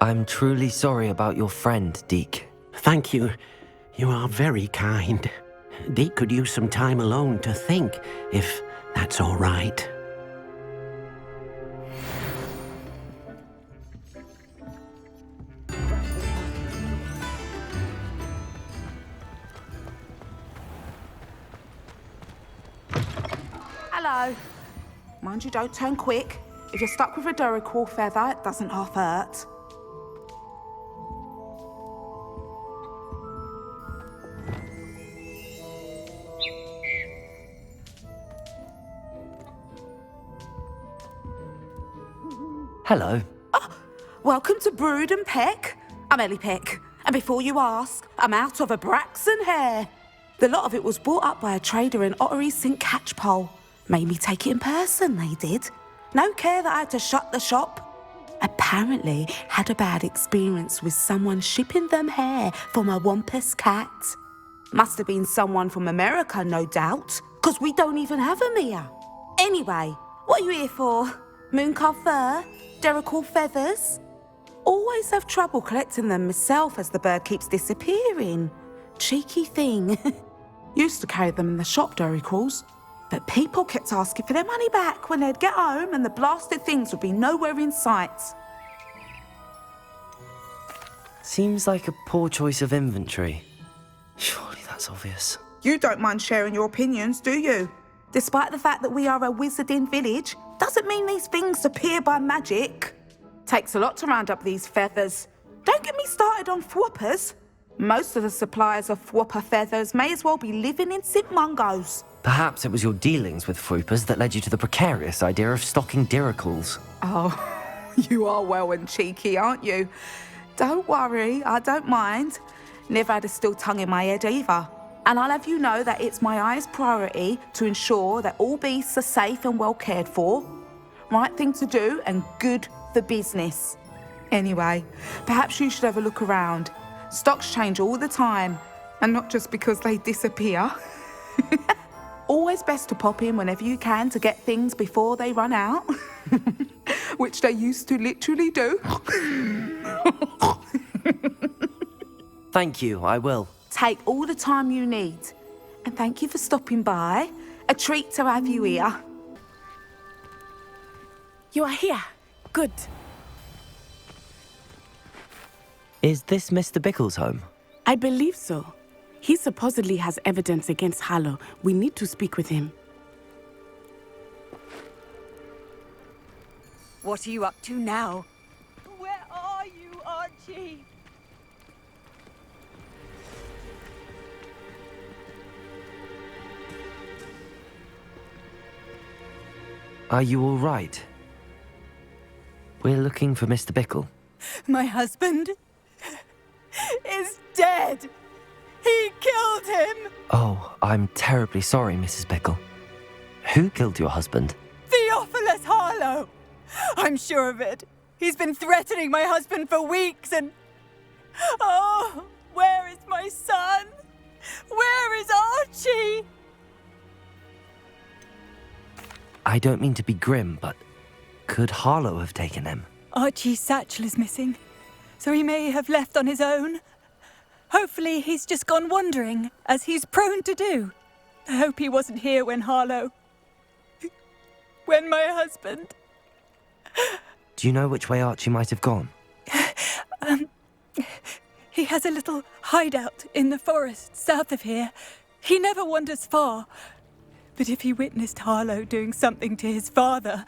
S2: I'm truly sorry about your friend, Deke.
S7: Thank you. You are very kind. Deke could use some time alone to think, if that's all right.
S9: Hello. Mind you, don't turn quick. If you're stuck with a Duracell feather, it doesn't half hurt.
S2: Hello.
S9: Welcome to Brood and Peck. I'm Ellie Peck. And before you ask, I'm out of a Braxton hair. The lot of it was bought up by a trader in Ottery St. Catchpole. Made me take it in person, they did. No care that I had to shut the shop. Apparently had a bad experience with someone shipping them hair for my Wampus cat. Must have been someone from America, no doubt, because we don't even have them here. Anyway, what are you here for? Mooncarved fur? Duracell feathers? Always have trouble collecting them myself as the bird keeps disappearing. Cheeky thing. Used to carry them in the shop, Duracalls. But people kept asking for their money back when they'd get home and the blasted things would be nowhere in sight.
S2: Seems like a poor choice of inventory. Surely that's obvious.
S9: You don't mind sharing your opinions, do you? Despite the fact that we are a wizarding village, doesn't mean these things appear by magic. Takes a lot to round up these feathers. Don't get me started on thwoppers. Most of the suppliers of thwopper feathers may as well be living in St. Mungo's.
S2: Perhaps it was your dealings with Froopers that led you to the precarious idea of stocking Duracalls.
S9: Oh, you are well and cheeky, aren't you? Don't worry, I don't mind. Never had a still tongue in my head either. And I'll have you know that it's my highest priority to ensure that all beasts are safe and well cared for. Right thing to do and good for business. Anyway, perhaps you should have a look around. Stocks change all the time, and not just because they disappear. Always best to pop in whenever you can to get things before they run out. Which they used to literally do.
S2: Thank you, I will.
S9: Take all the time you need. And thank you for stopping by. A treat to have you here.
S3: You are here. Good.
S2: Is this Mr. Bickle's home?
S3: I believe so. He supposedly has evidence against Harlow. We need to speak with him.
S16: What are you up to now? Where are you, Archie?
S2: Are you all right? We're looking for Mr. Bickle.
S16: My husband is dead. He killed him.
S2: Oh, I'm terribly sorry, Mrs. Bickle. Who killed your husband?
S16: Theophilus Harlow. I'm sure of it. He's been threatening my husband for weeks and... Oh, where is my son? Where is Archie?
S2: I don't mean to be grim, but could Harlow have taken him?
S16: Archie's satchel is missing, so he may have left on his own. Hopefully he's just gone wandering, as he's prone to do. I hope he wasn't here when when my husband...
S2: Do you know which way Archie might have gone?
S16: He has a little hideout in the forest south of here. He never wanders far. But if he witnessed Harlow doing something to his father,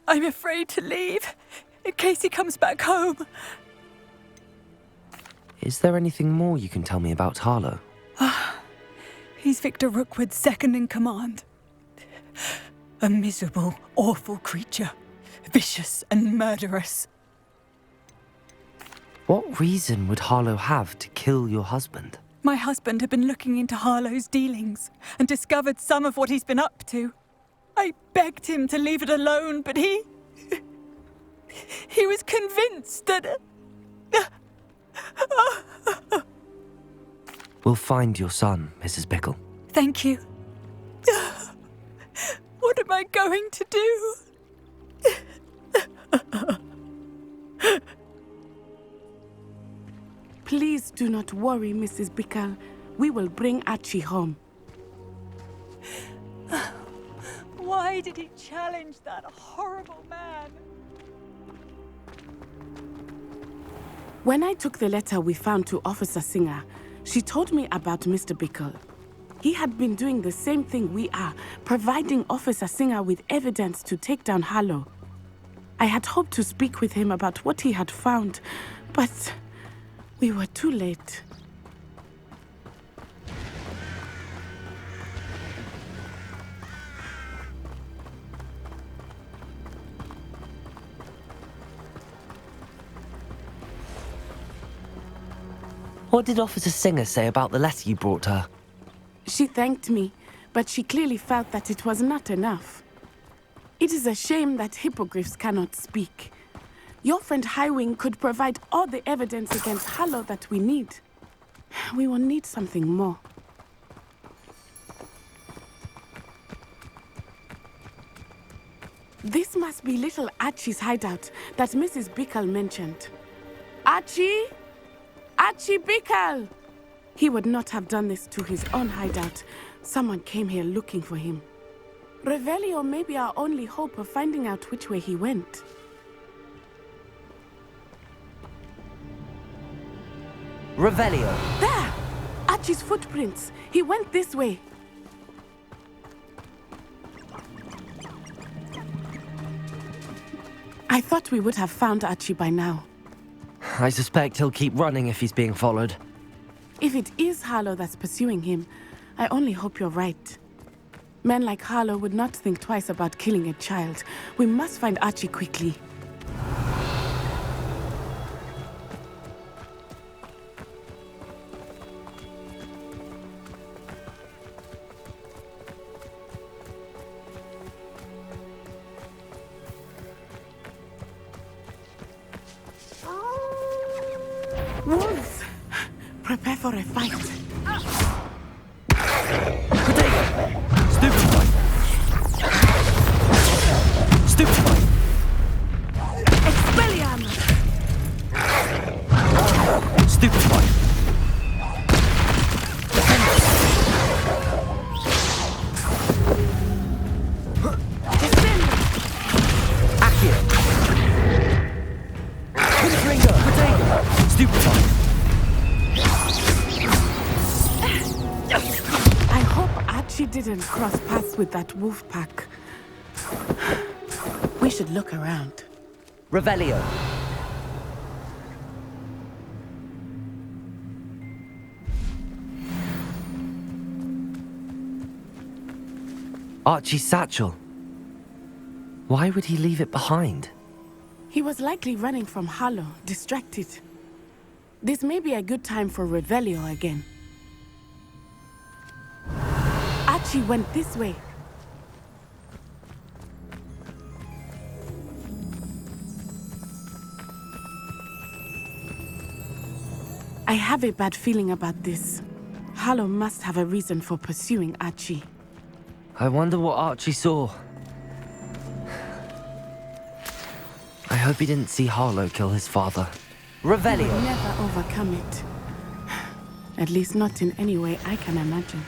S16: I'm afraid to leave, in case he comes back home.
S2: Is there anything more you can tell me about Harlow?
S16: He's Victor Rookwood's second in command. A miserable, awful creature. Vicious and murderous.
S2: What reason would Harlow have to kill your husband?
S16: My husband had been looking into Harlow's dealings and discovered some of what he's been up to. I begged him to leave it alone, but he was convinced that...
S2: We'll find your son, Mrs. Bickle.
S16: Thank you. What am I going to do?
S3: Please do not worry, Mrs. Bickle. We will bring Archie home.
S16: Why did he challenge that horrible man?
S3: When I took the letter we found to Officer Singer, she told me about Mr. Bickle. He had been doing the same thing we are, providing Officer Singer with evidence to take down Harlow. I had hoped to speak with him about what he had found, but we were too late.
S2: What did Officer Singer say about the letter you brought her?
S3: She thanked me, but she clearly felt that it was not enough. It is a shame that hippogriffs cannot speak. Your friend Highwing could provide all the evidence against Harlow that we need. We will need something more. This must be little Archie's hideout that Mrs. Bickle mentioned. Archie? Archie Bickle! He would not have done this to his own hideout. Someone came here looking for him. Revelio may be our only hope of finding out which way he went.
S2: Revelio!
S3: There! Archie's footprints. He went this way. I thought we would have found Archie by now.
S2: I suspect he'll keep running if he's being followed.
S3: If it is Harlow that's pursuing him, I only hope you're right. Men like Harlow would not think twice about killing a child. We must find Archie quickly. Wolves! Prepare for a fight.
S2: Stupid fight! Stupid fight!
S3: Expelliarmus!
S2: Stupid fight! Accio! Ringo! Potato! Stupid fight!
S3: I hope Archie didn't cross paths with that wolf pack. We should look around.
S2: Revelio! Archie's satchel. Why would he leave it behind?
S3: He was likely running from Harlow, distracted. This may be a good time for Revelio again. Archie went this way. I have a bad feeling about this. Harlow must have a reason for pursuing Archie.
S2: I wonder what Archie saw. I hope he didn't see Harlow kill his father.
S3: He will
S2: Revelio!
S3: never overcome it. At least not in any way I can imagine.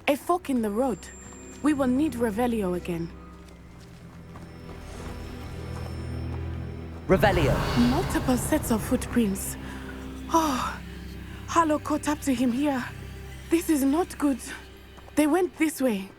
S3: A fork in the road. We will need Revelio again.
S2: Revelio!
S3: Multiple sets of footprints. Oh, Harlow caught up to him here. This is not good. They went this way.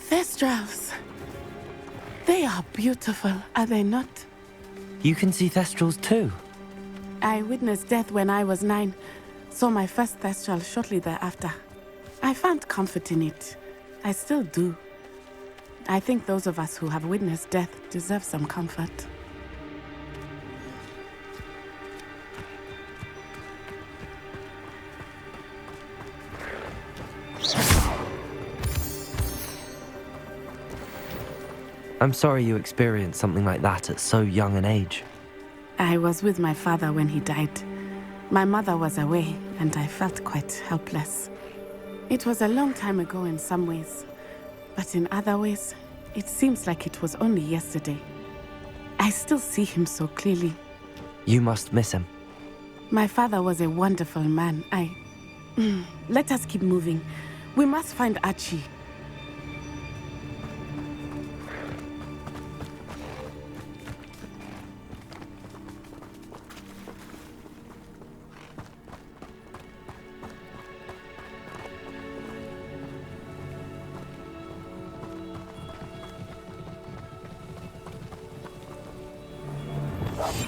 S3: Thestrals. They are beautiful, are they not?
S2: You can see Thestrals too.
S3: I witnessed death when I was 9. Saw my first Thestral shortly thereafter. I found comfort in it. I still do. I think those of us who have witnessed death deserve some comfort.
S2: I'm sorry you experienced something like that at so young an age.
S3: I was with my father when he died. My mother was away, and I felt quite helpless. It was a long time ago in some ways, but in other ways, it seems like it was only yesterday. I still see him so clearly.
S2: You must miss him.
S3: My father was a wonderful man. Let us keep moving. We must find Archie.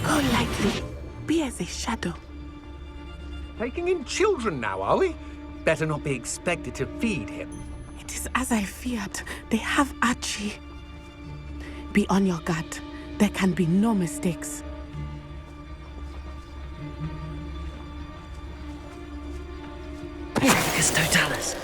S3: Go lightly. Be as a shadow.
S5: Taking in children now, are we? Better not be expected to feed him.
S3: It is as I feared. They have Archie. Be on your guard. There can be no mistakes.
S2: It's Totalis.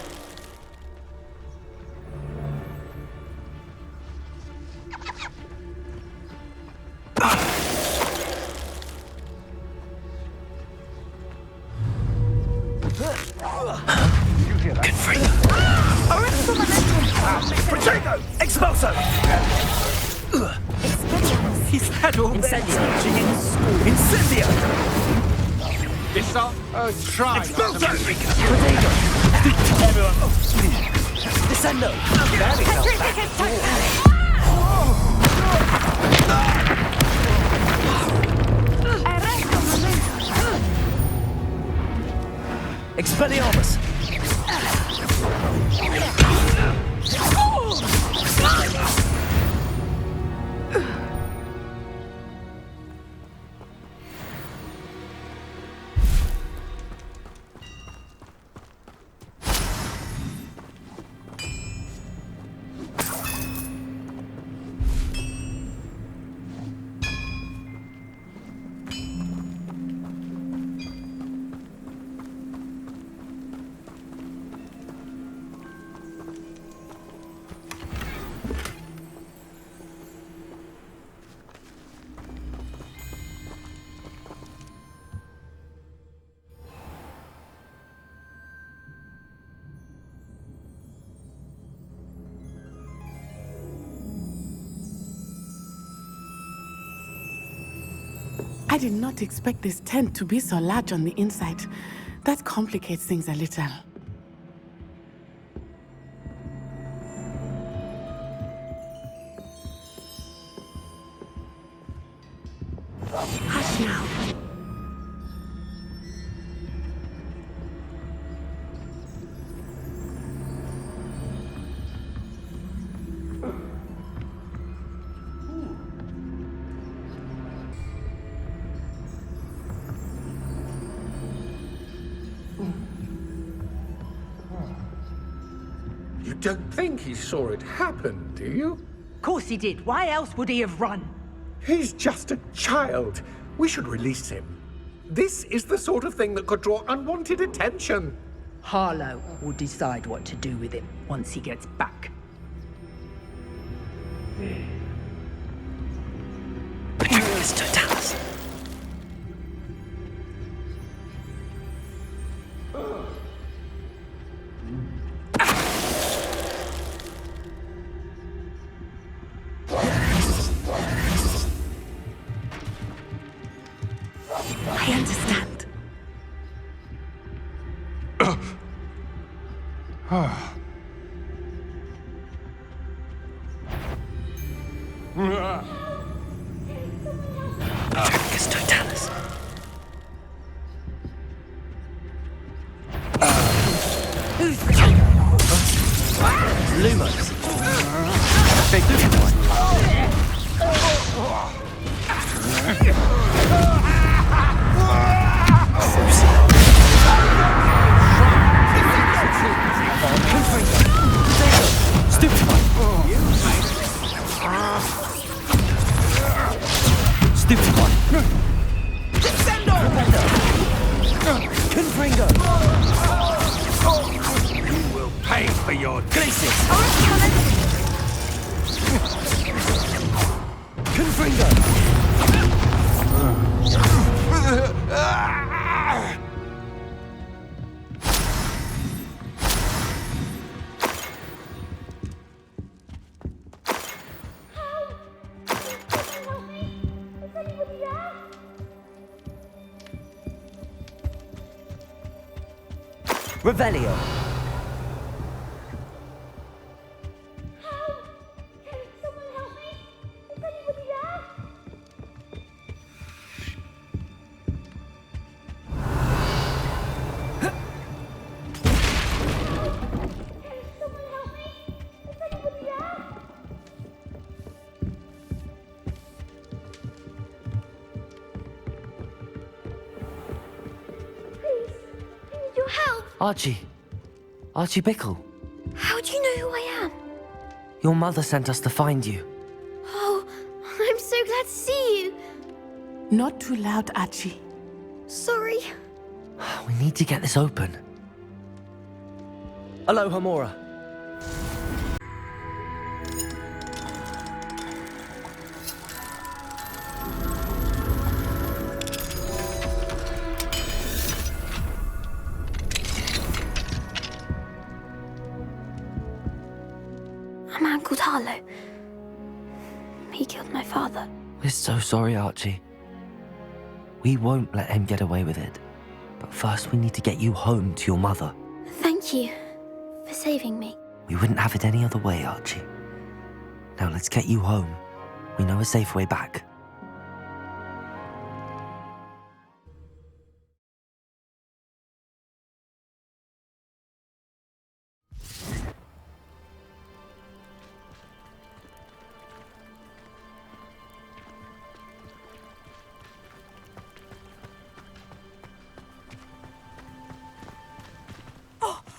S1: Incendio!
S5: Missile? Try.
S1: Expulso!
S5: Descendo!
S1: Expelliarmus!
S3: I did not expect this tent to be so large on the inside. That complicates things a little. Hush now.
S5: You don't think he saw it happen, do you?
S10: Of course he did. Why else would he have run?
S5: He's just a child. We should release him. This is the sort of thing that could draw unwanted attention.
S10: Harlow will decide what to do with him once he gets back.
S2: It's Totalis.
S3: I understand.
S2: It's Totalis. Lumos. Big
S11: for your graces!
S2: Confringo! Revelio. Archie. Archie Bickle.
S13: How do you know who I am?
S2: Your mother sent us to find you.
S13: Oh, I'm so glad to see you.
S3: Not too loud, Archie.
S13: Sorry.
S2: We need to get this open. Aloha, Mora.
S13: A man called Harlow. He killed my father.
S2: We're so sorry, Archie. We won't let him get away with it. But first we need to get you home to your mother.
S13: Thank you for saving me.
S2: We wouldn't have it any other way, Archie. Now let's get you home. We know a safe way back.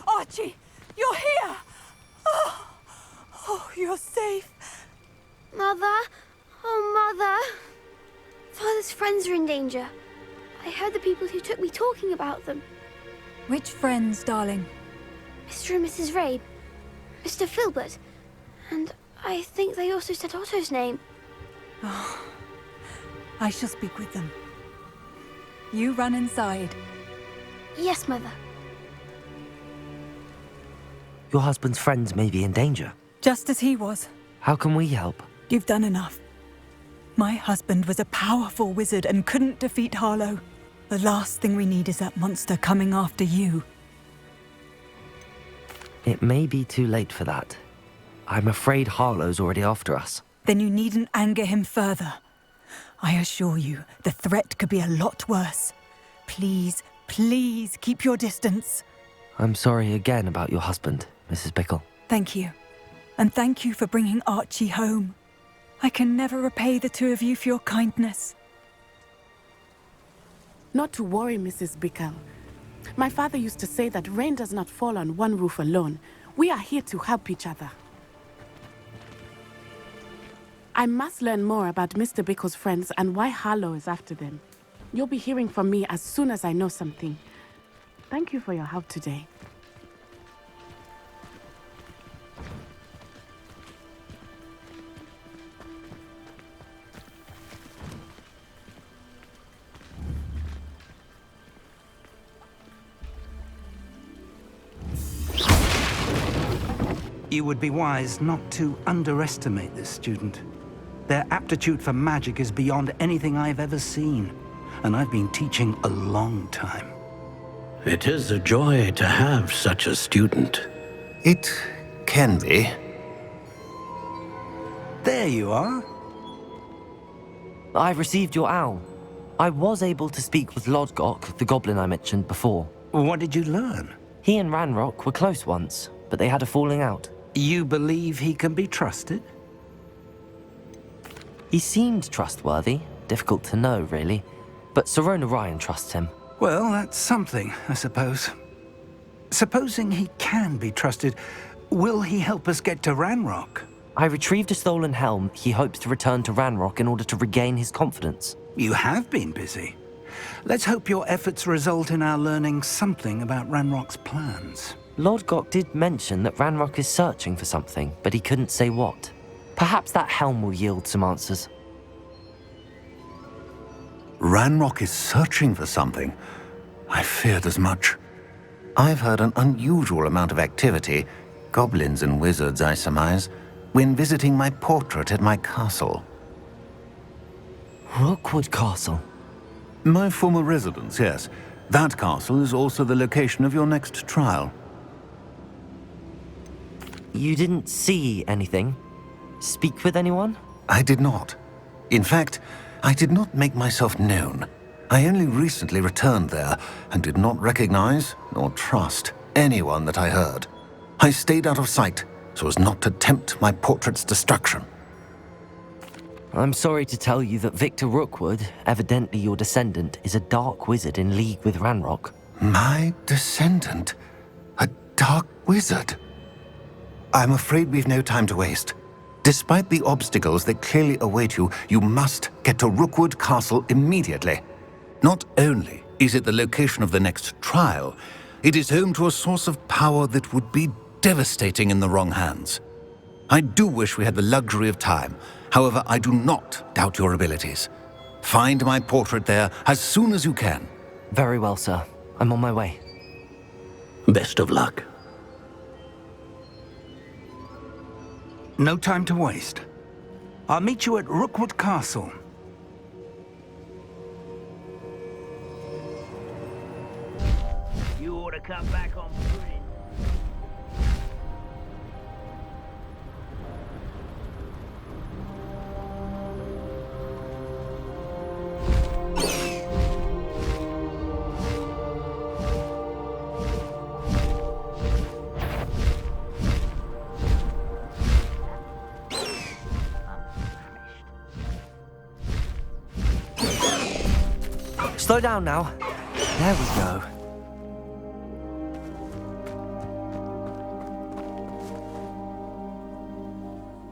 S16: Archie, you're here! Oh, you're safe.
S13: Mother? Oh, Mother. Father's friends are in danger. I heard the people who took me talking about them.
S16: Which friends, darling?
S13: Mr. and Mrs. Rabe, Mr. Filbert, and I think they also said Otto's name.
S16: Oh, I shall speak with them. You run inside.
S13: Yes, Mother.
S2: Your husband's friends may be in danger.
S16: Just as he was.
S2: How can we help?
S16: You've done enough. My husband was a powerful wizard and couldn't defeat Harlow. The last thing we need is that monster coming after you.
S2: It may be too late for that. I'm afraid Harlow's already after us.
S16: Then you needn't anger him further. I assure you, the threat could be a lot worse. Please, please keep your distance.
S2: I'm sorry again about your husband, Mrs. Bickle.
S16: Thank you. And thank you for bringing Archie home. I can never repay the two of you for your kindness.
S3: Not to worry, Mrs. Bickle. My father used to say that rain does not fall on one roof alone. We are here to help each other. I must learn more about Mr. Bickle's friends and why Harlow is after them. You'll be hearing from me as soon as I know something. Thank you for your help today.
S11: You would be wise not to underestimate this student. Their aptitude for magic is beyond anything I've ever seen, and I've been teaching a long time.
S7: It is a joy to have such a student.
S14: It can be.
S11: There you are.
S2: I've received your owl. I was able to speak with Lodgok, the goblin I mentioned before.
S11: What did you learn?
S2: He and Ranrok were close once, but they had a falling out.
S11: You believe he can be trusted?
S2: He seemed trustworthy. Difficult to know, really. But Sirona Ryan trusts him.
S11: Well, that's something, I suppose. Supposing he can be trusted, will he help us get to Ranrok?
S2: I retrieved a stolen helm. He hopes to return to Ranrok in order to regain his confidence.
S11: You have been busy. Let's hope your efforts result in our learning something about Ranrock's plans.
S2: Lord Gok did mention that Ranrok is searching for something, but he couldn't say what. Perhaps that helm will yield some answers.
S14: Ranrok is searching for something? I feared as much. I've heard an unusual amount of activity, goblins and wizards, I surmise, when visiting my portrait at my castle.
S2: Rookwood Castle?
S14: My former residence, yes. That castle is also the location of your next trial.
S2: You didn't see anything? Speak with anyone?
S14: I did not. In fact, I did not make myself known. I only recently returned there and did not recognize nor trust anyone that I heard. I stayed out of sight so as not to tempt my portrait's destruction.
S2: I'm sorry to tell you that Victor Rookwood, evidently your descendant, is a dark wizard in league with Ranrok.
S14: My descendant? A dark wizard? I'm afraid we've no time to waste. Despite the obstacles that clearly await you, you must get to Rookwood Castle immediately. Not only is it the location of the next trial, it is home to a source of power that would be devastating in the wrong hands. I do wish we had the luxury of time. However, I do not doubt your abilities. Find my portrait there as soon as you can.
S2: Very well, sir. I'm on my way.
S7: Best of luck.
S11: No time to waste. I'll meet you at Rookwood Castle.
S1: You ought to come back on brewing.
S2: Slow down now. There we go.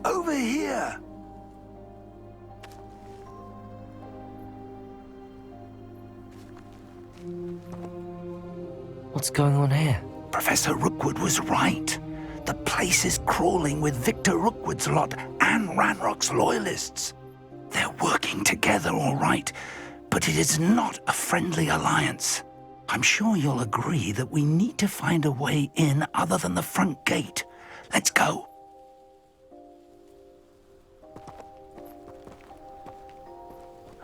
S11: Over here!
S2: What's going on here?
S11: Professor Rookwood was right. The place is crawling with Victor Rookwood's lot and Ranrock's loyalists. They're working together, all right, but it is not a friendly alliance. I'm sure you'll agree that we need to find a way in other than the front gate. Let's go.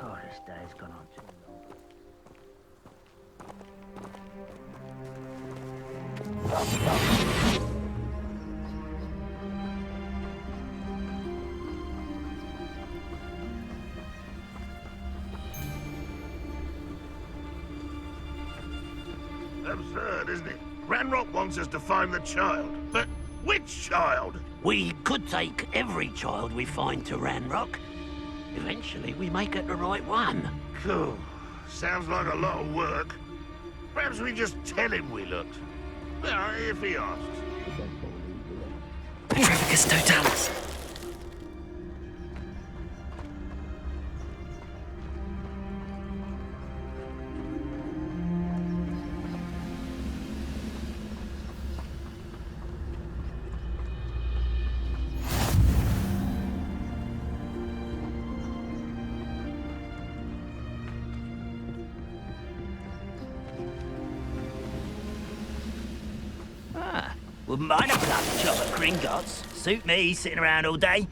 S1: Oh, this day's gone on too long.
S23: Absurd, isn't it? Ranrok wants us to find the child. But which child?
S7: We could take every child we find to Ranrok. Eventually, we may get the right one.
S23: Cool. Sounds like a lot of work. Perhaps we just tell him we looked. Well, if he asks.
S2: Petrificus totalis.
S1: Wouldn't mind a blood job at Gringotts. Suit me, sitting around all day.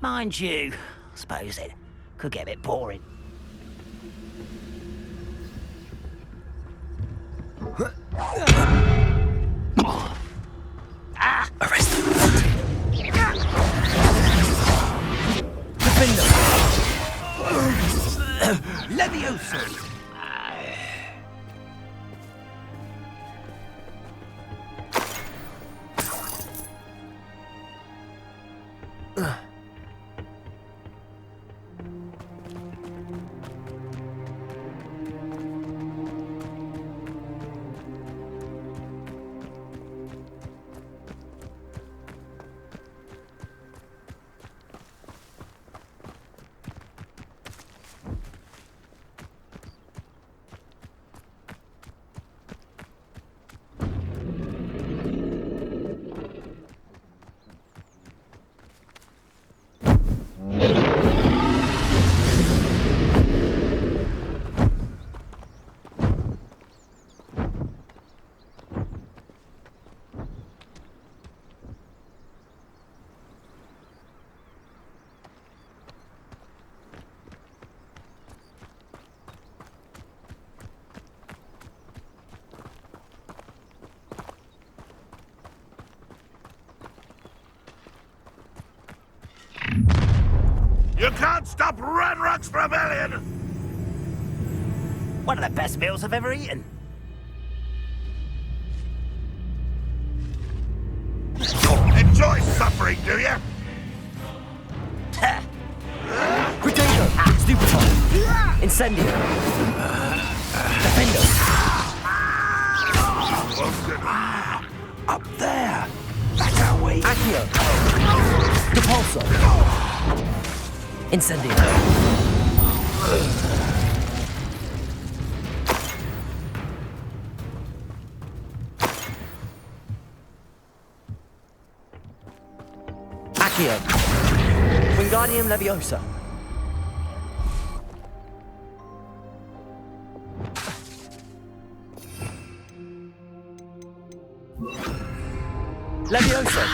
S1: Mind you, I suppose it could get a bit boring.
S2: Arrest them.
S1: Levioso!
S23: You can't stop Ranrok's rebellion!
S1: One of the best meals I've ever eaten.
S23: Enjoy suffering, do you?
S2: Potato! Stupefy! Incendio! Defendo!
S11: Up there! That's our way!
S2: Accio! Depulso! Incendio! Accio! Wingardium Leviosa! Leviosa!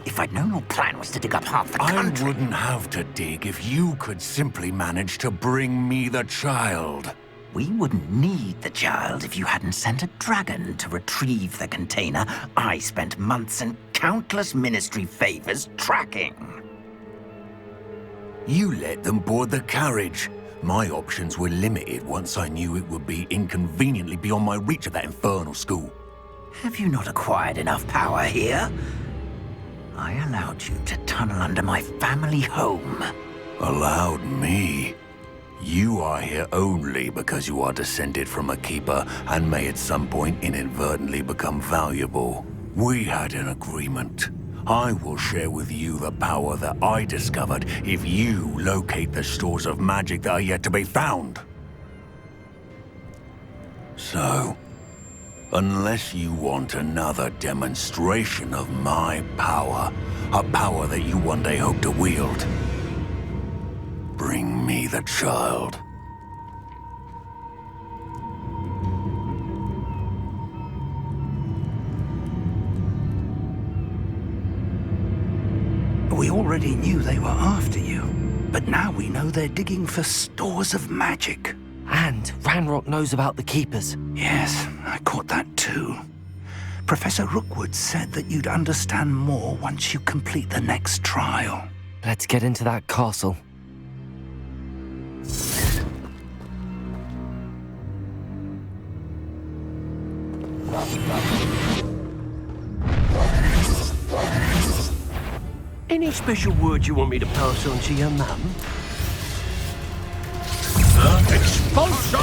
S1: If I'd known your plan was to dig up half the country...
S11: I wouldn't have to dig if you could simply manage to bring me the child.
S1: We wouldn't need the child if you hadn't sent a dragon to retrieve the container I spent months and countless ministry favors tracking.
S11: You let them board the carriage. My options were limited once I knew it would be inconveniently beyond my reach at that infernal school.
S1: Have you not acquired enough power here? I allowed you to tunnel under my family home.
S11: Allowed me? You are here only because you are descended from a keeper and may at some point inadvertently become valuable. We had an agreement. I will share with you the power that I discovered if you locate the stores of magic that are yet to be found. So, unless you want another demonstration of my power, a power that you one day hope to wield, bring me the child. We already knew they were after you, but now we know they're digging for stores of magic.
S2: And Ranrok knows about the Keepers.
S11: Yes, I caught that too. Professor Rookwood said that you'd understand more once you complete the next trial.
S2: Let's get into that castle.
S8: Any special word you want me to pass on to your mum?
S23: Expulso!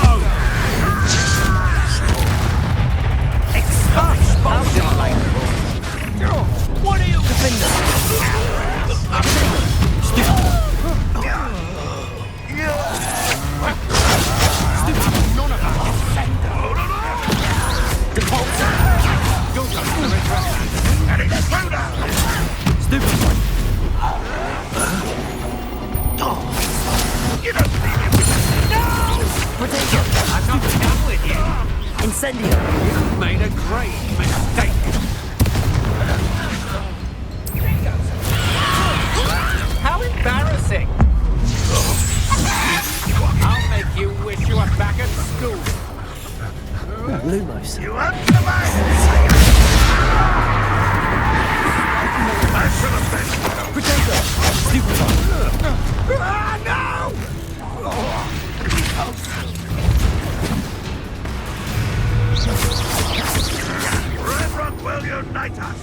S8: What are you...
S2: Incendio!
S8: You've made a great mistake! How embarrassing! I'll make you wish you were back at school!
S2: Lumos.
S23: You undermine! I should have been...
S2: Potato! Stupefy!
S23: Ah, no! Ranrok will unite us!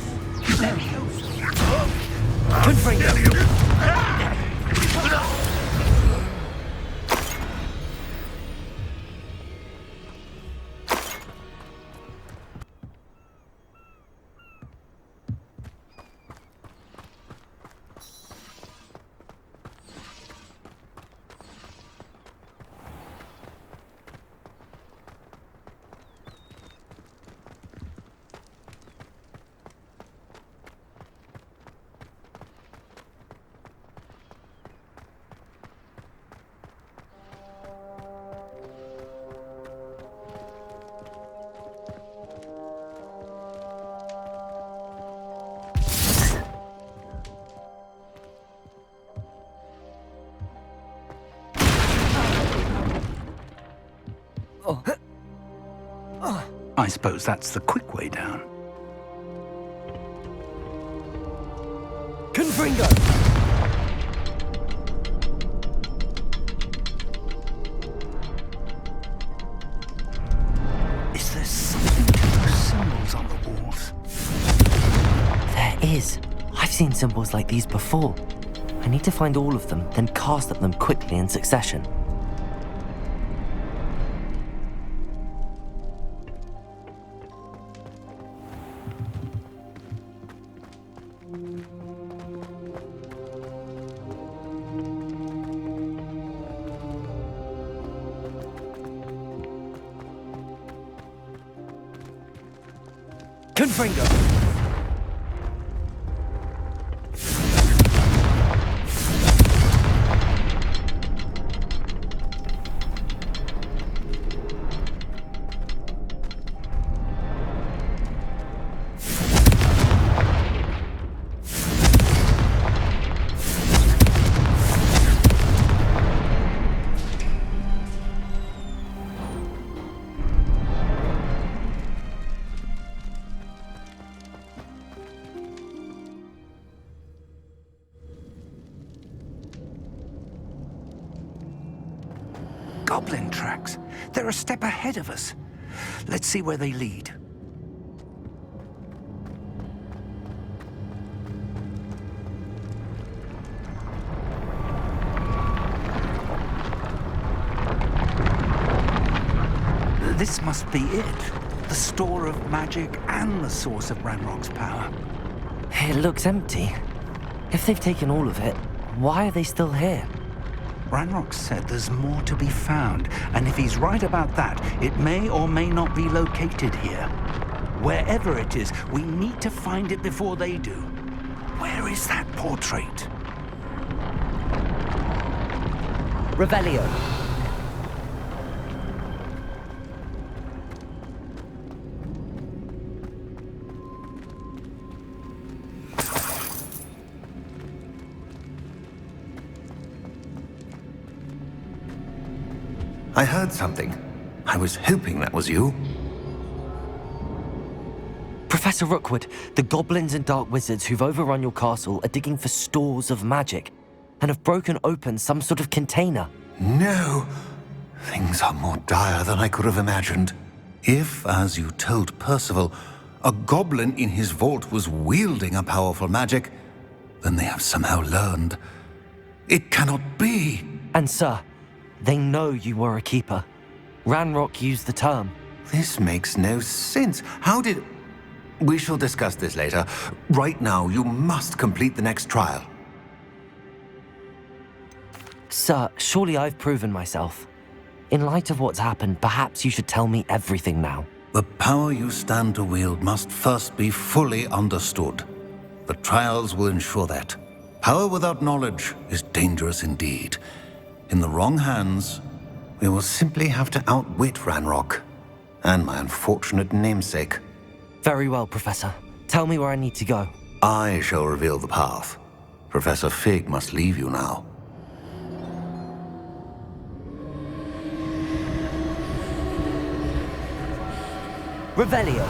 S11: I suppose that's the quick way down.
S2: Confringo!
S11: Is there something to those symbols on the walls?
S2: There is. I've seen symbols like these before. I need to find all of them, then cast at them quickly in succession. Confringo!
S11: Goblin tracks. They're a step ahead of us. Let's see where they lead. This must be it. The store of magic and the source of Ranrok's power.
S2: It looks empty. If they've taken all of it, why are they still here?
S11: Ranrok said there's more to be found, and if he's right about that, it may or may not be located here. Wherever it is, we need to find it before they do. Where is that portrait?
S2: Revelio.
S14: I heard something. I was hoping that was you.
S2: Professor Rookwood, the goblins and dark wizards who've overrun your castle are digging for stores of magic and have broken open some sort of container.
S14: No! Things are more dire than I could have imagined. If, as you told Percival, a goblin in his vault was wielding a powerful magic, then they have somehow learned. It cannot be!
S2: And sir, they know you were a keeper. Ranrok used the term.
S14: This makes no sense. How did... We shall discuss this later. Right now, you must complete the next trial.
S2: Sir, surely I've proven myself. In light of what's happened, perhaps you should tell me everything now.
S14: The power you stand to wield must first be fully understood. The trials will ensure that. Power without knowledge is dangerous indeed. In the wrong hands, we will simply have to outwit Ranrok and my unfortunate namesake.
S2: Very well, Professor. Tell me where I need to go.
S14: I shall reveal the path. Professor Fig must leave you now.
S2: Revelio.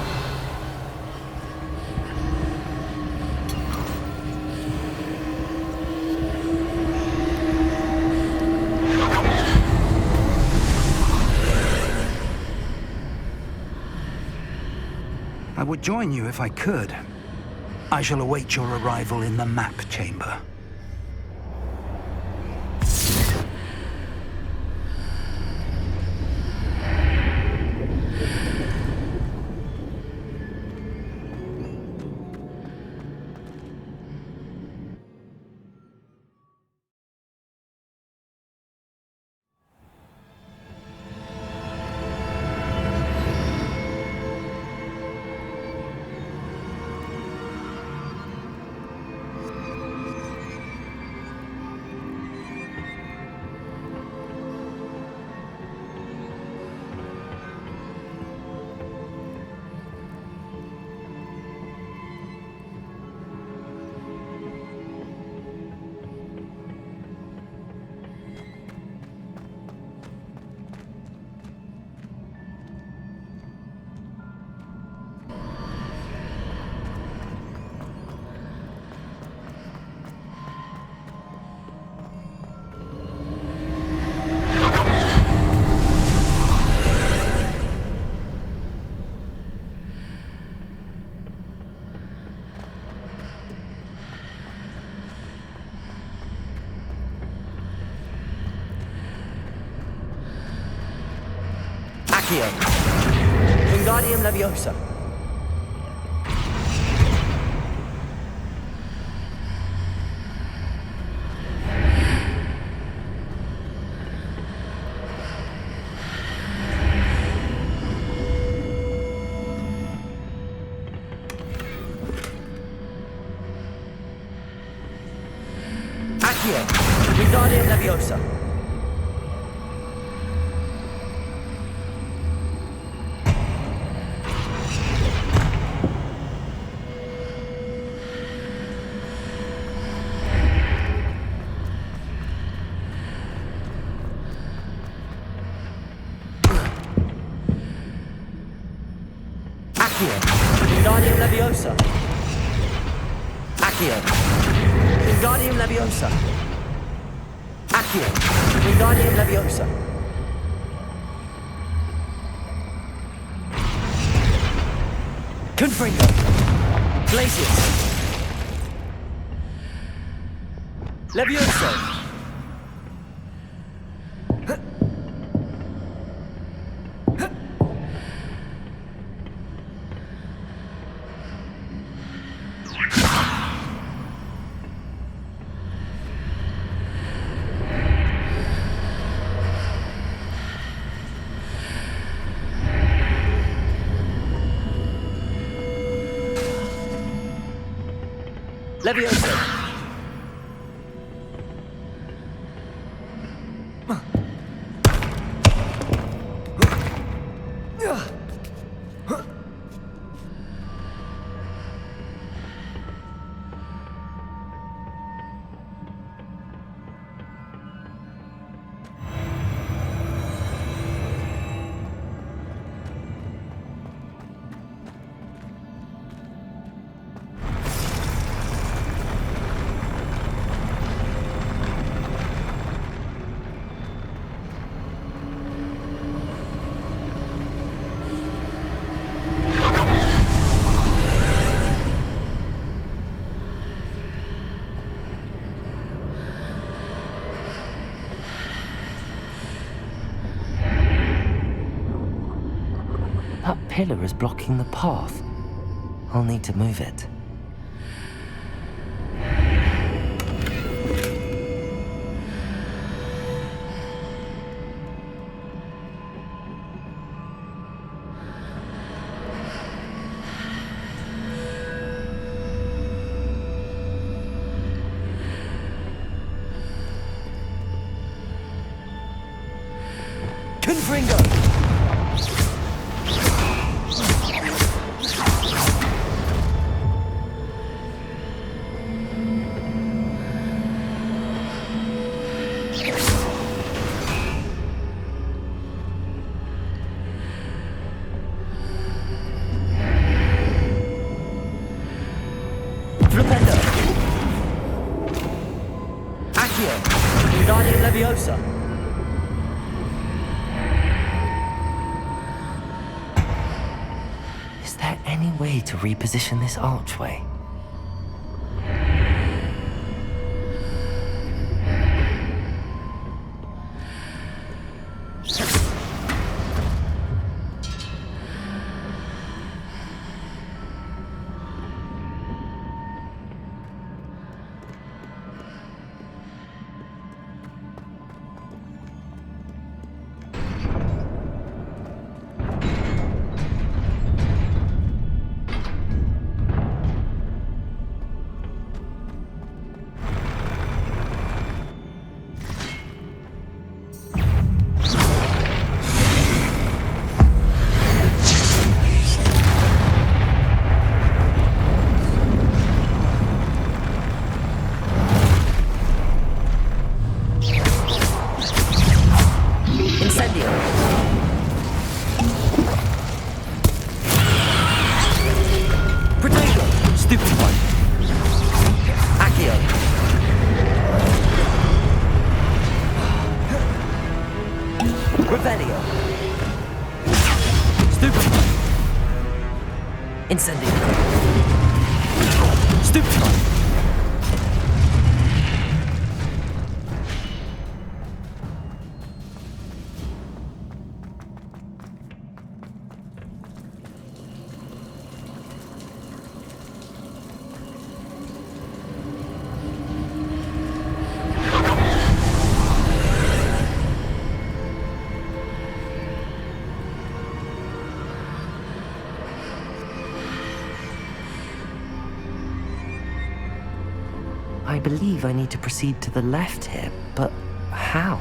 S11: I would join you if I could. I shall await your arrival in the map chamber.
S2: Accio. Wingardium Leviosa. Accio. Wingardium Leviosa. Accio. Wingardium Leviosa. Accio. Wingardium Leviosa. Accio. Wingardium Leviosa. Confringo. Glacius. Levioso. Levioso. That pillar is blocking the path. I'll need to move it. Confringo! Flipendo! Accio! Wingardium Leviosa! Is there any way to reposition this archway? Incendio! Protego! Stupid one! Accio! Revelio! Stupid one! Incendio! Stupid one! I believe I need to proceed to the left here, but how?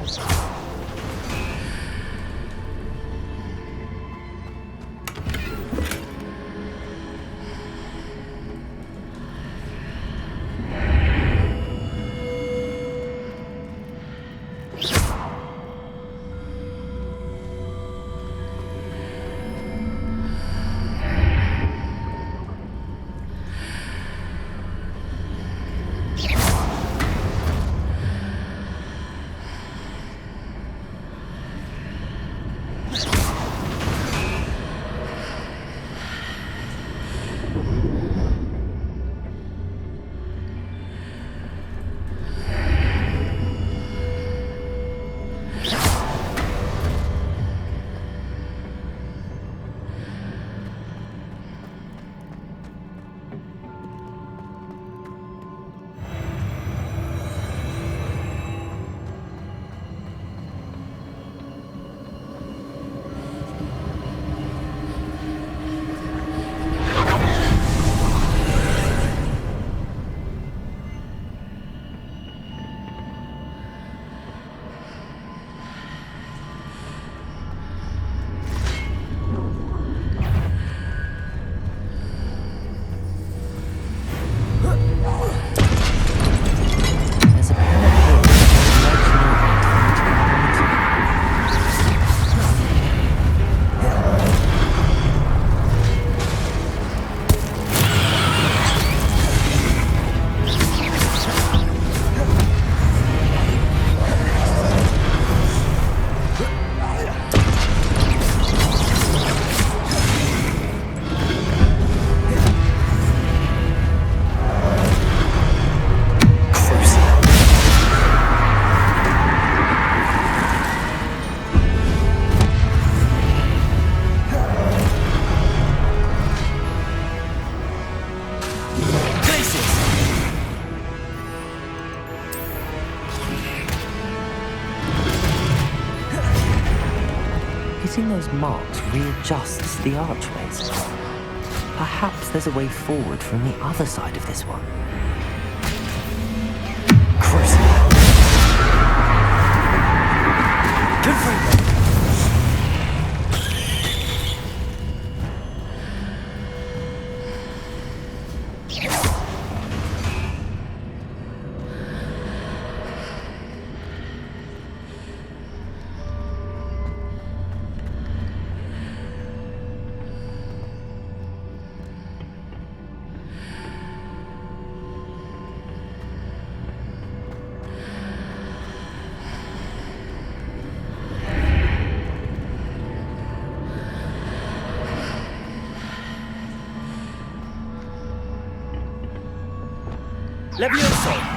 S2: Hitting those marks readjusts the archways. Perhaps there's a way forward from the other side of this one. Crucible! Confirm!
S1: Levioso!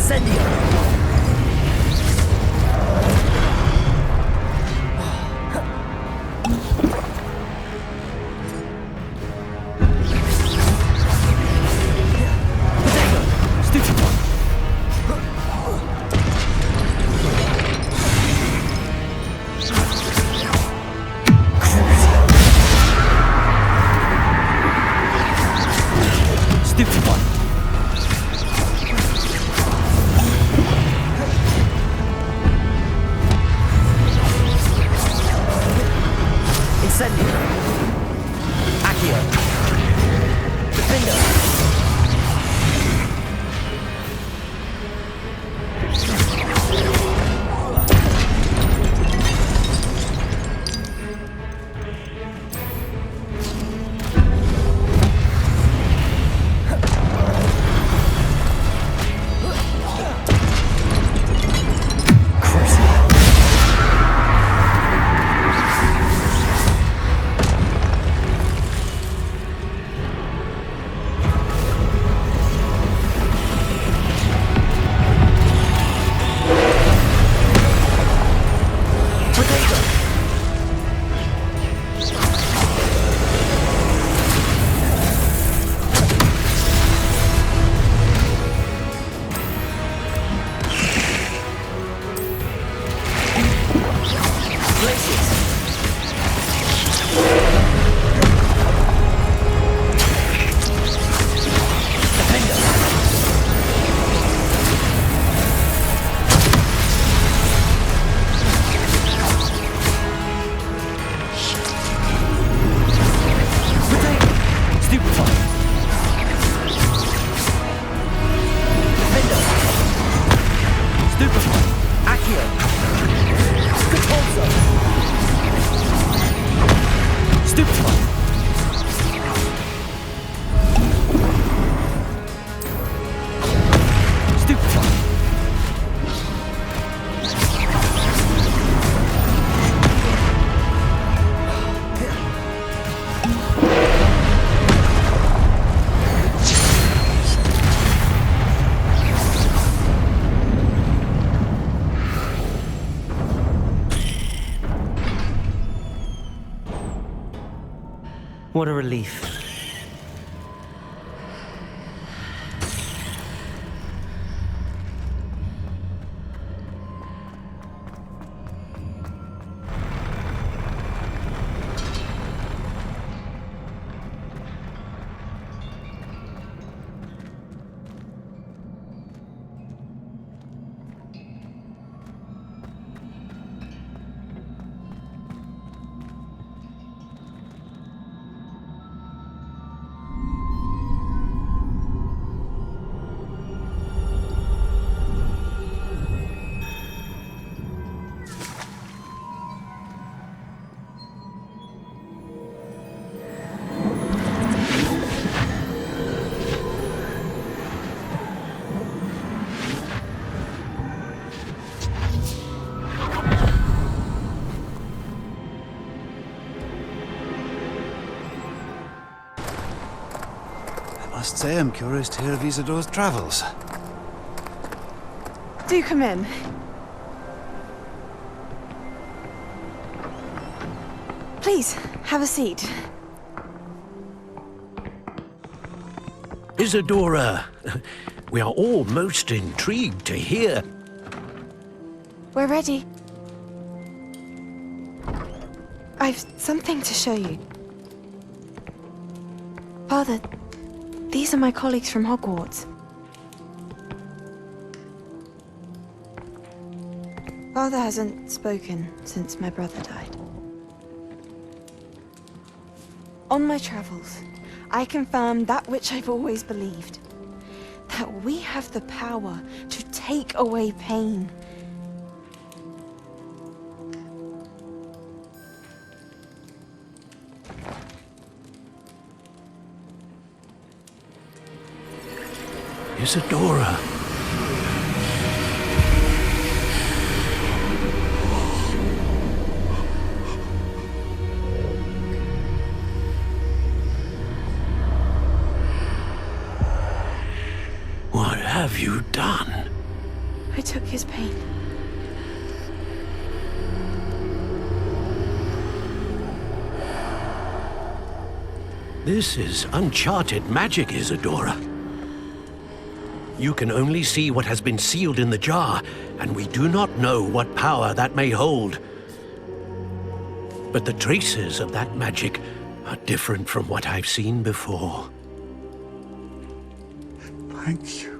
S2: Incendio! What a relief.
S4: I must say I'm curious to hear of Isadora's travels.
S18: Do come in. Please, have a seat.
S7: Isadora, we are all most intrigued to hear.
S18: We're ready. I've something to show you. Father, these are my colleagues from Hogwarts. Father hasn't spoken since my brother died. On my travels, I confirmed that which I've always believed. That we have the power to take away pain.
S7: Isadora. What have you done?
S18: I took his pain.
S8: This is uncharted magic, Isadora. You can only see what has been sealed in the jar, and we do not know what power that may hold. But the traces of that magic are different from what I've seen before.
S11: Thank you.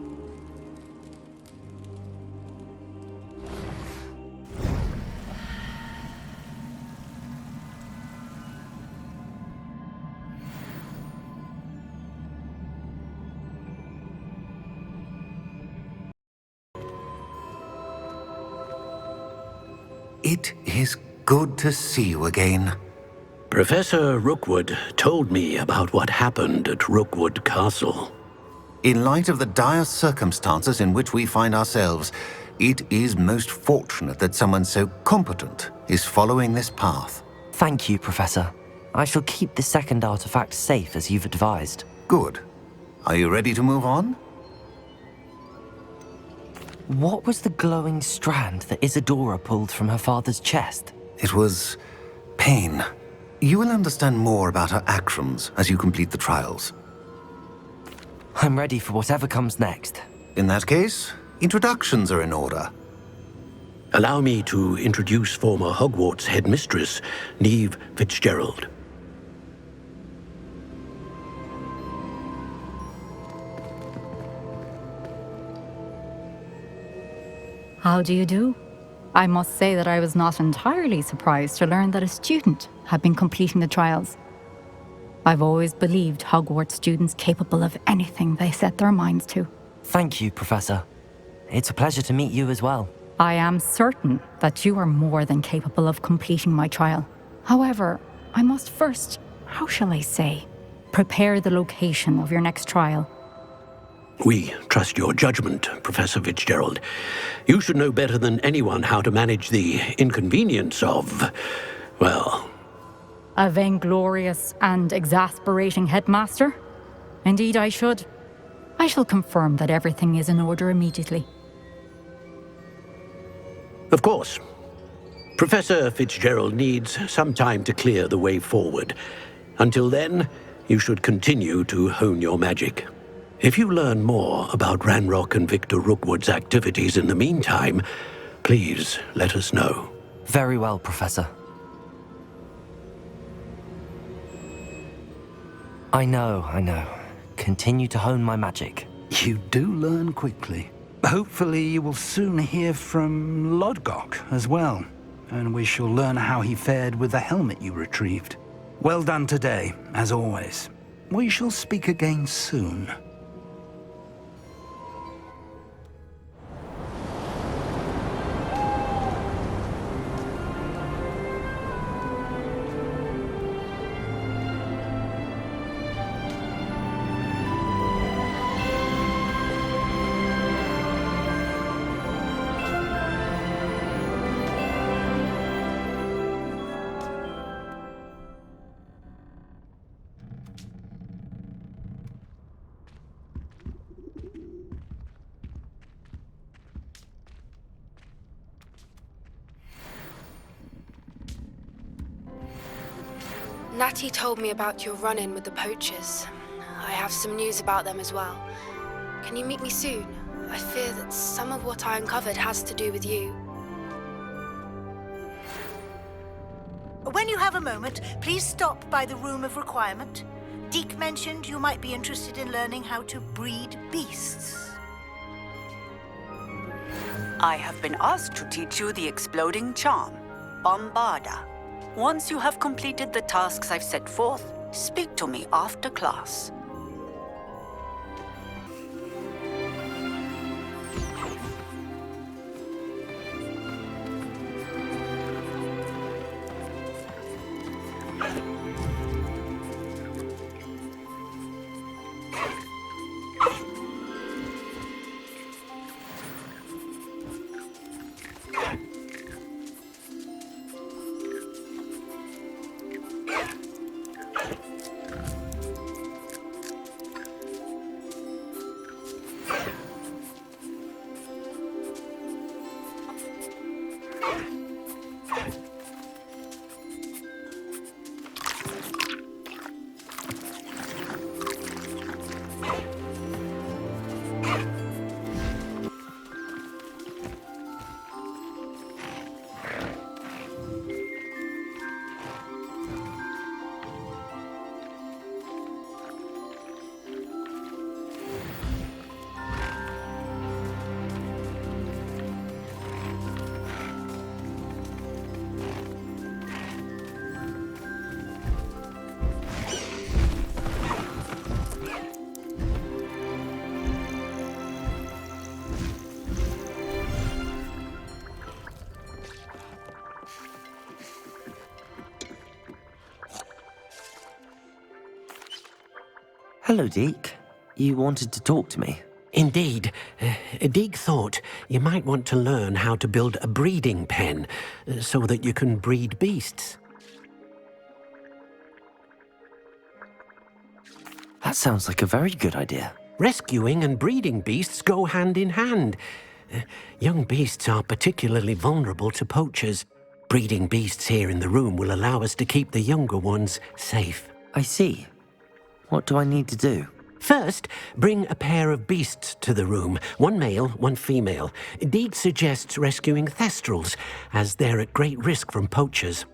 S14: It is good to see you again.
S8: Professor Rookwood told me about what happened at Rookwood Castle.
S14: In light of the dire circumstances in which we find ourselves, it is most fortunate that someone so competent is following this path.
S2: Thank you, Professor. I shall keep the second artifact safe as you've advised.
S14: Good. Are you ready to move on?
S2: What was the glowing strand that Isadora pulled from her father's chest?
S14: It was pain. You will understand more about her actions as you complete the trials.
S2: I'm ready for whatever comes next.
S14: In that case, introductions are in order.
S8: Allow me to introduce former Hogwarts headmistress, Neve Fitzgerald.
S12: How do you do? I must say that I was not entirely surprised to learn that a student had been completing the trials. I've always believed Hogwarts students capable of anything they set their minds to.
S2: Thank you, Professor. It's a pleasure to meet you as well.
S12: I am certain that you are more than capable of completing my trial. However, I must first, how shall I say, prepare the location of your next trial.
S8: We trust your judgment, Professor Fitzgerald. You should know better than anyone how to manage the inconvenience of, well...
S12: A vainglorious and exasperating headmaster? Indeed I should. I shall confirm that everything is in order immediately.
S8: Of course. Professor Fitzgerald needs some time to clear the way forward. Until then, you should continue to hone your magic. If you learn more about Ranrok and Victor Rookwood's activities in the meantime, please let us know.
S2: Very well, Professor. I know. Continue to hone my magic.
S11: You do learn quickly. Hopefully you will soon hear from Lodgok as well, and we shall learn how he fared with the helmet you retrieved. Well done today, as always. We shall speak again soon.
S20: Natty told me about your run-in with the poachers. I have some news about them as well. Can you meet me soon? I fear that some of what I uncovered has to do with you.
S10: When you have a moment, please stop by the Room of Requirement. Deke mentioned you might be interested in learning how to breed beasts.
S21: I have been asked to teach you the exploding charm, Bombarda. Once you have completed the tasks I've set forth, speak to me after class.
S2: Hello, Deke. You wanted to talk to me?
S7: Indeed. Deek thought you might want to learn how to build a breeding pen so that you can breed beasts.
S2: That sounds like a very good idea.
S7: Rescuing and breeding beasts go hand in hand. Young beasts are particularly vulnerable to poachers. Breeding beasts here in the room will allow us to keep the younger ones safe.
S2: I see. What do I need to do?
S7: First, bring a pair of beasts to the room. One male, one female. Deed suggests rescuing thestrals, as they're at great risk from poachers.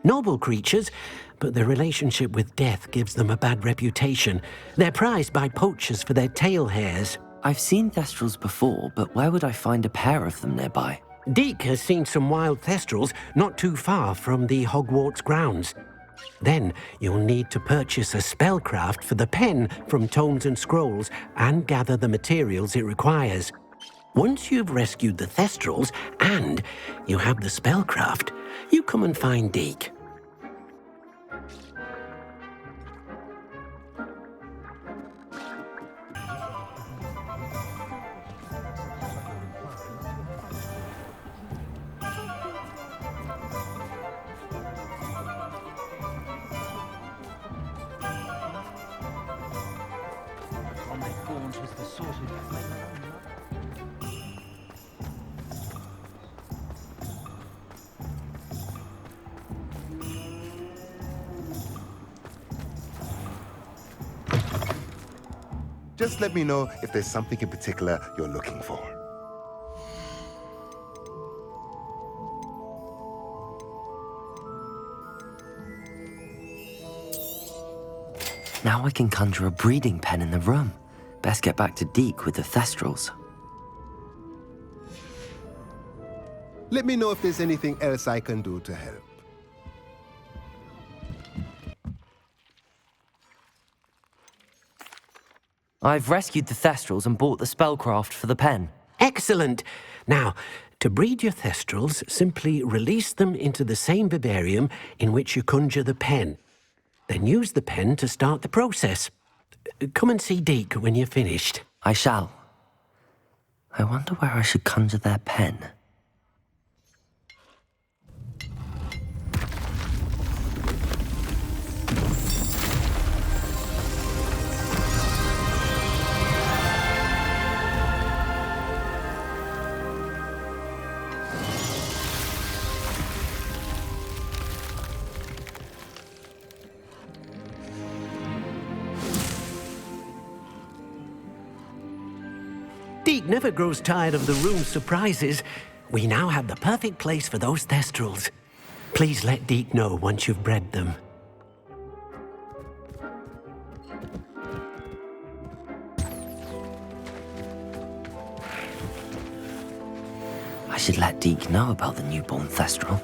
S7: Noble creatures, but their relationship with death gives them a bad reputation. They're prized by poachers for their tail hairs.
S2: I've seen thestrals before, but where would I find a pair of them nearby?
S7: Deke has seen some wild thestrals not too far from the Hogwarts grounds. Then you'll need to purchase a spellcraft for the pen from Tomes and Scrolls and gather the materials it requires. Once you've rescued the thestrals and you have the spellcraft, you come and find Deke.
S15: Just let me know if there's something in particular you're looking for.
S2: Now I can conjure a breeding pen in the room. Best get back to Deke with the thestrals.
S15: Let me know if there's anything else I can do to help.
S2: I've rescued the thestrals and bought the spellcraft for the pen.
S7: Excellent! Now, to breed your thestrals, simply release them into the same vivarium in which you conjure the pen. Then use the pen to start the process. Come and see Deke when you're finished.
S2: I shall. I wonder where I should conjure their pen.
S7: Deke never grows tired of the room's surprises. We now have the perfect place for those thestrals. Please let Deke know once you've bred them.
S2: I should let Deke know about the newborn thestral.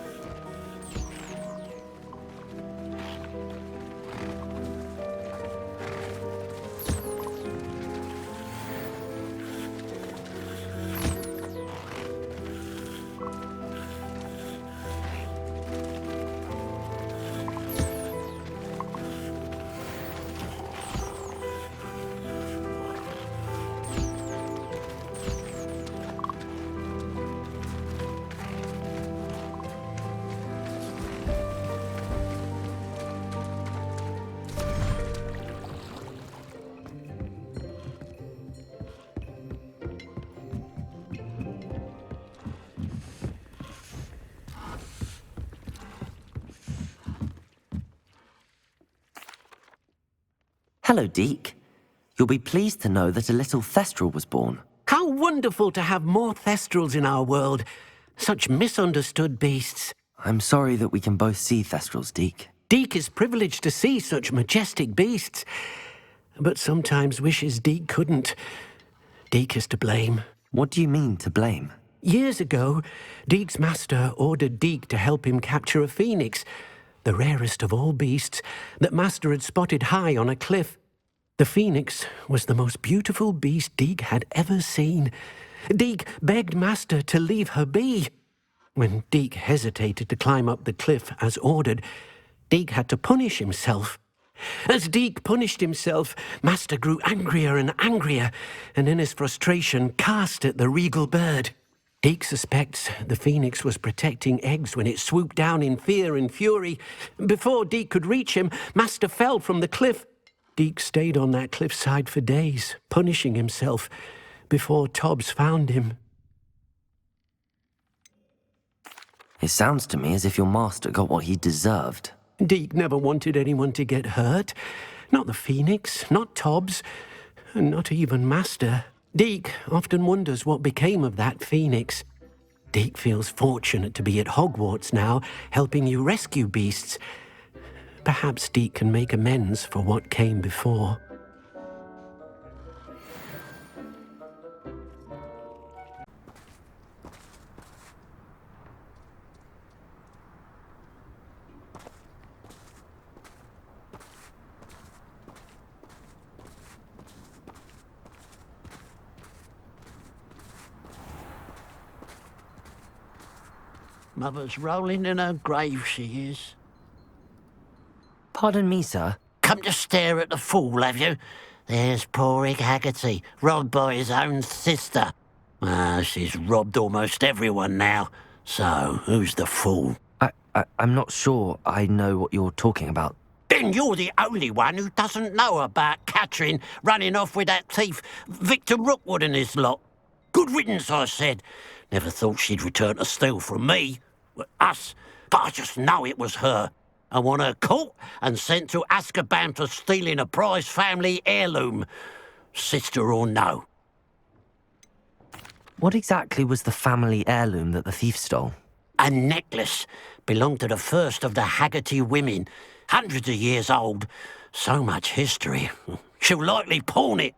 S2: Hello, Deke. You'll be pleased to know that a little thestral was born.
S7: How wonderful to have more thestrals in our world. Such misunderstood beasts.
S2: I'm sorry that we can both see thestrals, Deke.
S7: Deke is privileged to see such majestic beasts, but sometimes wishes Deke couldn't. Deke is to blame.
S2: What do you mean, to blame?
S7: Years ago, Deke's master ordered Deke to help him capture a phoenix, the rarest of all beasts, that Master had spotted high on a cliff. The phoenix was the most beautiful beast Deke had ever seen. Deke begged Master to leave her be. When Deke hesitated to climb up the cliff as ordered, Deke had to punish himself. As Deke punished himself, Master grew angrier and angrier, and in his frustration cast at the regal bird. Deke suspects the phoenix was protecting eggs when it swooped down in fear and fury. Before Deke could reach him, Master fell from the cliff. Deke stayed on that cliffside for days, punishing himself, before Tobbs found him.
S2: It sounds to me as if your master got what he deserved.
S7: Deke never wanted anyone to get hurt. Not the Phoenix, not Tobbs, and not even Master. Deke often wonders what became of that Phoenix. Deke feels fortunate to be at Hogwarts now, helping you rescue beasts. Perhaps Deke can make amends for what came before.
S11: Mother's rolling in her grave, she is.
S2: Pardon me, sir.
S11: Come to stare at the fool, have you? There's poor Ig Haggerty, robbed by his own sister. She's robbed almost everyone now. So, who's the fool?
S2: I'm not sure I know what you're talking about.
S11: Then you're the only one who doesn't know about Catherine running off with that thief, Victor Rookwood and his lot. Good riddance, I said. Never thought she'd return to steal from me. Us. But I just know it was her. I want her caught and sent to Azkaban for stealing a prize family heirloom. Sister or no.
S2: What exactly was the family heirloom that the thief stole?
S11: A necklace. Belonged to the first of the Haggerty women. Hundreds of years old. So much history. She'll likely pawn it.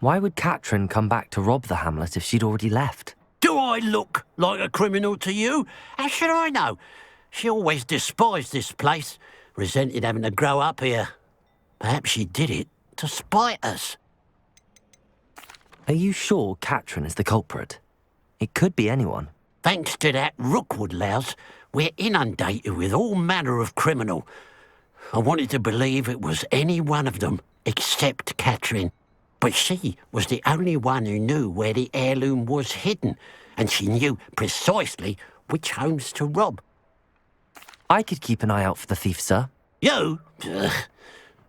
S2: Why would Catherine come back to rob the hamlet if she'd already left?
S11: Do I look like a criminal to you? How should I know? She always despised this place, resented having to grow up here. Perhaps she did it to spite us.
S2: Are you sure Catherine is the culprit? It could be anyone.
S11: Thanks to that Rookwood louse, we're inundated with all manner of criminal. I wanted to believe it was any one of them, except Catherine. But she was the only one who knew where the heirloom was hidden, and she knew precisely which homes to rob.
S2: I could keep an eye out for the thief, sir.
S11: You? Ugh.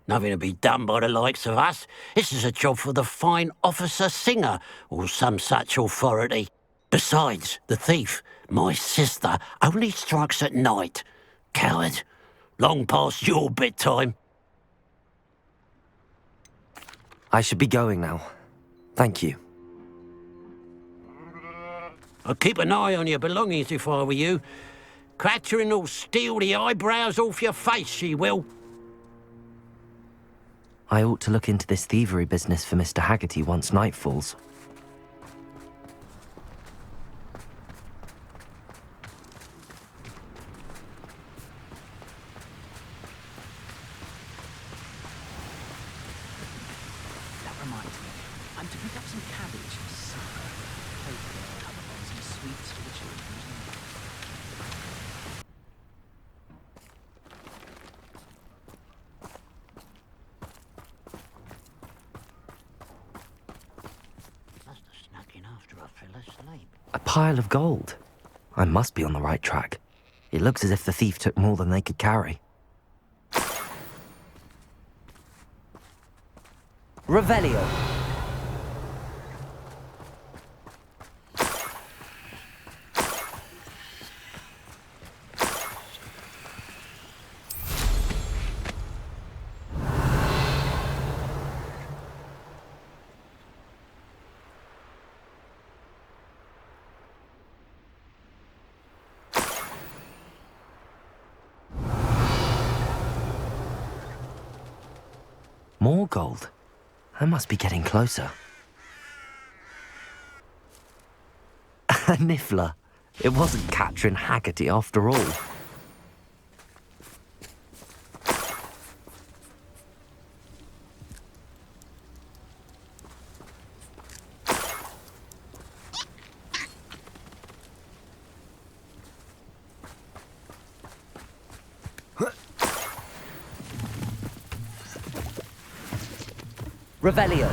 S11: Nothing to be done by the likes of us. This is a job for the fine officer Singer, or some such authority. Besides, the thief, my sister, only strikes at night. Coward. Long past your bedtime.
S2: I should be going now. Thank you.
S11: I'd keep an eye on your belongings if I were you. Catherine will steal the eyebrows off your face, she will.
S2: I ought to look into this thievery business for Mr. Haggerty once night falls.
S1: That reminds me, I'm to pick up some cabbage for supper. Hopefully I'll come along some sweets for the children.
S11: Must have snuck in after I fell asleep.
S2: A pile of gold. I must be on the right track. It looks as if the thief took more than they could carry. Revelio. More gold. I must be getting closer. A niffler. It wasn't Catherine Haggerty after all. Revelio.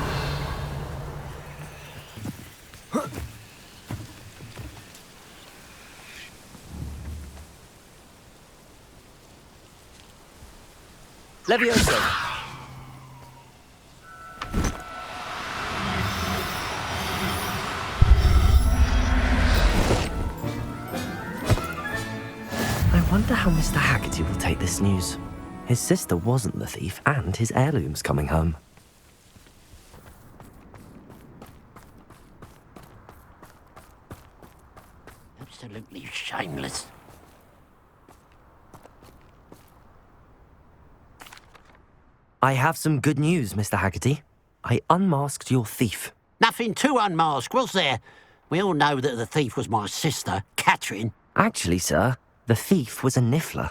S2: Levioso. I wonder how Mr. Haggerty will take this news. His sister wasn't the thief, and his heirloom's coming home.
S7: Absolutely shameless.
S2: I have some good news, Mr. Haggerty. I unmasked your thief.
S7: Nothing to unmask, was there? We all know that the thief was my sister, Catherine.
S2: Actually, sir, the thief was a niffler.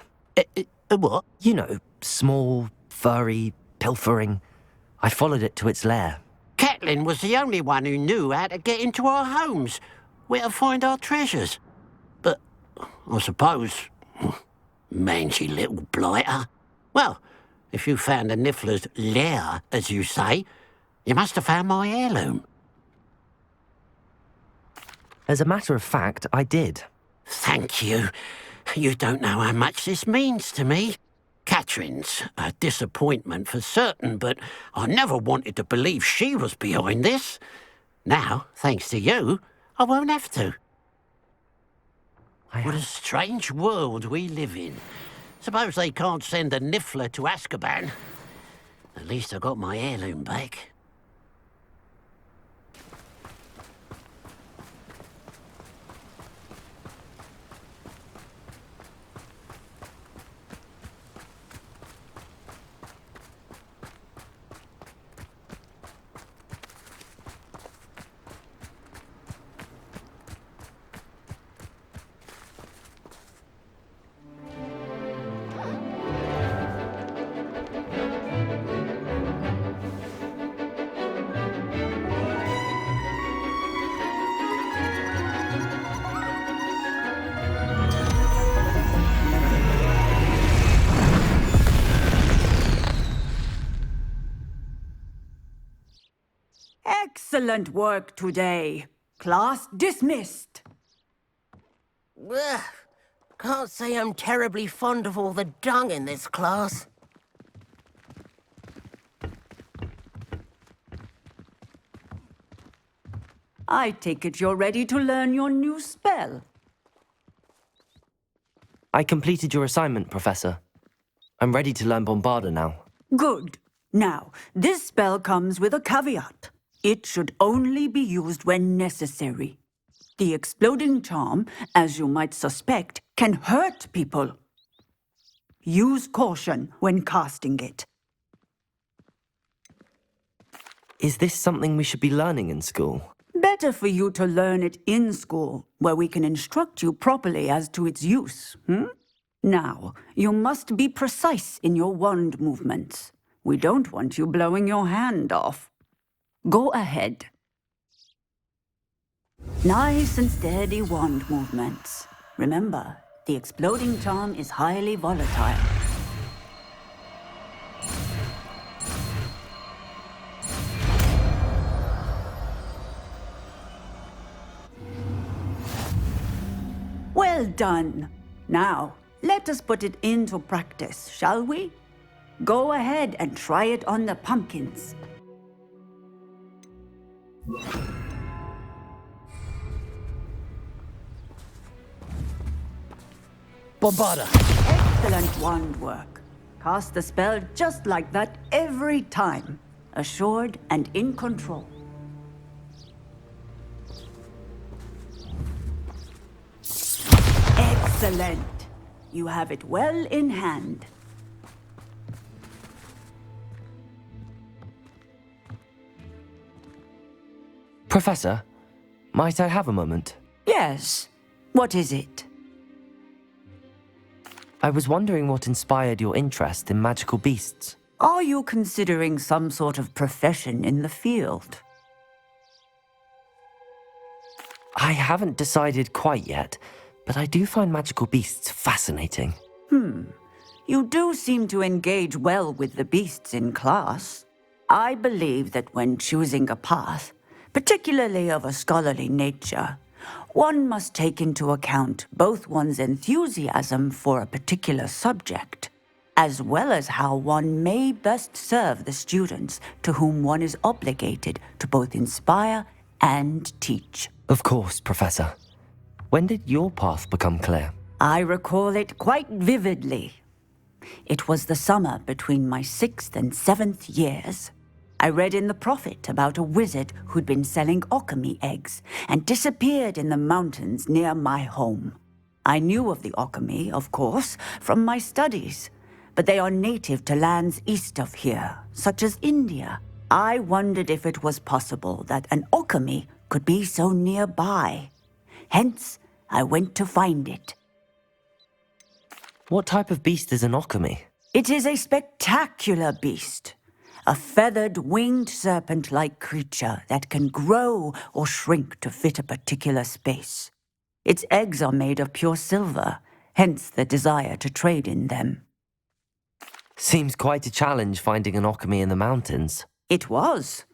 S7: A what?
S2: You know, small, furry, pilfering. I followed it to its lair.
S7: Catelyn was the only one who knew how to get into our homes, where to find our treasures. But, I suppose, mangy little blighter. Well, if you found the niffler's lair, as you say, you must have found my heirloom.
S2: As a matter of fact, I did.
S7: Thank you. You don't know how much this means to me. Catherine's a disappointment for certain, but I never wanted to believe she was behind this. Now, thanks to you, I won't have to. What a strange world we live in. Suppose they can't send a niffler to Azkaban. At least I got my heirloom back.
S17: Excellent work today. Class dismissed.
S19: Ugh. Can't say I'm terribly fond of all the dung in this class.
S17: I take it you're ready to learn your new spell.
S2: I completed your assignment, Professor. I'm ready to learn Bombarda now.
S17: Good. Now, this spell comes with a caveat. It should only be used when necessary. The exploding charm, as you might suspect, can hurt people. Use caution when casting it.
S2: Is this something we should be learning in school?
S17: Better for you to learn it in school, where we can instruct you properly as to its use. Now, you must be precise in your wand movements. We don't want you blowing your hand off. Go ahead. Nice and steady wand movements. Remember, the exploding charm is highly volatile. Well done. Now, let us put it into practice, shall we? Go ahead and try it on the pumpkins.
S2: Bombarda!
S17: Excellent wand work. Cast the spell just like that every time. Assured and in control. Excellent. You have it well in hand.
S2: Professor, might I have a moment?
S17: Yes. What is it?
S2: I was wondering what inspired your interest in magical beasts.
S17: Are you considering some sort of profession in the field?
S2: I haven't decided quite yet, but I do find magical beasts fascinating.
S17: You do seem to engage well with the beasts in class.
S21: I believe that when choosing a path, particularly of a scholarly nature, one must take into account both one's enthusiasm for a particular subject, as well as how one may best serve the students to whom one is obligated to both inspire and teach.
S2: Of course, Professor. When did your path become clear?
S21: I recall it quite vividly. It was the summer between my 6th and 7th years. I read in the Prophet about a wizard who'd been selling alchemy eggs and disappeared in the mountains near my home. I knew of the alchemy, of course, from my studies, but they are native to lands east of here, such as India. I wondered if it was possible that an alchemy could be so nearby. Hence, I went to find it.
S2: What type of beast is an alchemy?
S21: It is a spectacular beast. A feathered, winged serpent-like creature that can grow or shrink to fit a particular space. Its eggs are made of pure silver, hence the desire to trade in them.
S2: Seems quite a challenge finding an alchemy in the mountains.
S21: It was.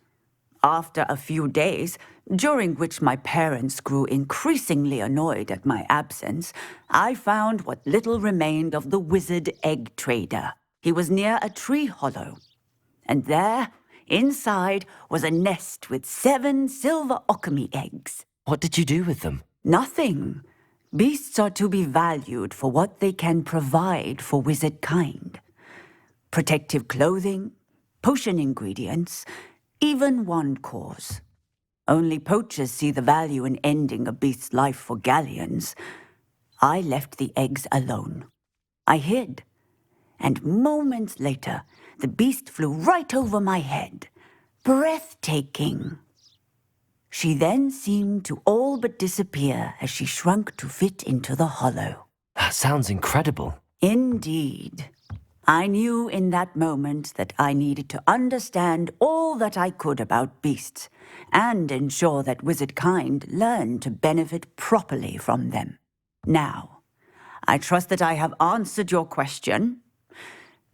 S21: After a few days, during which my parents grew increasingly annoyed at my absence, I found what little remained of the wizard egg trader. He was near a tree hollow. And there, inside, was a nest with 7 silver alchemy eggs.
S2: What did you do with them?
S21: Nothing. Beasts are to be valued for what they can provide for wizard kind. Protective clothing, potion ingredients, even wand cores. Only poachers see the value in ending a beast's life for galleons. I left the eggs alone. I hid. And moments later, the beast flew right over my head. Breathtaking. She then seemed to all but disappear as she shrunk to fit into the hollow.
S2: That sounds incredible.
S21: Indeed. I knew in that moment that I needed to understand all that I could about beasts and ensure that wizard kind learned to benefit properly from them. Now, I trust that I have answered your question.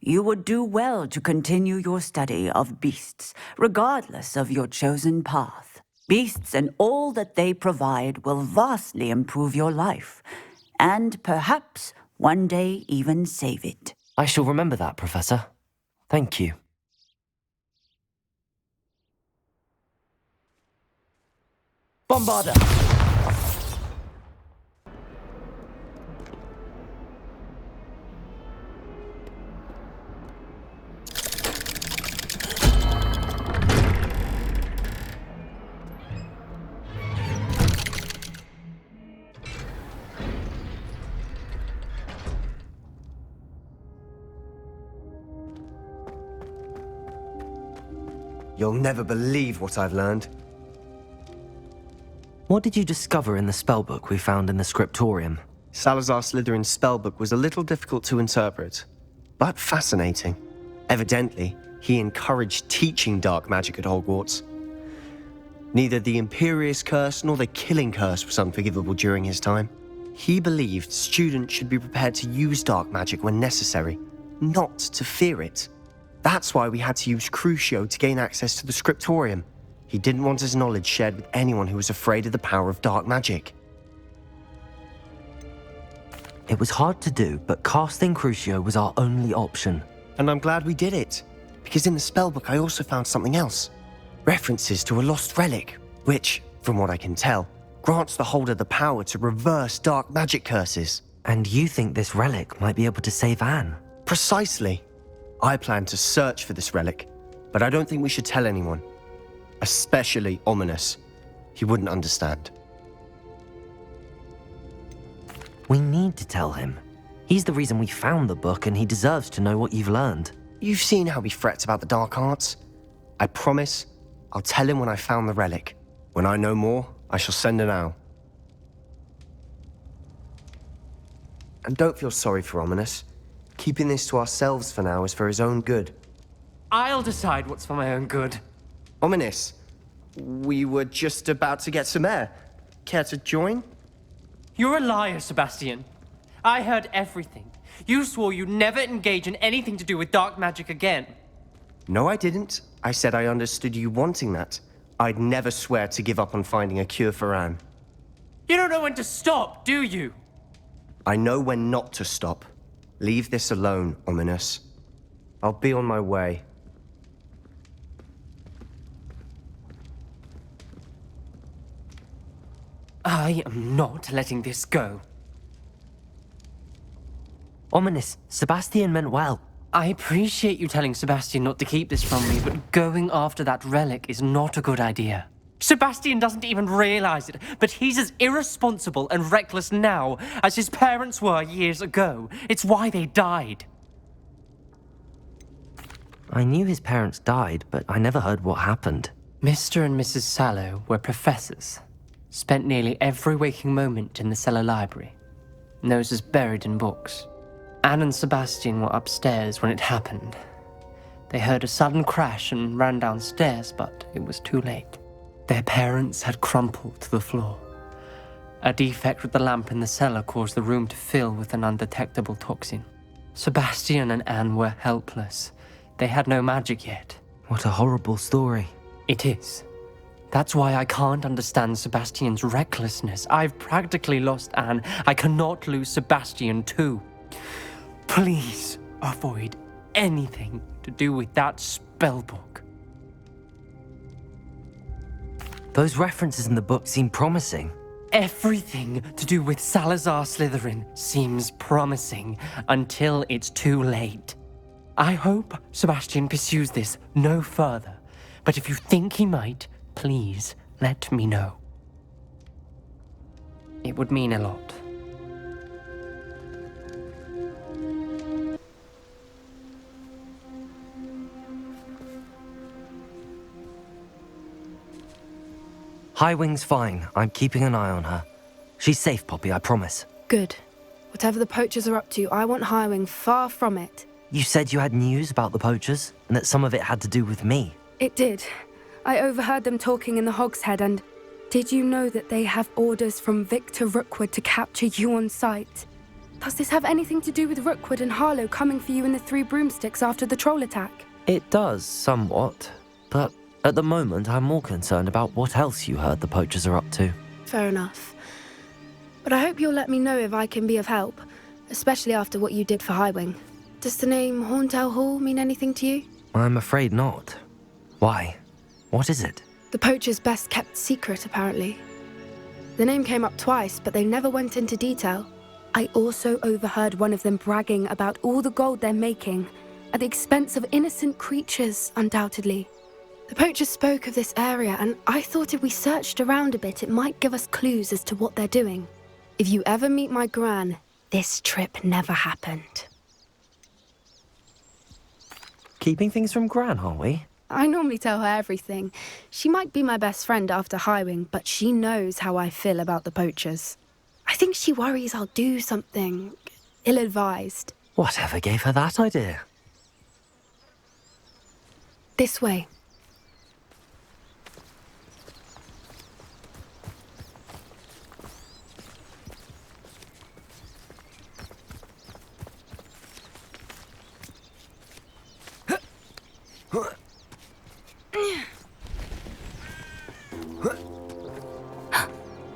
S21: You would do well to continue your study of beasts, regardless of your chosen path. Beasts and all that they provide will vastly improve your life, and perhaps one day even save it.
S2: I shall remember that, Professor. Thank you. Bombarder!
S6: You'll never believe what I've learned.
S2: What did you discover in the spellbook we found in the Scriptorium?
S6: Salazar Slytherin's spellbook was a little difficult to interpret, but fascinating. Evidently, he encouraged teaching dark magic at Hogwarts. Neither the Imperious Curse nor the Killing Curse was unforgivable during his time. He believed students should be prepared to use dark magic when necessary, not to fear it. That's why we had to use Crucio to gain access to the Scriptorium. He didn't want his knowledge shared with anyone who was afraid of the power of dark magic.
S2: It was hard to do, but casting Crucio was our only option.
S6: And I'm glad we did it, because in the spellbook I also found something else. References to a lost relic, which, from what I can tell, grants the holder the power to reverse dark magic curses.
S2: And you think this relic might be able to save Anne?
S6: Precisely. I plan to search for this relic, but I don't think we should tell anyone. Especially Ominous. He wouldn't understand.
S2: We need to tell him. He's the reason we found the book, and he deserves to know what you've learned.
S6: You've seen how he frets about the dark arts. I promise I'll tell him when I found the relic. When I know more, I shall send an owl. And don't feel sorry for Ominous. Keeping this to ourselves for now is for his own good.
S9: I'll decide what's for my own good.
S6: Ominous, we were just about to get some air. Care to join?
S9: You're a liar, Sebastian. I heard everything. You swore you'd never engage in anything to do with dark magic again.
S6: No, I didn't. I said I understood you wanting that. I'd never swear to give up on finding a cure for Anne.
S9: You don't know when to stop, do you?
S6: I know when not to stop. Leave this alone, Ominous. I'll be on my way.
S9: I am not letting this go.
S2: Ominous, Sebastian meant well.
S9: I appreciate you telling Sebastian not to keep this from me, but going after that relic is not a good idea. Sebastian doesn't even realize it, but he's as irresponsible and reckless now as his parents were years ago. It's why they died.
S2: I knew his parents died, but I never heard what happened.
S9: Mr. and Mrs. Sallow were professors. Spent nearly every waking moment in the cellar library. Noses buried in books. Anne and Sebastian were upstairs when it happened. They heard a sudden crash and ran downstairs, but it was too late. Their parents had crumpled to the floor. A defect with the lamp in the cellar caused the room to fill with an undetectable toxin. Sebastian and Anne were helpless. They had no magic yet.
S2: What a horrible story.
S9: It is. That's why I can't understand Sebastian's recklessness. I've practically lost Anne. I cannot lose Sebastian too. Please avoid anything to do with that spellbook.
S2: Those references in the book seem promising.
S9: Everything to do with Salazar Slytherin seems promising until it's too late. I hope Sebastian pursues this no further, but if you think he might, please let me know. It would mean a lot.
S2: Highwing's fine. I'm keeping an eye on her. She's safe, Poppy, I promise.
S20: Good. Whatever the poachers are up to, I want Highwing far from it.
S2: You said you had news about the poachers, and that some of it had to do with me.
S20: It did. I overheard them talking in the Hogshead, and did you know that they have orders from Victor Rookwood to capture you on sight? Does this have anything to do with Rookwood and Harlow coming for you in the 3 Broomsticks after the troll attack?
S2: It does, somewhat. But at the moment, I'm more concerned about what else you heard the poachers are up to.
S20: Fair enough. But I hope you'll let me know if I can be of help, especially after what you did for Highwing. Does the name Hauntel Hall mean anything to you?
S2: I'm afraid not. Why? What is it?
S20: The poachers' best kept secret, apparently. The name came up twice, but they never went into detail. I also overheard one of them bragging about all the gold they're making, at the expense of innocent creatures, undoubtedly. The poachers spoke of this area, and I thought if we searched around a bit, it might give us clues as to what they're doing. If you ever meet my gran, this trip never happened.
S2: Keeping things from Gran, are we?
S20: I normally tell her everything. She might be my best friend after Highwing, but she knows how I feel about the poachers. I think she worries I'll do something ill-advised.
S2: Whatever gave her that idea?
S20: This way.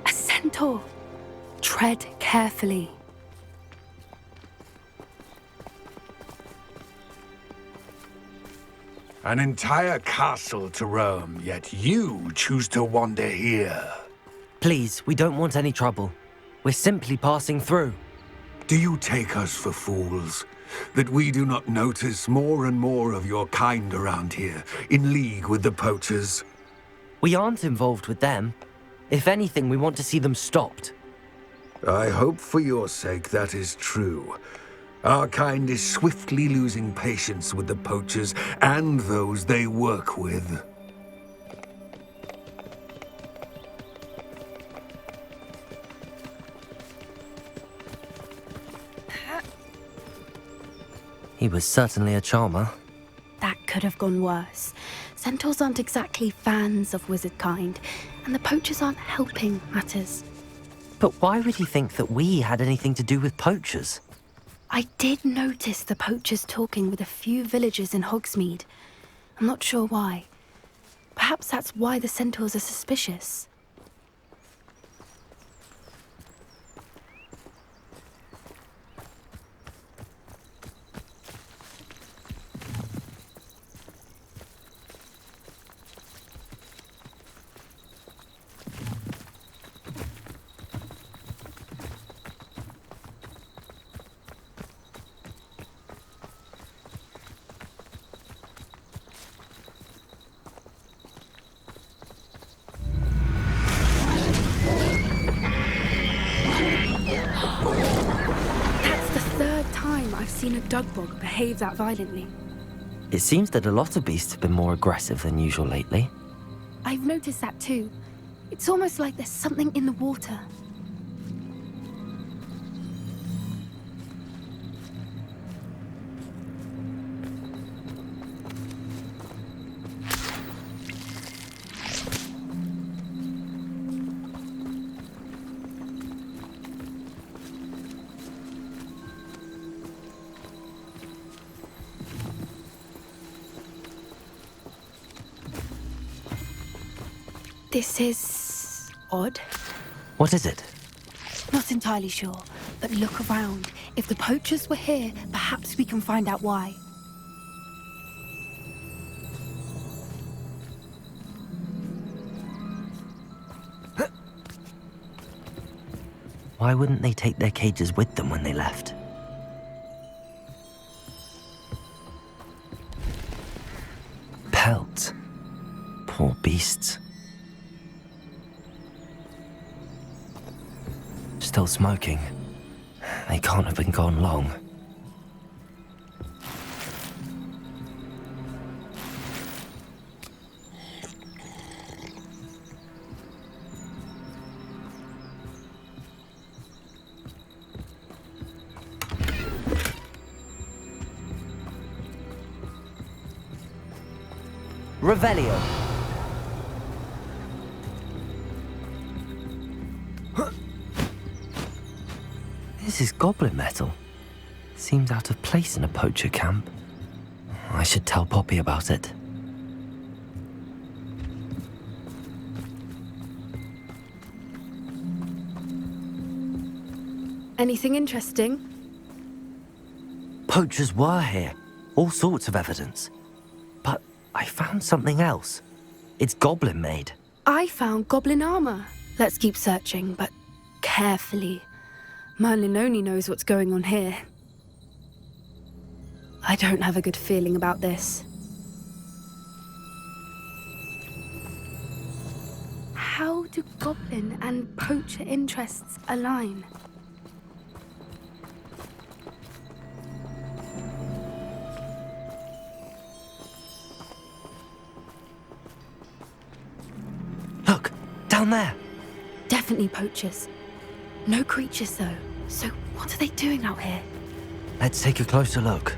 S20: A centaur. Tread carefully.
S11: An entire castle to roam, yet you choose to wander here.
S2: Please, we don't want any trouble. We're simply passing through.
S11: Do you take us for fools? That we do not notice more and more of your kind around here, in league with the poachers?
S2: We aren't involved with them. If anything, we want to see them stopped.
S11: I hope for your sake that is true. Our kind is swiftly losing patience with the poachers and those they work with.
S2: He was certainly a charmer.
S20: That could have gone worse. Centaurs aren't exactly fans of wizard kind, and the poachers aren't helping matters.
S2: But why would he think that we had anything to do with poachers?
S20: I did notice the poachers talking with a few villagers in Hogsmeade. I'm not sure why. Perhaps that's why the centaurs are suspicious. Seen a dugbog behave that violently.
S2: It seems that a lot of beasts have been more aggressive than usual lately.
S20: I've noticed that too. It's almost like there's something in the water. This is odd.
S2: What is it?
S20: Not entirely sure, but look around. If the poachers were here, perhaps we can find out why.
S2: Why wouldn't they take their cages with them when they left? Pelts. Poor beasts. Still smoking. They can't have been gone long. Revelio. This is goblin metal. Seems out of place in a poacher camp. I should tell Poppy about it.
S20: Anything interesting?
S2: Poachers were here. All sorts of evidence. But I found something else. It's goblin made.
S20: I found goblin armor. Let's keep searching, but carefully. Merlin only knows what's going on here. I don't have a good feeling about this. How do goblin and poacher interests align?
S2: Look, down there.
S20: Definitely poachers. No creatures, though. So what are they doing out here?
S2: Let's take a closer look.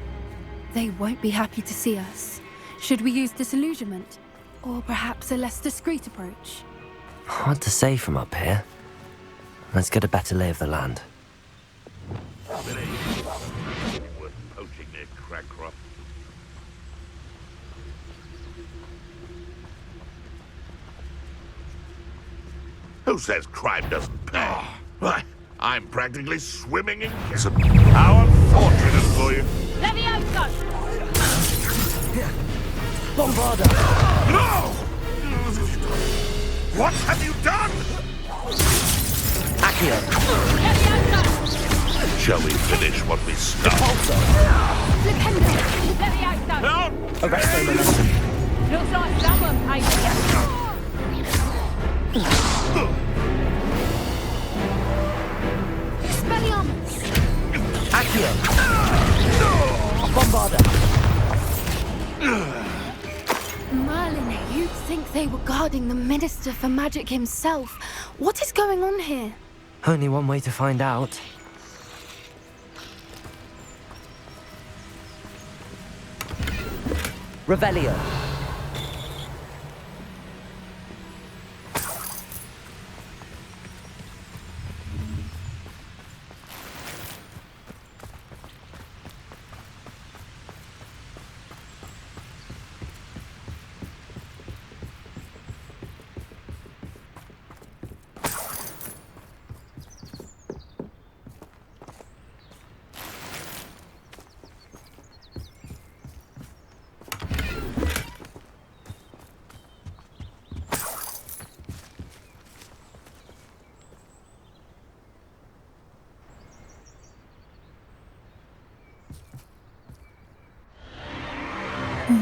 S20: They won't be happy to see us. Should we use disillusionment? Or perhaps a less discreet approach?
S2: Hard to say from up here. Let's get a better lay of the land.
S23: Worth poaching their crack crop. Who says crime doesn't pay? Why, I'm practically swimming in gas. How unfortunate for you.
S16: Leviosa!
S2: Bombarda!
S23: No! What have you done?
S2: Accio!
S16: Leviosa!
S23: Shall we finish what we started?
S16: Flipendo! Leviosa!
S23: No!
S2: Arrest the momentum.
S16: Looks like someone paid for Expelliarmus!
S2: Accio! Bombarda!
S20: Merlin, you'd think they were guarding the Minister for Magic himself. What is going on here?
S2: Only one way to find out. Revelio.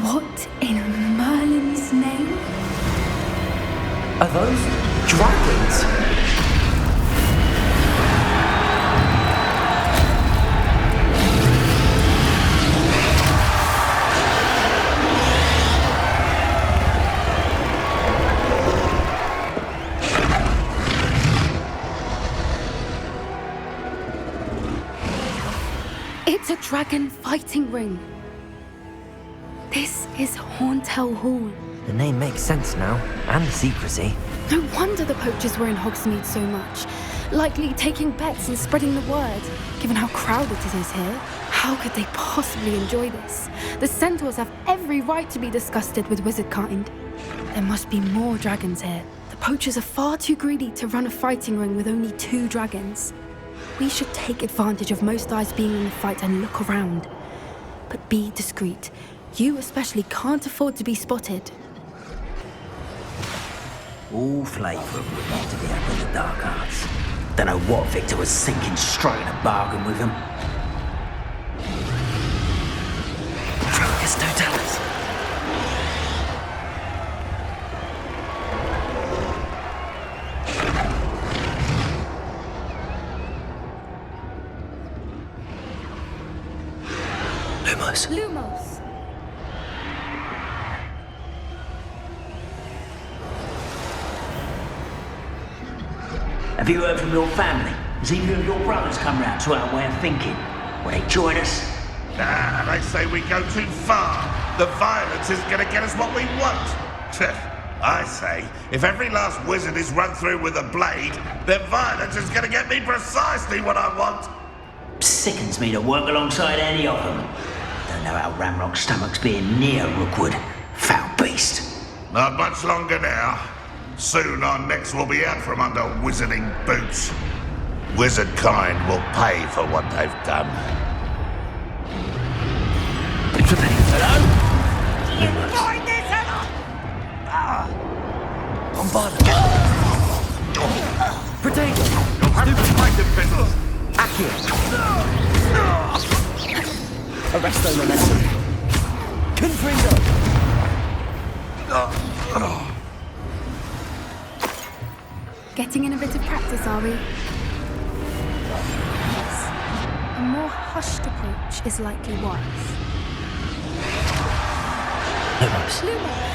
S20: What in Merlin's name?
S2: Are those dragons?
S20: It's a dragon fighting ring. This is Hauntel Hall.
S2: The name makes sense now, and the secrecy.
S20: No wonder the poachers were in Hogsmeade so much. Likely taking bets and spreading the word, given how crowded it is here. How could they possibly enjoy this? The centaurs have every right to be disgusted with wizard kind. There must be more dragons here. The poachers are far too greedy to run a fighting ring with only 2 dragons. We should take advantage of most eyes being in the fight and look around. But be discreet. You especially can't afford to be spotted.
S1: All flavour would like to be up in the dark arts. Don't know what Victor was thinking, striking a bargain with him. Focus, don't tell us.
S20: Lumos.
S1: Have you heard from your family? Has either of your brothers come round to our way of thinking? Will they join us?
S23: Nah, they say we go too far. The violence is gonna get us what we want. I say, if every last wizard is run through with a blade, then violence is gonna get me precisely what I want.
S1: Sickens me to work alongside any of them. Don't know how Ranrok's stomach's being near Rookwood. Foul beast.
S23: Not much longer now. Soon our necks will be out from under wizarding boots. Wizard kind will pay for what they've done.
S1: Hello?
S16: You find this hell?
S2: On board. Potato!
S23: Stupid fighting business!
S2: Arresto momentum. Confringo!
S20: Getting in a bit of practice, are we? Yes. A more hushed approach is likely wise.
S2: Lumos.
S20: Lumos.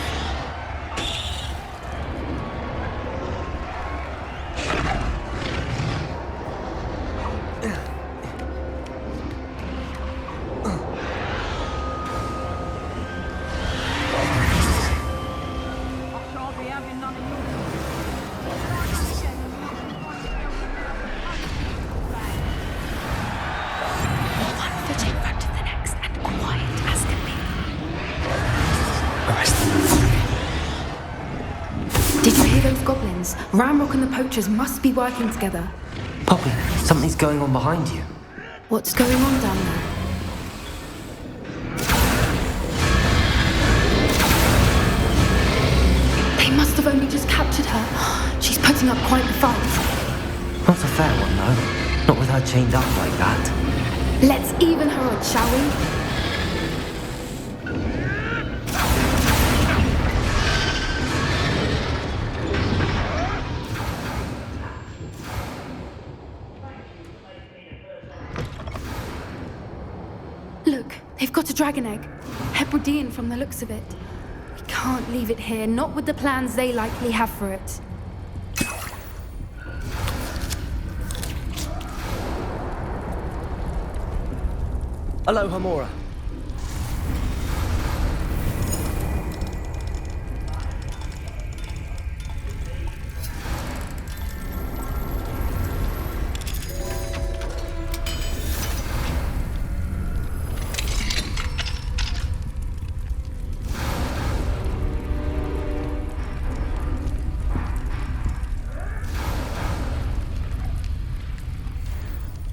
S20: Ranrok and the poachers must be working together.
S2: Poppy, something's going on behind you.
S20: What's going on down there? They must have only just captured her. She's putting up quite the fight.
S2: Not a fair one, though. Not with her chained up like that.
S20: Let's even her odds, shall we? They've got a dragon egg. Herbology from the looks of it. We can't leave it here, not with the plans they likely have for it.
S2: Aloha, Mora.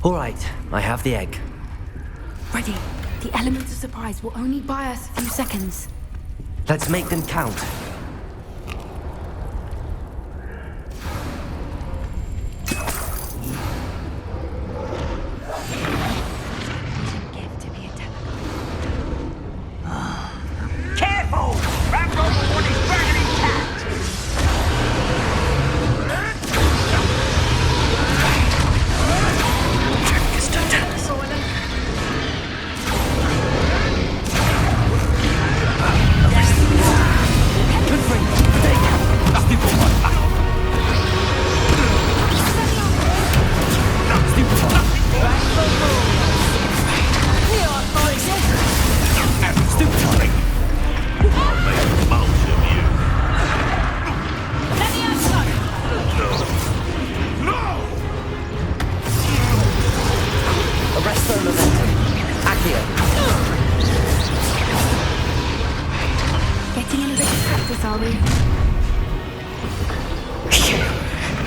S2: All right, I have the egg.
S20: Ready. The element of surprise will only buy us a few seconds.
S2: Let's make them count.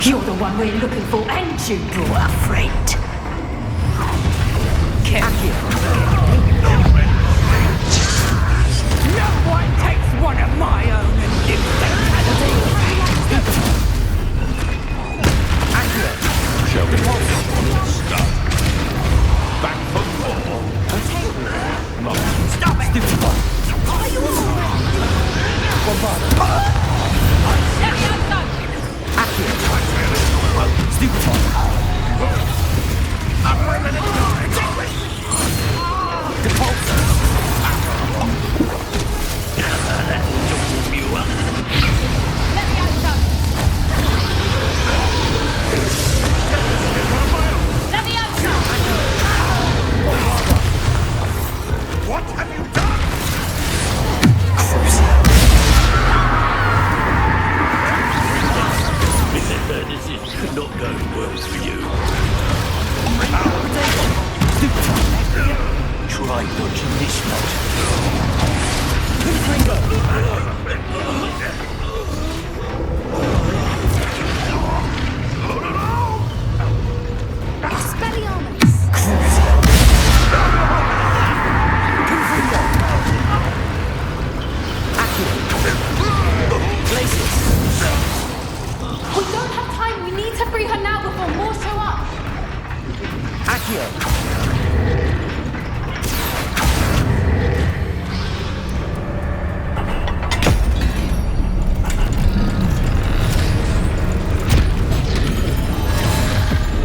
S17: You're the one we're looking for, ain't you?
S1: You're a friend.
S17: No one takes one of my own and gives them
S11: Shall we start? Back for more.
S17: Stop it! Stupid one. Are you alright?
S2: Stupid one.
S11: What have you done?
S8: This is not going well for you.
S1: Try dodging this lot.
S20: Expelliarmus! We don't have time. We need to free her now before more show up.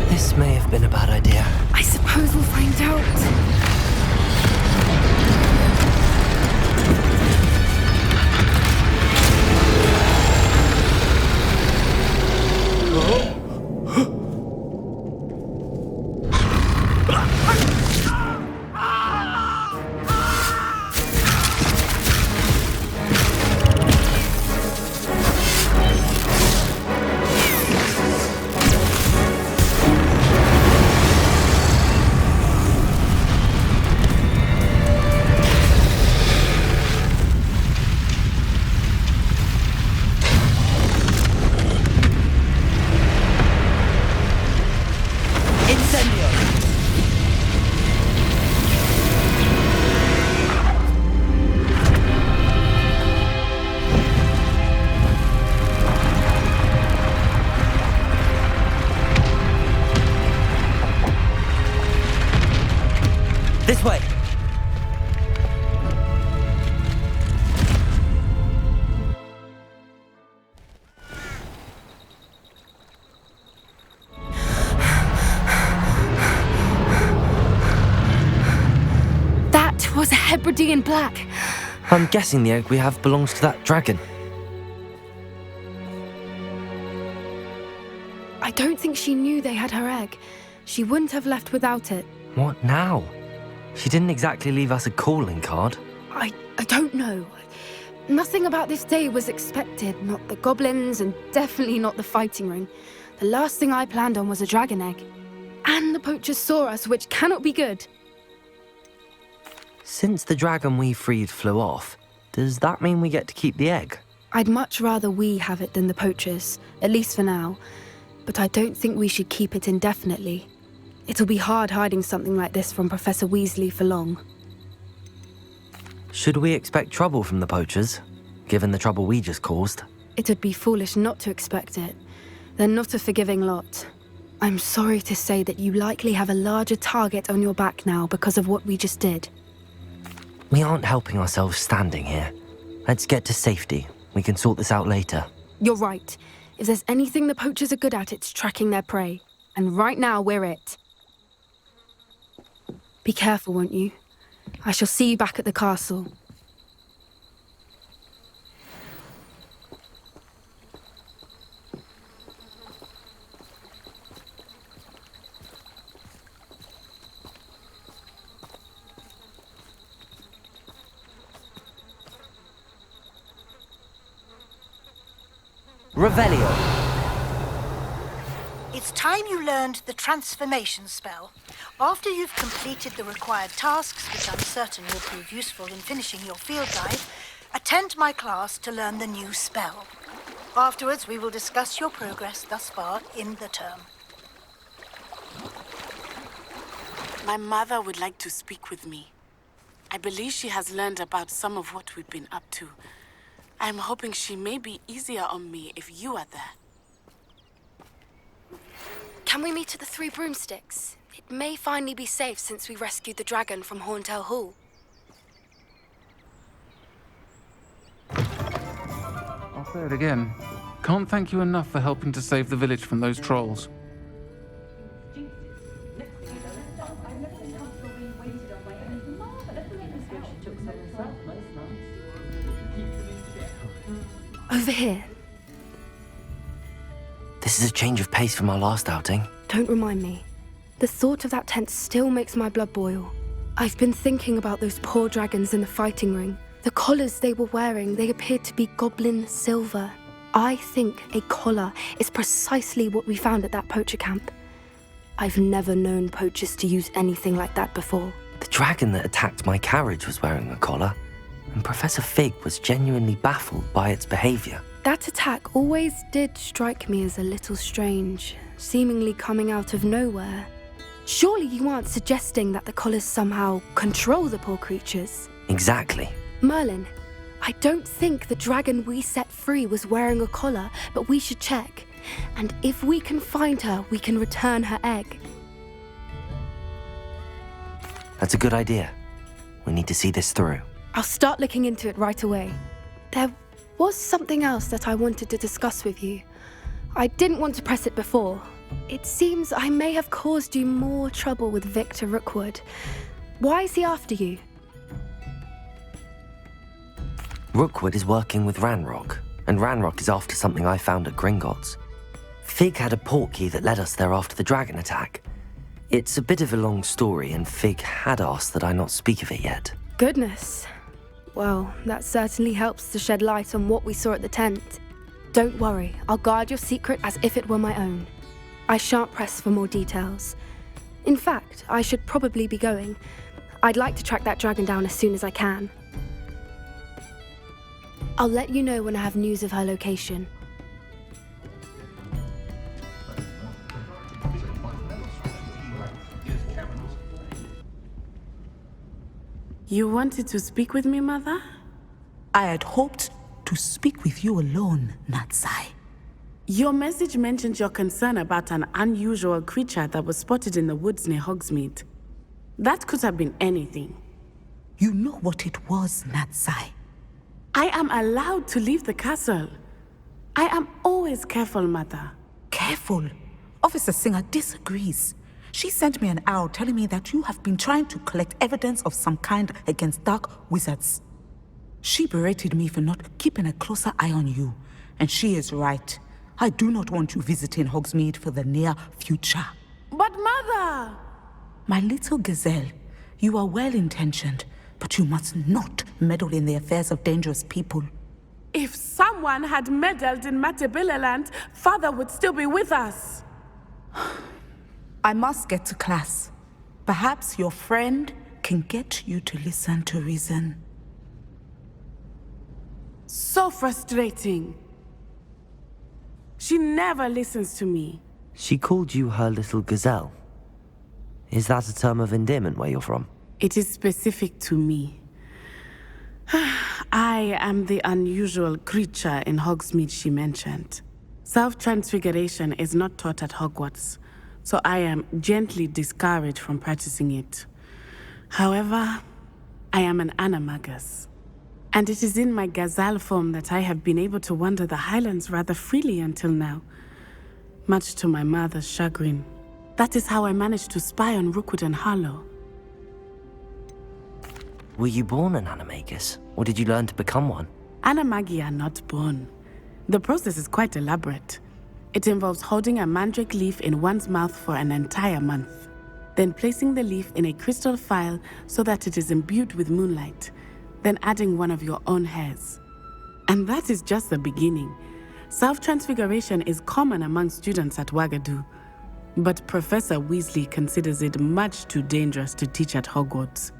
S2: This may have been a bad idea.
S20: I suppose we'll find out.
S2: This way.
S20: That was a Hebridean black.
S2: I'm guessing the egg we have belongs to that dragon.
S20: I don't think she knew they had her egg. She wouldn't have left without it.
S2: What now? She didn't exactly leave us a calling card.
S20: I don't know. Nothing about this day was expected. Not the goblins, and definitely not the fighting ring. The last thing I planned on was a dragon egg. And the poachers saw us, which cannot be good.
S2: Since the dragon we freed flew off, does that mean we get to keep the egg?
S20: I'd much rather we have it than the poachers, at least for now. But I don't think we should keep it indefinitely. It'll be hard hiding something like this from Professor Weasley for long.
S2: Should we expect trouble from the poachers, given the trouble we just caused?
S20: It would be foolish not to expect it. They're not a forgiving lot. I'm sorry to say that you likely have a larger target on your back now because of what we just did.
S2: We aren't helping ourselves standing here. Let's get to safety. We can sort this out later.
S20: You're right. If there's anything the poachers are good at, it's tracking their prey. And right now, we're it. Be careful, won't you? I shall see you back at the castle.
S2: Revelio.
S10: It's time you learned the transformation spell. After you've completed the required tasks, which I'm certain will prove useful in finishing your field guide, attend my class to learn the new spell. Afterwards, we will discuss your progress thus far in the term.
S3: My mother would like to speak with me. I believe she has learned about some of what we've been up to. I'm hoping she may be easier on me if you are there.
S20: Can we meet at the Three Broomsticks? It may finally be safe since we rescued the dragon from Horntail Hall.
S5: I'll say it again. Can't thank you enough for helping to save the village from those trolls.
S20: Over here.
S2: This is a change of pace from our last outing.
S20: Don't remind me. The thought of that tent still makes my blood boil. I've been thinking about those poor dragons in the fighting ring. The collars they were wearing, they appeared to be goblin silver. I think a collar is precisely what we found at that poacher camp. I've never known poachers to use anything like that before.
S2: The dragon that attacked my carriage was wearing a collar, and Professor Fig was genuinely baffled by its behavior.
S20: That attack always did strike me as a little strange, seemingly coming out of nowhere. Surely you aren't suggesting that the collars somehow control the poor creatures?
S2: Exactly.
S20: Merlin, I don't think the dragon we set free was wearing a collar, but we should check. And if we can find her, we can return her egg.
S2: That's a good idea. We need to see this through.
S20: I'll start looking into it right away. There was something else that I wanted to discuss with you. I didn't want to press it before. It seems I may have caused you more trouble with Victor Rookwood. Why is he after you?
S2: Rookwood is working with Ranrok, and Ranrok is after something I found at Gringotts. Fig had a portkey that led us there after the dragon attack. It's a bit of a long story, and Fig had asked that I not speak of it yet.
S20: Goodness. Well, that certainly helps to shed light on what we saw at the tent. Don't worry, I'll guard your secret as if it were my own. I shan't press for more details. In fact, I should probably be going. I'd like to track that dragon down as soon as I can. I'll let you know when I have news of her location.
S3: You wanted to speak with me, Mother?
S13: I had hoped to speak with you alone, Natsai.
S3: Your message mentioned your concern about an unusual creature that was spotted in the woods near Hogsmeade. That could have been anything.
S13: You know what it was, Natsai.
S3: I am allowed to leave the castle. I am always careful, Mother.
S13: Careful? Officer Singer disagrees. She sent me an owl telling me that you have been trying to collect evidence of some kind against dark wizards. She berated me for not keeping a closer eye on you, and she is right. I do not want you visiting Hogsmeade for the near future.
S3: But Mother!
S13: My little gazelle, you are well-intentioned, but you must not meddle in the affairs of dangerous people.
S3: If someone had meddled in Matabeleland, Father would still be with us.
S13: I must get to class. Perhaps your friend can get you to listen to reason.
S3: So frustrating. She never listens to me.
S2: She called you her little gazelle. Is that a term of endearment where you're from?
S3: It is specific to me. I am the unusual creature in Hogsmeade she mentioned. Self-transfiguration is not taught at Hogwarts, so I am gently discouraged from practicing it. However, I am an animagus, and it is in my gazelle form that I have been able to wander the highlands rather freely until now, much to my mother's chagrin. That is how I managed to spy on Rookwood and Harlow.
S2: Were you born an animagus, or did you learn to become one?
S3: Animagi are not born. The process is quite elaborate. It involves holding a mandrake leaf in one's mouth for an entire month, then placing the leaf in a crystal phial so that it is imbued with moonlight, then adding one of your own hairs. And that is just the beginning. Self-transfiguration is common among students at Wagadu, but Professor Weasley considers it much too dangerous to teach at Hogwarts.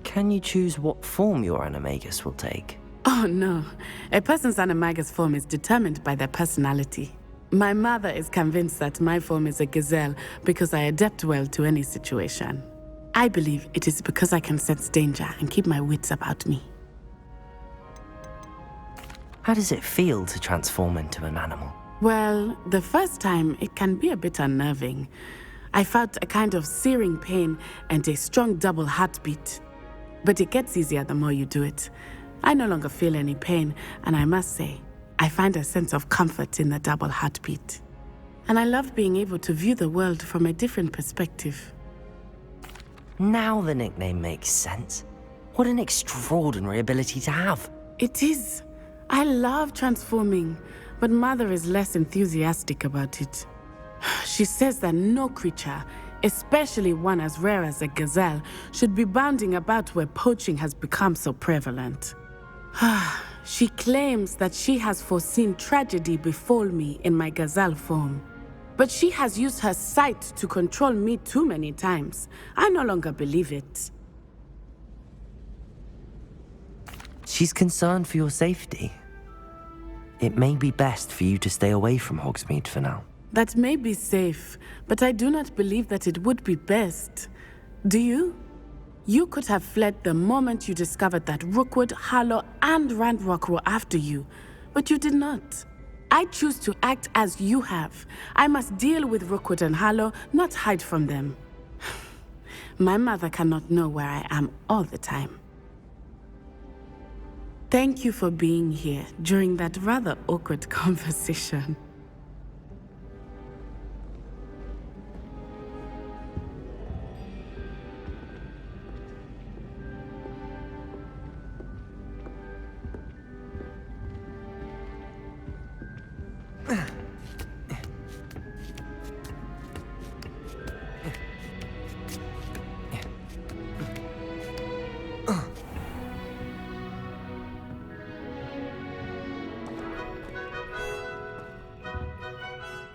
S2: Can you choose what form your animagus will take?
S3: Oh no, a person's animagus form is determined by their personality. My mother is convinced that my form is a gazelle because I adapt well to any situation. I believe it is because I can sense danger and keep my wits about me.
S2: How does it feel to transform into an animal?
S3: Well, the first time it can be a bit unnerving. I felt a kind of searing pain and a strong double heartbeat. But it gets easier the more you do it. I no longer feel any pain, and I must say, I find a sense of comfort in the double heartbeat. And I love being able to view the world from a different perspective.
S2: Now the nickname makes sense. What an extraordinary ability to have.
S3: It is. I love transforming, but Mother is less enthusiastic about it. She says that no creature, especially one as rare as a gazelle, should be bounding about where poaching has become so prevalent. She claims that she has foreseen tragedy befall me in my gazelle form. But she has used her sight to control me too many times. I no longer believe it.
S2: She's concerned for your safety. It may be best for you to stay away from Hogsmeade for now.
S3: That may be safe, but I do not believe that it would be best. Do you? You could have fled the moment you discovered that Rookwood, Harlow, and Ranrok were after you, but you did not. I choose to act as you have. I must deal with Rookwood and Harlow, not hide from them. My mother cannot know where I am all the time. Thank you for being here during that rather awkward conversation.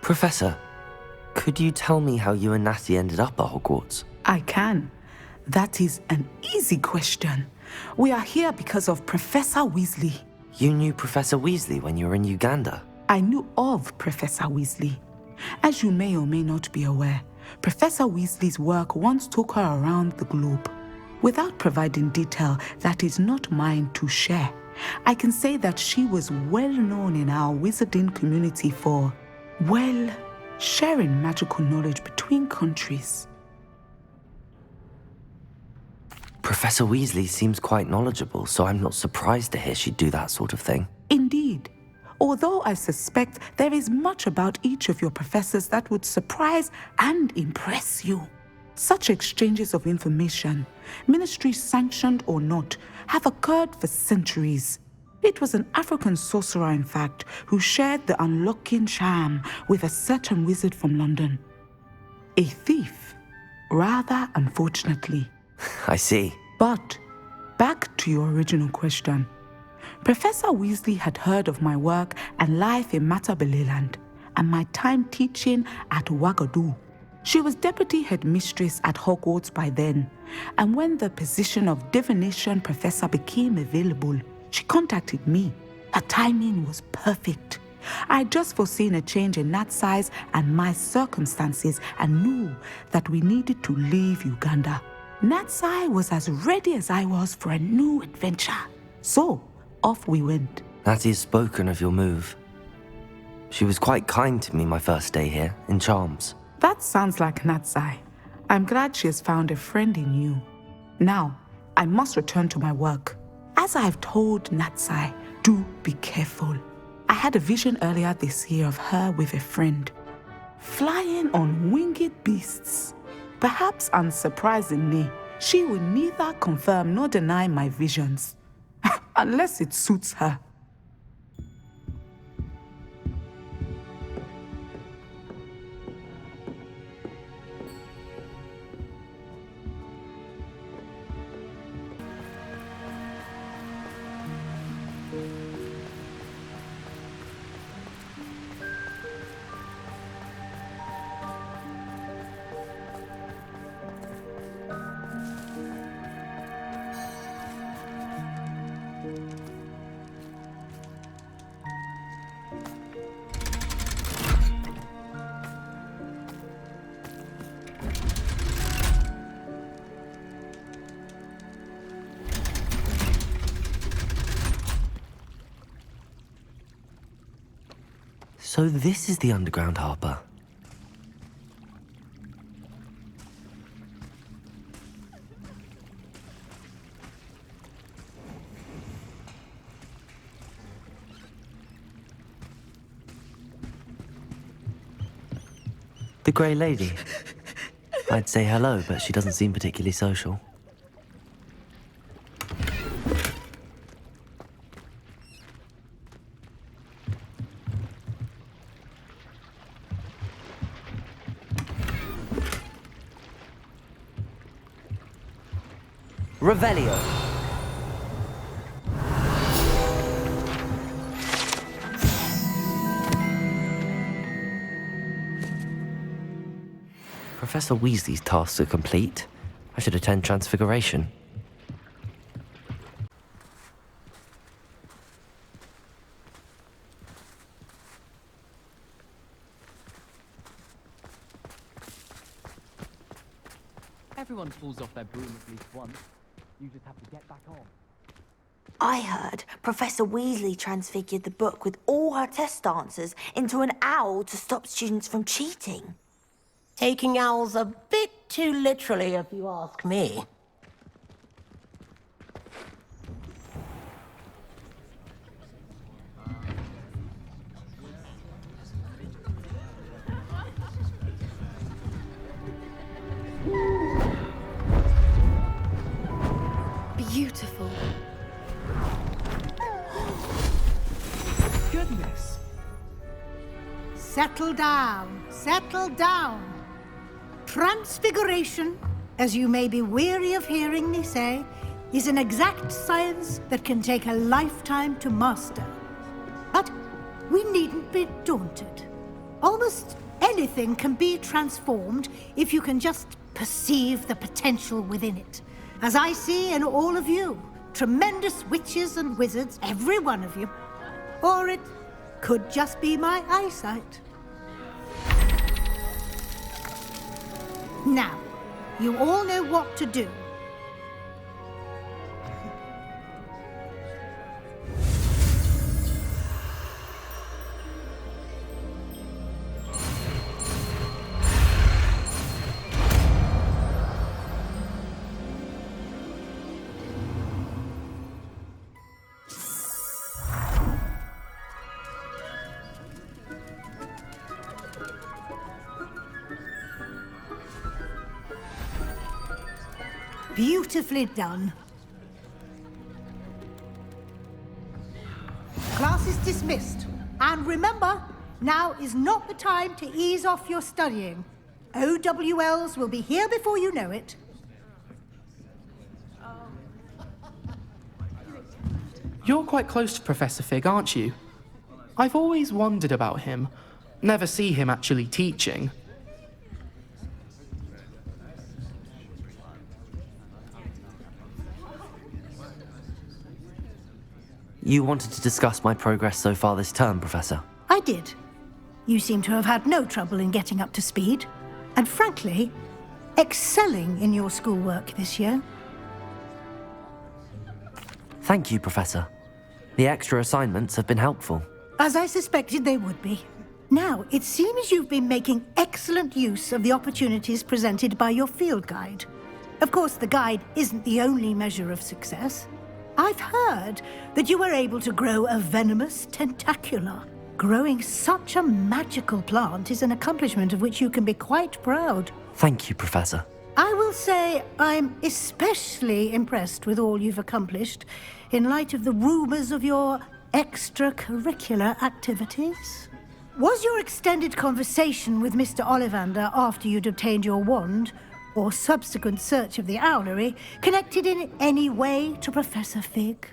S2: Professor, could you tell me how you and Natty ended up at Hogwarts?
S13: I can. That is an easy question. We are here because of Professor Weasley.
S2: You knew Professor Weasley when you were in Uganda?
S13: I knew of Professor Weasley. As you may or may not be aware, Professor Weasley's work once took her around the globe. Without providing detail that is not mine to share, I can say that she was well known in our wizarding community for, well, sharing magical knowledge between countries.
S2: Professor Weasley seems quite knowledgeable, so I'm not surprised to hear she'd do that sort of thing.
S13: Indeed. Although I suspect there is much about each of your professors that would surprise and impress you. Such exchanges of information, ministry-sanctioned or not, have occurred for centuries. It was an African sorcerer, in fact, who shared the unlocking charm with a certain wizard from London. A thief, rather unfortunately.
S2: I see.
S13: But, back to your original question. Professor Weasley had heard of my work and life in Matabeleland and my time teaching at Ouagadougou. She was deputy headmistress at Hogwarts by then, and when the position of divination professor became available, she contacted me. Her timing was perfect. I'd just foreseen a change in Nat's size and my circumstances and knew that we needed to leave Uganda. Natsai was as ready as I was for a new adventure. So, off we went.
S2: Natty has spoken of your move. She was quite kind to me my first day here, in Charms.
S13: That sounds like Natsai. I'm glad she has found a friend in you. Now, I must return to my work. As I've told Natsai, do be careful. I had a vision earlier this year of her with a friend, flying on winged beasts. Perhaps unsurprisingly, she will neither confirm nor deny my visions, unless it suits her.
S2: So this is the underground harbour. The Grey Lady. I'd say hello, but she doesn't seem particularly social. Revelio. Professor Weasley's tasks are complete. I should attend Transfiguration.
S4: Everyone falls off their broom at least once. You just have to get back on.
S18: I heard Professor Weasley transfigured the book with all her test answers into an owl to stop students from cheating.
S19: Taking owls a bit too literally, if you ask me.
S20: Beautiful.
S10: Goodness. Settle down. Settle down. Transfiguration, as you may be weary of hearing me say, is an exact science that can take a lifetime to master. But we needn't be daunted. Almost anything can be transformed if you can just perceive the potential within it. As I see in all of you, tremendous witches and wizards, every one of you. Or it could just be my eyesight. Now, you all know what to do. Beautifully done. Class is dismissed. And remember, now is not the time to ease off your studying. OWLs will be here before you know it.
S22: You're quite close to Professor Fig, aren't you? I've always wondered about him. Never see him actually teaching.
S2: You wanted to discuss my progress so far this term, Professor?
S10: I did. You seem to have had no trouble in getting up to speed. And frankly, excelling in your schoolwork this year.
S2: Thank you, Professor. The extra assignments have been helpful.
S10: As I suspected they would be. Now, it seems you've been making excellent use of the opportunities presented by your field guide. Of course, the guide isn't the only measure of success. I've heard that you were able to grow a venomous tentacula. Growing such a magical plant is an accomplishment of which you can be quite proud.
S2: Thank you, Professor.
S10: I will say I'm especially impressed with all you've accomplished in light of the rumors of your extracurricular activities. Was your extended conversation with Mr. Ollivander after you'd obtained your wand, or subsequent search of the owlery, connected in any way to Professor Fig?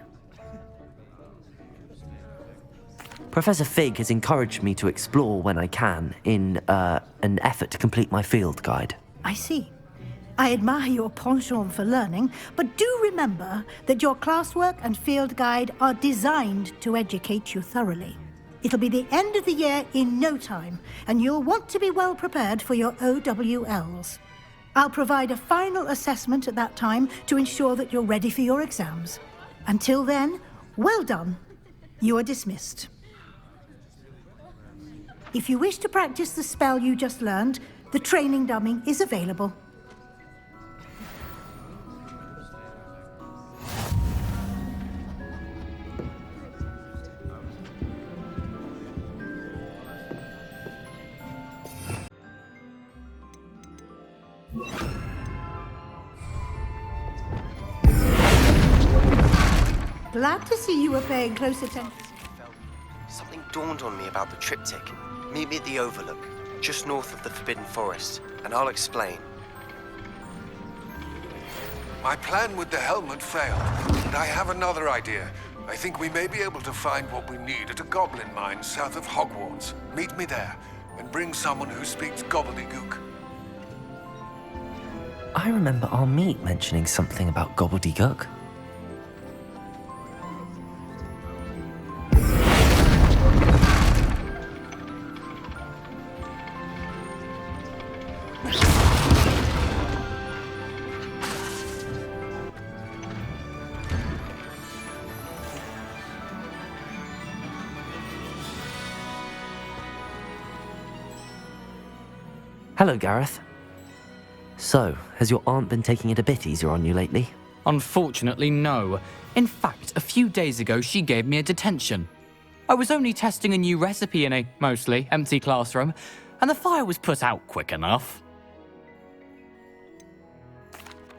S2: Professor Fig has encouraged me to explore when I can in an effort to complete my field guide.
S10: I see. I admire your penchant for learning, but do remember that your classwork and field guide are designed to educate you thoroughly. It'll be the end of the year in no time, and you'll want to be well prepared for your OWLs. I'll provide a final assessment at that time to ensure that you're ready for your exams. Until then, well done. You are dismissed. If you wish to practice the spell you just learned, the training dummy is available. Glad to see you were paying close attention.
S6: Something dawned on me about the triptych. Meet me at the overlook, just north of the Forbidden Forest, and I'll explain.
S12: My plan with the helmet failed, and I have another idea. I think we may be able to find what we need at a goblin mine south of Hogwarts. Meet me there, and bring someone who speaks gobbledygook.
S2: I remember our meet mentioning something about gobbledygook. Hello, Gareth. So, has your aunt been taking it a bit easier on you lately?
S4: Unfortunately, no. In fact, a few days ago, she gave me a detention. I was only testing a new recipe in a mostly empty classroom, and the fire was put out quick enough.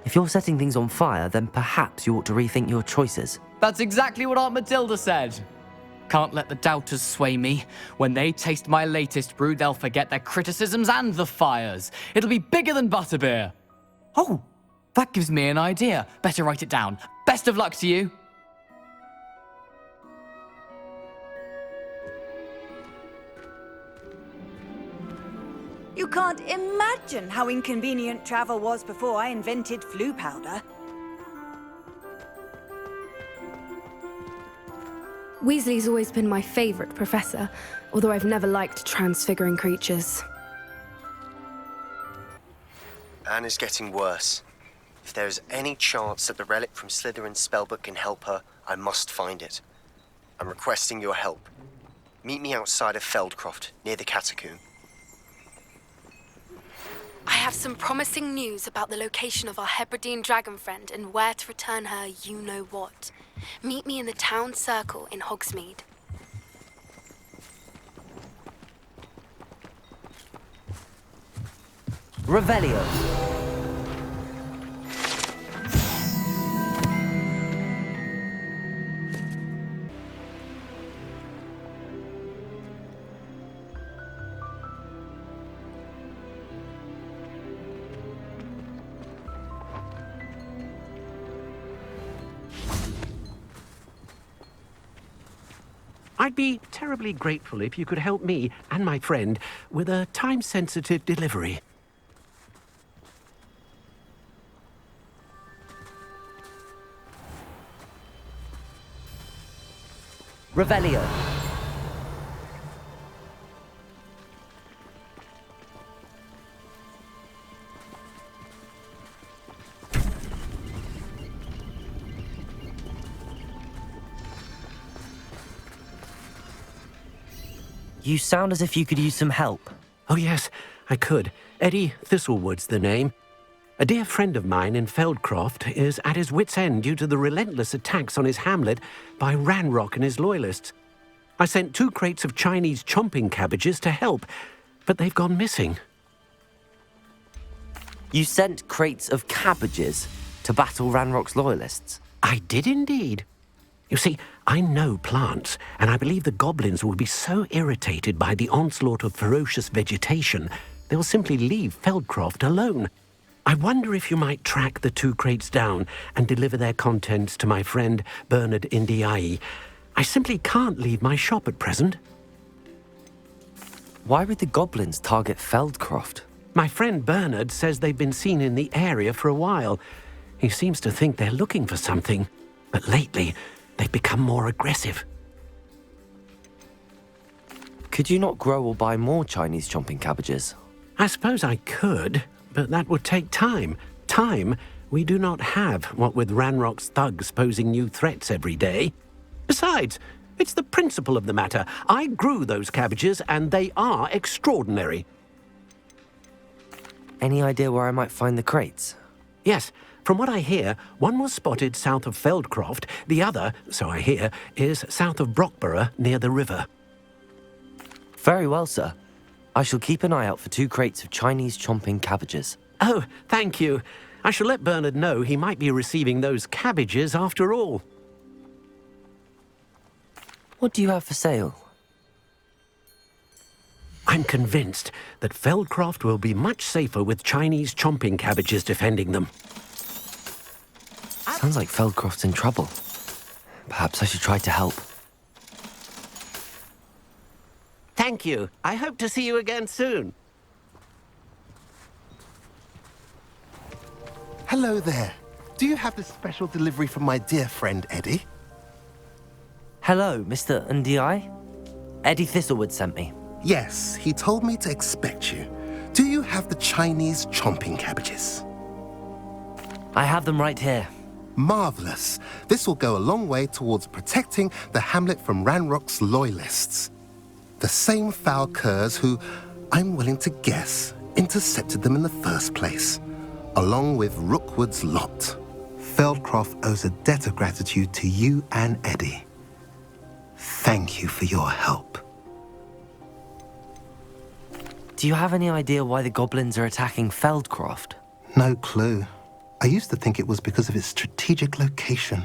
S2: If you're setting things on fire, then perhaps you ought to rethink your choices.
S4: That's exactly what Aunt Matilda said. Can't let the doubters sway me. When they taste my latest brew, they'll forget their criticisms and the fires. It'll be bigger than butterbeer. Oh, that gives me an idea. Better write it down. Best of luck to you.
S17: You can't imagine how inconvenient travel was before I invented flu powder.
S20: Weasley's always been my favourite professor, although I've never liked transfiguring creatures.
S6: Anne is getting worse. If there is any chance that the relic from Slytherin's spellbook can help her, I must find it. I'm requesting your help. Meet me outside of Feldcroft, near the Catacomb.
S20: I have some promising news about the location of our Hebridean dragon friend and where to return her you-know-what. Meet me in the town circle in Hogsmeade.
S2: Revelio.
S7: I'd be terribly grateful if you could help me and my friend with a time-sensitive delivery.
S2: Revelio. You sound as if you could use some help.
S7: Oh yes, I could. Eddie Thistlewood's the name. A dear friend of mine in Feldcroft is at his wit's end due to the relentless attacks on his hamlet by Ranrok and his loyalists. I sent 2 crates of Chinese chomping cabbages to help, but they've gone missing.
S2: You sent crates of cabbages to battle Ranrock's loyalists?
S7: I did indeed. You see, I know plants, and I believe the goblins will be so irritated by the onslaught of ferocious vegetation, they'll simply leave Feldcroft alone. I wonder if you might track the 2 crates down and deliver their contents to my friend Bernard Indiai. I simply can't leave my shop at present.
S2: Why would the goblins target Feldcroft?
S7: My friend Bernard says they've been seen in the area for a while. He seems to think they're looking for something, but lately they've become more aggressive.
S2: Could you not grow or buy more Chinese chomping cabbages?
S7: I suppose I could, but that would take time. Time we do not have, what with Ranrock's thugs posing new threats every day. Besides,
S8: It's the principle of the matter. I grew those cabbages, and they are extraordinary.
S2: Any idea where I might find the crates?
S8: Yes. From what I hear, one was spotted south of Feldcroft. The other, so I hear, is south of Brockborough, near the river.
S2: Very well, sir. I shall keep an eye out for 2 crates of Chinese chomping cabbages.
S8: Oh, thank you. I shall let Bernard know he might be receiving those cabbages after all.
S2: What do you have for sale?
S8: I'm convinced that Feldcroft will be much safer with Chinese chomping cabbages defending them.
S2: Sounds like Feldcroft's in trouble. Perhaps I should try to help.
S8: Thank you. I hope to see you again soon.
S14: Hello there. Do you have this special delivery from my dear friend Eddie?
S2: Hello, Mr. Ndi? Eddie Thistlewood sent me.
S14: Yes, he told me to expect you. Do you have the Chinese chomping cabbages?
S2: I have them right here.
S14: Marvelous. This will go a long way towards protecting the hamlet from Ranrok's loyalists. The same foul curs who, I'm willing to guess, intercepted them in the first place, along with Rookwood's lot. Feldcroft owes a debt of gratitude to you and Eddie. Thank you for your help.
S2: Do you have any idea why the goblins are attacking Feldcroft?
S14: No clue. I used to think it was because of its strategic location,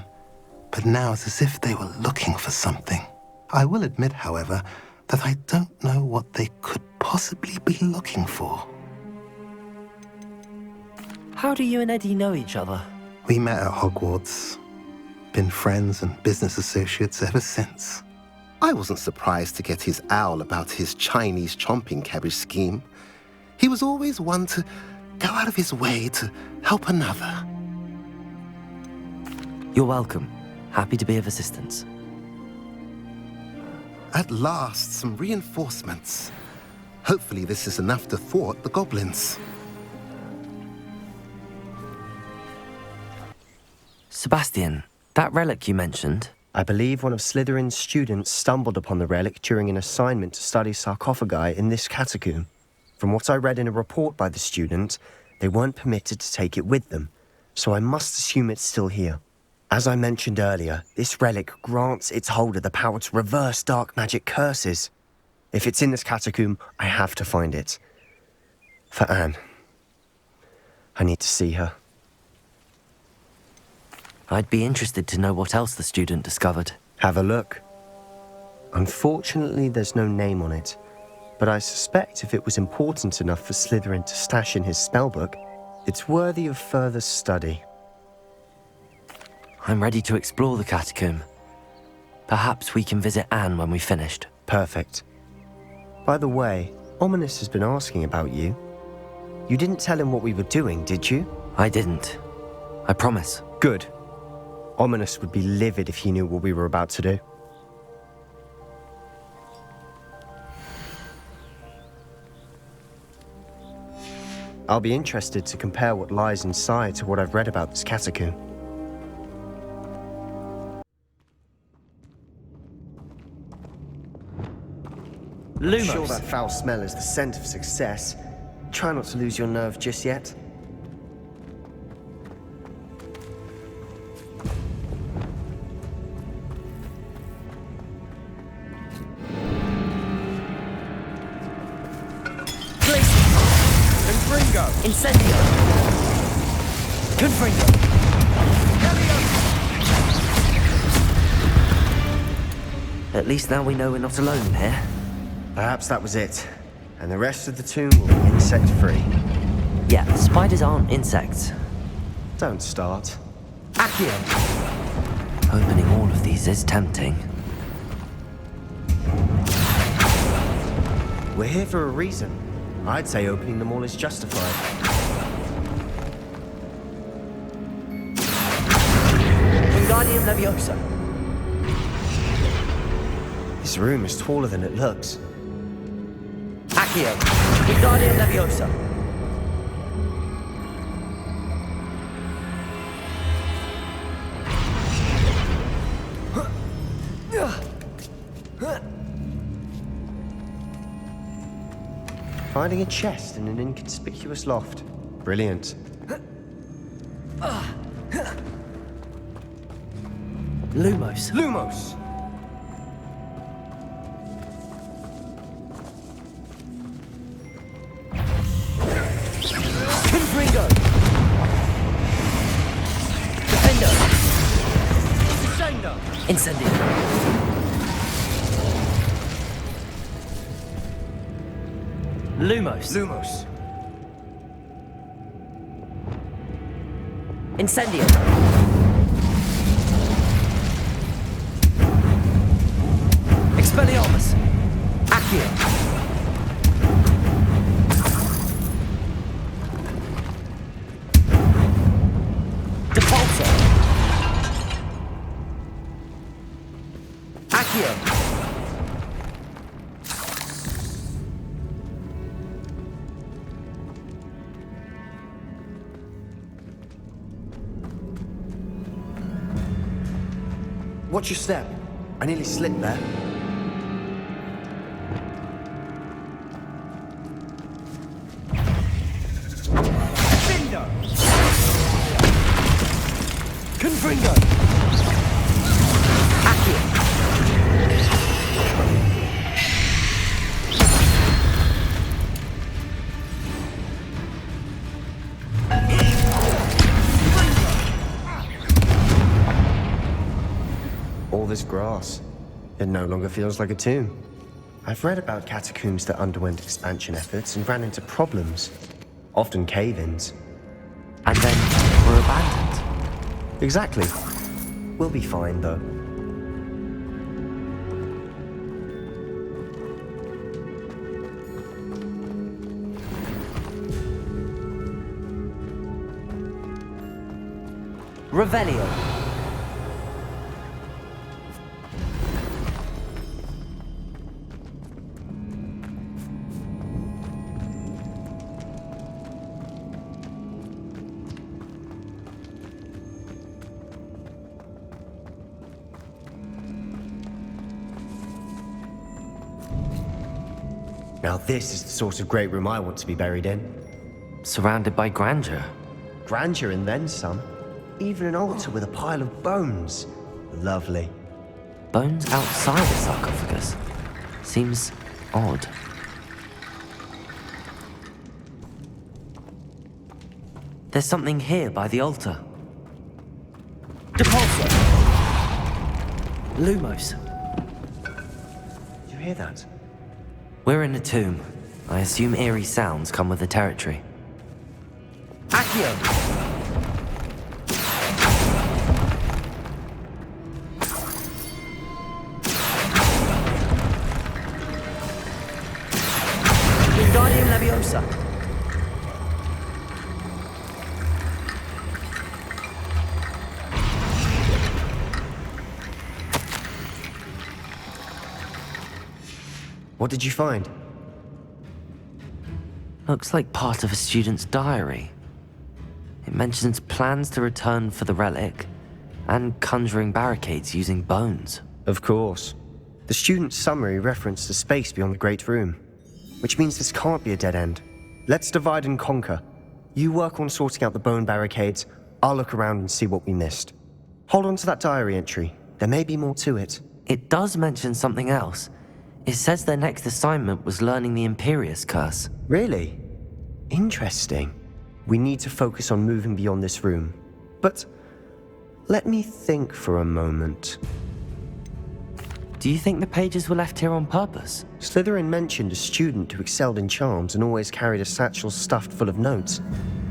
S14: but now it's as if they were looking for something. I will admit, however, that I don't know what they could possibly be looking for.
S2: How do you and Eddie know each other?
S14: We met at Hogwarts. Been friends and business associates ever since. I wasn't surprised to get his owl about his Chinese chomping cabbage scheme. He was always one to go out of his way to help another.
S2: You're welcome. Happy to be of assistance.
S14: At last, some reinforcements. Hopefully this is enough to thwart the goblins.
S2: Sebastian, that relic you mentioned...
S6: I believe one of Slytherin's students stumbled upon the relic during an assignment to study sarcophagi in this catacomb. From what I read in a report by the student, they weren't permitted to take it with them, so I must assume it's still here. As I mentioned earlier, this relic grants its holder the power to reverse dark magic curses. If it's in this catacomb, I have to find it. For Anne. I need to see her.
S2: I'd be interested to know what else the student discovered.
S6: Have a look. Unfortunately, there's no name on it, but I suspect if it was important enough for Slytherin to stash in his spellbook, it's worthy of further study.
S2: I'm ready to explore the catacomb. Perhaps we can visit Anne when we've finished.
S6: Perfect. By the way, Ominous has been asking about you. You didn't tell him what we were doing, did you?
S2: I didn't. I promise.
S6: Good. Ominous would be livid if he knew what we were about to do. I'll be interested to compare what lies inside to what I've read about this catacomb.
S2: Lumos.
S6: I'm sure that foul smell is the scent of success. Try not to lose your nerve just yet.
S2: Incendio! Confringo! At least now we know we're not alone in here.
S6: Perhaps that was it. And the rest of the tomb will be insect-free.
S2: Yeah, spiders aren't insects.
S6: Don't start.
S2: Accio! Opening all of these is tempting.
S6: We're here for a reason. I'd say opening them all is justified.
S2: Wingardium Leviosa.
S6: This room is taller than it looks.
S2: Accio. Wingardium Leviosa.
S6: Finding a chest in an inconspicuous loft. Brilliant.
S2: Lumos.
S6: Lumos!
S2: Confringo! Defender! Incendio! Lumos!
S6: Lumos!
S2: Incendio! Expelliarmus! Accio! Depulso! Accio!
S6: Watch your step. I nearly slipped there. Findo! Confringo! Accio! All this grass. It no longer feels like a tomb. I've read about catacombs that underwent expansion efforts and ran into problems. Often cave-ins.
S2: And then were abandoned.
S6: Exactly. We'll be fine, though.
S2: Revelio.
S6: Now this is the sort of great room I want to be buried in.
S2: Surrounded by grandeur.
S6: Grandeur and then some. Even an altar with a pile of bones. Lovely.
S2: Bones outside the sarcophagus? Seems odd. There's something here by the altar. Depulso! Lumos.
S6: Did you hear that?
S2: We're in a tomb. I assume eerie sounds come with the territory. Accio! Wingardium Leviosa!
S6: What did you find?
S2: Looks like part of a student's diary. It mentions plans to return for the relic and conjuring barricades using bones.
S6: Of course. The student's summary referenced a space beyond the Great Room, which means this can't be a dead end. Let's divide and conquer. You work on sorting out the bone barricades, I'll look around and see what we missed. Hold on to that diary entry. There may be more to it.
S2: It does mention something else. It says their next assignment was learning the Imperius Curse.
S6: Really? Interesting. We need to focus on moving beyond this room. But let me think for a moment.
S2: Do you think the pages were left here on purpose?
S6: Slytherin mentioned a student who excelled in charms and always carried a satchel stuffed full of notes.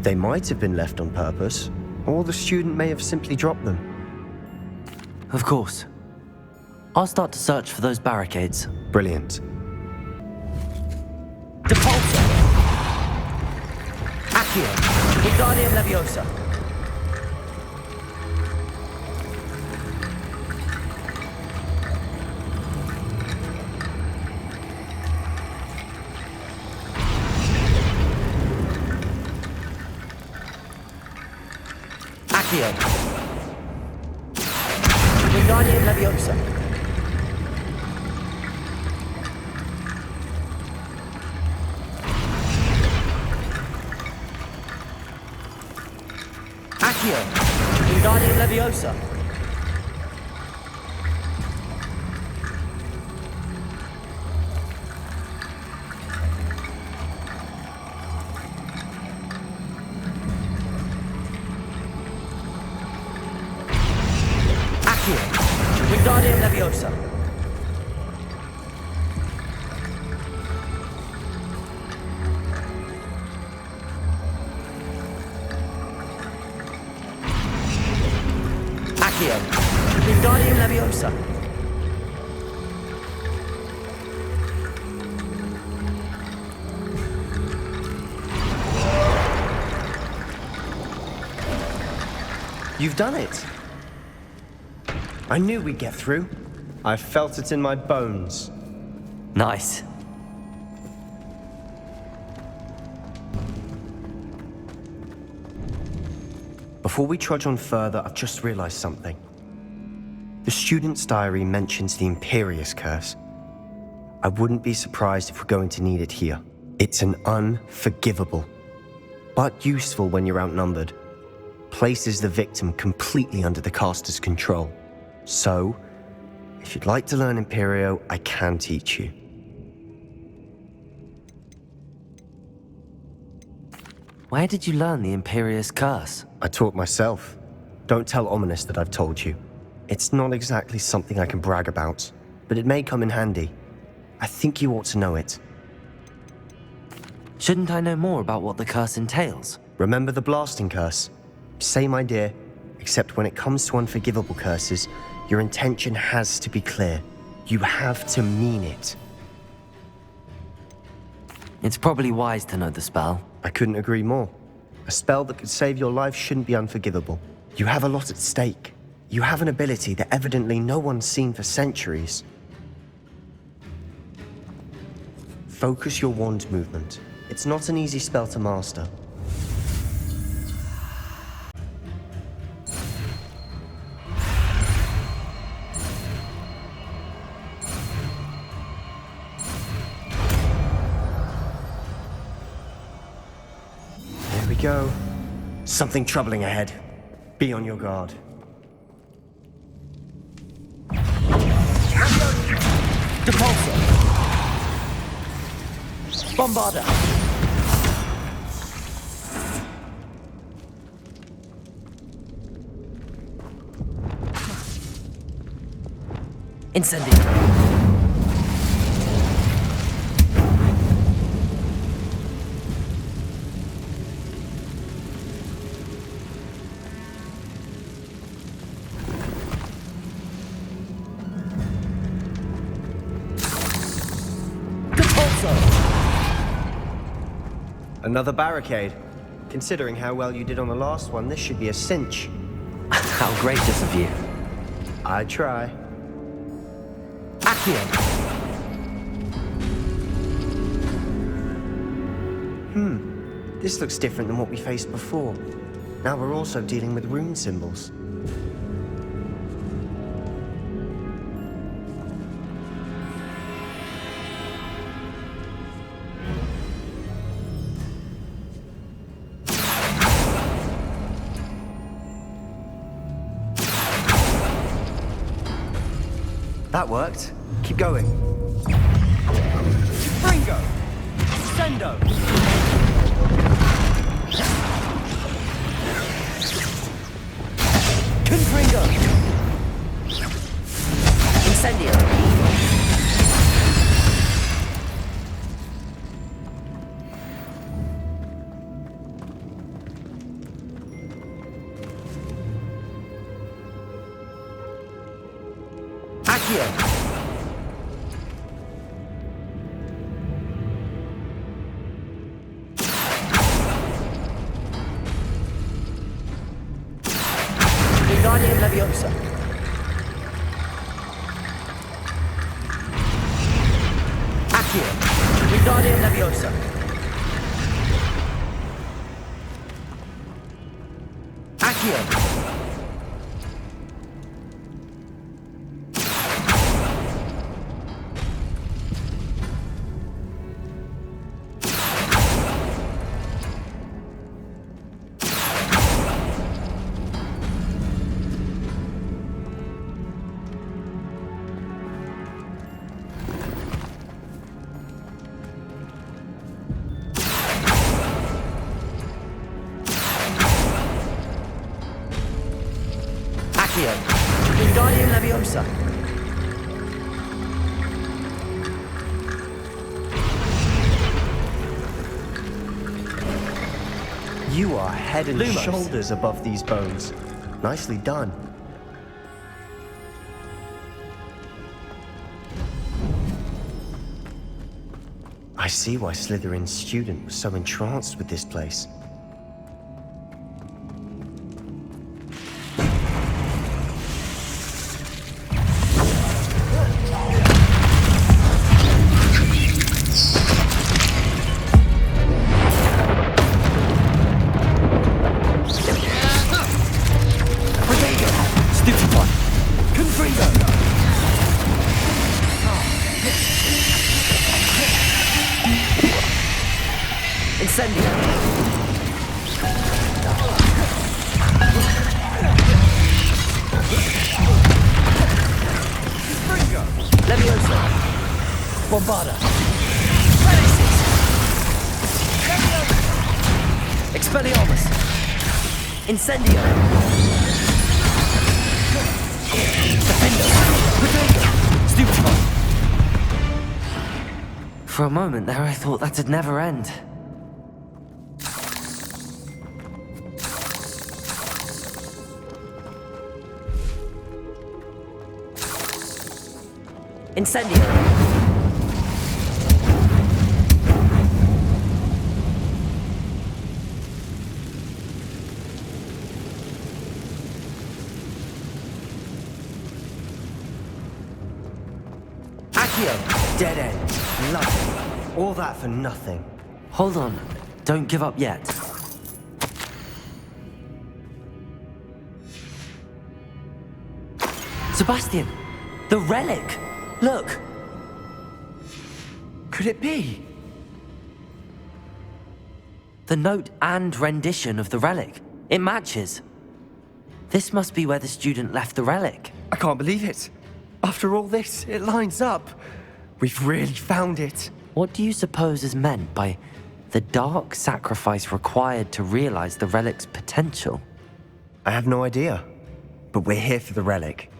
S6: They might have been left on purpose, or the student may have simply dropped them.
S2: Of course. I'll start to search for those barricades.
S6: Brilliant.
S2: Depulso! Accio! Wingardium Leviosa! Accio! Wingardium Leviosa! Accio! Wingardium Leviosa! Accio! Wingardium Leviosa! Accio! Wingardium Leviosa!
S6: You've done it! I knew we'd get through. I felt it in my bones.
S2: Nice.
S6: Before we trudge on further, I've just realized something. The student's diary mentions the Imperious Curse. I wouldn't be surprised if we're going to need it here. It's an unforgivable, but useful when you're outnumbered. Places the victim completely under the caster's control. So, if you'd like to learn Imperio, I can teach you.
S2: Where did you learn the Imperious Curse?
S6: I taught myself. Don't tell Ominous that I've told you. It's not exactly something I can brag about, but it may come in handy. I think you ought to know it.
S2: Shouldn't I know more about what the curse entails?
S6: Remember the blasting curse? Same idea, except when it comes to unforgivable curses, your intention has to be clear. You have to mean it.
S2: It's probably wise to know the spell.
S6: I couldn't agree more. A spell that could save your life shouldn't be unforgivable. You have a lot at stake. You have an ability that evidently no one's seen for centuries. Focus your wand movement. It's not an easy spell to master. Go. Something troubling ahead. Be on your guard.
S2: Depulsor! Bombarda! Incendio!
S6: Another barricade. Considering how well you did on the last one, this should be a cinch.
S2: How gracious of you.
S6: I try.
S2: Accio!
S6: This looks different than what we faced before. Now we're also dealing with rune symbols. That worked. Keep going.
S2: Bringo! Sendo! Confringo! Incendio! Accio! Wingardium Leviosa. Accio! Wingardium Leviosa. Accio! Accio. Wingardium Leviosa.
S6: You are head and
S2: Lumos.
S6: shoulders above these bones. Nicely done. I see why Slytherin's student was so entranced with this place.
S2: Incendio. Leviosa. Bombarda. Expelliarmus. Incendio. Defender. Stupefy. For a moment there I thought that'd never end. Incendio!
S6: Accio! Dead end. Nothing. All that for nothing.
S2: Hold on. Don't give up yet. Sebastian! The relic! Look! Could it be? The note and rendition of the relic. It matches. This must be where the student left the relic.
S6: I can't believe it. After all this, it lines up. We've really found it.
S2: What do you suppose is meant by the dark sacrifice required to realize the relic's potential?
S6: I have no idea. But we're here for the relic.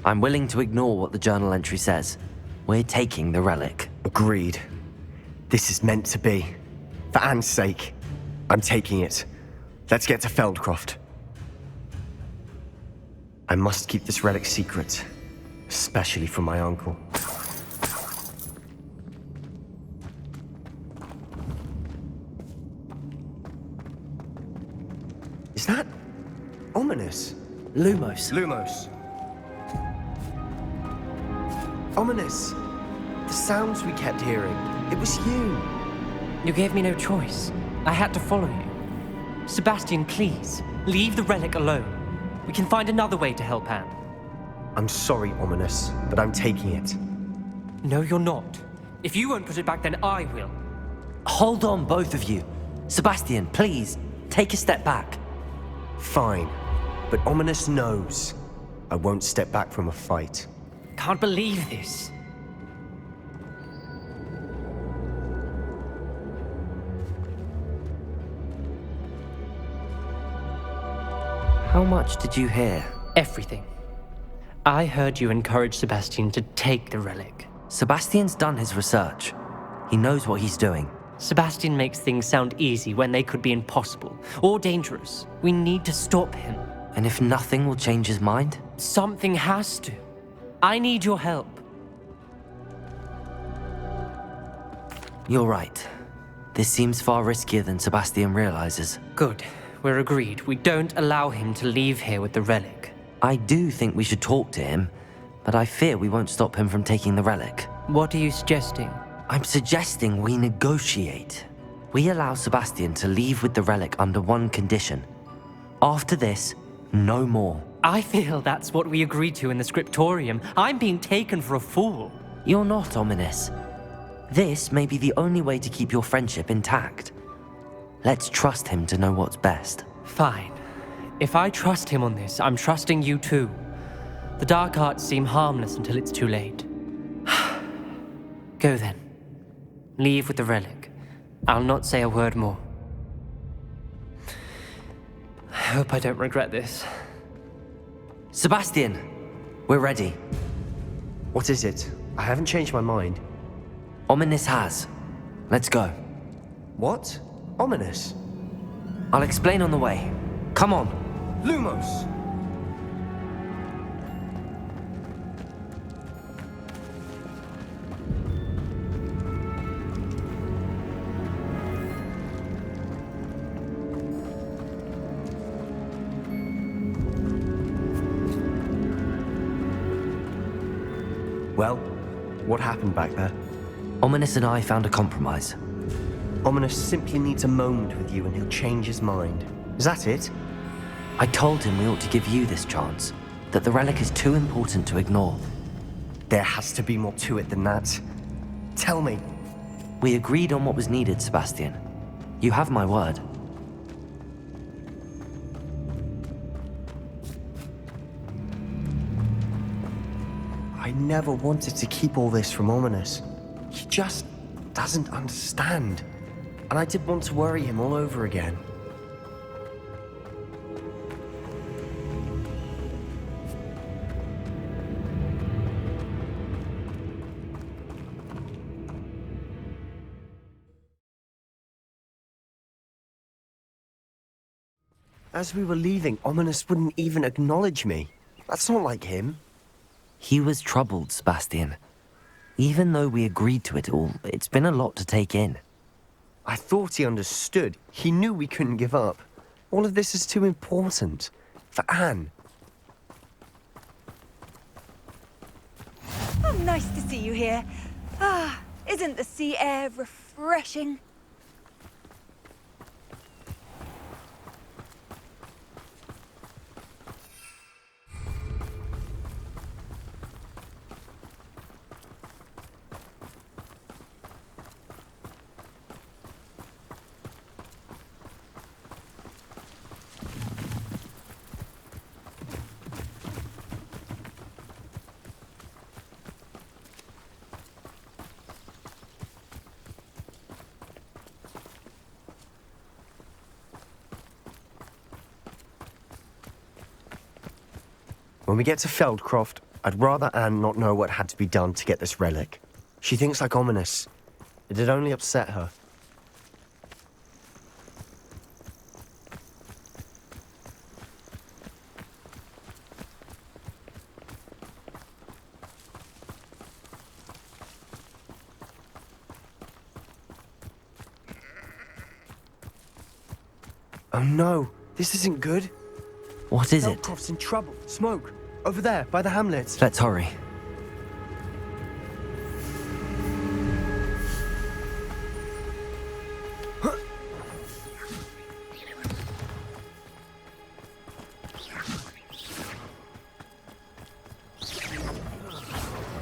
S2: I'm willing to ignore what the journal entry says. We're taking the relic.
S6: Agreed. This is meant to be. For Anne's sake, I'm taking it. Let's get to Feldcroft. I must keep this relic secret, especially from my uncle. Is that ominous?
S2: Lumos.
S6: Lumos. Ominous. The sounds we kept hearing. It was you.
S9: You gave me no choice. I had to follow you. Sebastian, please, leave the relic alone. We can find another way to help Anne.
S6: I'm sorry, Ominous, but I'm taking it.
S9: No, you're not. If you won't put it back, then I will.
S2: Hold on, both of you. Sebastian, please, take a step back.
S6: Fine, but Ominous knows I won't step back from a fight.
S9: Can't believe this.
S2: How much did you hear?
S9: Everything. I heard you encourage Sebastian to take the relic.
S2: Sebastian's done his research. He knows what he's doing.
S9: Sebastian makes things sound easy when they could be impossible or dangerous. We need to stop him.
S2: And if nothing will change his mind?
S9: Something has to. I need your help.
S2: You're right. This seems far riskier than Sebastian realizes.
S9: Good. We're agreed. We don't allow him to leave here with the relic.
S2: I do think we should talk to him, but I fear we won't stop him from taking the relic.
S9: What are you suggesting?
S2: I'm suggesting we negotiate. We allow Sebastian to leave with the relic under one condition. After this, no more.
S9: I feel that's what we agreed to in the Scriptorium. I'm being taken for a fool.
S2: You're not, Ominous. This may be the only way to keep your friendship intact. Let's trust him to know what's best.
S9: Fine. If I trust him on this, I'm trusting you too. The dark arts seem harmless until it's too late. Go then. Leave with the relic. I'll not say a word more. hope I don't regret this.
S2: Sebastian, we're ready.
S6: What is it? I haven't changed my mind.
S2: Ominous has. Let's go.
S6: What? Ominous?
S2: I'll explain on the way. Come on.
S6: Lumos! Well, what happened back there?
S2: Ominous and I found a compromise.
S6: Ominous simply needs a moment with you and he'll change his mind. Is that it?
S2: I told him we ought to give you this chance, that the relic is too important to ignore.
S6: There has to be more to it than that. Tell me.
S2: We agreed on what was needed, Sebastian. You have my word.
S6: I never wanted to keep all this from Ominous. He just doesn't understand. And I didn't want to worry him all over again. As we were leaving, Ominous wouldn't even acknowledge me. That's not like him.
S2: He was troubled, Sebastian. Even though we agreed to it all, it's been a lot to take in.
S6: I thought he understood. He knew we couldn't give up. All of this is too important. For Anne.
S15: Oh, nice to see you here. Ah, isn't the sea air refreshing?
S6: When we get to Feldcroft, I'd rather Anne not know what had to be done to get this relic. She thinks like Ominous. It'd only upset her. Oh no, this isn't good.
S2: What is it?
S6: Feldcroft's in trouble. Smoke. Over there, by the hamlet.
S2: Let's hurry.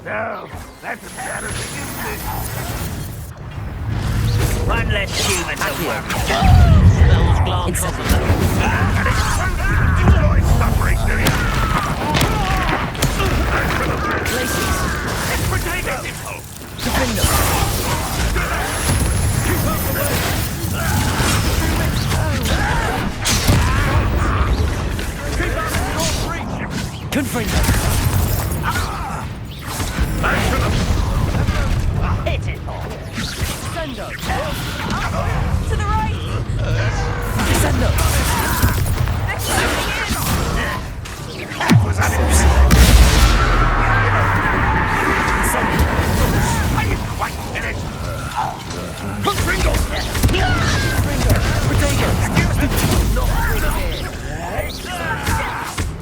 S1: No, that's embarrassing, isn't it? One less human to work. Smells glance off of them. And it's enjoy suffering, do you? Places. It's potatoes. Defend them. Keep up the way. Keep up your reach.
S2: Confront them.
S1: Hit it. Sendo. To the right.
S2: Sendo.
S1: That was I didn't quite finish. Pringle.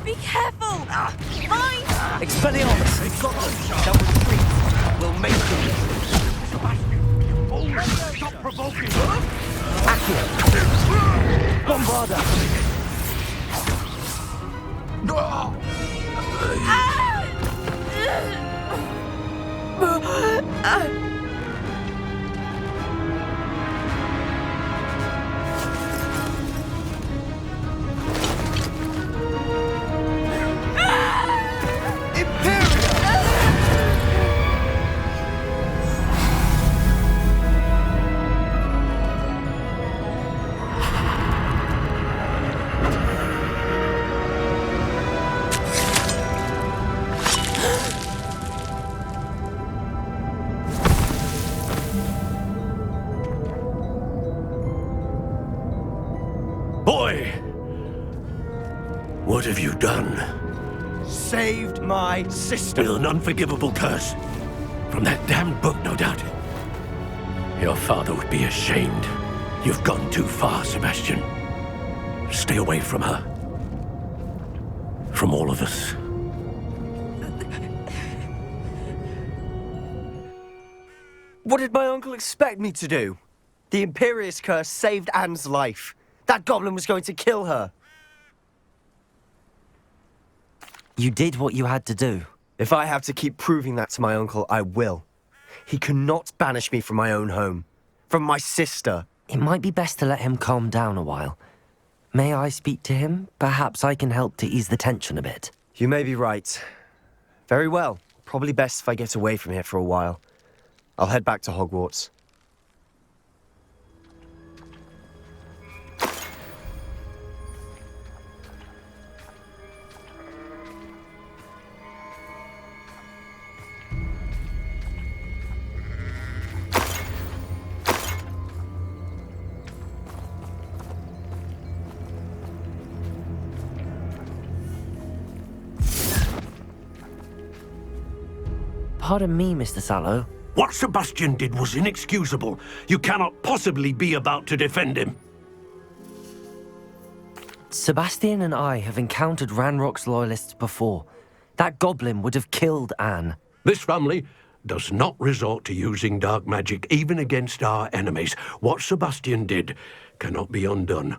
S1: Be careful. Mine.
S2: Expelliarmus.
S1: They'll retreat. We'll make them. Stop provoking.
S2: Accio. Bombarda.
S8: What have you done?
S6: Saved my sister.
S8: With an unforgivable curse. From that damned book, no doubt. Your father would be ashamed. You've gone too far, Sebastian. Stay away from her. From all of us.
S6: What did my uncle expect me to do? The Imperious Curse saved Anne's life. That goblin was going to kill her.
S2: You did what you had to do.
S6: If I have to keep proving that to my uncle, I will. He cannot banish me from my own home. From my sister.
S2: It might be best to let him calm down a while. May I speak to him? Perhaps I can help to ease the tension a bit.
S6: You may be right. Very well. Probably best if I get away from here for a while. I'll head back to Hogwarts.
S2: Pardon me, Mr. Sallow.
S8: What Sebastian did was inexcusable. You cannot possibly be about to defend him.
S2: Sebastian and I have encountered Ranrok's loyalists before. That goblin would have killed Anne.
S8: This family does not resort to using dark magic even against our enemies. What Sebastian did cannot be undone.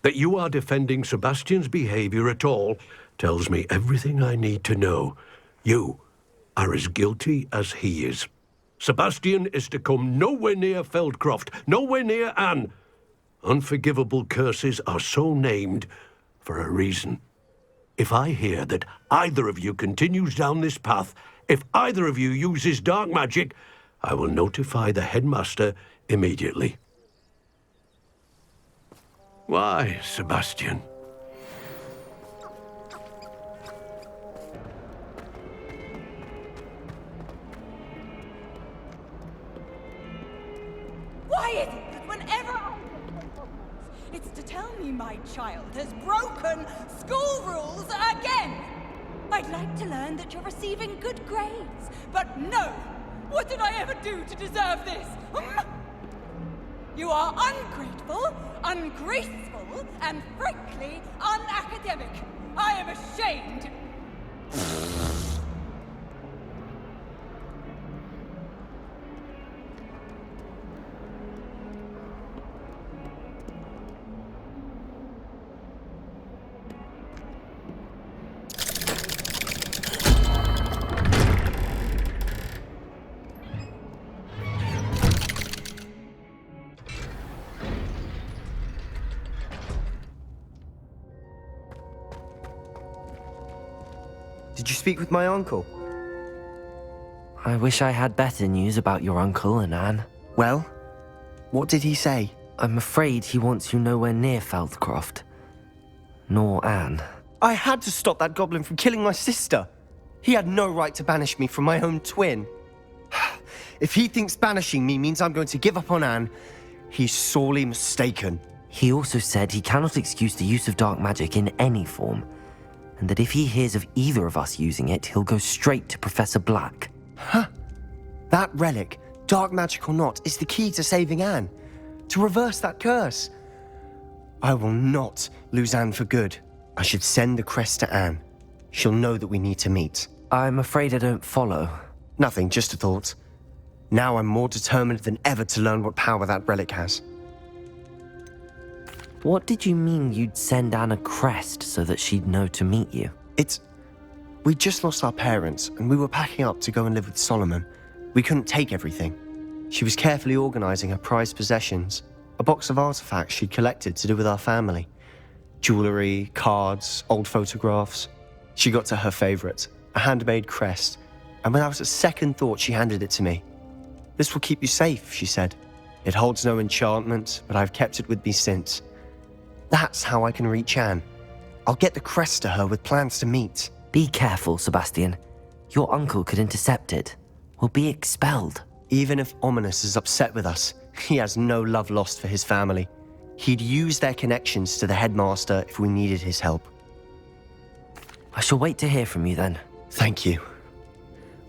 S8: That you are defending Sebastian's behavior at all tells me everything I need to know. You are as guilty as he is. Sebastian is to come nowhere near Feldcroft, nowhere near Anne. Unforgivable curses are so named for a reason. If I hear that either of you continues down this path, if either of you uses dark magic, I will notify the headmaster immediately. Why, Sebastian?
S15: Why is it that whenever I it's to tell me my child has broken school rules again? I'd like to learn that you're receiving good grades, but no! What did I ever do to deserve this? You are ungrateful, ungraceful, and frankly unacademic. I am ashamed.
S6: Did you speak with my uncle?
S2: I wish I had better news about your uncle and Anne.
S6: Well, what did he say?
S2: I'm afraid he wants you nowhere near Feldcroft. Nor Anne.
S6: I had to stop that goblin from killing my sister. He had no right to banish me from my own twin. If he thinks banishing me means I'm going to give up on Anne, he's sorely mistaken.
S2: He also said he cannot excuse the use of dark magic in any form, and that if he hears of either of us using it, he'll go straight to Professor Black.
S6: Huh? That relic, dark magic or not, is the key to saving Anne. To reverse that curse. I will not lose Anne for good. I should send the crest to Anne. She'll know that we need to meet.
S2: I'm afraid I don't follow.
S6: Nothing, just a thought. Now I'm more determined than ever to learn what power that relic has.
S2: What did you mean you'd send Anne a crest so that she'd know to meet you?
S6: We just lost our parents, and we were packing up to go and live with Solomon. We couldn't take everything. She was carefully organizing her prized possessions, a box of artifacts she'd collected to do with our family. Jewelry, cards, old photographs. She got to her favorite, a handmade crest, and without a second thought, she handed it to me. "This will keep you safe," she said. "It holds no enchantment, but I've kept it with me since. That's how I can reach Anne. I'll get the crest to her with plans to meet."
S2: Be careful, Sebastian. Your uncle could intercept it. We'll be expelled.
S6: Even if Ominous is upset with us, he has no love lost for his family. He'd use their connections to the headmaster if we needed his help.
S2: I shall wait to hear from you then.
S6: Thank you.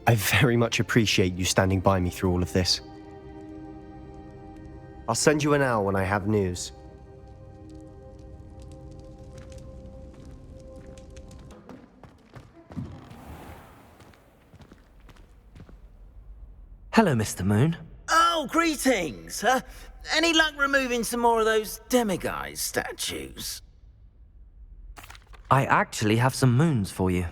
S6: I very much appreciate you standing by me through all of this. I'll send you an owl when I have news.
S2: Hello, Mr. Moon.
S1: Oh, greetings! Any luck removing some more of those demiguise statues?
S2: I actually have some moons for you.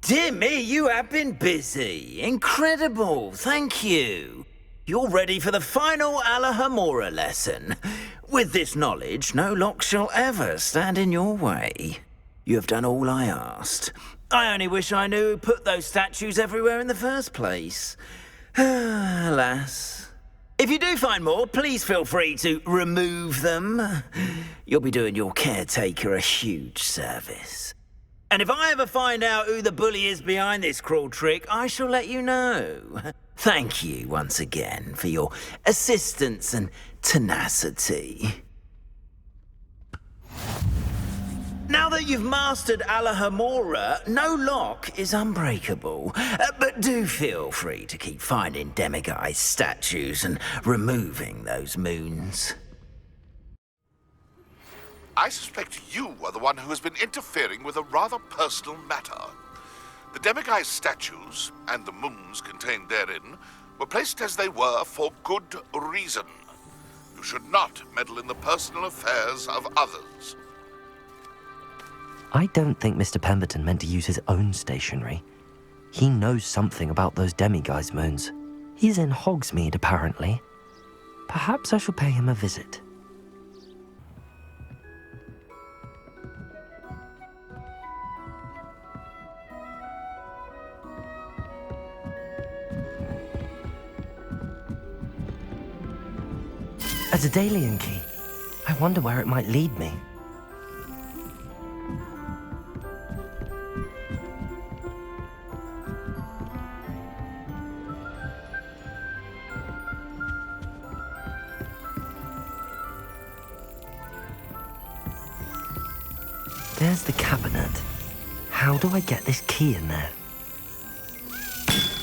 S1: Dear me, you have been busy. Incredible, thank you. You're ready for the final Alahamora lesson. With this knowledge, no lock shall ever stand in your way. You have done all I asked. I only wish I knew who put those statues everywhere in the first place. Alas. If you do find more, please feel free to remove them. You'll be doing your caretaker a huge service. And if I ever find out who the bully is behind this cruel trick, I shall let you know. Thank you once again for your assistance and tenacity. Now that you've mastered Alahamora, no lock is unbreakable. But do feel free to keep finding demiguise statues and removing those moons.
S16: I suspect you are the one who has been interfering with a rather personal matter. The demiguise statues, and the moons contained therein, were placed as they were for good reason. You should not meddle in the personal affairs of others.
S2: I don't think Mr. Pemberton meant to use his own stationery. He knows something about those demiguise moons. He's in Hogsmeade, apparently. Perhaps I shall pay him a visit. A Dalyan key. I wonder where it might lead me. There's the cabinet. How do I get this key in there?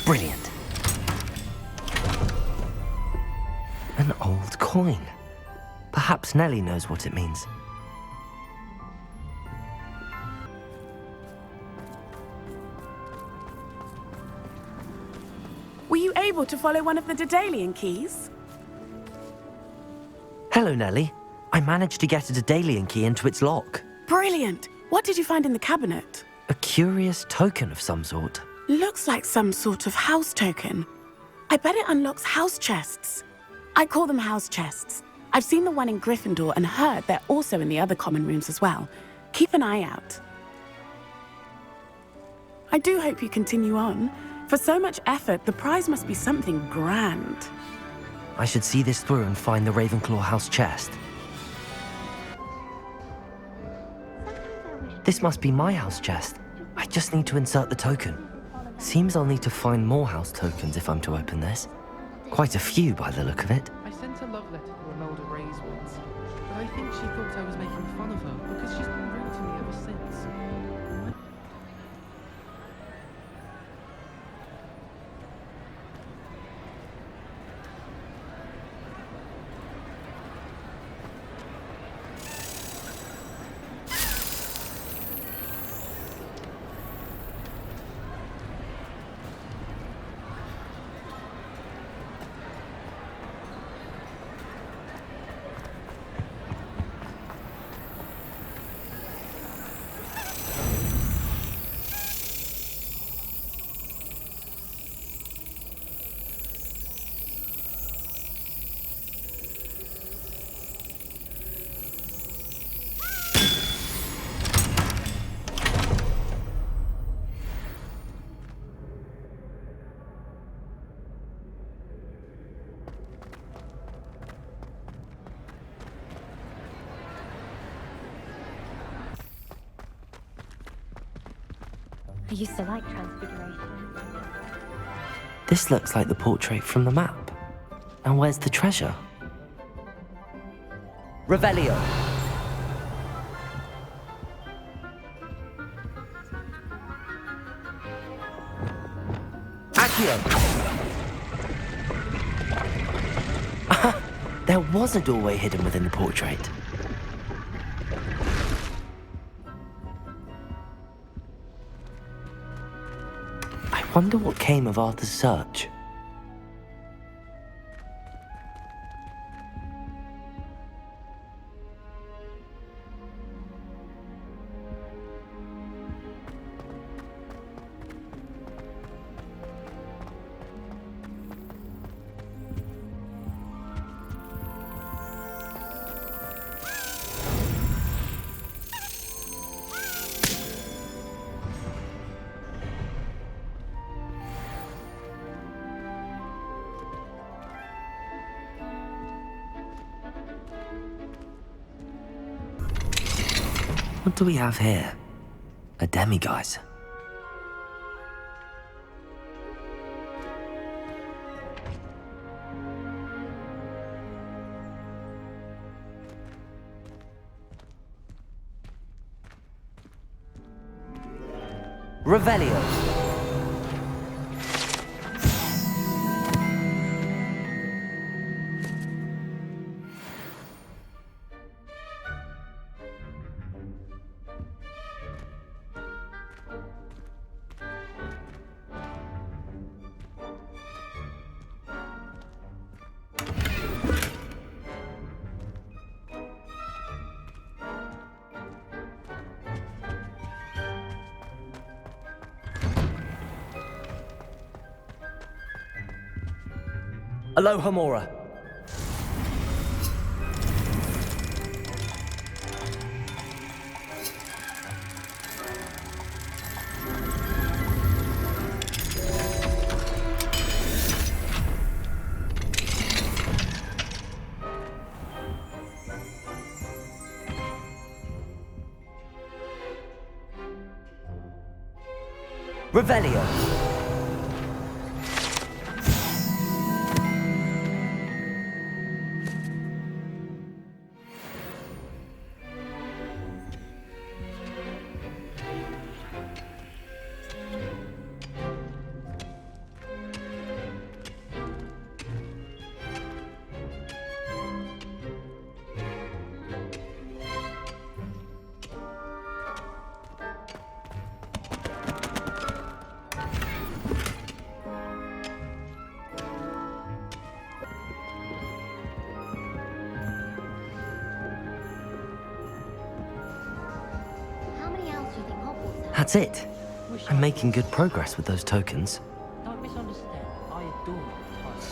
S2: Brilliant. An old coin. Perhaps Nellie knows what it means.
S3: Were you able to follow one of the Dalyan keys?
S2: Hello, Nellie. I managed to get a Dalyan key into its lock.
S3: Brilliant! What did you find in the cabinet?
S2: A curious token of some sort.
S3: Looks like some sort of house token. I bet it unlocks house chests. I call them house chests. I've seen the one in Gryffindor and heard they're also in the other common rooms as well. Keep an eye out. I do hope you continue on. For so much effort, the prize must be something grand.
S2: I should see this through and find the Ravenclaw House chest. This must be my house chest. I just need to insert the token. Seems I'll need to find more house tokens if I'm to open this. Quite a few by the look of it.
S22: I sent a love letter to Imelda Reyes once, but I think she thought I was making fun of her because she's been rude to me ever since.
S21: I used to like Transfiguration.
S2: This looks like the portrait from the map. And where's the treasure? Revelio. There was a doorway hidden within the portrait. I wonder what came of Arthur's search. What do we have here? A demiguise. Revelio. Aloha Mora. Revelio. That's it. I'm making good progress with those tokens.
S9: Don't misunderstand. I adore the title.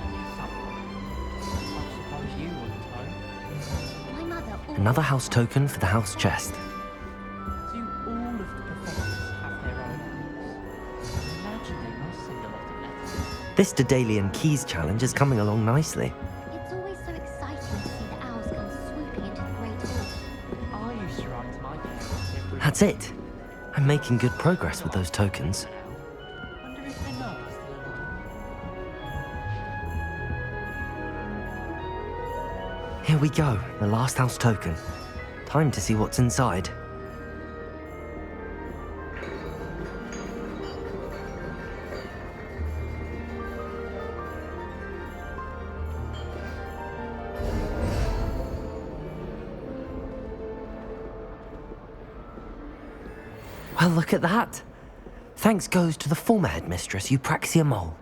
S9: And you suffer. I suppose you wouldn't, though. My mother.
S2: Another house token for the house chest.
S9: Do all of the professors have their own homes? I imagine they must send a lot of letters.
S2: This Dalyan Keys challenge is coming along nicely.
S21: It's always so exciting to see the owls come swooping into the Great Hall.
S9: I used to write to my parents every
S2: That's it. I'm making good progress with those tokens.
S9: Wonder if they know it's the
S2: Here we go, the last house token. Time to see what's inside. Well, look at that. Thanks goes to the former headmistress, Eupraxia Mole.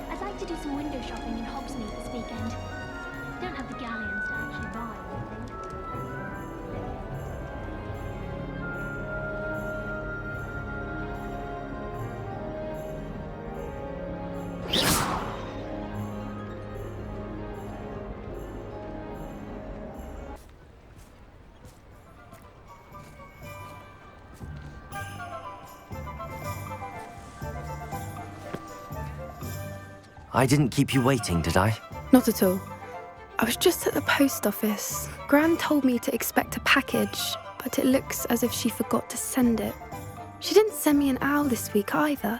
S21: I'd like to do some window shopping in Hogsmeade this weekend. Don't have the galleons to actually buy anything.
S2: I didn't keep you waiting, did I?
S20: Not at all. I was just at the post office. Gran told me to expect a package, but it looks as if she forgot to send it. She didn't send me an owl this week either.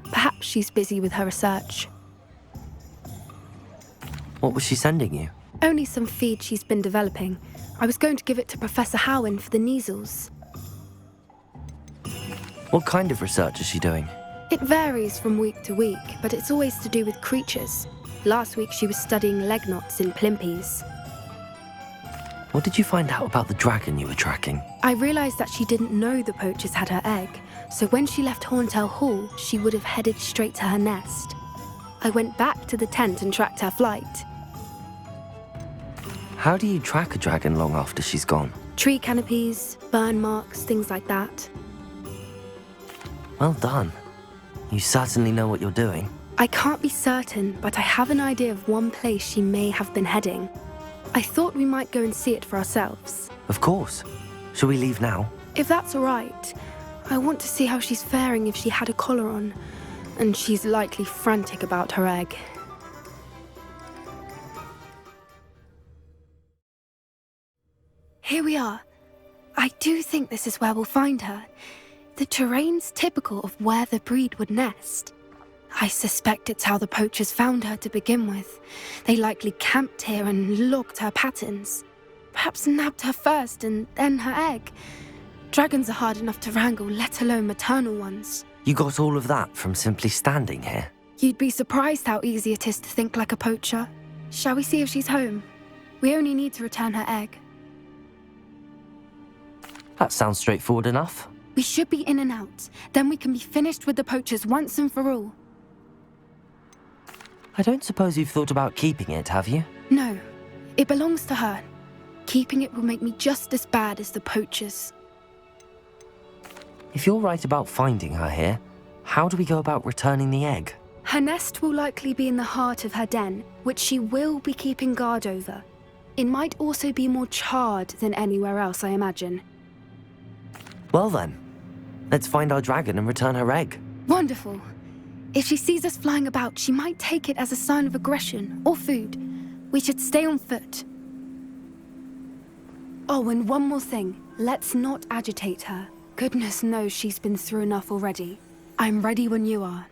S20: Perhaps she's busy with her research.
S2: What was she sending you?
S20: Only some feed she's been developing. I was going to give it to Professor Howin for the measles.
S2: What kind of research is she doing?
S20: It varies from week to week, but it's always to do with creatures. Last week she was studying Gringotts in Plimpies.
S2: What did you find out about the dragon you were tracking?
S20: I realised that she didn't know the poachers had her egg, so when she left Horntail Hall, she would have headed straight to her nest. I went back to the tent and tracked her flight.
S2: How do you track a dragon long after she's gone?
S20: Tree canopies, burn marks, things like that.
S2: Well done. You certainly know what you're doing.
S20: I can't be certain, but I have an idea of one place she may have been heading. I thought we might go and see it for ourselves.
S2: Of course. Shall we leave now?
S20: If that's all right. I want to see how she's faring if she had a collar on. And she's likely frantic about her egg. Here we are. I do think this is where we'll find her. The terrain's typical of where the breed would nest. I suspect it's how the poachers found her to begin with. They likely camped here and logged her patterns. Perhaps nabbed her first and then her egg. Dragons are hard enough to wrangle, let alone maternal ones.
S2: You got all of that from simply standing here?
S20: You'd be surprised how easy it is to think like a poacher. Shall we see if she's home? We only need to return her egg.
S2: That sounds straightforward enough.
S20: We should be in and out. Then we can be finished with the poachers once and for all.
S2: I don't suppose you've thought about keeping it, have you?
S20: No. It belongs to her. Keeping it will make me just as bad as the poachers.
S2: If you're right about finding her here, how do we go about returning the egg?
S20: Her nest will likely be in the heart of her den, which she will be keeping guard over. It might also be more charred than anywhere else, I imagine.
S2: Well then, let's find our dragon and return her egg.
S20: Wonderful. If she sees us flying about, she might take it as a sign of aggression or food. We should stay on foot. Oh, and one more thing. Let's not agitate her. Goodness knows she's been through enough already. I'm ready when you are.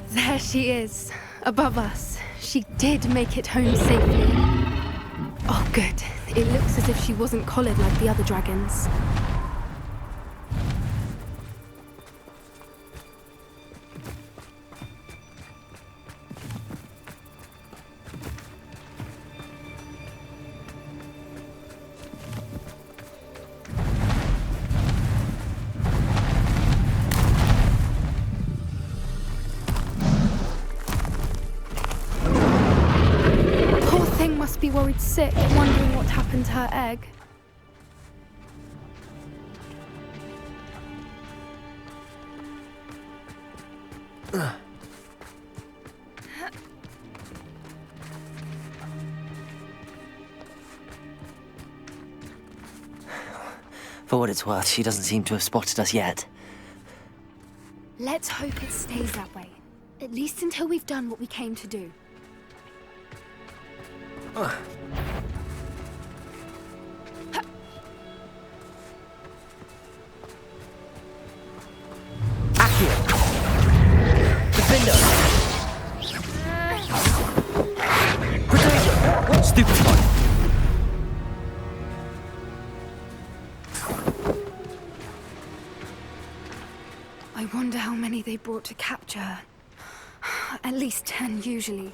S20: There she is, above us. She did make it home safely. Oh, good. It looks as if she wasn't collared like the other dragons. Must be worried sick, wondering what happened to her egg.
S2: For what it's worth, she doesn't seem to have spotted us yet.
S20: Let's hope it stays that way. At least until we've done what we came to do.
S2: Stupid one!
S20: I wonder how many they brought to capture her. At least 10 usually.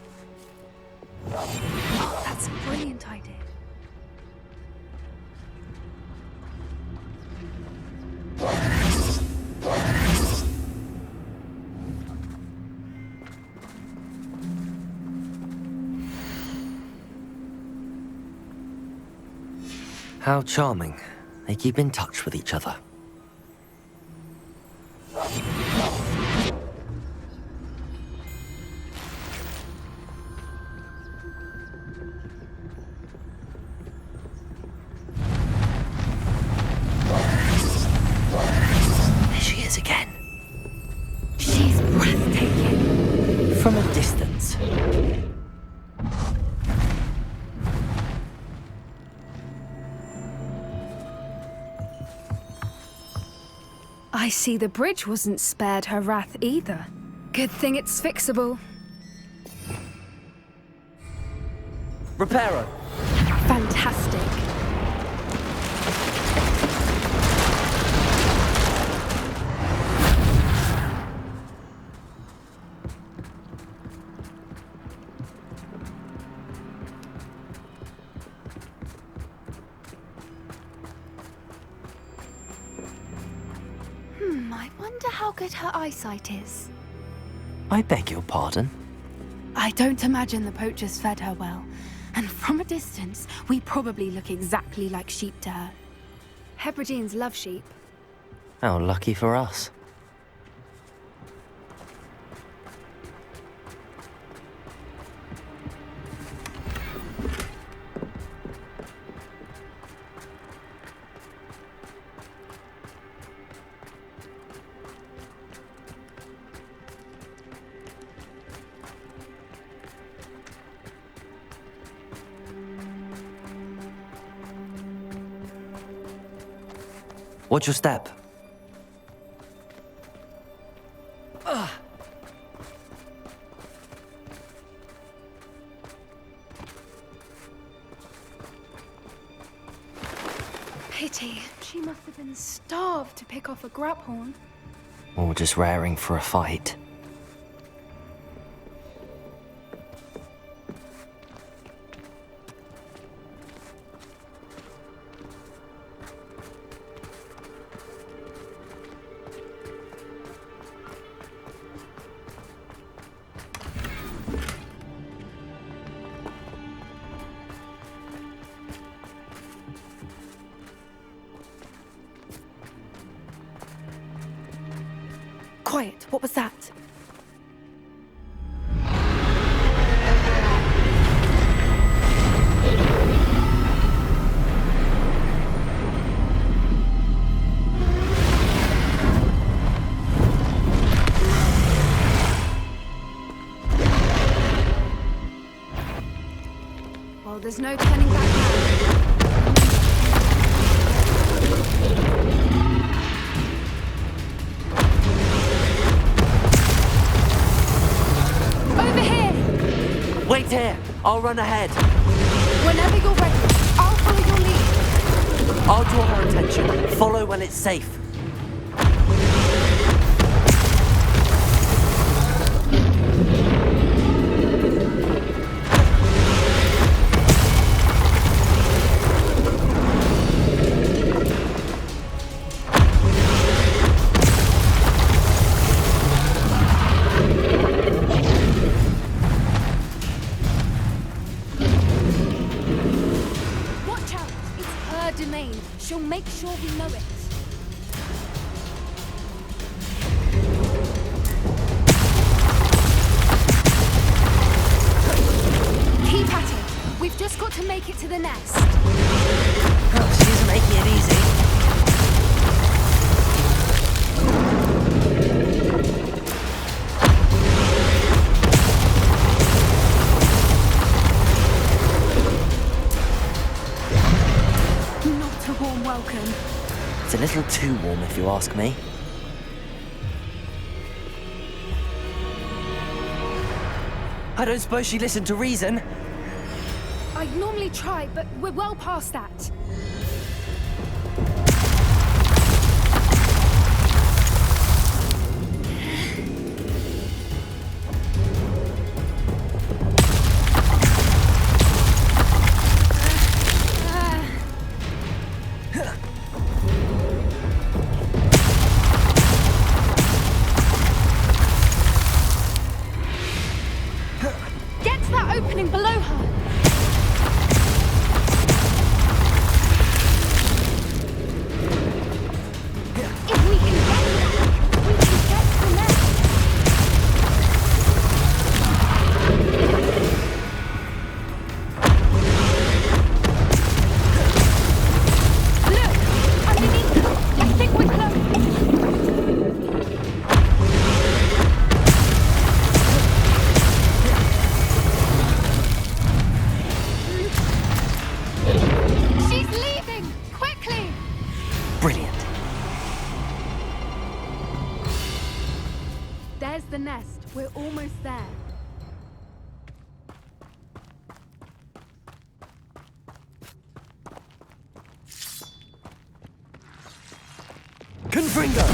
S20: That's a brilliant idea.
S2: How charming. They keep in touch with each other.
S20: I see the bridge wasn't spared her wrath either. Good thing it's fixable.
S2: Reparo.
S20: Fantastic. I wonder how good her eyesight is.
S2: I beg your pardon?
S20: I don't imagine the poachers fed her well. And from a distance, we probably look exactly like sheep to her. Hebrideans love sheep.
S2: How lucky for us. Watch your step.
S20: Pity. She must have been starved to pick off a graphorn.
S2: Or just raring for a fight.
S20: Quiet, what was that? Well, there's no turning back now.
S2: Wait here! I'll run ahead.
S20: Whenever you're ready, I'll follow your lead.
S2: I'll draw her attention. Follow when it's safe.
S20: She'll make sure we know it. Keep at it. We've just got to make it to the nest.
S2: Oh, she isn't making it easy.
S20: Welcome.
S2: It's a little too warm, if you ask me. I don't suppose she listened to reason.
S20: I'd normally try, but we're well past that. There's the nest. We're almost there.
S2: Confringo!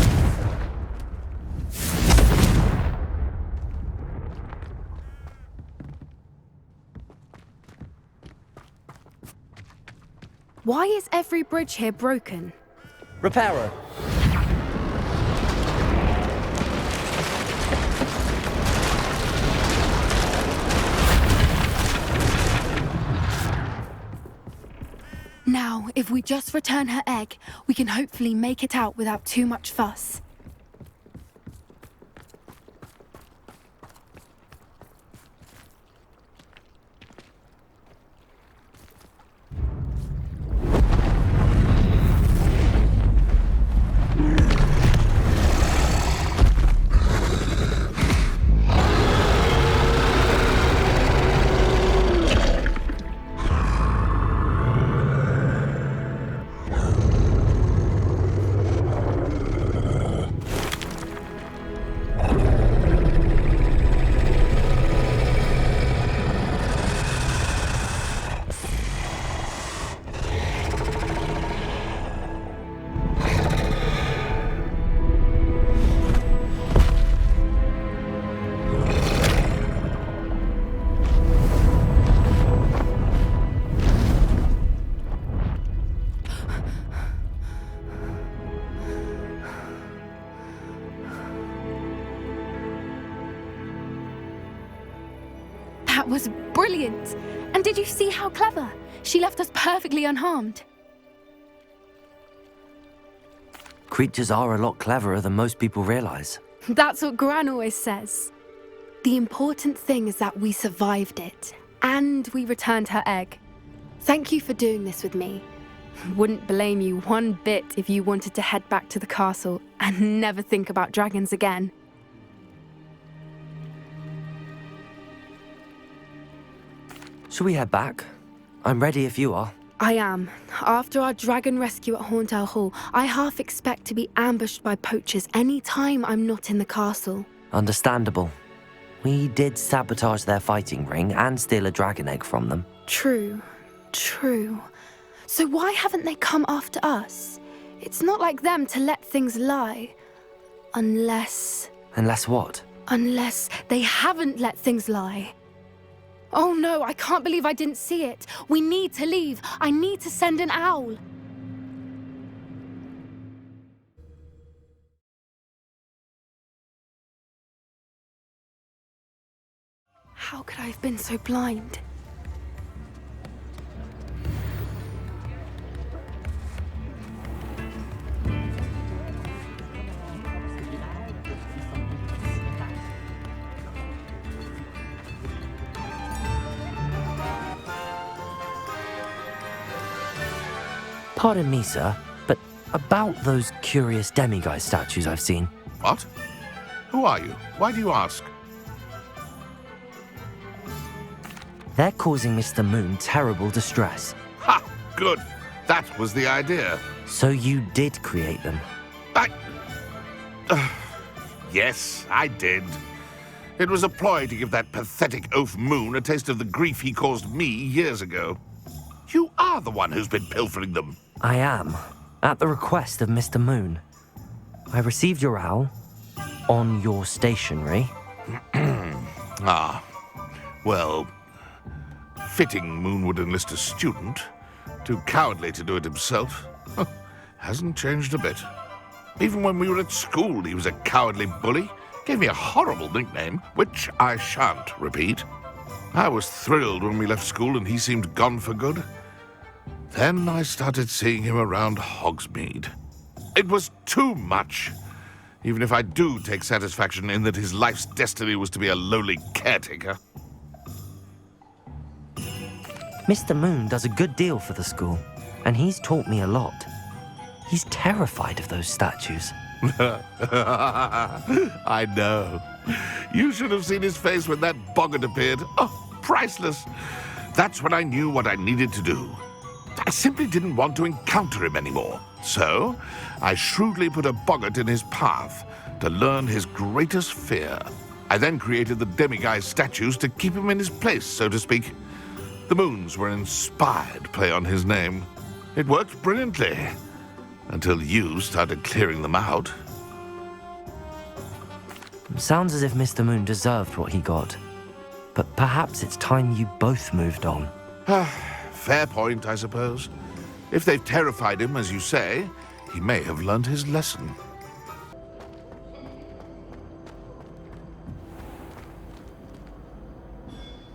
S20: Why is every bridge here broken?
S2: Reparo.
S20: Now, if we just return her egg, we can hopefully make it out without too much fuss. That was brilliant! And did you see how clever? She left us perfectly unharmed.
S2: Creatures are a lot cleverer than most people realize.
S20: That's what Gran always says. The important thing is that we survived it, and we returned her egg. Thank you for doing this with me. Wouldn't blame you one bit if you wanted to head back to the castle and never think about dragons again.
S2: Shall we head back? I'm ready if you are.
S20: I am. After our dragon rescue at Hauntel Hall, I half expect to be ambushed by poachers any time I'm not in the castle.
S2: Understandable. We did sabotage their fighting ring and steal a dragon egg from them.
S20: True. So why haven't they come after us? It's not like them to let things lie. Unless...
S2: Unless what?
S20: Unless they haven't let things lie. Oh no, I can't believe I didn't see it. We need to leave. I need to send an owl. How could I have been so blind?
S2: Pardon me, sir, but about those curious demiguise statues I've seen.
S16: What? Who are you? Why do you ask?
S2: They're causing Mr. Moon terrible distress.
S16: Ha! Good. That was the idea.
S2: So you did create them?
S16: Yes, I did. It was a ploy to give that pathetic oaf Moon a taste of the grief he caused me years ago. You are the one who's been pilfering them.
S2: I am, at the request of Mr. Moon. I received your owl on your stationery.
S16: Ah, well, fitting Moon would enlist a student. Too cowardly to do it himself. Hasn't changed a bit. Even when we were at school, he was a cowardly bully. Gave me a horrible nickname, which I shan't repeat. I was thrilled when we left school and he seemed gone for good. Then I started seeing him around Hogsmeade. It was too much. Even if I do take satisfaction in that his life's destiny was to be a lowly caretaker.
S2: Mr. Moon does a good deal for the school, and he's taught me a lot. He's terrified of those statues.
S16: I know. You should have seen his face when that boggart appeared. Oh, priceless. That's when I knew what I needed to do. I simply didn't want to encounter him anymore. So, I shrewdly put a boggart in his path, to learn his greatest fear. I then created the demiguise statues to keep him in his place, so to speak. The moons were an inspired play on his name. It worked brilliantly, until you started clearing them out.
S2: Sounds as if Mr. Moon deserved what he got. But perhaps it's time you both moved on.
S16: Fair point, I suppose. If they've terrified him, as you say, he may have learned his lesson.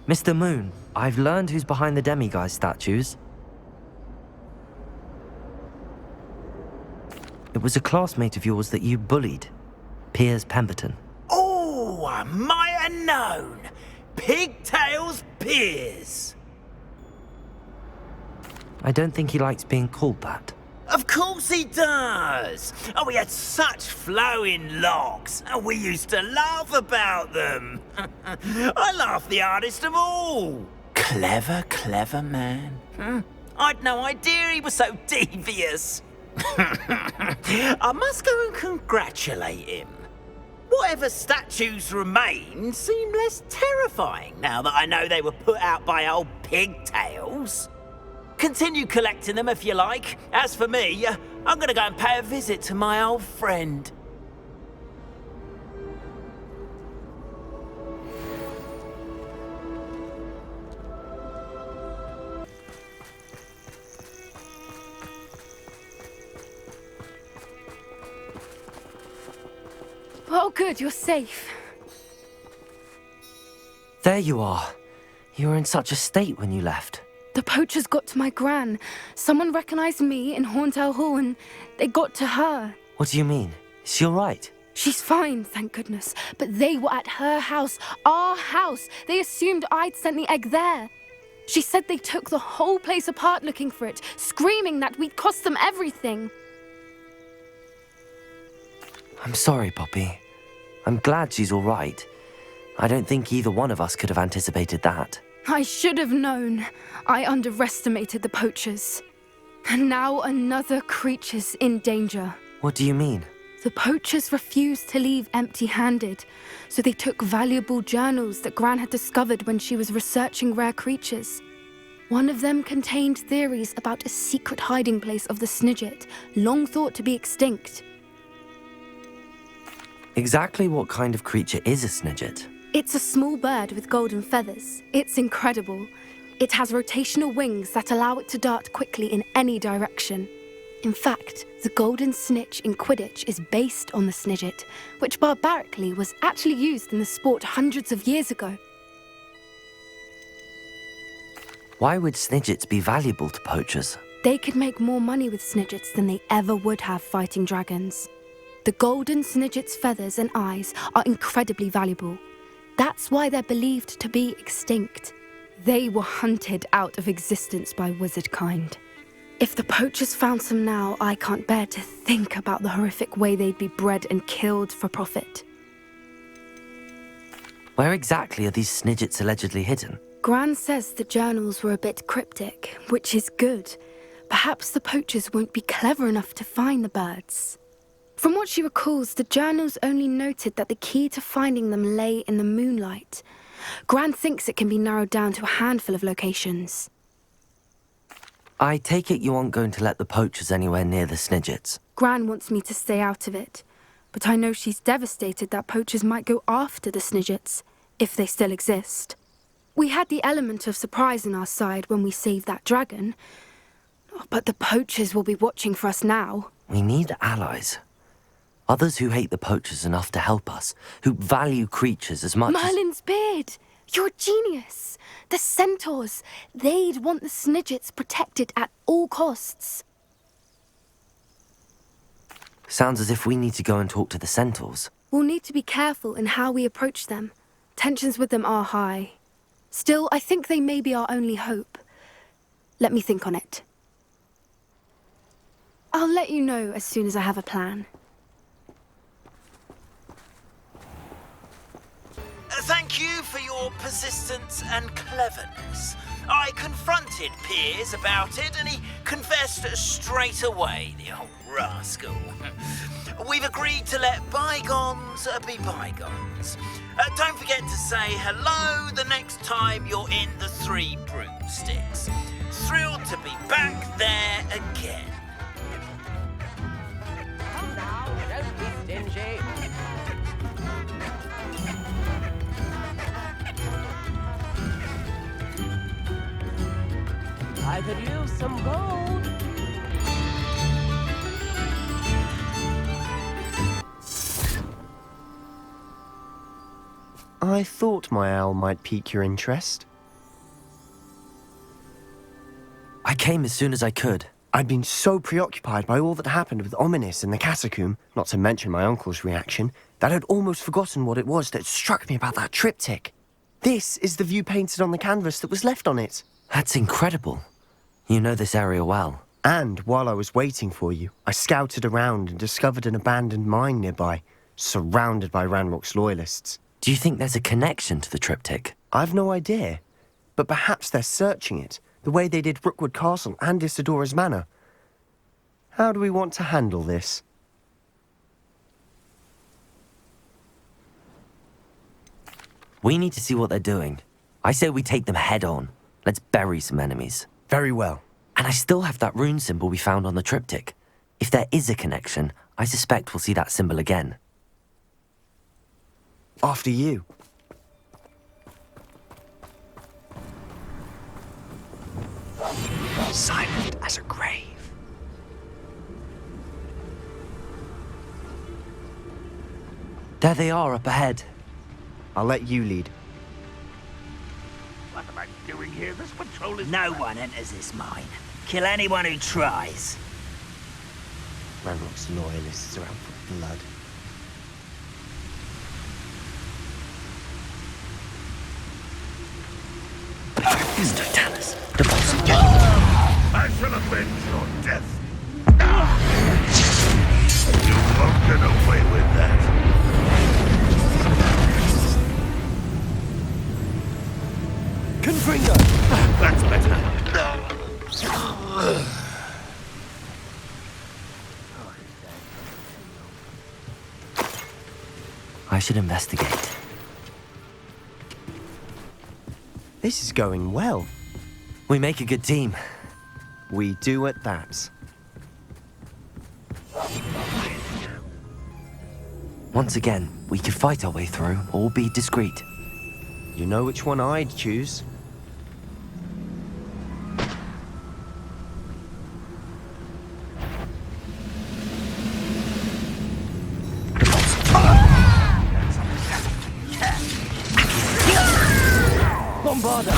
S2: Mr. Moon, I've learned who's behind the demiguise statues. It was a classmate of yours that you bullied, Piers Pemberton.
S1: Oh, I might have known. Pigtails Piers.
S2: I don't think he likes being called that.
S1: Of course he does. Oh, he had such flowing locks, and we used to laugh about them. I laughed the hardest of all. Clever, clever man. I'd no idea he was so devious. I must go and congratulate him. Whatever statues remain seem less terrifying now that I know they were put out by old pigtails. Continue collecting them if you like. As for me, I'm gonna go and pay a visit to my old friend.
S20: Oh, good, you're safe.
S2: There you are. You were in such a state when you left.
S20: The poachers got to my gran. Someone recognized me in Horntail Hall and they got to her.
S2: What do you mean? Is she all right?
S20: She's fine, thank goodness. But they were at her house, our house. They assumed I'd sent the egg there. She said they took the whole place apart looking for it, screaming that we'd cost them everything.
S2: I'm sorry, Poppy. I'm glad she's all right. I don't think either one of us could have anticipated that.
S20: I should have known. I underestimated the poachers. And now another creature's in danger.
S2: What do you mean?
S20: The poachers refused to leave empty-handed, so they took valuable journals that Gran had discovered when she was researching rare creatures. One of them contained theories about a secret hiding place of the Snidget, long thought to be extinct.
S2: Exactly what kind of creature is a Snidget?
S20: It's a small bird with golden feathers. It's incredible. It has rotational wings that allow it to dart quickly in any direction. In fact, the golden snitch in Quidditch is based on the Snidget, which barbarically was actually used in the sport hundreds of years ago.
S2: Why would Snidgets be valuable to poachers?
S20: They could make more money with Snidgets than they ever would have fighting dragons. The golden Snidget's feathers and eyes are incredibly valuable. That's why they're believed to be extinct. They were hunted out of existence by wizard kind. If the poachers found some now, I can't bear to think about the horrific way they'd be bred and killed for profit.
S2: Where exactly are these Snidgets allegedly hidden?
S20: Gran says the journals were a bit cryptic, which is good. Perhaps the poachers won't be clever enough to find the birds. From what she recalls, the journals only noted that the key to finding them lay in the moonlight. Gran thinks it can be narrowed down to a handful of locations.
S2: I take it you aren't going to let the poachers anywhere near the Snidgets.
S20: Gran wants me to stay out of it, but I know she's devastated that poachers might go after the Snidgets, if they still exist. We had the element of surprise on our side when we saved that dragon, but the poachers will be watching for us now.
S2: We need allies. Others who hate the poachers enough to help us, who value creatures as much
S20: Merlin's beard! You're a genius! The centaurs! They'd want the Snidgets protected at all costs.
S2: Sounds as if we need to go and talk to the centaurs.
S20: We'll need to be careful in how we approach them. Tensions with them are high. Still, I think they may be our only hope. Let me think on it. I'll let you know as soon as I have a plan.
S1: Thank you for your persistence and cleverness.
S5: I confronted Piers about it, and he confessed straight away, the old rascal. We've agreed to let bygones be bygones. Don't forget to say hello the next time you're in the Three Broomsticks. Thrilled to be back there again.
S19: Come now, don't be stingy. I could use some gold.
S6: I thought my owl might pique your interest.
S2: I came as soon as I could.
S6: I'd been so preoccupied by all that happened with Ominis in the catacomb, not to mention my uncle's reaction, that I'd almost forgotten what it was that struck me about that triptych. This is the view painted on the canvas that was left on it.
S2: That's incredible. You know this area well.
S6: And while I was waiting for you, I scouted around and discovered an abandoned mine nearby, surrounded by Ranrok's loyalists.
S2: Do you think there's a connection to the triptych?
S6: I've no idea, but perhaps they're searching it, the way they did Rookwood Castle and Isadora's Manor. How do we want to handle this?
S2: We need to see what they're doing. I say we take them head on. Let's bury some enemies.
S6: Very well.
S2: And I still have that rune symbol we found on the triptych. If there is a connection, I suspect we'll see that symbol again.
S6: After you.
S1: Silent as a grave.
S2: There they are up ahead.
S6: I'll let you lead.
S1: What am I doing here? This patrol is... No one enters this mine. Kill anyone who tries.
S6: Ranrok's loyalists are out for blood.
S2: Totalis.
S16: I shall avenge your death. You won't get away with that.
S6: Confringo!
S16: That's better.
S2: I should investigate.
S6: This is going well.
S2: We make a good team.
S6: We do at that.
S2: Once again, we could fight our way through or be discreet.
S6: You know which one I'd choose.
S2: Bombarda!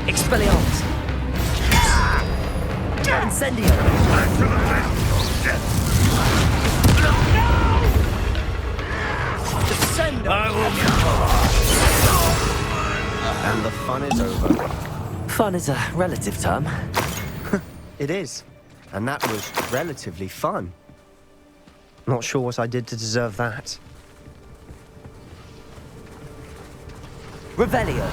S2: Expelliarmus! Incendio! Descend!
S6: And the fun is over.
S2: Fun is a relative term.
S6: It is. And that was relatively fun. Not sure what I did to deserve that.
S2: Revelio!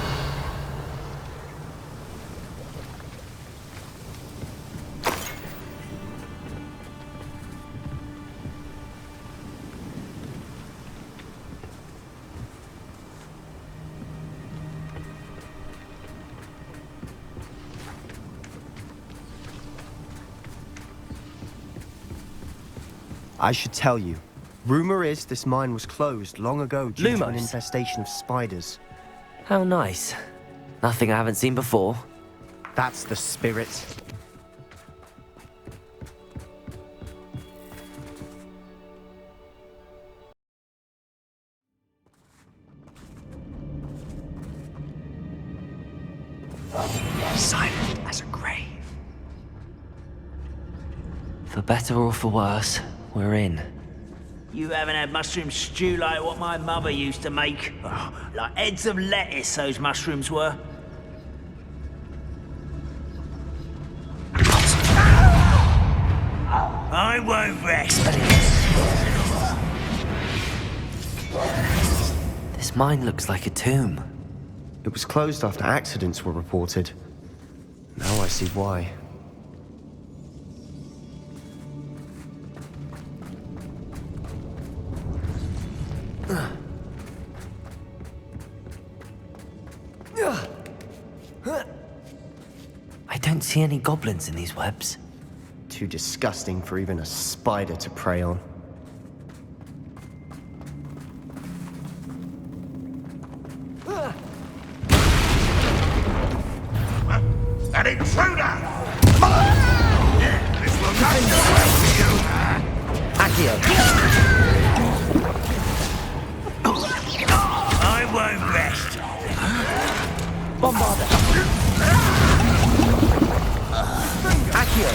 S6: I should tell you. Rumor is this mine was closed long ago due to an
S2: Lumos.
S6: infestation of spiders.
S2: How nice. Nothing I haven't seen before.
S6: That's the spirit.
S1: Silent as a grave.
S2: For better or for worse, we're in.
S1: You haven't had mushroom stew like what my mother used to make. Oh, like heads of lettuce, those mushrooms were. I won't rest.
S2: This mine looks like a tomb.
S6: It was closed after accidents were reported. Now I see why.
S2: I don't see any goblins in these webs.
S6: Too disgusting for even a spider to prey on.
S16: An intruder! This will not go well for you!
S2: Accio!
S1: I won't rest.
S2: Bombarder! Accio!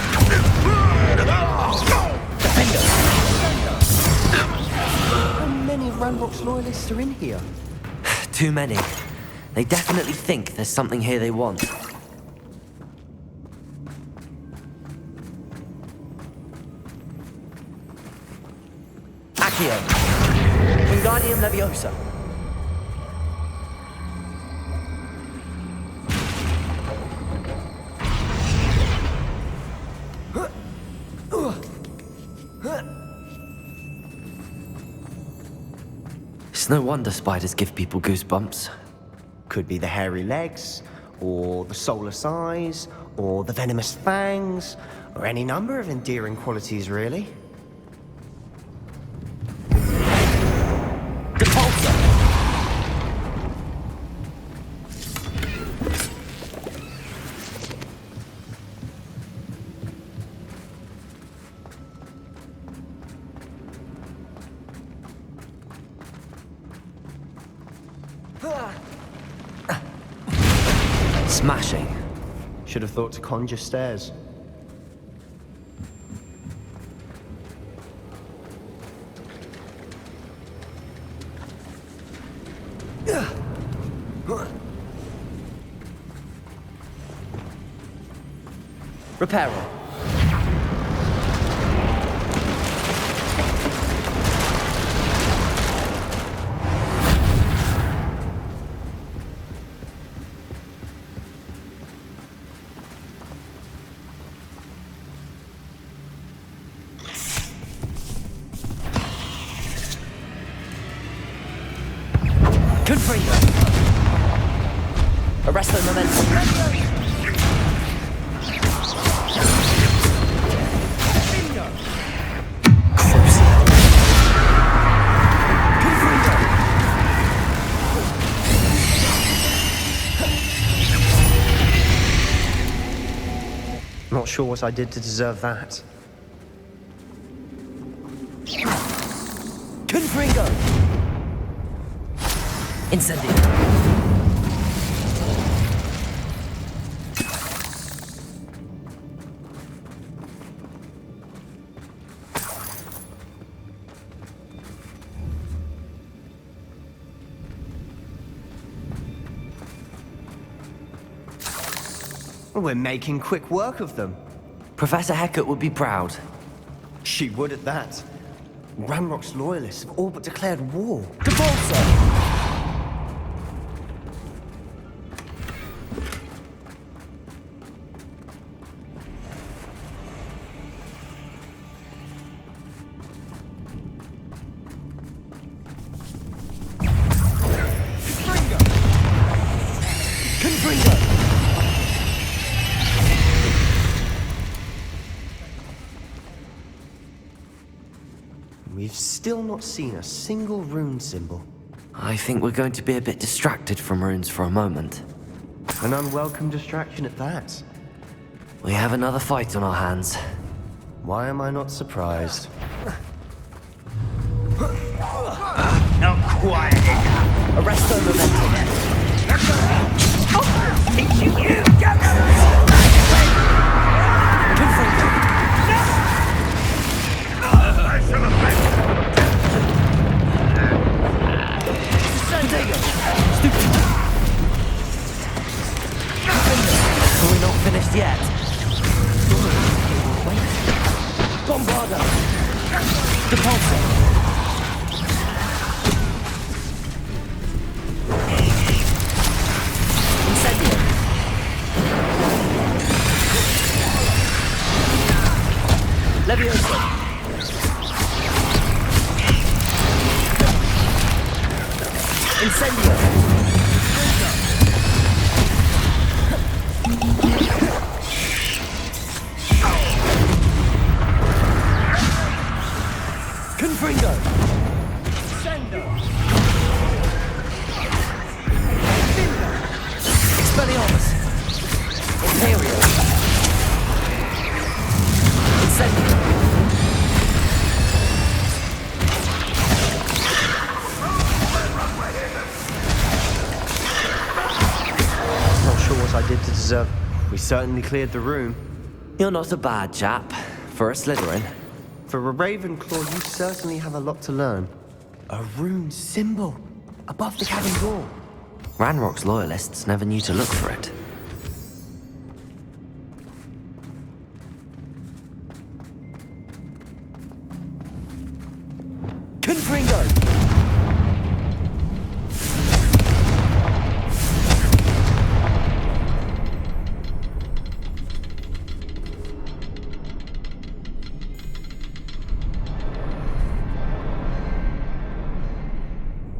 S6: Defender! How many Ranrok's loyalists are in here?
S2: Too many. They definitely think there's something here they want. Accio! Wingardium Leviosa! It's no wonder spiders give people goosebumps.
S6: Could be the hairy legs, or the soulless eyes, or the venomous fangs, or any number of endearing qualities, really.
S2: Smashing.
S6: Should have thought to conjure stairs.
S2: Reparo. Confringo. Arresto momentum.
S6: Not sure what I did to deserve that.
S2: Confringo. Incendio.
S6: We're making quick work of them.
S2: Professor Hecat would be proud.
S6: She would at that. Ranrok's loyalists have all but declared war.
S2: Cabolso!
S6: We've still not seen a single rune symbol.
S2: I think we're going to be a bit distracted from runes for a moment.
S6: An unwelcome distraction at that.
S2: We have another fight on our hands.
S6: Why am I not surprised?
S1: Not quite enough.
S2: Arresto momentum.
S1: Teaching you,
S2: We're not finished yet.
S6: Bombarder! what I did to deserve... We certainly cleared the room.
S2: You're not a bad chap. For a Slytherin.
S6: For a Ravenclaw, you certainly have a lot to learn. A rune symbol above the cabin door.
S2: Ranrock's loyalists never knew to look for it. Confringo!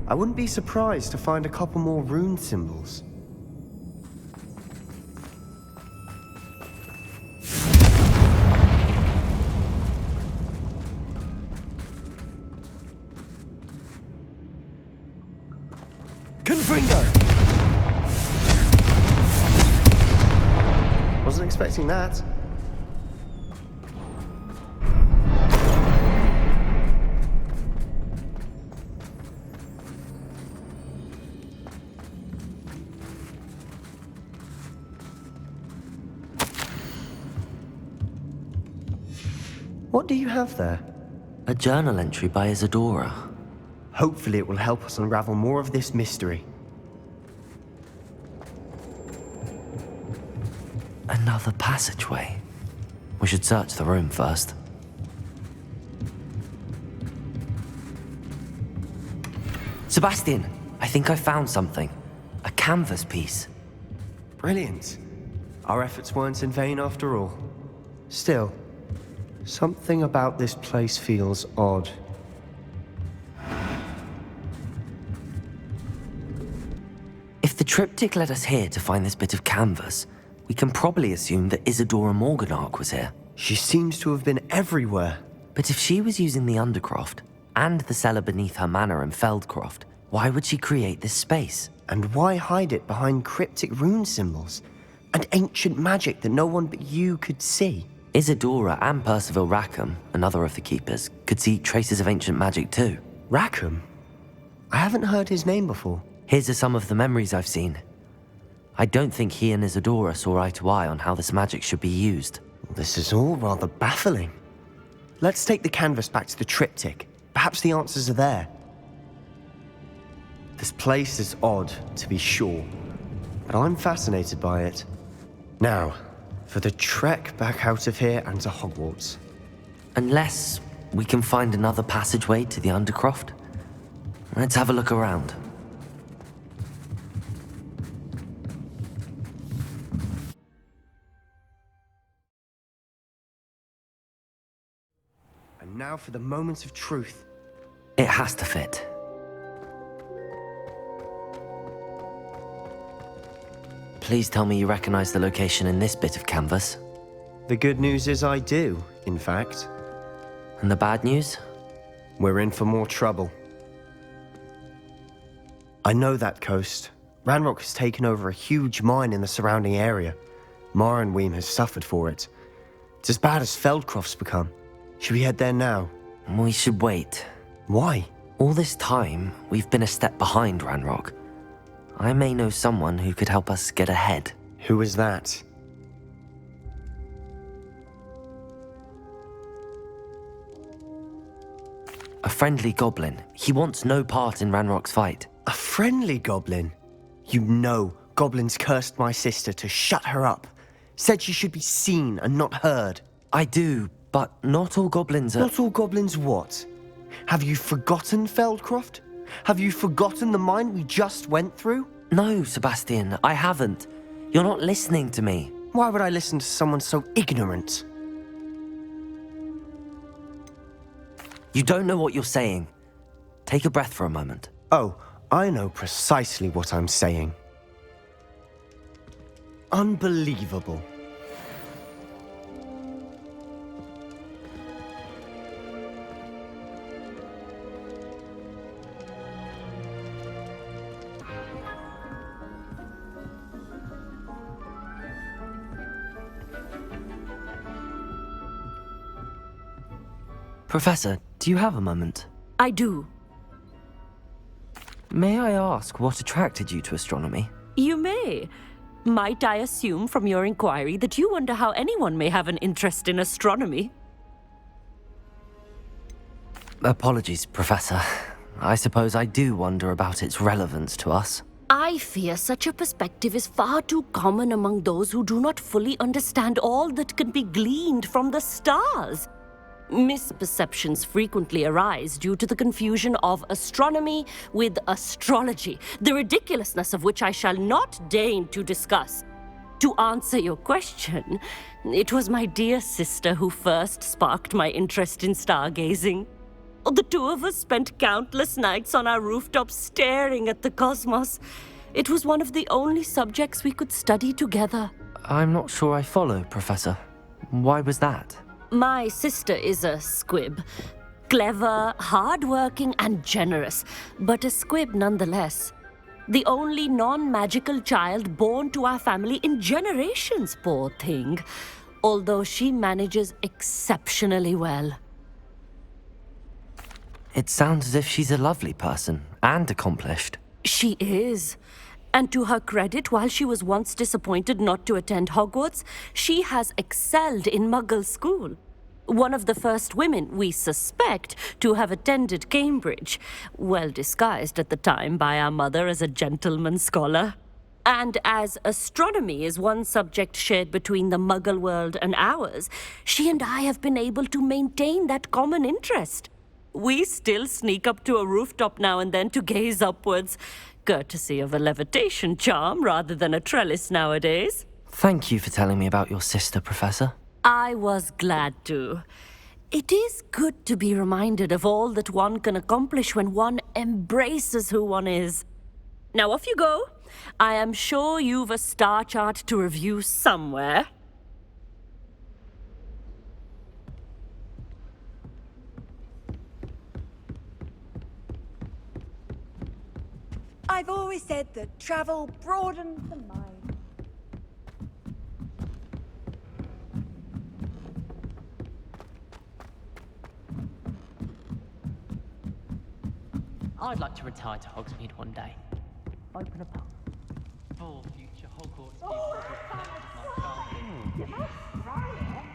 S6: I wouldn't be surprised to find a couple more rune symbols.
S2: Confringo!
S6: Wasn't expecting that. What do you have there?
S2: A journal entry by Isadora.
S6: Hopefully it will help us unravel more of this mystery.
S2: Another passageway. We should search the room first. Sebastian, I think I found something. A canvas piece.
S6: Brilliant. Our efforts weren't in vain after all. Still, something about this place feels odd.
S2: If the triptych led us here to find this bit of canvas, we can probably assume that Isadora Morganach was here.
S6: She seems to have been everywhere.
S2: But if she was using the Undercroft, and the cellar beneath her manor in Feldcroft, why would she create this space?
S6: And why hide it behind cryptic rune symbols? And ancient magic that no one but you could see?
S2: Isadora and Percival Rackham, another of the keepers, could see traces of ancient magic too.
S6: Rackham? I haven't heard his name before.
S2: Here's are some of the memories I've seen. I don't think he and Isadora saw eye to eye on how this magic should be used.
S6: This is all rather baffling. Let's take the canvas back to the triptych. Perhaps the answers are there. This place is odd, to be sure, but I'm fascinated by it. Now, for the trek back out of here and to Hogwarts.
S2: Unless we can find another passageway to the Undercroft. Let's have a look around.
S6: And now for the moment of truth.
S2: It has to fit. Please tell me you recognize the location in this bit of canvas.
S6: The good news is I do, in fact.
S2: And the bad news?
S6: We're in for more trouble. I know that coast. Ranrok has taken over a huge mine in the surrounding area. Mornweem has suffered for it. It's as bad as Feldcroft's become. Should we head there now?
S2: We should wait.
S6: Why?
S2: All this time, we've been a step behind Ranrok. I may know someone who could help us get ahead.
S6: Who is that?
S2: A friendly goblin. He wants no part in Ranrock's fight.
S6: A friendly goblin? You know, goblins cursed my sister to shut her up. Said she should be seen and not heard.
S2: I do, but not all goblins are...
S6: Not all goblins what? Have you forgotten Feldcroft? Have you forgotten the mine we just went through?
S2: No, Sebastian, I haven't. You're not listening to me.
S6: Why would I listen to someone so ignorant?
S2: You don't know what you're saying. Take a breath for a moment.
S6: Oh, I know precisely what I'm saying. Unbelievable.
S2: Professor, do you have a moment?
S17: I do.
S2: May I ask what attracted you to astronomy?
S17: You may.
S11: Might I assume from your inquiry that you wonder how anyone may have an interest in astronomy?
S2: Apologies, Professor. I suppose I do wonder about its relevance to us.
S11: I fear such a perspective is far too common among those who do not fully understand all that can be gleaned from the stars. Misperceptions frequently arise due to the confusion of astronomy with astrology, the ridiculousness of which I shall not deign to discuss. To answer your question, it was my dear sister who first sparked my interest in stargazing. The two of us spent countless nights on our rooftops staring at the cosmos. It was one of the only subjects we could study together.
S2: I'm not sure I follow, Professor. Why was that?
S11: My sister is a squib. Clever, hard-working, and generous, but a squib nonetheless. The only non-magical child born to our family in generations, poor thing. Although she manages exceptionally well.
S2: It sounds as if she's a lovely person and accomplished.
S11: She is. And to her credit, while she was once disappointed not to attend Hogwarts, she has excelled in Muggle school. One of the first women, we suspect, to have attended Cambridge, well disguised at the time by our mother as a gentleman scholar. And as astronomy is one subject shared between the Muggle world and ours, she and I have been able to maintain that common interest. We still sneak up to a rooftop now and then to gaze upwards, courtesy of a levitation charm rather than a trellis nowadays.
S2: Thank you for telling me about your sister, Professor.
S11: I was glad to. It is good to be reminded of all that one can accomplish when one embraces who one is. Now off you go. I am sure you've a star chart to review somewhere.
S15: I've always said that travel broadens the mind.
S9: I'd like to retire to Hogsmeade one day. Open a pub. For future Hogwarts people who connect with my childhood.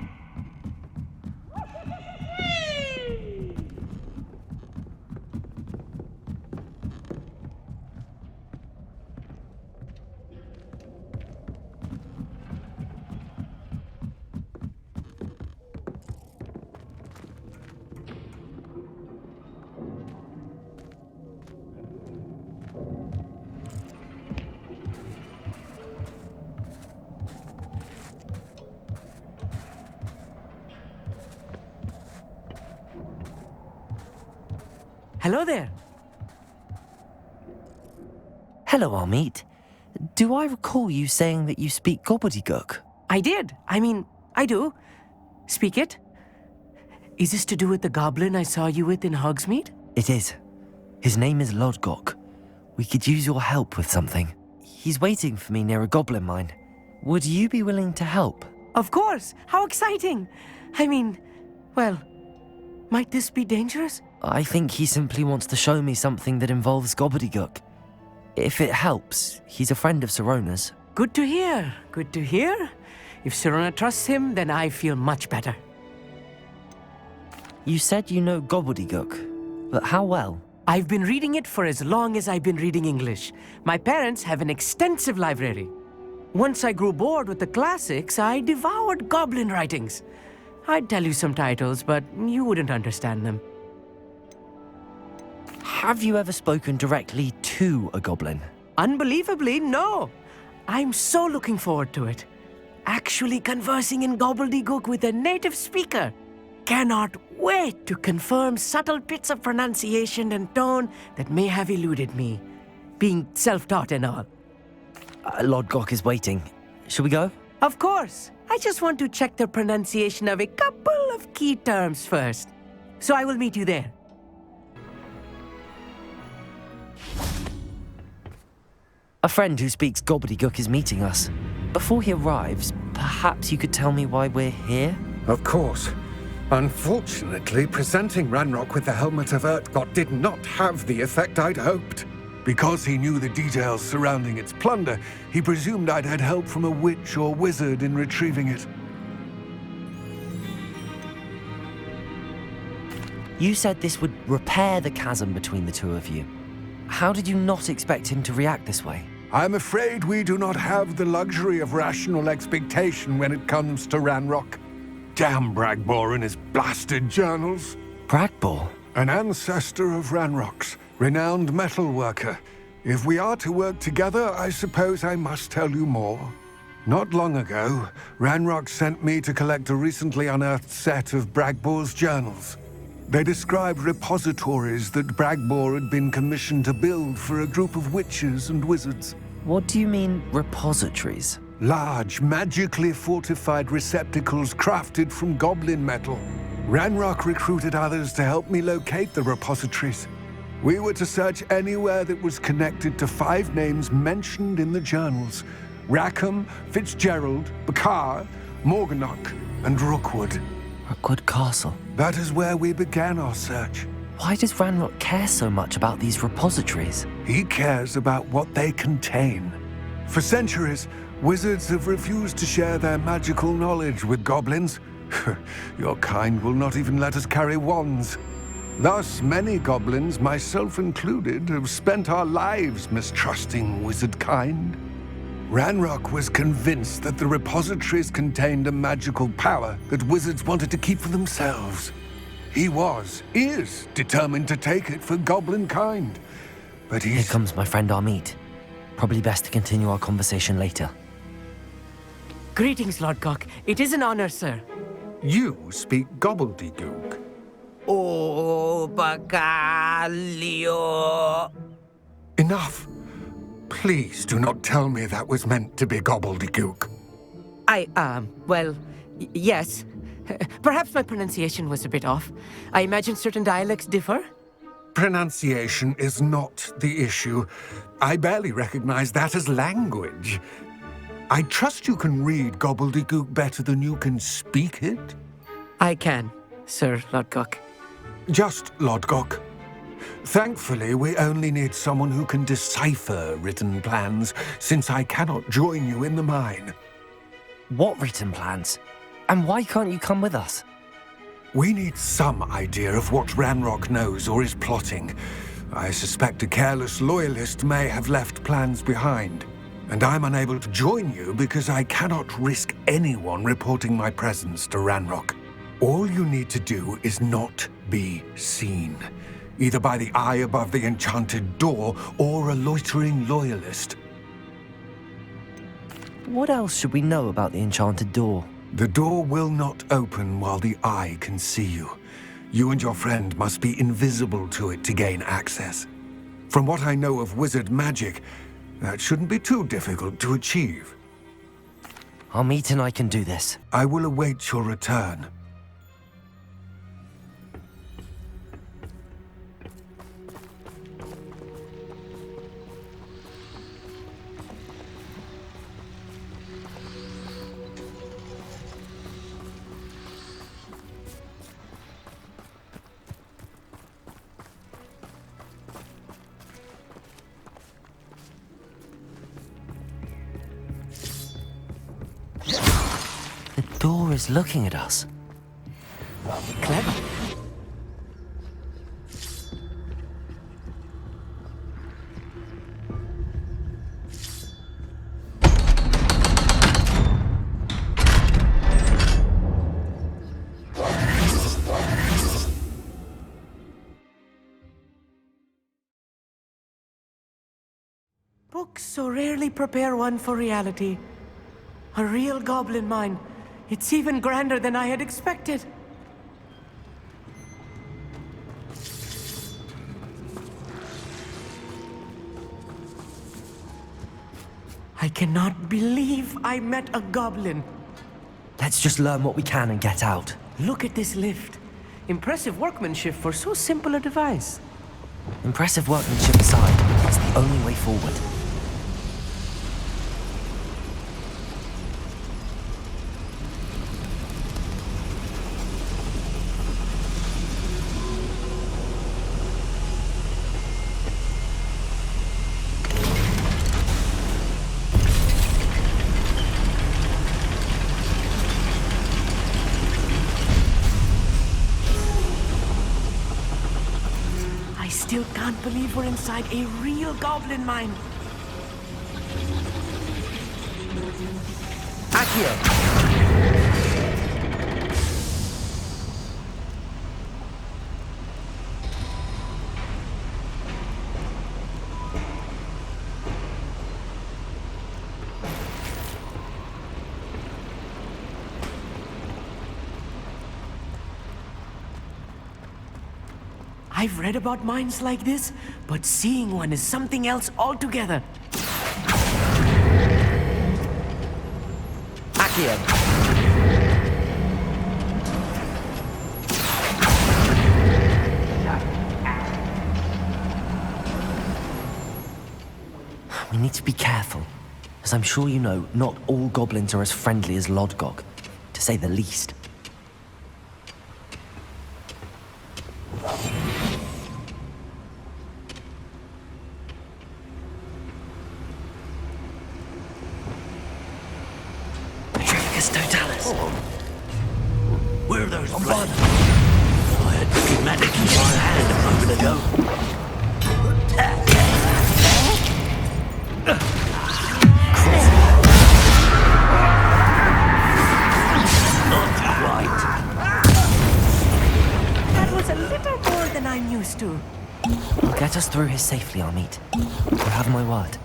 S13: Hello there.
S2: Hello, Hogsmeade. Do I recall you saying that you speak gobbledygook?
S13: I did. I do. Speak it. Is this to do with the goblin I saw you with in Hogsmeade?
S2: It is. His name is Lodgok. We could use your help with something. He's waiting for me near a goblin mine. Would you be willing to help?
S13: Of course. How exciting. Well, might this be dangerous?
S2: I think he simply wants to show me something that involves gobbledygook. If it helps, he's a friend of Sirona's.
S13: Good to hear. Good to hear. If Sirona trusts him, then I feel much better.
S2: You said you know gobbledygook, but how well?
S13: I've been reading it for as long as I've been reading English. My parents have an extensive library. Once I grew bored with the classics, I devoured goblin writings. I'd tell you some titles, but you wouldn't understand them.
S2: Have you ever spoken directly to a goblin?
S13: Unbelievably, no. I'm so looking forward to it. Actually conversing in gobbledygook with a native speaker. Cannot wait to confirm subtle bits of pronunciation and tone that may have eluded me, being self-taught and all.
S2: Lodgok is waiting. Shall we go?
S13: Of course. I just want to check the pronunciation of a couple of key terms first. So I will meet you there.
S2: A friend who speaks gobbledygook is meeting us. Before he arrives, perhaps you could tell me why we're here?
S12: Of course. Unfortunately, presenting Ranrok with the Helmet of Urtkot did not have the effect I'd hoped. Because he knew the details surrounding its plunder, he presumed I'd had help from a witch or wizard in retrieving it.
S2: You said this would repair the chasm between the two of you. How did you not expect him to react this way?
S12: I'm afraid we do not have the luxury of rational expectation when it comes to Ranrok. Damn Bragbor and his blasted journals.
S2: Bragbor?
S12: An ancestor of Ranrock's, renowned metalworker. If we are to work together, I suppose I must tell you more. Not long ago, Ranrok sent me to collect a recently unearthed set of Bragbor's journals. They described repositories that Bragbor had been commissioned to build for a group of witches and wizards.
S2: What do you mean, repositories?
S12: Large, magically fortified receptacles crafted from goblin metal. Ranrok recruited others to help me locate the repositories. We were to search anywhere that was connected to 5 names mentioned in the journals: Rackham, Fitzgerald, Bakar, Morganach, and Rookwood.
S2: Rookwood Castle?
S12: That is where we began our search.
S2: Why does Ranrok care so much about these repositories?
S12: He cares about what they contain. For centuries, wizards have refused to share their magical knowledge with goblins. Your kind will not even let us carry wands. Thus, many goblins, myself included, have spent our lives mistrusting wizard kind. Ranrok was convinced that the repositories contained a magical power that wizards wanted to keep for themselves. He is determined to take it for goblin kind. But
S2: Here comes my friend Armid. Probably best to continue our conversation later.
S13: Greetings, Lord Cock. It is an honor, sir.
S12: You speak gobbledygook.
S19: Oh, Bacalio.
S12: Enough. Please do not tell me that was meant to be gobbledygook.
S13: Well, yes. Perhaps my pronunciation was a bit off. I imagine certain dialects differ.
S12: Pronunciation is not the issue. I barely recognize that as language. I trust you can read gobbledygook better than you can speak it?
S13: I can, Sir Lodgok.
S12: Just Lodgok. Thankfully, we only need someone who can decipher written plans, since I cannot join you in the mine.
S2: What written plans? And why can't you come with us?
S12: We need some idea of what Ranrok knows or is plotting. I suspect a careless loyalist may have left plans behind. And I'm unable to join you because I cannot risk anyone reporting my presence to Ranrok. All you need to do is not be seen, either by the eye above the enchanted door or a loitering loyalist.
S2: What else should we know about the enchanted door?
S12: The door will not open while the eye can see you. You and your friend must be invisible to it to gain access. From what I know of wizard magic, that shouldn't be too difficult to achieve.
S2: Armid and I can do this.
S12: I will await your return.
S2: The door is looking at us.
S13: Clever. Books so rarely prepare one for reality. A real goblin mine. It's even grander than I had expected. I cannot believe I met a goblin.
S2: Let's just learn what we can and get out.
S13: Look at this lift. Impressive workmanship for so simple a device.
S2: Impressive workmanship aside, it's the only way forward.
S13: still can't believe we're inside a real goblin mine.
S2: Accio!
S13: I've read about mines like this, but seeing one is something else altogether.
S2: Accio! We need to be careful. As I'm sure you know, not all goblins are as friendly as Lodgok, to say the least.
S5: Where are those blood? I had schematic in my hand a moment ago. Not quite.
S13: That was a little more than I'm used to.
S2: He'll get us through here safely, Amit. You have my word.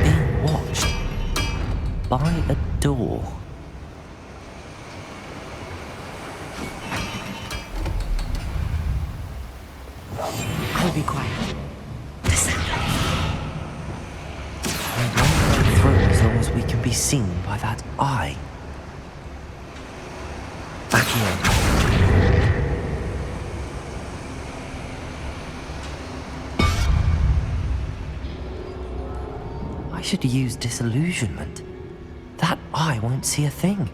S2: Being watched by a door.
S13: I'll be quiet.
S2: I won't go through as long as we can be seen by that eye. Back here. I should use disillusionment. That eye won't see a thing.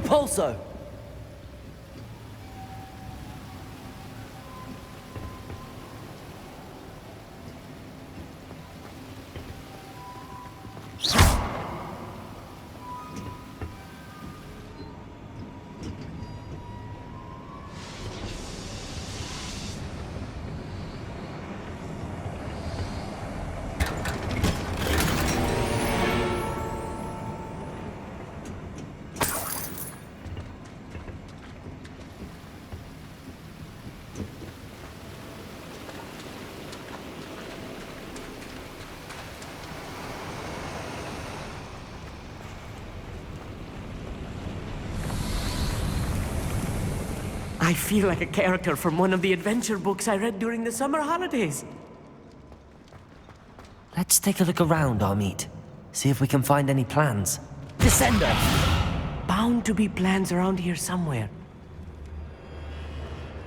S13: Pulso! I feel like a character from one of the adventure books I read during the summer holidays.
S2: Let's take a look around, Amit. See if we can find any plans.
S13: Descender! Bound to be plans around here somewhere.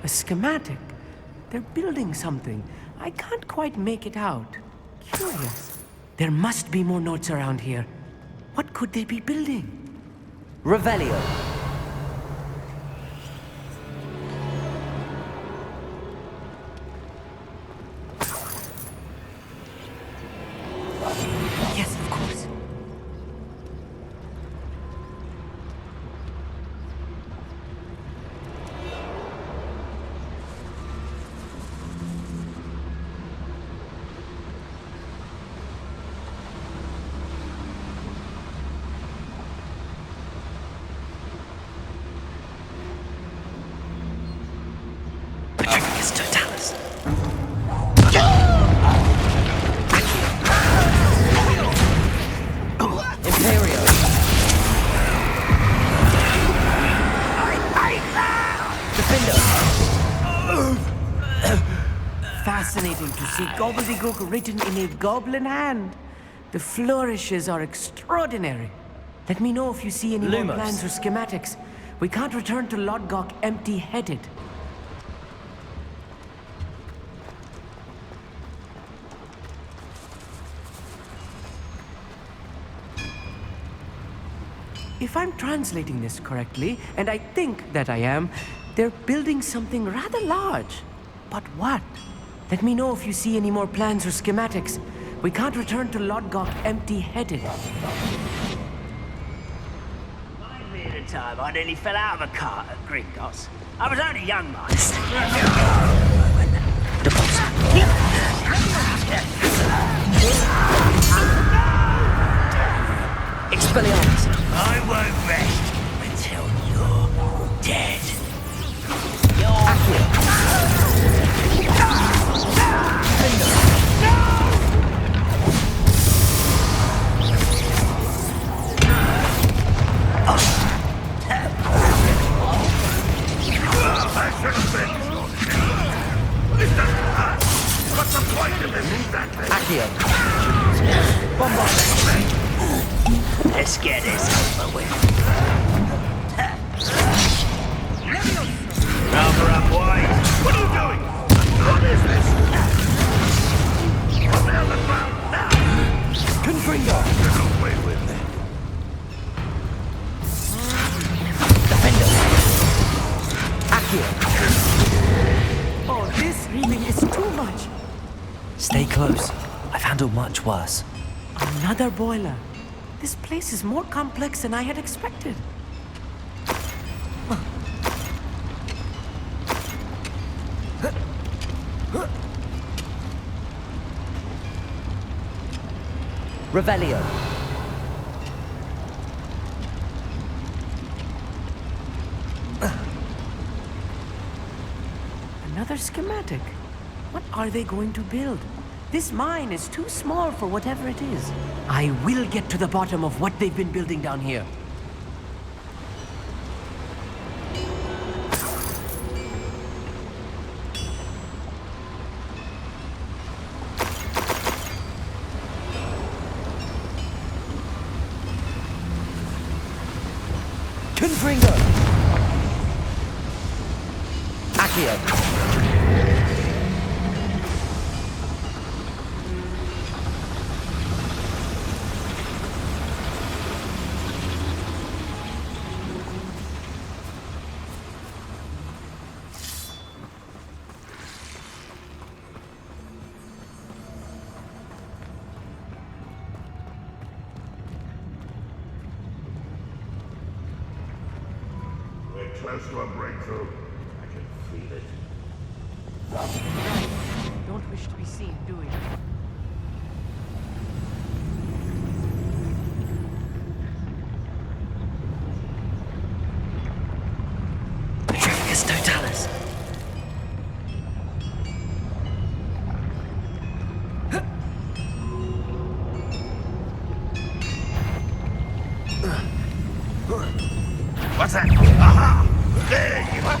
S13: A schematic. They're building something. I can't quite make it out. Curious. There must be more notes around here. What could they be building?
S2: Revelio.
S13: Yes, of course. fascinating to see gobbledygook written in a goblin hand. The flourishes are extraordinary. Let me know if you see any more
S2: Lumos.
S13: plans or schematics. We can't return to Lodgok empty-headed. If I'm translating this correctly, and I think that I am, they're building something rather large. But what? Let me know if you see any more plans or schematics. We can't return to Lodgok empty-headed.
S1: Me at a time, I nearly fell out of a cart at Gringotts. I was only young, mind.
S2: Expelliarmus.
S1: I won't rest until you're dead.
S16: What's the point of this exactly?
S2: Accio. Bombard.
S1: Let's get this over with. Rubber up wide.
S16: What are you doing? What is this? Put me on the ground now!
S2: Confringo.
S16: Get away with it.
S2: Defender. Accio.
S13: Oh, this reading is too much.
S2: Stay close. I've handled much worse.
S13: Another boiler. This place is more complex than I had expected.
S2: Revelio.
S13: Another schematic. What are they going to build? This mine is too small for whatever it is. I will get to the bottom of what they've been building down here.
S2: Confringo. Accio.
S16: Close to a breakthrough. I can feel it.
S13: Don't wish to be seen, do we?
S2: Petrificus totalis.
S16: What's that? Aha! There you are!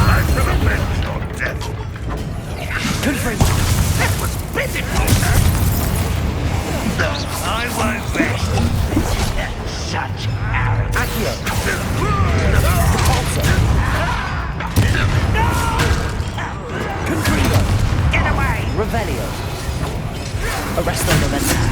S16: I shall avenge your death.
S2: Confringo.
S16: That was pitiful!
S1: I won't rest. Such arrogance.
S2: Accio. Confringo.
S1: Get away!
S2: Revelio. Arresto momentum.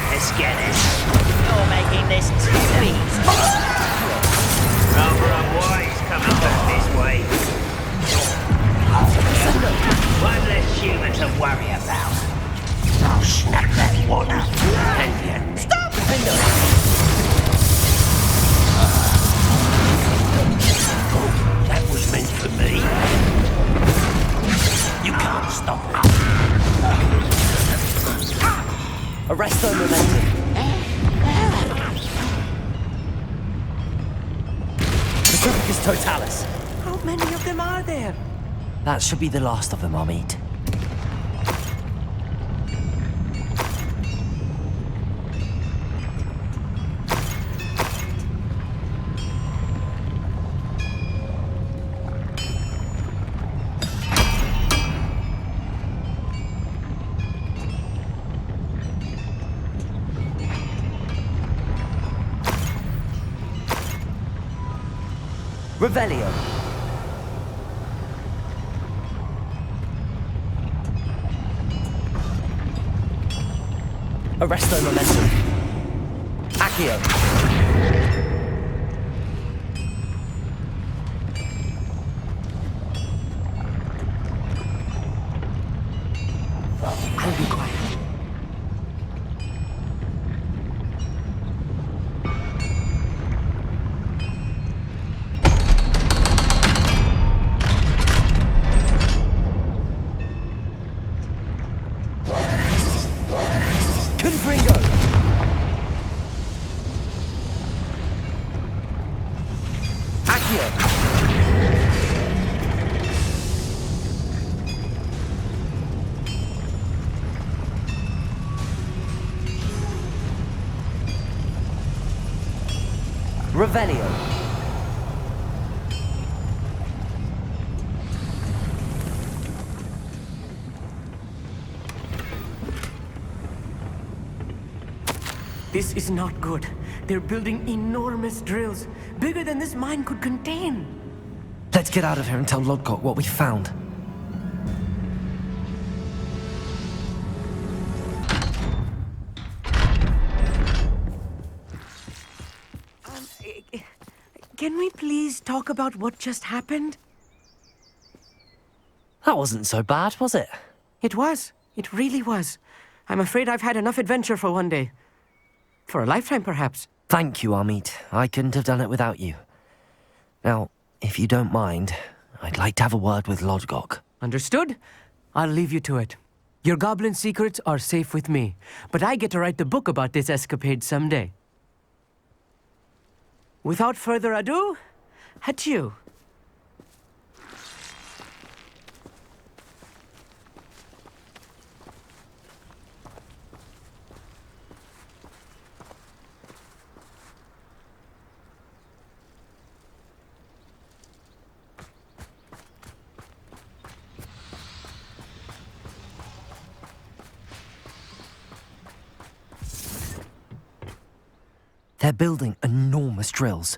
S1: Let's get this. You're making this too easy. Rather unwise coming back this way. One less human to worry about. I'll snap that one up. And you stop! That was meant for me. You can't stop us.
S2: Arresto momentum. Totalis!
S13: How many of them are there?
S2: That should be the last of them, Hogsmeade. Revelio. Arresto momentum. Accio.
S13: I'll be quiet.
S2: Revelio.
S13: This is not good. They're building enormous drills, bigger than this mine could contain.
S2: Let's get out of here and tell Lodgok what we found.
S13: Can we please talk about what just happened?
S2: That wasn't so bad, was it?
S13: It was. It really was. I'm afraid I've had enough adventure for one day. For a lifetime, perhaps.
S2: Thank you, Hogsmeade. I couldn't have done it without you. Now, if you don't mind, I'd like to have a word with Lodgok.
S13: Understood? I'll leave you to it. Your goblin secrets are safe with me, but I get to write the book about this escapade someday. Without further ado, adieu.
S2: They're building enormous drills.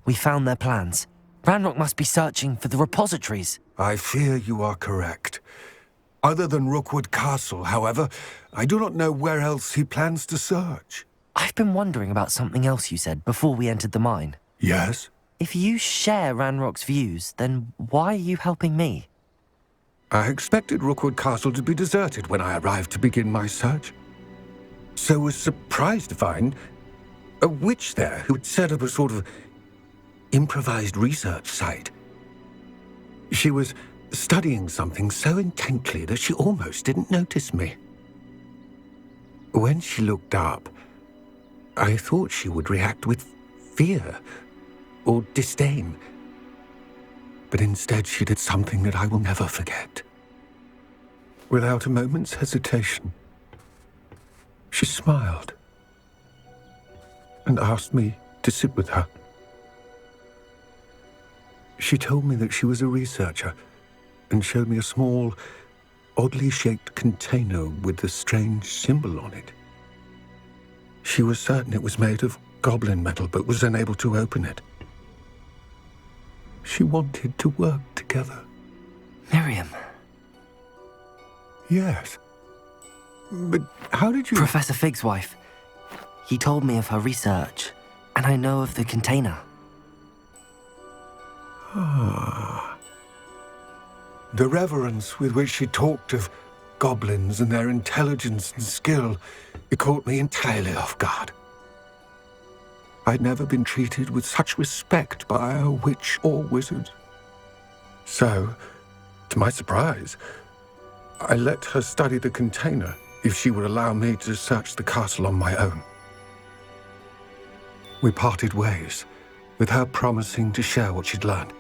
S2: We found their plans. Ranrok must be searching for the repositories.
S12: I fear you are correct. Other than Rookwood Castle, however, I do not know where else he plans to search.
S2: I've been wondering about something else you said before we entered the mine.
S12: Yes?
S2: If you share Ranrock's views, then why are you helping me?
S12: I expected Rookwood Castle to be deserted when I arrived to begin my search. So was surprised to find a witch there who had set up a sort of improvised research site. She was studying something so intently that she almost didn't notice me. When she looked up, I thought she would react with fear or disdain. But instead she did something that I will never forget. Without a moment's hesitation, she smiled and asked me to sit with her. She told me that she was a researcher and showed me a small, oddly shaped container with a strange symbol on it. She was certain it was made of goblin metal, but was unable to open it. She wanted to work together.
S2: Miriam.
S12: Yes. But how did you...
S2: Professor Fig's wife. He told me of her research, and I know of the container.
S12: Ah. The reverence with which she talked of goblins and their intelligence and skill, it caught me entirely off guard. I'd never been treated with such respect by a witch or wizard. So, to my surprise, I let her study the container if she would allow me to search the castle on my own. We parted ways, with her promising to share what she'd learned.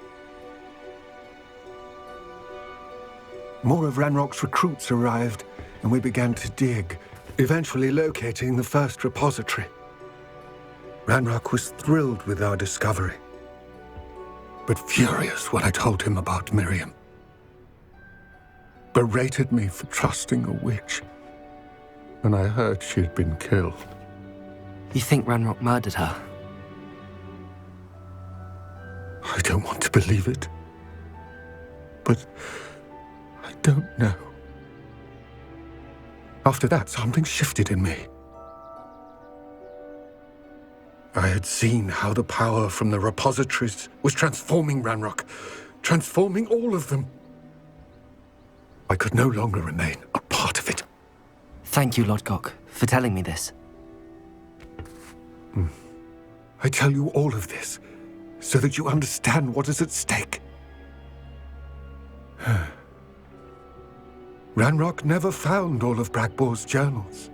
S12: More of Ranrock's recruits arrived, and we began to dig, eventually locating the first repository. Ranrok was thrilled with our discovery, but furious when I told him about Miriam. Berated me for trusting a witch when I heard she had been killed.
S2: You think Ranrok murdered her?
S12: I don't want to believe it, but I don't know. After that, something shifted in me. I had seen how the power from the repositories was transforming Ranrok, transforming all of them. I could no longer remain a part of it.
S2: Thank you, Lodgok, for telling me this.
S12: I tell you all of this so that you understand what is at stake. Ranrok never found all of Bragbor's journals,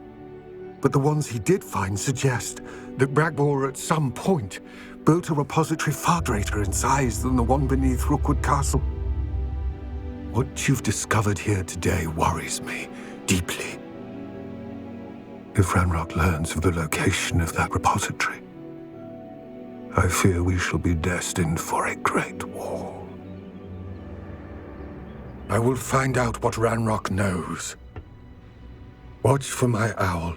S12: but the ones he did find suggest that Bragbor at some point built a repository far greater in size than the one beneath Rookwood Castle. What you've discovered here today worries me deeply. If Ranrok learns of the location of that repository, I fear we shall be destined for a great war. I will find out what Ranrok knows. Watch for my owl.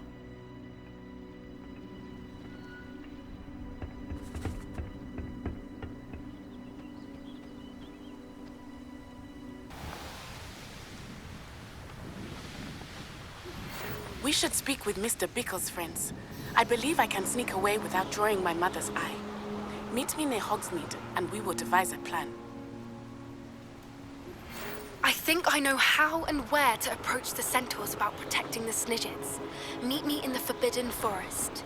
S3: We should speak with Mr. Bickle's friends. I believe I can sneak away without drawing my mother's eye. Meet me near Hogsmeade, and we will devise a plan.
S20: I think I know how and where to approach the centaurs about protecting the Snidgets. Meet me in the Forbidden Forest.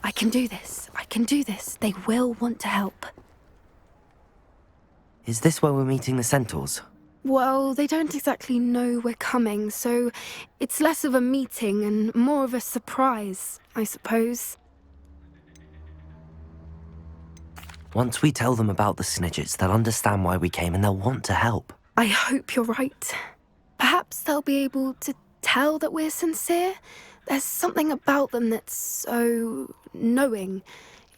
S20: I can do this. I can do this. They will want to help.
S2: Is this where we're meeting the centaurs?
S20: Well, they don't exactly know we're coming, so it's less of a meeting and more of a surprise, I suppose.
S2: Once we tell them about the Snidgets, they'll understand why we came and they'll want to help.
S20: I hope you're right. Perhaps they'll be able to tell that we're sincere. There's something about them that's so knowing.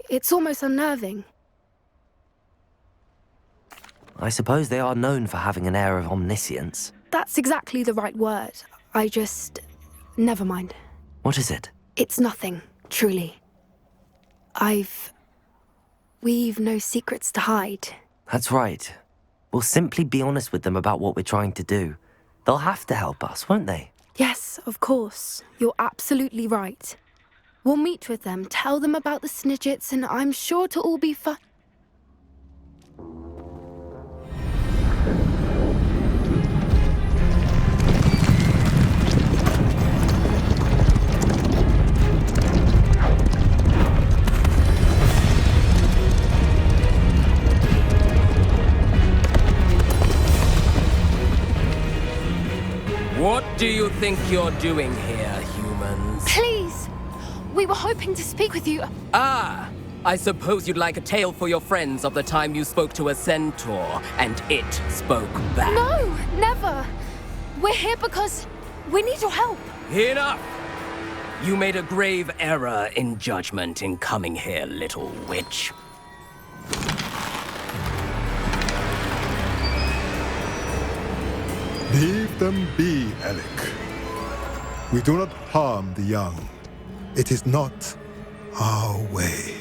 S20: It's almost unnerving.
S2: I suppose they are known for having an air of omniscience.
S20: That's exactly the right word. Never mind.
S2: What is it?
S20: It's nothing, truly. We've no secrets to hide.
S2: That's right. We'll simply be honest with them about what we're trying to do. They'll have to help us, won't they?
S20: Yes, of course. You're absolutely right. We'll meet with them, tell them about the Snidgets, and I'm sure to all be fine.
S10: What do you think you're doing here, humans?
S20: Please! We were hoping to speak with you.
S10: Ah! I suppose you'd like a tale for your friends of the time you spoke to a centaur, and it spoke back.
S20: No, never! We're here because we need your help.
S10: Enough! You made a grave error in judgment in coming here, little witch.
S18: Leave them be, Alec. We do not harm the young. It is not our way.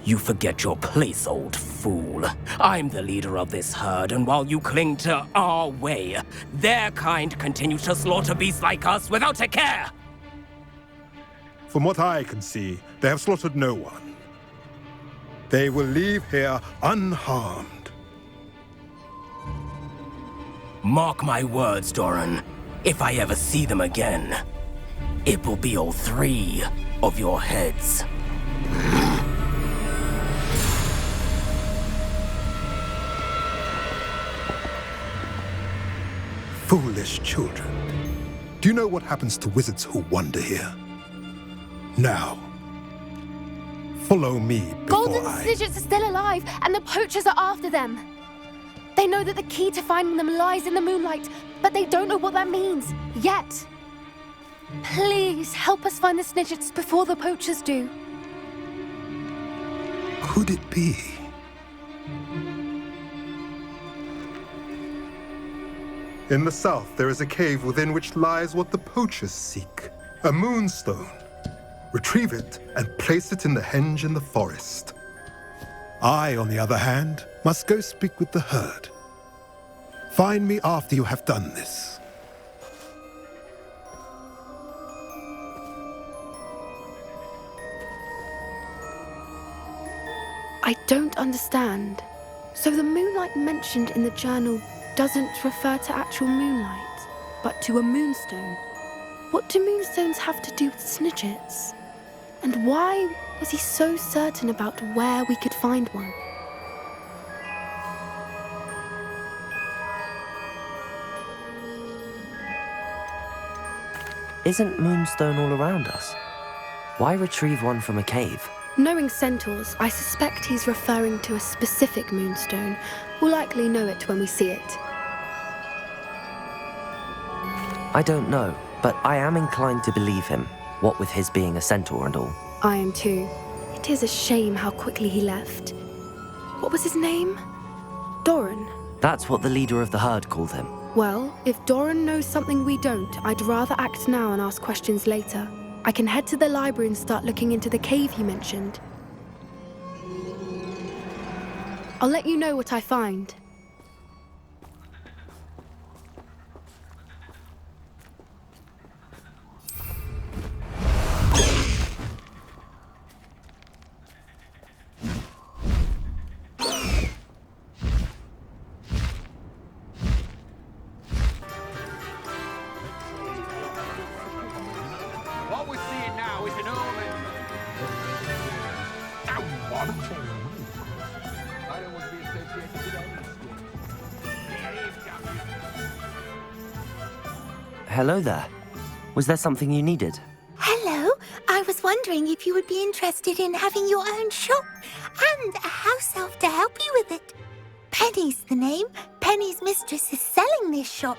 S10: You forget your place, old fool. I'm the leader of this herd, and while you cling to our way, their kind continue to slaughter beasts like us without a care!
S18: From what I can see, they have slaughtered no one. They will leave here unharmed.
S10: Mark my words, Doran. If I ever see them again, it will be all 3 of your heads.
S18: Foolish children. Do you know what happens to wizards who wander here? Now, follow me before
S20: Golden Snidgets are still alive, and the poachers are after them. They know that the key to finding them lies in the moonlight, but they don't know what that means, yet. Please, help us find the Snidgets before the poachers do.
S18: Could it be? In the south, there is a cave within which lies what the poachers seek. A moonstone. Retrieve it and place it in the henge in the forest. I, on the other hand, must go speak with the herd. Find me after you have done this.
S20: I don't understand. So the moonlight mentioned in the journal doesn't refer to actual moonlight, but to a moonstone. What do moonstones have to do with Snidgets? And why was he so certain about where we could find one?
S2: Isn't moonstone all around us? Why retrieve one from a cave?
S20: Knowing centaurs, I suspect he's referring to a specific moonstone. We'll likely know it when we see it.
S2: I don't know, but I am inclined to believe him, what with his being a centaur and all.
S20: I am too. It is a shame how quickly he left. What was his name? Doran?
S2: That's what the leader of the herd called him.
S20: Well, if Doran knows something we don't, I'd rather act now and ask questions later. I can head to the library and start looking into the cave he mentioned. I'll let you know what I find.
S1: What we're seeing now is an omen. I don't want to be associated with any
S2: Hello there. Was there something you needed?
S4: Hello. I was wondering if you would be interested in having your own shop and a house elf to help you with it. Penny's the name. Penny's mistress is selling this shop.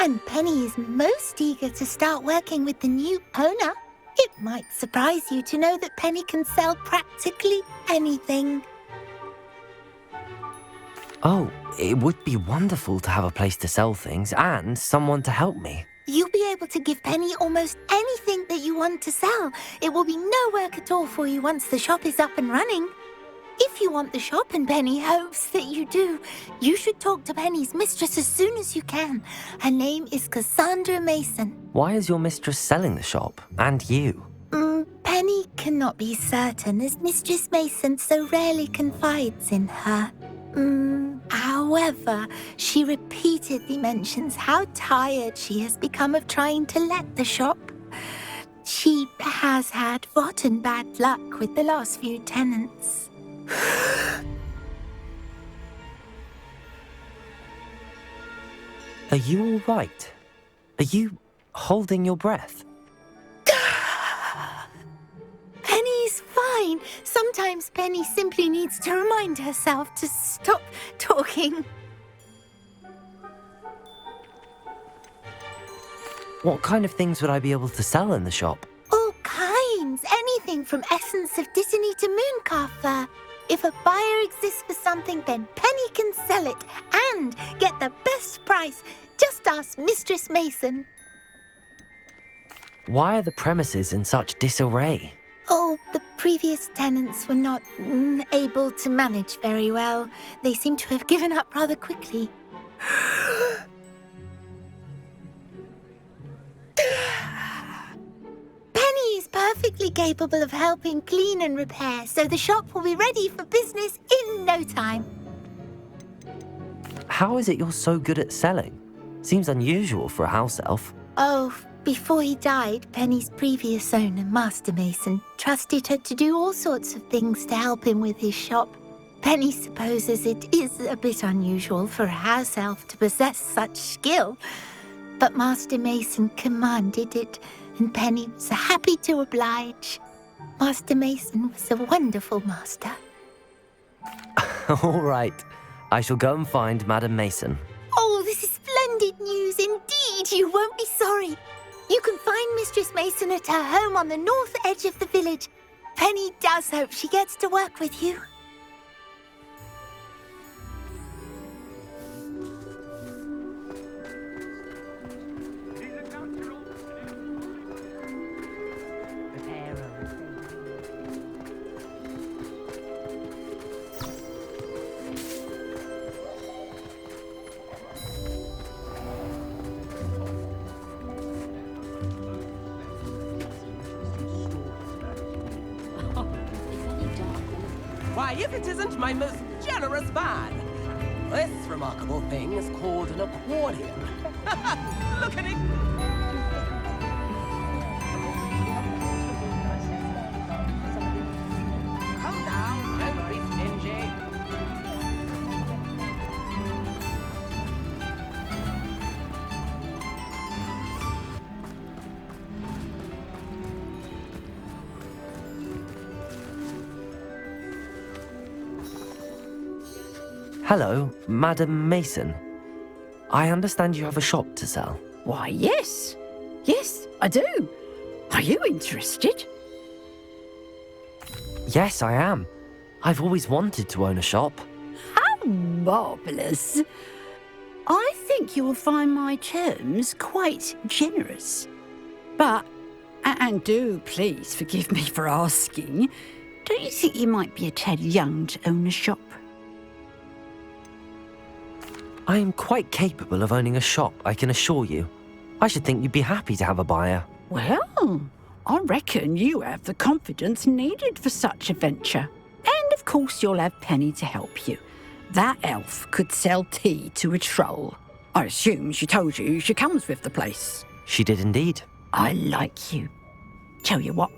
S4: And Penny is most eager to start working with the new owner. It might surprise you to know that Penny can sell practically anything.
S2: Oh, it would be wonderful to have a place to sell things and someone to help me.
S4: You'll be able to give Penny almost anything that you want to sell. It will be no work at all for you once the shop is up and running. If you want the shop and Penny hopes that you do, you should talk to Penny's mistress as soon as you can. Her name is Cassandra Mason.
S2: Why is your mistress selling the shop? And you?
S4: Penny cannot be certain as Mistress Mason so rarely confides in her. However, she repeatedly mentions how tired she has become of trying to let the shop. She has had rotten bad luck with the last few tenants.
S2: Are you all right? Are you holding your breath?
S4: Penny's fine. Sometimes Penny simply needs to remind herself to stop talking.
S2: What kind of things would I be able to sell in the shop?
S4: All kinds. Anything from essence of Disney to mooncalf fur. If a buyer exists for something, then Penny can sell it and get the best price. Just ask Mistress Mason.
S2: Why are the premises in such disarray?
S4: Oh, the previous tenants were not able to manage very well. They seem to have given up rather quickly. Penny is perfectly capable of helping clean and repair, so the shop will be ready for business in no time.
S2: How is it you're so good at selling? Seems unusual for a house elf.
S4: Oh, before he died, Penny's previous owner, Master Mason, trusted her to do all sorts of things to help him with his shop. Penny supposes it is a bit unusual for a house elf to possess such skill, but Master Mason commanded it, and Penny was happy to oblige. Master Mason was a wonderful master.
S2: All right. I shall go and find Madam Mason.
S4: Oh, this is splendid news indeed. You won't be sorry. You can find Mistress Mason at her home on the north edge of the village. Penny does hope she gets to work with you.
S10: Why, if it isn't my most generous man! This remarkable thing is called an accordion. Look at it! Come now, I'm very stingy.
S2: Hello, Madam Mason. I understand you have a shop to sell.
S17: Why, yes. Yes, I do. Are you interested?
S2: Yes, I am. I've always wanted to own a shop.
S17: How marvellous. I think you will find my terms quite generous. But, and do please forgive me for asking, don't you think you might be a tad young to own a shop?
S2: I am quite capable of owning a shop, I can assure you. I should think you'd be happy to have a buyer.
S17: Well, I reckon you have the confidence needed for such a venture. And of course you'll have Penny to help you. That elf could sell tea to a troll. I assume she told you she comes with the place.
S2: She did indeed.
S17: I like you. Tell you what,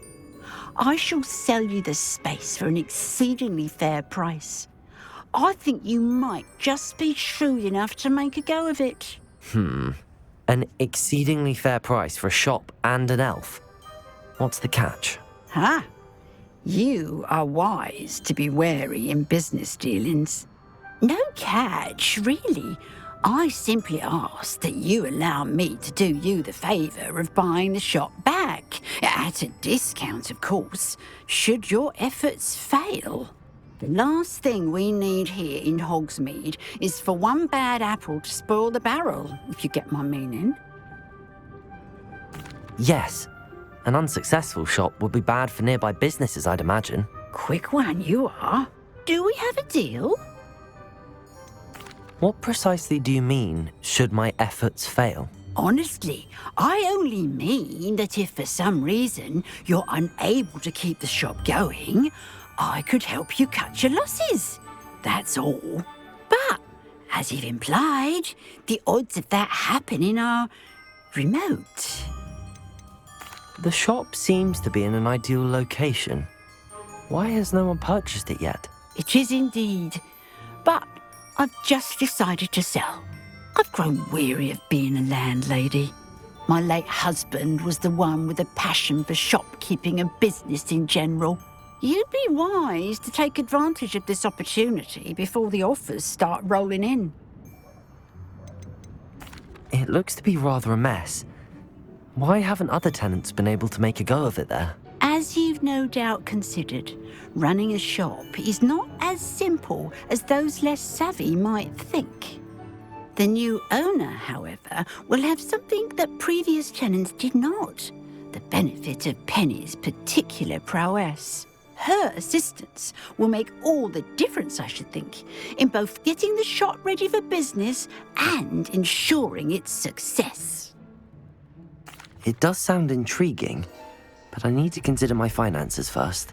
S17: I shall sell you the space for an exceedingly fair price. I think you might just be shrewd enough to make a go of it.
S2: An exceedingly fair price for a shop and an elf. What's the catch?
S17: You are wise to be wary in business dealings. No catch, really. I simply ask that you allow me to do you the favour of buying the shop back, at a discount, of course, should your efforts fail. The last thing we need here in Hogsmeade is for one bad apple to spoil the barrel, if you get my meaning.
S2: Yes. An unsuccessful shop would be bad for nearby businesses, I'd imagine.
S17: Quick one, you are. Do we have a deal?
S2: What precisely do you mean, should my efforts fail?
S17: Honestly, I only mean that if for some reason you're unable to keep the shop going, I could help you cut your losses. That's all. But, as you've implied, the odds of that happening are remote.
S2: The shop seems to be in an ideal location. Why has no one purchased it yet?
S17: It is indeed. But I've just decided to sell. I've grown weary of being a landlady. My late husband was the one with a passion for shopkeeping and business in general. You'd be wise to take advantage of this opportunity before the offers start rolling in.
S2: It looks to be rather a mess. Why haven't other tenants been able to make a go of it there?
S17: As you've no doubt considered, running a shop is not as simple as those less savvy might think. The new owner, however, will have something that previous tenants did not. The benefit of Penny's particular prowess. her assistance will make all the difference, I should think, in both getting the shop ready for business and ensuring its success.
S2: It does sound intriguing, but I need to consider my finances first.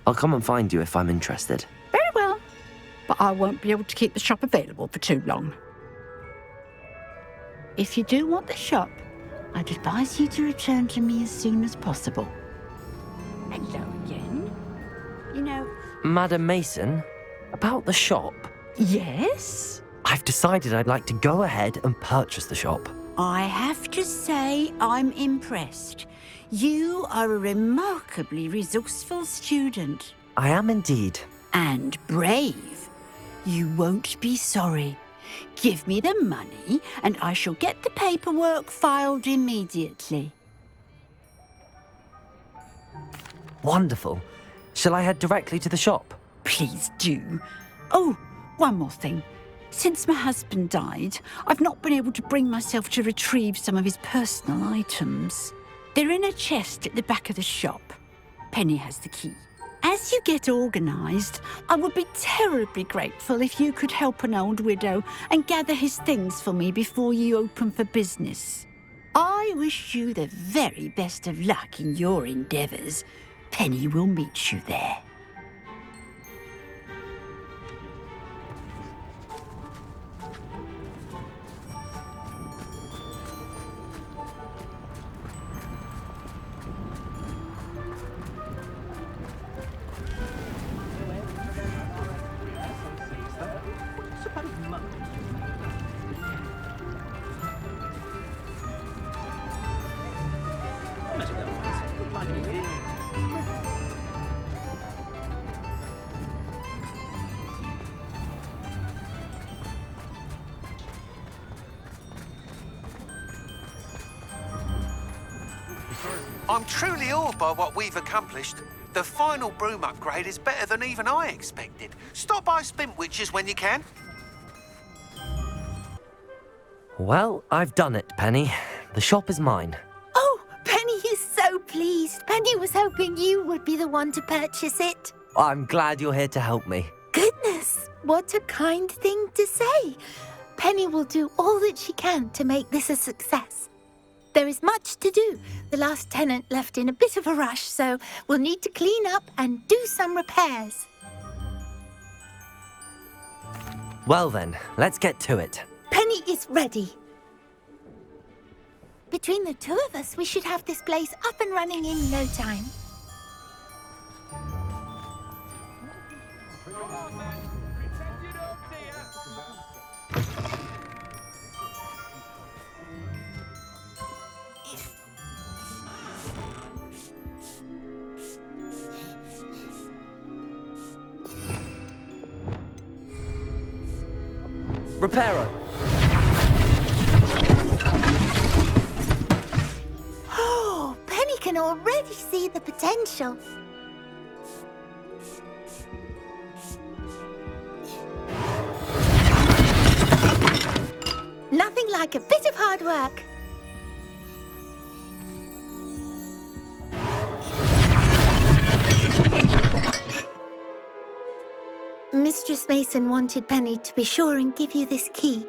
S2: I'll come and find you if I'm interested.
S17: Very well, but I won't be able to keep the shop available for too long. If you do want the shop, I'd advise you to return to me as soon as possible. Hello again. You know...
S2: Madam Mason, about the shop?
S17: Yes?
S2: I've decided I'd like to go ahead and purchase the shop.
S17: I have to say I'm impressed. You are a remarkably resourceful student.
S2: I am indeed.
S17: And brave. You won't be sorry. Give me the money, and I shall get the paperwork filed immediately.
S2: Wonderful. Shall I head directly to the shop?
S17: Please do. Oh, one more thing. Since my husband died, I've not been able to bring myself to retrieve some of his personal items. They're in a chest at the back of the shop. Penny has the key. As you get organised, I would be terribly grateful if you could help an old widow and gather his things for me before you open for business. I wish you the very best of luck in your endeavours. Penny will meet you there.
S7: I'm truly awed by what we've accomplished. The final broom upgrade is better than even I expected. Stop by Spintwitches when you can.
S2: Well, I've done it, Penny. The shop is mine.
S4: Oh, Penny is so pleased. Penny was hoping you would be the one to purchase it.
S2: I'm glad you're here to help me.
S4: Goodness, what a kind thing to say. Penny will do all that she can to make this a success. There is much to do. The last tenant left in a bit of a rush, so we'll need to clean up and do some repairs.
S2: Well then, let's get to it.
S4: Penny is ready. Between the two of us, we should have this place up and running in no time.
S2: Reparo.
S4: Oh, Penny can already see the potential. Nothing like a bit of hard work. Mistress Mason wanted Penny to be sure and give you this key.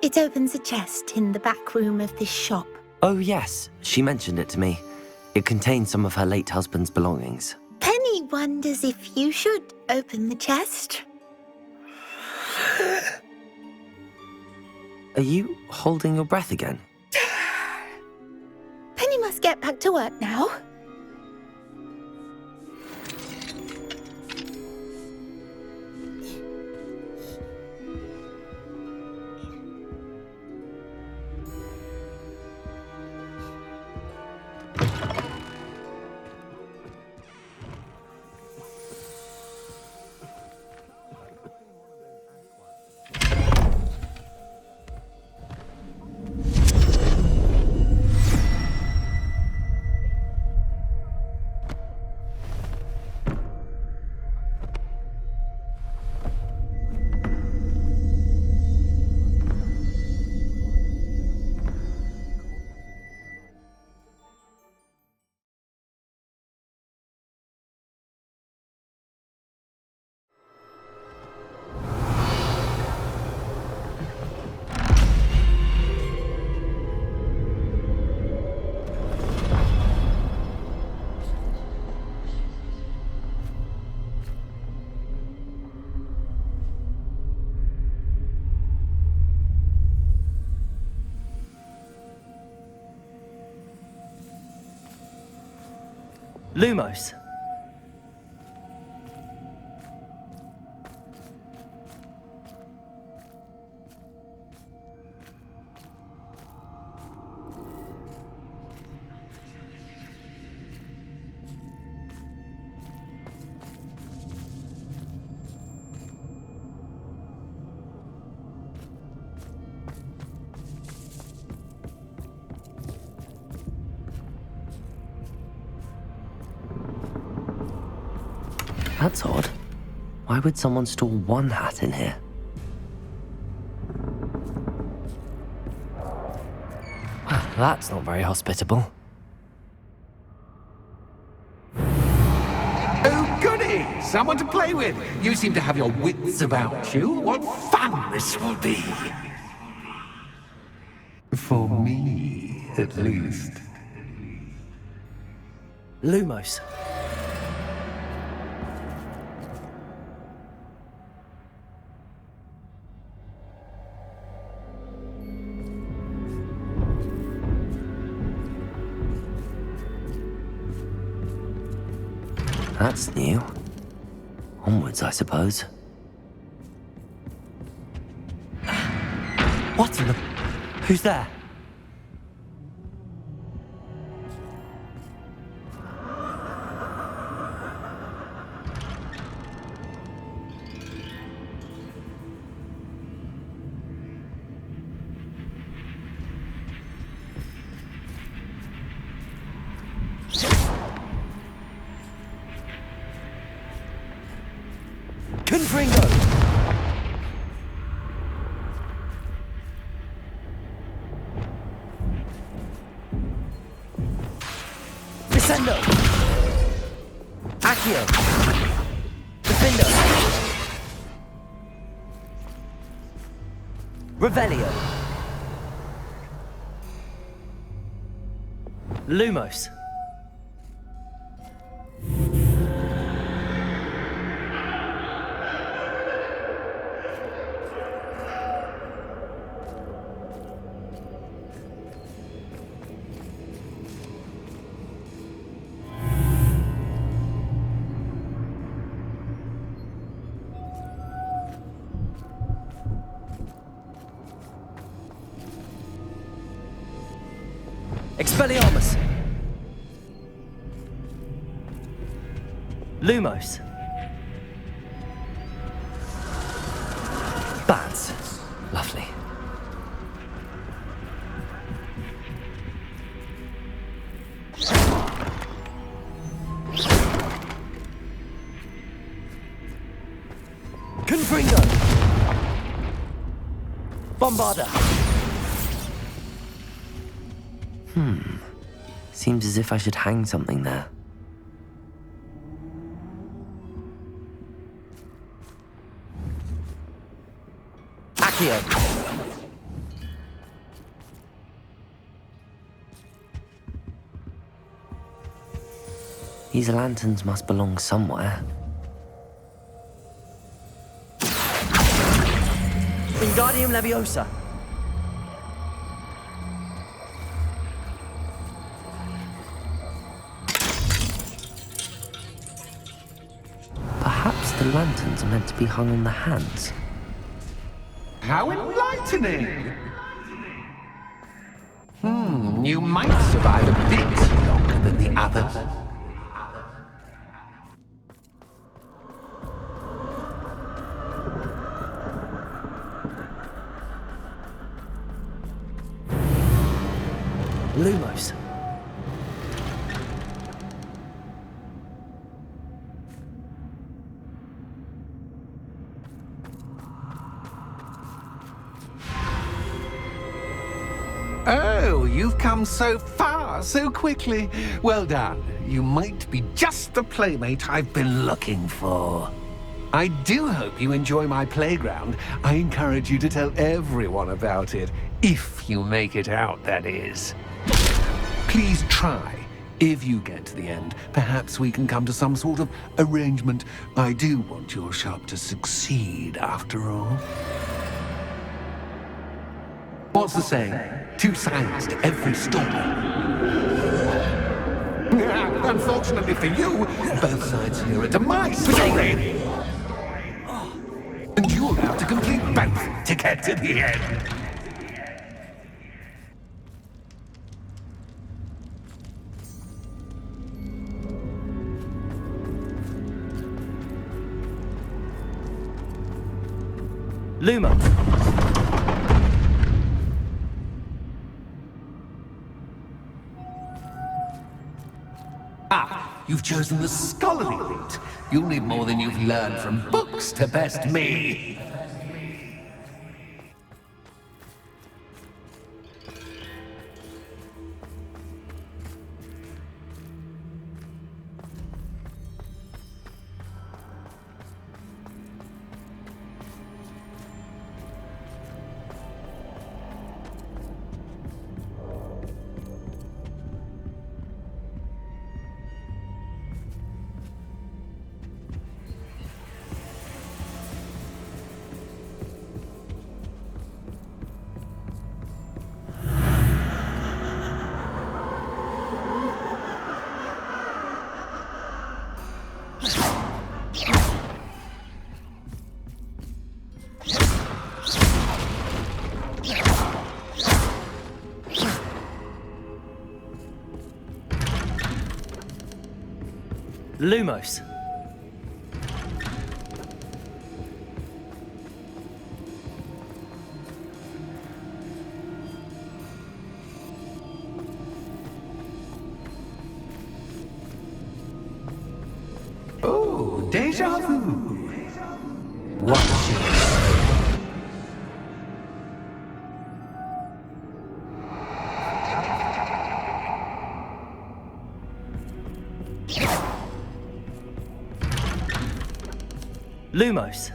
S4: It opens a chest in the back room of this shop.
S2: Oh yes, she mentioned it to me. It contains some of her late husband's belongings.
S4: Penny wonders if you should open the chest.
S2: Are you holding your breath again?
S4: Penny must get back to work now.
S2: Lumos. That's odd. Why would someone store one hat in here? Well, that's not very hospitable.
S7: Oh, goody! Someone to play with. You seem to have your wits about you. What fun this will be. For me, at least.
S2: Lumos. That's new. Onwards, I suppose. What in the... Who's there? Revelio. Lumos. Expelliarmus. Lumos. Bats. Lovely. Confringo. Bombarder. Seems as if I should hang something there. Accio. These lanterns must belong somewhere. Wingardium Leviosa. Perhaps the lanterns are meant to be hung on the hands.
S7: How enlightening! You might survive a bit longer than the others.
S2: Lumos.
S7: Oh, you've come so far, so quickly. Well done. You might be just the playmate I've been looking for. I do hope you enjoy my playground. I encourage you to tell everyone about it, if you make it out, that is. Please try. If you get to the end, perhaps we can come to some sort of arrangement. I do want your shop to succeed, after all. What's the saying? Two sides to every story. unfortunately for you, both sides here are to my story. And you'll have to complete both to get to the end.
S2: Luma!
S7: Ah, you've chosen the scholarly route. You'll need more than you've learned from books to best me.
S2: Lumos.
S7: Oh, déjà vu. Watch it.
S2: Lumos.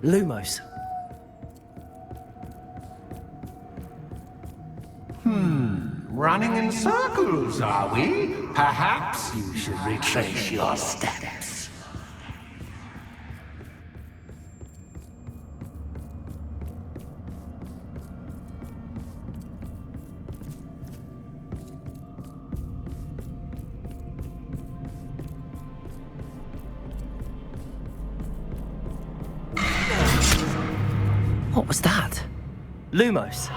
S2: Lumos.
S7: Running in circles, are we? Perhaps you should retrace your steps.
S2: What was that? Lumos.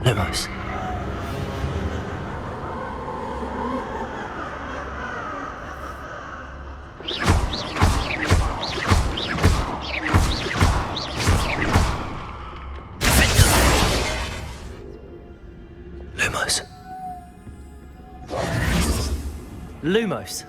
S2: Lumos. Lumos. Lumos.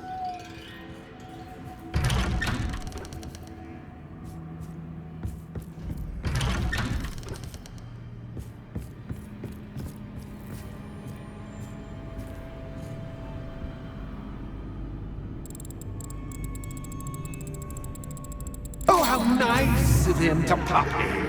S7: Oh, how nice of him to pop in.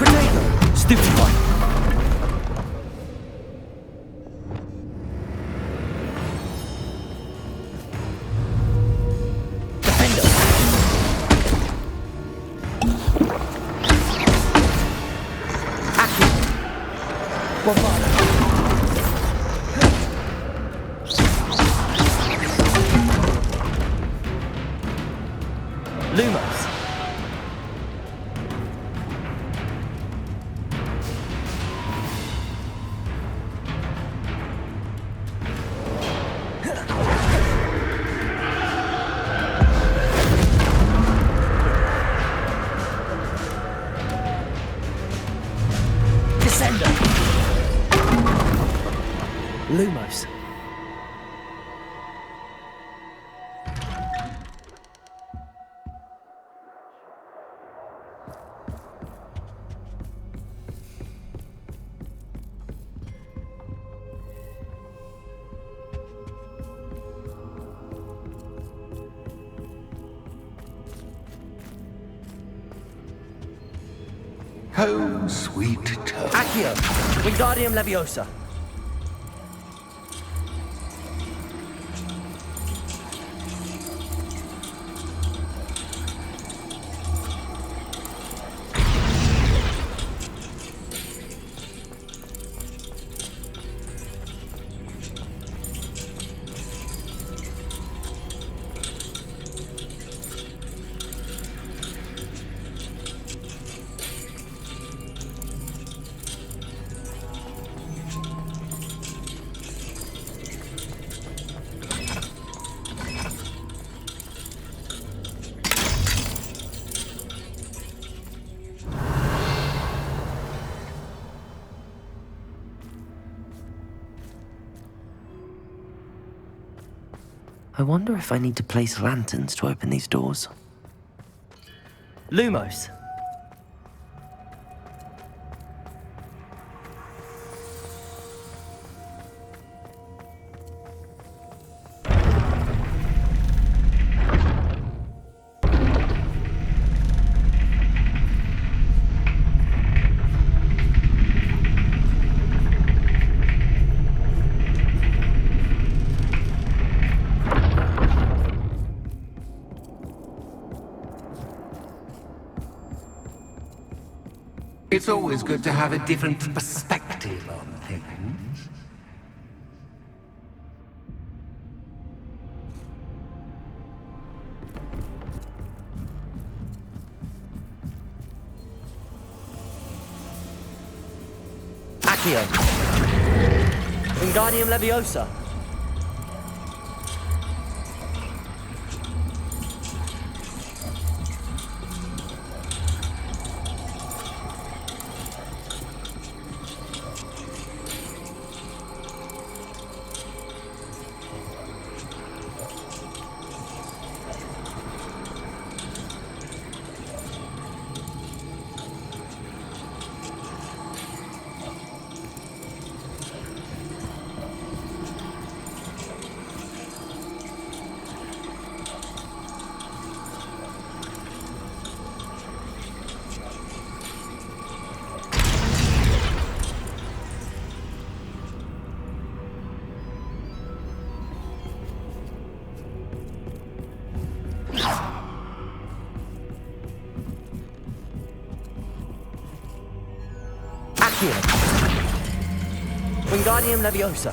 S2: Potato! Stupefy! Lumos. Descender. Lumos.
S7: Home, sweet toe.
S2: Accio. Wingardium Leviosa. I wonder if I need to place lanterns to open these doors. Lumos.
S7: It's always good to have a different perspective on things.
S2: Accio. Wingardium Leviosa. Accio. Wingardium Leviosa.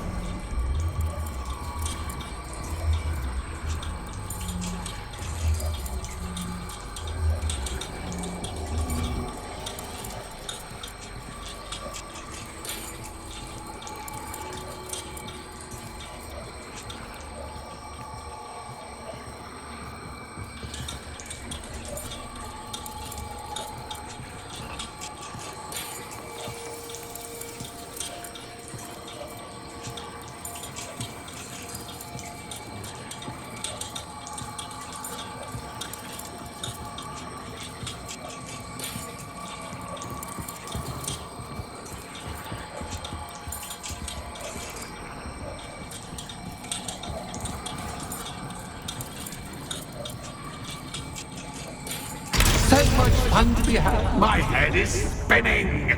S7: fun to be had. My head is spinning.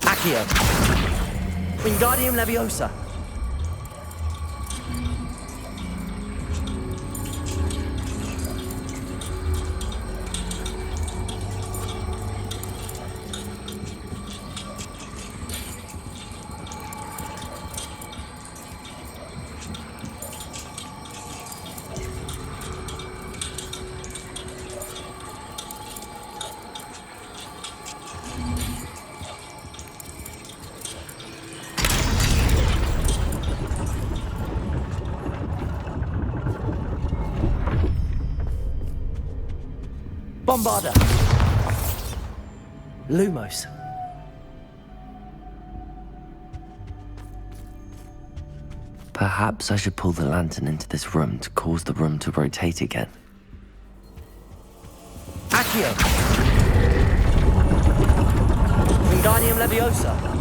S2: Accio. Wingardium Leviosa. Bombarda. Lumos. Perhaps I should pull the lantern into this room to cause the room to rotate again. Accio. Wingardium Leviosa.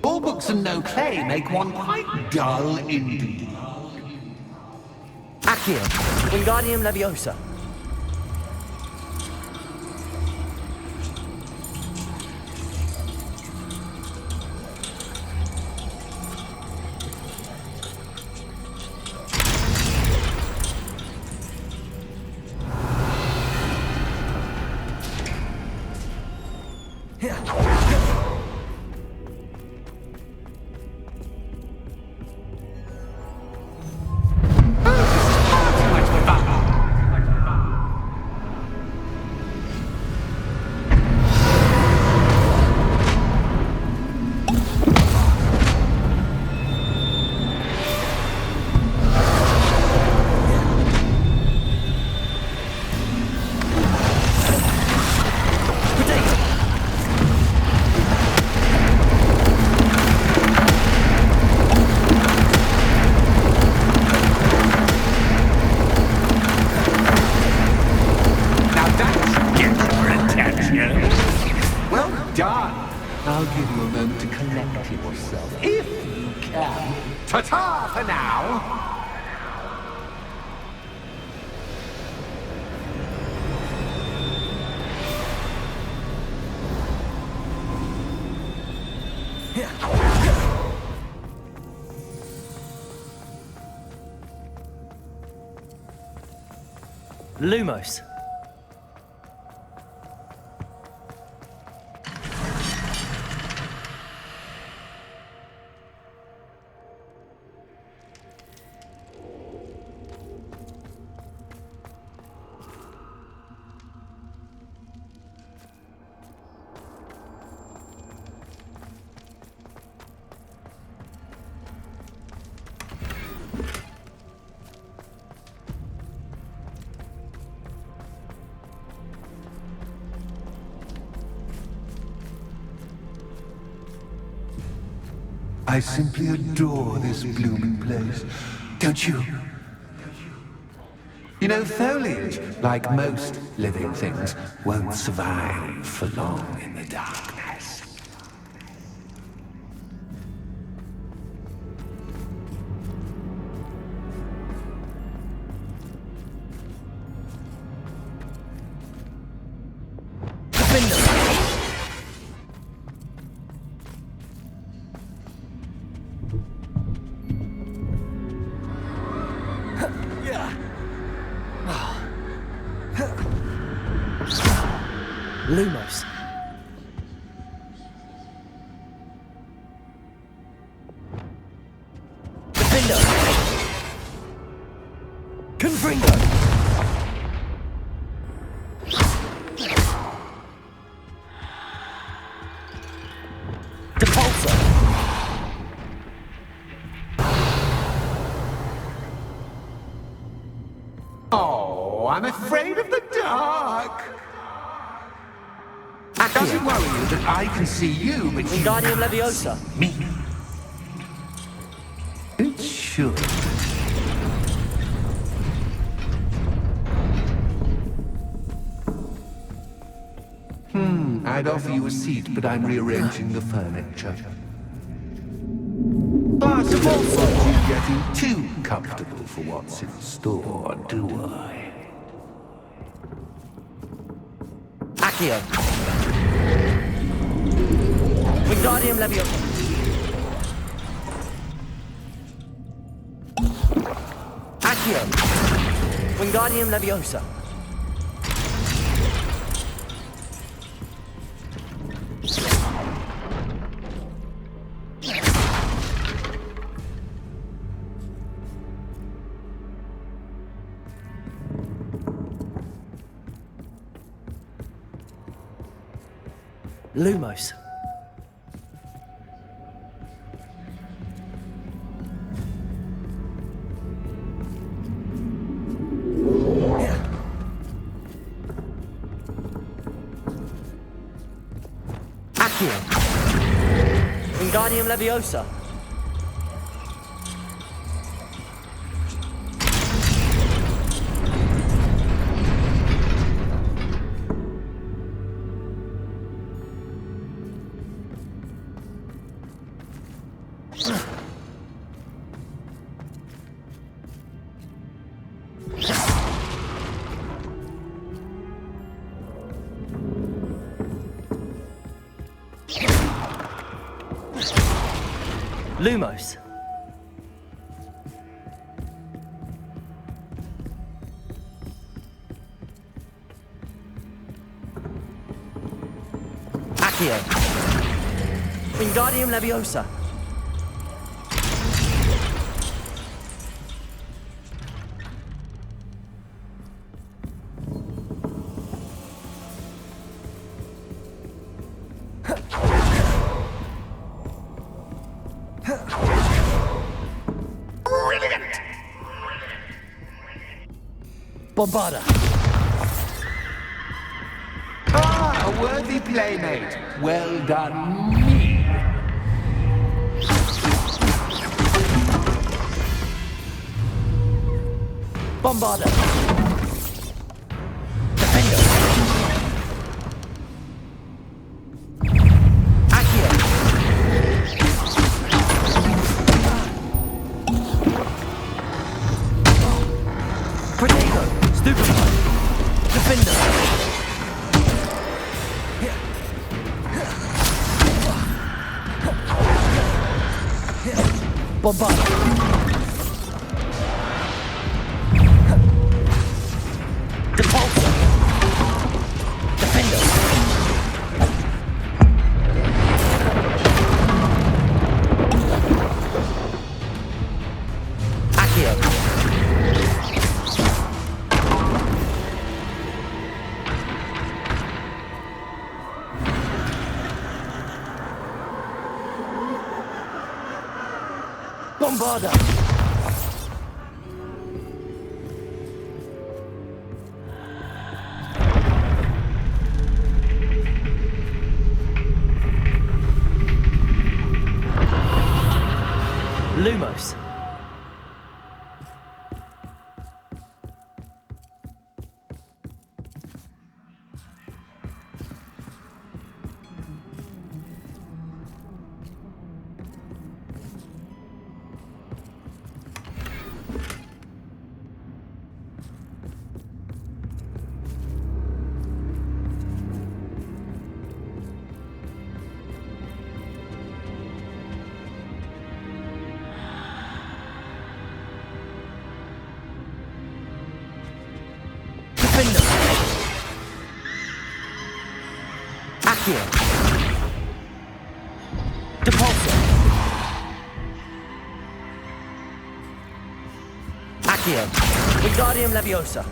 S7: All books and no clay make one quite dull indeed.
S2: Accio. Wingardium Leviosa.
S7: I'll give you a moment to collect yourself, if you can. Ta-ta for now!
S2: Lumos.
S7: I simply adore this blooming place, don't you? You know, foliage, like most living things, won't survive for long in the darkness.
S2: Confringo! Depulsor!
S7: Oh, I'm afraid of the dark. Does it worry you that I can see you, but you
S2: Wingardium
S7: can't
S2: Leviosa!
S7: see me? It should. I'd offer you a seat, but I'm rearranging the furniture. But I don't want you getting too comfortable for what's in store, do I?
S2: Accio! Wingardium Leviosa! Accio! Wingardium Leviosa! Lumos. Accio. Wingardium Leviosa. Lumos. Accio. Wingardium Leviosa. Bombarda.
S7: Ah, a worthy playmate. Well done, me.
S2: Bombarda. Defender. Accio. Protego. Stupefy. Defender. Bombarda. Depulsor. Defender. Accio. Bombarda. Lumos. Defender. Accio. Depulsor. Accio. Wingardium Leviosa.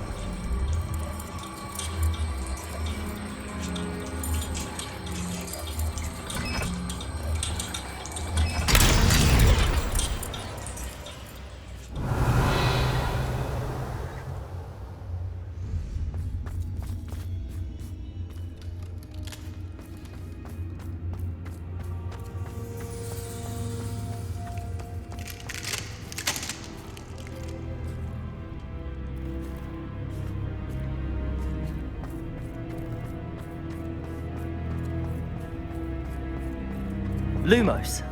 S2: Lumos.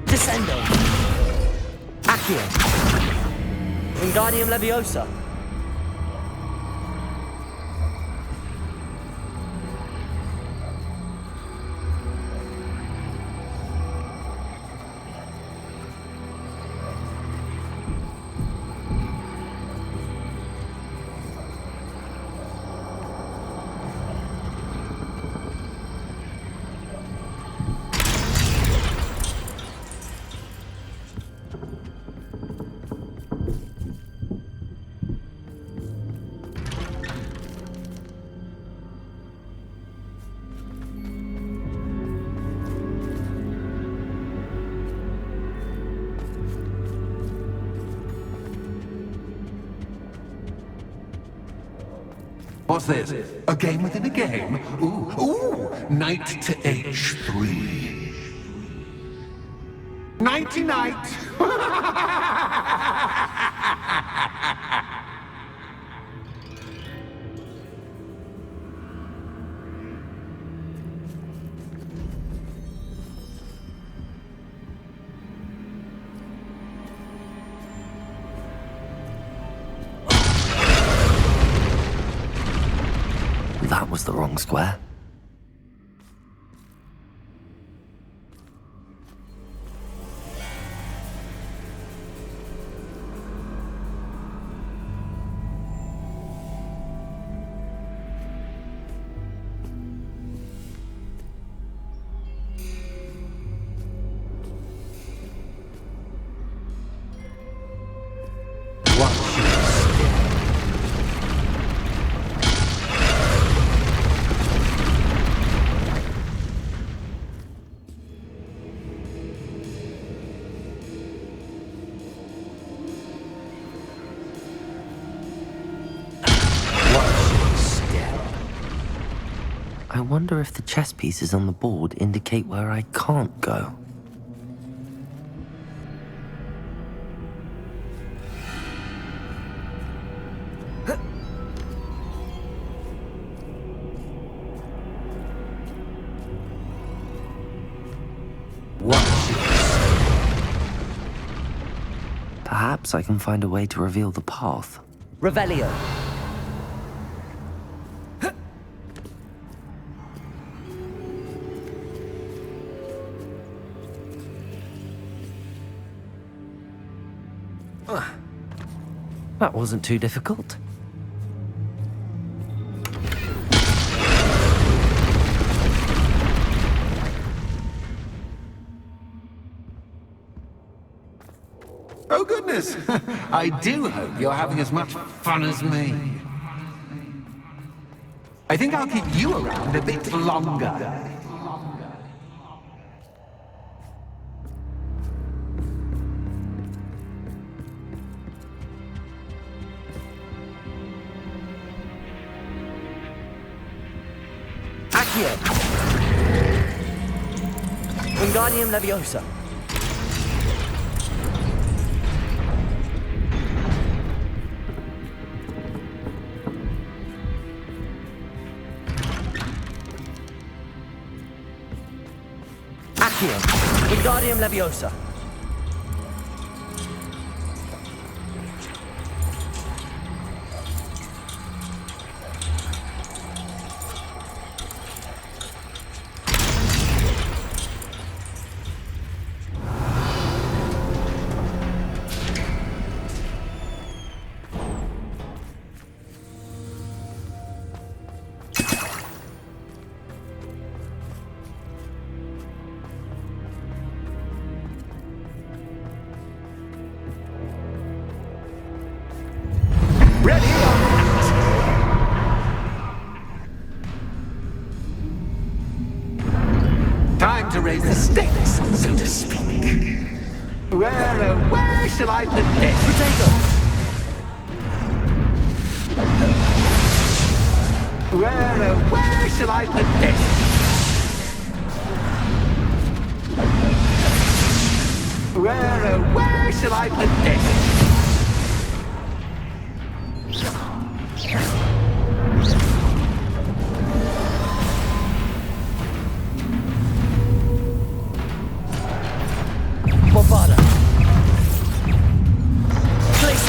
S2: Descendo. Accio. Wingardium Leviosa.
S7: What's this? A game within a game? Ooh, knight to H3. Nighty-night!
S2: That was the wrong square. I wonder if the chess pieces on the board indicate where I can't go. Perhaps I can find a way to reveal the path. Revelio. That wasn't too difficult.
S7: Oh goodness! I do hope you're having as much fun as me. I think I'll keep you around a bit longer.
S2: Accio. Wingardium Leviosa. Accio. Wingardium Leviosa.
S7: to raise the stakes, so to speak. Where shall I put this?
S2: Potato!
S7: Where shall I put this? Where shall I put this?
S2: Bombarda. Place.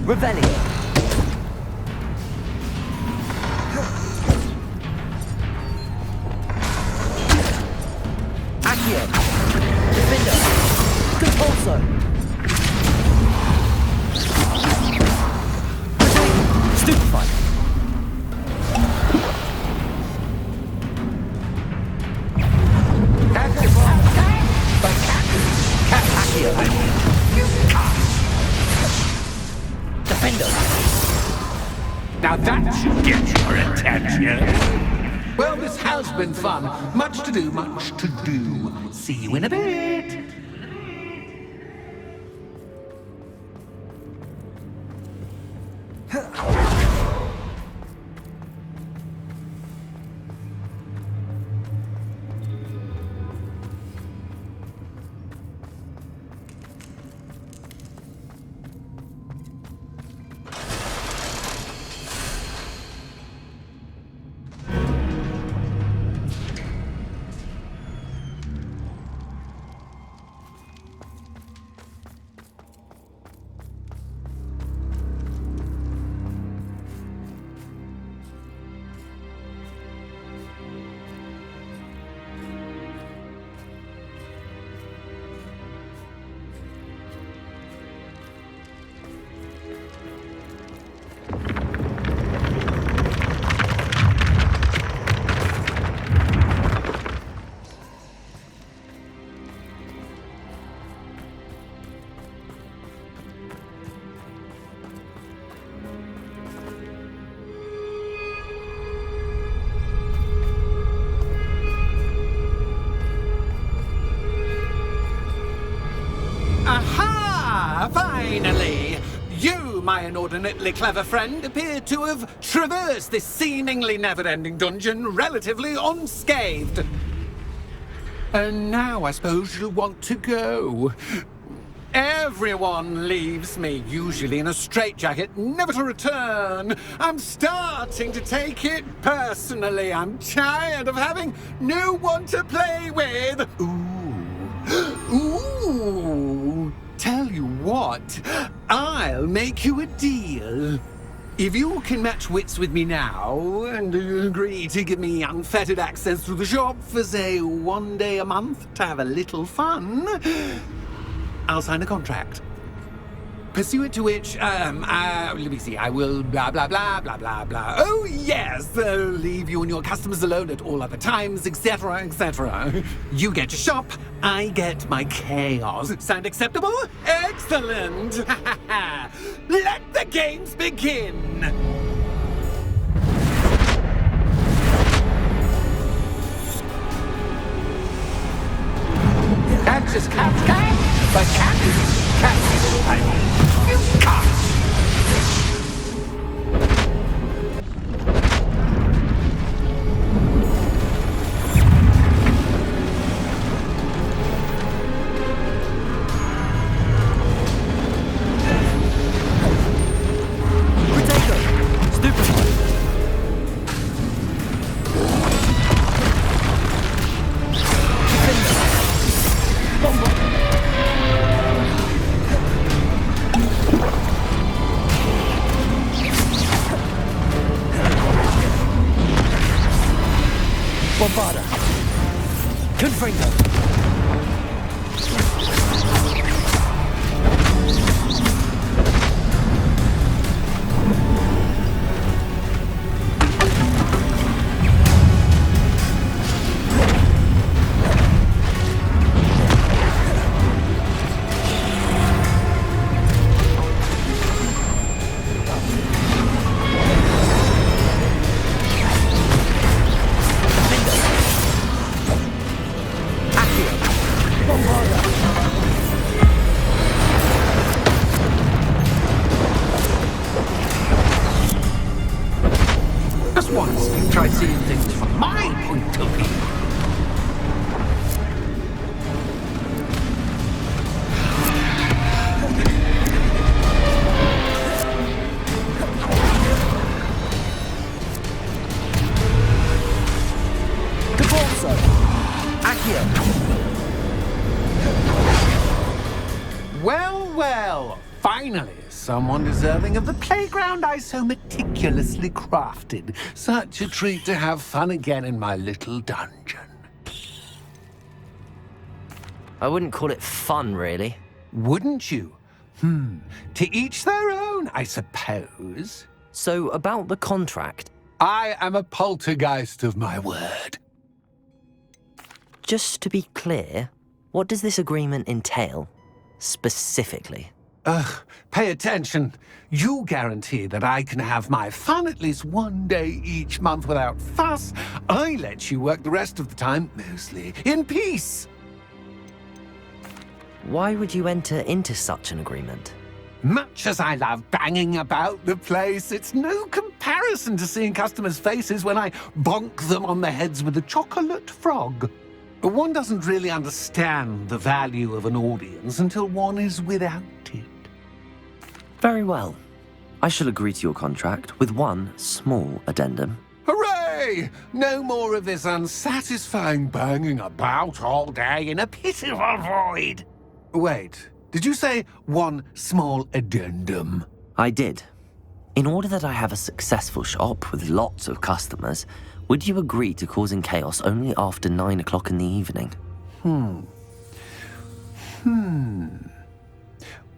S2: Revelio. Accio. Defender. Compulso. Stupefy. Defender.
S7: Now that should get your attention. Well, this has been fun. Much to do, much to do. See you in a bit. Aha! Finally! You, my inordinately clever friend, appear to have traversed this seemingly never-ending dungeon relatively unscathed. And now I suppose you'll want to go. Everyone leaves me, usually in a straitjacket, never to return. I'm starting to take it personally. I'm tired of having no one to play with. Ooh. Tell you what, I'll make you a deal. If you can match wits with me now and agree to give me unfettered access to the shop for, say, 1 day a month to have a little fun, I'll sign a contract. Pursuant to which, let me see, I will blah, blah, blah, blah, blah, blah. Oh, yes, leave you and your customers alone at all other times, etc., etc. You get your shop, I get my chaos. Sound acceptable? Excellent! Let the games begin! That's just cat, but cat is cat.
S2: Bombarda. Confringo.
S7: once you've tried seeing things from my point of view. Well, well, finally, someone deserving of the playground I so meticulously crafted. Such a treat to have fun again in my little dungeon.
S2: I wouldn't call it fun, really.
S7: Wouldn't you? To each their own, I suppose.
S2: So, about the contract.
S7: I am a poltergeist of my word.
S2: Just to be clear, what does this agreement entail, specifically?
S7: Pay attention. You guarantee that I can have my fun at least one day each month without fuss. I let you work the rest of the time, mostly in peace.
S2: Why would you enter into such an agreement?
S7: Much as I love banging about the place, it's no comparison to seeing customers' faces when I bonk them on the heads with a chocolate frog. One doesn't really understand the value of an audience until one is without it.
S2: Very well. I shall agree to your contract with one small addendum.
S7: Hooray! No more of this unsatisfying banging about all day in a pitiful void. Wait, did you say one small addendum?
S2: I did. In order that I have a successful shop with lots of customers, would you agree to causing chaos only after 9 o'clock in the evening?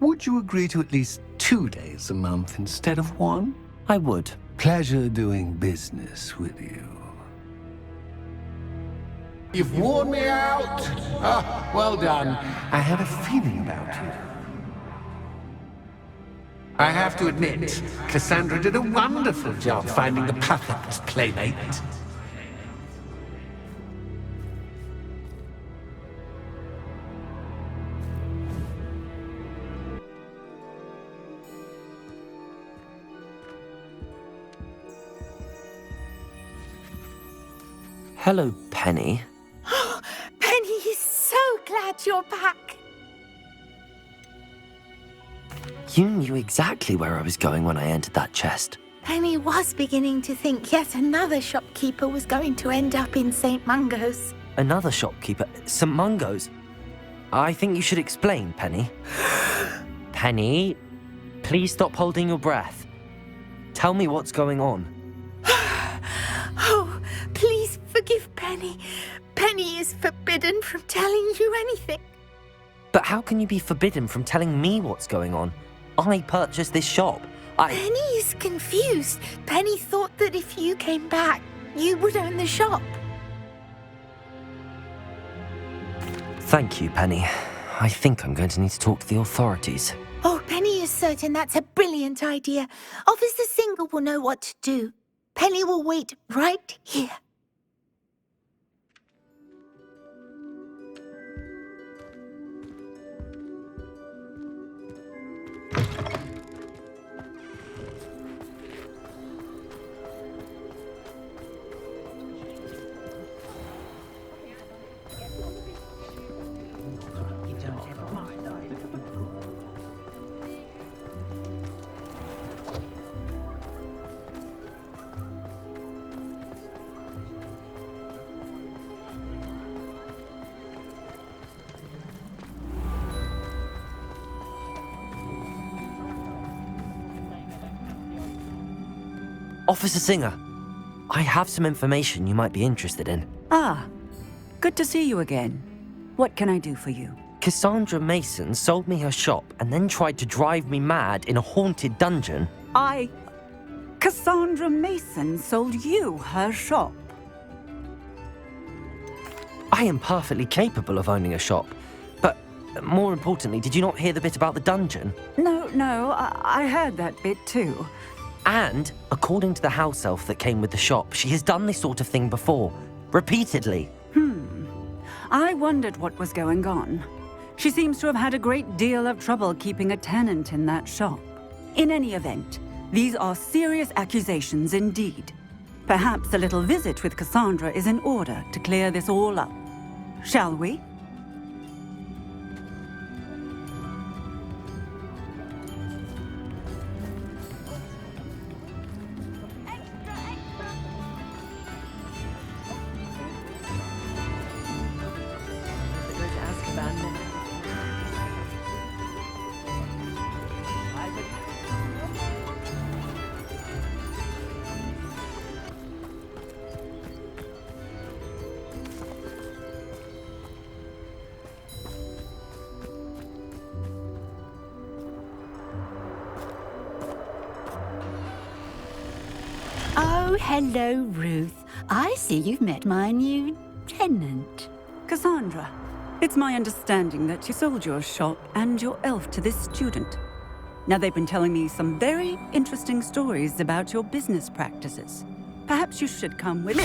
S7: Would you agree to at least 2 days a month instead of one?
S2: I would.
S7: Pleasure doing business with you. You've worn me out. Well done. I had a feeling about you. I have to admit, Cassandra did a wonderful job finding the perfect playmate.
S2: Hello, Penny.
S4: Penny is so glad you're back.
S2: You knew exactly where I was going when I entered that chest.
S4: Penny was beginning to think yet another shopkeeper was going to end up in St. Mungo's.
S2: Another shopkeeper? St. Mungo's? I think you should explain, Penny. Penny, please stop holding your breath. Tell me what's going on.
S4: Oh, please forgive Penny. Penny is forbidden from telling you anything.
S2: But how can you be forbidden from telling me what's going on? I purchased this shop.
S4: Penny is confused. Penny thought that if you came back, you would own the shop.
S2: Thank you, Penny. I think I'm going to need to talk to the authorities.
S4: Oh, Penny is certain that's a brilliant idea. Officer Singer will know what to do. Penny will wait right here.
S2: Officer Singer, I have some information you might be interested in.
S17: Ah, good to see you again. What can I do for you?
S2: Cassandra Mason sold me her shop and then tried to drive me mad in a haunted dungeon.
S17: Cassandra Mason sold you her shop?
S2: I am perfectly capable of owning a shop. But more importantly, did you not hear the bit about the dungeon?
S17: No, I heard that bit too.
S2: And, according to the house elf that came with the shop, she has done this sort of thing before. Repeatedly.
S17: I wondered what was going on. She seems to have had a great deal of trouble keeping a tenant in that shop. In any event, these are serious accusations indeed. Perhaps a little visit with Cassandra is in order to clear this all up. Shall we?
S8: Oh, hello, Ruth. I see you've met my new tenant.
S17: Cassandra, it's my understanding that you sold your shop and your elf to this student. Now, they've been telling me some very interesting stories about your business practices. Perhaps you should come with me.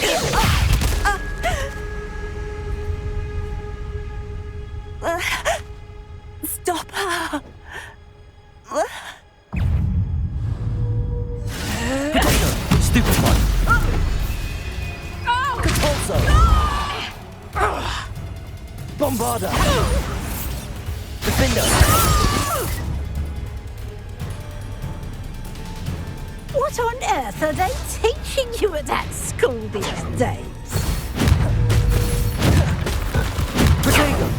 S8: Stop her!
S2: Stupid one! Contorso! Bombarder! Defender!
S8: What on earth are they teaching you at that school these days?
S2: Protego!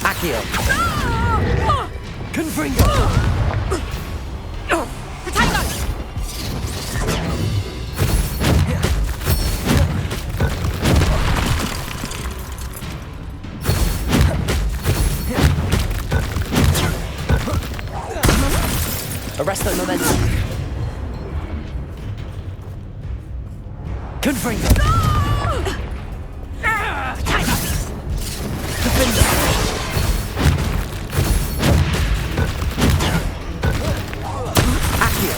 S2: Accio! Confringo! Arresto momentum. Confringo. Defender. Accio.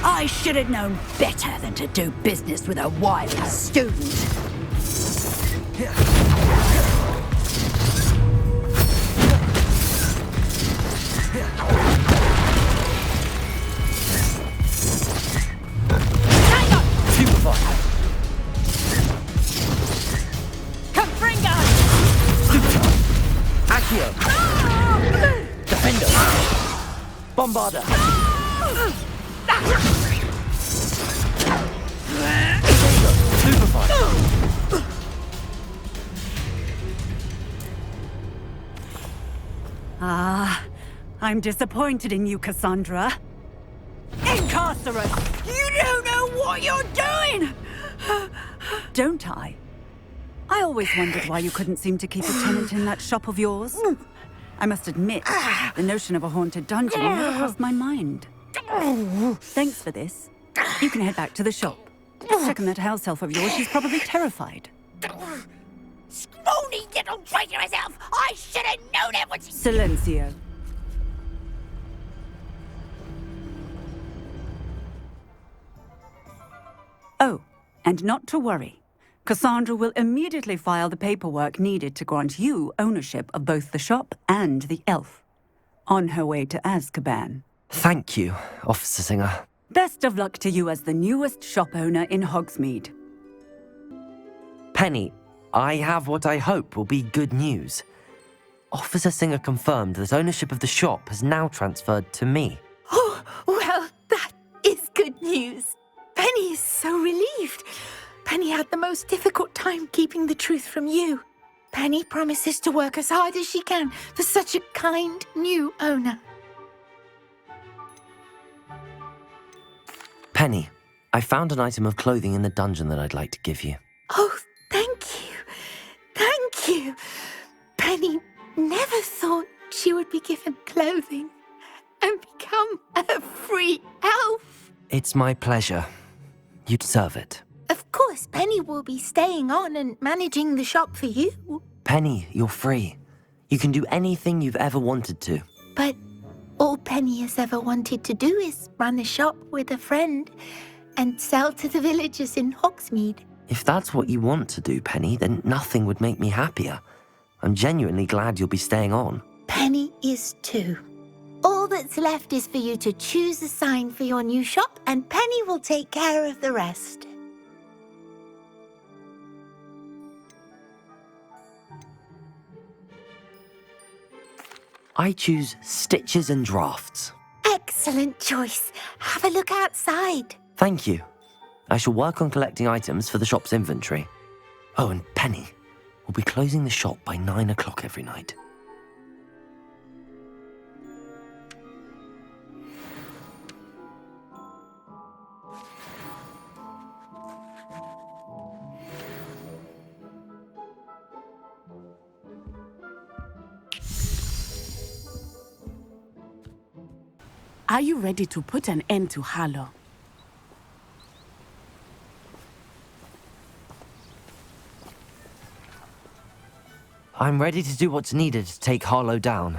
S8: I should have known better than to do business with a wily student.
S2: Defender! Bombarder! Superfire!
S17: Ah, I'm disappointed in you, Cassandra. Incarcerate! You don't know what you're doing! Don't I? I always wondered why you couldn't seem to keep a tenant in that shop of yours. I must admit, the notion of a haunted dungeon never crossed my mind. Thanks for this. You can head back to the shop. Check on that house elf of yours, she's probably terrified.
S8: Scrawny little traitor herself! I should have known it was...
S17: Silencio. Oh, and not to worry. Cassandra will immediately file the paperwork needed to grant you ownership of both the shop and the elf. On her way to Azkaban.
S2: Thank you, Officer Singer.
S17: Best of luck to you as the newest shop owner in Hogsmeade.
S2: Penny, I have what I hope will be good news. Officer Singer confirmed that ownership of the shop has now transferred to me.
S4: Oh, well, that is good news. Penny is so relieved. Penny had the most difficult time keeping the truth from you. Penny promises to work as hard as she can for such a kind new owner.
S2: Penny, I found an item of clothing in the dungeon that I'd like to give you.
S4: Oh, thank you. Thank you. Penny never thought she would be given clothing and become a free elf.
S2: It's my pleasure. You deserve it.
S4: Of course, Penny will be staying on and managing the shop for you.
S2: Penny, you're free. You can do anything you've ever wanted to.
S4: But all Penny has ever wanted to do is run a shop with a friend and sell to the villagers in Hogsmeade.
S2: If that's what you want to do, Penny, then nothing would make me happier. I'm genuinely glad you'll be staying on.
S4: Penny is too. All that's left is for you to choose a sign for your new shop, and Penny will take care of the rest.
S2: I choose stitches and drafts.
S4: Excellent choice. Have a look outside.
S2: Thank you. I shall work on collecting items for the shop's inventory. Oh, and Penny, we'll be closing the shop by 9 o'clock every night.
S3: Are you ready to put an end to Harlow?
S2: I'm ready to do what's needed to take Harlow down.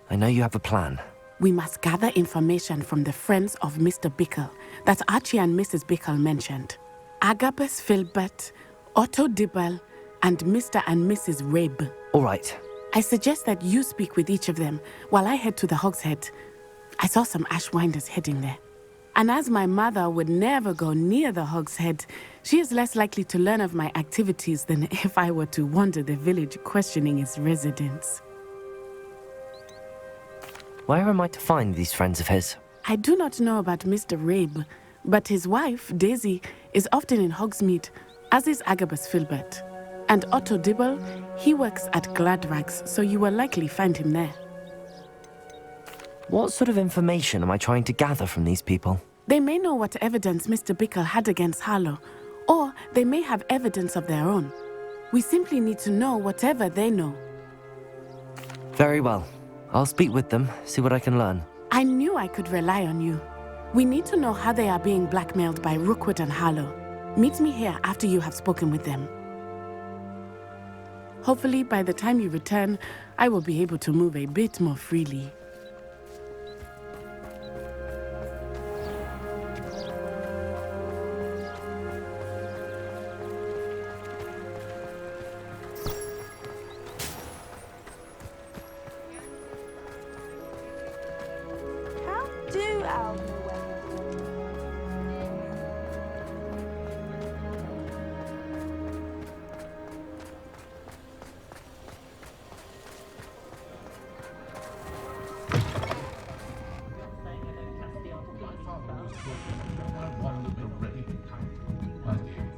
S2: I know you have a plan.
S3: We must gather information from the friends of Mr. Bickle that Archie and Mrs. Bickle mentioned. Agabus Filbert, Otto Dibble, and Mr. and Mrs. Rabe.
S2: All right.
S3: I suggest that you speak with each of them while I head to the Hogshead. I saw some Ashwinders heading there. And as my mother would never go near the Hogshead, she is less likely to learn of my activities than if I were to wander the village questioning its residents.
S2: Where am I to find these friends of his?
S3: I do not know about Mr. Rabe, but his wife, Daisy, is often in Hogsmeade, as is Agabus Filbert. And Otto Dibble, he works at Gladrags, so you will likely find him there.
S2: What sort of information am I trying to gather from these people?
S3: They may know what evidence Mr. Bickle had against Harlow, or they may have evidence of their own. We simply need to know whatever they know.
S2: Very well. I'll speak with them, see what I can learn.
S3: I knew I could rely on you. We need to know how they are being blackmailed by Rookwood and Harlow. Meet me here after you have spoken with them. Hopefully, by the time you return, I will be able to move a bit more freely.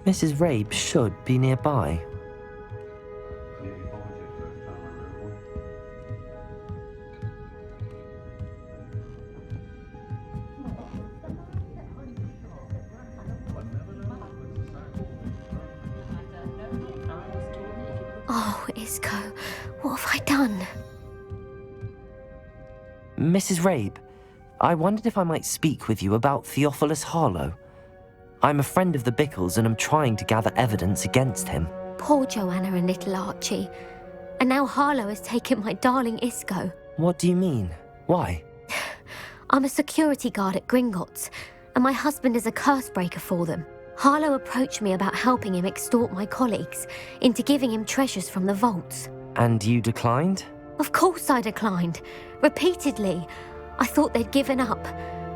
S2: Mrs. Rabe should be nearby.
S11: Oh, Isco, what have I done?
S2: Mrs. Rabe, I wondered if I might speak with you about Theophilus Harlow. I'm a friend of the Bickles and I'm trying to gather evidence against him.
S11: Poor Joanna and little Archie. And now Harlow has taken my darling Isco.
S2: What do you mean? Why?
S11: I'm a security guard at Gringotts, and my husband is a curse breaker for them. Harlow approached me about helping him extort my colleagues into giving him treasures from the vaults.
S2: And you declined?
S11: Of course I declined. Repeatedly. I thought they'd given up,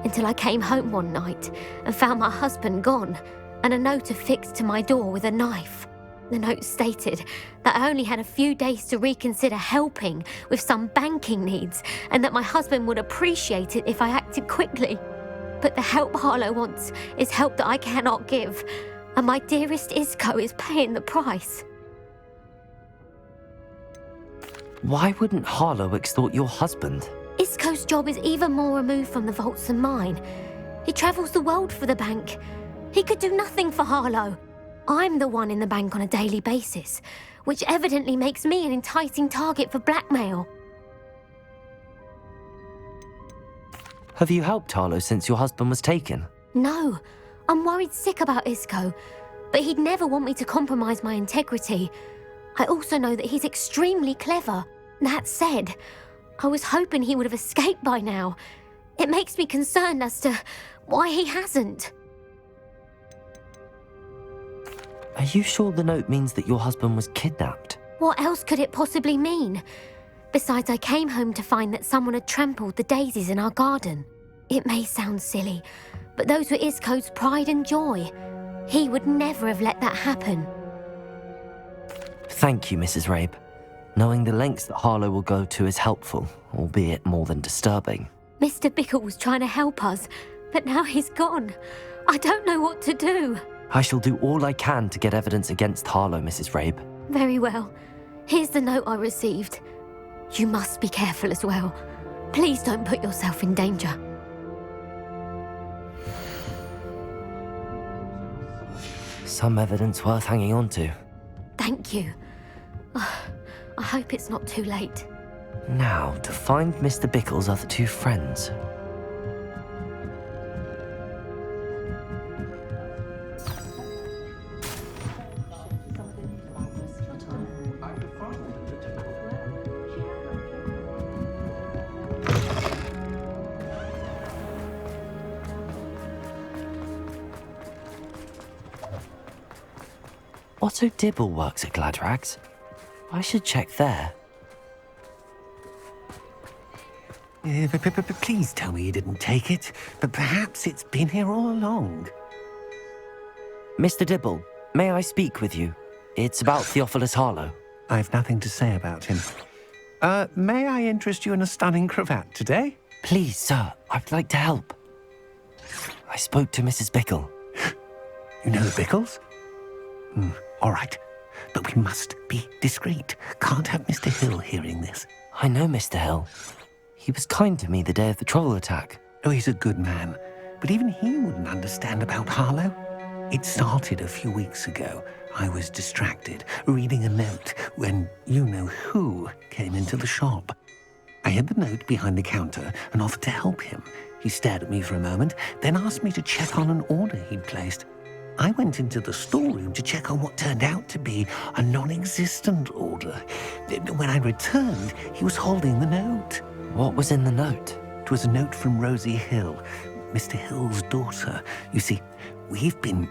S11: until I came home one night and found my husband gone, and a note affixed to my door with a knife. The note stated that I only had a few days to reconsider helping with some banking needs, and that my husband would appreciate it if I acted quickly. But the help Harlow wants is help that I cannot give, and my dearest Isco is paying the price.
S2: Why wouldn't Harlow extort your husband?
S11: Isco's job is even more removed from the vaults than mine. He travels the world for the bank. He could do nothing for Harlow. I'm the one in the bank on a daily basis, which evidently makes me an enticing target for blackmail.
S2: Have you helped Harlow since your husband was taken?
S11: No, I'm worried sick about Isco, but he'd never want me to compromise my integrity. I also know that he's extremely clever. That said, I was hoping he would have escaped by now. It makes me concerned as to why he hasn't.
S2: Are you sure the note means that your husband was kidnapped?
S11: What else could it possibly mean?
S14: Besides, I came home to find that someone had trampled the daisies in our garden. It may sound silly, but those were Isco's pride and joy. He would never have let that happen.
S2: Thank you, Mrs. Rabe. Knowing the lengths that Harlow will go to is helpful, albeit more than disturbing.
S14: Mr. Bickle was trying to help us, but now he's gone. I don't know what to do.
S2: I shall do all I can to get evidence against Harlow, Mrs. Rabe.
S14: Very well. Here's the note I received. You must be careful as well. Please don't put yourself in danger.
S2: Some evidence worth hanging on to.
S14: Thank you. I hope it's not too late.
S2: Now, to find Mr. Bickle's other two friends. Otto Dibble works at Gladrags. I should check there.
S7: Please tell me you didn't take it, but perhaps it's been here all along.
S2: Mr. Dibble, may I speak with you? It's about Theophilus Harlow.
S7: I've nothing to say about him. May I interest you in a stunning cravat today?
S2: Please, sir, I'd like to help. I spoke to Mrs. Bickle.
S7: You know the Bickles? All right, but we must be discreet. Can't have Mr. Hill hearing this.
S2: I know Mr. Hill. He was kind to me the day of the troll attack.
S7: Oh, he's a good man, but even he wouldn't understand about Harlow. It started a few weeks ago. I was distracted, reading a note, when you-know-who came into the shop. I hid the note behind the counter and offered to help him. He stared at me for a moment, then asked me to check on an order he'd placed. I went into the storeroom to check on what turned out to be a non-existent order. When I returned, he was holding the note.
S2: What was in the note?
S7: It was a note from Rosie Hill, Mr. Hill's daughter. You see, we've been,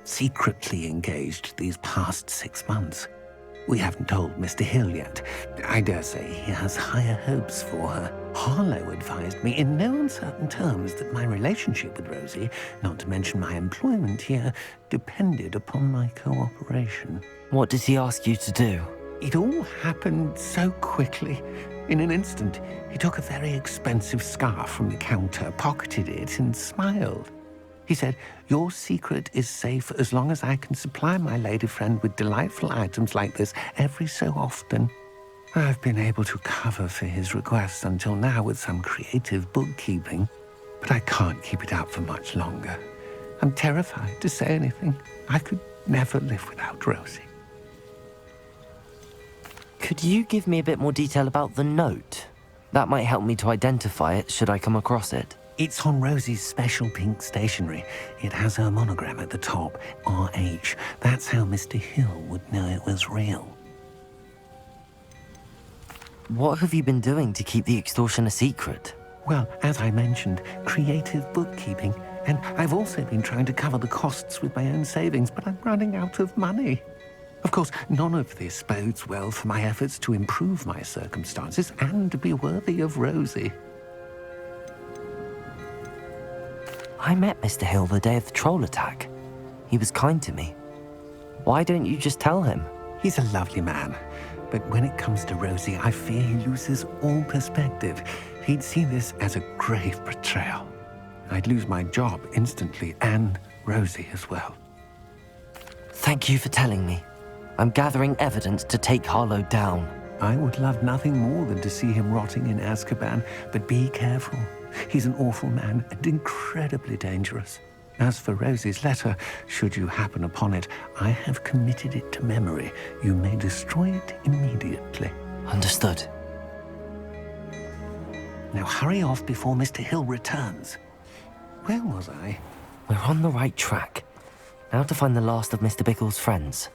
S7: secretly engaged these past 6 months. We haven't told Mr. Hill yet. I dare say he has higher hopes for her. Harlow advised me in no uncertain terms that my relationship with Rosie, not to mention my employment here, depended upon my cooperation.
S2: What did he ask you to do?
S7: It all happened so quickly. In an instant, he took a very expensive scarf from the counter, pocketed it, and smiled. He said, "Your secret is safe as long as I can supply my lady friend with delightful items like this every so often." I've been able to cover for his requests until now with some creative bookkeeping, but I can't keep it up for much longer. I'm terrified to say anything. I could never live without Rosie.
S2: Could you give me a bit more detail about the note? That might help me to identify it should I come across it.
S7: It's on Rosie's special pink stationery. It has her monogram at the top, RH. That's how Mr. Hill would know it was real.
S2: What have you been doing to keep the extortion a secret?
S7: Well, as I mentioned, creative bookkeeping. And I've also been trying to cover the costs with my own savings, but I'm running out of money. Of course, none of this bodes well for my efforts to improve my circumstances and to be worthy of Rosie.
S2: I met Mr. Hill the day of the troll attack. He was kind to me. Why don't you just tell him?
S7: He's a lovely man. But when it comes to Rosie, I fear he loses all perspective. He'd see this as a grave betrayal. I'd lose my job instantly, and Rosie as well.
S2: Thank you for telling me. I'm gathering evidence to take Harlow down.
S7: I would love nothing more than to see him rotting in Azkaban, but be careful. He's an awful man and incredibly dangerous. As for Rosie's letter, should you happen upon it, I have committed it to memory. You may destroy it immediately.
S2: Understood.
S7: Now hurry off before Mr. Hill returns. Where was I?
S2: We're on the right track. Now to find the last of Mr. Bickle's friends.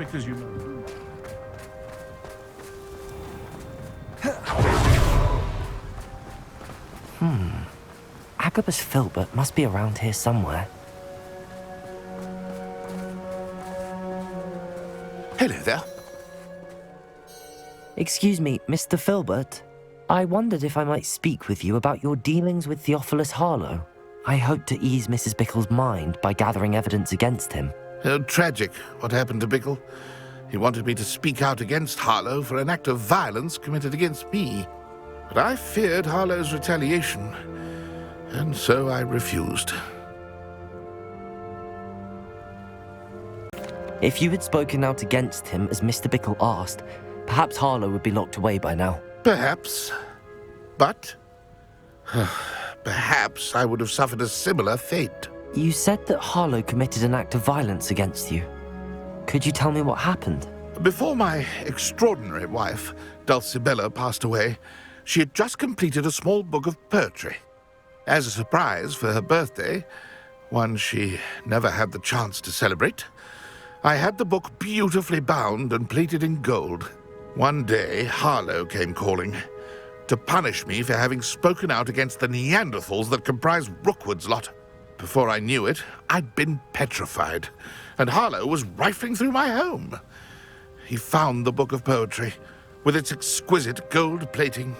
S16: because you know.
S2: Agabus Filbert must be around here somewhere.
S16: Hello there.
S2: Excuse me, Mr. Filbert. I wondered if I might speak with you about your dealings with Theophilus Harlow. I hope to ease Mrs. Bickle's mind by gathering evidence against him.
S16: Tragic, what happened to Bickle. He wanted me to speak out against Harlow for an act of violence committed against me. But I feared Harlow's retaliation, and so I refused.
S2: If you had spoken out against him as Mr. Bickle asked, perhaps Harlow would be locked away by now.
S16: Perhaps. But perhaps I would have suffered a similar fate.
S2: You said that Harlow committed an act of violence against you. Could you tell me what happened?
S16: Before my extraordinary wife, Dulcibella, passed away, she had just completed a small book of poetry. As a surprise for her birthday, one she never had the chance to celebrate, I had the book beautifully bound and plated in gold. One day, Harlow came calling to punish me for having spoken out against the Neanderthals that comprise Rookwood's lot. Before I knew it, I'd been petrified, and Harlow was rifling through my home. He found the book of poetry, with its exquisite gold plating.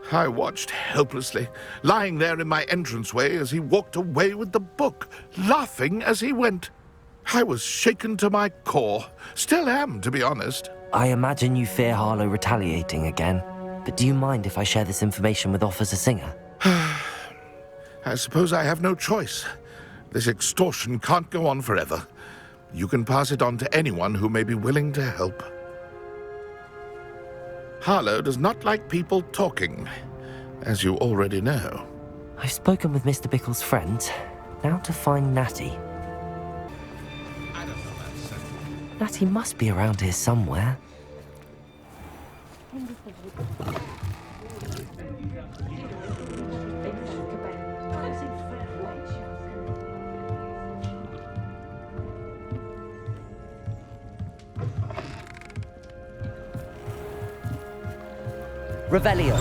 S16: I watched helplessly, lying there in my entranceway as he walked away with the book, laughing as he went. I was shaken to my core. Still am, to be honest.
S2: I imagine you fear Harlow retaliating again, but do you mind if I share this information with Officer Singer?
S16: I suppose I have no choice. This extortion can't go on forever. You can pass it on to anyone who may be willing to help. Harlow does not like people talking, as you already know.
S2: I've spoken with Mr. Bickle's friends. Now to find Natty. Natty must be around here somewhere. Revelio.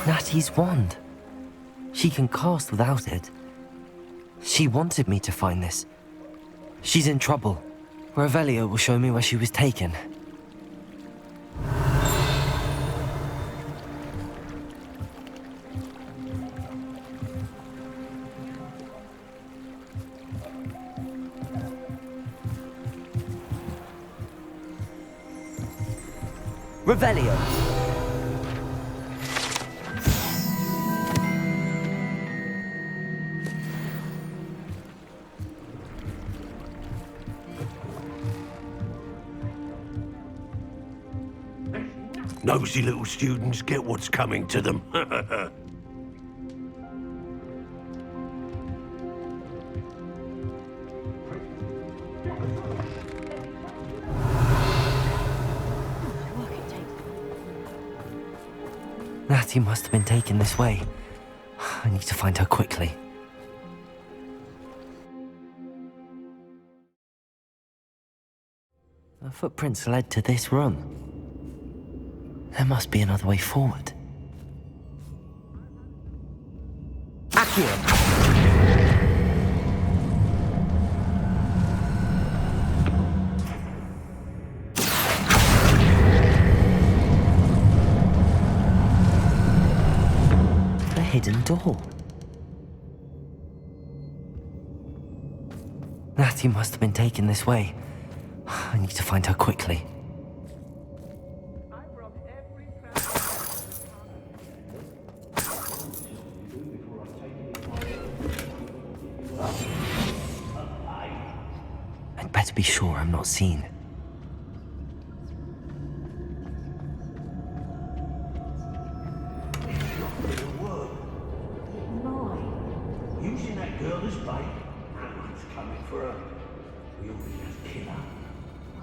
S2: Natty's wand. She can cast without it. She wanted me to find this. She's in trouble. Revelio will show me where she was taken. Revelio.
S21: Nosy little students get what's coming to them.
S2: Natty must have been taken this way. I need to find her quickly. The footprints led to this room. There must be another way forward. Accio! Hidden door. Natty must have been taken this way. I need to find her quickly. I'd better be sure I'm not seen.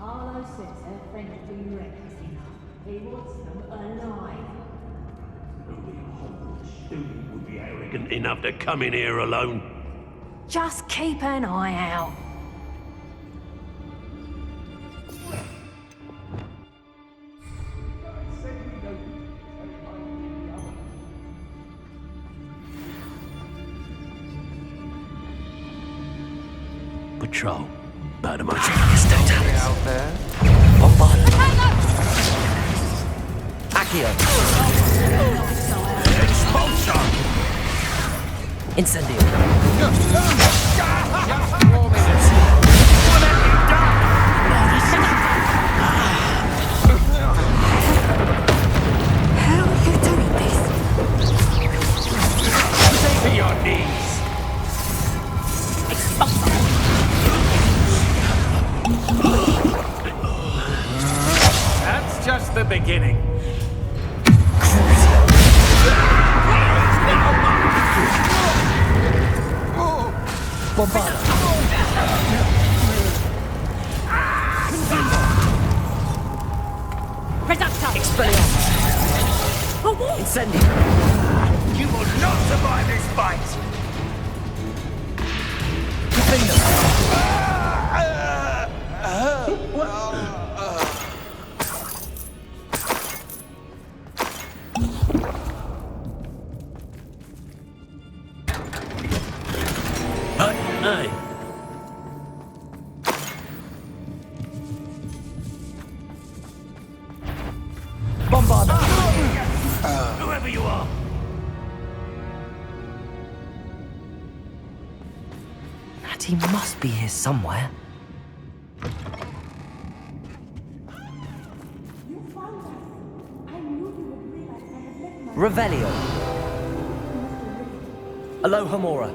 S6: Carlo says her friend has been reckless enough. He wants them alive.
S21: Only a Hogwarts student would be arrogant enough to come in here alone.
S6: Just keep an eye out.
S21: Patrol. About a month.
S2: Out there. Bombard. Accio.
S21: Expulsion!
S2: Incendio.
S6: How are you doing this?
S21: Stay to your knees.
S7: That's just the beginning.
S2: Bombard. Expelliarmus. Incendio.
S21: You will not survive this fight! Hey.
S2: Bombard.
S21: Whoever you are.
S2: Natty must be here somewhere. Revelio. Alohomora.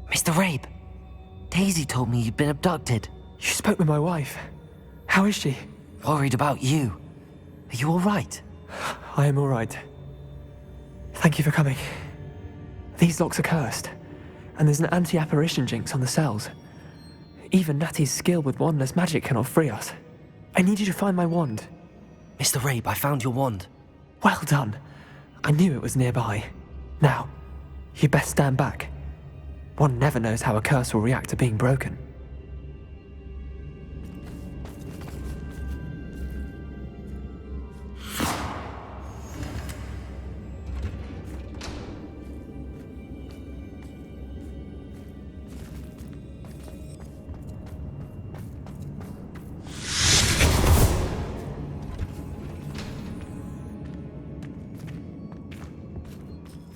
S2: Mr. Rabe, Daisy told me you'd been abducted.
S9: You spoke with my wife. How is she?
S2: Worried about you. Are you all right?
S9: I am all right. Thank you for coming. These locks are cursed, and there's an anti-apparition jinx on the cells. Even Natty's skill with wandless magic cannot free us. I need you to find my wand.
S2: Mr. Rabe, I found your wand.
S9: Well done. I knew it was nearby. Now, you'd best stand back. One never knows how a curse will react to being broken.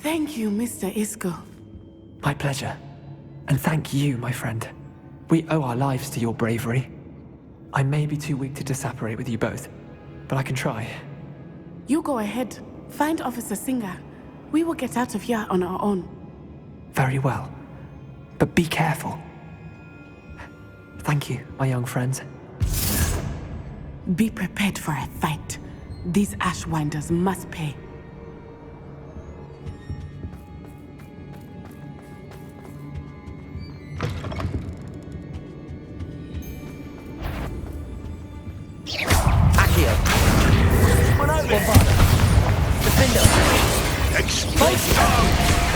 S3: Thank you, Mr. Isco.
S9: My pleasure. And thank you, my friend. We owe our lives to your bravery. I may be too weak to disapparate with you both, but I can try.
S3: You go ahead. Find Officer Singer. We will get out of here on our own.
S9: Very well. But be careful. Thank you, my young friends.
S3: Be prepared for a fight. These Ashwinders must pay.
S2: Accio. Bombarda. Defendo.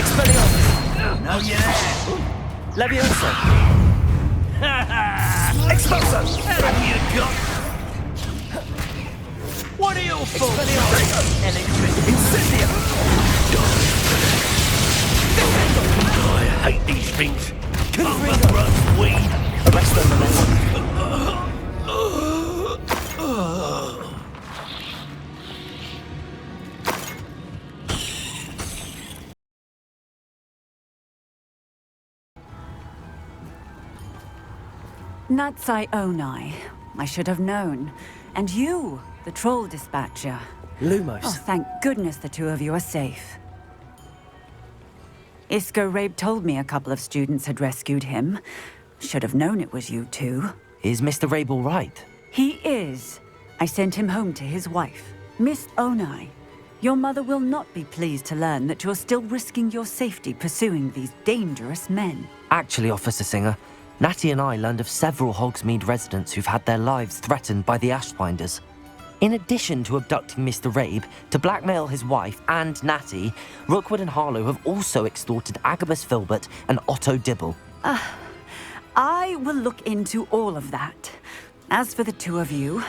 S2: Expelliarmus.
S1: No, you're there.
S2: Leviosa. Expulso.
S1: Have you got? What are you for?
S2: Incendio.
S21: I hate these things. Overgrown weed.
S2: Arrest them, Merlin.
S17: Natsai Onai. I should have known. And you, the troll dispatcher.
S2: Lumos.
S17: Oh, thank goodness the two of you are safe. Isco Rabe told me a couple of students had rescued him. Should have known it was you two.
S2: Is Mr. Rabe all right?
S17: He is. I sent him home to his wife. Miss Onai, your mother will not be pleased to learn that you're still risking your safety pursuing these dangerous men.
S2: Actually, Officer Singer, Natty and I learned of several Hogsmeade residents who've had their lives threatened by the Ashwinders. In addition to abducting Mr. Rabe to blackmail his wife and Natty, Rookwood and Harlow have also extorted Agabus Filbert and Otto Dibble.
S17: I will look into all of that. As for the two of you,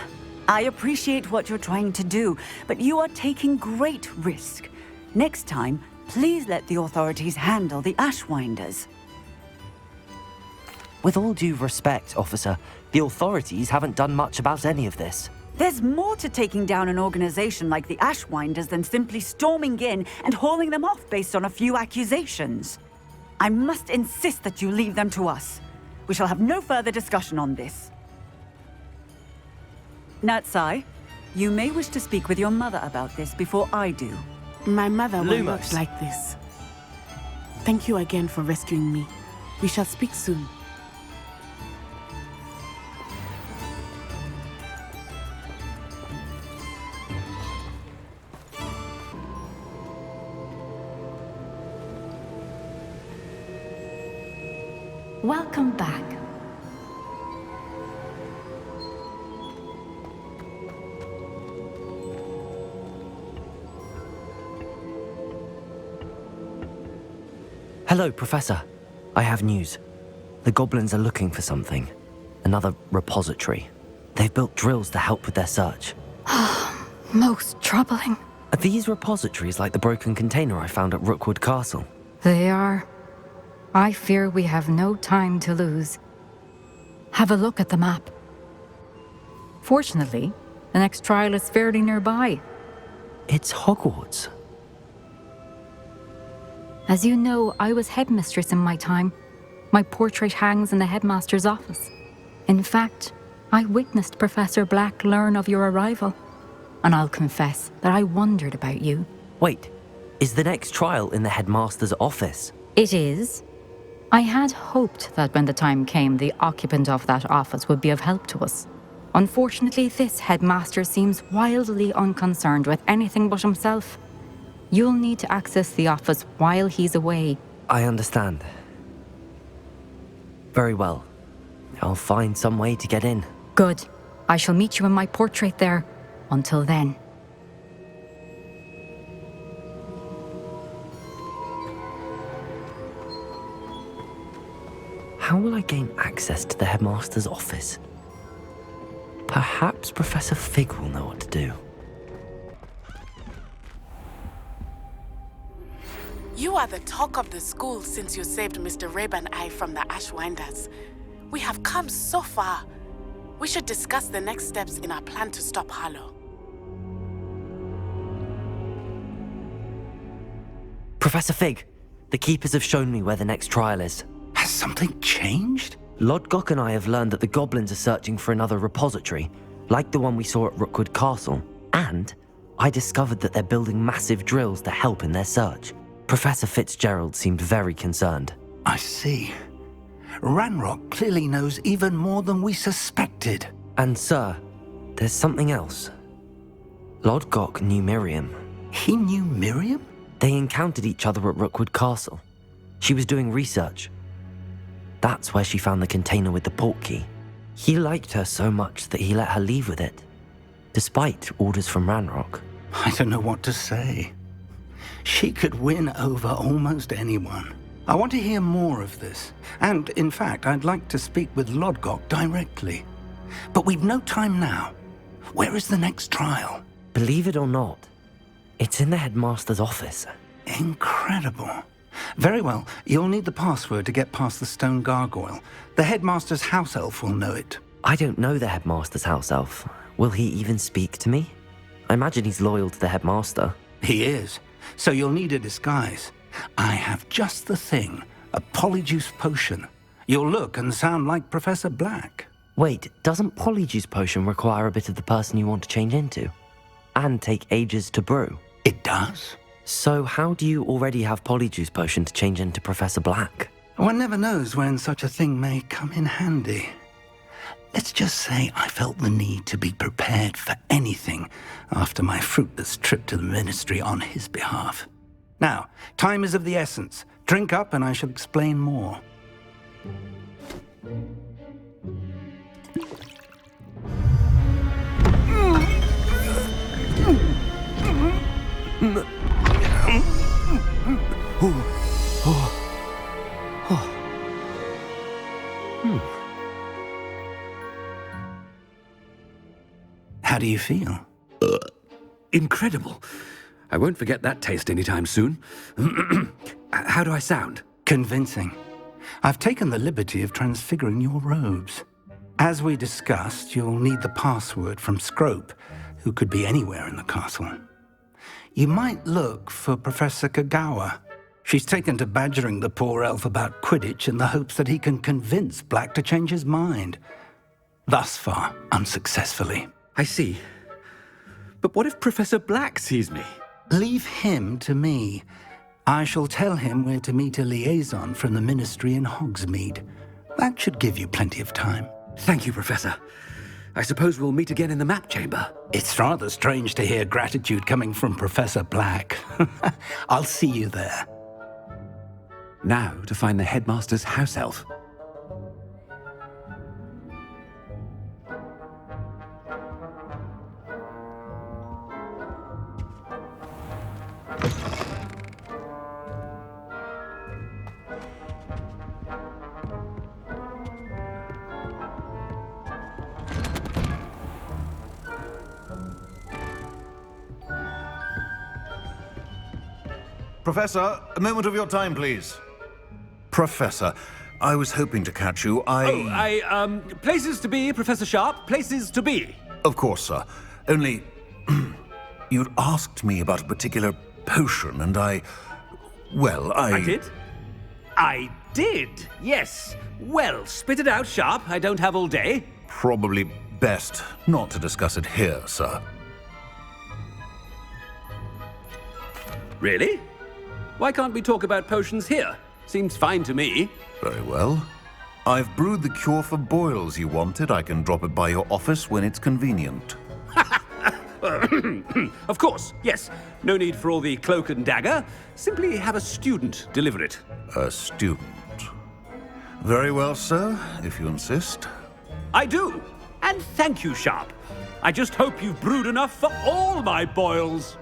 S17: I appreciate what you're trying to do, but you are taking great risk. Next time, please let the authorities handle the Ashwinders.
S2: With all due respect, officer, the authorities haven't done much about any of this.
S17: There's more to taking down an organization like the Ashwinders than simply storming in and hauling them off based on a few accusations. I must insist that you leave them to us. We shall have no further discussion on this. Natsai, you may wish to speak with your mother about this before I do.
S3: My mother will
S2: Lumos.
S3: not like this. Thank you again for rescuing me. We shall speak soon.
S15: Welcome back.
S2: Hello, Professor. I have news. The goblins are looking for something. Another repository. They've built drills to help with their search.
S22: Most troubling.
S2: Are these repositories like the broken container I found at Rookwood Castle?
S22: They are. I fear we have no time to lose. Have a look at the map. Fortunately, the next trial is fairly nearby.
S2: It's Hogwarts.
S22: As you know, I was headmistress in my time. My portrait hangs in the headmaster's office. In fact, I witnessed Professor Black learn of your arrival. And I'll confess that I wondered about you.
S2: Wait, is the next trial in the headmaster's office?
S22: It is. I had hoped that when the time came, the occupant of that office would be of help to us. Unfortunately, this headmaster seems wildly unconcerned with anything but himself. You'll need to access the office while he's away.
S2: I understand. Very well. I'll find some way to get in.
S22: Good. I shall meet you in my portrait there. Until then.
S2: How will I gain access to the headmaster's office? Perhaps Professor Fig will know what to do.
S3: You are the talk of the school since you saved Mr. Rabe and I from the Ashwinders. We have come so far. We should discuss the next steps in our plan to stop Harlow.
S2: Professor Fig, the Keepers have shown me where the next trial is.
S1: Has something changed?
S2: Lodgok and I have learned that the goblins are searching for another repository, like the one we saw at Rookwood Castle. And I discovered that they're building massive drills to help in their search. Professor Fitzgerald seemed very concerned.
S1: I see. Ranrok clearly knows even more than we suspected.
S2: And sir, there's something else. Lodgok knew Miriam.
S1: He knew Miriam?
S2: They encountered each other at Rookwood Castle. She was doing research. That's where she found the container with the portkey. He liked her so much that he let her leave with it, despite orders from Ranrok.
S1: I don't know what to say. She could win over almost anyone. I want to hear more of this. And, in fact, I'd like to speak with Lodgok directly. But we've no time now. Where is the next trial?
S2: Believe it or not, it's in the headmaster's office.
S1: Incredible. Very well. You'll need the password to get past the stone gargoyle. The headmaster's house elf will know it.
S2: I don't know the headmaster's house elf. Will he even speak to me? I imagine he's loyal to the headmaster.
S1: He is. So you'll need a disguise. I have just the thing. A polyjuice potion.
S5: You'll look and sound like Professor Black.
S2: Wait, doesn't Polyjuice Potion require a bit of the person you want to change into? And take ages to brew?
S5: It does.
S2: So how do you already have Polyjuice Potion to change into Professor Black?
S5: One never knows when such a thing may come in handy. Let's just say I felt the need to be prepared for anything after my fruitless trip to the Ministry on his behalf. Now, time is of the essence. Drink up and I shall explain more. How do you feel?
S19: Incredible. I won't forget that taste anytime soon. How do I sound?
S5: Convincing. I've taken the liberty of transfiguring your robes. As we discussed, you'll need the password from Scrope, who could be anywhere in the castle. You might look for Professor Kagawa. She's taken to badgering the poor elf about Quidditch in the hopes that he can convince Black to change his mind. Thus far, unsuccessfully.
S19: I see. But what if Professor Black sees me?
S5: Leave him to me. I shall tell him where to meet a liaison from the Ministry in Hogsmeade. That should give you plenty of time.
S19: Thank you, Professor. I suppose we'll meet again in the map chamber.
S5: It's rather strange to hear gratitude coming from Professor Black. I'll see you there.
S19: Now to find the headmaster's house elf.
S23: Professor, a moment of your time, please. Professor, I was hoping to catch you.
S19: Places to be, Professor Sharp, places to be.
S23: Of course, sir. Only, you'd asked me about a particular potion, and I
S19: did? I did, yes. Well, spit it out, Sharp. I don't have all day.
S23: Probably best not to discuss it here, sir.
S19: Really? Why can't we talk about potions here? Seems fine to me.
S23: Very well. I've brewed the cure for boils you wanted. I can drop it by your office when it's convenient.
S19: Of course, yes. No need for all the cloak and dagger. Simply have a student deliver it.
S23: A student? Very well, sir, if you insist.
S19: I do. And thank you, Sharp. I just hope you've brewed enough for all my boils.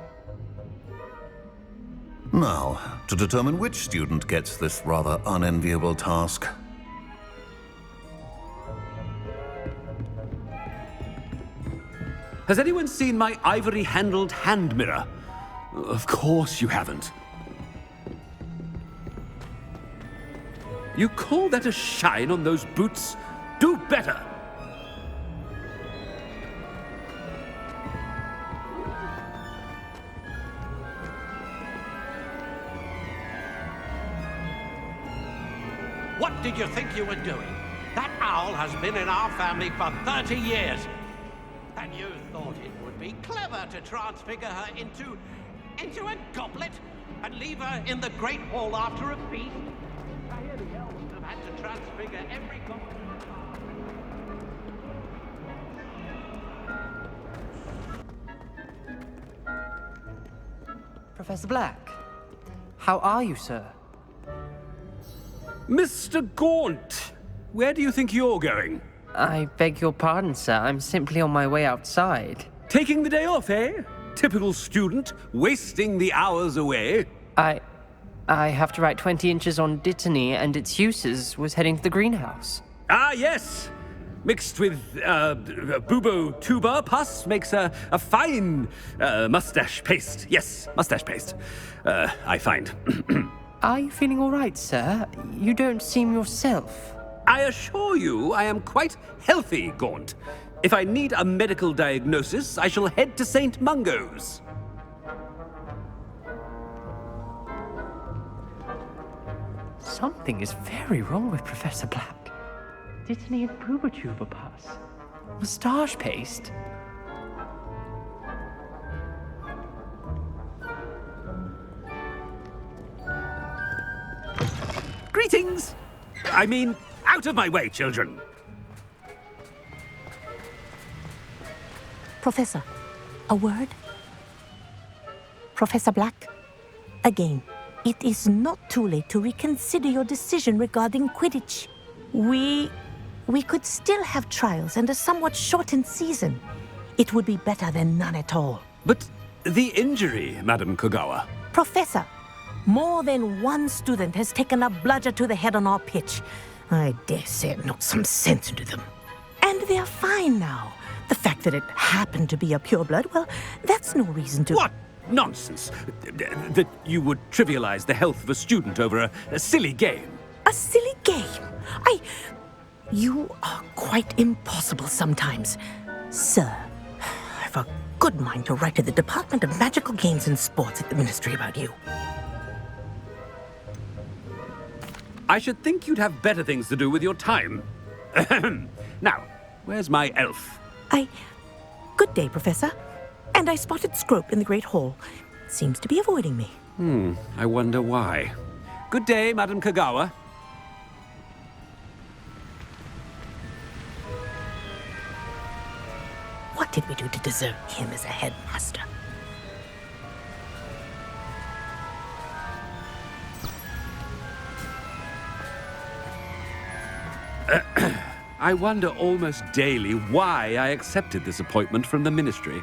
S23: Now, to determine which student gets this rather unenviable task.
S19: Has anyone seen my ivory-handled hand mirror? Of course you haven't. You call that a shine on those boots? Do better!
S21: What did you think you were doing? That owl has been in our family for 30 years. And you thought it would be clever to transfigure her into a goblet and leave her in the Great Hall after a feast? I hear the elves have had to transfigure every goblet.
S24: Professor Black, how are you, sir?
S19: Mr. Gaunt, where do you think you're going?
S24: I beg your pardon, sir. I'm simply on my way outside.
S19: Taking the day off, eh? Typical student, wasting the hours away.
S24: I have to write 20 inches on Dittany and its uses. Was heading to the greenhouse.
S19: Ah, yes. Mixed with bubo tuber pus makes a fine mustache paste. Yes, mustache paste. I find.
S24: Are you feeling all right, sir? You don't seem yourself.
S19: I assure you I am quite healthy, Gaunt. If I need a medical diagnosis, I shall head to St. Mungo's.
S24: Something is very wrong with Professor Black.
S9: Dittany and Boobertuber Puss. Moustache paste?
S19: Greetings! I mean, out of my way, children!
S12: Professor, a word? Professor Black, again, it is not too late to reconsider your decision regarding Quidditch. We could still have trials and a somewhat shortened season. It would be better than none at all.
S19: But the injury, Madam Kogawa.
S12: Professor, more than one student has taken a bludger to the head on our pitch. I dare say it knocked some sense into them. And they're fine now. The fact that it happened to be a pureblood, well, that's no reason to...
S19: What nonsense! That you would trivialize the health of a student over a silly game.
S12: A silly game? You are quite impossible sometimes. Sir, I've a good mind to write to the Department of Magical Games and Sports at the Ministry about you.
S19: I should think you'd have better things to do with your time. Now, where's my elf?
S12: Good day, Professor. And I spotted Scrope in the Great Hall. Seems to be avoiding me.
S19: I wonder why. Good day, Madam Kogawa.
S12: What did we do to deserve him as a headmaster?
S19: I wonder almost daily why I accepted this appointment from the Ministry.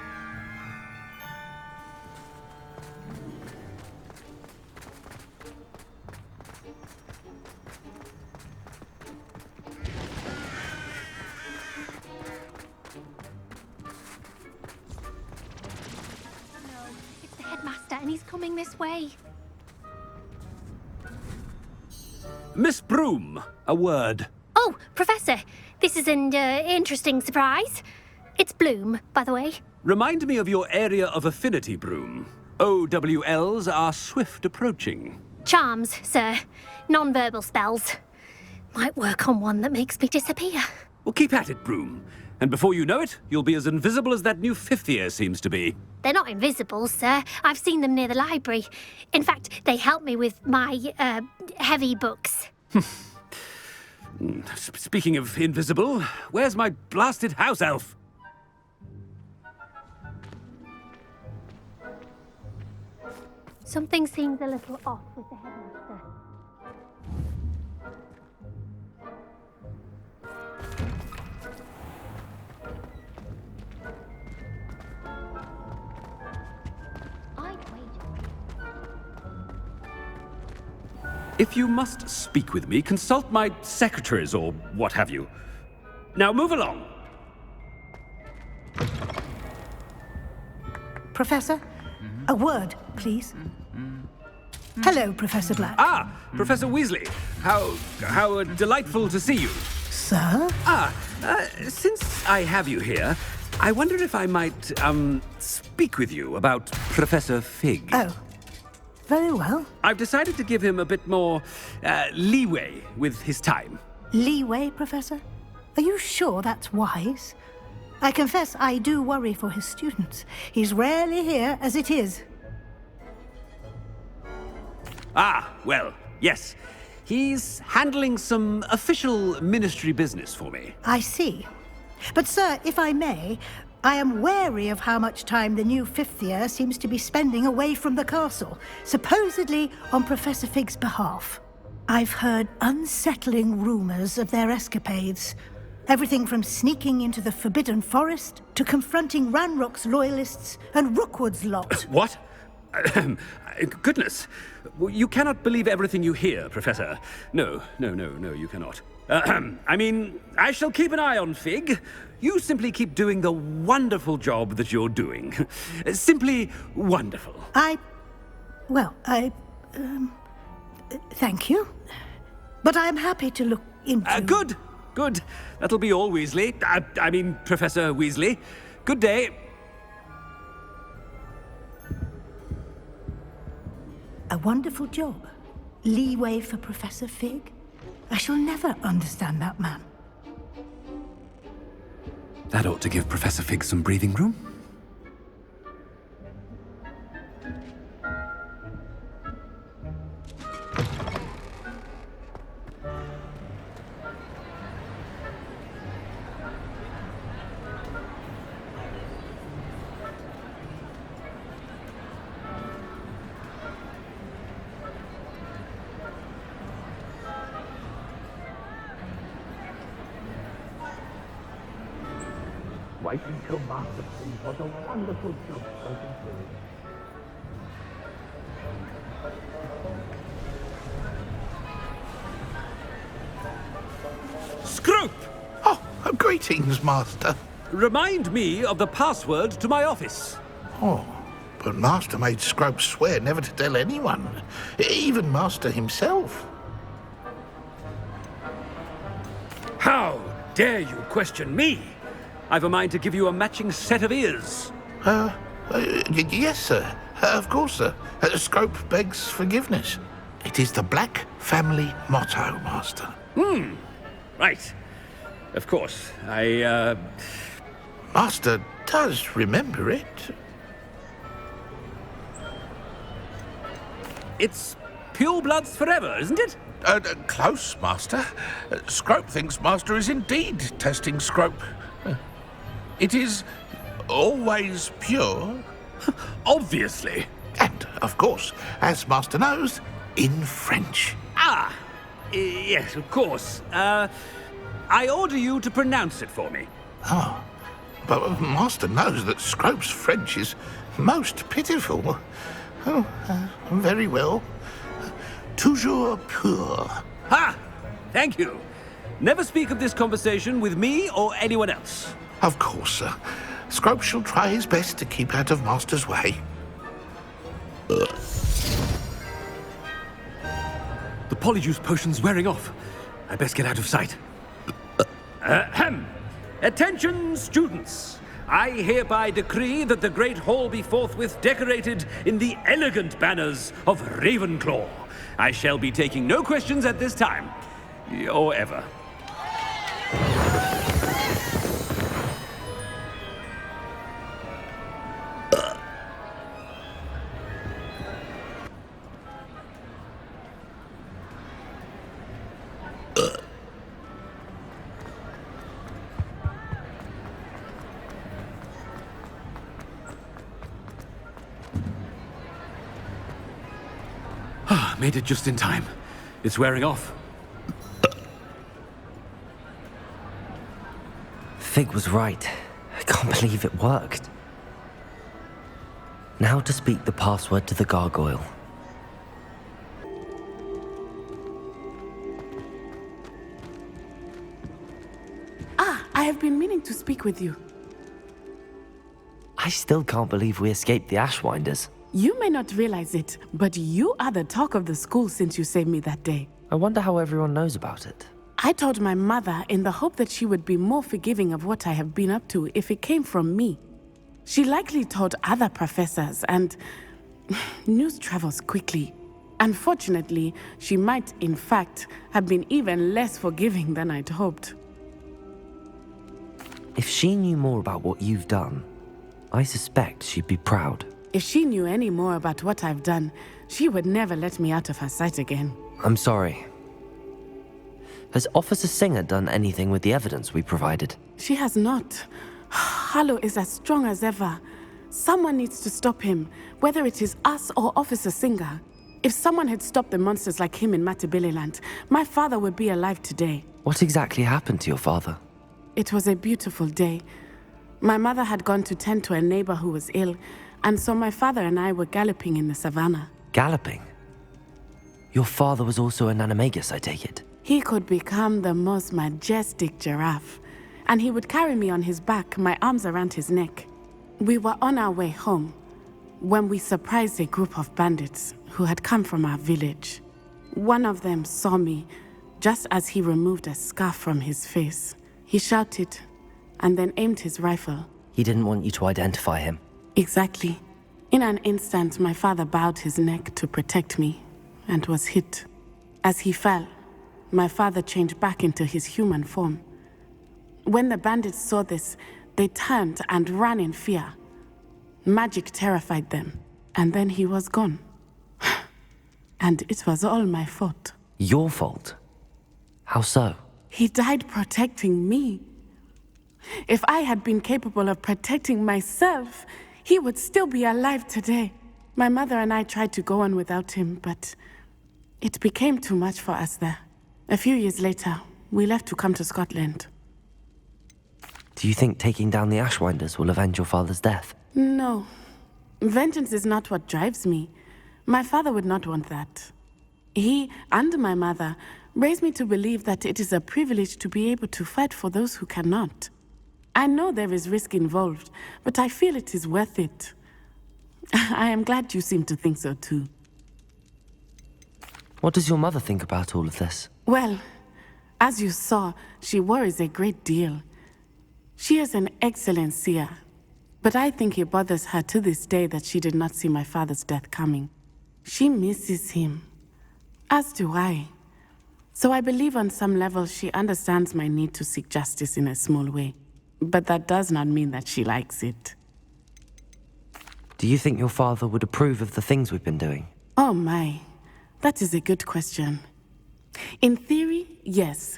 S14: It's the headmaster and he's coming this way.
S19: Miss Broom, a word.
S14: Oh, Professor, this is an interesting surprise. It's Bloom, by the way.
S19: Remind me of your area of affinity, Broom. OWLs are swift approaching.
S14: Charms, sir. Non-verbal spells. Might work on one that makes me disappear.
S19: Well, keep at it, Broom. And before you know it, you'll be as invisible as that new fifth year seems to be.
S14: They're not invisible, sir. I've seen them near the library. In fact, they help me with my, heavy books.
S19: Speaking of invisible, where's my blasted house elf?
S14: Something seems a little off with the headmaster.
S19: If you must speak with me, consult my secretaries or what have you. Now move along.
S12: Professor, a word, please. Hello, Professor Black.
S19: Ah, Professor Weasley. How delightful to see you.
S12: Sir?
S19: Since I have you here, I wonder if I might, speak with you about Professor Fig.
S12: Oh. Very well.
S19: I've decided to give him a bit more leeway with his time.
S12: Leeway, Professor? Are you sure that's wise? I confess I do worry for his students. He's rarely here as it is.
S19: Ah, well, yes. He's handling some official ministry business for me.
S12: I see. But, sir, if I may, I am wary of how much time the new fifth year seems to be spending away from the castle, supposedly on Professor Fig's behalf. I've heard unsettling rumors of their escapades. Everything from sneaking into the Forbidden Forest to confronting Ranrok's loyalists and Rookwood's lot.
S19: What? Goodness. You cannot believe everything you hear, Professor. No, you cannot. I mean, I shall keep an eye on Fig. You simply keep doing the wonderful job that you're doing. Simply wonderful.
S12: Thank you. But I'm happy to look into...
S19: Good. That'll be all, Weasley. I mean, Professor Weasley. Good day.
S12: A wonderful job. Leeway for Professor Fig. I shall never understand that man.
S19: That ought to give Professor Fig some breathing room.
S1: Wait until Master sees what a wonderful job I can do.
S19: Scrope!
S16: Oh, greetings, Master.
S19: Remind me of the password to my office.
S16: Oh, but Master made Scrope swear never to tell anyone, even Master himself.
S19: How dare you question me? I've a mind to give you a matching set of ears.
S16: Yes, sir. Of course, sir. Scrope begs forgiveness. It is the Black family motto, Master.
S19: Right. Of course.
S16: Master does remember it.
S19: It's pure bloods forever, isn't it?
S16: Close, Master. Scrope thinks Master is indeed testing Scrope. It is always pure.
S19: Obviously.
S16: And, of course, as Master knows, in French.
S19: Ah! Yes, of course. I order you to pronounce it for me.
S16: Oh, but Master knows that Scrope's French is most pitiful. Oh, very well. Toujours pur.
S19: Ha! Thank you. Never speak of this conversation with me or anyone else.
S16: Of course, sir. Scrope shall try his best to keep out of Master's way.
S19: The polyjuice potion's wearing off. I best get out of sight. Attention, students. I hereby decree that the Great Hall be forthwith decorated in the elegant banners of Ravenclaw. I shall be taking no questions at this time. Or ever. Made it just in time. It's wearing off.
S2: Fig was right. I can't believe it worked. Now to speak the password to the gargoyle.
S3: I have been meaning to speak with you.
S2: I still can't believe we escaped the Ashwinders.
S3: You may not realize it, but you are the talk of the school since you saved me that day.
S2: I wonder how everyone knows about it.
S3: I told my mother in the hope that she would be more forgiving of what I have been up to if it came from me. She likely told other professors, and news travels quickly. Unfortunately, she might, in fact, have been even less forgiving than I'd hoped.
S2: If she knew more about what you've done, I suspect she'd be proud.
S3: If she knew any more about what I've done, she would never let me out of her sight again.
S2: I'm sorry. Has Officer Singer done anything with the evidence we provided?
S3: She has not. Harlow is as strong as ever. Someone needs to stop him, whether it is us or Officer Singer. If someone had stopped the monsters like him in Matabeleland, my father would be alive today.
S2: What exactly happened to your father?
S3: It was a beautiful day. My mother had gone to tend to a neighbor who was ill, and so my father and I were galloping in the savannah.
S2: Galloping? Your father was also an animagus, I take it?
S3: He could become the most majestic giraffe, and he would carry me on his back, my arms around his neck. We were on our way home when we surprised a group of bandits who had come from our village. One of them saw me just as he removed a scarf from his face. He shouted and then aimed his rifle.
S2: He didn't want you to identify him.
S3: Exactly. In an instant, my father bowed his neck to protect me and was hit. As he fell, my father changed back into his human form. When the bandits saw this, They turned and ran in fear. Magic terrified them, and then he was gone. And it was all my fault.
S2: Your fault? How so?
S3: He died protecting me. If I had been capable of protecting myself, he would still be alive today. My mother and I tried to go on without him, but it became too much for us there. A few years later, we left to come to Scotland.
S2: Do you think taking down the Ashwinders will avenge your father's death?
S3: No. Vengeance is not what drives me. My father would not want that. He and my mother raised me to believe that it is a privilege to be able to fight for those who cannot. I know there is risk involved, but I feel it is worth it. I am glad you seem to think so too.
S2: What does your mother think about all of this?
S3: Well, as you saw, she worries a great deal. She is an excellent seer, but I think it bothers her to this day that she did not see my father's death coming. She misses him, as do I. So I believe on some level she understands my need to seek justice in a small way. But that does not mean that she likes it.
S2: Do you think your father would approve of the things we've been doing?
S3: Oh my, that is a good question. In theory, yes.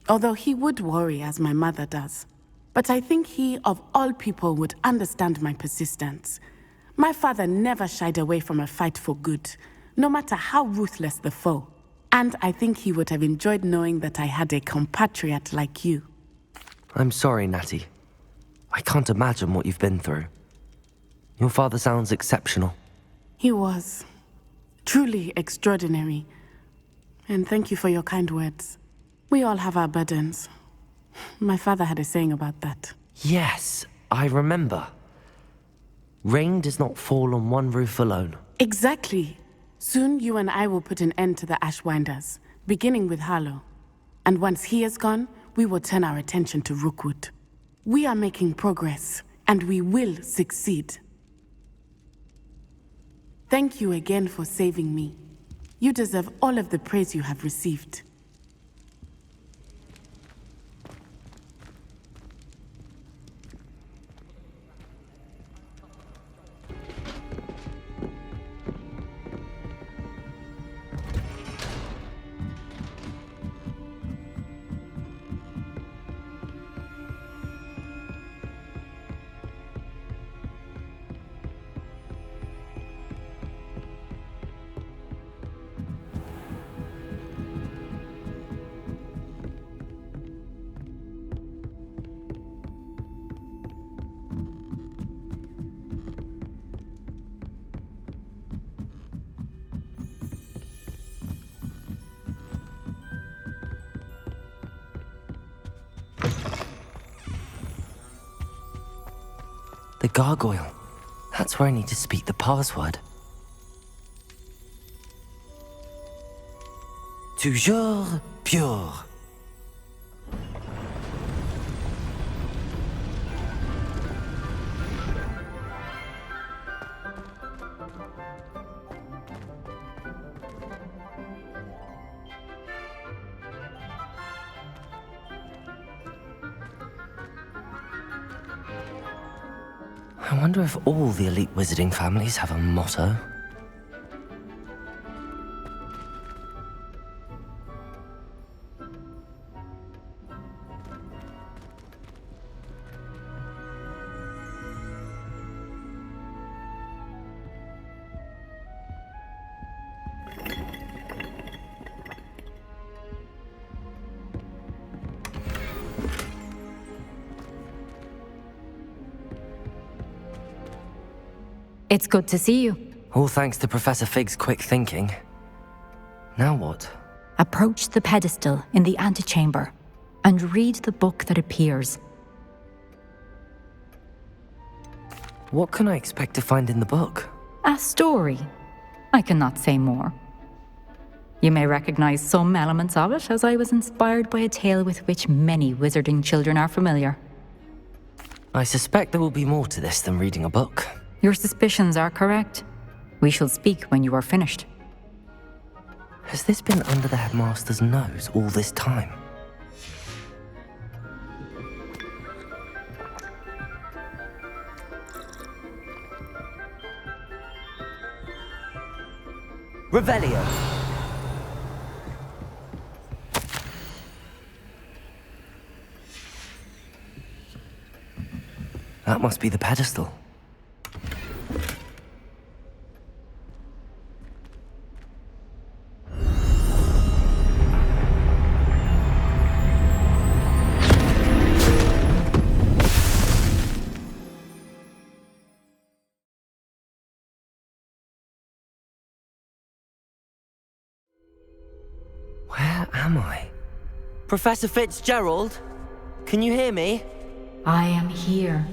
S3: Although he would worry as my mother does. But I think he, of all people, would understand my persistence. My father never shied away from a fight for good, no matter how ruthless the foe. And I think he would have enjoyed knowing that I had a compatriot like you.
S2: I'm sorry, Natty. I can't imagine what you've been through. Your father sounds exceptional.
S3: He was. Truly extraordinary. And thank you for your kind words. We all have our burdens. My father had a saying about that.
S2: Yes, I remember. Rain does not fall on one roof alone.
S3: Exactly. Soon you and I will put an end to the Ashwinders, beginning with Harlow. And once he is gone, we will turn our attention to Rookwood. We are making progress, and we will succeed. Thank you again for saving me. You deserve all of the praise you have received.
S2: The gargoyle. That's where I need to speak the password. Toujours pure. I wonder if all the elite wizarding families have a motto.
S22: It's good to see you.
S2: All thanks to Professor Fig's quick thinking. Now what?
S22: Approach the pedestal in the antechamber and read the book that appears.
S2: What can I expect to find in the book?
S22: A story. I cannot say more. You may recognize some elements of it, as I was inspired by a tale with which many wizarding children are familiar.
S2: I suspect there will be more to this than reading a book.
S22: Your suspicions are correct. We shall speak when you are finished.
S2: Has this been under the headmaster's nose all this time? Revelio. That must be the pedestal. Where am I? Professor Fitzgerald? Can you hear me?
S22: I am here.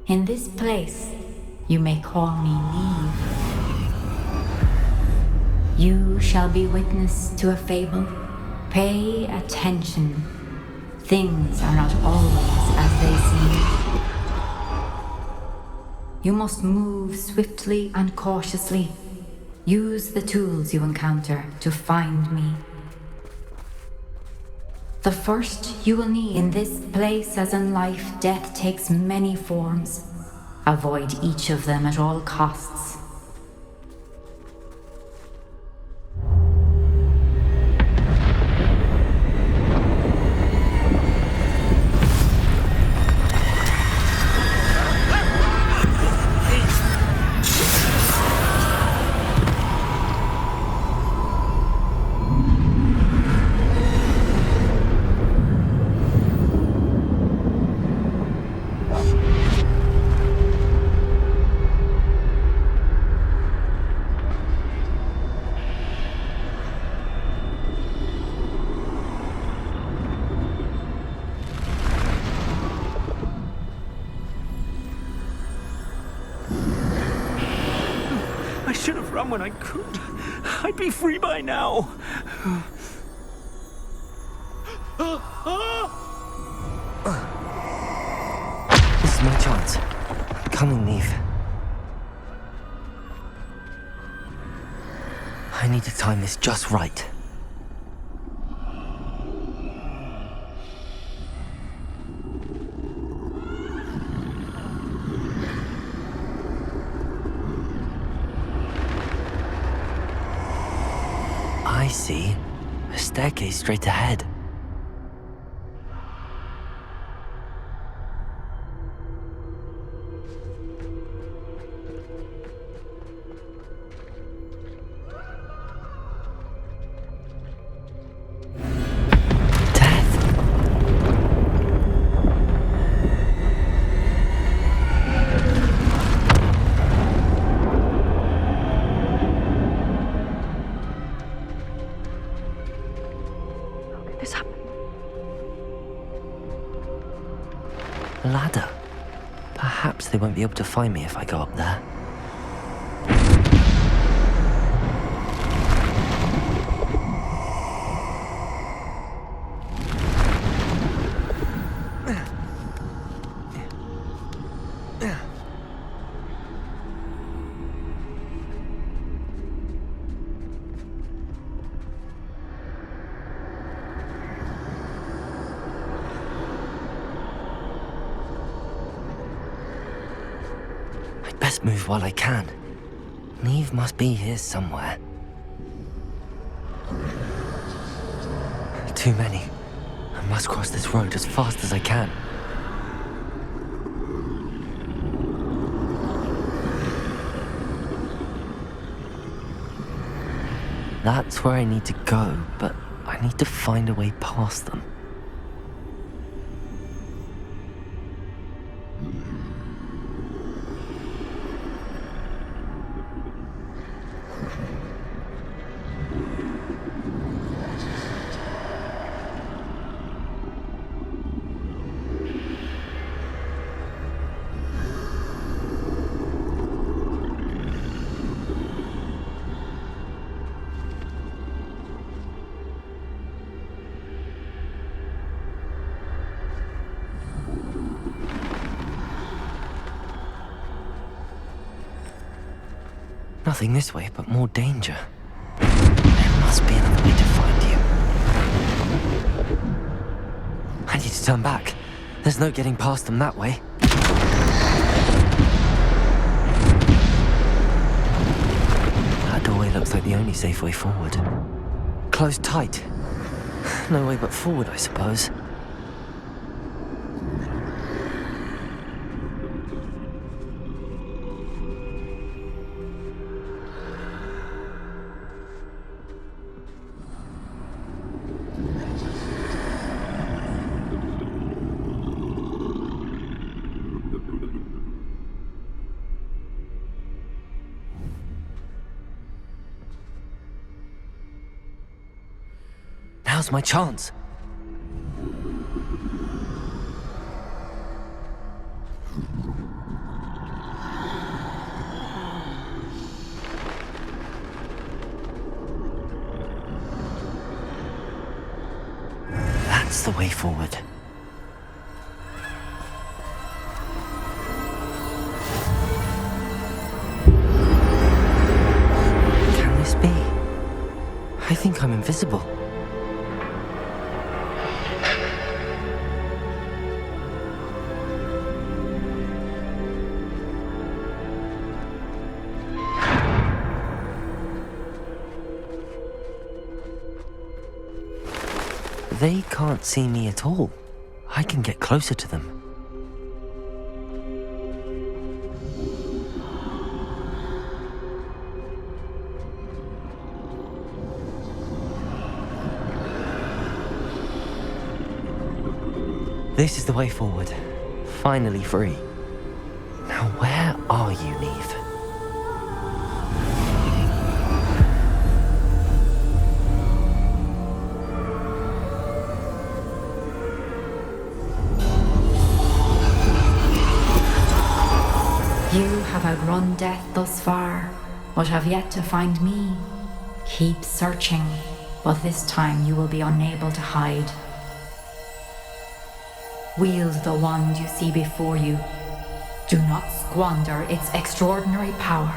S22: In this place, you may call me Neve. You shall be witness to a fable. Pay attention. Things are not always as they seem. You must move swiftly and cautiously. Use the tools you encounter to find me. The first you will need in this place, as in life, death takes many forms. Avoid each of them at all costs.
S10: When I could, I'd be free by now.
S2: This is my chance. Come on, Neve. I need to time this just right. I see. A staircase straight ahead. Ladder. Perhaps they won't be able to find me if I go up there. Best move while I can. Neve must be here somewhere. Too many. I must cross this road as fast as I can. That's where I need to go, but I need to find a way past them. Nothing this way, but more danger. There must be another way to find you. I need to turn back. There's no getting past them that way. That doorway looks like like the only safe way forward. Closed tight. No way but forward, I suppose. Now's my chance. That's the way forward. Can this be? I think I'm invisible. They can't see me at all. I can get closer to them. This is the way forward. Finally free. Now where are you, Neve?
S22: You have outrun death thus far, but have yet to find me. Keep searching, but this time you will be unable to hide. Wield the wand you see before you. Do not squander its extraordinary power.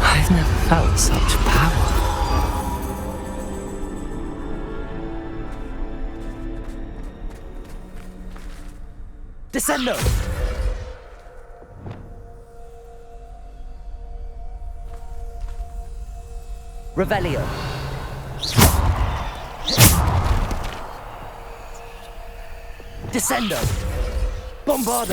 S2: I've never felt such power. Descendo! Revelio. Descendo. Bombardo.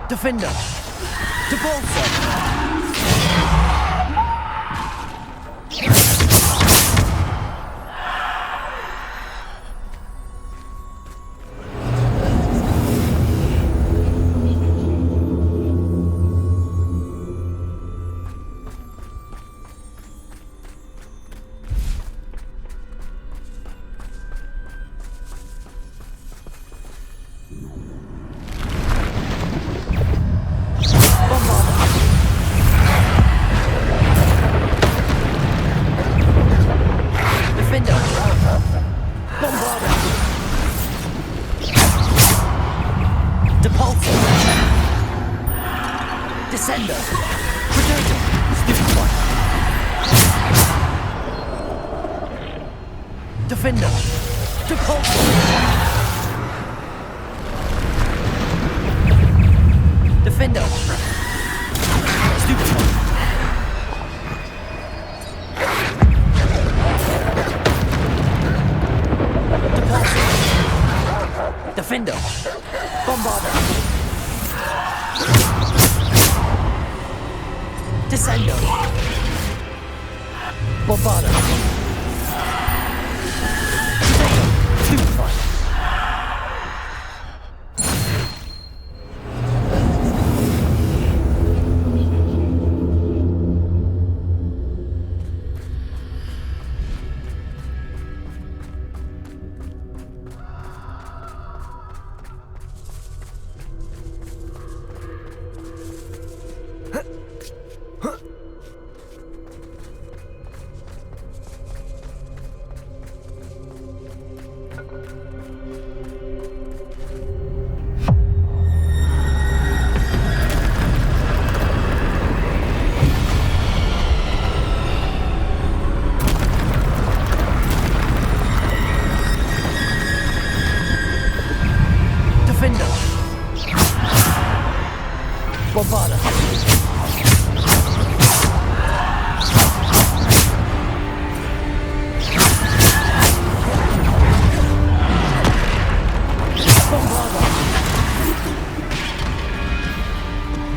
S2: Defender! To Bolsa! Descendo! Bombarda! Stupefy!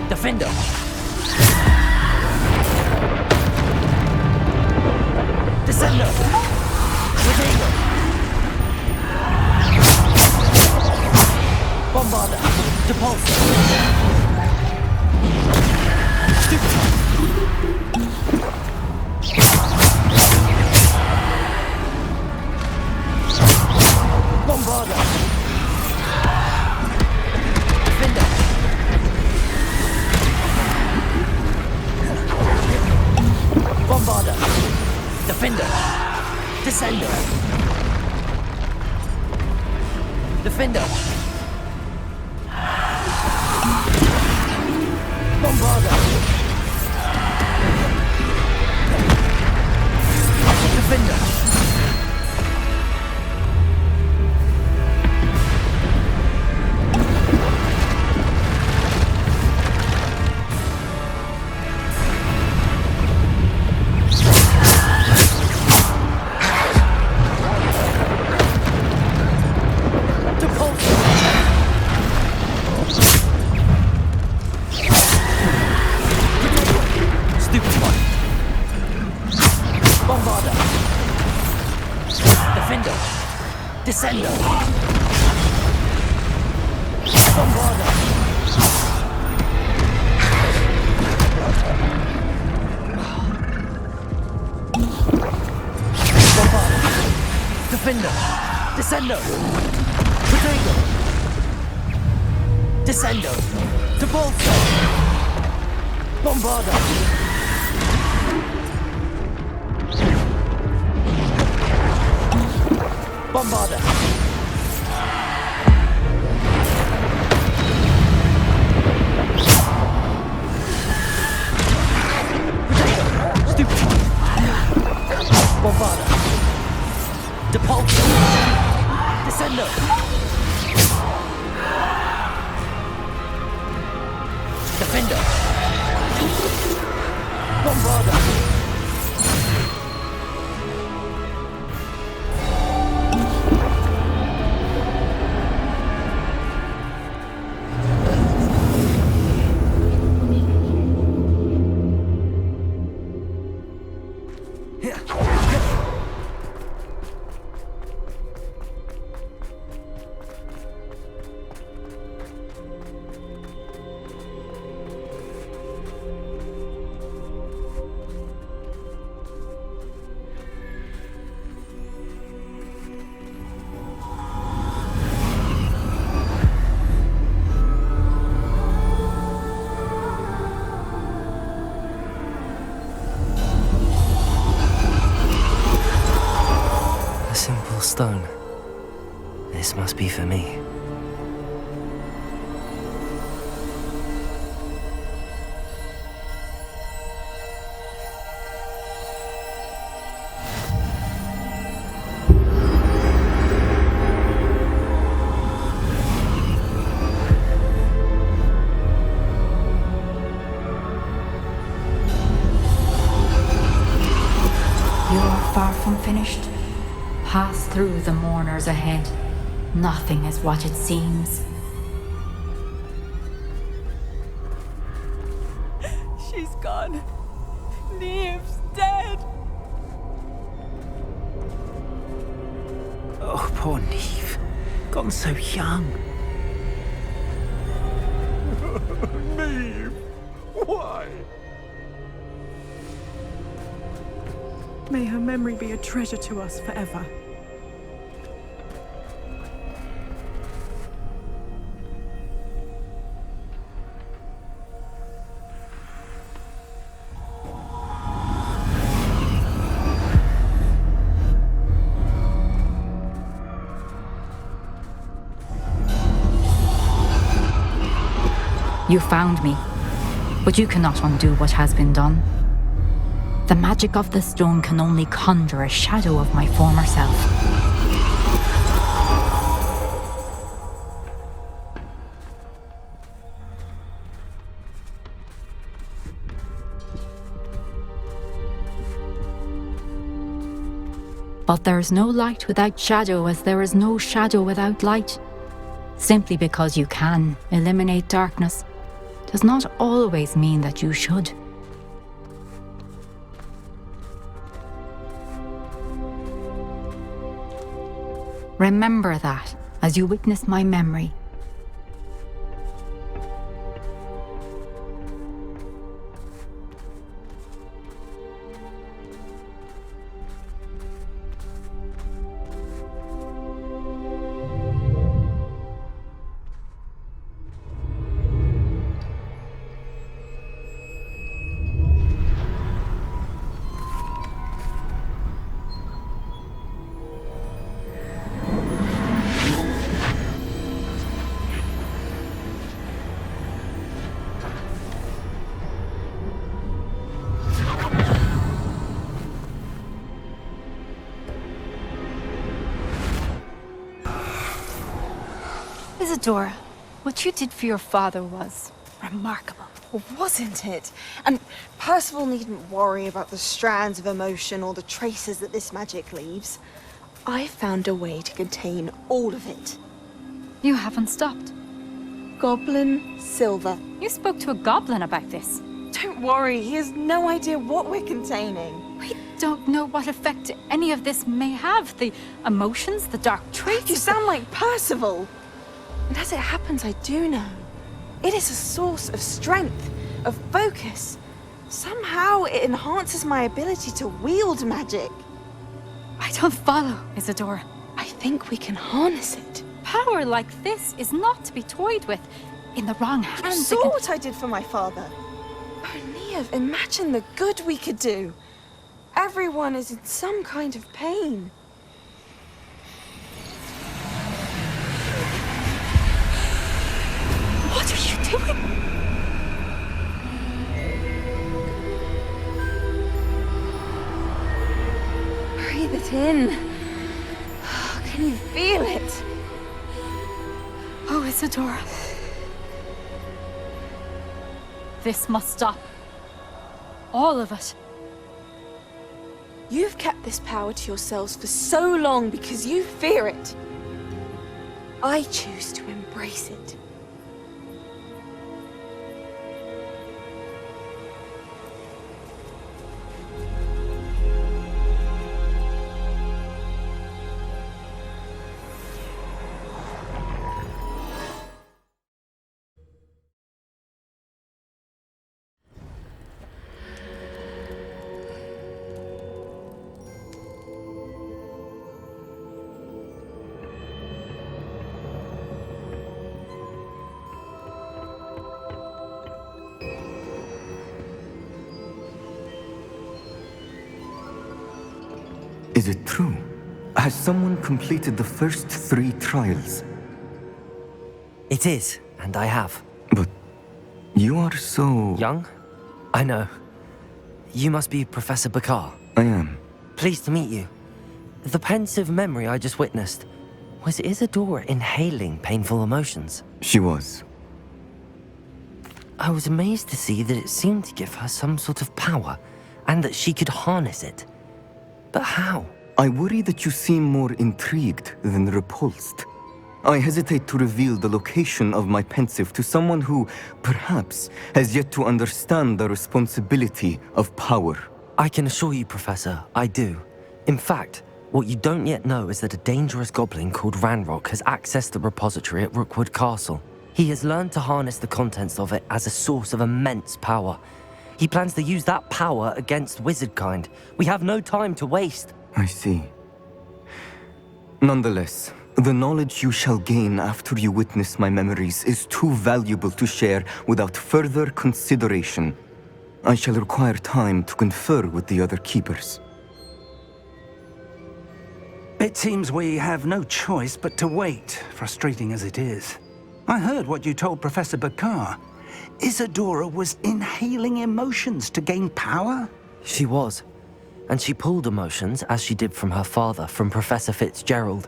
S2: Defender! Descender! Revenger! Bombarda! Depulsor! Stupefy! Bombarda! Defender! Bombarda! Defender! Descender! Defender! Bombarda! Defender! Descendo! Bombarda! Bombarda! Defender! Descendo! Potato! Descendo! Depulsor! Bombarda! Bombarda! Potato! Stupefy! Bombarda! Depulsor! Descendo! Defender! Bombarda! Stone. This must be for me.
S22: You're far from finished. Pass through the mourners ahead. Nothing is what it seems.
S8: She's gone.
S3: Neve's dead.
S10: Oh, poor Neve. Gone so young.
S8: Neve! Why?
S3: May her memory be a treasure to us forever.
S22: You found me, but you cannot undo what has been done. The magic of the stone can only conjure a shadow of my former self. But there is no light without shadow, as there is no shadow without light. Simply because you can eliminate darkness does not always mean that you should. Remember that as you witness my memory.
S13: Isadora, what you did for your father was remarkable.
S18: Well, wasn't it? And Percival needn't worry about the strands of emotion or the traces that this magic leaves. I found a way to contain all of it.
S13: You haven't stopped.
S18: Goblin silver.
S13: You spoke to a goblin about this.
S18: Don't worry, he has no idea what we're containing.
S13: We don't know what effect any of this may have. The emotions, the dark traits.
S18: You sound like Percival. And as it happens, I do know. It is a source of strength, of focus. Somehow it enhances my ability to wield magic.
S13: I don't follow, Isadora.
S18: I think we can harness it.
S13: Power like this is not to be toyed with. In the wrong hands,
S18: You saw what I did for my father. Oh, Neve, imagine the good we could do. Everyone is in some kind of pain.
S13: What are you doing?
S18: Breathe it in. Can you feel it?
S13: Oh, Isadora. This must stop. All of it.
S18: You've kept this power to yourselves for so long because you fear it. I choose to embrace it.
S20: Is it true? Has someone completed the first 3 trials?
S2: It is, and I have.
S20: But you are so...
S2: Young? I know. You must be Professor Bakar.
S20: I am.
S2: Pleased to meet you. The pensive memory I just witnessed, was Isadora inhaling painful emotions?
S20: She was.
S2: I was amazed to see that it seemed to give her some sort of power, and that she could harness it. But how?
S20: I worry that you seem more intrigued than repulsed. I hesitate to reveal the location of my Pensieve to someone who, perhaps, has yet to understand the responsibility of power.
S2: I can assure you, Professor, I do. In fact, what you don't yet know is that a dangerous goblin called Ranrok has accessed the repository at Rookwood Castle. He has learned to harness the contents of it as a source of immense power. He plans to use that power against wizardkind. We have no time to waste.
S20: I see. Nonetheless, the knowledge you shall gain after you witness my memories is too valuable to share without further consideration. I shall require time to confer with the other keepers.
S5: It seems we have no choice but to wait, frustrating as it is. I heard what you told Professor Bakar. Isadora was inhaling emotions to gain power?
S2: She was. And she pulled emotions, as she did from her father, from Professor Fitzgerald,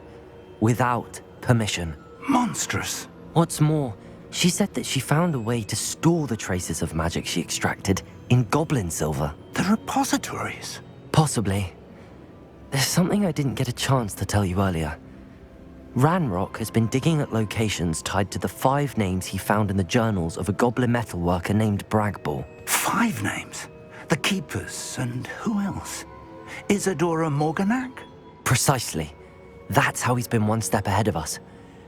S2: without permission.
S5: Monstrous.
S2: What's more, she said that she found a way to store the traces of magic she extracted in goblin silver.
S5: The repositories?
S2: Possibly. There's something I didn't get a chance to tell you earlier. Ranrok has been digging at locations tied to the 5 names he found in the journals of a goblin metalworker named Bragball.
S5: 5 names? The Keepers, and who else? Isadora Morganac?
S2: Precisely. That's how he's been one step ahead of us.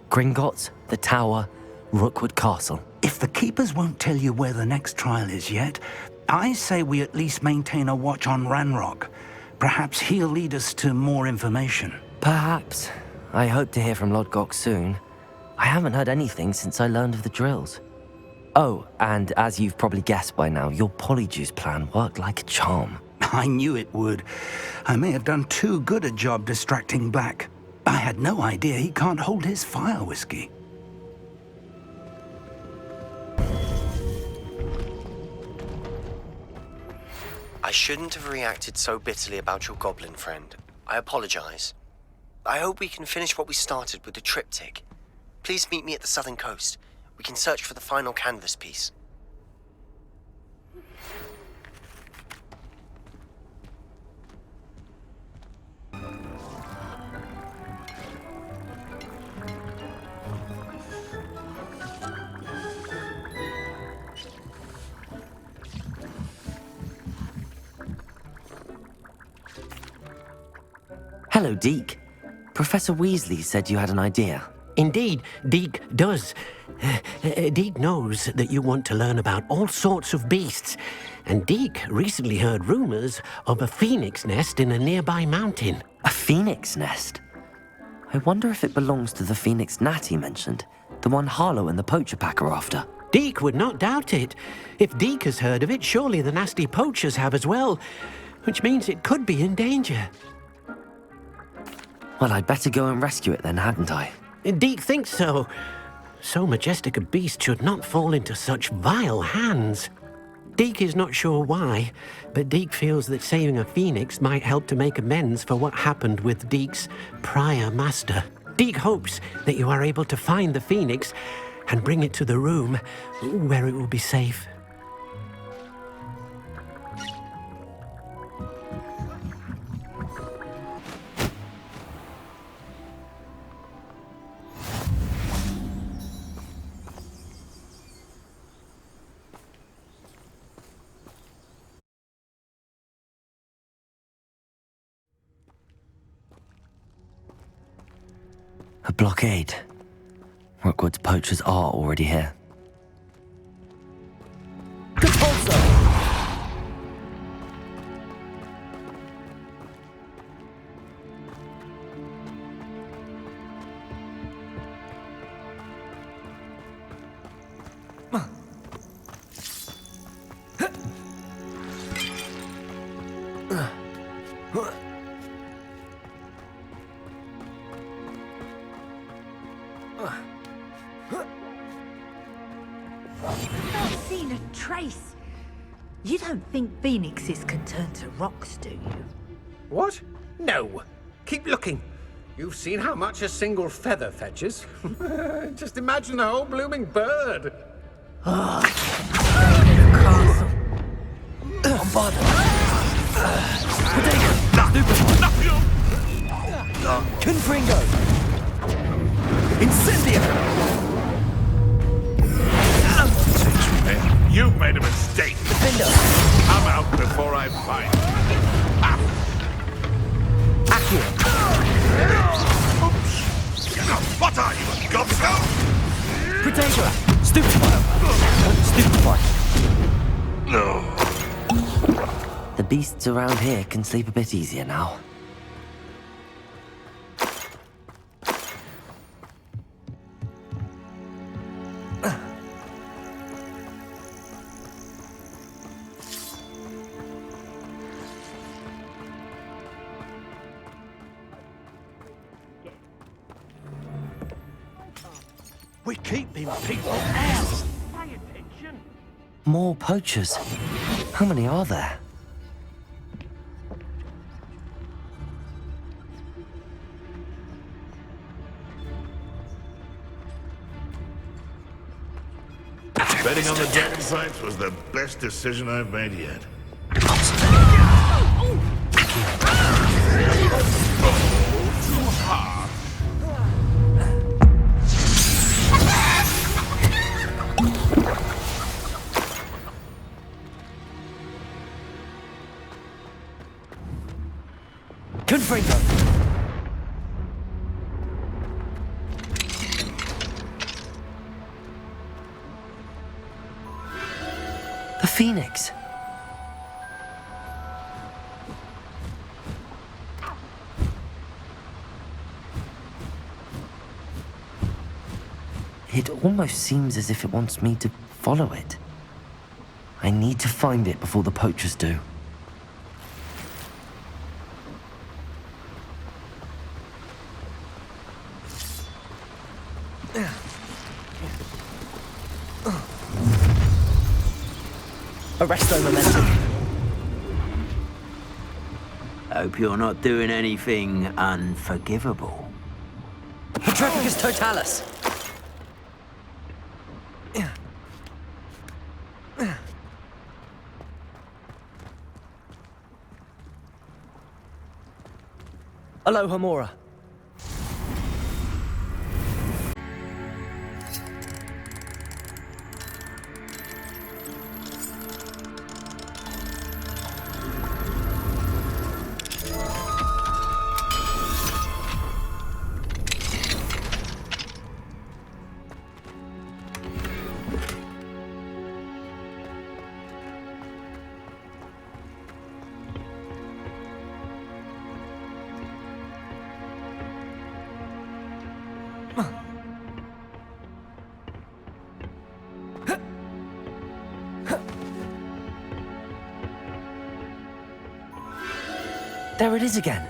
S2: Gringotts, the Tower, Rookwood Castle.
S5: If the Keepers won't tell you where the next trial is yet, I say we at least maintain a watch on Ranrok. Perhaps he'll lead us to more information.
S2: Perhaps. I hope to hear from Lodgok soon. I haven't heard anything since I learned of the drills. Oh, and as you've probably guessed by now, your polyjuice plan worked like a charm.
S5: I knew it would. I may have done too good a job distracting Black. I had no idea he can't hold his fire whiskey.
S4: I shouldn't have reacted so bitterly about your goblin friend. I apologize. I hope we can finish what we started with the triptych. Please meet me at the southern coast. We can search for the final canvas piece.
S2: Hello, Deke. Professor Weasley said you had an idea.
S6: Indeed, Deke does. Deke knows that you want to learn about all sorts of beasts, and Deke recently heard rumors of a phoenix nest in a nearby mountain.
S2: A phoenix nest? I wonder if it belongs to the phoenix gnat he mentioned, the one Harlow and the poacher pack are after.
S6: Deke would not doubt it. If Deke has heard of it, surely the nasty poachers have as well, which means it could be in danger.
S2: Well, I'd better go and rescue it then, hadn't I?
S6: Deke thinks so. So majestic a beast should not fall into such vile hands. Deke is not sure why, but Deke feels that saving a phoenix might help to make amends for what happened with Deke's prior master. Deke hopes that you are able to find the phoenix and bring it to the room where it will be safe.
S2: A blockade. Rookwood's poachers are already here.
S1: Not seen a trace. You don't think phoenixes can turn to rocks, do you?
S8: What? No. Keep looking. You've seen how much a single feather fetches. Just imagine a whole blooming bird.
S1: Oh, the castle.
S2: Confringo!
S19: Incendio!
S16: You've made a mistake.
S19: Defender!
S16: Come out before I find you.
S19: Accio!
S16: Oops! What are you, a gobstone?
S19: Protector! Stupefy! Stupefy!
S16: No.
S2: The beasts around here can sleep a bit easier now.
S21: We're keeping people out. Pay attention.
S2: More poachers. How many are there?
S16: Betting on the dragonflights was the best decision I've made yet. Too hard.
S19: Confringo!
S2: The Phoenix! It almost seems as if it wants me to follow it. I need to find it before the poachers do.
S1: Arresto momentum. Hope you're not doing anything unforgivable.
S19: Petrificus totalis! Aloha Mora.
S2: There it is again.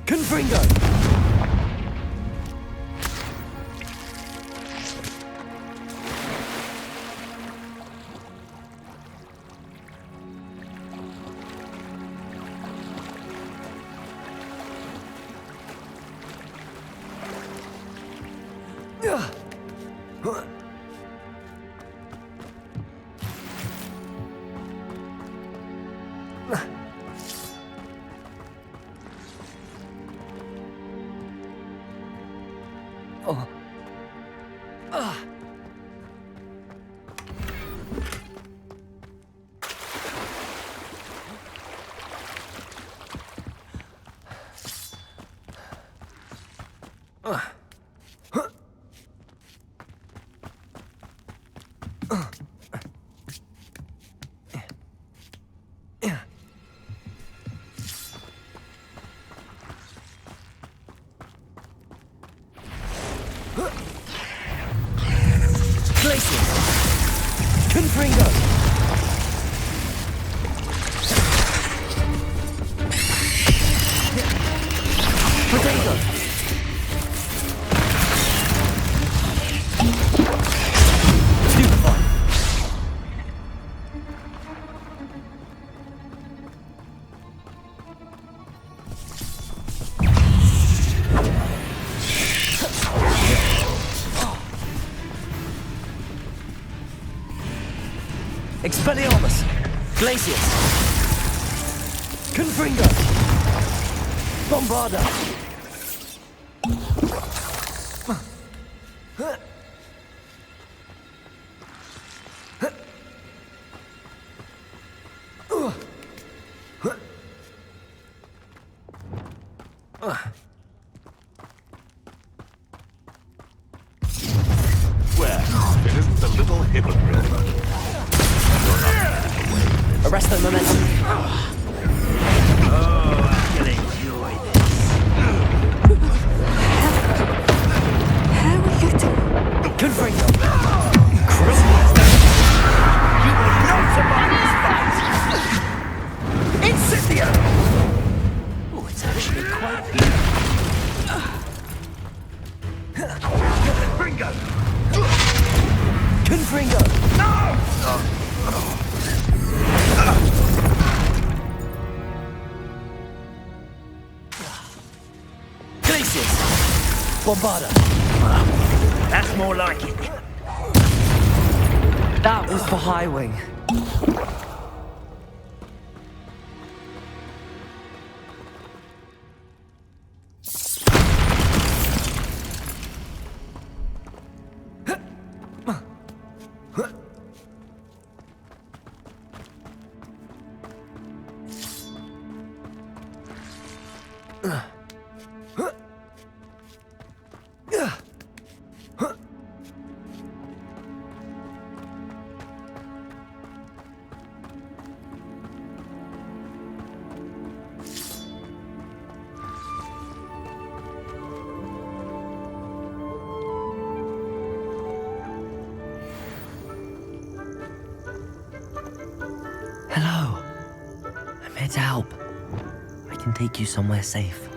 S19: Confringo!
S2: Expelliarmus! Glacius! Confringo! Bombarda!
S16: Well, it isn't a little hypocrite.
S2: Arrest the momentum.
S1: Oh, I can enjoy this.
S18: How are you doing?
S2: Confringo!
S1: You will not survive this fight! Incendio! Oh, it's actually quite beautiful. Confringo!
S2: Confringo!
S1: No!
S2: Glacius! Bombarda!
S1: That's more like it.
S2: That was for High Wing. Hello. I'm here to help. I can take you somewhere safe.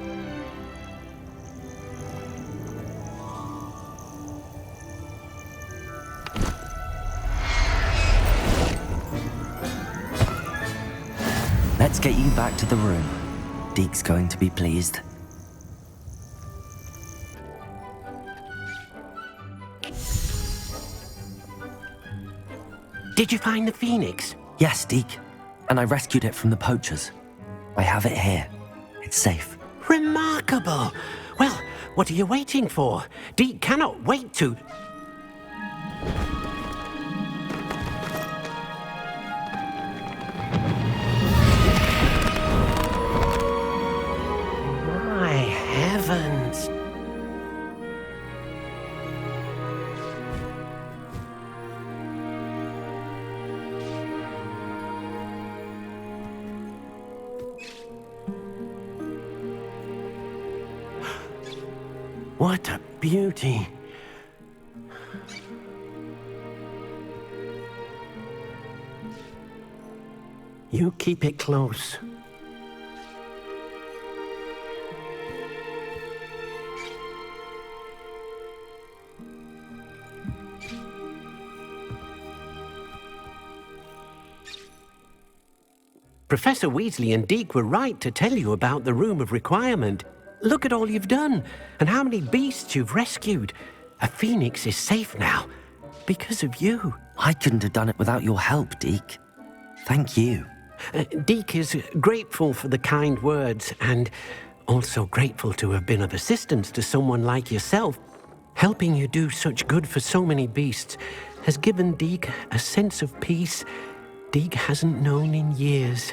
S2: Let's get you back to the room. Deke's going to be pleased.
S6: Did you find the phoenix?
S2: Yes, Deke. And I rescued it from the poachers. I have it here. It's safe.
S6: Remarkable! Well, what are you waiting for? Deke cannot wait to... My heavens! What a beauty! You keep it close. Professor Weasley and Deke were right to tell you about the Room of Requirement. Look at all you've done, and how many beasts you've rescued. A phoenix is safe now, because of you.
S2: I couldn't have done it without your help, Deke. Thank you.
S6: Deke is grateful for the kind words, and also grateful to have been of assistance to someone like yourself. Helping you do such good for so many beasts has given Deke a sense of peace Deke hasn't known in years.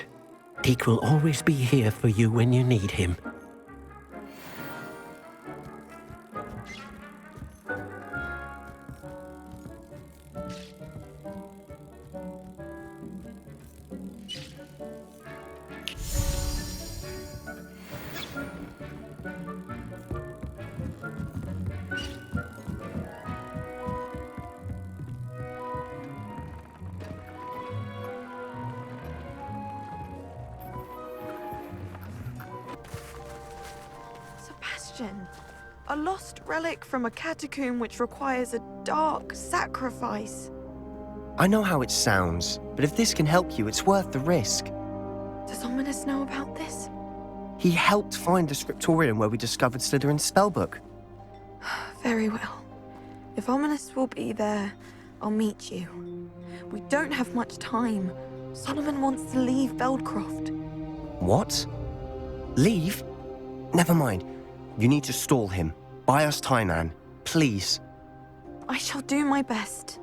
S6: Deke will always be here for you when you need him.
S18: A lost relic from a catacomb which requires a dark sacrifice.
S4: I know how it sounds, but if this can help you, it's worth the risk.
S18: Does Ominous know about this?
S4: He helped find the Scriptorium where we discovered Slytherin's spellbook.
S18: Very well. If Ominous will be there, I'll meet you. We don't have much time. Solomon wants to leave Feldcroft.
S4: What? Leave? Never mind. You need to stall him. Buy us time, Anne. Please.
S18: I shall do my best.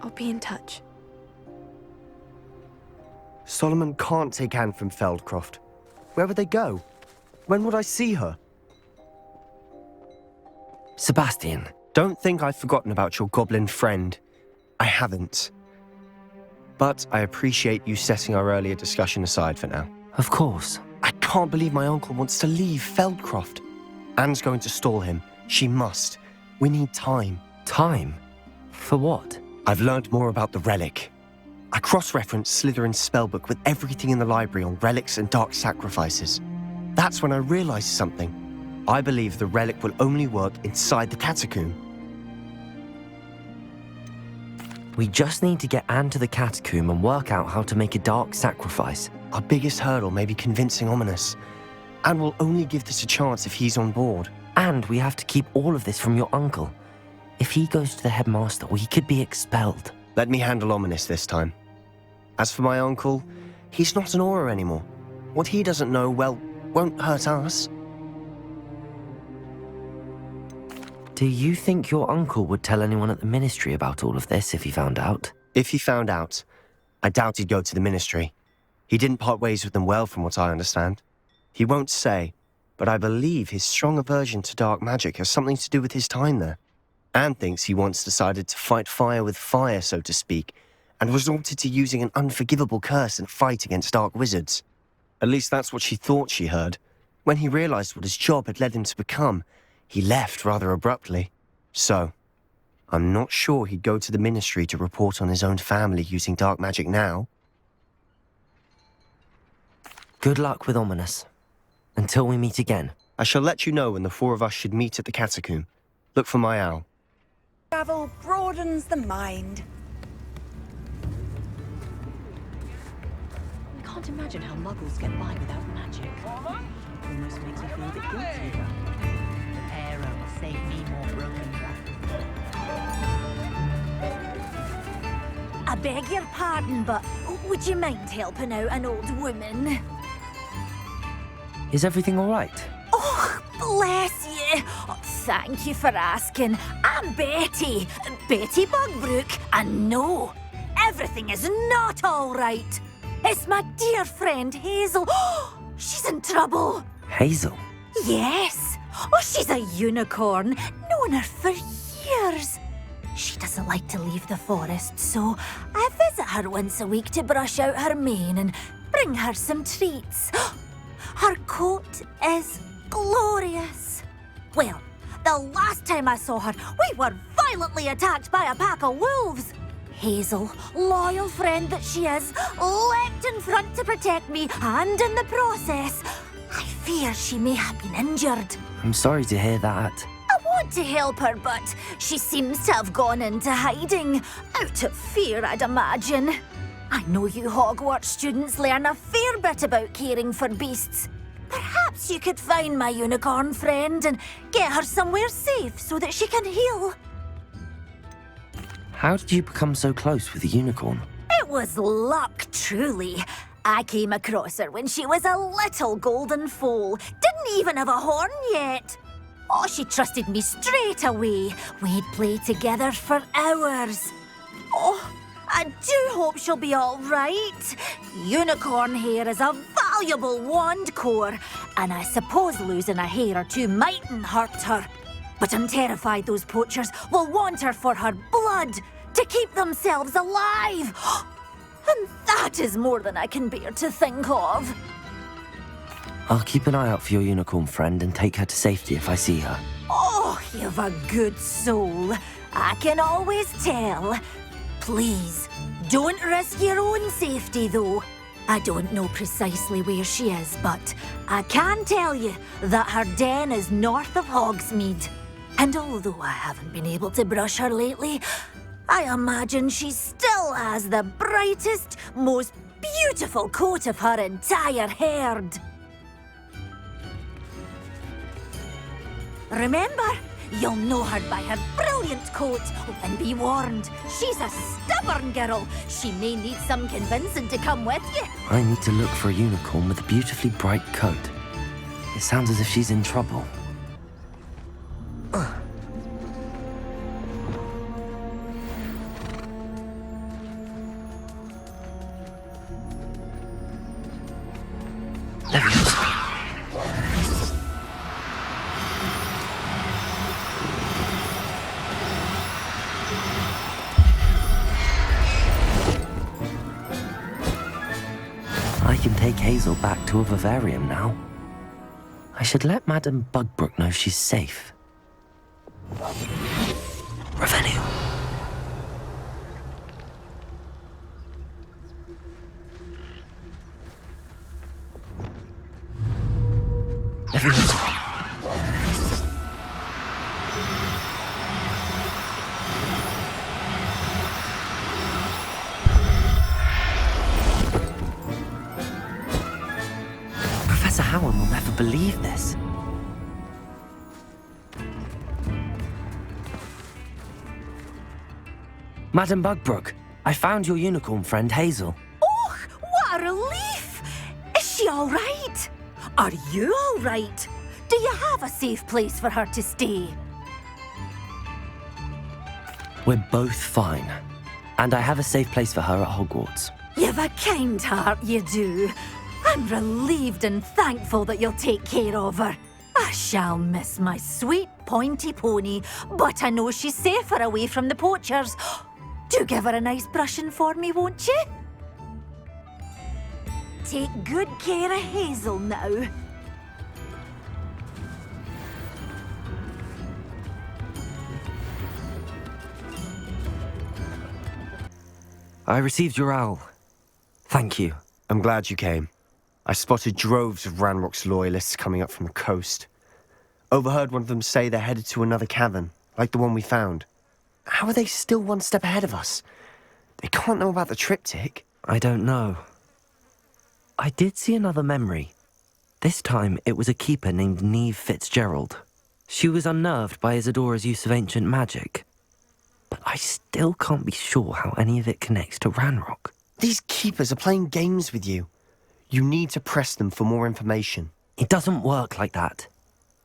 S18: I'll be in touch.
S4: Solomon can't take Anne from Feldcroft. Where would they go? When would I see her?
S2: Sebastian.
S4: Don't think I've forgotten about your goblin friend. I haven't. But I appreciate you setting our earlier discussion aside for now.
S2: Of course.
S4: I can't believe my uncle wants to leave Feldcroft. Anne's going to stall him. She must. We need time.
S2: Time? For what?
S4: I've learned more about the relic. I cross-referenced Slytherin's spellbook with everything in the library on relics and dark sacrifices. That's when I realized something. I believe the relic will only work inside the catacomb.
S2: We just need to get Anne to the catacomb and work out how to make a dark sacrifice.
S4: Our biggest hurdle may be convincing Ominous. Anne will only give this a chance if he's on board.
S2: And we have to keep all of this from your uncle. If he goes to the headmaster, we could be expelled.
S4: Let me handle Ominous this time. As for my uncle, he's not an Auror anymore. What he doesn't know, well, won't hurt us.
S2: Do you think your uncle would tell anyone at the ministry about all of this if he found out?
S4: If he found out, I doubt he'd go to the ministry. He didn't part ways with them well, from what I understand. He won't say, but I believe his strong aversion to dark magic has something to do with his time there. Anne thinks he once decided to fight fire with fire, so to speak, and resorted to using an unforgivable curse in a fight against dark wizards. At least that's what she thought she heard. When he realized what his job had led him to become, he left rather abruptly. So, I'm not sure he'd go to the ministry to report on his own family using dark magic now.
S2: Good luck with Ominous. Until we meet again.
S4: I shall let you know when the four of us should meet at the catacomb. Look for my owl.
S7: Travel broadens the mind.
S11: I can't imagine how muggles get by without magic. Almost makes me feel a bit guilty. The arrow will save me more broken drafts.
S15: I beg your pardon, but would you mind helping out an old woman?
S2: Is everything all right?
S15: Oh, bless you. Oh, thank you for asking. I'm Betty. Betty Bugbrook. And no, everything is not all right. It's my dear friend Hazel. She's in trouble.
S2: Hazel?
S15: Yes. Oh, she's a unicorn. Known her for years. She doesn't like to leave the forest, so I visit her once a week to brush out her mane and bring her some treats. Her coat is glorious. Well, the last time I saw her, we were violently attacked by a pack of wolves. Hazel, loyal friend that she is, leapt in front to protect me, and in the process, I fear she may have been injured.
S2: I'm sorry to hear that.
S15: I want to help her, but she seems to have gone into hiding. Out of fear, I'd imagine. I know you Hogwarts students learn a fair bit about caring for beasts. Perhaps you could find my unicorn friend and get her somewhere safe so that she can heal.
S2: How did you become so close with the unicorn?
S15: It was luck, truly. I came across her when she was a little golden foal. Didn't even have a horn yet. Oh, she trusted me straight away. We'd play together for hours. Oh, I do hope she'll be all right. Unicorn hair is a valuable wand core, and I suppose losing a hair or two mightn't hurt her. But I'm terrified those poachers will want her for her blood to keep themselves alive. And that is more than I can bear to think of.
S2: I'll keep an eye out for your unicorn friend and take her to safety if I see her.
S15: Oh, you've a good soul. I can always tell. Please, don't risk your own safety, though. I don't know precisely where she is, but I can tell you that her den is north of Hogsmeade. And although I haven't been able to brush her lately, I imagine she still has the brightest, most beautiful coat of her entire herd. Remember, You'll know her by her brilliant coat. And be warned, she's a stubborn girl. She may need some convincing to come with you.
S2: I need to look for a unicorn with a beautifully bright coat. It sounds as if she's in trouble. I can take Hazel back to a vivarium now. I should let Madame Bugbrook know she's safe. Revenue. Professor Howard will never believe this. Madame Bugbrook, I found your unicorn friend Hazel.
S15: Oh, what a relief! Is she all right? Are you all right? Do you have a safe place for her to stay?
S2: We're both fine. And I have a safe place for her at Hogwarts.
S15: You've a kind heart, you do. I'm relieved and thankful that you'll take care of her. I shall miss my sweet pointy pony, but I know she's safer away from the poachers. Do give her a nice brushing for me, won't you? Take good care of Hazel now.
S2: I received your owl. Thank you.
S4: I'm glad you came. I spotted droves of Ranrok's loyalists coming up from the coast. Overheard one of them say they're headed to another cavern, like the one we found. How are they still one step ahead of us? They can't know about the triptych.
S2: I don't know. I did see another memory. This time, it was a keeper named Neve Fitzgerald. She was unnerved by Isadora's use of ancient magic. But I still can't be sure how any of it connects to Ranrok.
S4: These keepers are playing games with you. You need to press them for more information.
S2: It doesn't work like that.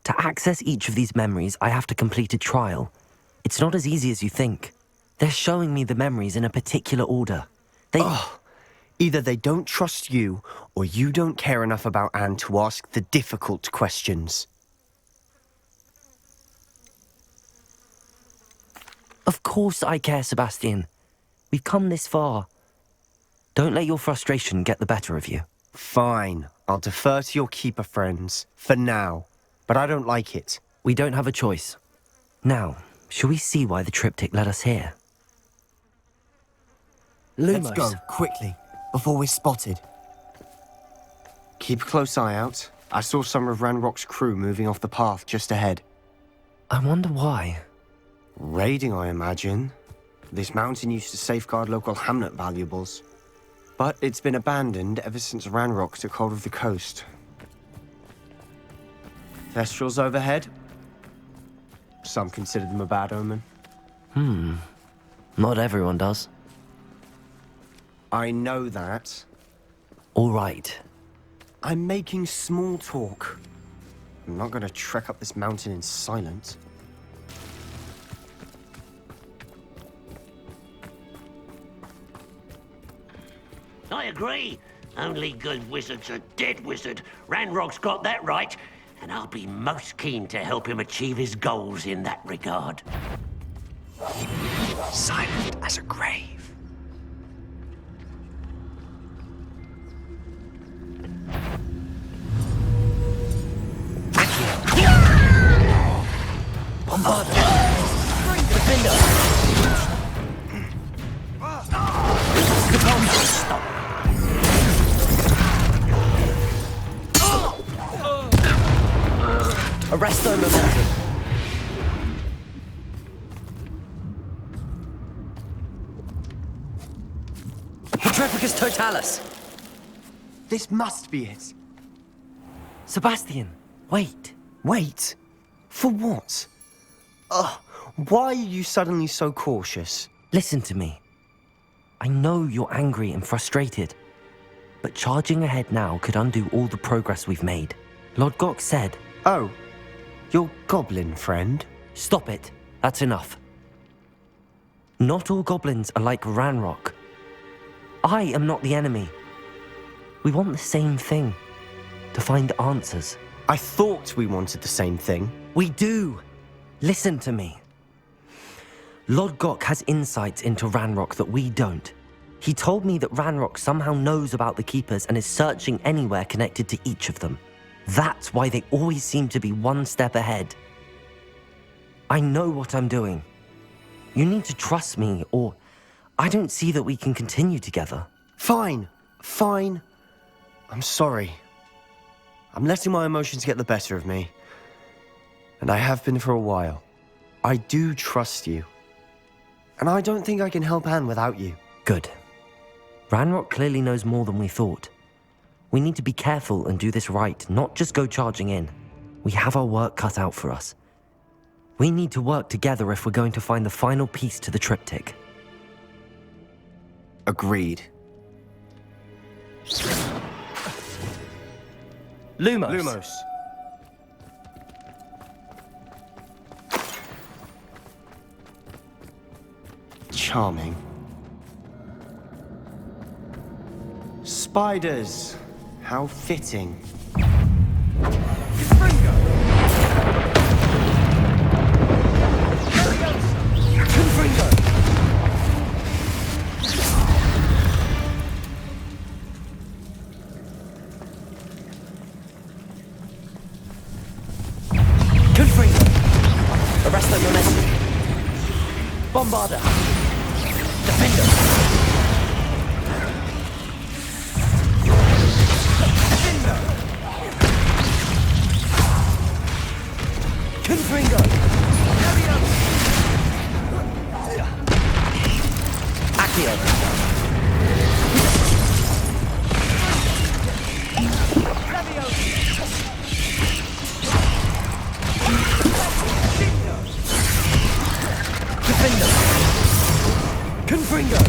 S2: To access each of these memories, I have to complete a trial. It's not as easy as you think. They're showing me the memories in a particular order.
S4: Either they don't trust you, or you don't care enough about Anne to ask the difficult questions.
S2: Of course I care, Sebastian. We've come this far. Don't let your frustration get the better of you.
S4: Fine. I'll defer to your keeper friends, for now. But I don't like it.
S2: We don't have a choice. Now, shall we see why the triptych led us here?
S4: Let's go, quickly, before we're spotted. Keep a close eye out. I saw some of Ranrok's crew moving off the path just ahead.
S2: I wonder why.
S4: Raiding, I imagine. This mountain used to safeguard local hamlet valuables. But it's been abandoned ever since Ranrok took hold of the coast. Thestrals overhead? Some consider them a bad omen.
S2: Not everyone does.
S4: I know that.
S2: All right.
S4: I'm making small talk. I'm not going to trek up this mountain in silence.
S21: I agree. Only good wizards are dead wizard. Ranrok's got that right, and I'll be most keen to help him achieve his goals in that regard.
S4: Silent as a grave.
S2: Bombard! Defender! Arresto momentum. Petrificus totalis.
S4: This must be it.
S2: Sebastian, wait.
S4: Wait? For what? Why are you suddenly so cautious?
S2: Listen to me. I know you're angry and frustrated, but charging ahead now could undo all the progress we've made. Lord Gok said...
S4: Oh, your goblin friend?
S2: Stop it. That's enough. Not all goblins are like Ranrok. I am not the enemy. We want the same thing. To find answers.
S4: I thought we wanted the same thing.
S2: We do. Listen to me. Lord Gok has insights into Ranrok that we don't. He told me that Ranrok somehow knows about the Keepers and is searching anywhere connected to each of them. That's why they always seem to be one step ahead. I know what I'm doing. You need to trust me, or I don't see that we can continue together.
S4: Fine. I'm sorry. I'm letting my emotions get the better of me. And I have been for a while. I do trust you. And I don't think I can help Anne without you.
S2: Good. Ranrok clearly knows more than we thought. We need to be careful and do this right, not just go charging in. We have our work cut out for us. We need to work together if we're going to find the final piece to the triptych.
S4: Agreed.
S2: Lumos.
S4: Charming. Spiders. How fitting.
S2: Arrest the momentum. Bombarder. Defender. Confringo. Accio. Defender. Confringo.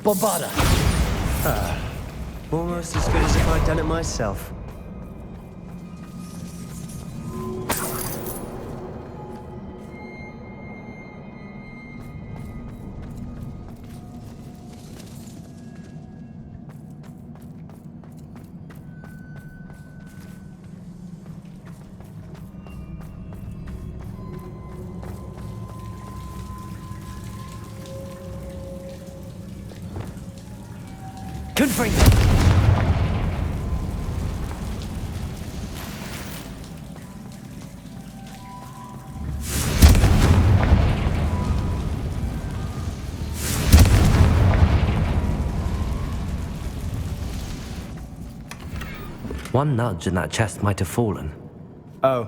S2: Bombarder.
S4: Almost as good as if I'd done it myself.
S2: Confringo. One nudge and that chest might have fallen.
S4: Oh,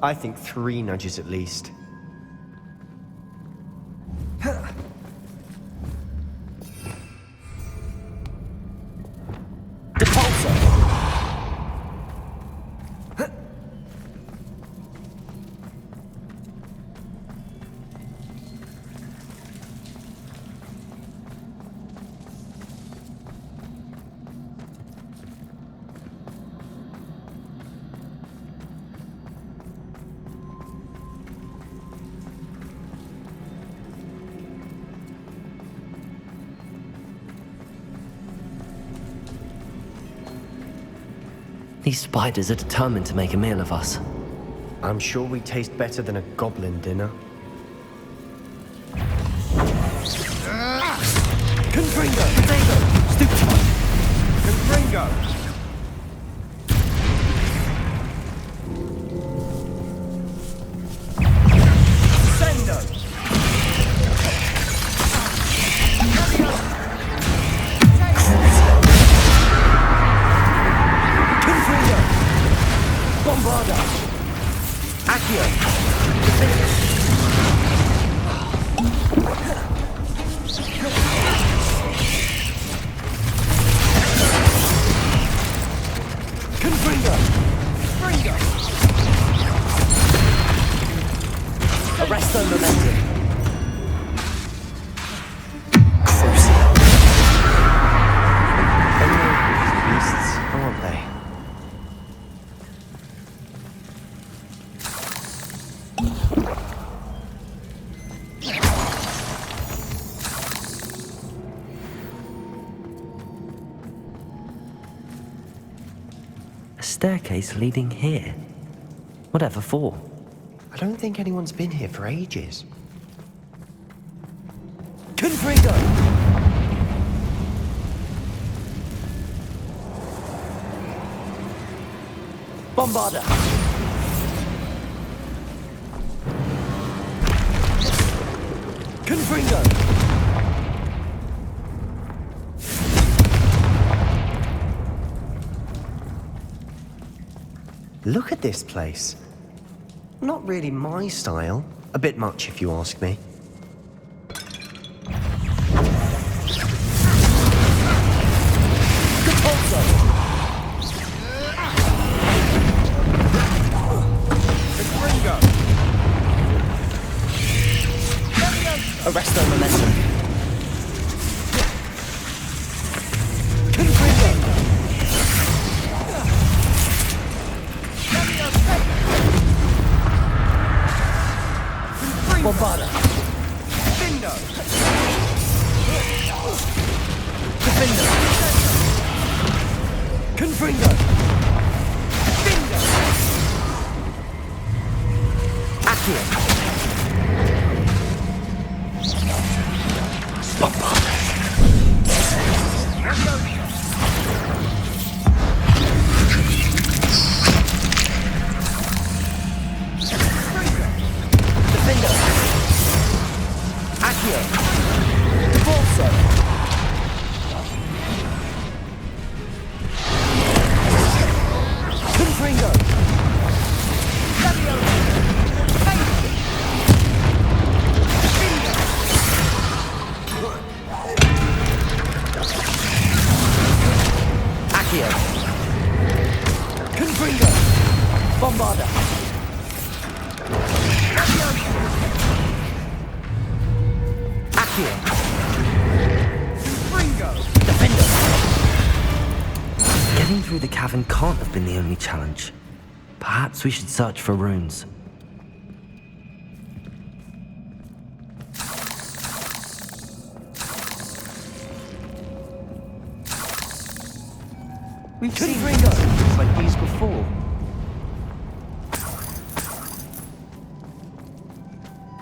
S4: I think 3 nudges at least.
S2: These spiders are determined to make a meal of us.
S4: I'm sure we taste better than a goblin dinner.
S2: Confringo! Stupid one!
S4: Confringo!
S2: staircase leading here. Whatever for?
S4: I don't think anyone's been here for ages.
S2: Confringo! Bombarder! Confringo!
S4: Look at this place. Not really my style. A bit much, if you ask me.
S2: Arresto momentum. Bombarda.
S1: Bingo.
S2: Defender. Confringo.
S1: Bingo.
S2: Accio. Getting through the cavern can't have been the only challenge. Perhaps we should search for runes.
S4: We've seen things like these before.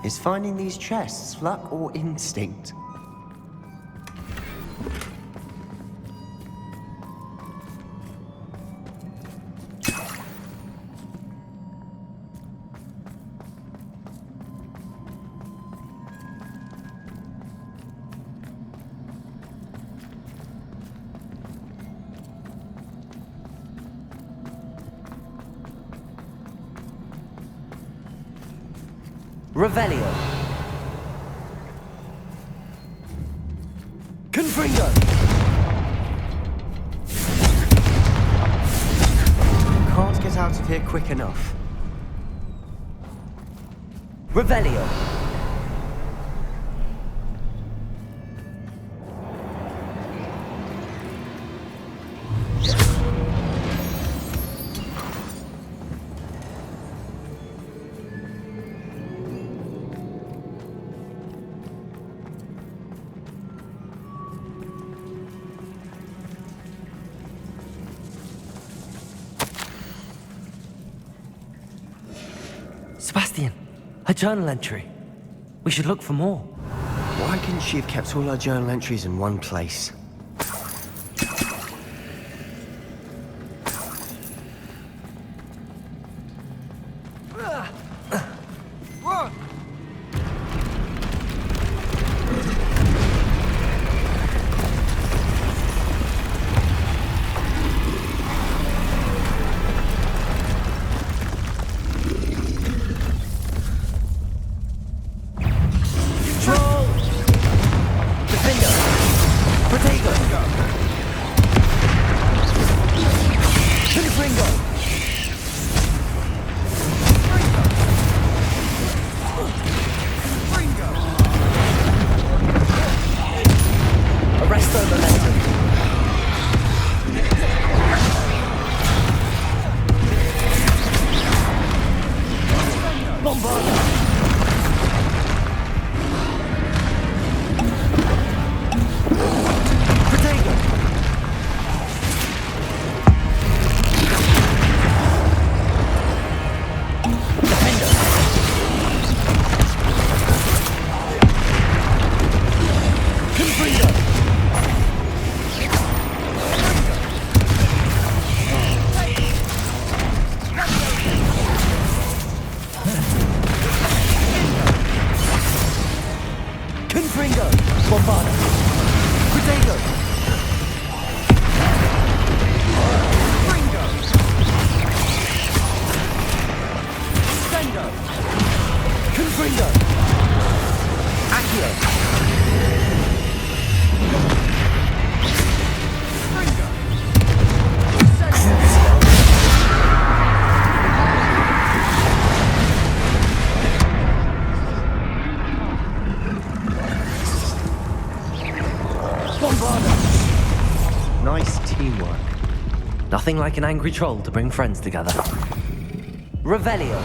S4: Is finding these chests luck or instinct?
S2: Revelio. Confringo.
S4: Can't get out of here quick enough.
S2: Revelio. Sebastian, a journal entry. We should look for more.
S4: Why couldn't she have kept all her journal entries in one place?
S2: Protego! Confringo! Bombarda! Protego! Fringo! Incendio! Confringo! Accio! Fringo!
S20: Nice teamwork.
S2: Nothing like an angry troll to bring friends together. Revelio.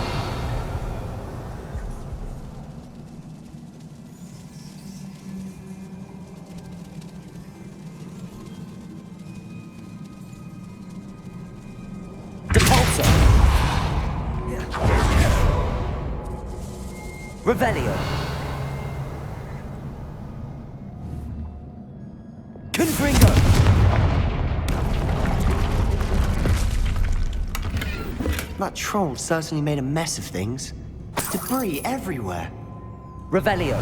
S2: Depulso. Revelio. Confringo.
S4: That troll certainly made a mess of things. Debris everywhere.
S2: Revelio.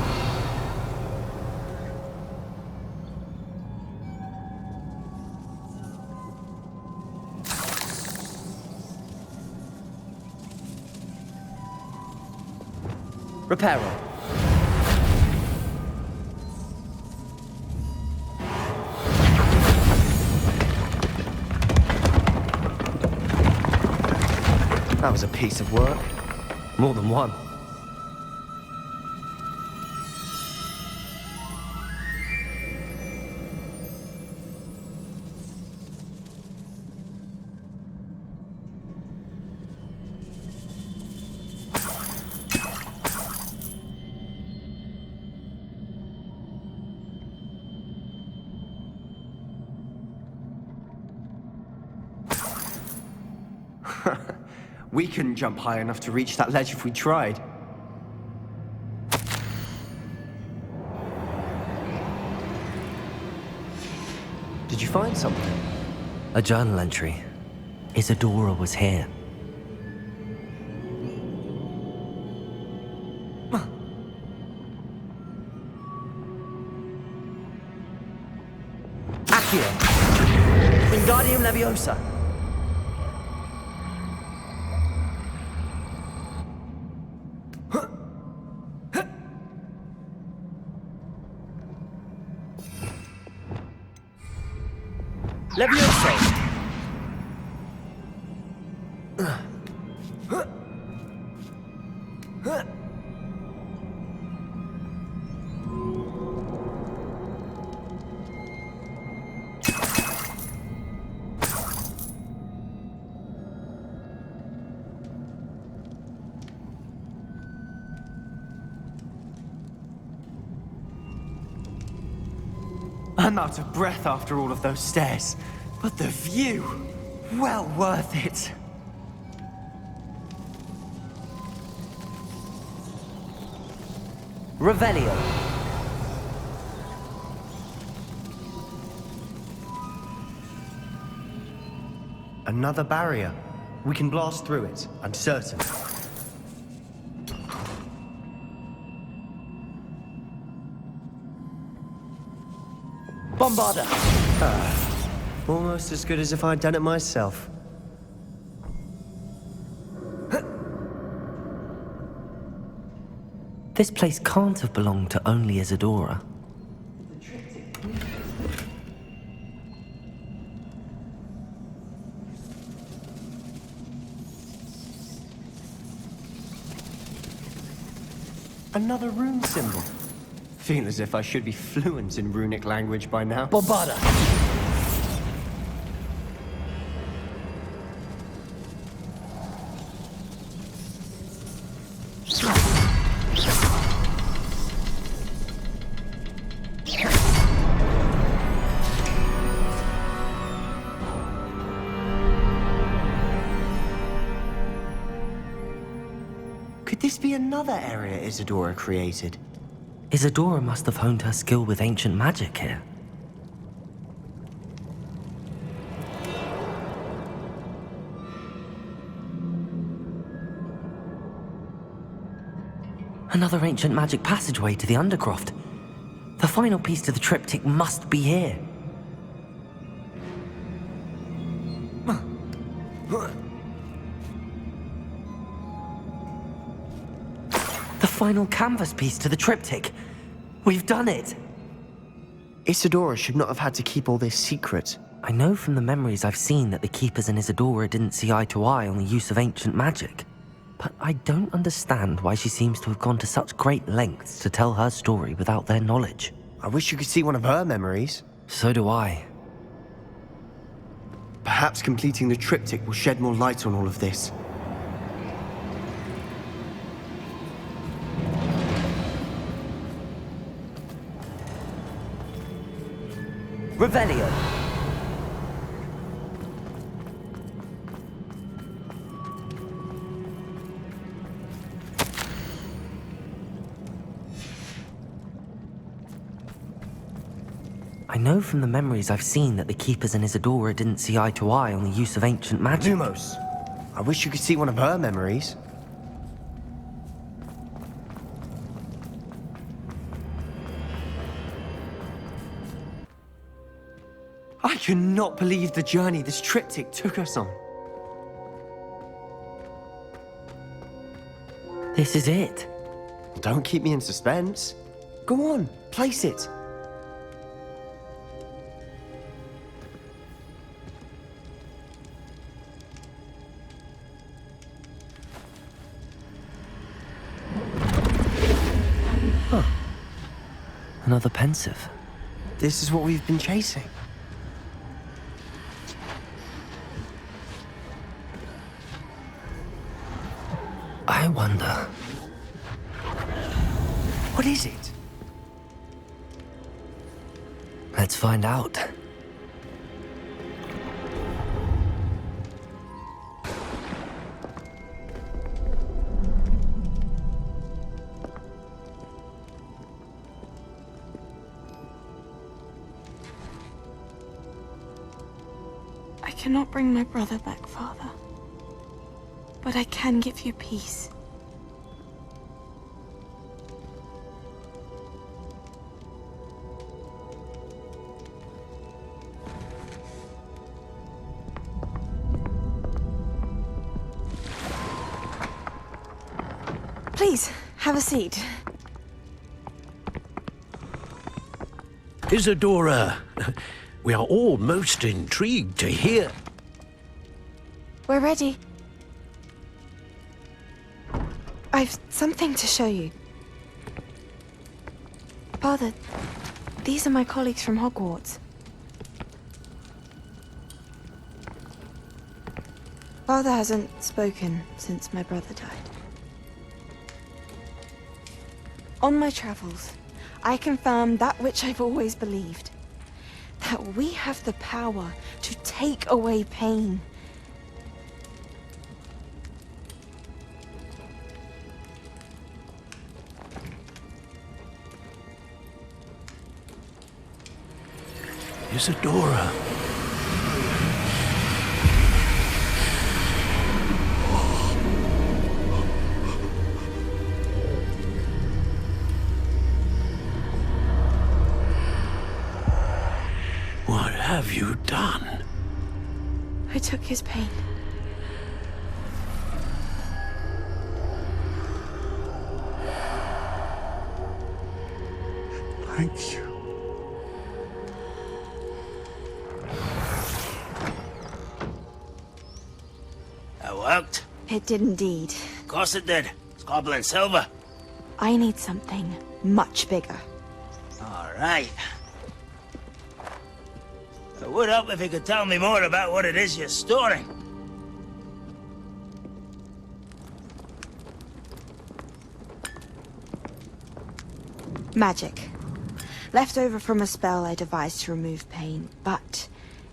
S2: Reparo.
S4: That was a piece of work.
S2: More than one.
S4: We couldn't jump high enough to reach that ledge if we tried. Did you find something?
S2: A journal entry. Isadora was here. Accio. Wingardium Leviosa. Leviosa.
S4: I'm out of breath after all of those stairs. But the view, well worth it.
S2: Revelio.
S4: Another barrier. We can blast through it, I'm certain.
S2: Bombarda.
S4: Almost as good as if I'd done it myself.
S2: This place can't have belonged to only Isadora.
S4: Another rune symbol. Feel as if I should be fluent in runic language by now.
S2: Bombarda.
S4: Could this be another area Isadora created?
S2: Isadora must have honed her skill with ancient magic here. Another ancient magic passageway to the Undercroft. The final piece to the triptych must be here. The final canvas piece to the triptych. We've done it!
S4: Isadora should not have had to keep all this secret.
S2: I know from the memories I've seen that the Keepers and Isadora didn't see eye to eye on the use of ancient magic. But I don't understand why she seems to have gone to such great lengths to tell her story without their knowledge.
S4: I wish you could see one of her memories.
S2: So do I.
S4: Perhaps completing the triptych will shed more light on all of this.
S2: Revelio. I know from the memories I've seen that the Keepers and Isadora didn't see eye to eye on the use of ancient magic.
S4: Lumos. I wish you could see one of her memories. I cannot believe the journey this triptych took us on.
S2: This is it.
S4: Don't keep me in suspense. Go on, place it.
S2: Huh. Another Pensieve.
S4: This is what we've been chasing.
S2: I wonder...
S4: What is it?
S2: Let's find out.
S18: I cannot bring my brother back, Father. But I can give you peace. Please, have a seat.
S21: Isadora, we are all most intrigued to hear.
S18: We're ready. I've something to show you. Father, these are my colleagues from Hogwarts. Father hasn't spoken since my brother died. On my travels, I confirmed that which I've always believed. That we have the power to take away pain.
S21: Isadora. What have you done?
S18: I took his pain.
S16: Thank you.
S1: That worked?
S18: It did indeed.
S1: Of course it did. It's goblin silver.
S18: I need something much bigger.
S1: All right. It would help if you could tell me more about what it is you're storing.
S18: Magic. Left over from a spell I devised to remove pain, but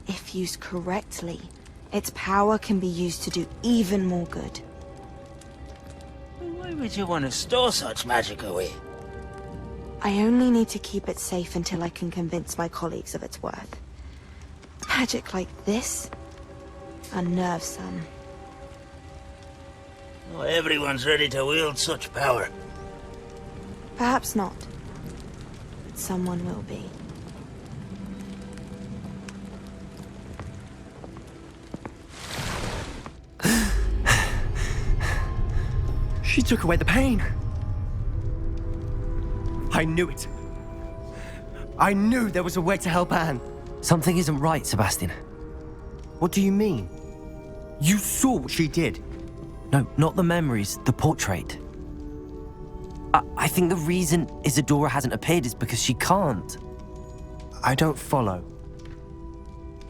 S18: if used correctly, its power can be used to do even more good.
S1: Why would you want to store such magic away?
S18: I only need to keep it safe until I can convince my colleagues of its worth. Magic like this unnerves some.
S1: Not everyone's ready to wield such power.
S18: Perhaps not. But someone will be.
S9: She took away the pain. I knew it. I knew there was a way to help Anne.
S2: Something isn't right, Sebastian.
S9: What do you mean? You saw what she did.
S2: No, not the memories, the portrait. I think the reason Isadora hasn't appeared is because she can't.
S9: I don't follow.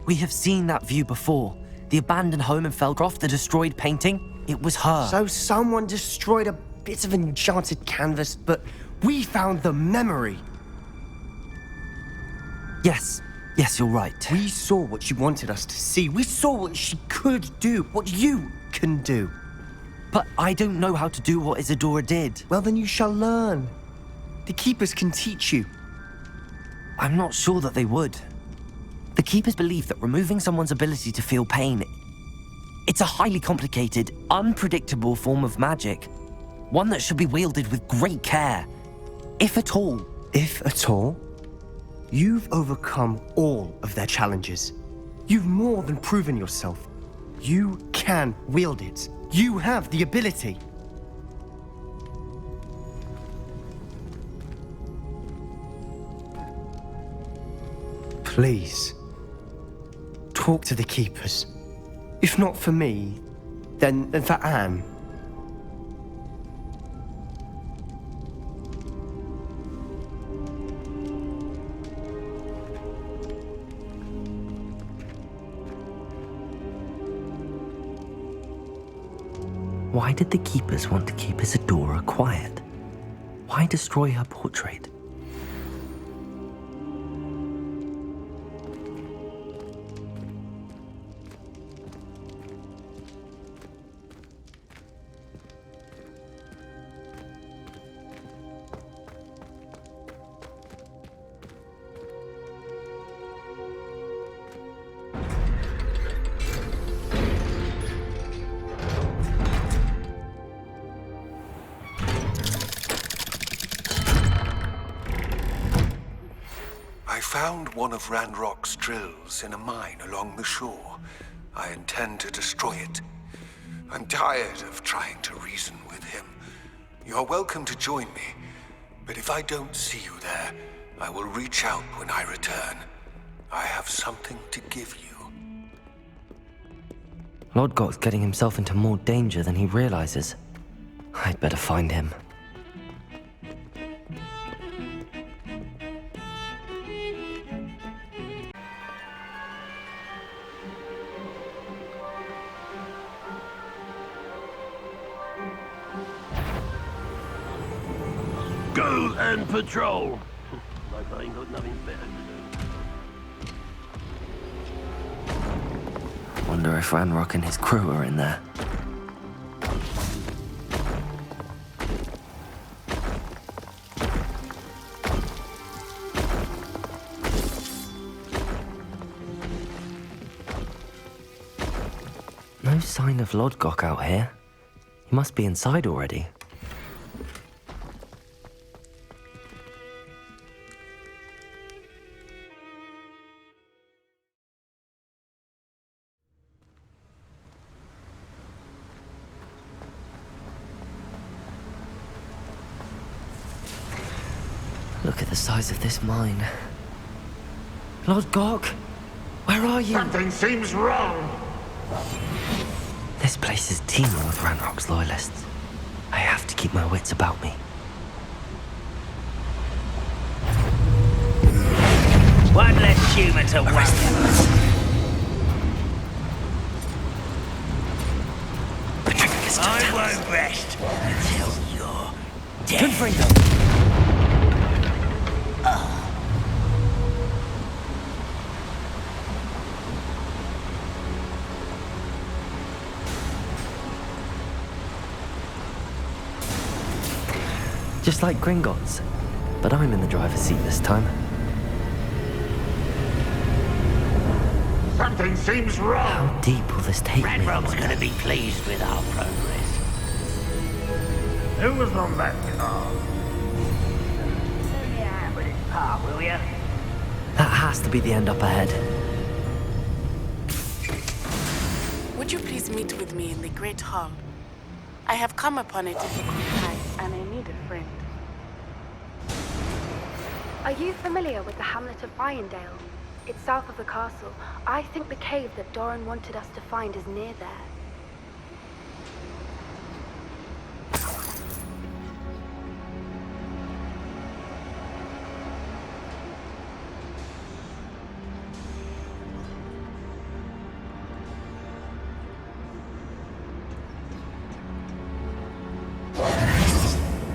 S2: We have seen that view before. The abandoned home in Feldcroft, the destroyed painting. It was her.
S9: So someone destroyed a bit of enchanted canvas, but we found the memory.
S2: Yes, you're right.
S9: We saw what she wanted us to see. We saw what she could do, what you can do.
S2: But I don't know how to do what Isadora did.
S9: Well, then you shall learn. The Keepers can teach you.
S2: I'm not sure that they would. The Keepers believe that removing someone's ability to feel pain, it's a highly complicated, unpredictable form of magic. One that should be wielded with great care. If at all.
S9: If at all? You've overcome all of their challenges. You've more than proven yourself. You can wield it. You have the ability. Please, talk to the Keepers. If not for me, then for Anne.
S2: Why did the Keepers want to keep Isadora quiet? Why destroy her portrait?
S17: I found one of Ranrok's drills in a mine along the shore. I intend to destroy it. I'm tired of trying to reason with him. You're welcome to join me, but if I don't see you there, I will reach out when I return. I have something to give you.
S2: Lodgok's getting himself into more danger than he realizes. I'd better find him.
S23: Go and patrol! Like I ain't got nothing better to do.
S2: Wonder if Ranrok and his crew are in there. No sign of Lodgok out here. He must be inside already. Look at the size of this mine. Lodgok, where are you?
S23: Something seems wrong.
S2: This place is teeming with Ranrok's loyalists. I have to keep my wits about me.
S1: One less human to worry. I won't rest until you're dead.
S2: Confringo! Just like Gringotts. but I'm in the driver's seat this time.
S1: Something seems wrong.
S2: How deep will this take me?
S1: Ranrok's gonna be pleased with our progress. Who was on that car? Show me a hand with this part, will ya?
S2: That has to be the end up ahead.
S3: Would you please meet with me in the Great Hall? I have come upon a difficult time, and I need a friend.
S10: Are you familiar with the hamlet of Irondale? It's south of the castle. I think the cave that Doran wanted us to find is near there.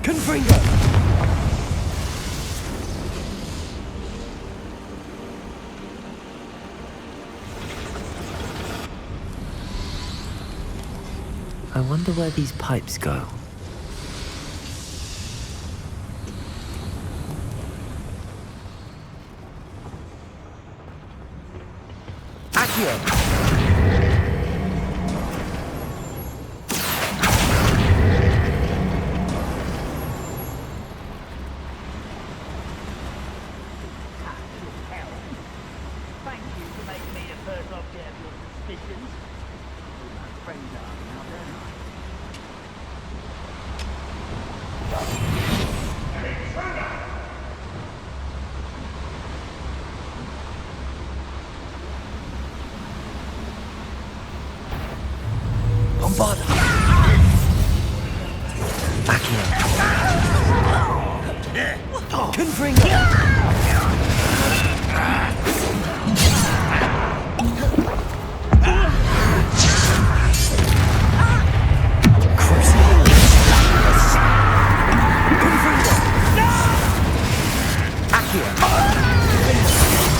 S2: Confringo! I wonder where these pipes go. Accio!
S1: Thank you for making me the first object of your suspicions. My friends are now, don't I?
S2: Bombarda! Accio! Confringo!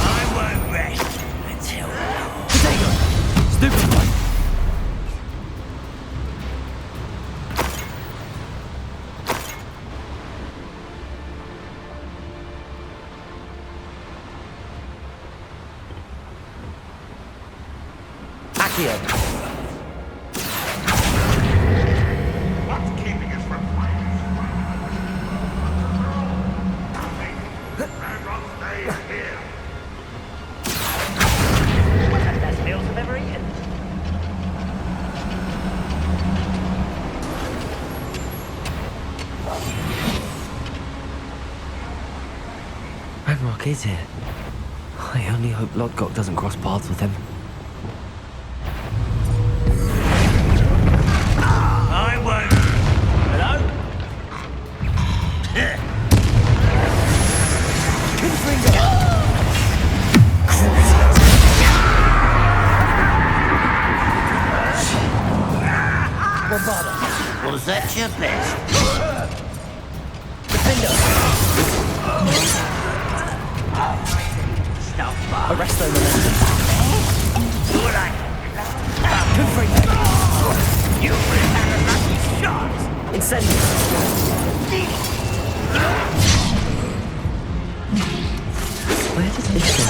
S1: I won't rest until...
S2: Potato! Stupid one! Accio!
S1: What's keeping us from fighting? Ranrok stays here. What's the best meals I've ever eaten?
S2: Ranrok is here. I only hope Lodgok doesn't cross paths with him.
S1: I won't. Hello?
S2: Bombarda!
S1: Was that your best?
S2: Defender!
S1: Stop by.
S2: Arrest the momentum.
S1: Good eye.
S2: Confringo!
S1: You really had a lucky shot.
S2: Incendio! Where does this go?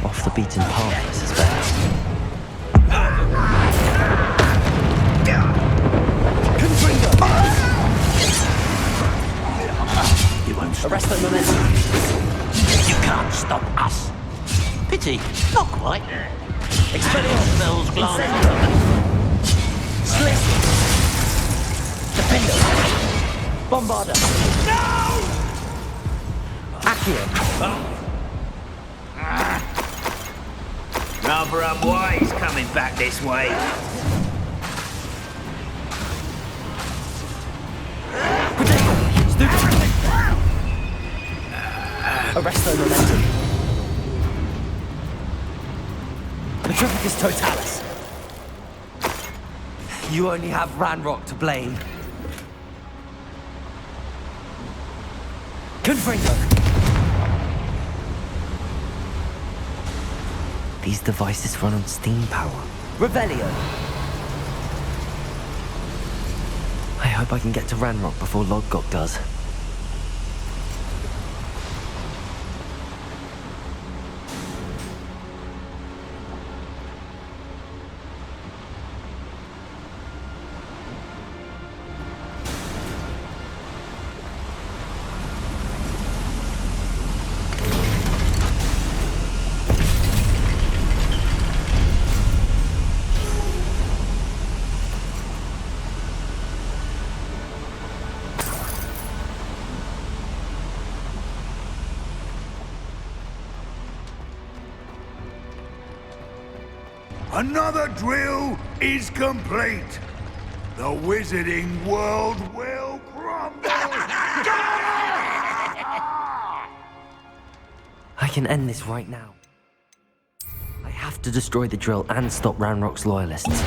S2: Off the beaten path, I suspect. Confringo!
S1: You won't stop.
S2: Arrest the momentum.
S1: You can't stop us. Pity. Not quite.
S2: Expelliarmus!
S1: Smells glass.
S2: Slit! Defender! Bombarda!
S1: No!
S2: Accio!
S1: Rather unwise coming back this way.
S2: Arrest the momentum. Petrificus totalis. You only have Ranrok to blame. Confringo. These devices run on steam power. Revelio. I hope I can get to Ranrok before Lodgok does.
S12: Another drill is complete. The wizarding world will crumble.
S2: I can end this right now. I have to destroy the drill and stop Ranrock's loyalists.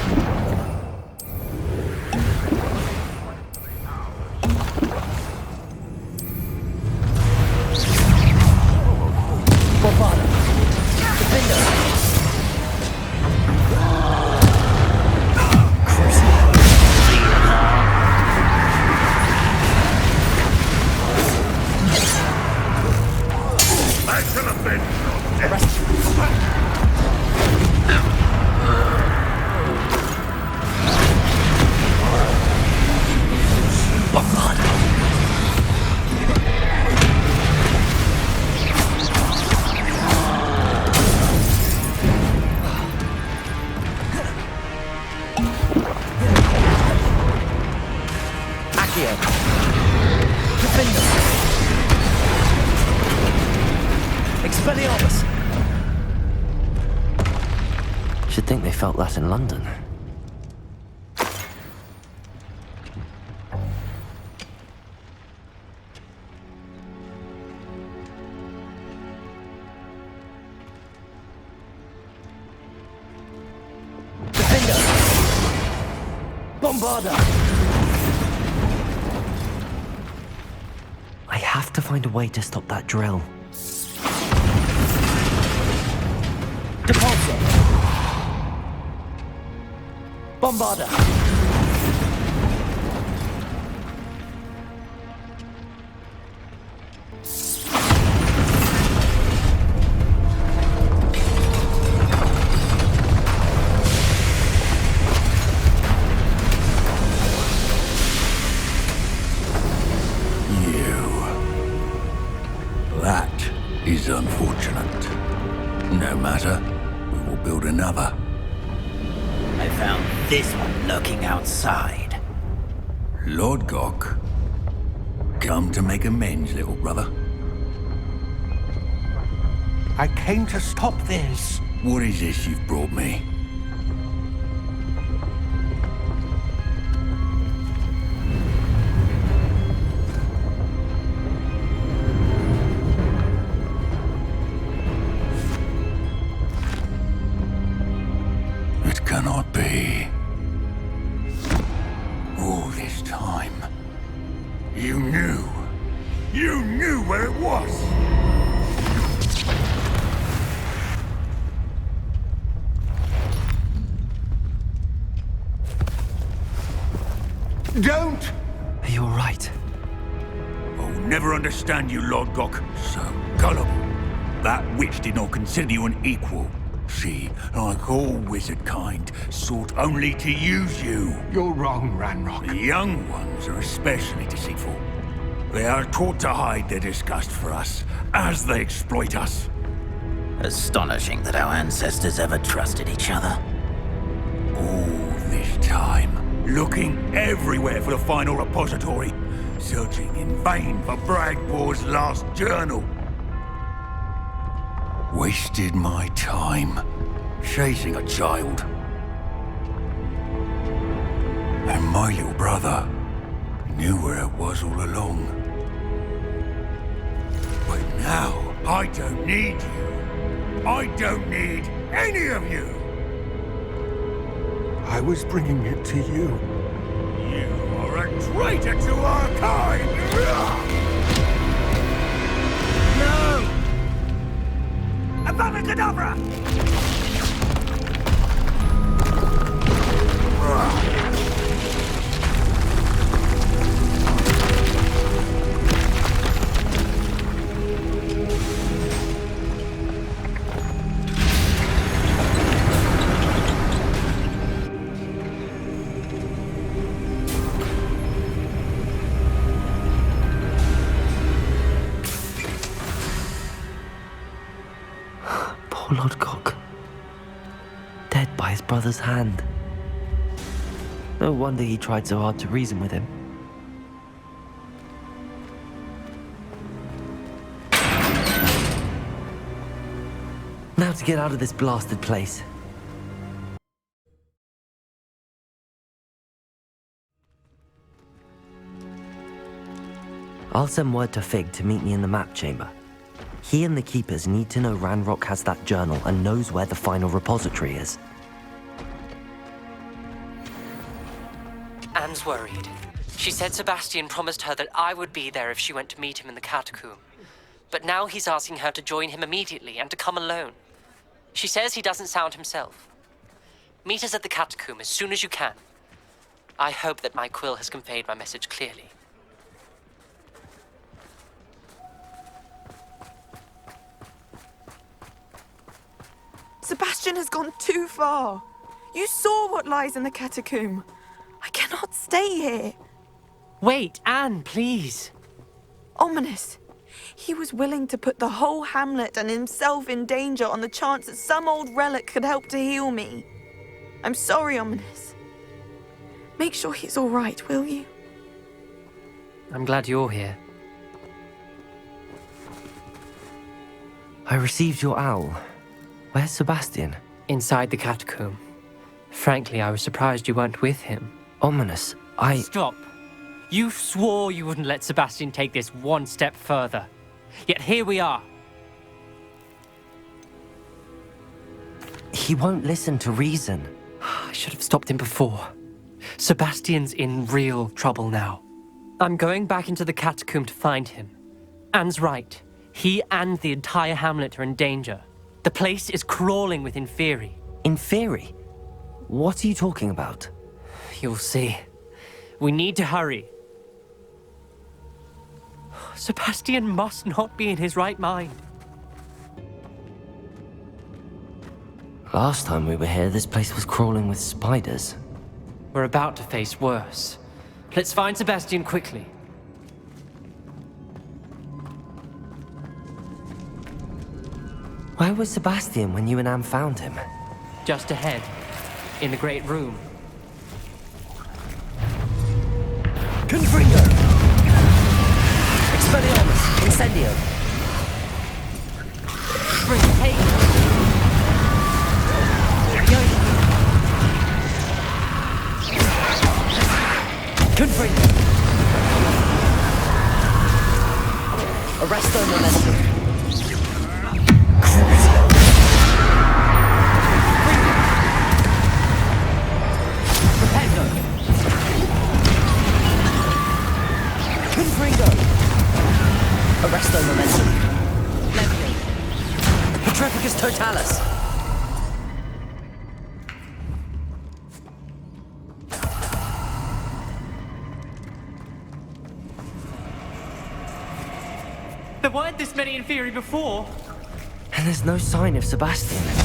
S2: Expelliarmus! Should think they felt that in London.
S1: Defender! Bombarder!
S2: I have to find a way to stop that drill.
S1: Depulsor! Bombarder!
S12: That is unfortunate. No matter, we will build another.
S1: I found this one lurking outside.
S12: Lord Gok, come to make amends, little brother.
S8: I came to stop this.
S12: What is this you've brought me? It cannot be. All this time, you knew where it was! Don't!
S2: Are you alright?
S12: I'll never understand you, Lord Gok. So gullible. That witch did not consider you an equal. She, like all wizard kind, sought only to use you.
S8: You're wrong, Ranrok.
S12: The young ones are especially deceitful. They are taught to hide their disgust for us, as they exploit us.
S1: Astonishing that our ancestors ever trusted each other.
S12: All this time, looking everywhere for the final repository, searching in vain for Bragbor's last journal. Wasted my time chasing a child. And my little brother knew where it was all along. But now, I don't need you. I don't need any of you.
S8: I was bringing it to you.
S12: You are a traitor to our kind!
S1: No! Avada-kedavra!
S2: Poor Lord Gok. Dead by his brother's hand. No wonder he tried so hard to reason with him. Now to get out of this blasted place. I'll send word to Fig to meet me in the map chamber. He and the Keepers need to know Ranrok has that journal and knows where the final repository is.
S13: Anne's worried. She said Sebastian promised her that I would be there if she went to meet him in the catacomb. But now he's asking her to join him immediately and to come alone. She says he doesn't sound himself. Meet us at the catacomb as soon as you can. I hope that my quill has conveyed my message clearly.
S18: Sebastian has gone too far. You saw what lies in the catacomb. I cannot stay here.
S13: Wait, Anne, please.
S18: Ominous. He was willing to put the whole hamlet and himself in danger on the chance that some old relic could help to heal me. I'm sorry, Ominous. Make sure he's all right, will you?
S13: I'm glad you're here.
S2: I received your owl. Where's Sebastian?
S13: Inside the catacomb. Frankly, I was surprised you weren't with him.
S2: Ominous,
S13: Stop. You swore you wouldn't let Sebastian take this one step further. Yet here we are.
S2: He won't listen to reason.
S13: I should have stopped him before. Sebastian's in real trouble now. I'm going back into the catacomb to find him. Anne's right. He and the entire hamlet are in danger. The place is crawling with Inferi.
S2: Inferi? What are you talking about?
S13: You'll see. We need to hurry. Sebastian must not be in his right mind.
S2: Last time we were here, this place was crawling with spiders.
S13: We're about to face worse. Let's find Sebastian quickly.
S2: Where was Sebastian when you and Anne found him?
S13: Just ahead, in the Great Room.
S2: Confringo! Expelliarmus! Incendio!
S13: Hey!
S2: Confringo! Arresto momentum! Arresto momentum. Mending. Petrificus totalis.
S13: There weren't this many Inferi before.
S2: And there's no sign of Sebastian.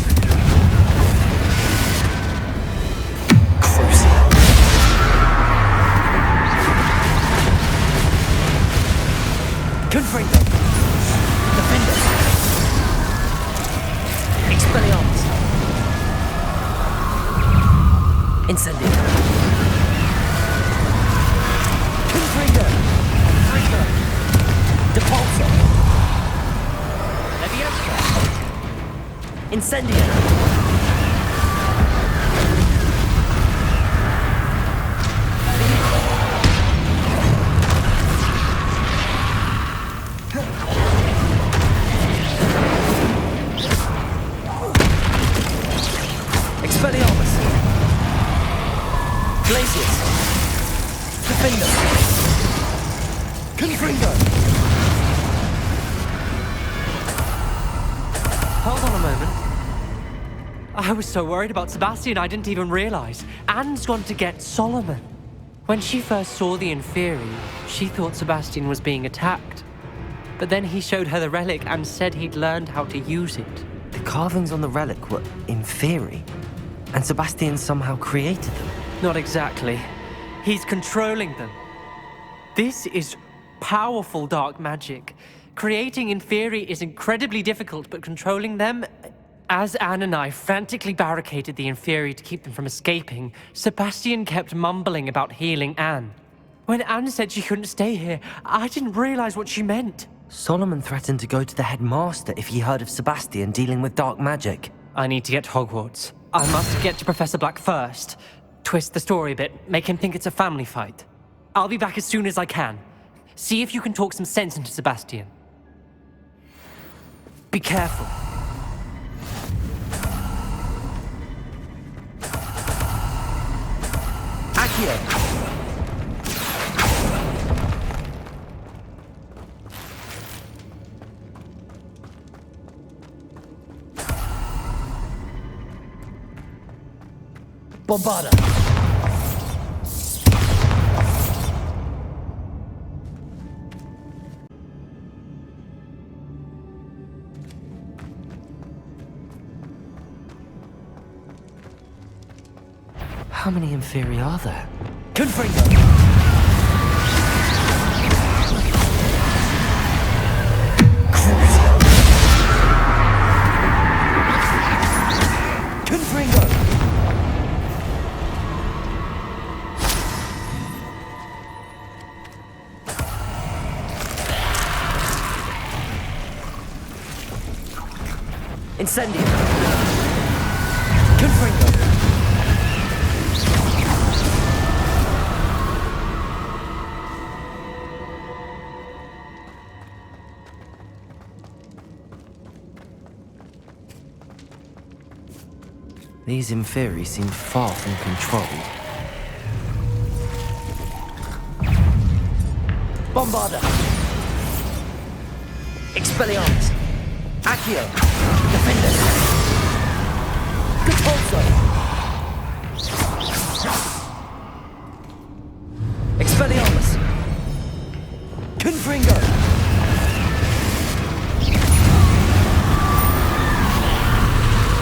S2: Confringo! Defender! Expelliarmus! Incendio! Confringo! Confringo! Depulso! Levitation! Incendio! Expelliarmus! Glacius! Defender! Confringo!
S13: Hold on a moment. I was so worried about Sebastian I didn't even realize. Anne's gone to get Solomon. When she first saw the Inferi, she thought Sebastian was being attacked. But then he showed her the relic and said he'd learned how to use it.
S2: The carvings on the relic were Inferi, and Sebastian somehow created them.
S13: Not exactly. He's controlling them. This is powerful dark magic. Creating Inferi is incredibly difficult, but controlling them... As Anne and I frantically barricaded the Inferi to keep them from escaping, Sebastian kept mumbling about healing Anne. When Anne said she couldn't stay here, I didn't realize what she meant.
S2: Solomon threatened to go to the headmaster if he heard of Sebastian dealing with dark magic.
S13: I need to get to Hogwarts. I must get to Professor Black first. Twist the story a bit, make him think it's a family fight. I'll be back as soon as I can. See if you can talk some sense into Sebastian. Be careful.
S2: Accio! Bombarda! How many Inferi are there? Confringo! Incendio! Confringo! These Inferi seem far from controlled. Bombarda! Expelliarmus! Accio! Defender! Repulso! Expelliarmus! Confringo!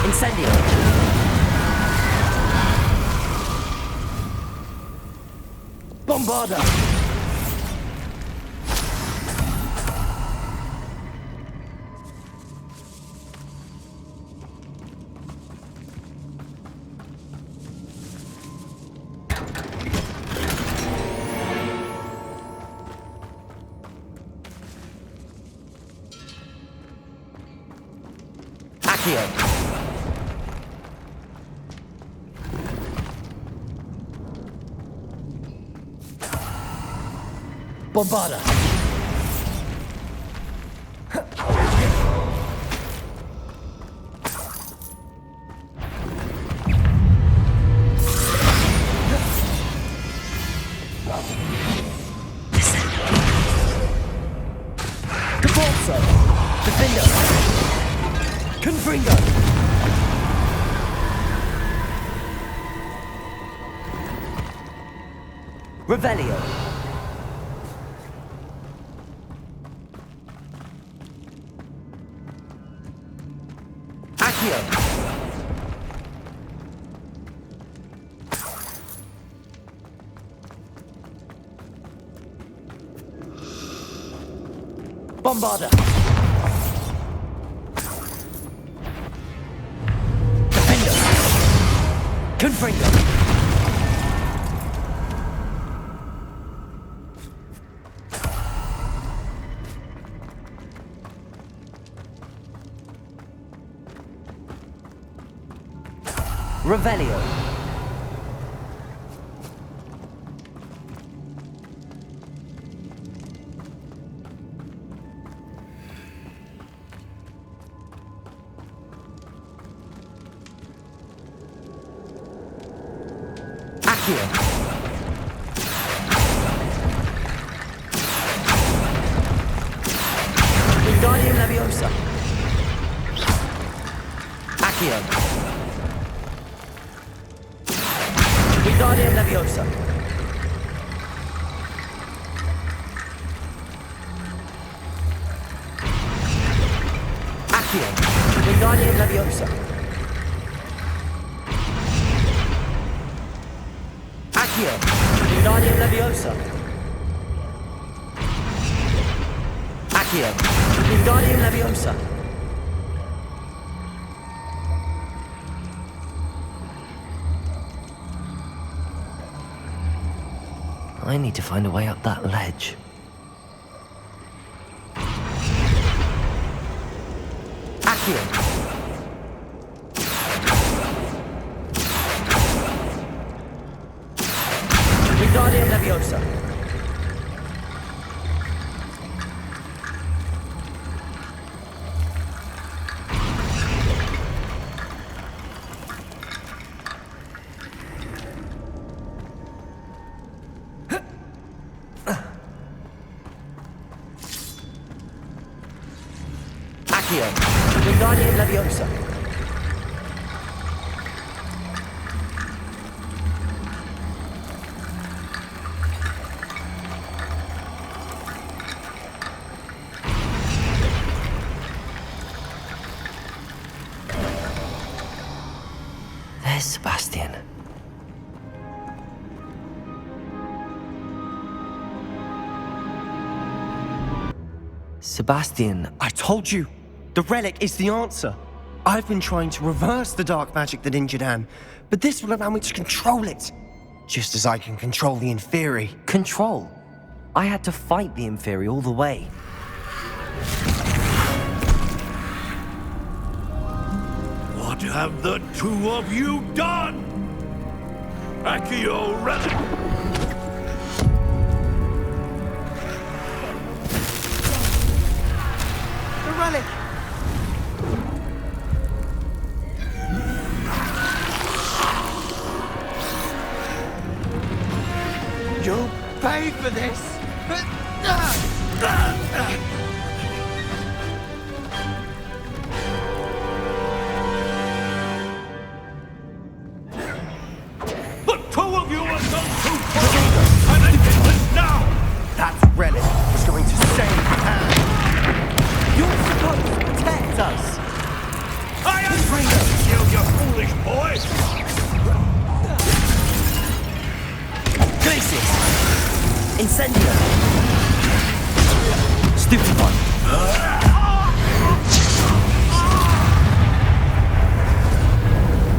S2: Incendio! Bombarda! Bombarda! Cabolso! Defender! Confringo! Revelio! Bombarda! Defender! Confringo! Revelio! Wingardium Leviosa. Accio. Wingardium Leviosa. Accio. Wingardium Leviosa. Accio. Wingardium Leviosa. Accio. Wingardium Leviosa. I need to find a way up that ledge. Accio. Wingardium Leviosa.
S9: Wingardium Leviosa.
S2: There's Sebastian. Sebastian,
S9: I told you, the relic is the answer. I've been trying to reverse the dark magic that injured Anne, but this will allow me to control it. Just as I can control the Inferi.
S2: Control? I had to fight the Inferi all the way.
S12: What have the two of you done? Accio relic!
S9: The relic! You'll pay for this!
S12: The two of you have gone too far! I'm ending this now!
S9: That relic is going to save Anne! You're supposed to protect us!
S12: I am freedom! You foolish boy!
S9: Glacius! Incendio! Stupefy!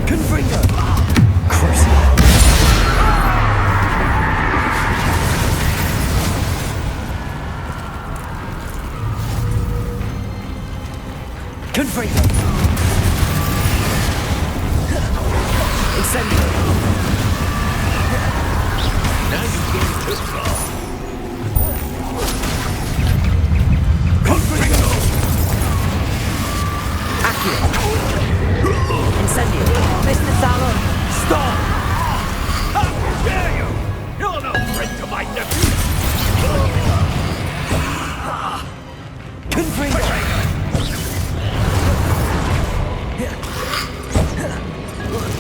S9: Confringo! Crucible! Confringo! Incendio!
S12: Now you've gone too far.
S9: Accio! Incendio! Mr. Salon! Stop!
S12: How dare you! You're no friend to my nephew!
S9: Confringo!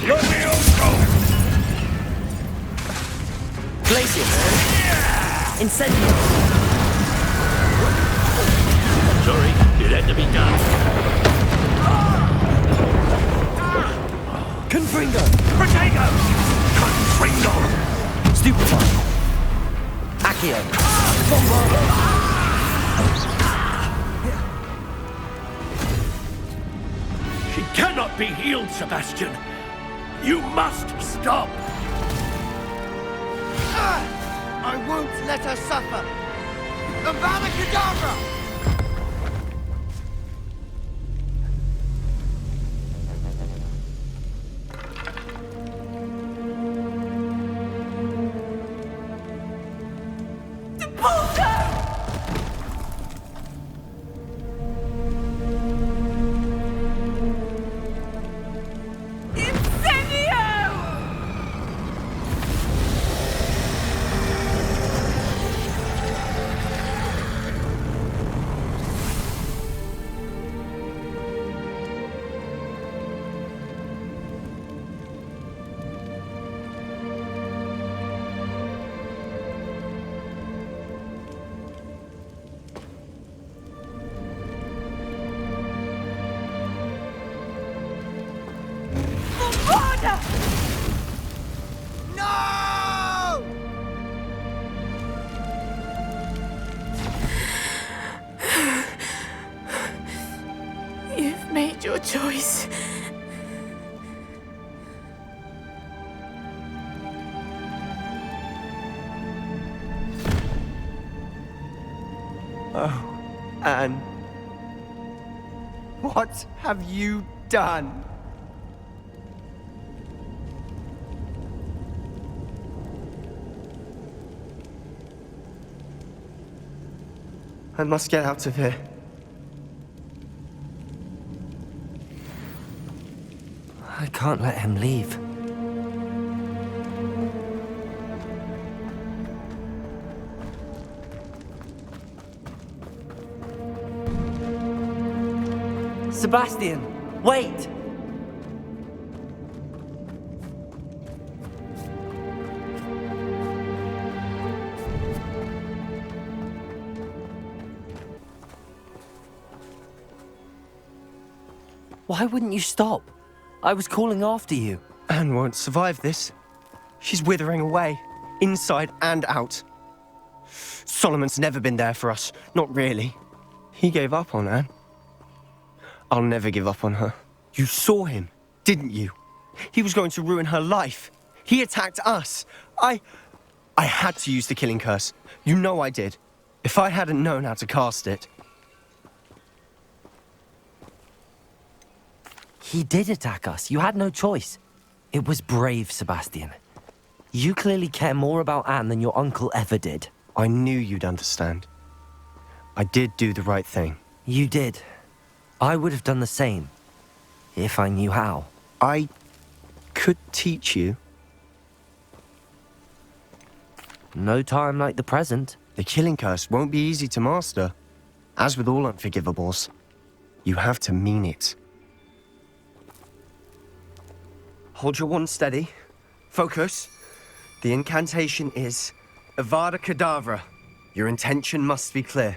S12: Levioso!
S9: Glacius! Incendio!
S12: Sorry, it had to be done.
S9: Confringo!
S12: Protego! Confringo!
S9: Stupefy! Accio! Bombardo!
S12: She cannot be healed, Sebastian. You must stop.
S9: I won't let her suffer! Avada Kedavra! No!
S3: You've made your choice.
S9: Oh, Anne. What have you done? I must get out of here.
S2: I can't let him leave. Sebastian, wait! Why wouldn't you stop? I was calling after you.
S9: Anne won't survive this. She's withering away, inside and out. Solomon's never been there for us, not really. He gave up on Anne. I'll never give up on her. You saw him, didn't you? He was going to ruin her life. He attacked us. I had to use the killing curse. You know I did. If I hadn't known how to cast it.
S2: He did attack us. You had no choice. It was brave, Sebastian. You clearly care more about Anne than your uncle ever did.
S9: I knew you'd understand. I did do the right thing.
S2: You did. I would have done the same, if I knew how.
S9: I could teach you.
S2: No time like the present.
S9: The killing curse won't be easy to master. As with all unforgivables, you have to mean it. Hold your wand steady. Focus. The incantation is Avada Kedavra. Your intention must be clear.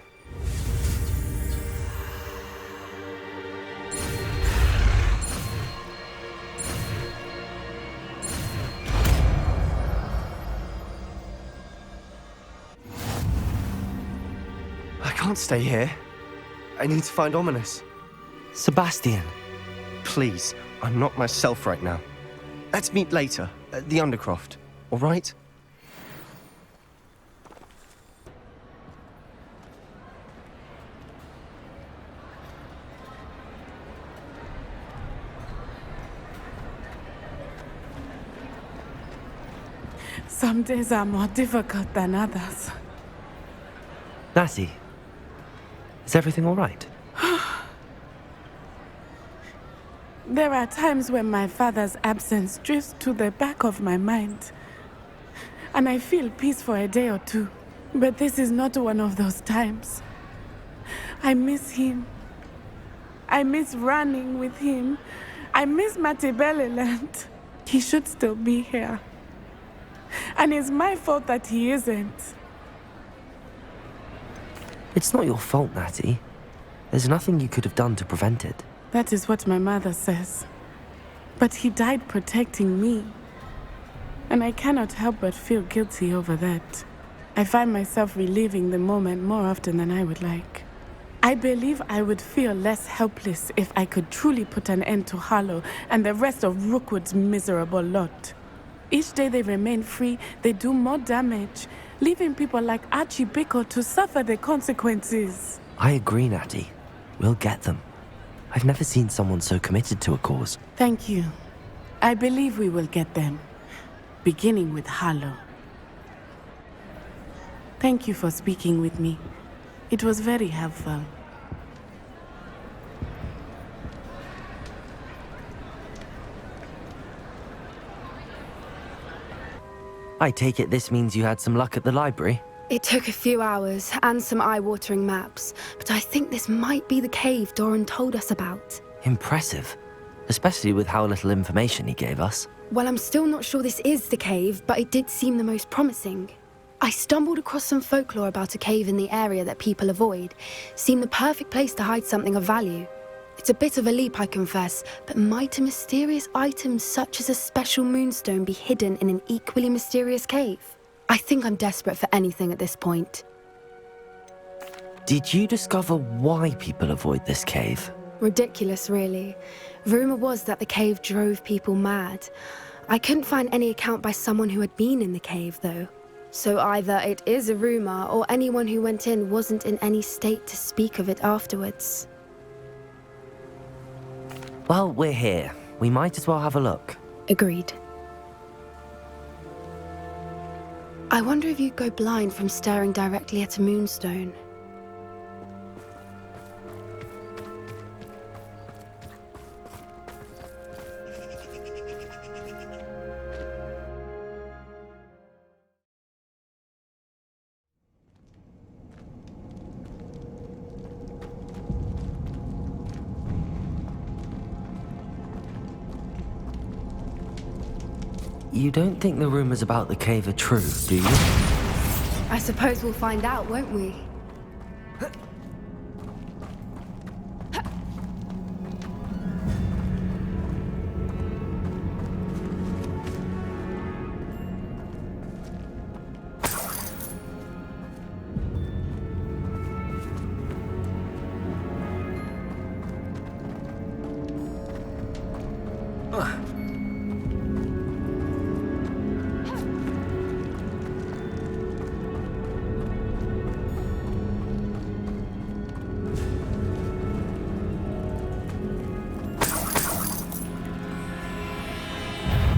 S9: I can't stay here. I need to find Ominous.
S2: Sebastian.
S9: Please, I'm not myself right now. Let's meet later, at the Undercroft, all right?
S3: Some days are more difficult than others.
S2: Natty, is everything all right?
S3: There are times when my father's absence drifts to the back of my mind. And I feel peace for a day or two. But this is not one of those times. I miss him. I miss running with him. I miss Matibeleland. He should still be here. And it's my fault that he isn't.
S2: It's not your fault, Natty. There's nothing you could have done to prevent it.
S3: That is what my mother says. But he died protecting me. And I cannot help but feel guilty over that. I find myself reliving the moment more often than I would like. I believe I would feel less helpless if I could truly put an end to Harlow and the rest of Rookwood's miserable lot. Each day they remain free, they do more damage, leaving people like Archie Bickle to suffer the consequences.
S2: I agree, Natty. We'll get them. I've never seen someone so committed to a cause.
S3: Thank you. I believe we will get them. Beginning with Harlow. Thank you for speaking with me. It was very helpful.
S2: I take it this means you had some luck at the library?
S10: It took a few hours and some eye-watering maps, but I think this might be the cave Doran told us about.
S2: Impressive. Especially with how little information he gave us.
S10: Well, I'm still not sure this is the cave, but it did seem the most promising. I stumbled across some folklore about a cave in the area that people avoid. Seemed the perfect place to hide something of value. It's a bit of a leap, I confess, but might a mysterious item such as a special moonstone be hidden in an equally mysterious cave? I think I'm desperate for anything at this point.
S2: Did you discover why people avoid this cave?
S10: Ridiculous, really. Rumor was that the cave drove people mad. I couldn't find any account by someone who had been in the cave, though. So either it is a rumor, or anyone who went in wasn't in any state to speak of it afterwards.
S2: Well, we're here. We might as well have a look.
S10: Agreed. I wonder if you'd go blind from staring directly at a moonstone.
S2: You don't think the rumors about the cave are true, do you?
S10: I suppose we'll find out, won't we?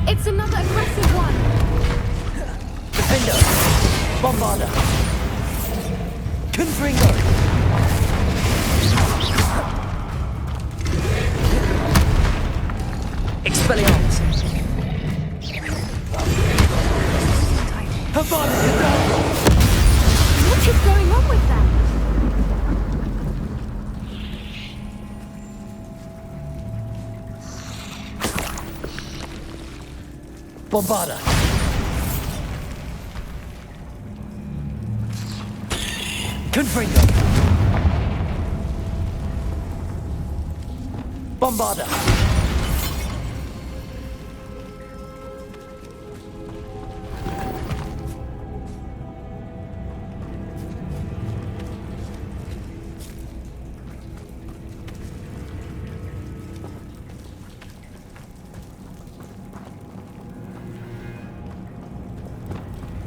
S10: It's another aggressive one!
S2: Defender! Bombarder! Confringo! Expelliarmus! Herbology!
S10: What is going on with them?
S2: Bombarder! Confringo! Bombarder!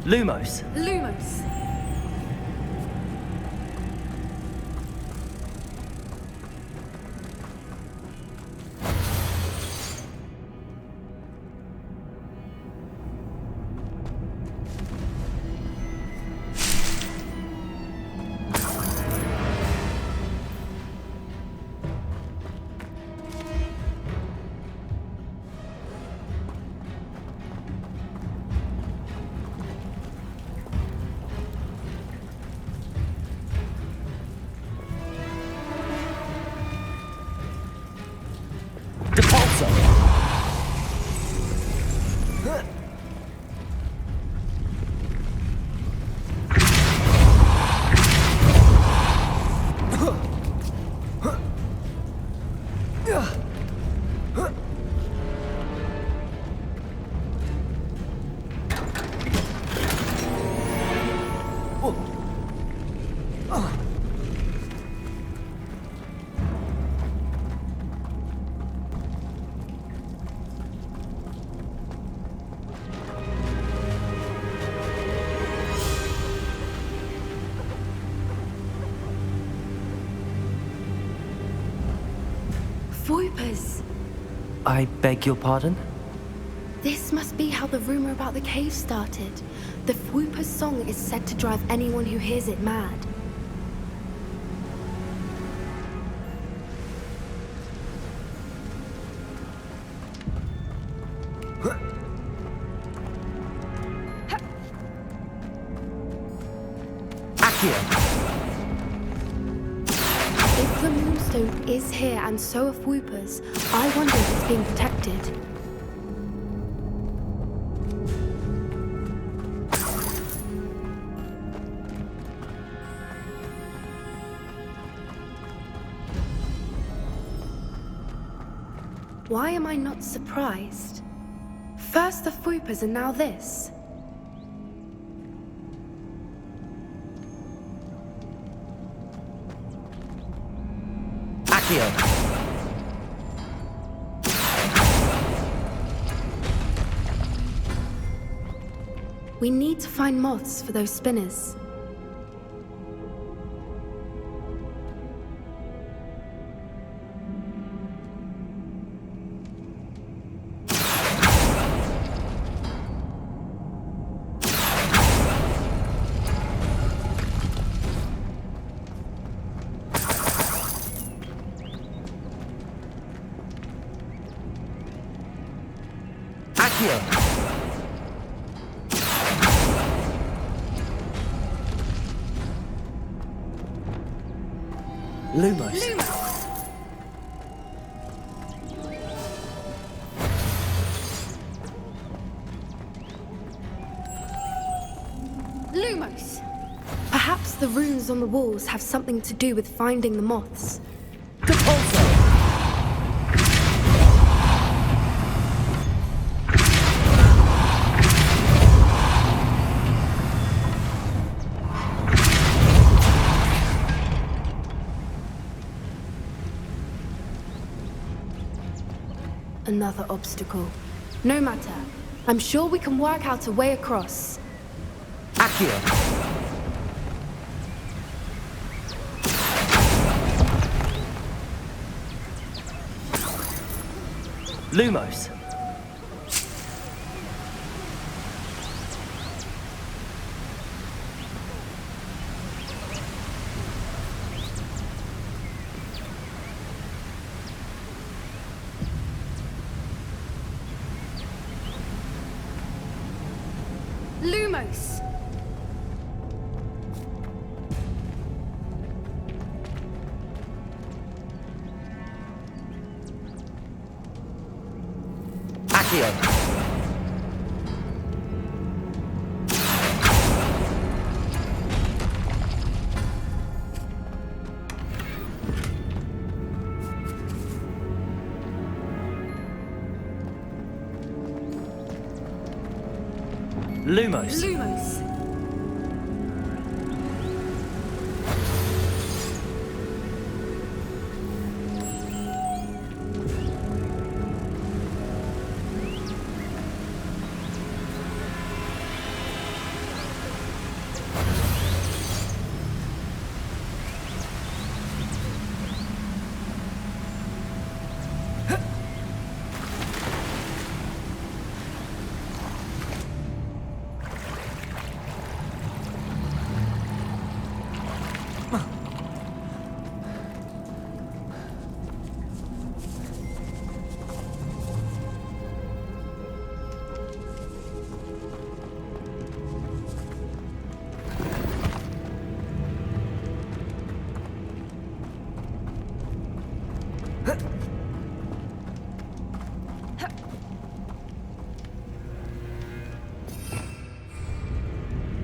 S2: Lumos.
S10: Lumos. Voipers.
S2: I beg your pardon?
S10: This must be how the rumor about the cave started. The Fwooper's song is said to drive anyone who hears it mad. If the Moonstone is here and so are Fwoopers, I wonder if it's being protected. Why am I not surprised? First the Fwoopers and now this. We need to find moths for those spinners.
S2: Lumos.
S10: Lumos! Perhaps the runes on the walls have something to do with finding the moths. Another obstacle. No matter. I'm sure we can work out a way across.
S2: Accio! Lumos!
S10: Lumos!
S2: Accio! Lumos!
S10: Lumos!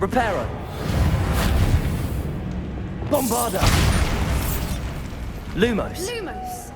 S2: Reparo! Bombarda! Lumos!
S10: Lumos!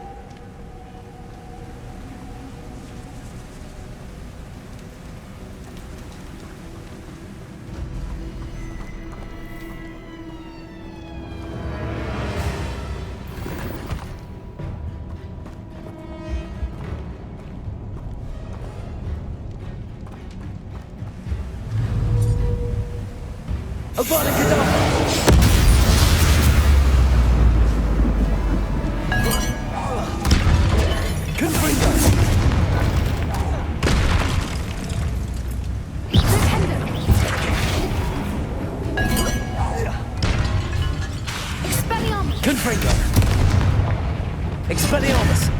S2: Expelliarmus!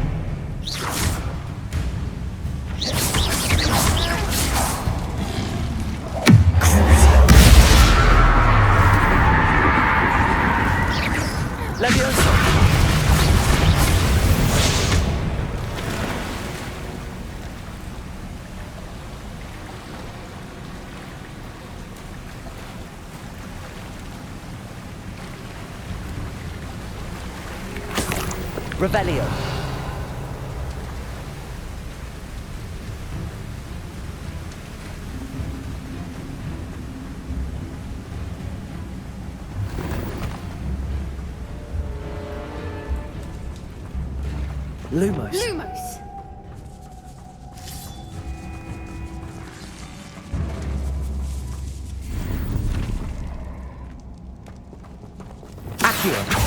S2: Leviosa! Revelio. Lumos.
S10: Lumos.
S2: Accio.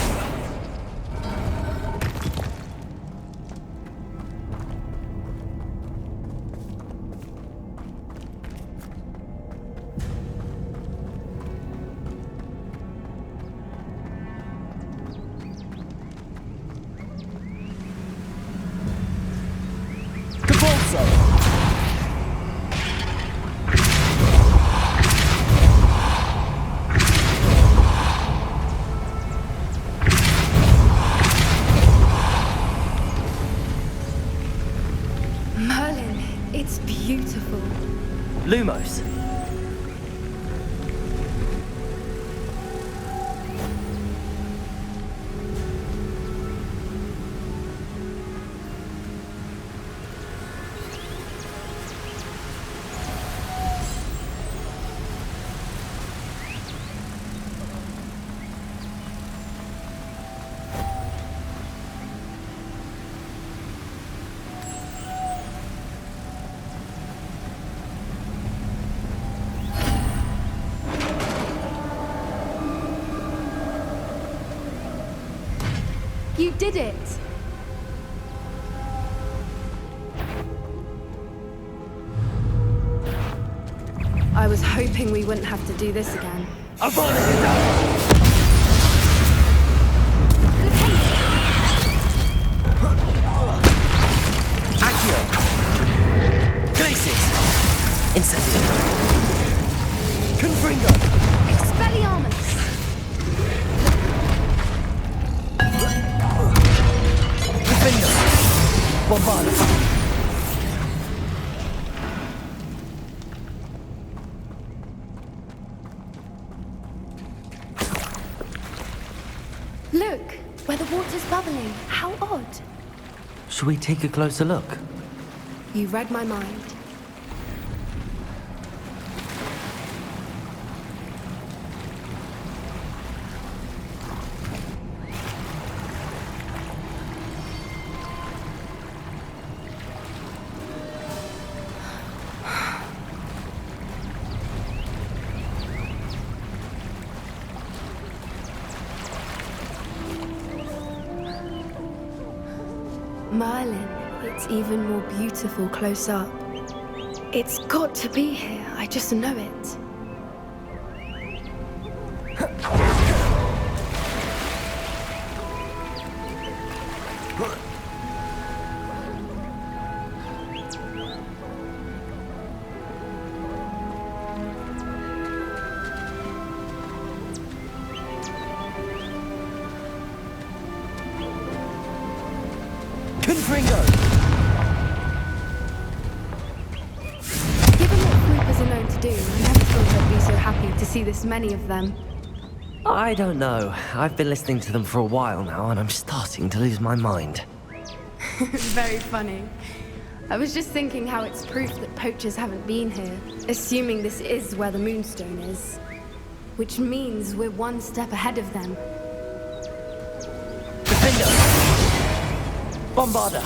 S10: Merlin, it's beautiful.
S2: Lumos.
S10: did it! I was hoping we wouldn't have to do this again.
S2: Accio! Glacis! Incendio! Confringo!
S10: Expelliarmus!
S2: Defendo! Bombarda!
S10: Look, where the water's bubbling. How odd.
S2: Should we take a closer look?
S10: You read my mind. Merlin, it's even more beautiful close up. It's got to be here, I just know it.
S2: Confringo!
S10: Given what Floopers are known to do, I never thought I'd be so happy to see this many of them.
S2: I don't know. I've been listening to them for a while now, and I'm starting to lose my mind.
S10: Very funny. I was just thinking how it's proof that poachers haven't been here, assuming this is where the Moonstone is. Which means we're one step ahead of them.
S2: Defender! Bombarda!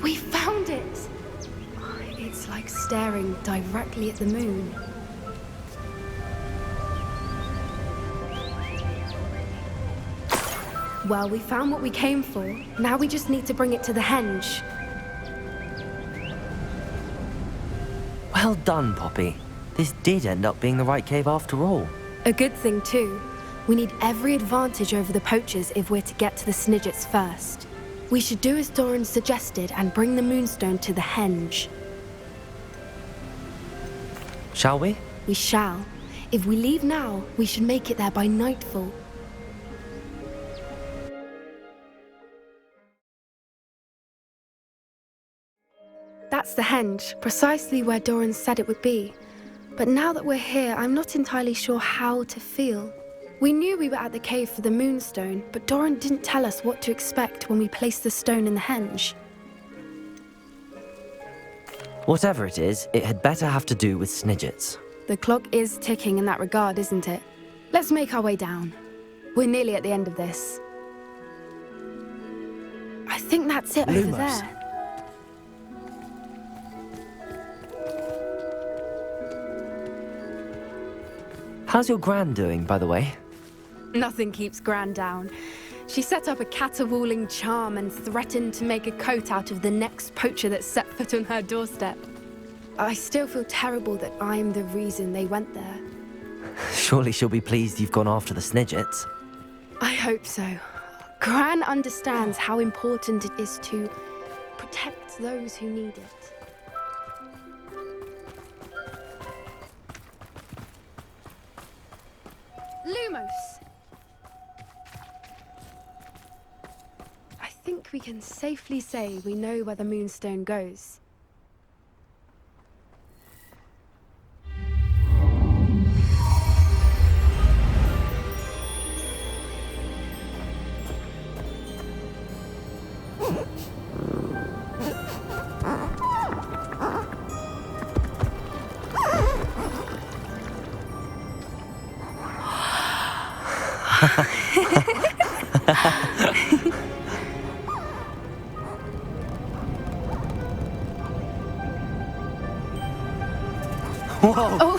S10: We found it! It's like staring directly at the moon. Well, we found what we came for. Now we just need to bring it to the henge.
S2: Well done, Poppy. This did end up being the right cave after all.
S10: A good thing, too. We need every advantage over the poachers if we're to get to the Snidgets first. We should do as Doran suggested and bring the Moonstone to the henge.
S2: Shall we?
S10: We shall. If we leave now, we should make it there by nightfall. That's the henge, precisely where Doran said it would be. But now that we're here, I'm not entirely sure how to feel. We knew we were at the cave for the Moonstone, but Doran didn't tell us what to expect when we placed the stone in the henge.
S2: Whatever it is, it had better have to do with Snidgets.
S10: The clock is ticking in that regard, isn't it? Let's make our way down. We're nearly at the end of this. I think that's it over there.
S2: How's your Gran doing, by the way?
S10: Nothing keeps Gran down. She set up a caterwauling charm and threatened to make a coat out of the next poacher that set foot on her doorstep. I still feel terrible that I'm the reason they went there.
S2: Surely she'll be pleased you've gone after the Snidgets.
S10: I hope so. Gran understands how important it is to protect those who need it. Lumos! I think we can safely say we know where the Moonstone goes.
S2: Whoa!
S10: Oh.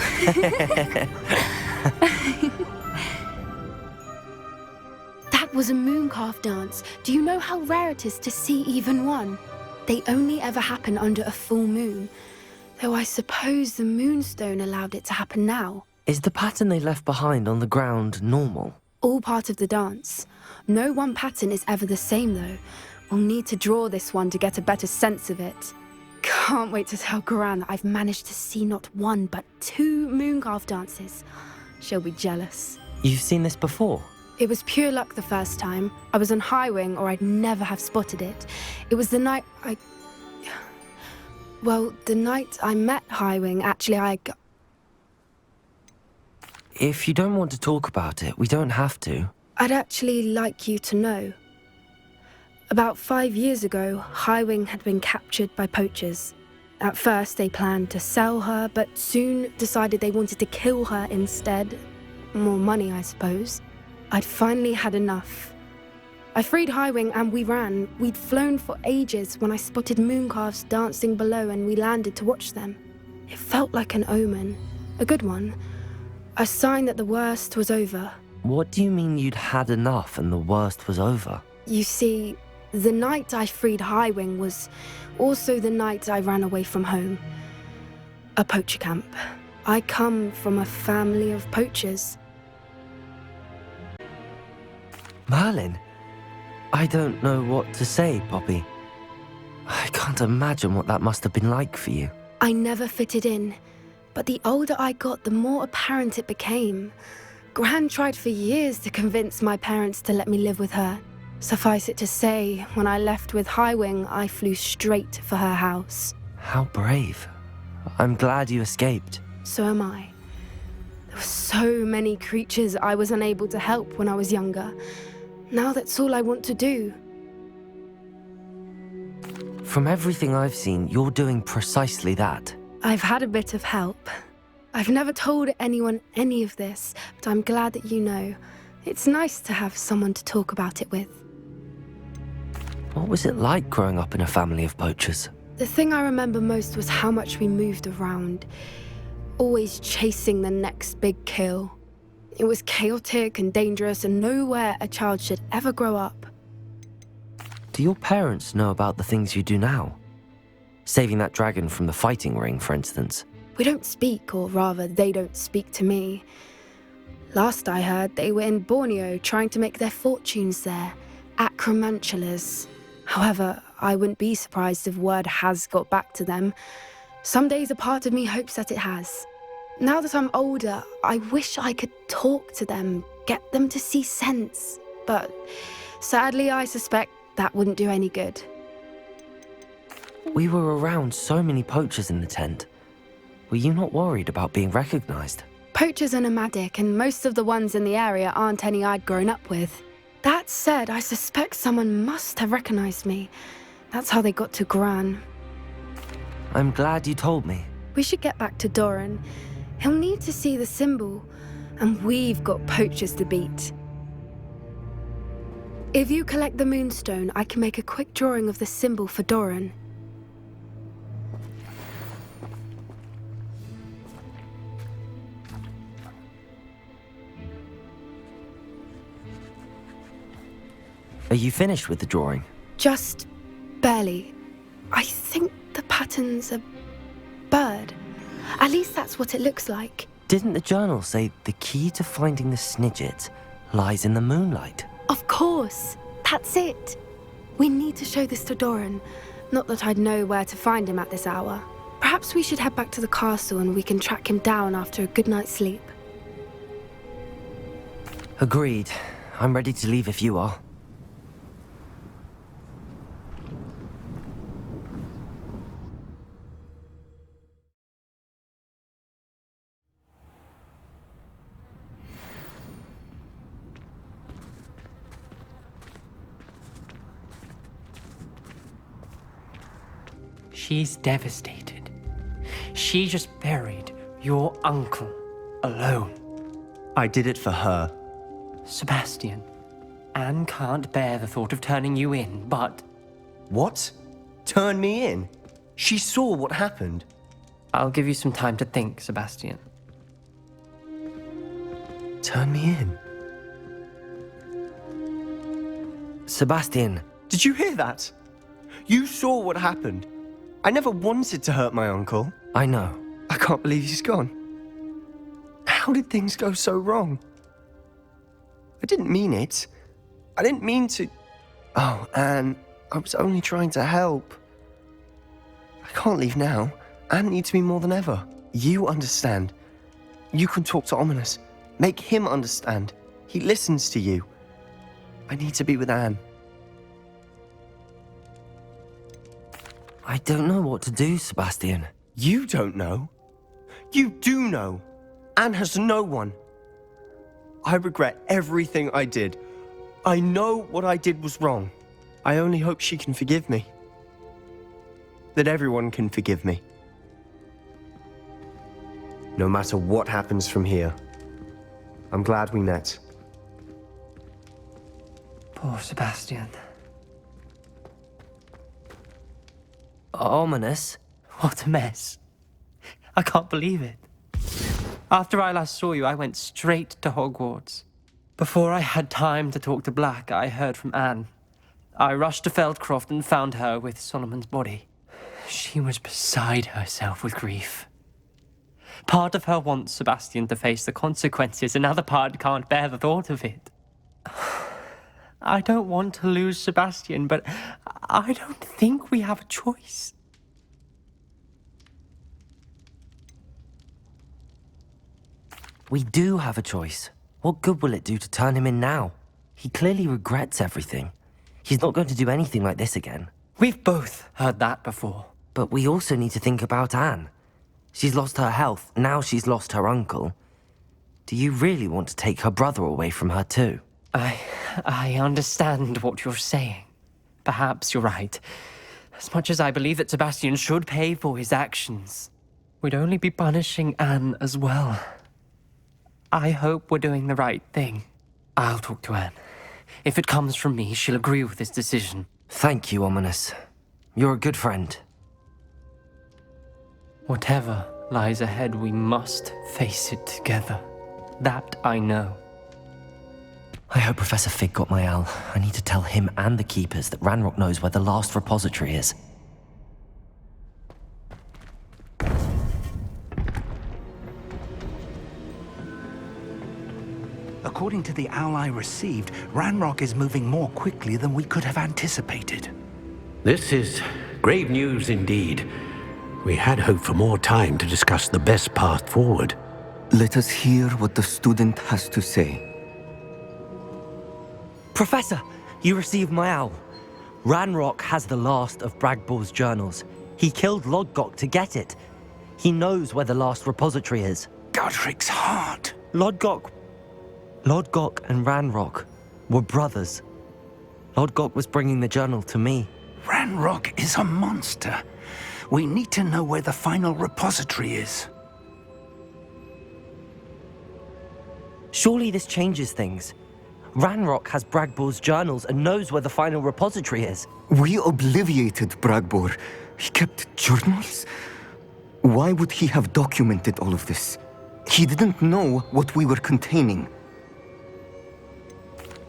S10: That was a mooncalf dance. Do you know how rare it is to see even one? They only ever happen under a full moon. Though I suppose the moonstone allowed it to happen now.
S2: Is the pattern they left behind on the ground normal?
S10: All part of the dance. No one pattern is ever the same, though. We'll need to draw this one to get a better sense of it. Can't wait to tell Gran that I've managed to see not one, but 2 mooncalf dances. She'll be jealous.
S2: You've seen this before?
S10: It was pure luck the first time. I was on Highwing, or I'd never have spotted it. It was the night the night I met Highwing, actually,
S2: If you don't want to talk about it, we don't have to.
S10: I'd actually like you to know. About 5 years ago, Highwing had been captured by poachers. At first, they planned to sell her, but soon decided they wanted to kill her instead. More money, I suppose. I'd finally had enough. I freed Highwing and we ran. We'd flown for ages when I spotted mooncalves dancing below and we landed to watch them. It felt like an omen. A good one. A sign that the worst was over.
S2: What do you mean you'd had enough and the worst was over?
S10: You see, the night I freed Highwing was also the night I ran away from home. A poacher camp. I come from a family of poachers.
S2: Merlin? I don't know what to say, Poppy. I can't imagine what that must have been like for you.
S10: I never fitted in, but the older I got, the more apparent it became. Gran tried for years to convince my parents to let me live with her. Suffice it to say, when I left with Highwing, I flew straight for her house.
S2: How brave. I'm glad you escaped.
S10: So am I. There were so many creatures I was unable to help when I was younger. Now that's all I want to do.
S2: From everything I've seen, you're doing precisely that.
S10: I've had a bit of help. I've never told anyone any of this, but I'm glad that you know. It's nice to have someone to talk about it with.
S2: What was it like growing up in a family of poachers?
S10: The thing I remember most was how much we moved around, always chasing the next big kill. It was chaotic and dangerous and nowhere a child should ever grow up.
S2: Do your parents know about the things you do now? Saving that dragon from the fighting ring, for instance.
S10: We don't speak, or rather, they don't speak to me. Last I heard, they were in Borneo trying to make their fortunes there, acromantulas. However, I wouldn't be surprised if word has got back to them. Some days a part of me hopes that it has. Now that I'm older, I wish I could talk to them, get them to see sense. But sadly, I suspect that wouldn't do any good.
S2: We were around so many poachers in the tent. Were you not worried about being recognized?
S10: Poachers are nomadic, and most of the ones in the area aren't any I'd grown up with. That said, I suspect someone must have recognized me. That's how they got to Gran.
S2: I'm glad you told me.
S10: We should get back to Doran. He'll need to see the symbol, and we've got poachers to beat. If you collect the moonstone, I can make a quick drawing of the symbol for Doran.
S2: Are you finished with the drawing?
S10: Just barely. I think the pattern's a bird. At least that's what it looks like.
S2: Didn't the journal say the key to finding the Snidget lies in the moonlight?
S10: Of course. That's it. We need to show this to Doran. Not that I'd know where to find him at this hour. Perhaps we should head back to the castle and we can track him down after a good night's sleep.
S2: Agreed. I'm ready to leave if you are.
S13: She's devastated. She just buried your uncle alone.
S9: I did it for her.
S13: Sebastian, Anne can't bear the thought of turning you in, but...
S9: What? Turn me in? She saw what happened.
S13: I'll give you some time to think, Sebastian.
S9: Turn me in.
S2: Sebastian.
S9: Did you hear that? You saw what happened. I never wanted to hurt my uncle.
S2: I know.
S9: I can't believe he's gone. How did things go so wrong? I didn't mean it. I didn't mean to... Oh, Anne, I was only trying to help. I can't leave now. Anne needs me more than ever. You understand. You can talk to Ominous. Make him understand. He listens to you. I need to be with Anne.
S2: I don't know what to do, Sebastian.
S9: You don't know. You do know. Anne has no one. I regret everything I did. I know what I did was wrong. I only hope she can forgive me. That everyone can forgive me. No matter what happens from here, I'm glad we met.
S13: Poor Sebastian.
S2: Ominous?
S13: What a mess. I can't believe it. After I last saw you, I went straight to Hogwarts. Before I had time to talk to Black, I heard from Anne. I rushed to Feldcroft and found her with Solomon's body. She was beside herself with grief. Part of her wants Sebastian to face the consequences, another part can't bear the thought of it. I don't want to lose Sebastian, but I don't think we have a choice.
S2: We do have a choice. What good will it do to turn him in now? He clearly regrets everything. He's not going to do anything like this again.
S13: We've both heard that before.
S2: But we also need to think about Anne. She's lost her health, now she's lost her uncle. Do you really want to take her brother away from her too?
S13: I understand what you're saying. Perhaps you're right. As much as I believe that Sebastian should pay for his actions, we'd only be punishing Anne as well. I hope we're doing the right thing. I'll talk to Anne. If it comes from me, she'll agree with this decision.
S2: Thank you, Ominous. You're a good friend.
S13: Whatever lies ahead, we must face it together. That I know.
S2: I hope Professor Fig got my owl. I need to tell him and the Keepers that Ranrok knows where the last repository is.
S12: According to the owl I received, Ranrok is moving more quickly than we could have anticipated.
S6: This is grave news indeed. We had hoped for more time to discuss the best path forward.
S20: Let us hear what the student has to say.
S2: Professor, you received my owl. Ranrok has the last of Bragbor's journals. He killed Lodgok to get it. He knows where the last repository is.
S12: Godric's heart.
S2: Lodgok and Ranrok were brothers. Lodgok was bringing the journal to me.
S12: Ranrok is a monster. We need to know where the final repository is.
S2: Surely this changes things. Ranrok has Bragbor's journals and knows where the final repository is.
S20: We obliviated Bragbor. He kept journals? Why would he have documented all of this? He didn't know what we were containing.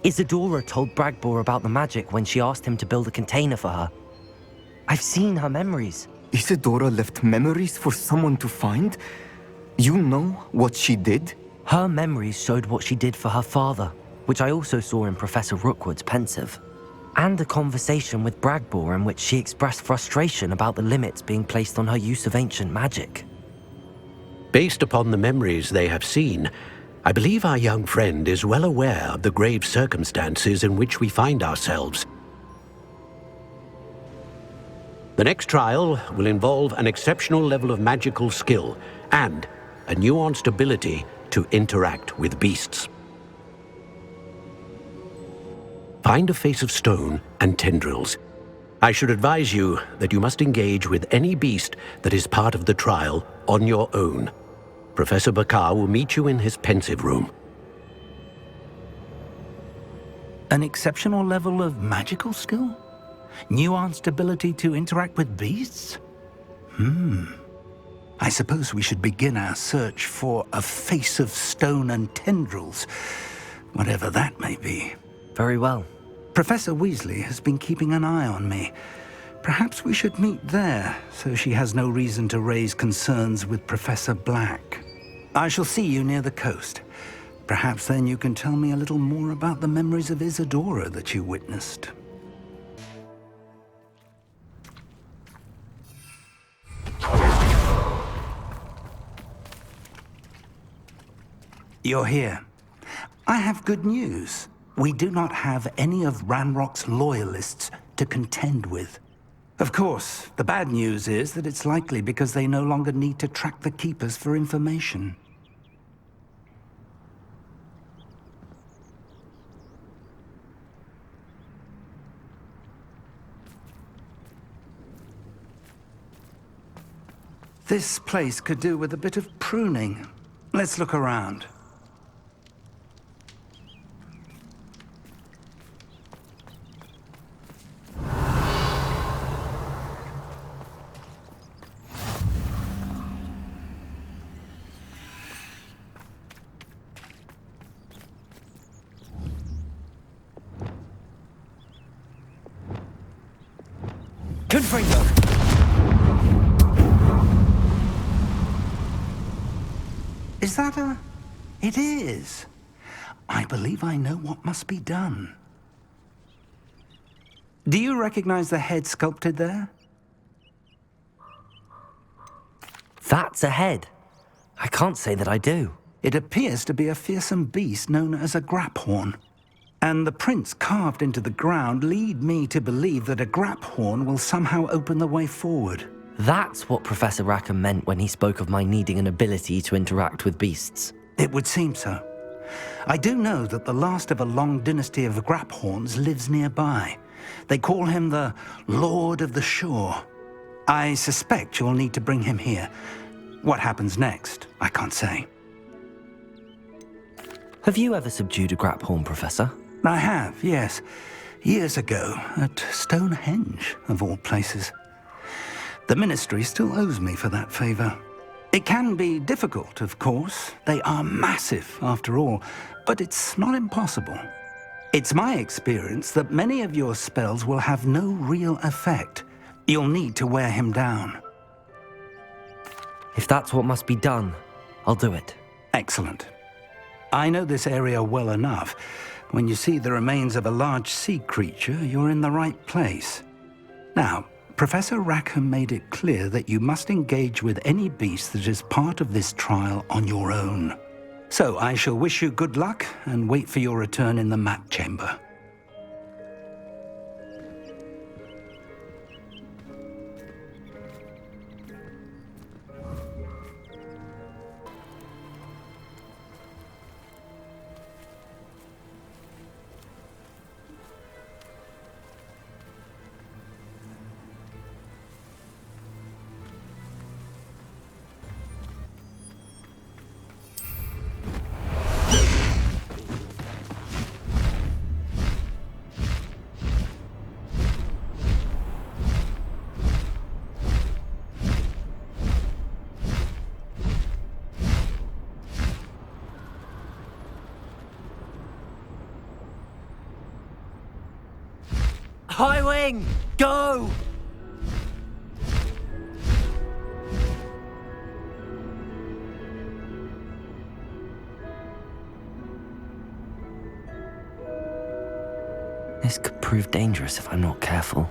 S2: Isadora told Bragbor about the magic when she asked him to build a container for her. I've seen her memories.
S20: Isadora left memories for someone to find? You know what she did?
S2: Her memories showed what she did for her father, which I also saw in Professor Rookwood's Pensieve. And a conversation with Bragbor in which she expressed frustration about the limits being placed on her use of ancient magic.
S6: Based upon the memories they have seen, I believe our young friend is well aware of the grave circumstances in which we find ourselves. The next trial will involve an exceptional level of magical skill and a nuanced ability to interact with beasts. Find a face of stone and tendrils. I should advise you that you must engage with any beast that is part of the trial on your own. Professor Bakar will meet you in his Pensieve room.
S12: An exceptional level of magical skill? Nuanced ability to interact with beasts? I suppose we should begin our search for a face of stone and tendrils, whatever that may be.
S2: Very well.
S12: Professor Weasley has been keeping an eye on me. Perhaps we should meet there, so she has no reason to raise concerns with Professor Black. I shall see you near the coast. Perhaps then you can tell me a little more about the memories of Isadora that you witnessed. You're here. I have good news. We do not have any of Ranrok's loyalists to contend with. Of course, the bad news is that it's likely because they no longer need to track the Keepers for information. This place could do with a bit of pruning. Let's look around.
S2: Confringo!
S12: Is that a... It is. I believe I know what must be done. Do you recognize the head sculpted there?
S2: That's a head. I can't say that I do.
S12: It appears to be a fearsome beast known as a graphorn. And the prints carved into the ground lead me to believe that a graphorn will somehow open the way forward.
S2: That's what Professor Rackham meant when he spoke of my needing an ability to interact with beasts.
S12: It would seem so. I do know that the last of a long dynasty of graphorns lives nearby. They call him the Lord of the Shore. I suspect you'll need to bring him here. What happens next, I can't say.
S2: Have you ever subdued a graphorn, Professor?
S12: I have, yes. Years ago, at Stonehenge, of all places. The Ministry still owes me for that favor. It can be difficult, of course. They are massive, after all, but it's not impossible. It's my experience that many of your spells will have no real effect. You'll need to wear him down.
S2: If that's what must be done, I'll do it.
S12: Excellent. I know this area well enough. When you see the remains of a large sea creature, you're in the right place. Now, Professor Rackham made it clear that you must engage with any beast that is part of this trial on your own. So I shall wish you good luck and wait for your return in the map chamber.
S2: High Wing, go! This could prove dangerous if I'm not careful.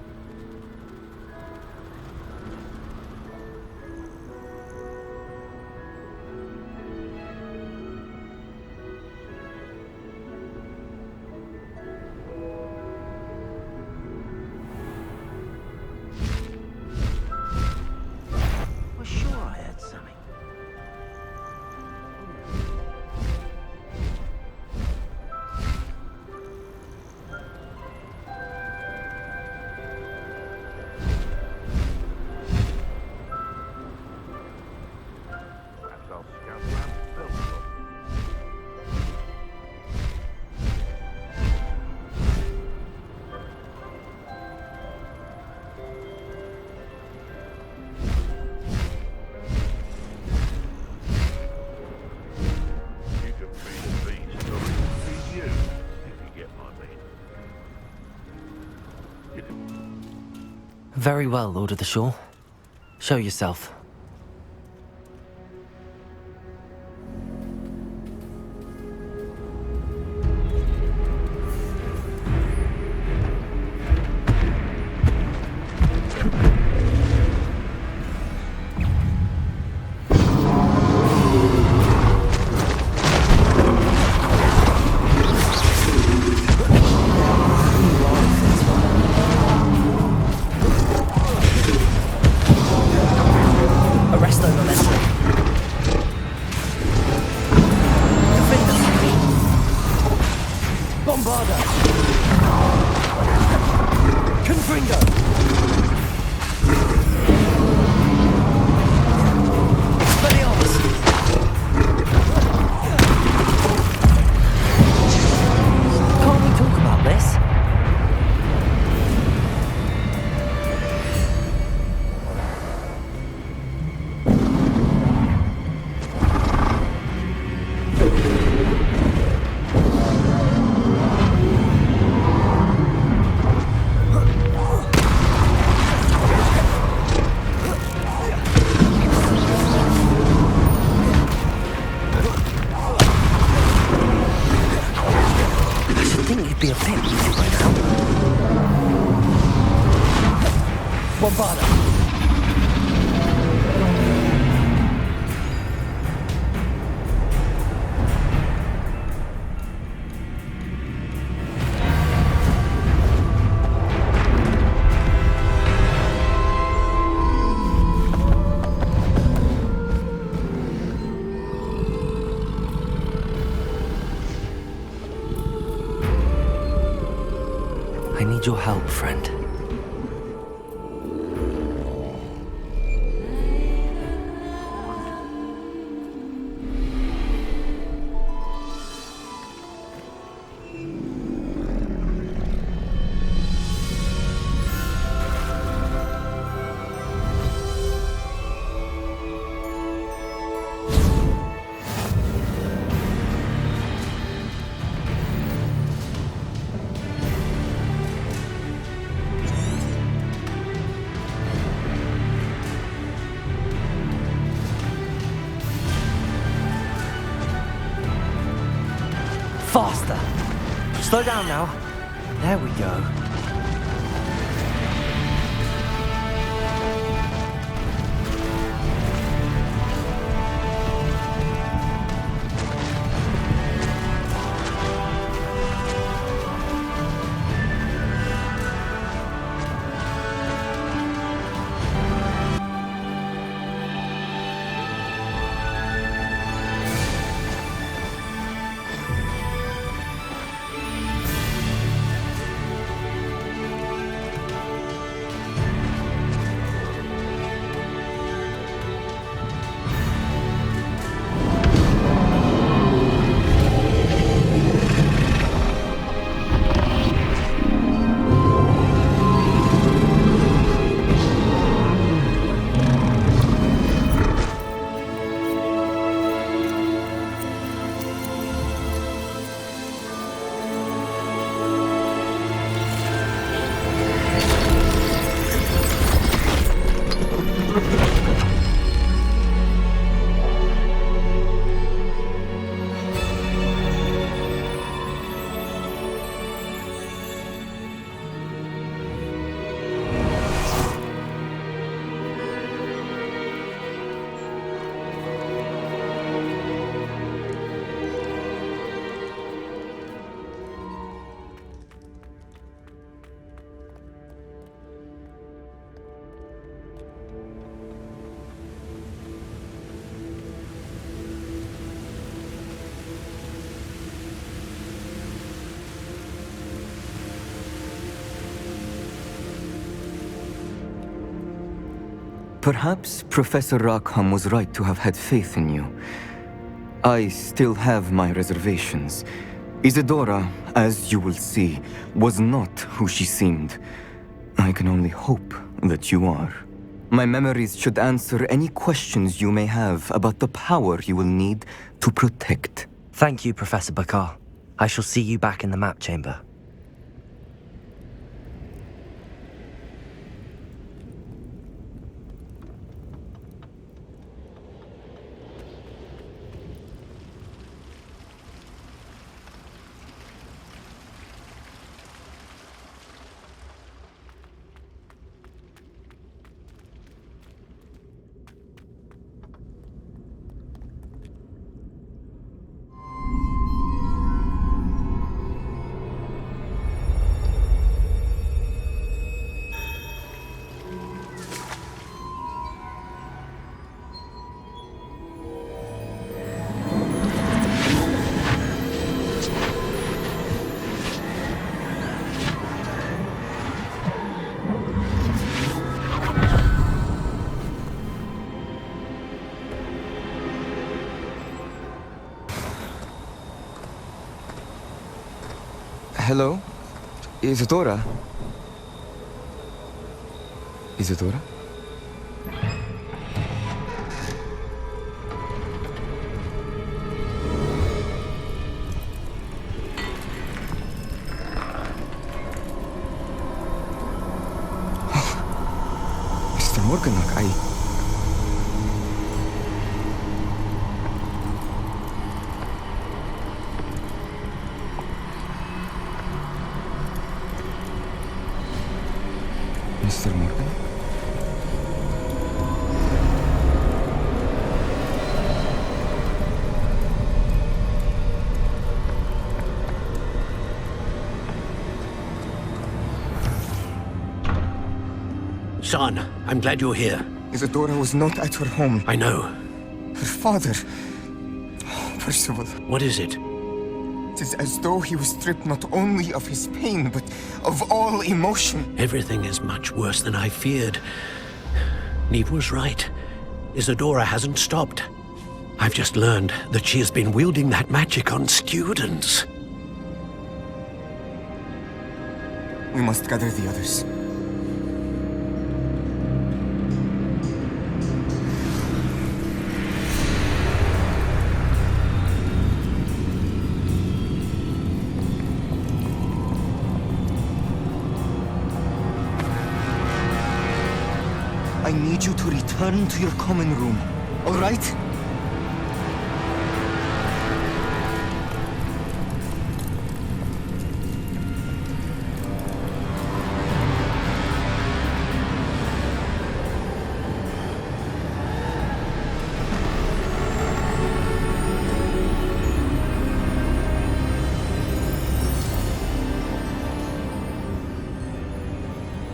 S2: Very well, Lord of the Shore. Show yourself. I need your help, friend. Faster! Slow down now. There we go.
S20: Perhaps Professor Rackham was right to have had faith in you. I still have my reservations. Isadora, as you will see, was not who she seemed. I can only hope that you are. My memories should answer any questions you may have about the power you will need to protect.
S2: Thank you, Professor Bakar. I shall see you back in the map chamber.
S20: Hello? Isadora? Isadora? Mr. Morganach, Mr. Morgan?
S6: Son, I'm glad you're here.
S20: Isadora was not at her home.
S6: I know.
S20: Her father... Oh, Percival.
S6: What is it?
S20: It is as though he was stripped not only of his pain, but of all emotion.
S6: Everything is much worse than I feared. Neve was right. Isadora hasn't stopped. I've just learned that she has been wielding that magic on students.
S20: We must gather the others. I need you to return to your common room, all right?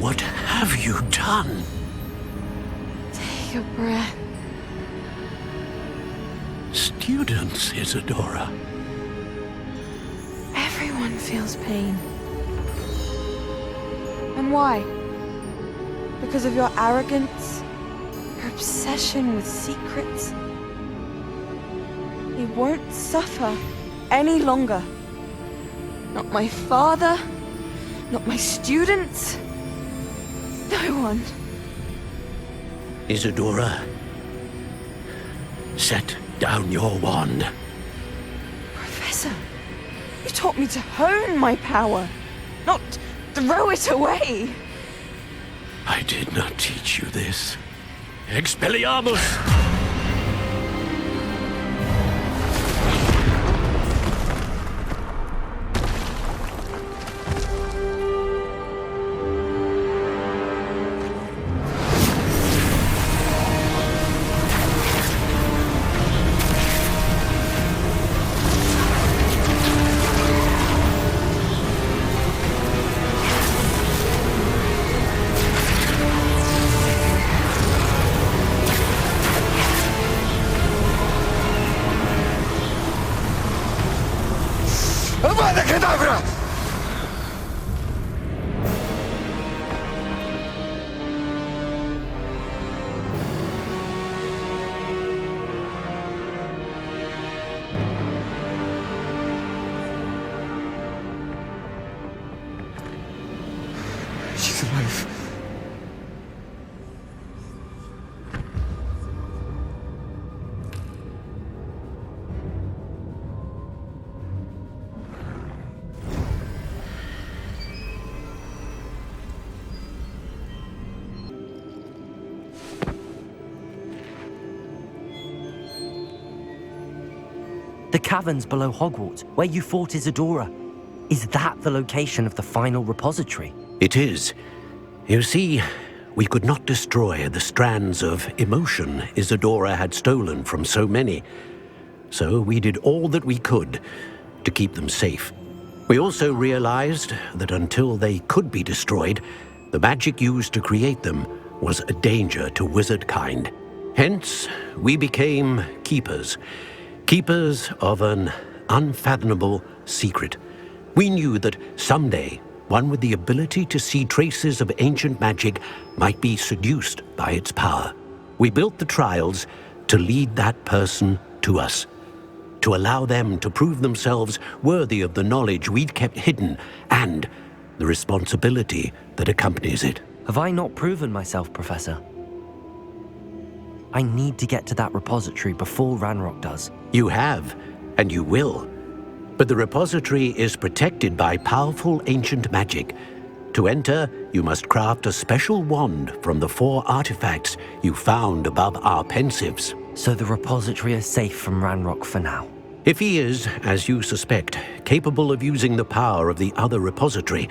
S6: What have you done?
S18: Take a breath.
S6: Students, Isadora.
S18: Everyone feels pain. And why? Because of your arrogance? Your obsession with secrets? They won't suffer any longer. Not my father, not my students, no one.
S6: Isadora, set down your wand.
S18: Professor, you taught me to hone my power, not throw it away.
S6: I did not teach you this. Expelliarmus!
S20: She's alive.
S2: The caverns below Hogwarts, where you fought Isadora. Is that the location of the final repository?
S6: It is. You see, we could not destroy the strands of emotion Isadora had stolen from so many. So we did all that we could to keep them safe. We also realized that until they could be destroyed, the magic used to create them was a danger to wizard kind. Hence, we became keepers. Keepers of an unfathomable secret. We knew that someday, one with the ability to see traces of ancient magic might be seduced by its power. We built the trials to lead that person to us, to allow them to prove themselves worthy of the knowledge we'd kept hidden and the responsibility that accompanies it.
S2: Have I not proven myself, Professor? I need to get to that repository before Ranrok does.
S6: You have, and you will. But the repository is protected by powerful ancient magic. To enter, you must craft a special wand from the 4 artifacts you found above our Pensieves.
S2: So the repository is safe from Ranrok for now?
S6: If he is, as you suspect, capable of using the power of the other repository,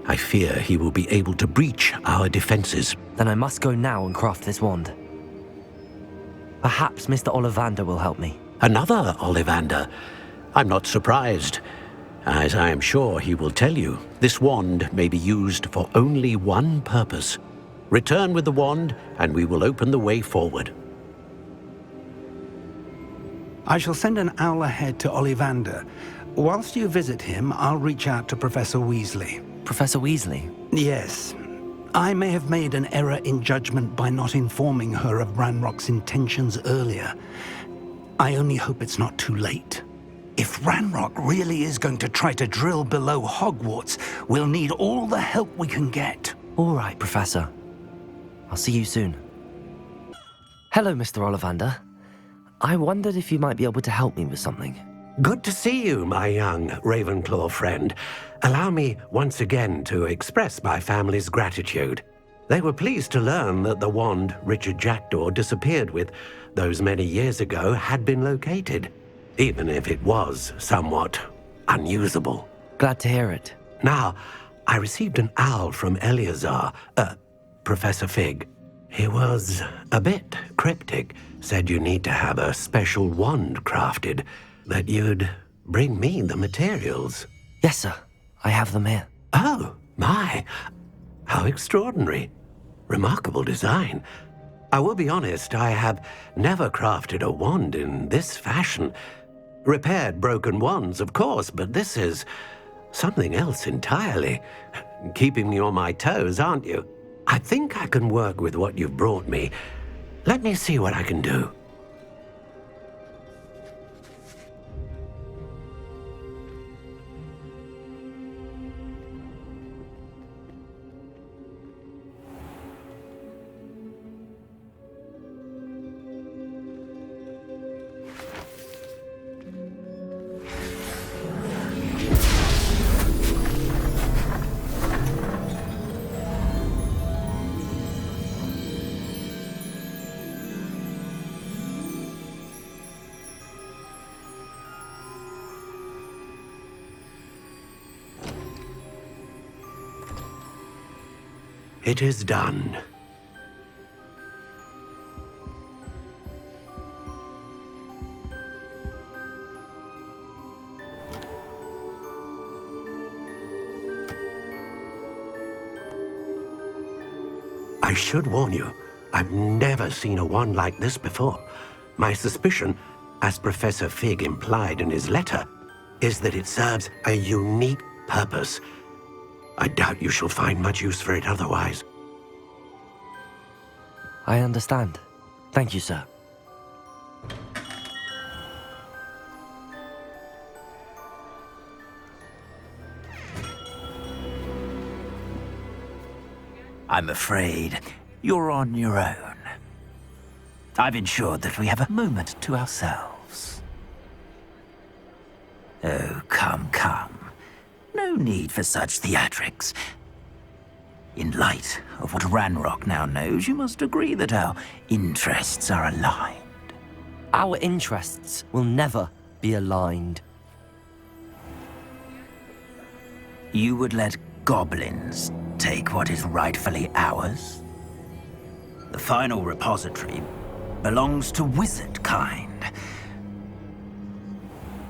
S6: I fear he will be able to breach our defenses.
S2: Then I must go now and craft this wand. Perhaps Mr. Ollivander will help me.
S6: Another Ollivander? I'm not surprised. As I am sure he will tell you, this wand may be used for only one purpose. Return with the wand, and we will open the way forward.
S5: I shall send an owl ahead to Ollivander. Whilst you visit him, I'll reach out to Professor Weasley.
S2: Professor Weasley?
S5: Yes. I may have made an error in judgment by not informing her of Ranrock's intentions earlier. I only hope it's not too late. If Ranrok really is going to try to drill below Hogwarts, we'll need all the help we can get.
S2: All right, Professor. I'll see you soon. Hello, Mr. Ollivander. I wondered if you might be able to help me with something.
S6: Good to see you, my young Ravenclaw friend. Allow me once again to express my family's gratitude. They were pleased to learn that the wand Richard Jackdaw disappeared with those many years ago had been located, even if it was somewhat unusable.
S2: Glad to hear it.
S6: Now, I received an owl from Eleazar, Professor Fig. He was a bit cryptic, said you need to have a special wand crafted, that you'd bring me the materials.
S2: Yes, sir. I have them here.
S6: Oh, my. How extraordinary. Remarkable design. I will be honest, I have never crafted a wand in this fashion. Repaired broken wands, of course, but this is something else entirely. Keeping me on my toes, aren't you? I think I can work with what you've brought me. Let me see what I can do. It is done. I should warn you, I've never seen a wand like this before. My suspicion, as Professor Fig implied in his letter, is that it serves a unique purpose. I doubt you shall find much use for it otherwise.
S2: I understand. Thank you, sir.
S1: I'm afraid you're on your own. I've ensured that we have a moment to ourselves. Oh, come, come. No need for such theatrics. In light of what Ranrok now knows, you must agree that our interests are aligned.
S2: Our interests will never be aligned.
S1: You would let goblins take what is rightfully ours? The final repository belongs to wizard kind.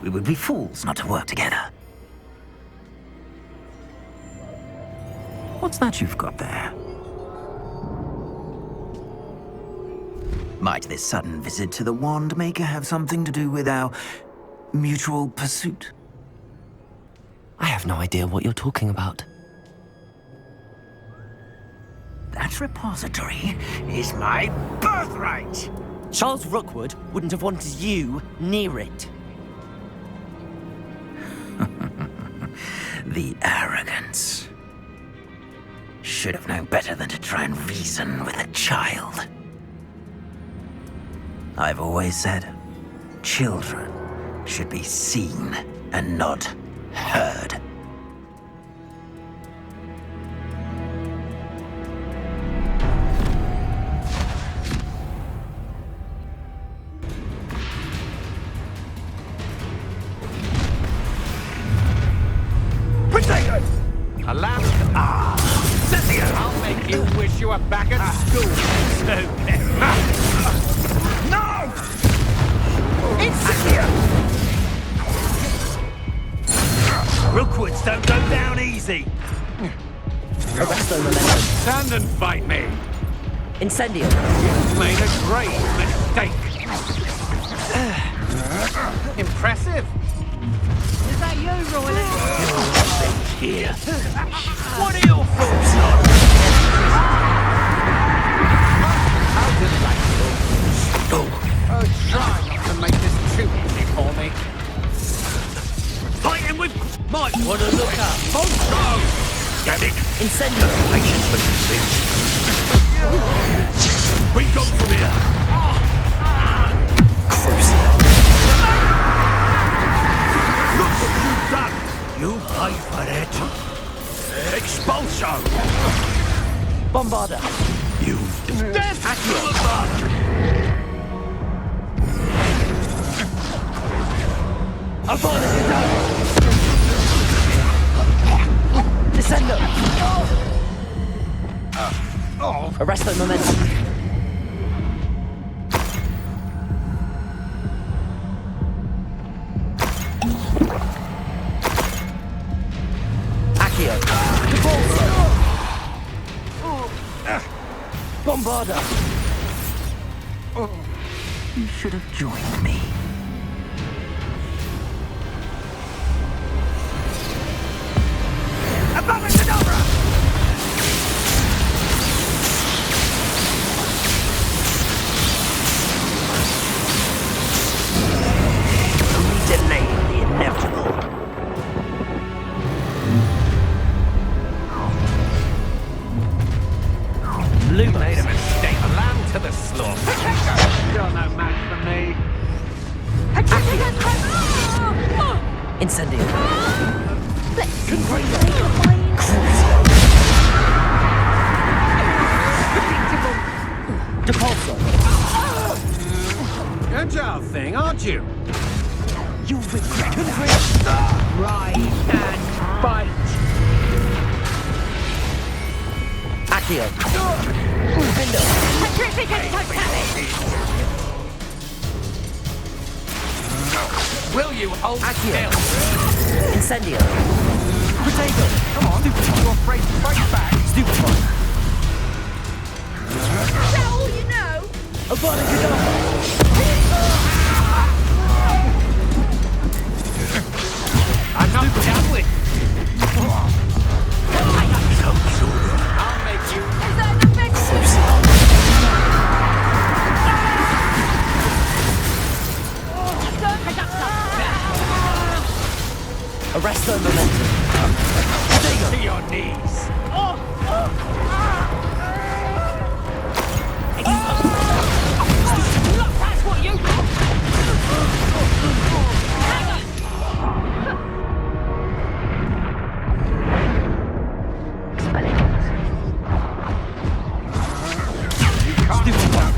S1: We would be fools not to work together. What's that you've got there? Might this sudden visit to the Wand Maker have something to do with our mutual pursuit?
S2: I have no idea what you're talking about.
S1: That repository is my birthright!
S2: Charles Rookwood wouldn't have wanted you near it.
S1: The arrogance. Should have known better than to try and reason with a child. I've always said, children should be seen and not heard.
S8: A lamp? Cynthia! I'll make you wish you were back at school.
S12: No!
S8: Incendio!
S12: Rookwoods don't go down easy.
S2: Arresto momentum.
S8: Stand and fight me.
S2: Incendio.
S8: You've made a great mistake. Impressive.
S11: Is that you, Royal?
S12: Here. What are your thoughts on?
S8: How delightful. Oh, try not to make this too easy for me.
S12: Fighting with... Might want to look up. Damn it.
S2: Incendio.
S12: Patience with this bitch. We go from here. Look what you've done. You pay for it. Expulso.
S2: Bombarda.
S12: You death to the bud.
S2: Descendo. Arresto momentum. Accio. Bombarda.
S1: You should have joined me. Abracadabra! We delayed the inevitable.
S8: Blue made a mistake. A lamb to the slaughter. You're no match for me.
S2: Incendio. Depulso.
S8: Agile thing, aren't you?
S2: You'll regret
S8: Right and fight.
S2: Accio. Window.
S8: Will you hold
S2: Accio.
S8: still?
S2: Incendio.
S8: Potato. Come on, you're afraid to fight back.
S2: Stupefy.
S15: Is that all you know?
S8: I'm not done with. I'll make you.
S15: Is that the best?
S2: Arresto momentum.
S8: To your knees.
S15: That's what you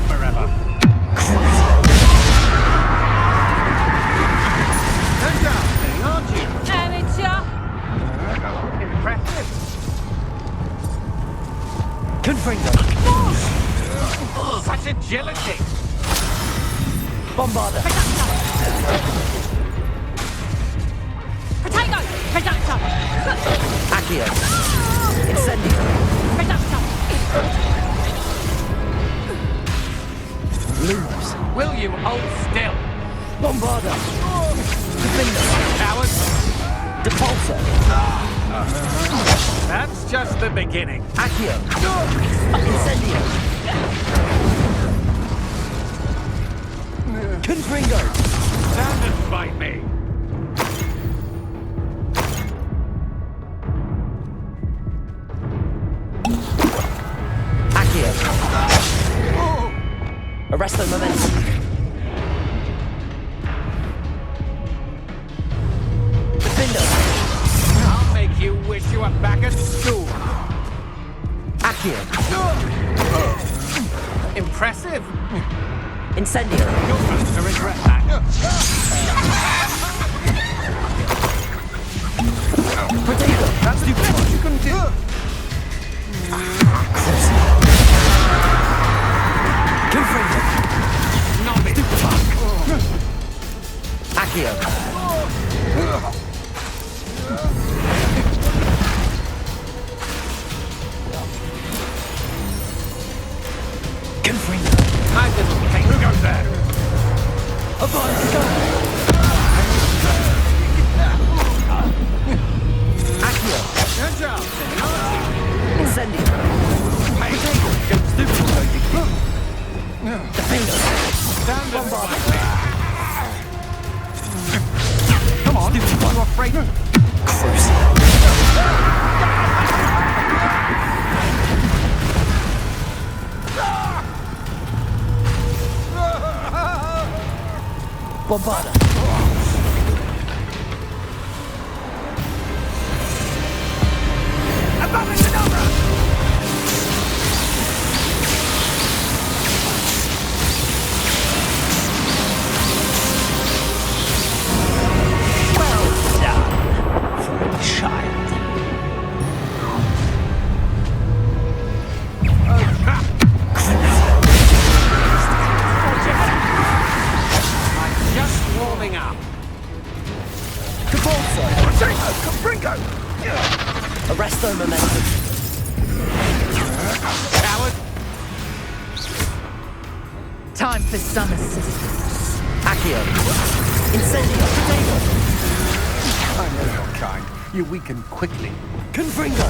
S8: Forever. Agile thing, aren't you?
S15: amateur.
S8: Impressive.
S2: Confringo.
S8: Such agility.
S2: Bombarda.
S15: Potato. Potato.
S2: Accio. Incendio. Lumos.
S8: Will you hold still?
S2: Bombarda. Confringo.
S8: Coward.
S2: Depulso.
S8: That's just the beginning.
S2: Accio. Incendio. Confringo.
S8: Stand and fight me. Impressive.
S11: Incendio.
S8: You're going to regret that.
S9: Potato! That's stupid. What you can do? Confringo!
S8: Not it.
S9: Accio! Confringo!
S8: My little cake. Who goes there?
S9: A bomb sky! Accio!
S8: Good job, Senor.
S9: Incendio! Potato! Stupid project! Defender!
S8: Bombard.
S9: Come on! Stupid one! You're afraid? Crucial! Bombarda! Abominable!
S1: Well done for a child.
S8: Just warming up.
S9: Cabalso!
S8: Potato! Capringo!
S9: Arresto momentum.
S8: Coward!
S11: Time for some assistance.
S9: Accio! Incendio! Potato!
S8: I know your kind. You weaken quickly.
S9: Confringo!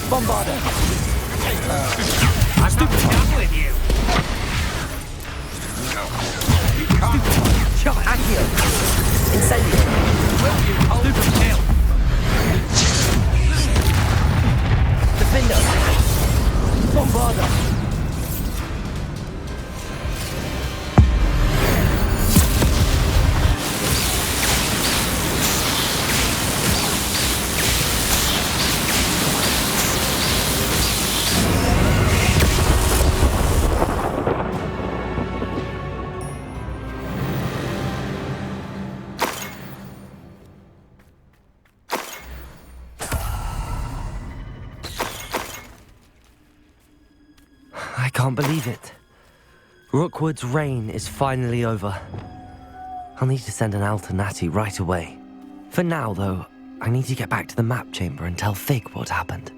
S9: Bombarda!
S8: I'm not done with you. You can't.
S9: Accio! Incendio!
S8: Will you hold still?
S9: Defender! Bombarda! I can't believe it. Rookwood's reign is finally over. I'll need to send an alternati right away. For now, though, I need to get back to the map chamber and tell Fig what happened.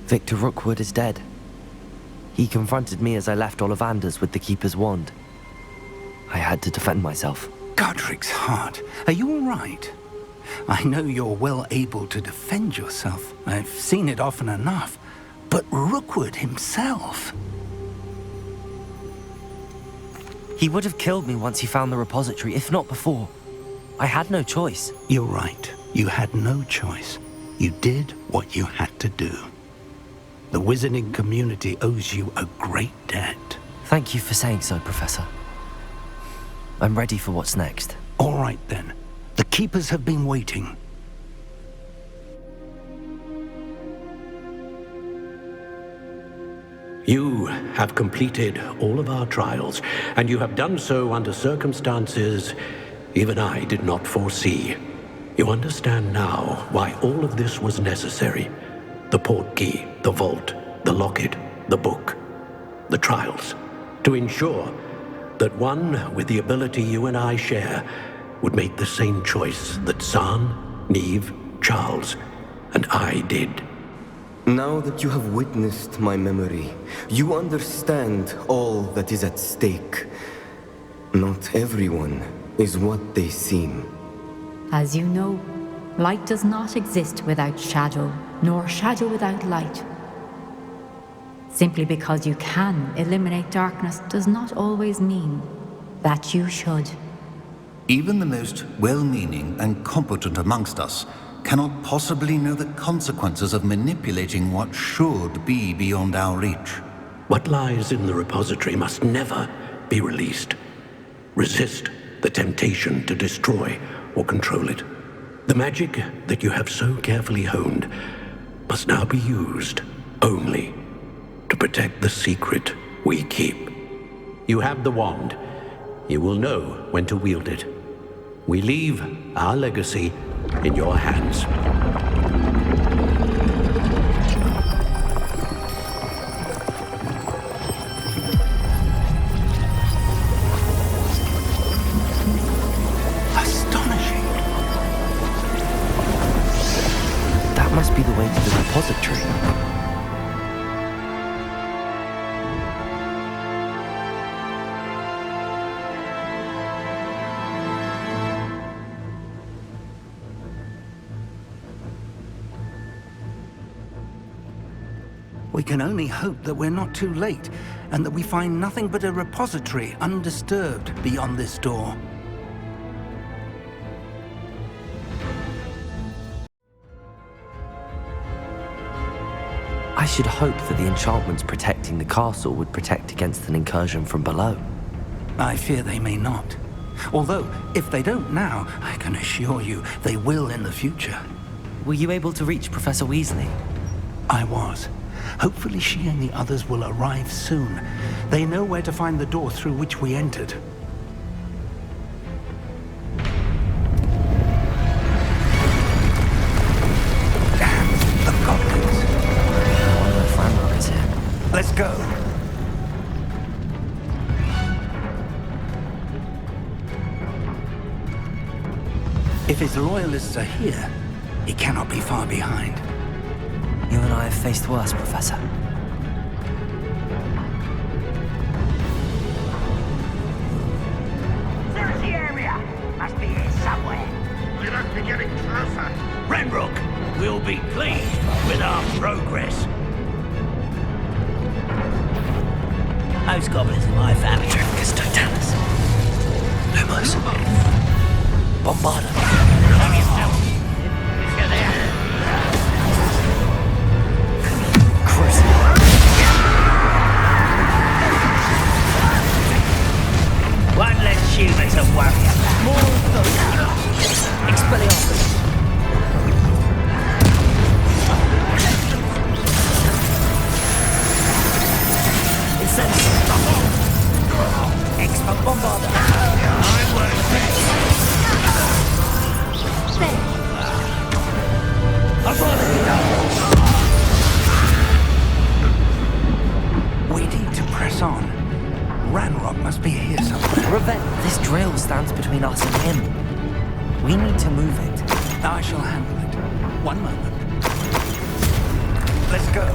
S9: Victor Rookwood is dead. He confronted me as I left Ollivander's with the Keeper's wand. I had to defend myself.
S5: Godric's heart. Are you all right? I know you're well able to defend yourself. I've seen it often enough. But Rookwood himself...
S2: He would have killed me once he found the repository, if not before. I had no choice.
S5: You're right. You had no choice. You did what you had to do. The wizarding community owes you a great debt.
S2: Thank you for saying so, Professor. I'm ready for what's next.
S5: All right, then. The Keepers have been waiting.
S21: You have completed all of our trials, and you have done so under circumstances even I did not foresee. You understand now why all of this was necessary. The portkey, the vault, the locket, the book, the trials. To ensure that one with the ability you and I share would make the same choice that San, Neve, Charles, and I did.
S20: Now that you have witnessed my memory, you understand all that is at stake. Not everyone is what they seem.
S14: As you know, light does not exist without shadow, nor shadow without light. Simply because you can eliminate darkness does not always mean that you should.
S19: Even the most well-meaning and competent amongst us cannot possibly know the consequences of manipulating what should be beyond our reach.
S21: What lies in the repository must never be released. Resist the temptation to destroy or control it. The magic that you have so carefully honed must now be used only to protect the secret we keep. You have the wand. You will know when to wield it. We leave our legacy in your hands.
S5: Astonishing.
S2: That must be the way to the repository.
S5: We can only hope that we're not too late, and that we find nothing but a repository undisturbed beyond this door.
S2: I should hope that the enchantments protecting the castle would protect against an incursion from below.
S5: I fear they may not. Although, if they don't now, I can assure you they will in the future.
S2: Were you able to reach Professor Weasley?
S5: I was. Hopefully she and the others will arrive soon. They know where to find the door through which we entered. Damn, the goblins.
S2: I wonder if Ranrok is here.
S5: Let's go. If his loyalists are here, he cannot be far behind.
S2: You and I have faced worse, Professor.
S1: There's the area. Must be here somewhere.
S12: We must be getting closer. Ranrok will be pleased with our progress.
S1: Most goblins in my family are
S2: Totanus. Lumos. Bombarda.
S1: One less human to worry about. More Expelliarmus. Incendio. Expo Bombarda.
S5: We need to press on. Ranrok must be here somewhere.
S2: Raven, this drill stands between us and him. We need to move it.
S5: I shall handle it. One moment. Let's go.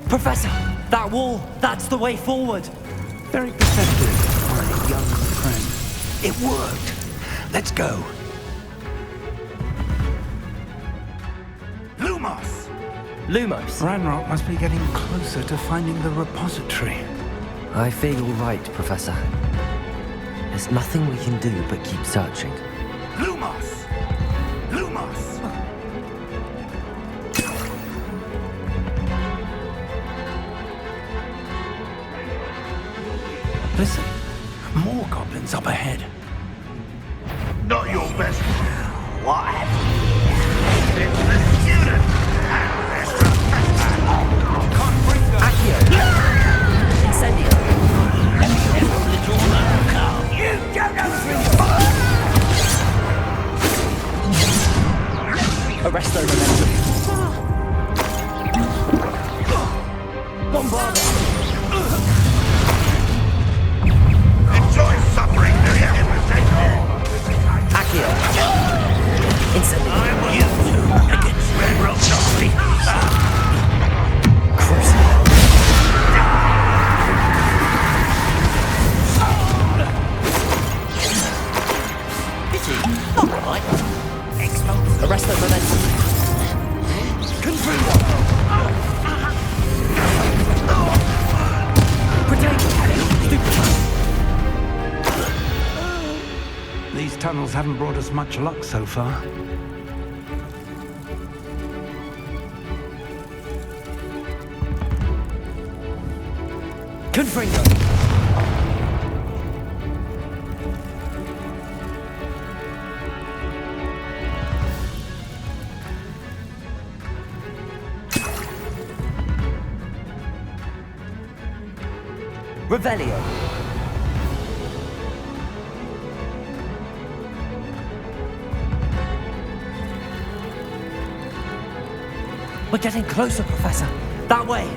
S2: Professor, that wall, that's the way forward.
S5: Very perceptive, my young friend. It worked. Let's go. Lumos!
S2: Lumos?
S5: Ranrok must be getting closer to finding the repository.
S2: I fear you're right, Professor. There's nothing we can do but keep searching.
S5: Lumos! Lumos! Listen, more goblins up ahead.
S12: Not your best.
S1: What have you?
S12: It's the student.
S1: Accio. Incendio. Little Ravenclaw. You don't know.
S2: Arrest their momentum. Bombarda.
S12: Enjoy suffering, do you?
S2: Accio. Incendio.
S1: I'm you two against Ranrok's army. Alright. Expose.
S2: Arrest their momentum.
S1: Confringo.
S5: These tunnels haven't brought us much luck so far.
S2: Confringo. Revelio. We're getting closer, Professor. That way.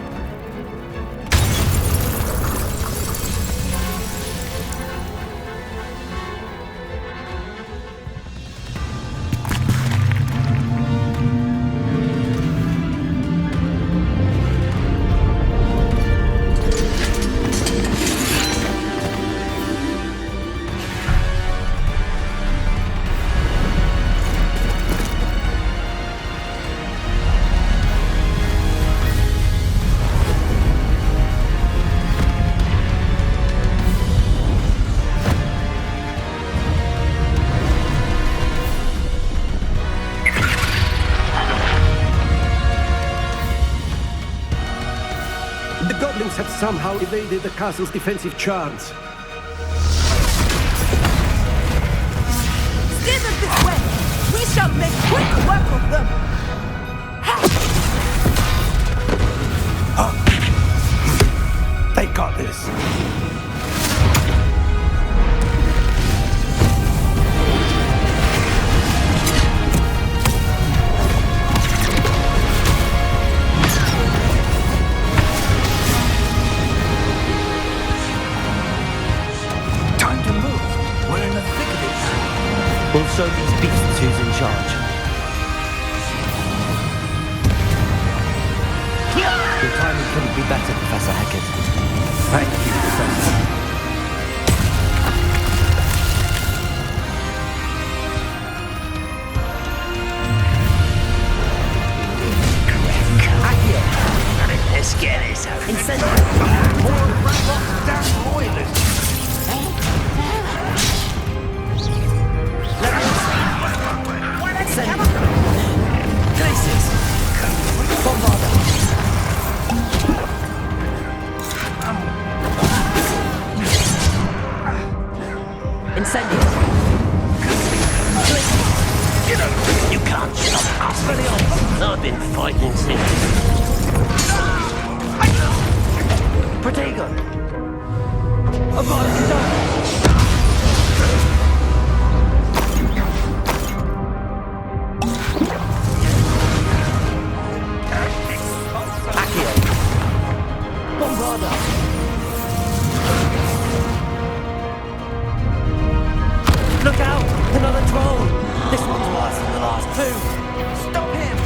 S8: Have somehow evaded the castle's defensive charms.
S18: Steer them this way! We shall make quick work of them!
S5: They got this.
S2: We'll show these beasts who's in charge. Your timing couldn't be better, Professor Hecat.
S5: Thank you, Professor.
S1: Let's get this over.
S12: Incendio. More of Ranrok's damn loyalists.
S2: Glaciers! Bombarda! Incendio!
S1: You can't stop us. I've been fighting since.
S2: Protego! Above Look out! Another troll! This one's worse than the last two! Stop him!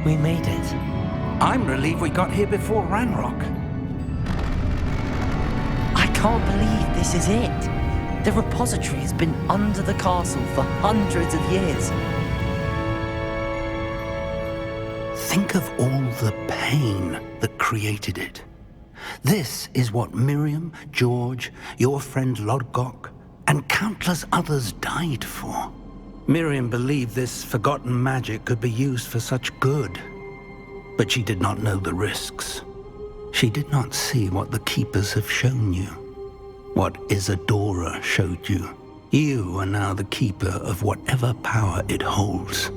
S2: We made it.
S5: I'm relieved we got here before Ranrok.
S2: I can't believe this is it. The repository has been under the castle for hundreds of years.
S5: Think of all the pain that created it. This is what Miriam, George, your friend Lodgok, and countless others died for. Miriam believed this forgotten magic could be used for such good, but she did not know the risks. She did not see what the Keepers have shown you, what Isadora showed you. You are now the Keeper of whatever power it holds.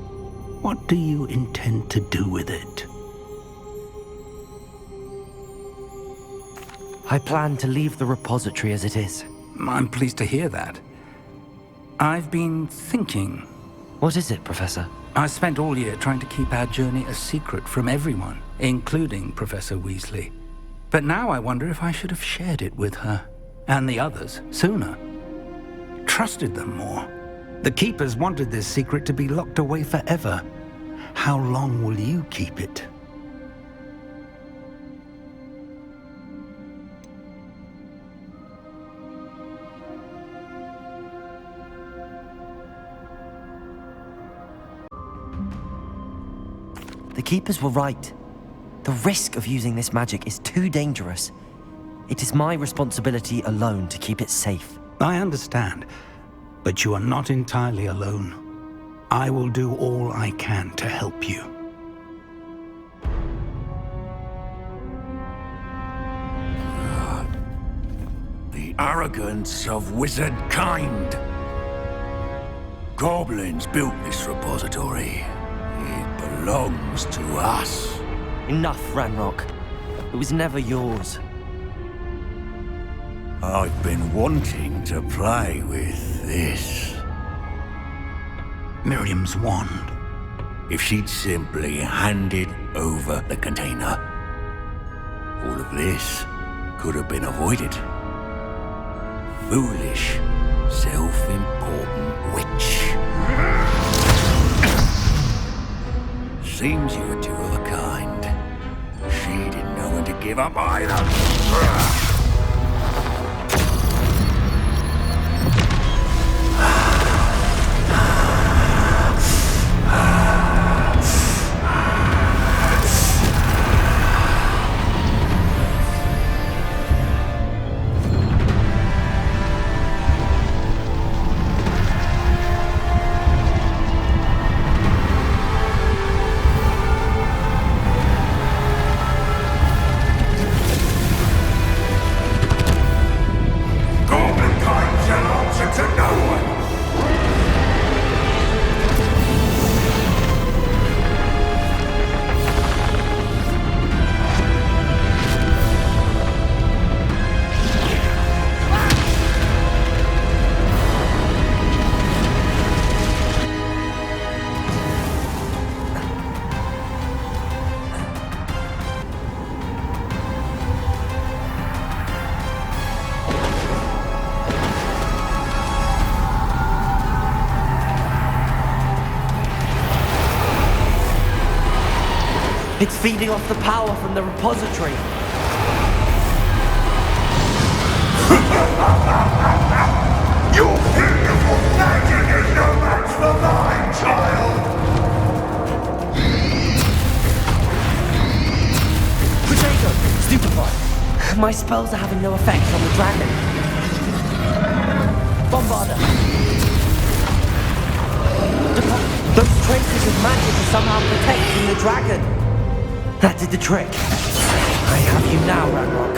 S5: What do you intend to do with it?
S2: I plan to leave the repository as it is.
S5: I'm pleased to hear that. I've been thinking.
S2: What is it, Professor?
S5: I spent all year trying to keep our journey a secret from everyone, including Professor Weasley. But now I wonder if I should have shared it with her, and the others, sooner. Trusted them more. The Keepers wanted this secret to be locked away forever. How long will you keep it?
S2: The Keepers were right. The risk of using this magic is too dangerous. It is my responsibility alone to keep it safe.
S5: I understand. But you are not entirely alone. I will do all I can to help you.
S12: The arrogance of wizard kind. Goblins built this repository. It belongs to us.
S2: Enough, Ranrok. It was never yours.
S12: I've been wanting to play with this.
S5: Miriam's wand.
S12: If she'd simply handed over the container, all of this could have been avoided. Foolish, self-important witch. Seems you were two of a kind. She didn't know when to give up either.
S2: It's feeding off the power from the repository.
S12: Your beautiful magic is no match for mine, child!
S2: Protego! Stupefy! My spells are having no effect on the dragon. Bombarder! Those traces of magic are somehow protecting the dragon. That did the trick. I have you now, Ranrok.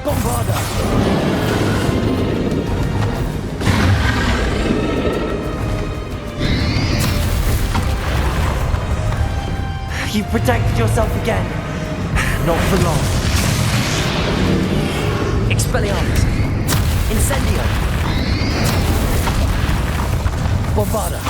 S2: Bombarder! You've protected yourself again. Not for long. Expelliarmus. Incendio. Bombarder.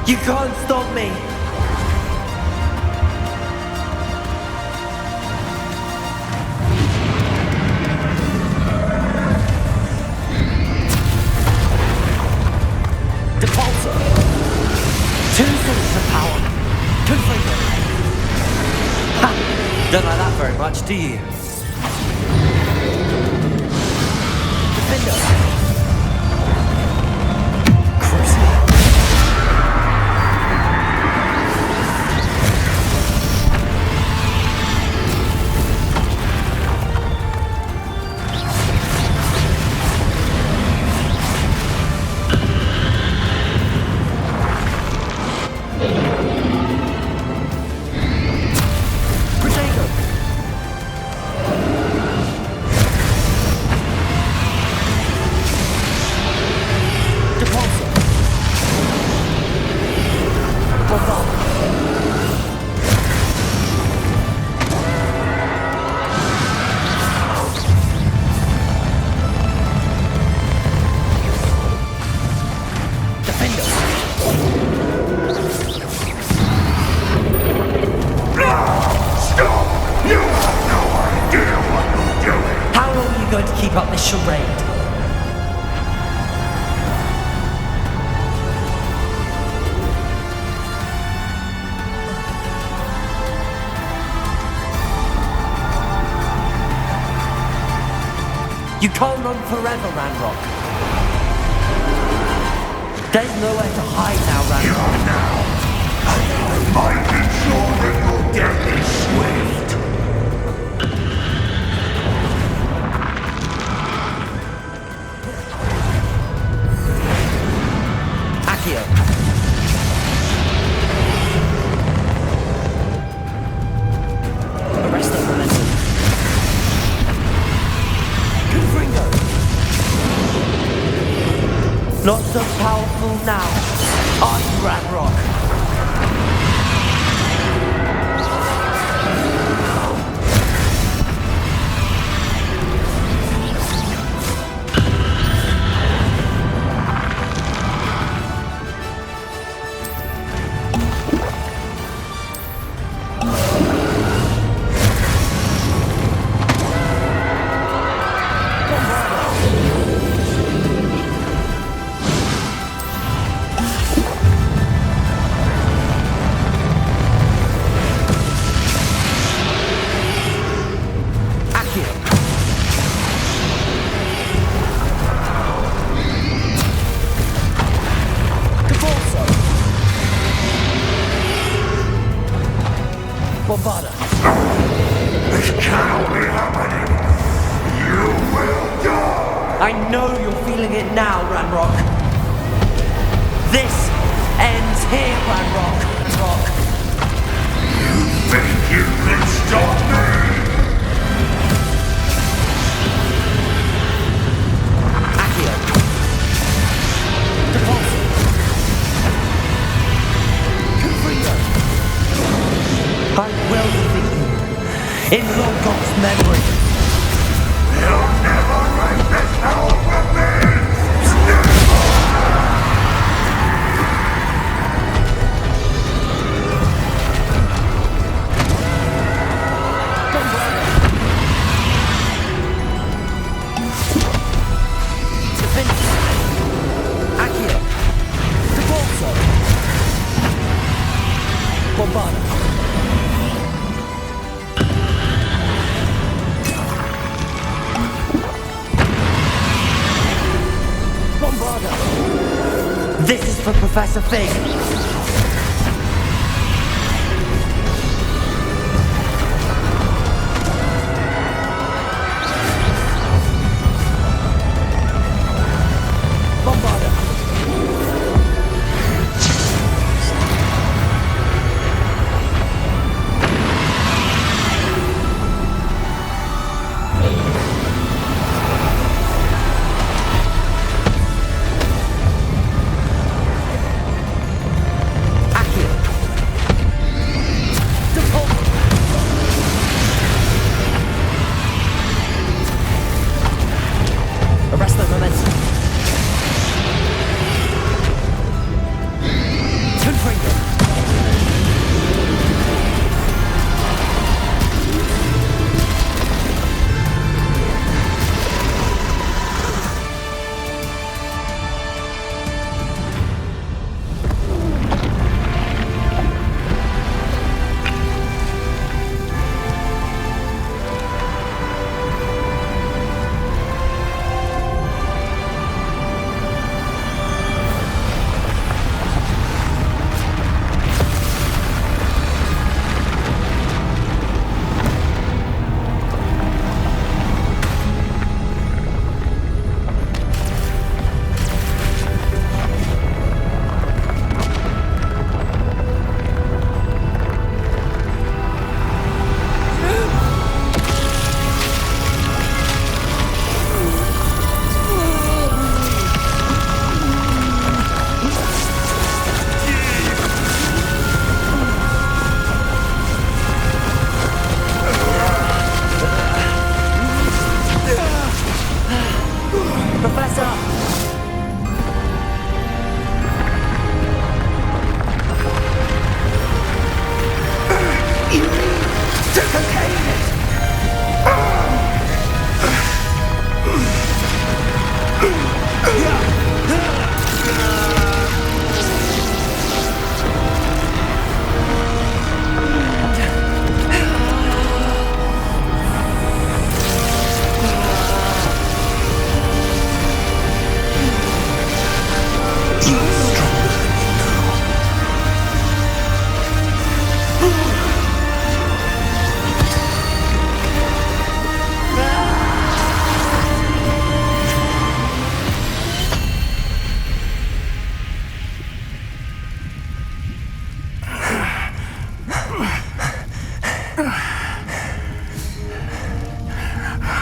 S2: You can't stop me! Depulsor! 2 sources of power! Conflict! Ha! Don't like that very much, do you? Defender! this charade. You can't run forever, Ranrok. There's nowhere to hide now, Ranrok.
S12: I might be sure that your death is swift.
S2: Accio. Arrest that momentum. Gringo. Not so powerful now, are you, Ranrok? I know you're feeling it now, Ranrok. This ends here, Ranrok.
S12: You think you can stop me?
S2: Accio. Repulsive. Confringo. I will defeat you. In Logok's memory.
S12: You'll never write this hell from me!
S2: This is for Professor Fig.
S12: To contain it!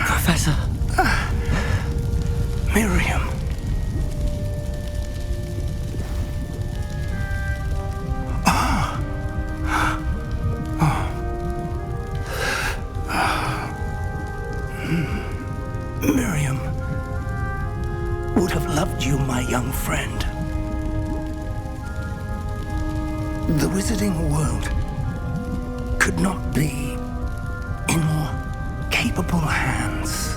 S5: Professor. Miriam. Miriam would have loved you, my young friend. The wizarding world could not be in more capable hands.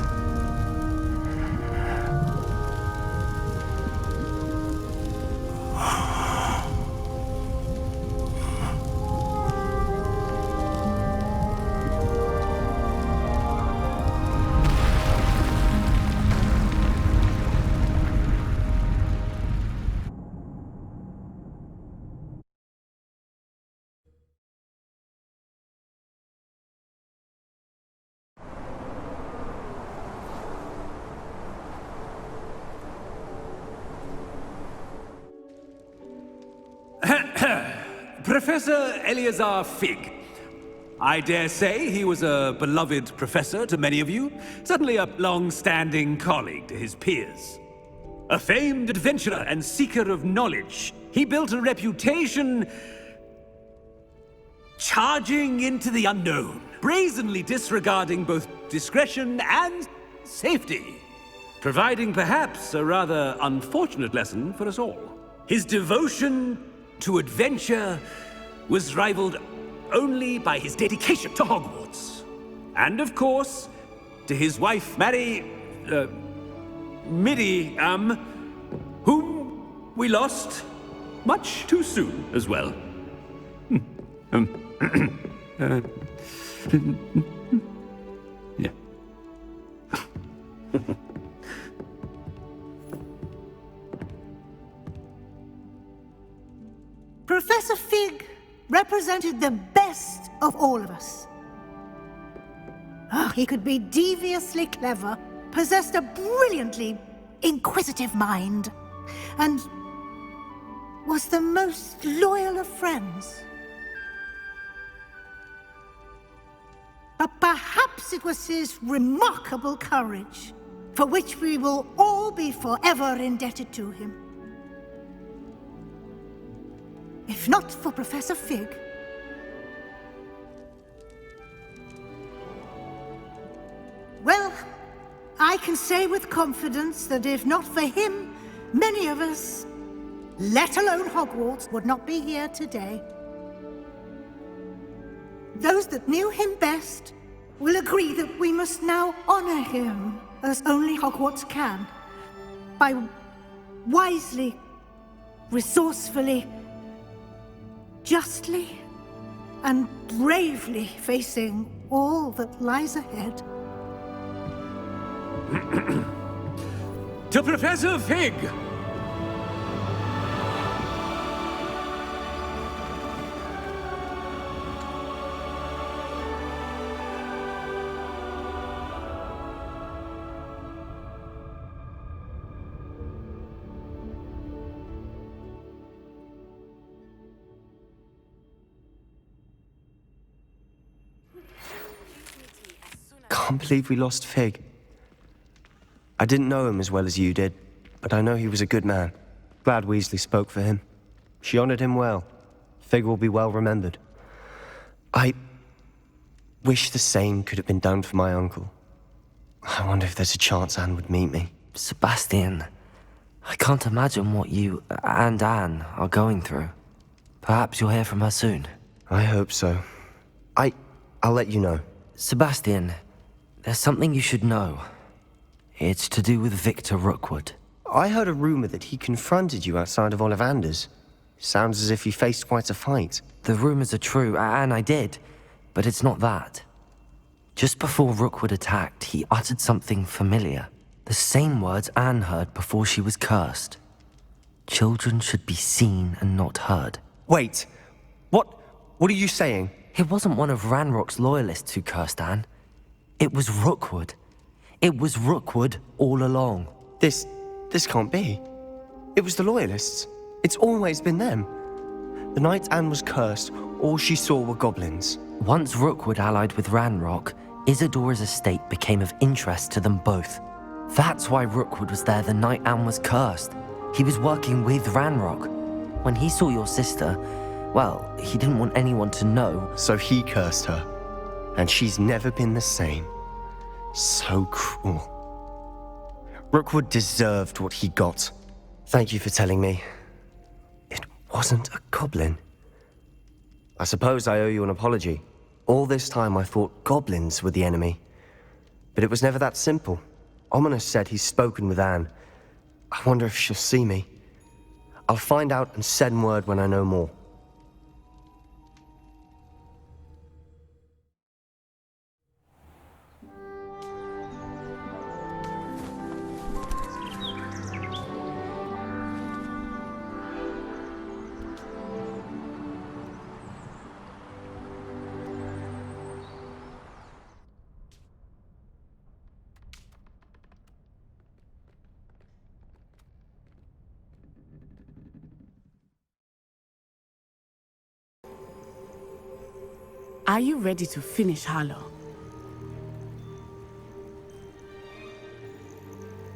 S12: Professor Eleazar Fig. I dare say he was a beloved professor to many of you, certainly a long-standing colleague to his peers. A famed adventurer and seeker of knowledge, he built a reputation charging into the unknown, brazenly disregarding both discretion and safety, providing perhaps a rather unfortunate lesson for us all. His devotion to adventure was rivaled only by his dedication to Hogwarts. And of course, to his wife, Midi, whom we lost much too soon as well. Yeah.
S4: Professor Fig represented the best of all of us. He could be deviously clever, possessed a brilliantly inquisitive mind, and was the most loyal of friends. But perhaps it was his remarkable courage, for which we will all be forever indebted to him. If not for Professor Fig, well, I can say with confidence that if not for him, many of us, let alone Hogwarts, would not be here today. Those that knew him best will agree that we must now honor him as only Hogwarts can, by wisely, resourcefully, justly and bravely facing all that lies ahead.
S12: To Professor Fig!
S9: Can't believe we lost Fig. I didn't know him as well as you did, but I know he was a good man. Glad Weasley spoke for him. She honored him well. Fig will be well remembered. I wish the same could have been done for my uncle. I wonder if there's a chance Anne would meet me.
S2: Sebastian, I can't imagine what you and Anne are going through. Perhaps you'll hear from her soon.
S9: I hope so. I'll let you know.
S2: Sebastian, there's something you should know. It's to do with Victor Rookwood.
S9: I heard a rumor that he confronted you outside of Ollivander's. Sounds as if he faced quite a fight.
S2: The rumors are true, and I did, but it's not that. Just before Rookwood attacked, he uttered something familiar. The same words Anne heard before she was cursed. Children should be seen and not heard.
S9: Wait, what are you saying?
S2: It wasn't one of Ranrock's loyalists who cursed Anne. It was Rookwood. It was Rookwood all along.
S9: This can't be. It was the loyalists. It's always been them. The night Anne was cursed, all she saw were goblins.
S2: Once Rookwood allied with Ranrock, Isadora's estate became of interest to them both. That's why Rookwood was there the night Anne was cursed. He was working with Ranrock. When he saw your sister, well, he didn't want anyone to know.
S9: So he cursed her. And she's never been the same. So cruel. Rookwood deserved what he got. Thank you for telling me. It wasn't a goblin. I suppose I owe you an apology. All this time I thought goblins were the enemy. But it was never that simple. Ominous said he's spoken with Anne. I wonder if she'll see me. I'll find out and send word when I know more.
S3: Are you ready to finish Harlow?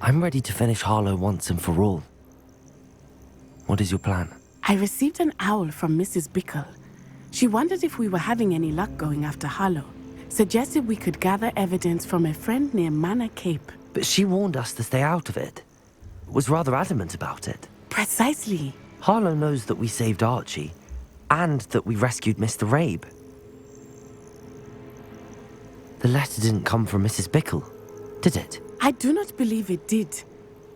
S2: I'm ready to finish Harlow once and for all. What is your plan?
S3: I received an owl from Mrs. Bickle. She wondered if we were having any luck going after Harlow. Suggested we could gather evidence from a friend near Manor Cape.
S2: But she warned us to stay out of it. Was rather adamant about it.
S3: Precisely.
S2: Harlow knows that we saved Archie, and that we rescued Mr. Rabe. The letter didn't come from Mrs. Bickle, did it?
S3: I do not believe it did.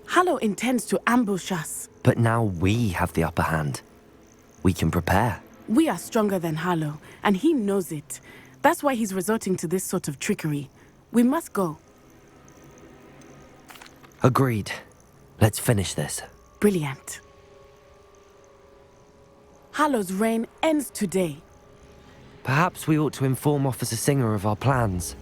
S3: Harlow intends to ambush us.
S2: But now we have the upper hand. We can prepare.
S3: We are stronger than Harlow, and he knows it. That's why he's resorting to this sort of trickery. We must go.
S2: Agreed. Let's finish this.
S3: Brilliant. Harlow's reign ends today.
S2: Perhaps we ought to inform Officer Singer of our plans.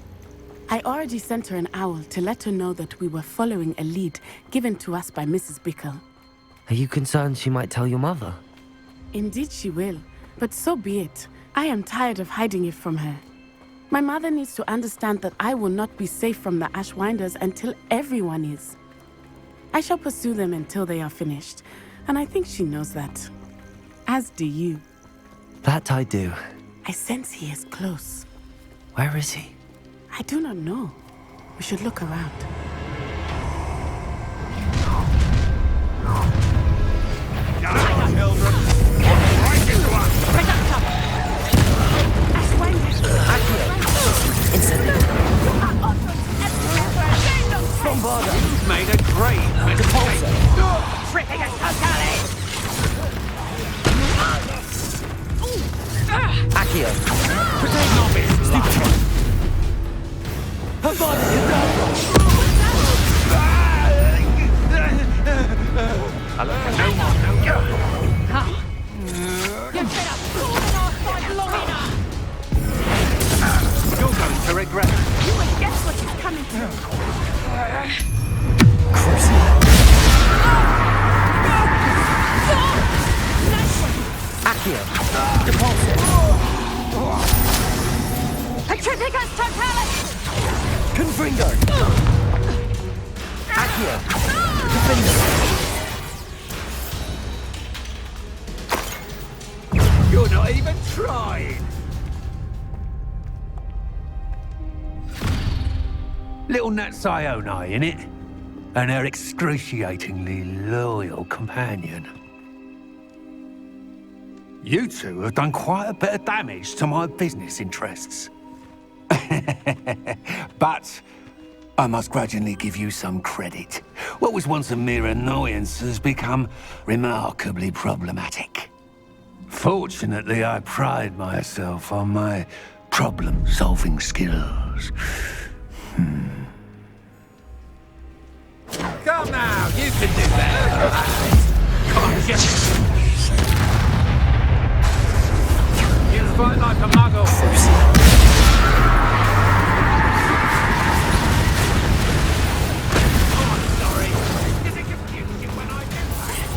S3: I already sent her an owl to let her know that we were following a lead given to us by Mrs. Bickle.
S2: Are you concerned she might tell your mother?
S3: Indeed she will, but so be it. I am tired of hiding it from her. My mother needs to understand that I will not be safe from the Ashwinders until everyone is. I shall pursue them until they are finished, and I think she knows that. As do you.
S2: That I do.
S3: I sense he is close.
S2: Where is he?
S3: I do not know. We should look around.
S8: You've made a great mistake.
S1: Tripping us totally!
S2: Accio!
S1: Protect novice! Stupid!
S2: Her body is down!
S8: No more, no go!
S1: You've been a thorn in our side long enough!
S8: You're going to regret it.
S3: You will guess what is coming through.
S2: Accio! Depulse!
S1: Petrificus totalis!
S2: Confringo! Accio! Confringo!
S8: You're not even trying! Little Nat Sioni, innit? And her excruciatingly loyal companion. You two have done quite a bit of damage to my business interests. But
S5: I must grudgingly give you some credit. What was once a mere annoyance has become remarkably problematic. Fortunately, I pride myself on my problem-solving skills.
S8: Come now, you can do better than that. Can't you? You fight like a muggle.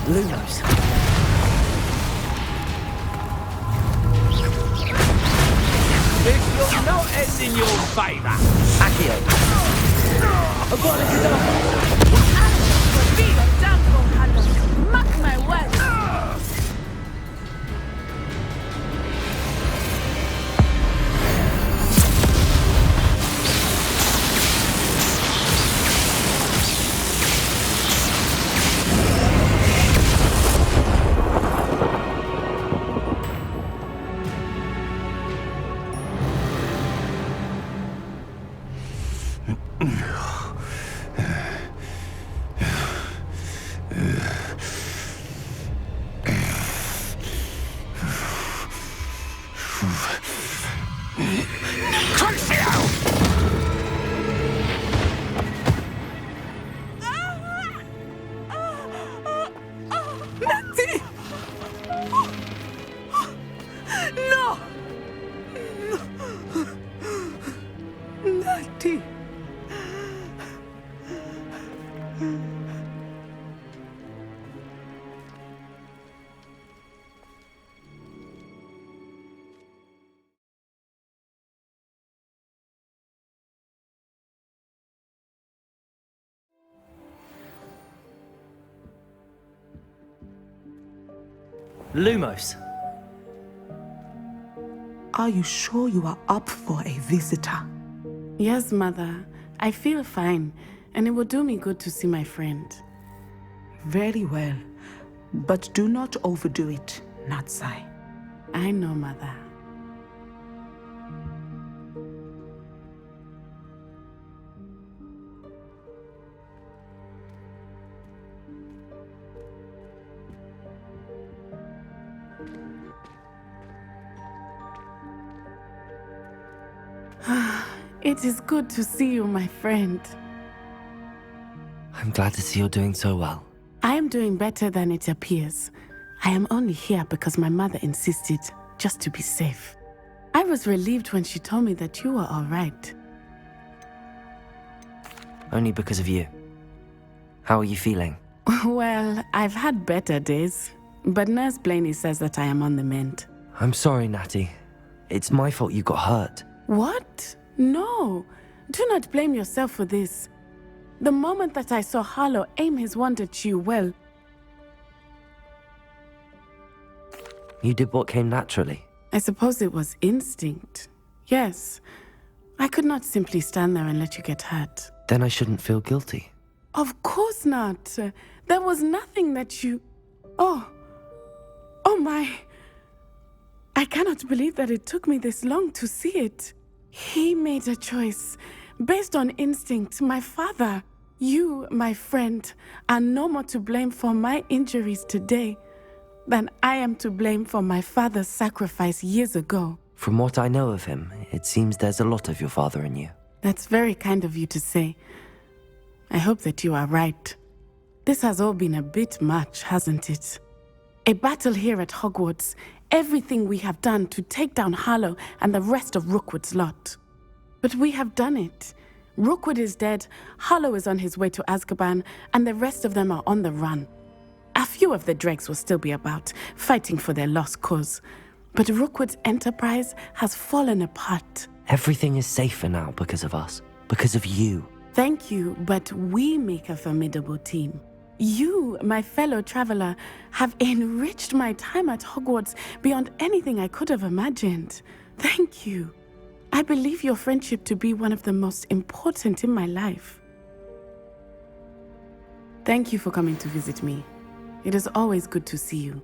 S2: Lumos.
S8: This will not end in your favour.
S2: Accio.
S3: Mark my words.
S2: Lumos.
S7: Are you sure you are up for a visitor?
S3: Yes, Mother. I feel fine, and it will do me good to see my friend.
S7: Very well. But do not overdo it, Natsai.
S3: I know, Mother. It is good to see you, my friend.
S2: I'm glad to see you're doing so well.
S3: I am doing better than it appears. I am only here because my mother insisted, just to be safe. I was relieved when she told me that you were all right.
S2: Only because of you. How are you feeling?
S3: Well, I've had better days, but Nurse Blaney says that I am on the mend.
S2: I'm sorry, Natty. It's my fault you got hurt.
S3: What? No. Do not blame yourself for this. The moment that I saw Harlow aim his wand at you, well...
S2: You did what came naturally.
S3: I suppose it was instinct. Yes. I could not simply stand there and let you get hurt.
S2: Then I shouldn't feel guilty.
S3: Of course not. There was nothing that you... Oh my... I cannot believe that it took me this long to see it. He made a choice. Based on instinct, my father, you, my friend, are no more to blame for my injuries today than I am to blame for my father's sacrifice years ago.
S2: From what I know of him, it seems there's a lot of your father in you.
S3: That's very kind of you to say. I hope that you are right. This has all been a bit much, hasn't it? A battle here at Hogwarts, everything we have done to take down Harlow and the rest of Rookwood's lot. But we have done it. Rookwood is dead, Harlow is on his way to Azkaban, and the rest of them are on the run. A few of the dregs will still be about, fighting for their lost cause. But Rookwood's enterprise has fallen apart.
S2: Everything is safer now because of us. Because of you.
S3: Thank you, but we make a formidable team. You, my fellow traveler, have enriched my time at Hogwarts beyond anything I could have imagined. Thank you. I believe your friendship to be one of the most important in my life. Thank you for coming to visit me. It is always good to see you.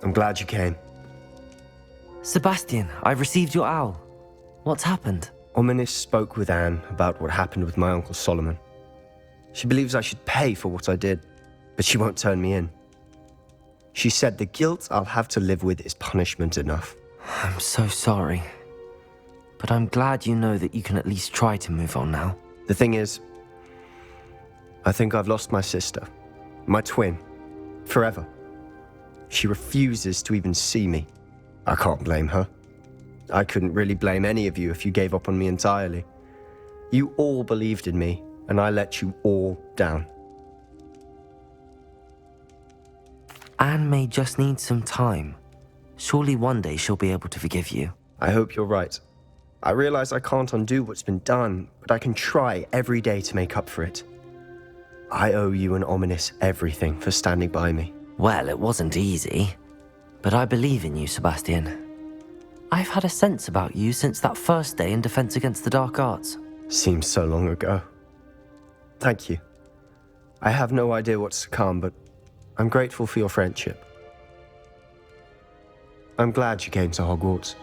S9: I'm glad you came.
S2: Sebastian, I've received your owl. What's happened?
S9: Ominis spoke with Anne about what happened with my Uncle Solomon. She believes I should pay for what I did, but she won't turn me in. She said the guilt I'll have to live with is punishment enough.
S2: I'm so sorry. But I'm glad you know that you can at least try to move on now.
S9: The thing is, I think I've lost my sister, my twin, forever. She refuses to even see me. I can't blame her. I couldn't really blame any of you if you gave up on me entirely. You all believed in me, and I let you all down.
S2: Anne may just need some time. Surely one day she'll be able to forgive you.
S9: I hope you're right. I realize I can't undo what's been done, but I can try every day to make up for it. I owe you and Ominis everything for standing by me.
S2: Well, it wasn't easy, but I believe in you, Sebastian. I've had a sense about you since that first day in Defense Against the Dark Arts.
S9: Seems so long ago. Thank you. I have no idea what's to come, but I'm grateful for your friendship. I'm glad you came to Hogwarts.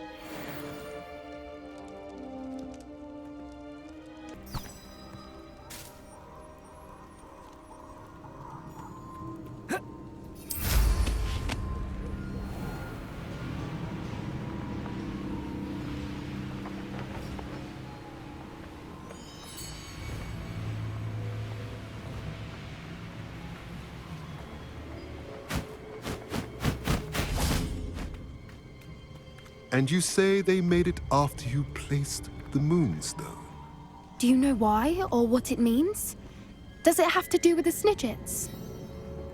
S16: And you say they made it after you placed the moonstone?
S10: Do you know why or what it means? Does it have to do with the Snidgets?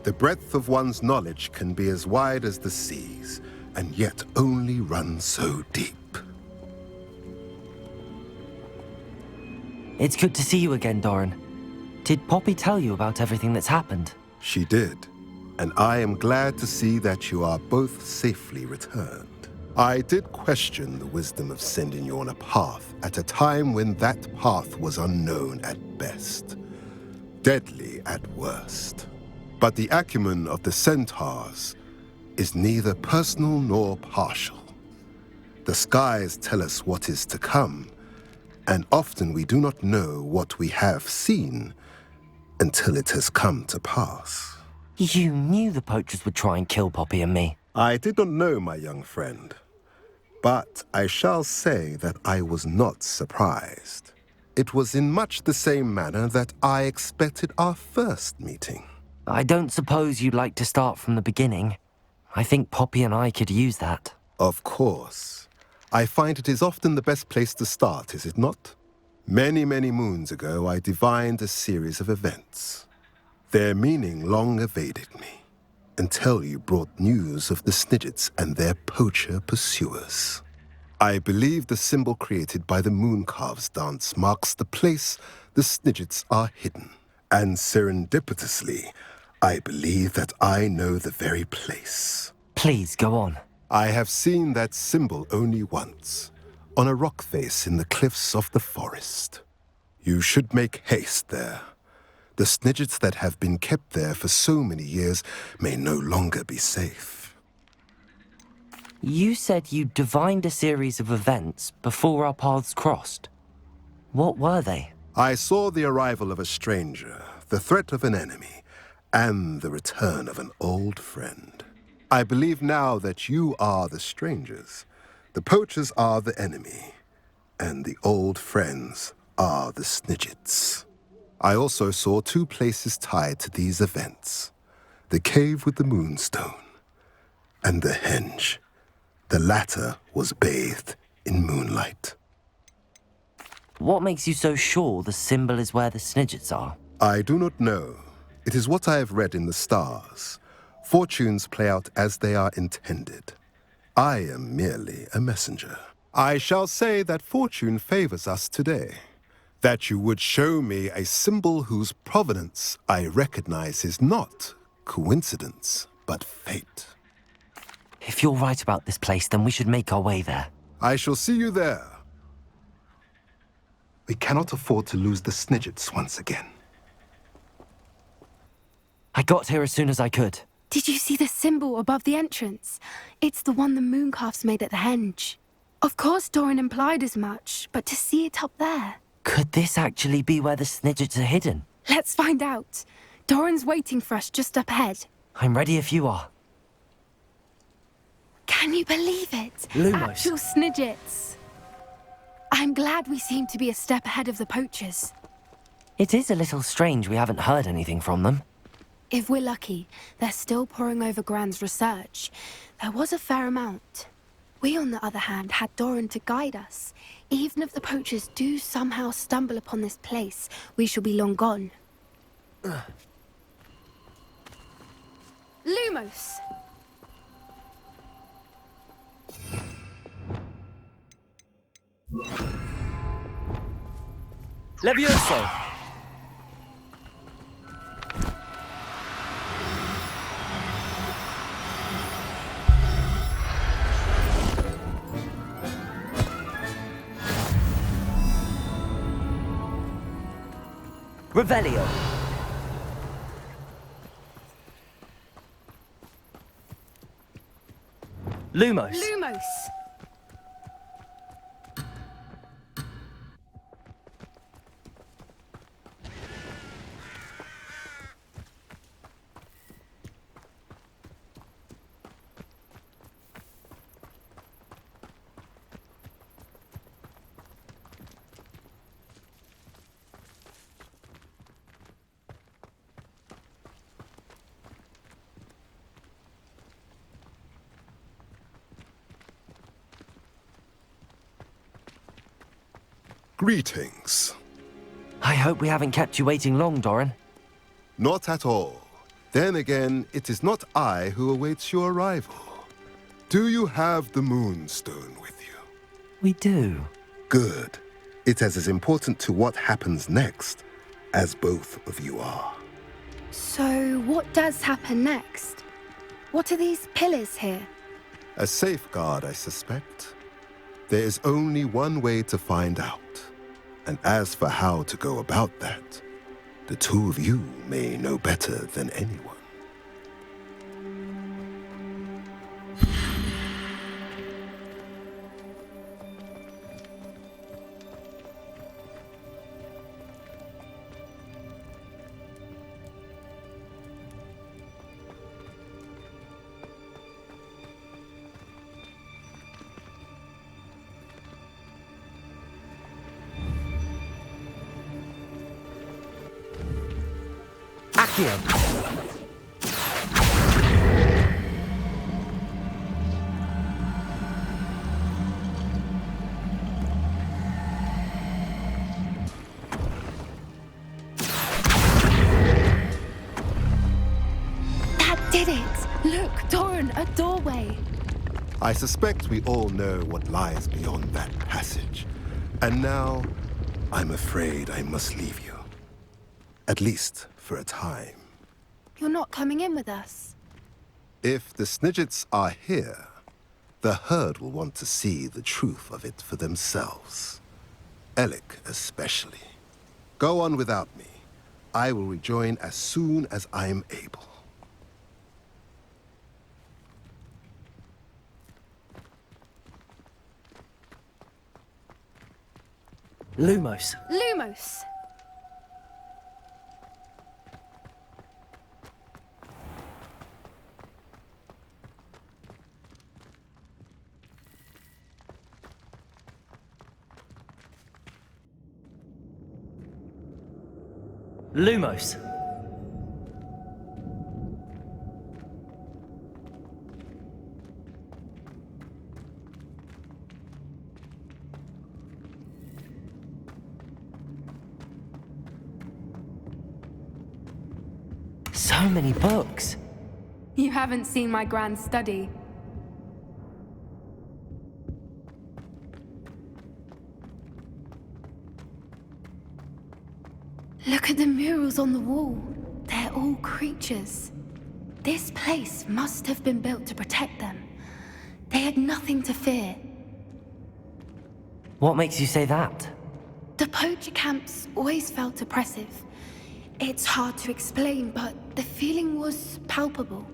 S16: The breadth of one's knowledge can be as wide as the seas, and yet only run so deep.
S2: It's good to see you again, Doran. Did Poppy tell you about everything that's happened?
S16: She did, and I am glad to see that you are both safely returned. I did question the wisdom of sending you on a path at a time when that path was unknown at best, deadly at worst. But the acumen of the centaurs is neither personal nor partial. The skies tell us what is to come, and often we do not know what we have seen until it has come to pass.
S2: You knew the poachers would try and kill Poppy and me.
S16: I did not know, my young friend. But I shall say that I was not surprised. It was in much the same manner that I expected our first meeting.
S2: I don't suppose you'd like to start from the beginning. I think Poppy and I could use that.
S16: Of course. I find it is often the best place to start, is it not? Many, many moons ago, I divined a series of events. Their meaning long evaded me, until you brought news of the Snidgets and their poacher pursuers. I believe the symbol created by the Mooncalves dance marks the place the Snidgets are hidden. And serendipitously, I believe that I know the very place.
S2: Please, go on.
S16: I have seen that symbol only once, on a rock face in the cliffs of the forest. You should make haste there. The Snidgets that have been kept there for so many years may no longer be safe.
S2: You said you divined a series of events before our paths crossed. What were they?
S16: I saw the arrival of a stranger, the threat of an enemy, and the return of an old friend. I believe now that you are the strangers, the poachers are the enemy, and the old friends are the Snidgets. I also saw two places tied to these events, the cave with the moonstone and the henge. The latter was bathed in moonlight.
S2: What makes you so sure the symbol is where the Snidgets are?
S16: I do not know. It is what I have read in the stars. Fortunes play out as they are intended. I am merely a messenger. I shall say that fortune favors us today. That you would show me a symbol whose provenance I recognize is not coincidence, but fate.
S2: If you're right about this place, then we should make our way there.
S16: I shall see you there. We cannot afford to lose the Snidgets once again.
S2: I got here as soon as I could.
S10: Did you see the symbol above the entrance? It's the one the mooncalfs made at the henge. Of course Doran implied as much, but to see it up there...
S2: Could this actually be where the Snidgets are hidden?
S10: Let's find out. Doran's waiting for us just up ahead.
S2: I'm ready if you are.
S10: Can you believe it?
S2: Lumos.
S10: Actual Snidgets. I'm glad we seem to be a step ahead of the poachers.
S2: It is a little strange we haven't heard anything from them.
S10: If we're lucky, they're still poring over Gran's research. There was a fair amount. We, on the other hand, had Doran to guide us. Even if the poachers do somehow stumble upon this place, we shall be long gone. Lumos!
S2: Levioso! Revelio. Lumos.
S10: Lumos!
S16: Greetings.
S2: I hope we haven't kept you waiting long, Doran.
S16: Not at all. Then again, it is not I who awaits your arrival. Do you have the Moonstone with you?
S2: We do.
S16: Good. It is as important to what happens next as both of you are.
S10: So, what does happen next? What are these pillars here?
S16: A safeguard, I suspect. There is only one way to find out. And as for how to go about that, the two of you may know better than anyone.
S2: Accio.
S10: That did it! Look, Doran, a doorway.
S16: I suspect we all know what lies beyond that passage. And now, I'm afraid I must leave you. At least for a time.
S10: You're not coming in with us.
S16: If the Snidgets are here, the herd will want to see the truth of it for themselves. Alec especially. Go on without me. I will rejoin as soon as I am able.
S2: Lumos.
S10: Lumos!
S2: Lumos. So many books.
S10: You haven't seen my grand study. Look at the murals on the wall. They're all creatures. This place must have been built to protect them. They had nothing to fear.
S2: What makes you say that?
S10: The poacher camps always felt oppressive. It's hard to explain, but the feeling was palpable.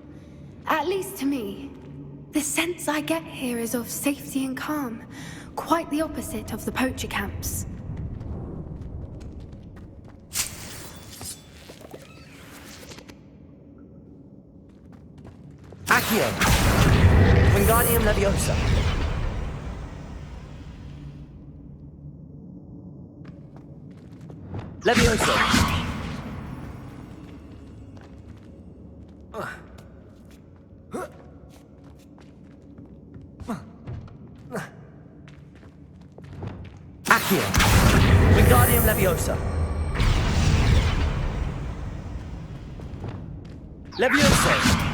S10: At least to me. The sense I get here is of safety and calm. Quite the opposite of the poacher camps.
S2: Accio! Wingardium Leviosa! Leviosa! Accio! Wingardium Leviosa! Leviosa!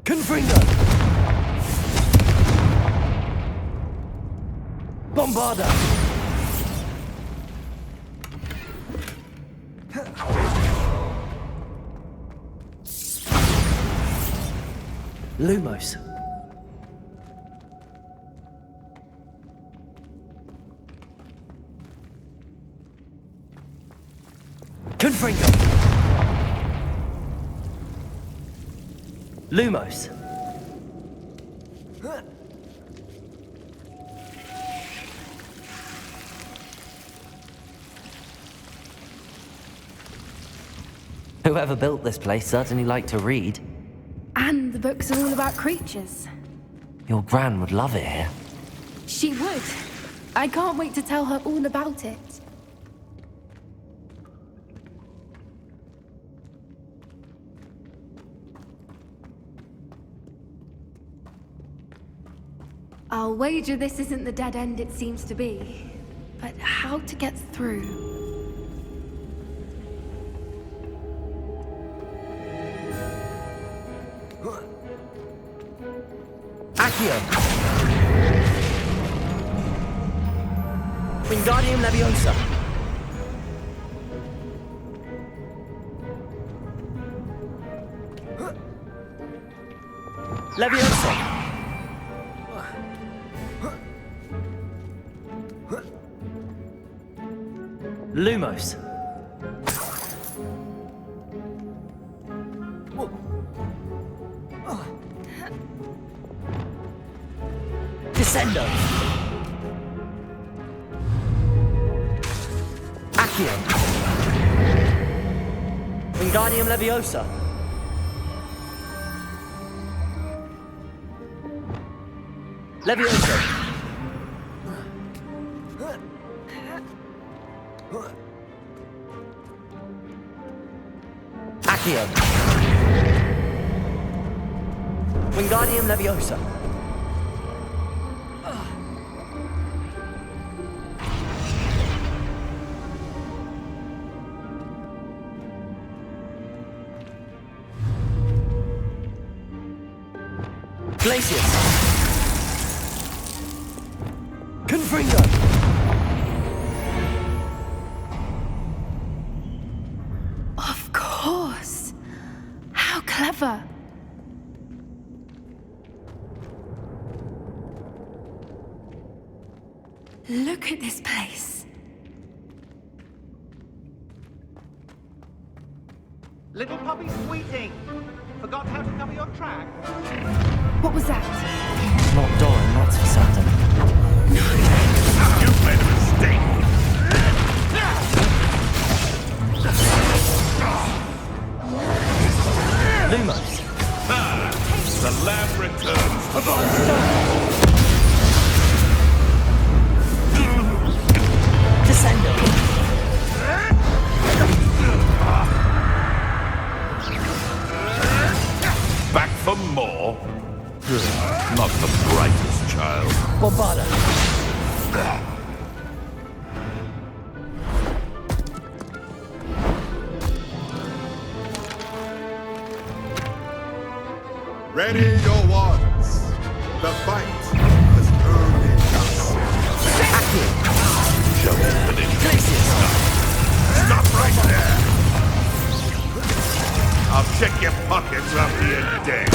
S2: Confringo! Bombarda! Lumos. Confringo! Lumos. Whoever built this place certainly liked to read.
S10: And the books are all about creatures.
S2: Your Gran would love it here.
S10: She would. I can't wait to tell her all about it. I'll wager this isn't the dead end it seems to be. But how to get through?
S2: Accio! Wingardium Leviosa! Leviosa! Lumos. Descendo. Accio. Wingardium Leviosa. Leviosa. Accio. Wingardium Leviosa. Glacius. Confringo.
S10: Of course. How clever. Look at this place.
S17: Little puppy sweeting. Forgot how to cover your track?
S10: What was that?
S2: Not Doran, that's for certain.
S12: You made a mistake!
S2: Lumos.
S12: The lamb returns.
S2: Descendo.
S12: Back for more? Not the
S16: Ready your wands. The fight has only begun. Stop right there. I'll check your pockets after you're dead.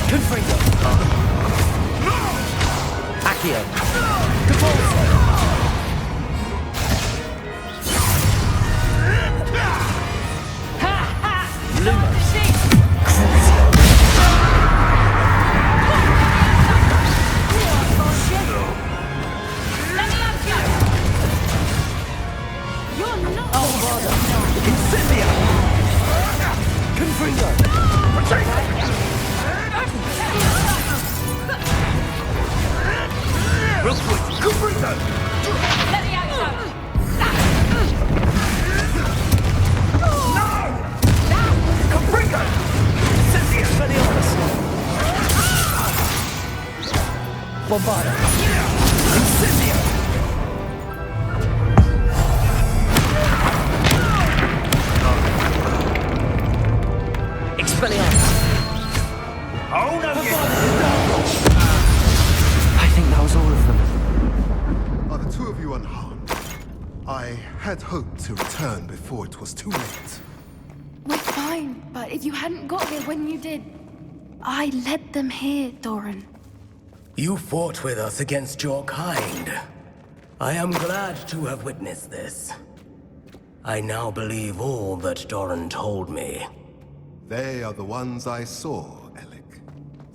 S2: Confringo. Accio. Caporzo. Lumos. Incendio! Confringo! Real quick, Confringo! No! Confringo! Incendio! Expelliarmus! Bombarda! Incendio! Expelliarmus! Oh no! I think that was all of them.
S16: Are the two of you unharmed? I had hoped to return before it was too late.
S10: We're fine, but if you hadn't got here when you did, I led them here, Doran.
S13: You fought with us against your kind. I am glad to have witnessed this. I now believe all that Doran told me.
S16: They are the ones I saw, Alec.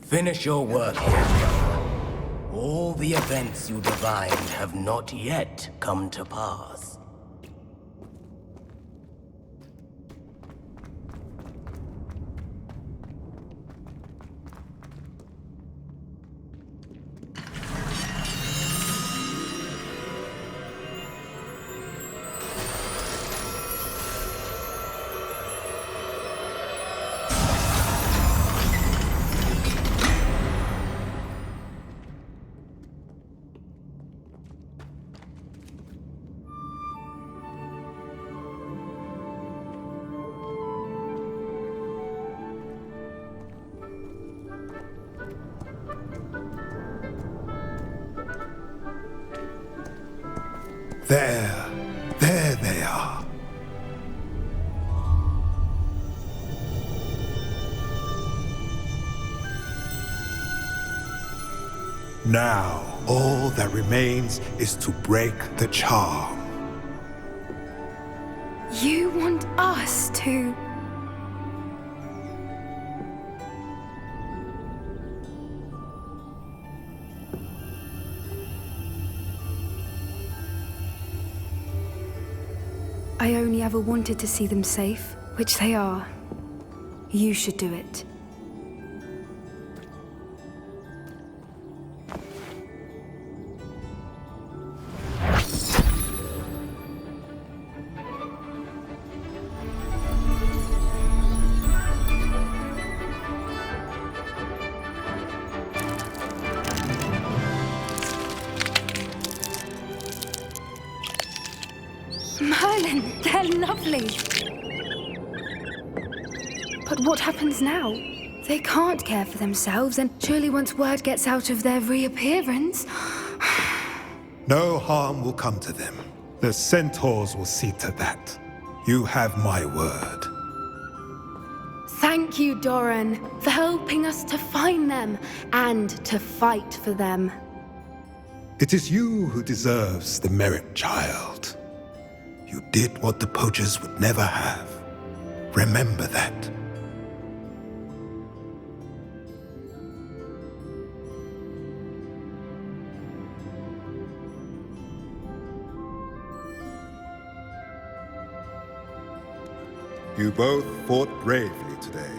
S13: Finish your work here. All the events you divined have not yet come to pass.
S16: There they are. Now, all that remains is to break the charm.
S10: You want us to... I only ever wanted to see them safe, which they are. You should do it. Merlin, they're lovely. But what happens now? They can't care for themselves, and surely once word gets out of their reappearance...
S16: No harm will come to them. The centaurs will see to that. You have my word.
S10: Thank you, Doran, for helping us to find them and to fight for them.
S16: It is you who deserves the merit, child. You did what the poachers would never have. Remember that. You both fought bravely today.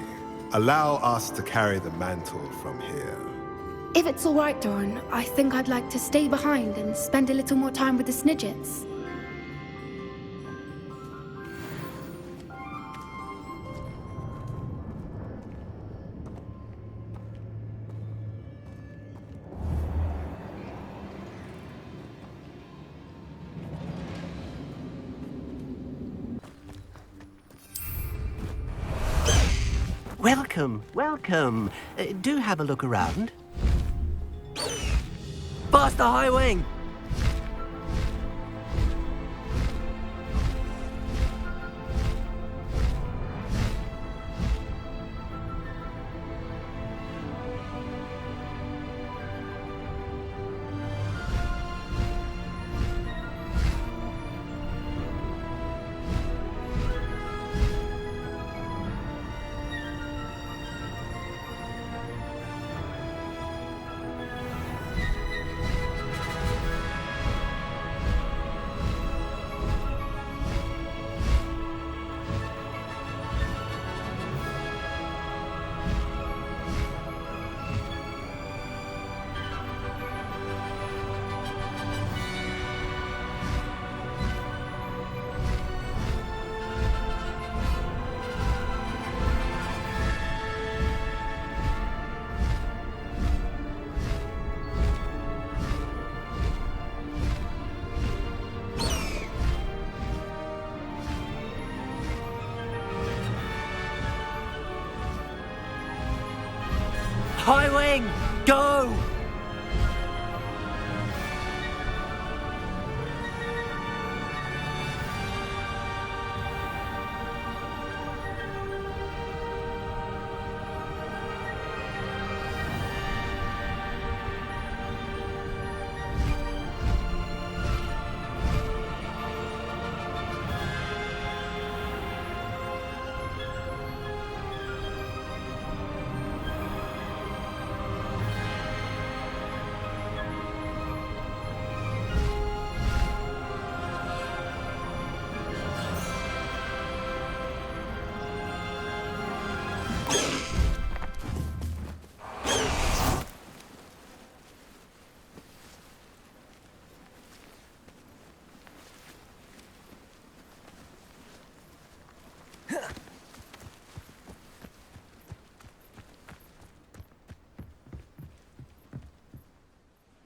S16: Allow us to carry the mantle from here.
S10: If it's all right, Doran, I think I'd like to stay behind and spend a little more time with the Snidgets.
S6: welcome, welcome. Do have a look around.
S2: Past the high wing! High wing, go!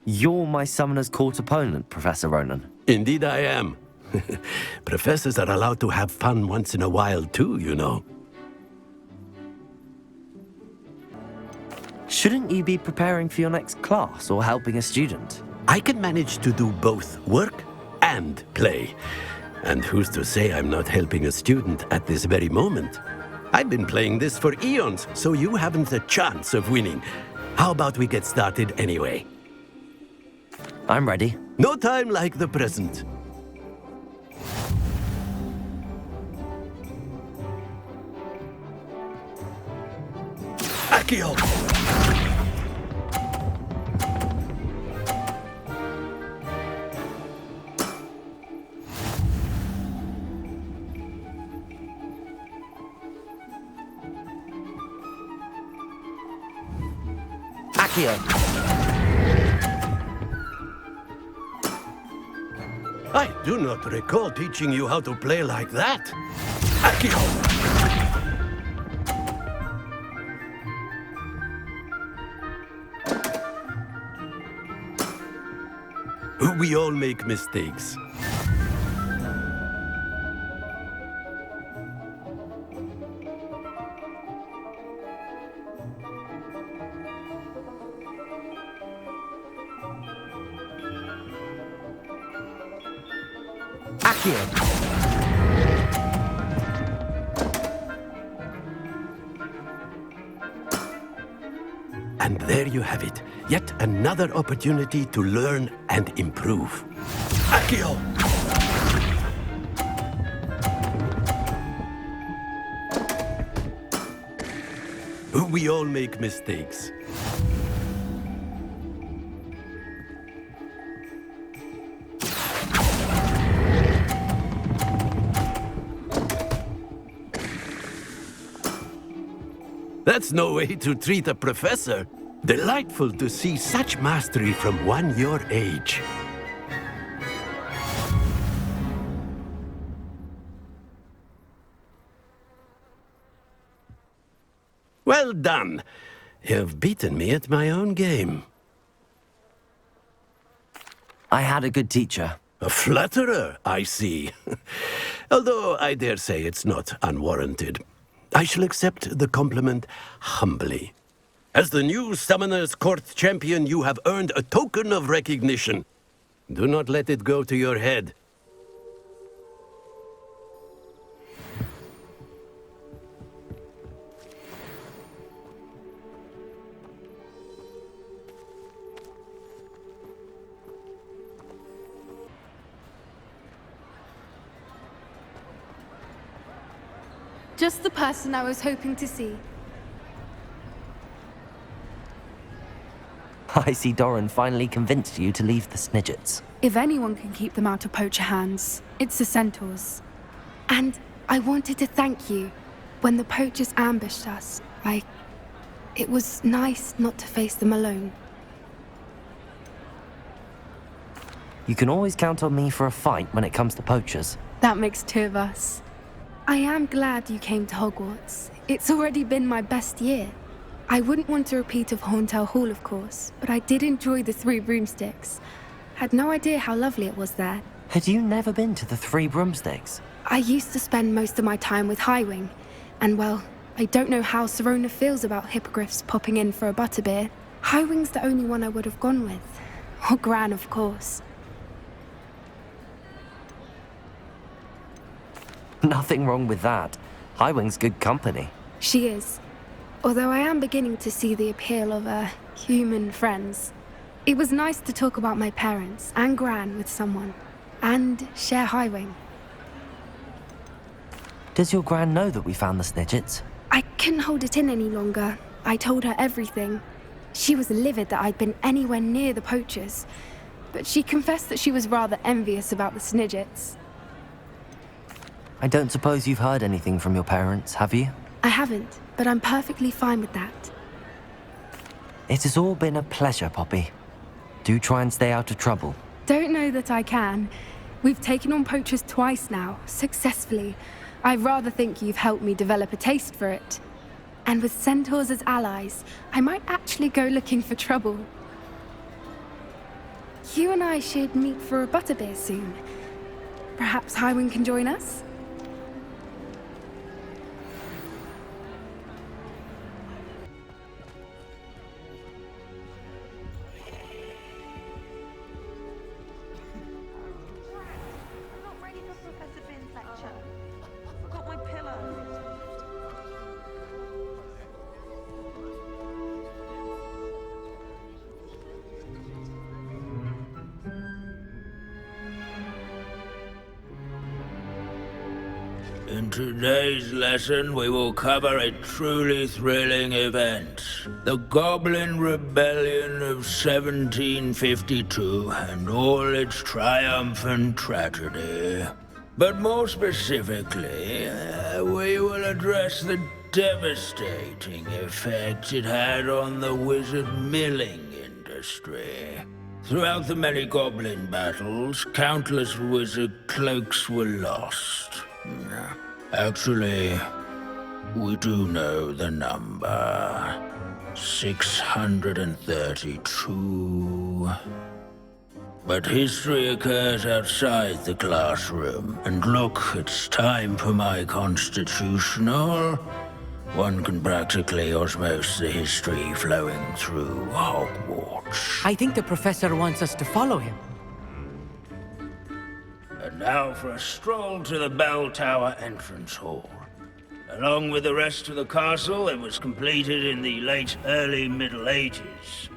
S2: You're my Summoner's Court opponent, Professor Ronan.
S6: Indeed I am. Professors are allowed to have fun once in a while too, you know.
S2: Shouldn't you be preparing for your next class or helping a student?
S6: I can manage to do both work and play. And who's to say I'm not helping a student at this very moment? I've been playing this for eons, so you haven't a chance of winning. How about we get started anyway?
S2: I'm ready.
S6: No time like the present. Accio!
S2: Accio!
S6: I do not recall teaching you how to play like that. Accio! We all make mistakes. And there you have it. Yet another opportunity to learn and improve. Accio! We all make mistakes. That's no way to treat a professor. Delightful to see such mastery from one your age. Well done. You've beaten me at my own game.
S2: I had a good teacher.
S6: A flatterer, I see. Although I dare say it's not unwarranted. I shall accept the compliment humbly. As the new Summoner's Court champion, you have earned a token of recognition. Do not let it go to your head.
S10: Just the person I was hoping to see.
S2: I see Doran finally convinced you to leave the Snidgets.
S10: If anyone can keep them out of poacher hands, it's the centaurs. And I wanted to thank you. When the poachers ambushed us, it was nice not to face them alone.
S2: You can always count on me for a fight when it comes to poachers.
S10: That makes two of us. I am glad you came to Hogwarts. It's already been my best year. I wouldn't want a repeat of Horntail Hall, of course, but I did enjoy the 3 Broomsticks. Had no idea how lovely it was there.
S2: Had you never been to the 3 Broomsticks?
S10: I used to spend most of my time with Highwing, and well, I don't know how Serona feels about hippogriffs popping in for a butterbeer. Highwing's the only one I would have gone with. Or Gran, of course.
S2: Nothing wrong with that. Highwing's good company.
S10: She is. Although I am beginning to see the appeal of human friends. It was nice to talk about my parents and Gran with someone. And share Highwing.
S2: Does your Gran know that we found the Snidgets?
S10: I couldn't hold it in any longer. I told her everything. She was livid that I'd been anywhere near the poachers. But she confessed that she was rather envious about the Snidgets.
S2: I don't suppose you've heard anything from your parents, have you?
S10: I haven't, but I'm perfectly fine with that.
S2: It has all been a pleasure, Poppy. Do try and stay out of trouble.
S10: Don't know that I can. We've taken on poachers twice now, successfully. I rather think you've helped me develop a taste for it. And with centaurs as allies, I might actually go looking for trouble. You and I should meet for a butterbeer soon. Perhaps Highwing can join us?
S12: In today's lesson, we will cover a truly thrilling event. The Goblin Rebellion of 1752 and all its triumphant tragedy. But more specifically, we will address the devastating effect it had on the wizard milling industry. Throughout the many goblin battles, countless wizard cloaks were lost. Actually, we do know the number. 632. But history occurs outside the classroom. And look, it's time for my constitutional. One can practically osmose the history flowing through Hogwarts.
S15: I think the professor wants us to follow him.
S12: And now for a stroll to the bell tower entrance hall. Along with the rest of the castle, it was completed in the early Middle Ages.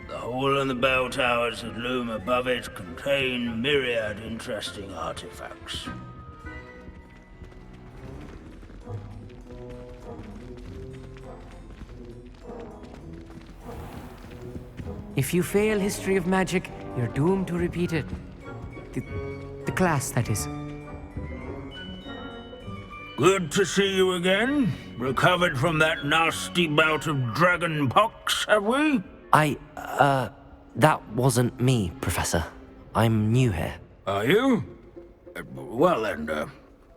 S12: The hall and the bell towers that loom above it contain myriad interesting artifacts.
S15: If you fail history of magic, you're doomed to repeat it. The class, that is.
S12: Good to see you again. Recovered from that nasty bout of dragon pox, have we?
S2: That wasn't me, Professor. I'm new here.
S12: Are you? Well then,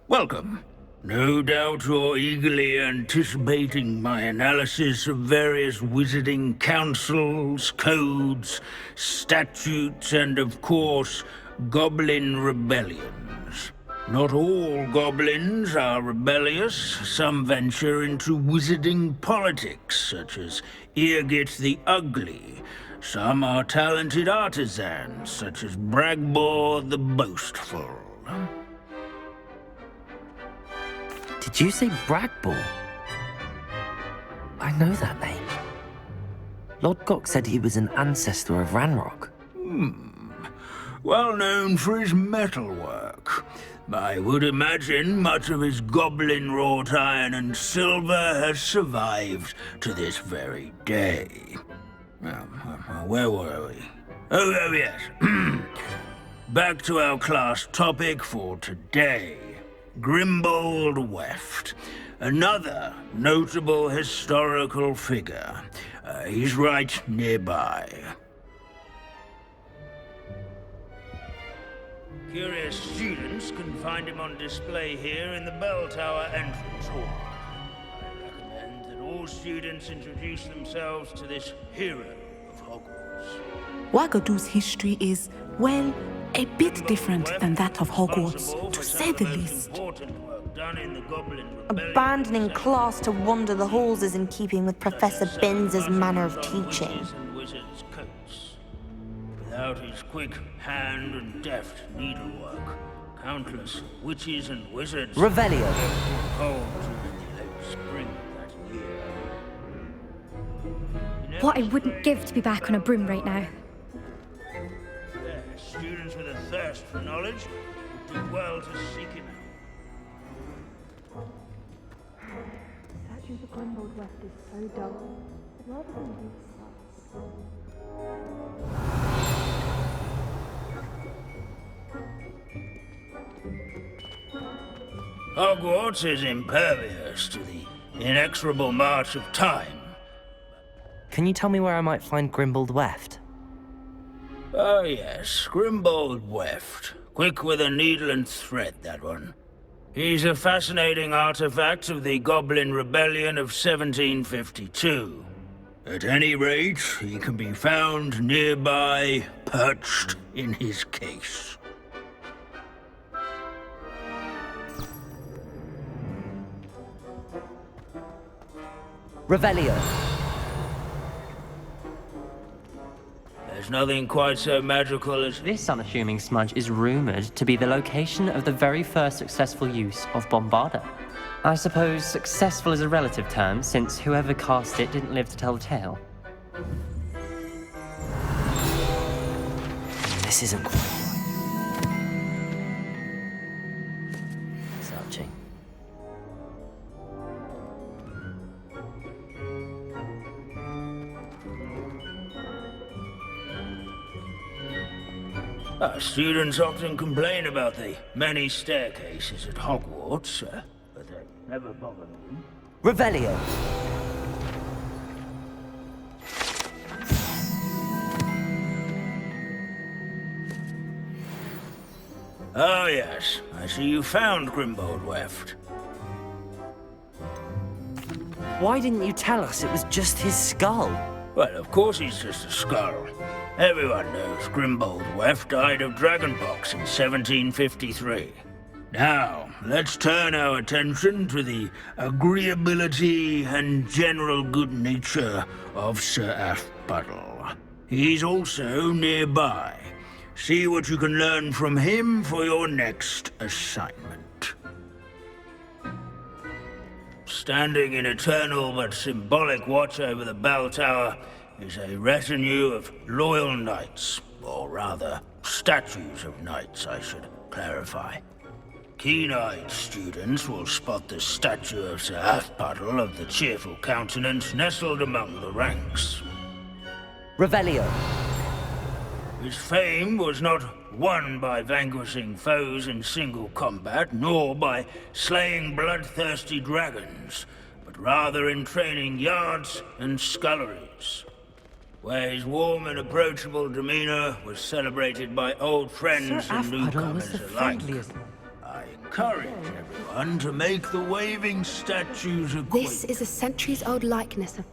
S12: welcome. No doubt you're eagerly anticipating my analysis of various wizarding councils, codes, statutes, and of course, goblin rebellions. Not all goblins are rebellious. Some venture into wizarding politics, such as Eargit the Ugly. Some are talented artisans, such as Bragbor the Boastful.
S2: Did you say Bragbor? I know that name. Lodgok said he was an ancestor of Ranrok.
S12: Well known for his metalwork. I would imagine much of his goblin-wrought iron and silver has survived to this very day. Where were we? Oh yes. Back to our class topic for today. Grimbold Weft. Another notable historical figure. He's right nearby. Curious students can find him on display here in the bell tower entrance hall. I recommend that all students introduce themselves to this hero of Hogwarts.
S3: Wagadu's history is, well, a bit different than that of Hogwarts, to say the least.
S18: Abandoning class to wander the halls is in keeping with Professor Binns' manner of teaching.
S12: Without his quick hand and deft needlework, countless witches and wizards
S2: Revelio.
S12: Cold to the late spring that year.
S11: What I wouldn't give to be back on a broom right now.
S12: Students with a thirst for knowledge would do well to seek him out.
S10: Searching for Grimbold West is so dull. Rather than read sights.
S12: Hogwarts is impervious to the inexorable march of time.
S2: Can you tell me where I might find Grimbold Weft?
S12: Oh yes, Grimbold Weft. Quick with a needle and thread, that one. He's a fascinating artifact of the Goblin Rebellion of 1752. At any rate, he can be found nearby, perched in his case.
S2: Revelio.
S12: There's nothing quite so magical as...
S22: This unassuming smudge is rumoured to be the location of the very first successful use of Bombarda. I suppose successful is a relative term, since whoever cast it didn't live to tell the tale.
S2: This isn't quite right. Searching.
S12: Students often complain about the many staircases at Hogwarts, but they never bother me.
S2: Revelio.
S12: Oh yes, I see you found Grimbold Weft.
S2: Why didn't you tell us it was just his skull?
S12: Well, of course he's just a skull. Everyone knows Grimbold Weft died of dragonpox in 1753. Now, let's turn our attention to the agreeability and general good nature of Sir Aphbudel. He's also nearby. See what you can learn from him for your next assignment. Standing in eternal but symbolic watch over the bell tower is a retinue of loyal knights, or rather, statues of knights, I should clarify. Keen-eyed students will spot the statue of Sir Aphbudel of the cheerful countenance nestled among the ranks.
S2: Revelio.
S12: His fame was not won by vanquishing foes in single combat, nor by slaying bloodthirsty dragons, but rather in training yards and sculleries, where his warm and approachable demeanor was celebrated by old friends and newcomers alike. I encourage everyone to make the waving statues acquainted.
S10: This is a centuries-old likeness of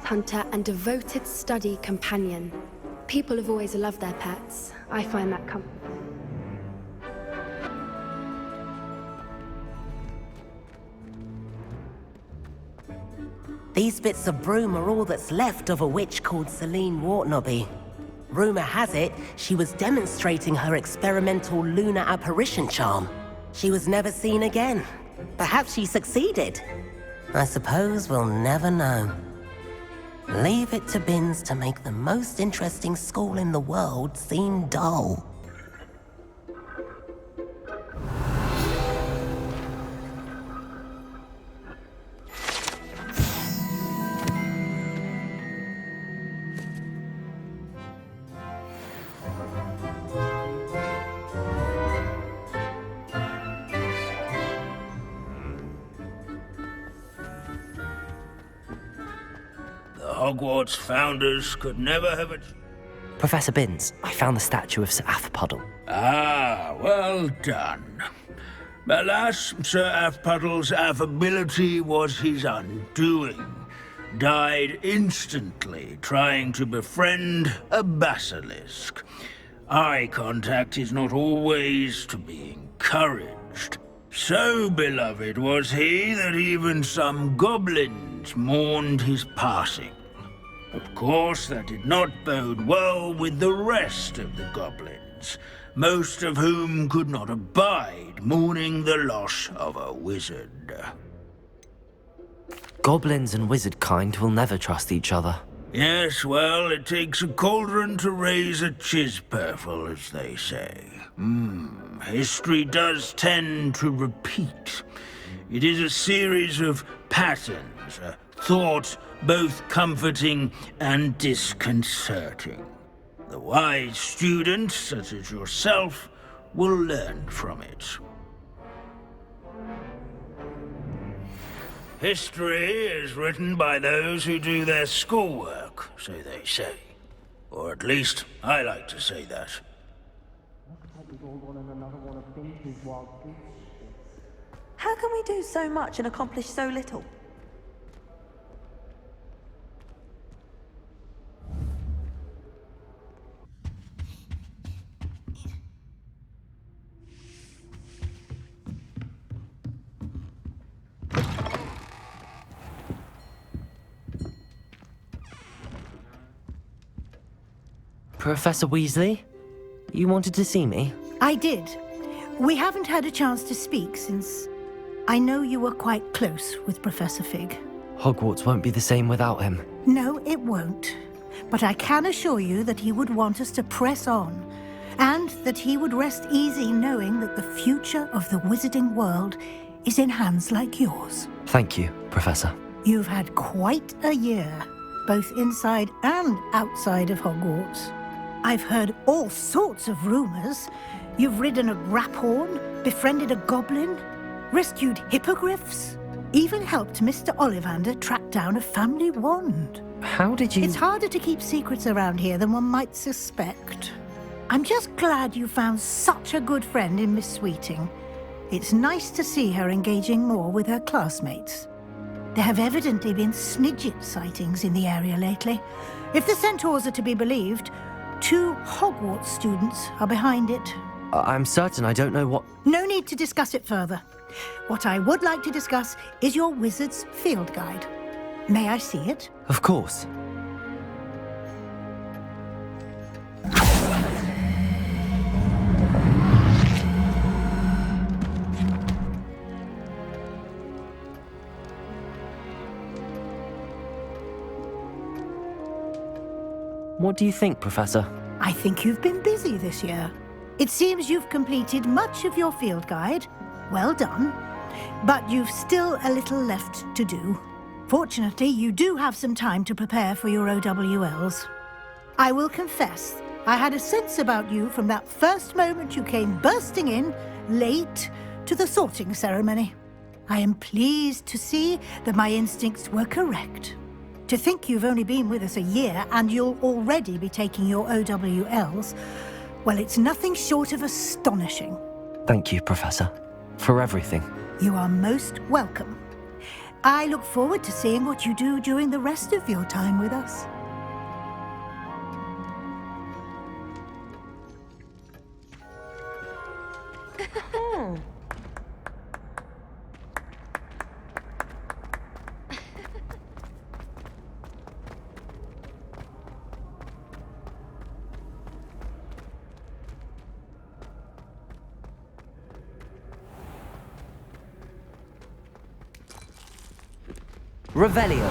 S10: hunter and devoted study companion. People have always loved their pets. I find that comforting.
S14: These bits of broom are all that's left of a witch called Celine Wartnobby. Rumor has it, she was demonstrating her experimental lunar apparition charm. She was never seen again. Perhaps she succeeded. I suppose we'll never know. Leave it to Binns to make the most interesting school in the world seem dull.
S12: Hogwarts founders could never have
S2: Professor Binns, I found the statue of Sir Afpuddle.
S12: Ah, well done. Alas, Sir Afpuddle's affability was his undoing. Died instantly trying to befriend a basilisk. Eye contact is not always to be encouraged. So beloved was he that even some goblins mourned his passing. Of course, that did not bode well with the rest of the goblins, most of whom could not abide mourning the loss of a wizard.
S2: Goblins and wizard kind will never trust each other.
S12: Yes, well, it takes a cauldron to raise a chisperful, as they say. History does tend to repeat. It is a series of patterns, a thought both comforting and disconcerting. The wise student, such as yourself, will learn from it. History is written by those who do their schoolwork, so they say. Or at least, I like to say that.
S18: How can we do so much and accomplish so little?
S2: Professor Weasley? You wanted to see me?
S4: I did. We haven't had a chance to speak since I know you were quite close with Professor Fig.
S2: Hogwarts won't be the same without him.
S4: No, it won't. But I can assure you that he would want us to press on, and that he would rest easy knowing that the future of the wizarding world is in hands like yours.
S2: Thank you, Professor.
S4: You've had quite a year, both inside and outside of Hogwarts. I've heard all sorts of rumors. You've ridden a graphorn, befriended a goblin, rescued hippogriffs, even helped Mr. Ollivander track down a family wand.
S2: How did you...
S4: It's harder to keep secrets around here than one might suspect. I'm just glad you found such a good friend in Miss Sweeting. It's nice to see her engaging more with her classmates. There have evidently been Snidget sightings in the area lately. If the centaurs are to be believed, 2 Hogwarts students are behind it.
S2: I'm certain I don't know what...
S4: No need to discuss it further. What I would like to discuss is your wizard's field guide. May I see it?
S2: Of course. What do you think, Professor?
S4: I think you've been busy this year. It seems you've completed much of your field guide. Well done. But you've still a little left to do. Fortunately, you do have some time to prepare for your OWLs. I will confess, I had a sense about you from that first moment you came bursting in, late, to the sorting ceremony. I am pleased to see that my instincts were correct. To think you've only been with us a year and you'll already be taking your OWLs, well, it's nothing short of astonishing.
S2: Thank you, Professor, for everything.
S4: You are most welcome. I look forward to seeing what you do during the rest of your time with us.
S2: Revelio.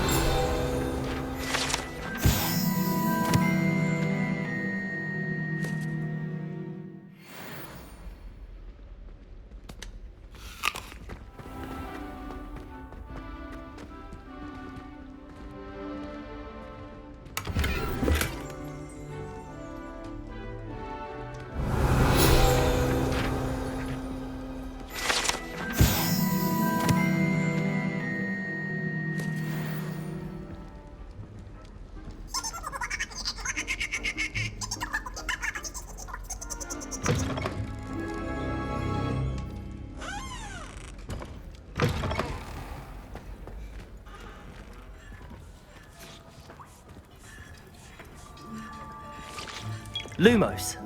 S2: Lumos.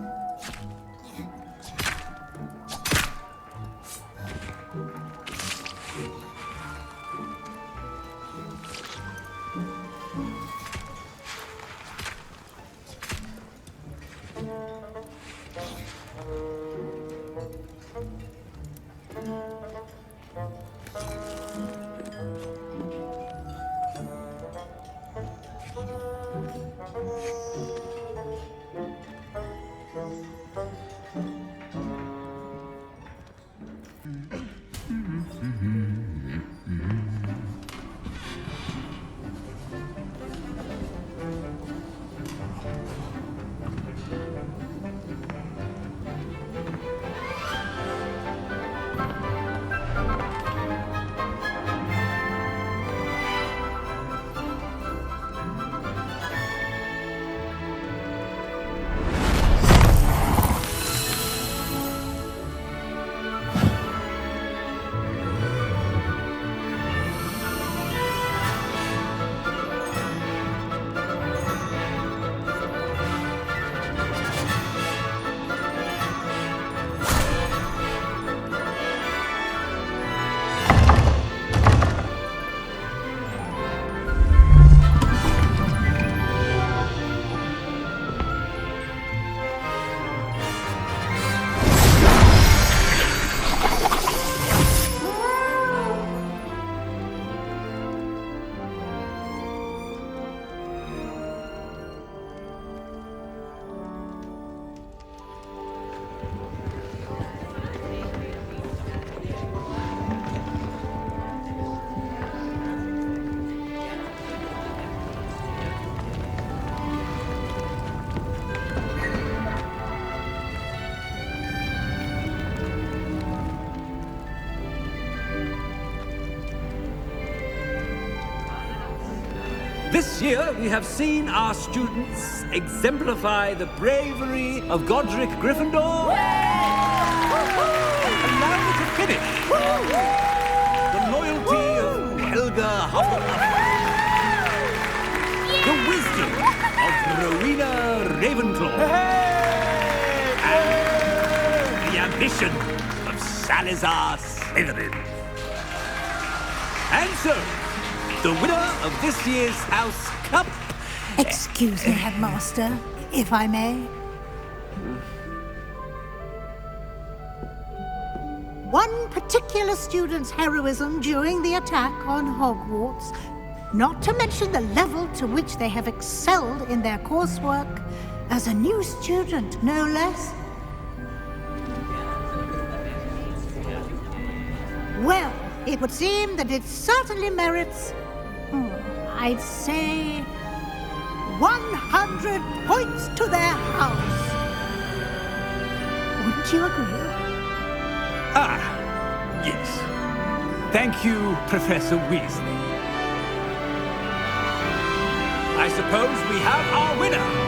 S19: This year, we have seen our students exemplify the bravery of Godric Gryffindor. And now to finish, the loyalty of Helga Hufflepuff. The wisdom of Rowena Ravenclaw. And the ambition of Salazar Slytherin. And so, the winner of this year's House Cup...
S4: Excuse me, Headmaster, if I may. One particular student's heroism during the attack on Hogwarts, not to mention the level to which they have excelled in their coursework, as a new student, no less. Well, it would seem that it certainly merits... I'd say 100 points to their house. Wouldn't you agree?
S19: Ah, yes. Thank you, Professor Weasley. I suppose we have our winner.